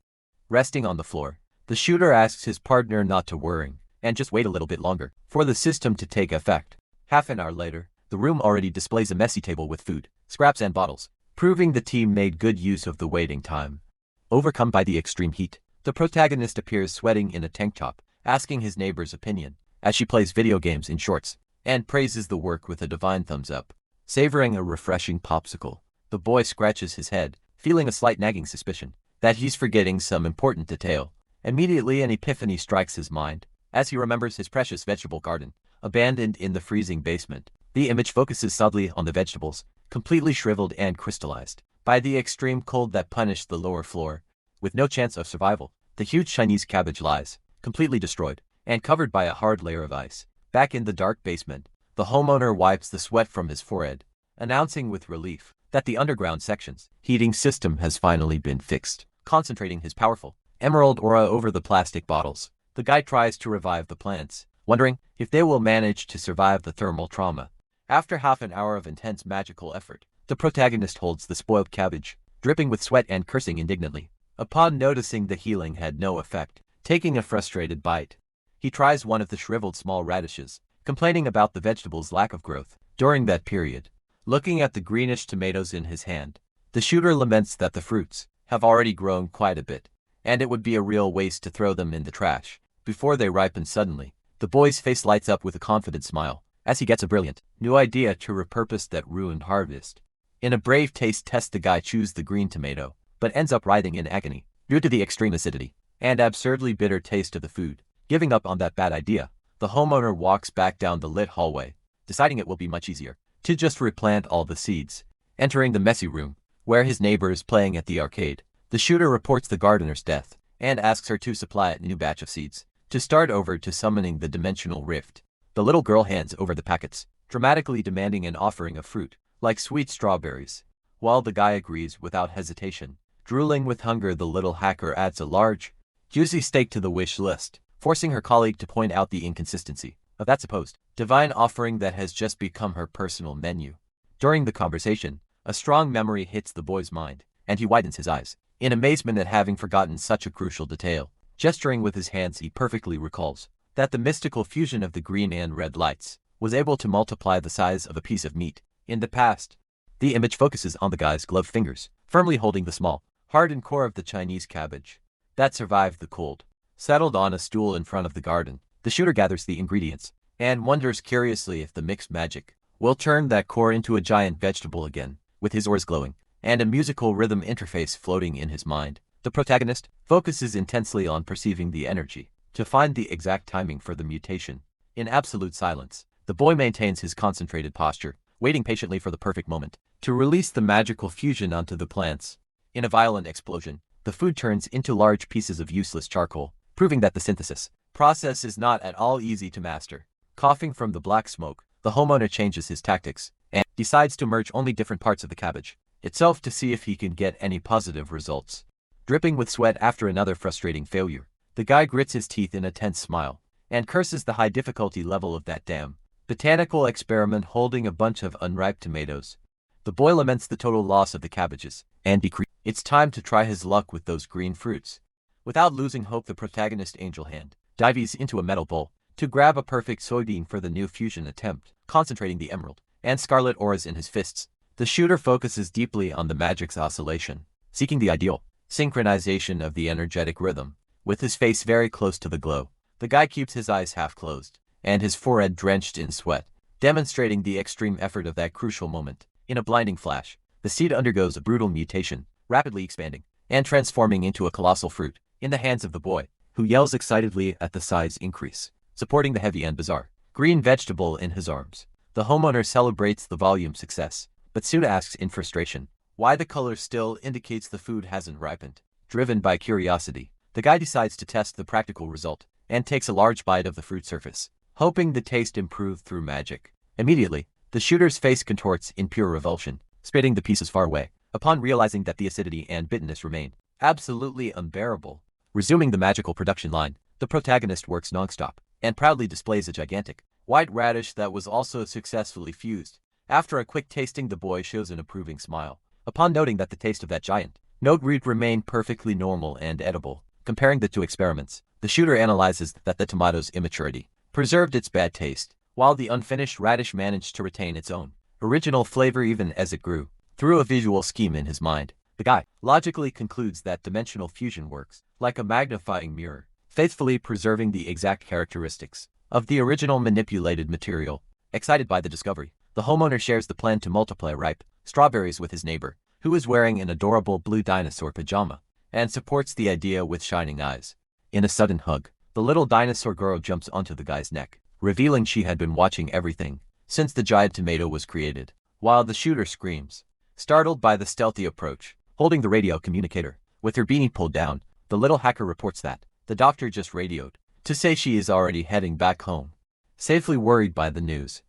Resting on the floor, the shooter asks his partner not to worry and just wait a little bit longer for the system to take effect. Half an hour later, the room already displays a messy table with food, scraps and bottles, proving the team made good use of the waiting time. Overcome by the extreme heat, the protagonist appears sweating in a tank top, asking his neighbor's opinion as she plays video games in shorts and praises the work with a divine thumbs up. Savoring a refreshing popsicle, the boy scratches his head, feeling a slight nagging suspicion that he's forgetting some important detail. Immediately an epiphany strikes his mind as he remembers his precious vegetable garden, abandoned in the freezing basement. The image focuses subtly on the vegetables, completely shriveled and crystallized by the extreme cold that punished the lower floor. With no chance of survival, the huge Chinese cabbage lies, completely destroyed and covered by a hard layer of ice. Back in the dark basement, the homeowner wipes the sweat from his forehead, announcing with relief that the underground section's heating system has finally been fixed. Concentrating his powerful emerald aura over the plastic bottles, the guy tries to revive the plants, wondering if they will manage to survive the thermal trauma. After half an hour of intense magical effort, the protagonist holds the spoiled cabbage, dripping with sweat and cursing indignantly. Upon noticing the healing had no effect, taking a frustrated bite, he tries one of the shriveled small radishes, complaining about the vegetable's lack of growth during that period. Looking at the greenish tomatoes in his hand, the shooter laments that the fruits have already grown quite a bit, and it would be a real waste to throw them in the trash before they ripen. Suddenly, the boy's face lights up with a confident smile as he gets a brilliant new idea to repurpose that ruined harvest. In a brave taste test, the guy chews the green tomato, but ends up writhing in agony due to the extreme acidity and absurdly bitter taste of the food. Giving up on that bad idea, the homeowner walks back down the lit hallway, deciding it will be much easier to just replant all the seeds. Entering the messy room, where his neighbor is playing at the arcade, the shooter reports the gardener's death and asks her to supply a new batch of seeds to start over to summoning the dimensional rift. The little girl hands over the packets, dramatically demanding an offering of fruit, like sweet strawberries. While the guy agrees without hesitation, drooling with hunger, the little hacker adds a large, juicy steak to the wish list, forcing her colleague to point out the inconsistency of that supposed divine offering that has just become her personal menu. During the conversation, A strong memory hits the boy's mind, and he widens his eyes, in amazement at having forgotten such a crucial detail. Gesturing with his hands, he perfectly recalls that the mystical fusion of the green and red lights was able to multiply the size of a piece of meat. In the past, the image focuses on the guy's gloved fingers, firmly holding the small, hardened core of the Chinese cabbage that survived the cold. Settled on a stool in front of the garden, the shooter gathers the ingredients and wonders curiously if the mixed magic will turn that core into a giant vegetable again. With his oars glowing and a musical rhythm interface floating in his mind, the protagonist focuses intensely on perceiving the energy to find the exact timing for the mutation. In absolute silence, the boy maintains his concentrated posture, waiting patiently for the perfect moment to release the magical fusion onto the plants. In a violent explosion, the food turns into large pieces of useless charcoal, proving that the synthesis process is not at all easy to master. Coughing from the black smoke, the homeowner changes his tactics and decides to merge only different parts of the cabbage itself to see if he can get any positive results. Dripping with sweat after another frustrating failure, the guy grits his teeth in a tense smile and curses the high difficulty level of that damn botanical experiment holding a bunch of unripe tomatoes. The boy laments the total loss of the cabbages and decrees it's time to try his luck with those green fruits. Without losing hope, the protagonist angel hand dives into a metal bowl to grab a perfect soybean for the new fusion attempt. Concentrating the emerald and scarlet auras in his fists, the shooter focuses deeply on the magic's oscillation, seeking the ideal synchronization of the energetic rhythm. With his face very close to the glow, the guy keeps his eyes half closed and his forehead drenched in sweat, demonstrating the extreme effort of that crucial moment. In a blinding flash, the seed undergoes a brutal mutation, rapidly expanding and transforming into a colossal fruit in the hands of the boy, who yells excitedly at the size increase. Supporting the heavy and bizarre green vegetable in his arms, the homeowner celebrates the volume success, but soon asks in frustration why the color still indicates the food hasn't ripened. Driven by curiosity, the guy decides to test the practical result and takes a large bite of the fruit surface, hoping the taste improves through magic. Immediately, the shooter's face contorts in pure revulsion, spitting the pieces far away, upon realizing that the acidity and bitterness remain absolutely unbearable. Resuming the magical production line, the protagonist works nonstop and proudly displays a gigantic white radish that was also successfully fused. After a quick tasting, the boy shows an approving smile, upon noting that the taste of that giant root remained perfectly normal and edible. Comparing the two experiments, the shooter analyzes that the tomato's immaturity preserved its bad taste, while the unfinished radish managed to retain its own original flavor even as it grew. Through a visual scheme in his mind, the guy logically concludes that dimensional fusion works like a magnifying mirror, faithfully preserving the exact characteristics of the original manipulated material. Excited by the discovery, the homeowner shares the plan to multiply ripe strawberries with his neighbor, who is wearing an adorable blue dinosaur pajama, and supports the idea with shining eyes. In a sudden hug, the little dinosaur girl jumps onto the guy's neck, revealing she had been watching everything since the giant tomato was created, while the shooter screams, startled by the stealthy approach. Holding the radio communicator, with her beanie pulled down, the little hacker reports that the doctor just radioed to say she is already heading back home. Safely worried by the news,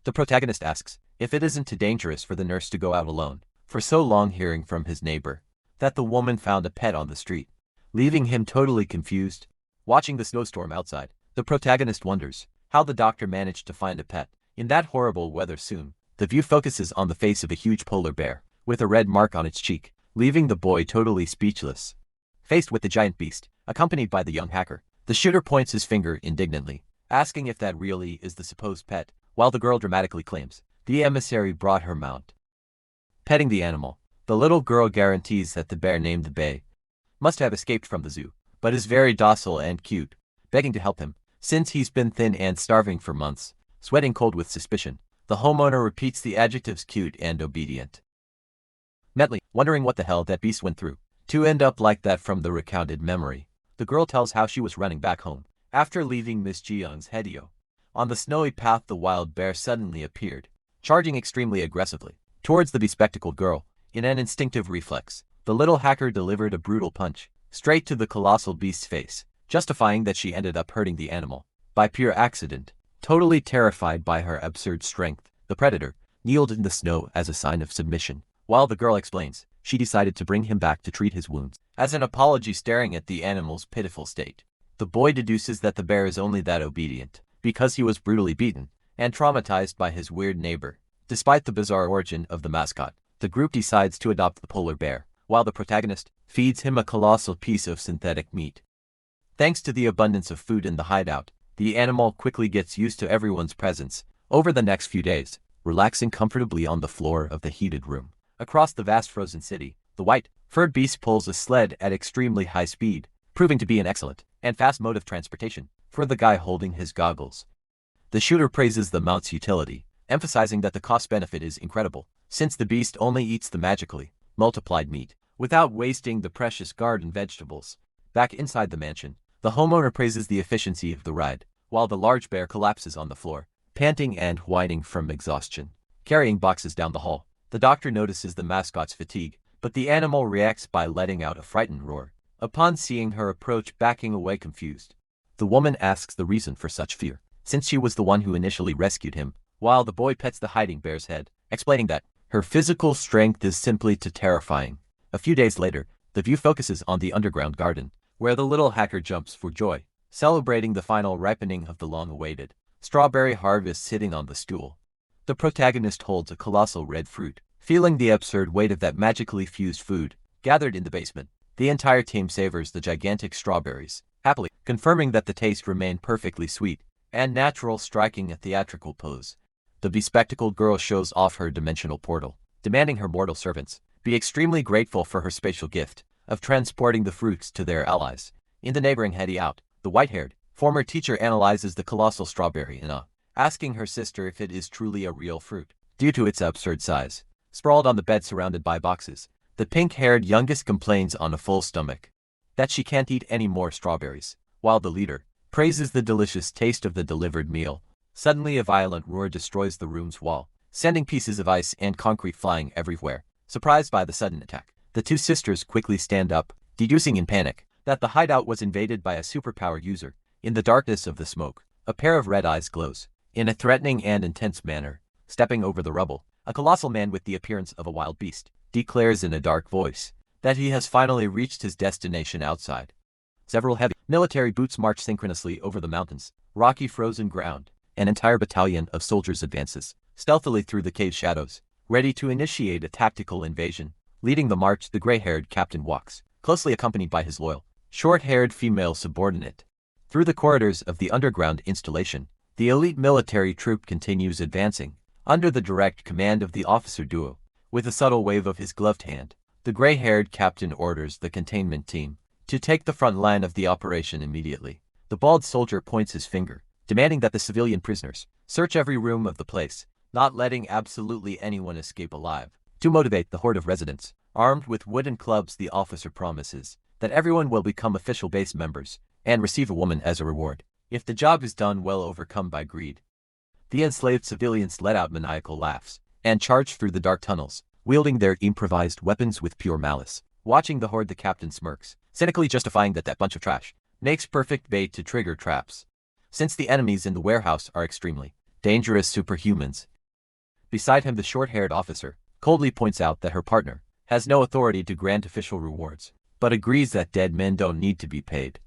the protagonist asks if it isn't too dangerous for the nurse to go out alone, for so long hearing from his neighbor that the woman found a pet on the street, leaving him totally confused. Watching the snowstorm outside, the protagonist wonders how the doctor managed to find a pet in that horrible weather. Soon, the view focuses on the face of a huge polar bear, with a red mark on its cheek, leaving the boy totally speechless. Faced with the giant beast, accompanied by the young hacker, the shooter points his finger indignantly, asking if that really is the supposed pet, while the girl dramatically claims the emissary brought her mount. Petting the animal, the little girl guarantees that the bear named the Bay must have escaped from the zoo, but is very docile and cute, begging to help him, since he's been thin and starving for months. Sweating cold with suspicion, the homeowner repeats the adjectives cute and obedient, mentally wondering what the hell that beast went through to end up like that. From the recounted memory, the girl tells how she was running back home after leaving Miss Jiyoung's hedio. On the snowy path, the wild bear suddenly appeared, charging extremely aggressively towards the bespectacled girl. In an instinctive reflex, the little hacker delivered a brutal punch straight to the colossal beast's face, justifying that she ended up hurting the animal by pure accident. Totally terrified by her absurd strength, the predator kneeled in the snow as a sign of submission, while the girl explains she decided to bring him back to treat his wounds as an apology. Staring at the animal's pitiful state, the boy deduces that the bear is only that obedient because he was brutally beaten and traumatized by his weird neighbor. Despite the bizarre origin of the mascot, The group decides to adopt the polar bear, while the protagonist feeds him a colossal piece of synthetic meat. Thanks to the abundance of food in the hideout, the animal quickly gets used to everyone's presence. Over the next few days, relaxing comfortably on the floor of the heated room. Across the vast frozen city, the white, furred beast pulls a sled at extremely high speed, proving to be an excellent and fast mode of transportation for the guy holding his goggles. The shooter praises the mount's utility, emphasizing that the cost-benefit is incredible, since the beast only eats the magically multiplied meat, without wasting the precious garden vegetables. Back inside the mansion, the homeowner praises the efficiency of the ride, while the large bear collapses on the floor, panting and whining from exhaustion. Carrying boxes down the hall, the doctor notices the mascot's fatigue, but the animal reacts by letting out a frightened roar. Upon seeing her approach, backing away confused. The woman asks the reason for such fear, since she was the one who initially rescued him, while the boy pets the hiding bear's head, explaining that her physical strength is simply too terrifying. A few days later, the view focuses on the underground garden, where the little hacker jumps for joy, celebrating the final ripening of the long-awaited strawberry harvest sitting on the stool. The protagonist holds a colossal red fruit, feeling the absurd weight of that magically fused food. Gathered in the basement, the entire team savors the gigantic strawberries, happily, confirming that the taste remained perfectly sweet and natural, striking a theatrical pose. The bespectacled girl shows off her dimensional portal, demanding her mortal servants be extremely grateful for her spatial gift of transporting the fruits to their allies. In the neighboring hideout, the white-haired former teacher analyzes the colossal strawberry in awe, asking her sister if it is truly a real fruit, due to its absurd size. Sprawled on the bed surrounded by boxes, the pink-haired youngest complains on a full stomach that she can't eat any more strawberries, while the leader praises the delicious taste of the delivered meal. Suddenly a violent roar destroys the room's wall, sending pieces of ice and concrete flying everywhere. Surprised by the sudden attack, the two sisters quickly stand up, deducing in panic that the hideout was invaded by a superpower user. In the darkness of the smoke, a pair of red eyes glows, in a threatening and intense manner. Stepping over the rubble, a colossal man with the appearance of a wild beast declares in a dark voice that he has finally reached his destination outside. Several heavy military boots march synchronously over the mountains, rocky frozen ground. An entire battalion of soldiers advances stealthily through the cave shadows, ready to initiate a tactical invasion. Leading the march, the gray-haired captain walks, closely accompanied by his loyal, short-haired female subordinate. Through the corridors of the underground installation, the elite military troop continues advancing, under the direct command of the officer duo. With a subtle wave of his gloved hand, the gray-haired captain orders the containment team to take the front line of the operation immediately. The bald soldier points his finger, demanding that the civilian prisoners search every room of the place, not letting absolutely anyone escape alive. To motivate the horde of residents, armed with wooden clubs, the officer promises that everyone will become official base members and receive a woman as a reward if the job is done well. Overcome by greed, the enslaved civilians let out maniacal laughs and charge through the dark tunnels, wielding their improvised weapons with pure malice. Watching the horde, the captain smirks, cynically justifying that bunch of trash makes perfect bait to trigger traps, since the enemies in the warehouse are extremely dangerous superhumans. Beside him, the short-haired officer coldly points out that her partner has no authority to grant official rewards, but agrees that dead men don't need to be paid.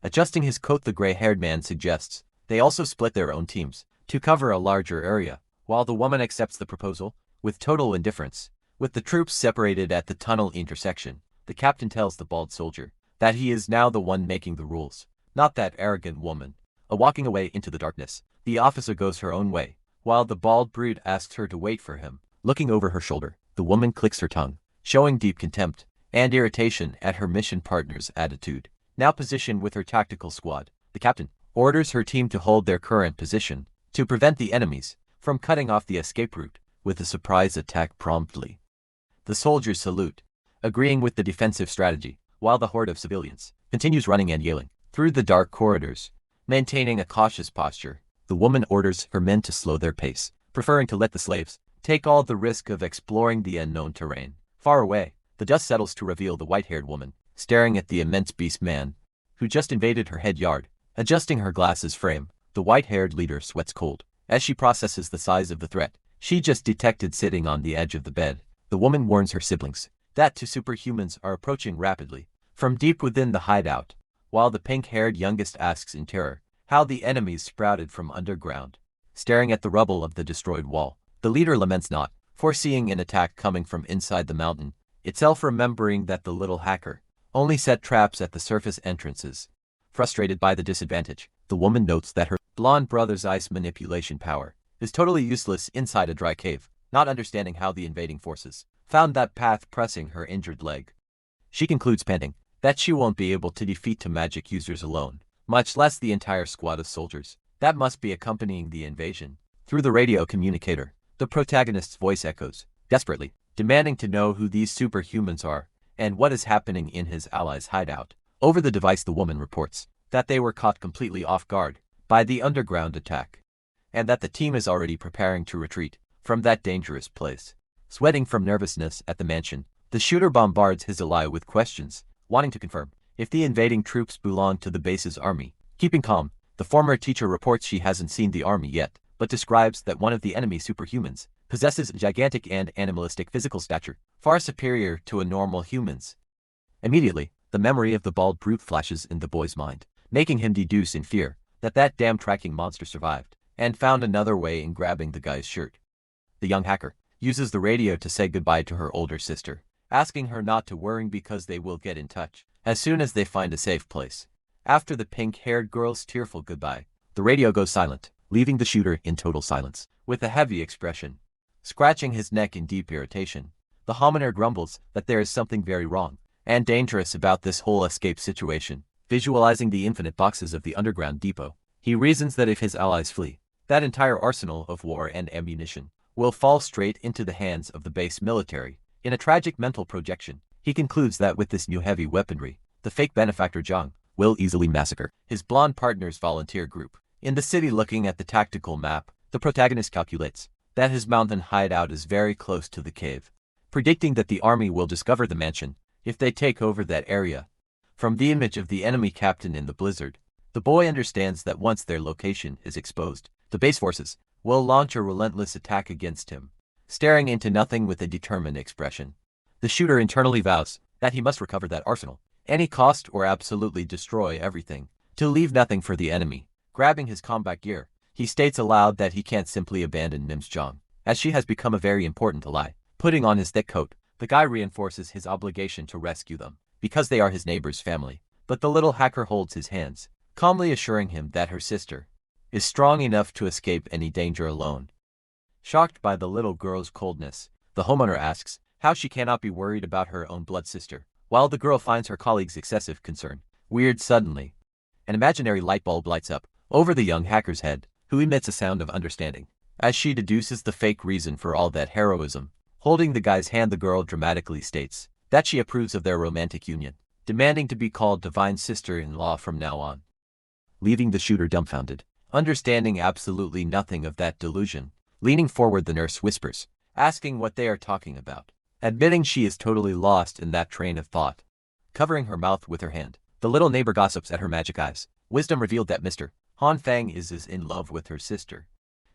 Adjusting his coat, the gray-haired man suggests they also split their own teams to cover a larger area, while the woman accepts the proposal with total indifference. With the troops separated at the tunnel intersection, the captain tells the bald soldier that he is now the one making the rules, not that arrogant woman. Walking away into the darkness, the officer goes her own way, while the bald brute asks her to wait for him. Looking over her shoulder, the woman clicks her tongue, showing deep contempt and irritation at her mission partner's attitude. Now positioned with her tactical squad, the captain orders her team to hold their current position to prevent the enemies from cutting off the escape route with a surprise attack promptly. The soldiers salute, agreeing with the defensive strategy, while the horde of civilians continues running and yelling through the dark corridors. Maintaining a cautious posture, the woman orders her men to slow their pace, preferring to let the slaves take all the risk of exploring the unknown terrain. Far away, the dust settles to reveal the white-haired woman, staring at the immense beast man who just invaded her head yard. Adjusting her glasses frame, the white-haired leader sweats cold as she processes the size of the threat she just detected sitting on the edge of the bed. The woman warns her siblings that two superhumans are approaching rapidly from deep within the hideout, while the pink-haired youngest asks in terror how the enemies sprouted from underground. Staring at the rubble of the destroyed wall, the leader laments not foreseeing an attack coming from inside the mountain, itself remembering that the little hacker only set traps at the surface entrances. Frustrated by the disadvantage, the woman notes that her blonde brother's ice manipulation power is totally useless inside a dry cave, not understanding how the invading forces found that path pressing her injured leg. She concludes panting that she won't be able to defeat two magic users alone, much less the entire squad of soldiers that must be accompanying the invasion. Through the radio communicator, the protagonist's voice echoes, desperately, demanding to know who these superhumans are and what is happening in his allies' hideout. Over the device, the woman reports that they were caught completely off guard by the underground attack, and that the team is already preparing to retreat from that dangerous place. Sweating from nervousness at the mansion, the shooter bombards his ally with questions, wanting to confirm if the invading troops belong to the base's army. Keeping calm, the former teacher reports she hasn't seen the army yet, but describes that one of the enemy superhumans possesses gigantic and animalistic physical stature, far superior to a normal human's. Immediately, the memory of the bald brute flashes in the boy's mind, making him deduce in fear that damn tracking monster survived and found another way in grabbing the guy's shirt. The young hacker uses the radio to say goodbye to her older sister, asking her not to worry because they will get in touch as soon as they find a safe place. After the pink-haired girl's tearful goodbye, the radio goes silent, leaving the shooter in total silence, with a heavy expression. Scratching his neck in deep irritation, the hominer grumbles that there is something very wrong and dangerous about this whole escape situation. Visualizing the infinite boxes of the underground depot, he reasons that if his allies flee, that entire arsenal of war and ammunition will fall straight into the hands of the base military. In a tragic mental projection, he concludes that with this new heavy weaponry, the fake benefactor Zhang will easily massacre his blonde partner's volunteer group. In the city, looking at the tactical map, the protagonist calculates that his mountain hideout is very close to the cave, predicting that the army will discover the mansion if they take over that area. From the image of the enemy captain in the blizzard, the boy understands that once their location is exposed, the base forces will launch a relentless attack against him. Staring into nothing with a determined expression, the shooter internally vows that he must recover that arsenal, any cost, or absolutely destroy everything, to leave nothing for the enemy. Grabbing his combat gear, he states aloud that he can't simply abandon Nim's Zhang, as she has become a very important ally. Putting on his thick coat, the guy reinforces his obligation to rescue them, because they are his neighbor's family. But the little hacker holds his hands, calmly assuring him that her sister is strong enough to escape any danger alone. Shocked by the little girl's coldness, the homeowner asks how she cannot be worried about her own blood sister, while the girl finds her colleague's excessive concern weird. Suddenly, an imaginary light bulb lights up over the young hacker's head, who emits a sound of understanding as she deduces the fake reason for all that heroism. Holding the guy's hand, the girl dramatically states that she approves of their romantic union, demanding to be called divine sister-in-law from now on. Leaving the shooter dumbfounded, understanding absolutely nothing of that delusion. Leaning forward, the nurse whispers, asking what they are talking about, admitting she is totally lost in that train of thought. Covering her mouth with her hand, the little neighbor gossips at her magic eyes. Wisdom revealed that Mr. Han Fang is in love with her sister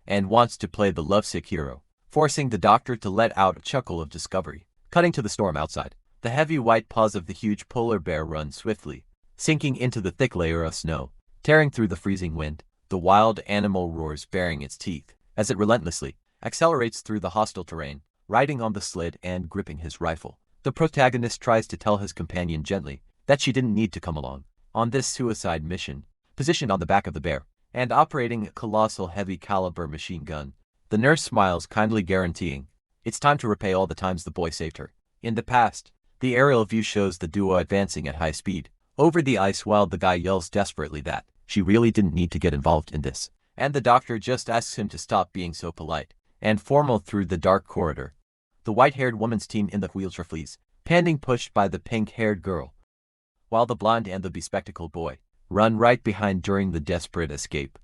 and wants to play the lovesick hero, forcing the doctor to let out a chuckle of discovery. Cutting to the storm outside, the heavy white paws of the huge polar bear run swiftly, sinking into the thick layer of snow. Tearing through the freezing wind, the wild animal roars, baring its teeth as it relentlessly accelerates through the hostile terrain. Riding on the sled and gripping his rifle, the protagonist tries to tell his companion gently that she didn't need to come along on this suicide mission. Positioned on the back of the bear and operating a colossal heavy-caliber machine gun, the nurse smiles, kindly guaranteeing it's time to repay all the times the boy saved her. In the past, the aerial view shows the duo advancing at high speed over the ice while the guy yells desperately that she really didn't need to get involved in this, and the doctor just asks him to stop being so polite and formal. Through the dark corridor, the white-haired woman's team in the wheelchair flees, panting, pushed by the pink-haired girl, while the blonde and the bespectacled boy run right behind during the desperate escape.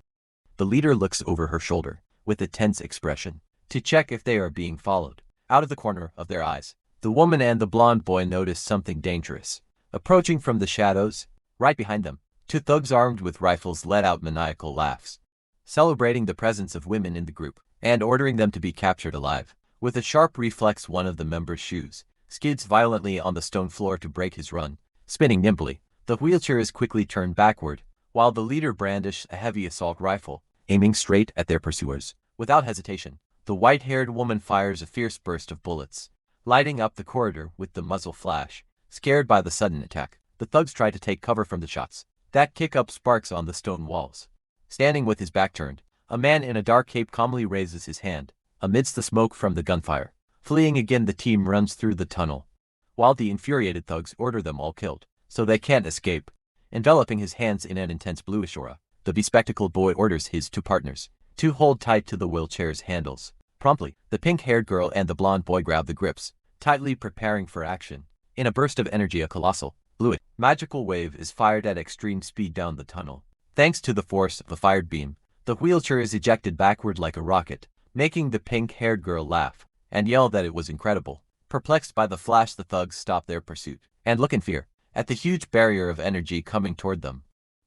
The leader looks over her shoulder with a tense expression to check if they are being followed. Out of the corner of their eyes, the woman and the blonde boy notice something dangerous approaching from the shadows. Right behind them, two thugs armed with rifles let out maniacal laughs, celebrating the presence of women in the group and ordering them to be captured alive. With a sharp reflex, one of the members' shoes skids violently on the stone floor to break his run. Spinning nimbly, the wheelchair is quickly turned backward, while the leader brandishes a heavy assault rifle, aiming straight at their pursuers. Without hesitation, The white-haired woman fires a fierce burst of bullets, lighting up the corridor with the muzzle flash. Scared by the sudden attack, the thugs try to take cover from the shots that kick up sparks on the stone walls. Standing with his back turned, a man in a dark cape calmly raises his hand amidst the smoke from the gunfire. Fleeing again, the team runs through the tunnel, while the infuriated thugs order them all killed, so they can't escape. Enveloping his hands in an intense bluish aura, the bespectacled boy orders his two partners to hold tight to the wheelchair's handles. Promptly, the pink-haired girl and the blonde boy grab the grips, tightly preparing for action. In a burst of energy, a colossal, fluid, magical wave is fired at extreme speed down the tunnel. Thanks to the force of the fired beam, the wheelchair is ejected backward like a rocket, making the pink-haired girl laugh and yell that it was incredible. Perplexed by the flash, the thugs stop their pursuit and look in fear at the huge barrier of energy coming toward them.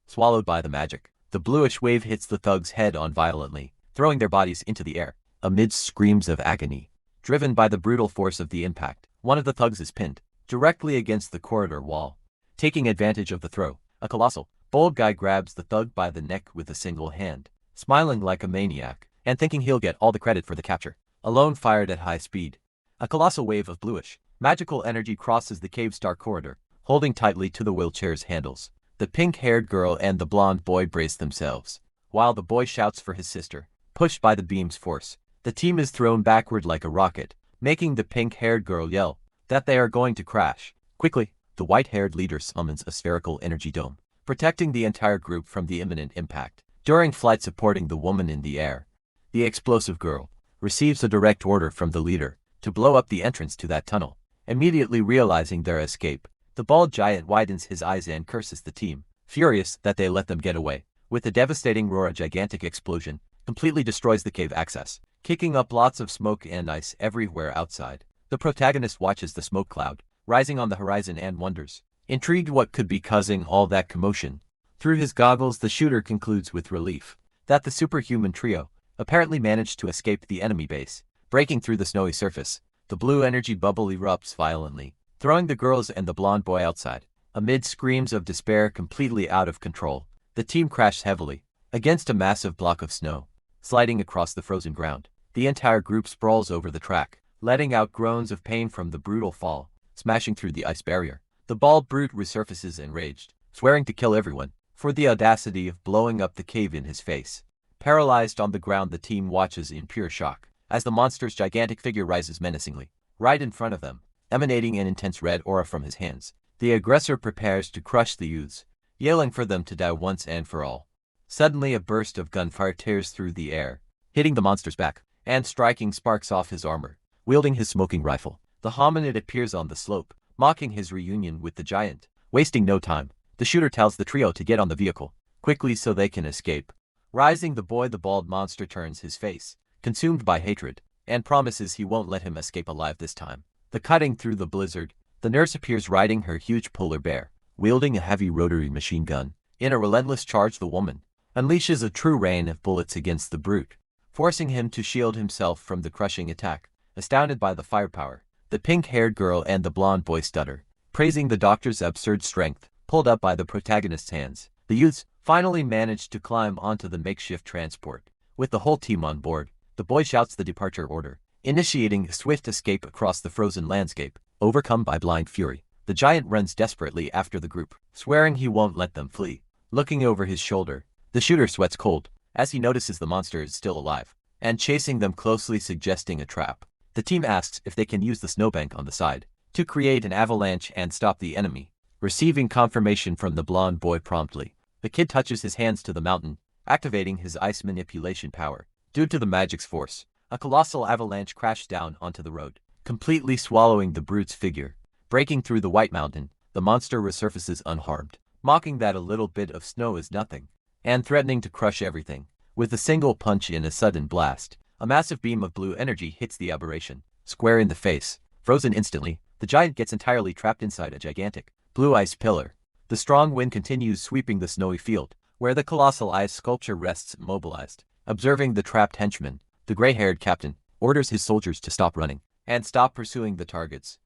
Swallowed by the magic, the bluish wave hits the thugs head-on violently, throwing their bodies into the air amidst screams of agony. Driven by the brutal force of the impact, one of the thugs is pinned directly against the corridor wall. Taking advantage of the throw, a colossal, bold guy grabs the thug by the neck with a single hand, smiling like a maniac and thinking he'll get all the credit for the capture. Alone, fired at high speed, a colossal wave of bluish, magical energy crosses the cave's dark corridor, holding tightly to the wheelchair's handles. The pink-haired girl and the blonde boy brace themselves, while the boy shouts for his sister. Pushed by the beam's force, the team is thrown backward like a rocket, making the pink-haired girl yell that they are going to crash. Quickly, the white-haired leader summons a spherical energy dome, protecting the entire group from the imminent impact. During flight supporting the woman in the air, the explosive girl receives a direct order from the leader to blow up the entrance to that tunnel. Immediately realizing their escape, the bald giant widens his eyes and curses the team, furious that they let them get away. With a devastating roar, a gigantic explosion completely destroys the cave access, kicking up lots of smoke and ice everywhere outside. The protagonist watches the smoke cloud rising on the horizon and wonders, intrigued what could be causing all that commotion. Through his goggles, the shooter concludes with relief that the superhuman trio apparently managed to escape the enemy base. Breaking through the snowy surface, the blue energy bubble erupts violently, throwing the girls and the blonde boy outside. Amid screams of despair completely out of control, the team crashes heavily against a massive block of snow, sliding across the frozen ground. The entire group sprawls over the track, letting out groans of pain from the brutal fall. Smashing through the ice barrier, the bald brute resurfaces enraged, swearing to kill everyone for the audacity of blowing up the cave in his face. Paralyzed on the ground, the team watches in pure shock as the monster's gigantic figure rises menacingly right in front of them, emanating an intense red aura from his hands. The aggressor prepares to crush the youths, yelling for them to die once and for all. Suddenly, a burst of gunfire tears through the air, hitting the monster's back and striking sparks off his armor. Wielding his smoking rifle, the hominid appears on the slope, mocking his reunion with the giant. Wasting no time, the shooter tells the trio to get on the vehicle quickly so they can escape. Rising the boy, the bald monster turns his face, consumed by hatred, and promises he won't let him escape alive this time. Cutting through the blizzard, the nurse appears riding her huge polar bear, wielding a heavy rotary machine gun. In a relentless charge, the woman unleashes a true rain of bullets against the brute, forcing him to shield himself from the crushing attack. Astounded by the firepower, the pink-haired girl and the blonde boy stutter, praising the doctor's absurd strength. Pulled up by the protagonist's hands, the youths finally manage to climb onto the makeshift transport. With the whole team on board, the boy shouts the departure order, initiating a swift escape across the frozen landscape. Overcome by blind fury, the giant runs desperately after the group, swearing he won't let them flee. Looking over his shoulder, the shooter sweats cold as he notices the monster is still alive and chasing them closely, suggesting a trap. The team asks if they can use the snowbank on the side to create an avalanche and stop the enemy. Receiving confirmation from the blonde boy promptly, the kid touches his hands to the mountain, activating his ice manipulation power. Due to the magic's force, a colossal avalanche crashed down onto the road, completely swallowing the brute's figure. Breaking through the white mountain, the monster resurfaces unharmed, mocking that a little bit of snow is nothing, and threatening to crush everything. With a single punch in a sudden blast, a massive beam of blue energy hits the aberration, square in the face. Frozen instantly, the giant gets entirely trapped inside a gigantic blue ice pillar. The strong wind continues sweeping the snowy field, where the colossal ice sculpture rests immobilized. Observing the trapped henchman, the gray-haired captain orders his soldiers to stop running and stop pursuing the targets.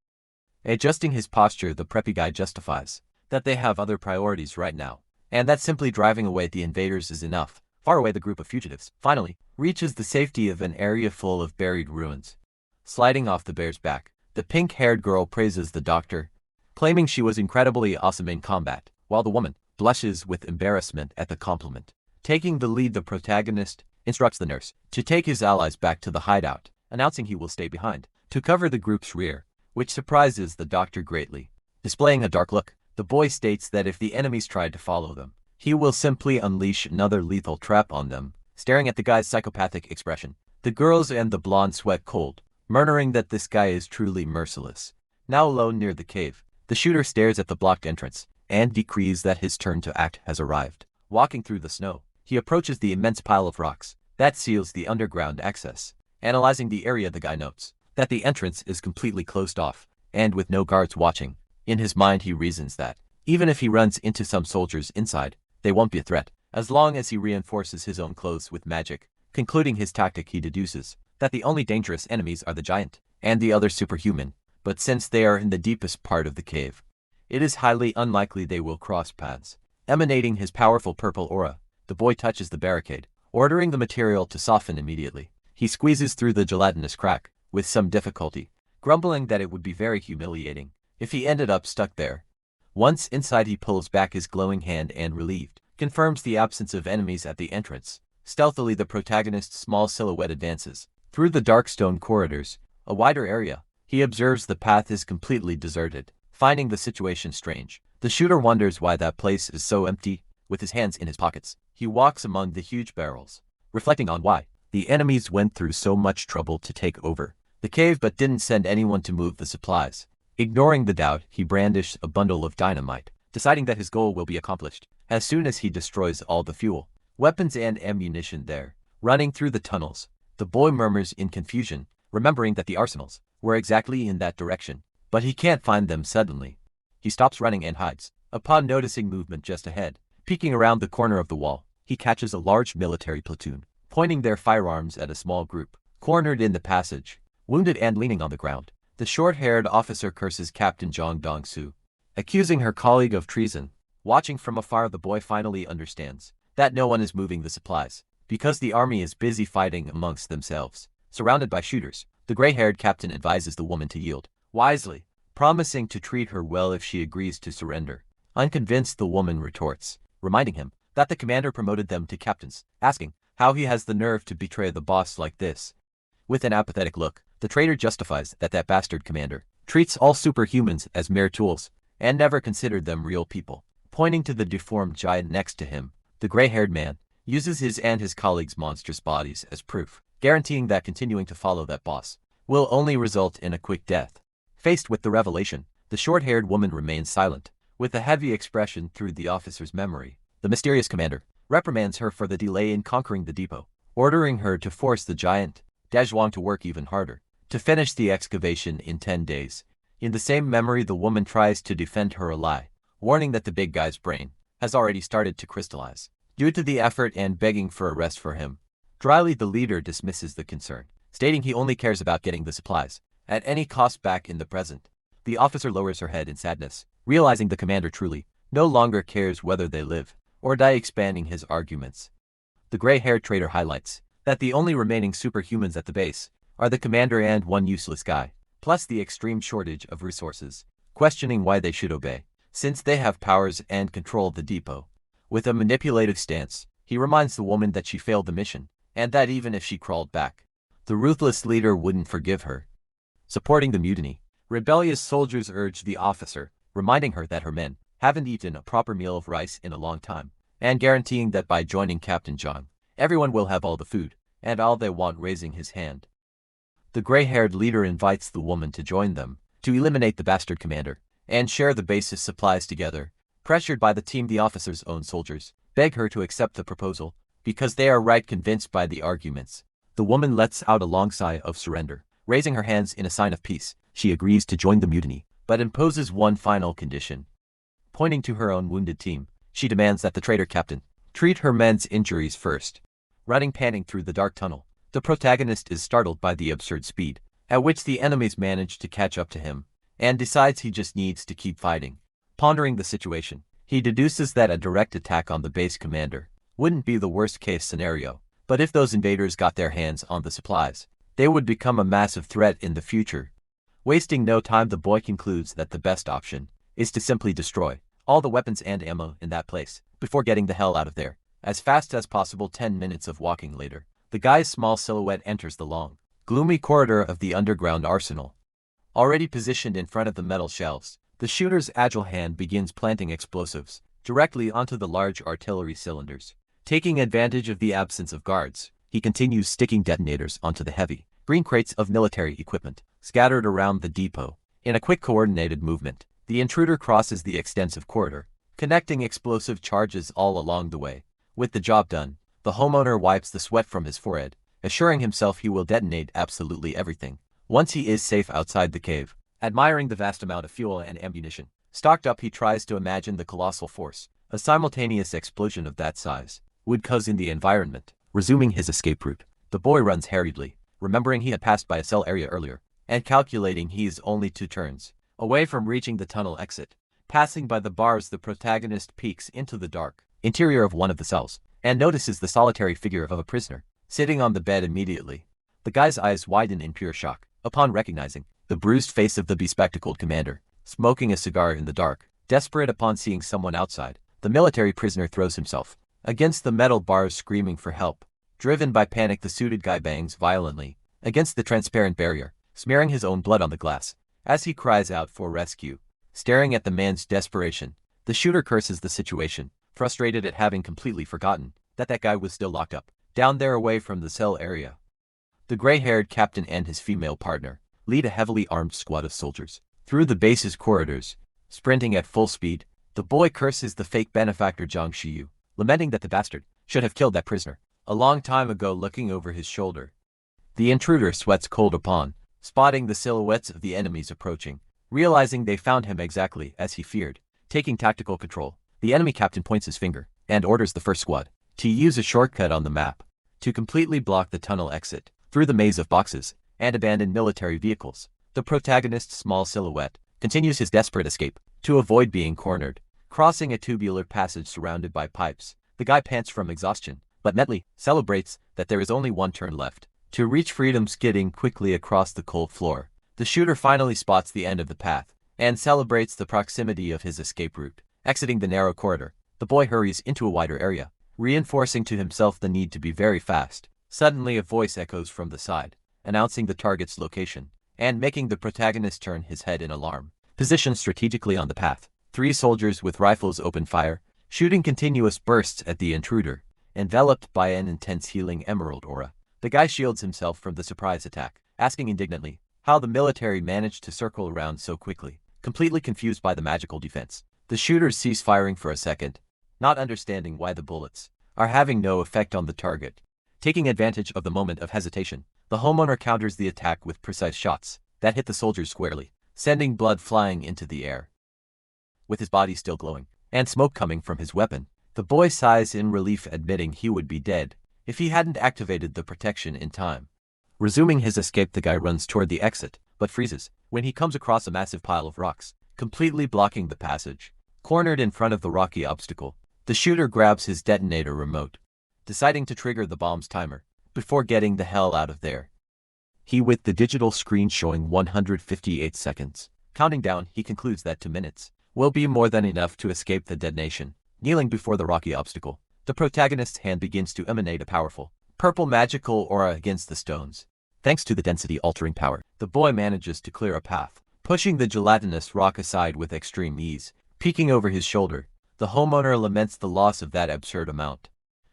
Adjusting his posture, the preppy guy justifies that they have other priorities right now, and that simply driving away the invaders is enough. Far away, the group of fugitives finally reaches the safety of an area full of buried ruins. Sliding off the bear's back, the pink-haired girl praises the doctor, claiming she was incredibly awesome in combat, while the woman blushes with embarrassment at the compliment. Taking the lead, the protagonist instructs the nurse to take his allies back to the hideout, announcing he will stay behind to cover the group's rear, which surprises the doctor greatly. Displaying a dark look, the boy states that if the enemies tried to follow them, he will simply unleash another lethal trap on them. Staring at the guy's psychopathic expression, the girls and the blonde sweat cold, murmuring that this guy is truly merciless. Now alone near the cave, the shooter stares at the blocked entrance and decrees that his turn to act has arrived. Walking through the snow, he approaches the immense pile of rocks that seals the underground access. Analyzing the area, the guy notes that the entrance is completely closed off and with no guards watching. In his mind, he reasons that even if he runs into some soldiers inside, they won't be a threat, as long as he reinforces his own clothes with magic. Concluding his tactic, he deduces that the only dangerous enemies are the giant and the other superhuman, but since they are in the deepest part of the cave, it is highly unlikely they will cross paths. Emanating his powerful purple aura, the boy touches the barricade, ordering the material to soften immediately. He squeezes through the gelatinous crack with some difficulty, grumbling that it would be very humiliating if he ended up stuck there. Once inside, he pulls back his glowing hand and, relieved, confirms the absence of enemies at the entrance. Stealthily, the protagonist's small silhouette advances through the dark stone corridors, a wider area. He observes the path is completely deserted. Finding the situation strange, the shooter wonders why that place is so empty. With his hands in his pockets, he walks among the huge barrels, reflecting on why the enemies went through so much trouble to take over the cave but didn't send anyone to move the supplies. Ignoring the doubt, he brandishes a bundle of dynamite, deciding that his goal will be accomplished as soon as he destroys all the fuel, weapons and ammunition there. Running through the tunnels, the boy murmurs in confusion, remembering that the arsenals were exactly in that direction, but he can't find them. Suddenly, he stops running and hides. Upon noticing movement just ahead, peeking around the corner of the wall, he catches a large military platoon, pointing their firearms at a small group cornered in the passage. Wounded and leaning on the ground, the short-haired officer curses Captain Jong Dong-soo, accusing her colleague of treason. Watching from afar, the boy finally understands that no one is moving the supplies, because the army is busy fighting amongst themselves. Surrounded by shooters, the gray-haired captain advises the woman to yield, wisely, promising to treat her well if she agrees to surrender. Unconvinced, the woman retorts, reminding him that the commander promoted them to captains, asking how he has the nerve to betray the boss like this. With an apathetic look, the traitor justifies that bastard commander treats all superhumans as mere tools and never considered them real people. Pointing to the deformed giant next to him, the gray-haired man uses his and his colleagues' monstrous bodies as proof, guaranteeing that continuing to follow that boss will only result in a quick death. Faced with the revelation, the short-haired woman remains silent, with a heavy expression through the officer's memory. The mysterious commander reprimands her for the delay in conquering the depot, ordering her to force the giant Dezhuang to work even harder to finish the excavation in 10 days. In the same memory, the woman tries to defend her ally, warning that the big guy's brain has already started to crystallize due to the effort and begging for a rest for him. Dryly, the leader dismisses the concern, stating he only cares about getting the supplies at any cost back in the present. The officer lowers her head in sadness, realizing the commander truly no longer cares whether they live or die. Expanding his arguments, the gray-haired traitor highlights that the only remaining superhumans at the base are the commander and one useless guy, plus the extreme shortage of resources, questioning why they should obey, since they have powers and control the depot. With a manipulative stance, he reminds the woman that she failed the mission, and that even if she crawled back, the ruthless leader wouldn't forgive her. Supporting the mutiny, rebellious soldiers urge the officer, reminding her that her men haven't eaten a proper meal of rice in a long time, and guaranteeing that by joining Captain John, everyone will have all the food and all they want. Raising his hand, the gray-haired leader invites the woman to join them to eliminate the bastard commander and share the base's supplies together. Pressured by the team, the officer's own soldiers beg her to accept the proposal because they are right. Convinced by the arguments, the woman lets out a long sigh of surrender. Raising her hands in a sign of peace, she agrees to join the mutiny, but imposes one final condition. Pointing to her own wounded team, she demands that the traitor captain treat her men's injuries first. Running panting through the dark tunnel, the protagonist is startled by the absurd speed at which the enemies manage to catch up to him, and decides he just needs to keep fighting. Pondering the situation, he deduces that a direct attack on the base commander wouldn't be the worst-case scenario. But if those invaders got their hands on the supplies, they would become a massive threat in the future. Wasting no time, the boy concludes that the best option is to simply destroy all the weapons and ammo in that place before getting the hell out of there as fast as possible. 10 minutes of walking later, the guy's small silhouette enters the long, gloomy corridor of the underground arsenal. Already positioned in front of the metal shelves, the shooter's agile hand begins planting explosives directly onto the large artillery cylinders. Taking advantage of the absence of guards, he continues sticking detonators onto the heavy, green crates of military equipment scattered around the depot. In a quick coordinated movement, the intruder crosses the extensive corridor, connecting explosive charges all along the way. With the job done, the homeowner wipes the sweat from his forehead, assuring himself he will detonate absolutely everything once he is safe outside the cave. Admiring the vast amount of fuel and ammunition stocked up, he tries to imagine the colossal force a simultaneous explosion of that size would cause in the environment. Resuming his escape route, the boy runs hurriedly, remembering he had passed by a cell area earlier, and calculating he is only 2 turns away from reaching the tunnel exit. Passing by the bars, the protagonist peeks into the dark interior of one of the cells, and notices the solitary figure of a prisoner sitting on the bed. Immediately, the guy's eyes widen in pure shock upon recognizing the bruised face of the bespectacled commander, smoking a cigar in the dark. Desperate upon seeing someone outside, the military prisoner throws himself against the metal bars, screaming for help. Driven by panic, the suited guy bangs violently against the transparent barrier, smearing his own blood on the glass as he cries out for rescue. Staring at the man's desperation, the shooter curses the situation, frustrated at having completely forgotten that guy was still locked up down there away from the cell area. The gray-haired captain and his female partner lead a heavily armed squad of soldiers through the base's corridors, sprinting at full speed. The boy curses the fake benefactor Zhang Shiyu, lamenting that the bastard should have killed that prisoner a long time ago. Looking over his shoulder, the intruder sweats cold upon spotting the silhouettes of the enemies approaching. Realizing they found him exactly as he feared, taking tactical control, the enemy captain points his finger and orders the first squad to use a shortcut on the map to completely block the tunnel exit through the maze of boxes and abandoned military vehicles. The protagonist's small silhouette continues his desperate escape to avoid being cornered. Crossing a tubular passage surrounded by pipes, the guy pants from exhaustion, but mentally celebrates that there is only 1 turn left to reach freedom. Skidding quickly across the cold floor, the shooter finally spots the end of the path and celebrates the proximity of his escape route. Exiting the narrow corridor, the boy hurries into a wider area, reinforcing to himself the need to be very fast. Suddenly, a voice echoes from the side, announcing the target's location and making the protagonist turn his head in alarm. Positioned strategically on the path, 3 soldiers with rifles open fire, shooting continuous bursts at the intruder. Enveloped by an intense healing emerald aura, the guy shields himself from the surprise attack, asking indignantly how the military managed to circle around so quickly. Completely confused by the magical defense, the shooters cease firing for a second, not understanding why the bullets are having no effect on the target. Taking advantage of the moment of hesitation, the homeowner counters the attack with precise shots that hit the soldiers squarely, sending blood flying into the air. With his body still glowing and smoke coming from his weapon, the boy sighs in relief, admitting he would be dead if he hadn't activated the protection in time. Resuming his escape, the guy runs toward the exit, but freezes when he comes across a massive pile of rocks, completely blocking the passage. Cornered in front of the rocky obstacle, the shooter grabs his detonator remote, deciding to trigger the bomb's timer before getting the hell out of there. With the digital screen showing 158 seconds counting down, he concludes that 2 minutes will be more than enough to escape the detonation. Kneeling before the rocky obstacle, the protagonist's hand begins to emanate a powerful purple magical aura against the stones. Thanks to the density-altering power, the boy manages to clear a path, pushing the gelatinous rock aside with extreme ease. Peeking over his shoulder, the homeowner laments the loss of that absurd amount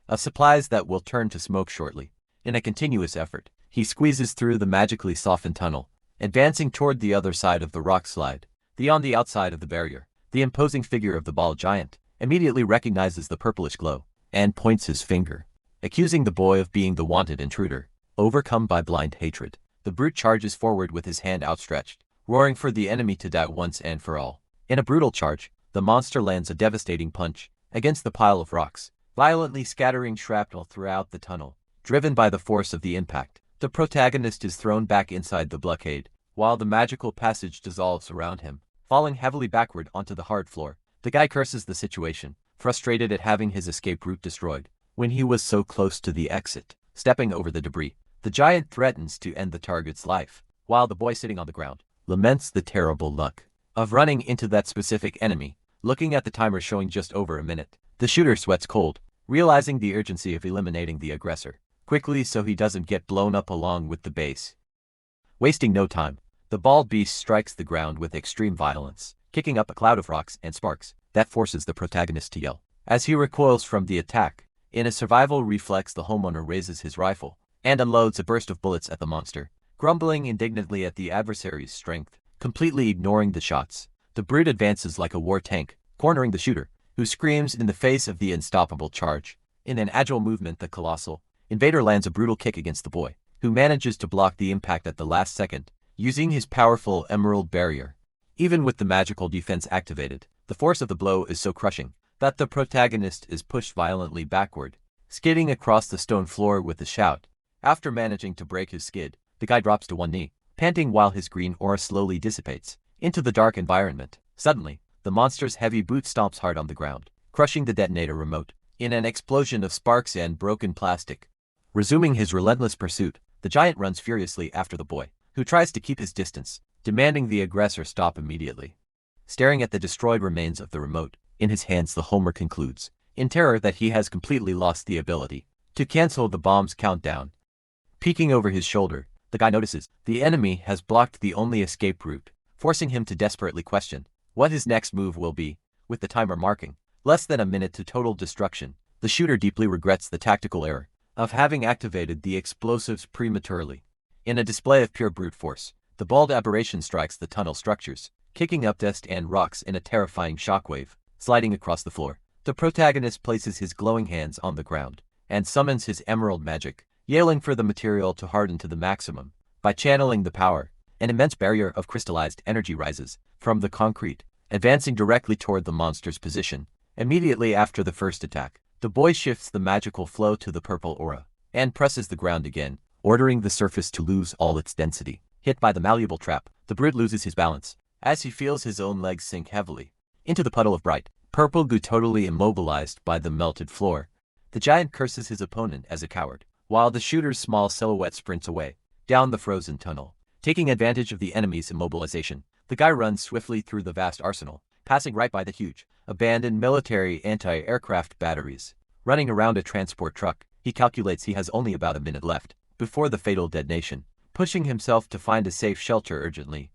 of supplies that will turn to smoke shortly. In a continuous effort, he squeezes through the magically softened tunnel, advancing toward the other side of the rock slide. On the outside of the barrier, the imposing figure of the ball giant immediately recognizes the purplish glow and points his finger, accusing the boy of being the wanted intruder. Overcome by blind hatred, the brute charges forward with his hand outstretched, roaring for the enemy to die once and for all. In a brutal charge, the monster lands a devastating punch against the pile of rocks, violently scattering shrapnel throughout the tunnel. Driven by the force of the impact, the protagonist is thrown back inside the blockade, while the magical passage dissolves around him, falling heavily backward onto the hard floor. The guy curses the situation, frustrated at having his escape route destroyed. When he was so close to the exit, stepping over the debris, the giant threatens to end the target's life, while the boy sitting on the ground laments the terrible luck of running into that specific enemy. Looking at the timer showing just over a minute, the shooter sweats cold, realizing the urgency of eliminating the aggressor quickly so he doesn't get blown up along with the base. Wasting no time, the bald beast strikes the ground with extreme violence, kicking up a cloud of rocks and sparks that forces the protagonist to yell. As he recoils from the attack, in a survival reflex the homeowner raises his rifle and unloads a burst of bullets at the monster, grumbling indignantly at the adversary's strength, completely ignoring the shots. The brute advances like a war tank, cornering the shooter, who screams in the face of the unstoppable charge. In an agile movement, the colossal invader lands a brutal kick against the boy, who manages to block the impact at the last second, using his powerful emerald barrier. Even with the magical defense activated, the force of the blow is so crushing that the protagonist is pushed violently backward, skidding across the stone floor with a shout. After managing to break his skid, the guy drops to one knee, panting while his green aura slowly dissipates into the dark environment. Suddenly, the monster's heavy boot stomps hard on the ground, crushing the detonator remote in an explosion of sparks and broken plastic. Resuming his relentless pursuit, the giant runs furiously after the boy, who tries to keep his distance, demanding the aggressor stop immediately. Staring at the destroyed remains of the remote in his hands, the homer concludes, in terror, that he has completely lost the ability to cancel the bomb's countdown. Peeking over his shoulder, the guy notices the enemy has blocked the only escape route, forcing him to desperately question what his next move will be. With the timer marking less than a minute to total destruction, the shooter deeply regrets the tactical error of having activated the explosives prematurely. In a display of pure brute force, the bald aberration strikes the tunnel structures, kicking up dust and rocks in a terrifying shockwave. Sliding across the floor, the protagonist places his glowing hands on the ground and summons his emerald magic, yelling for the material to harden to the maximum. By channeling the power, an immense barrier of crystallized energy rises from the concrete, advancing directly toward the monster's position. Immediately after the first attack, the boy shifts the magical flow to the purple aura and presses the ground again, ordering the surface to lose all its density. Hit by the malleable trap, the brute loses his balance as he feels his own legs sink heavily into the puddle of bright purple goo. Totally immobilized by the melted floor, the giant curses his opponent as a coward, while the shooter's small silhouette sprints away down the frozen tunnel. Taking advantage of the enemy's immobilization, the guy runs swiftly through the vast arsenal, passing right by the huge, abandoned military anti-aircraft batteries. Running around a transport truck, he calculates he has only about a minute left before the fatal detonation, pushing himself to find a safe shelter urgently.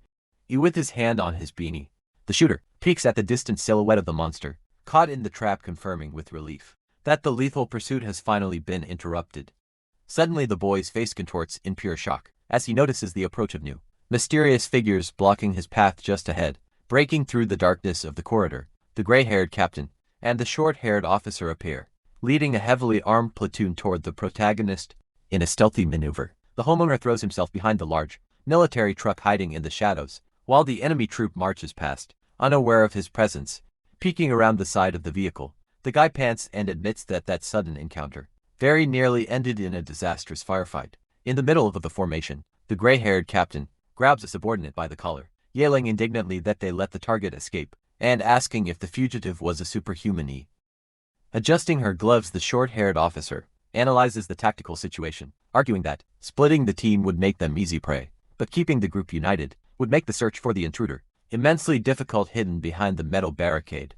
With his hand on his beanie, the shooter peeks at the distant silhouette of the monster, caught in the trap, confirming with relief that the lethal pursuit has finally been interrupted. Suddenly the boy's face contorts in pure shock as he notices the approach of new, mysterious figures blocking his path just ahead. Breaking through the darkness of the corridor, the gray-haired captain and the short-haired officer appear, leading a heavily armed platoon toward the protagonist. In a stealthy maneuver, the homeowner throws himself behind the large military truck, hiding in the shadows, while the enemy troop marches past, unaware of his presence. Peeking around the side of the vehicle, the guy pants and admits that sudden encounter very nearly ended in a disastrous firefight. In the middle of the formation, the gray-haired captain grabs a subordinate by the collar, yelling indignantly that they let the target escape, and asking if the fugitive was a superhuman. Adjusting her gloves, the short-haired officer analyzes the tactical situation, arguing that splitting the team would make them easy prey, but keeping the group united would make the search for the intruder immensely difficult, hidden behind the metal barricade.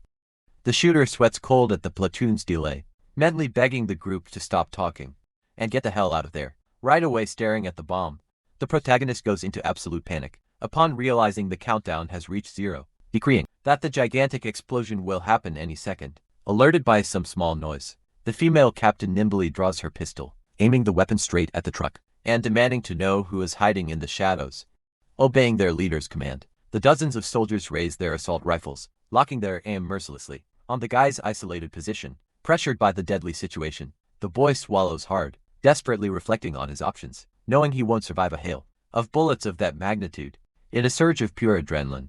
The shooter sweats cold at the platoon's delay, mentally begging the group to stop talking and get the hell out of there. Right away, staring at the bomb, the protagonist goes into absolute panic upon realizing the countdown has reached 0, decreeing that the gigantic explosion will happen any second. Alerted by some small noise, the female captain nimbly draws her pistol, aiming the weapon straight at the truck and demanding to know who is hiding in the shadows. Obeying their leader's command, the dozens of soldiers raise their assault rifles, locking their aim mercilessly on the guy's isolated position. Pressured by the deadly situation, the boy swallows hard, desperately reflecting on his options, knowing he won't survive a hail of bullets of that magnitude. In a surge of pure adrenaline,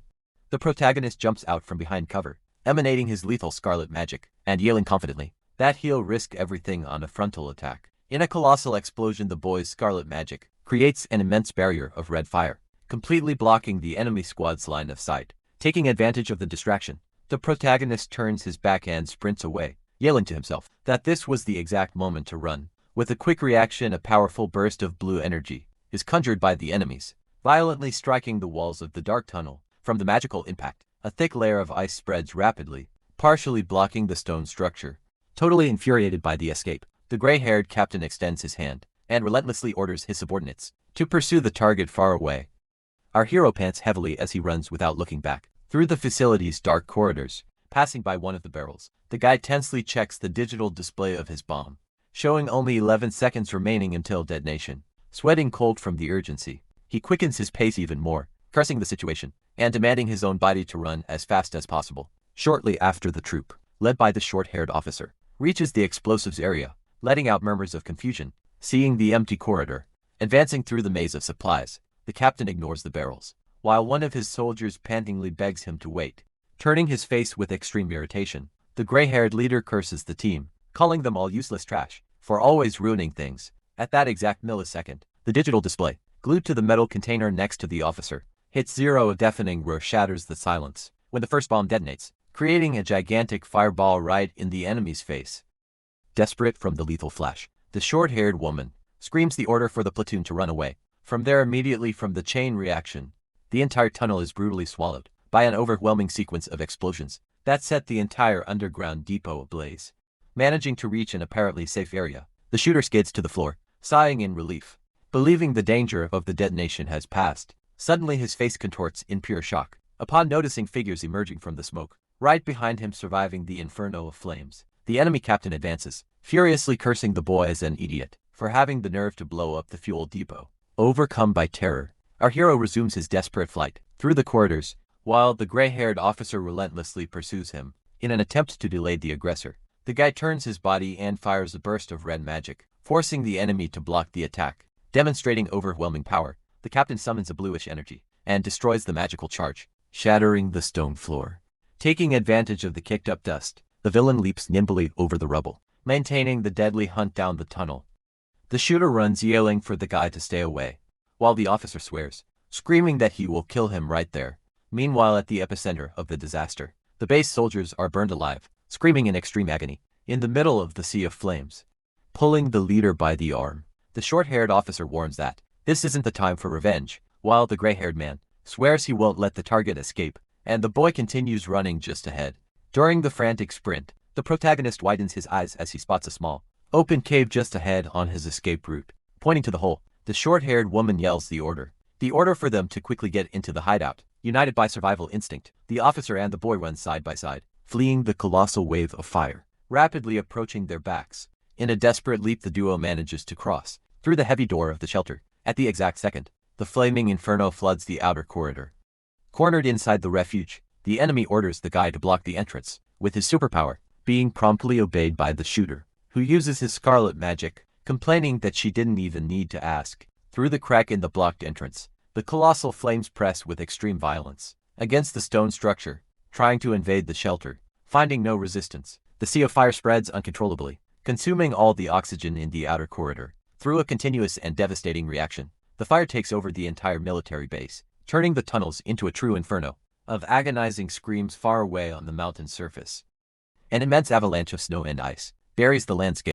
the protagonist jumps out from behind cover, emanating his lethal scarlet magic, and yelling confidently that he'll risk everything on a frontal attack. In a colossal explosion, the boy's scarlet magic creates an immense barrier of red fire, completely blocking the enemy squad's line of sight. Taking advantage of the distraction, the protagonist turns his back and sprints away, yelling to himself that this was the exact moment to run. With a quick reaction, a powerful burst of blue energy is conjured by the enemies, violently striking the walls of the dark tunnel. From the magical impact, a thick layer of ice spreads rapidly, partially blocking the stone structure. Totally infuriated by the escape, the gray-haired captain extends his hand and relentlessly orders his subordinates to pursue the target far away. Our hero pants heavily as he runs without looking back through the facility's dark corridors. Passing by one of the barrels, the guy tensely checks the digital display of his bomb, showing only 11 seconds remaining until detonation. Sweating cold from the urgency, he quickens his pace even more, cursing the situation and demanding his own body to run as fast as possible. Shortly after, the troop, led by the short-haired officer, reaches the explosives area, letting out murmurs of confusion. Seeing the empty corridor, advancing through the maze of supplies, the captain ignores the barrels, while one of his soldiers pantingly begs him to wait. Turning his face with extreme irritation, the gray-haired leader curses the team, calling them all useless trash for always ruining things. At that exact millisecond, the digital display, glued to the metal container next to the officer, hits zero. A deafening roar shatters the silence when the first bomb detonates, creating a gigantic fireball right in the enemy's face. Desperate from the lethal flash, the short-haired woman screams the order for the platoon to run away. From there, immediately from the chain reaction, the entire tunnel is brutally swallowed by an overwhelming sequence of explosions that set the entire underground depot ablaze. Managing to reach an apparently safe area, the shooter skids to the floor, sighing in relief. Believing the danger of the detonation has passed, suddenly his face contorts in pure shock upon noticing figures emerging from the smoke right behind him, surviving the inferno of flames. The enemy captain advances, furiously cursing the boy as an idiot for having the nerve to blow up the fuel depot. Overcome by terror, our hero resumes his desperate flight through the corridors, while the gray-haired officer relentlessly pursues him. In an attempt to delay the aggressor, the guy turns his body and fires a burst of red magic, forcing the enemy to block the attack. Demonstrating overwhelming power, the captain summons a bluish energy and destroys the magical charge, shattering the stone floor. Taking advantage of the kicked-up dust, the villain leaps nimbly over the rubble, maintaining the deadly hunt down the tunnel. The shooter runs, yelling for the guy to stay away, while the officer swears, screaming that he will kill him right there. Meanwhile, at the epicenter of the disaster, the base soldiers are burned alive, screaming in extreme agony, in the middle of the sea of flames. Pulling the leader by the arm, the short-haired officer warns that this isn't the time for revenge, while the gray-haired man swears he won't let the target escape, and the boy continues running just ahead. During the frantic sprint, the protagonist widens his eyes as he spots a small, open cave just ahead on his escape route. Pointing to the hole, the short-haired woman yells the order for them to quickly get into the hideout. United by survival instinct, the officer and the boy run side by side, fleeing the colossal wave of fire, rapidly approaching their backs. In a desperate leap, the duo manages to cross through the heavy door of the shelter. At the exact second, the flaming inferno floods the outer corridor. Cornered inside the refuge, the enemy orders the guy to block the entrance with his superpower, being promptly obeyed by the shooter, who uses his scarlet magic, complaining that she didn't even need to ask. Through the crack in the blocked entrance, the colossal flames press with extreme violence against the stone structure, trying to invade the shelter. Finding no resistance, the sea of fire spreads uncontrollably, consuming all the oxygen in the outer corridor. Through a continuous and devastating reaction, the fire takes over the entire military base, turning the tunnels into a true inferno of agonizing screams far away on the mountain surface. An immense avalanche of snow and ice buries the landscape.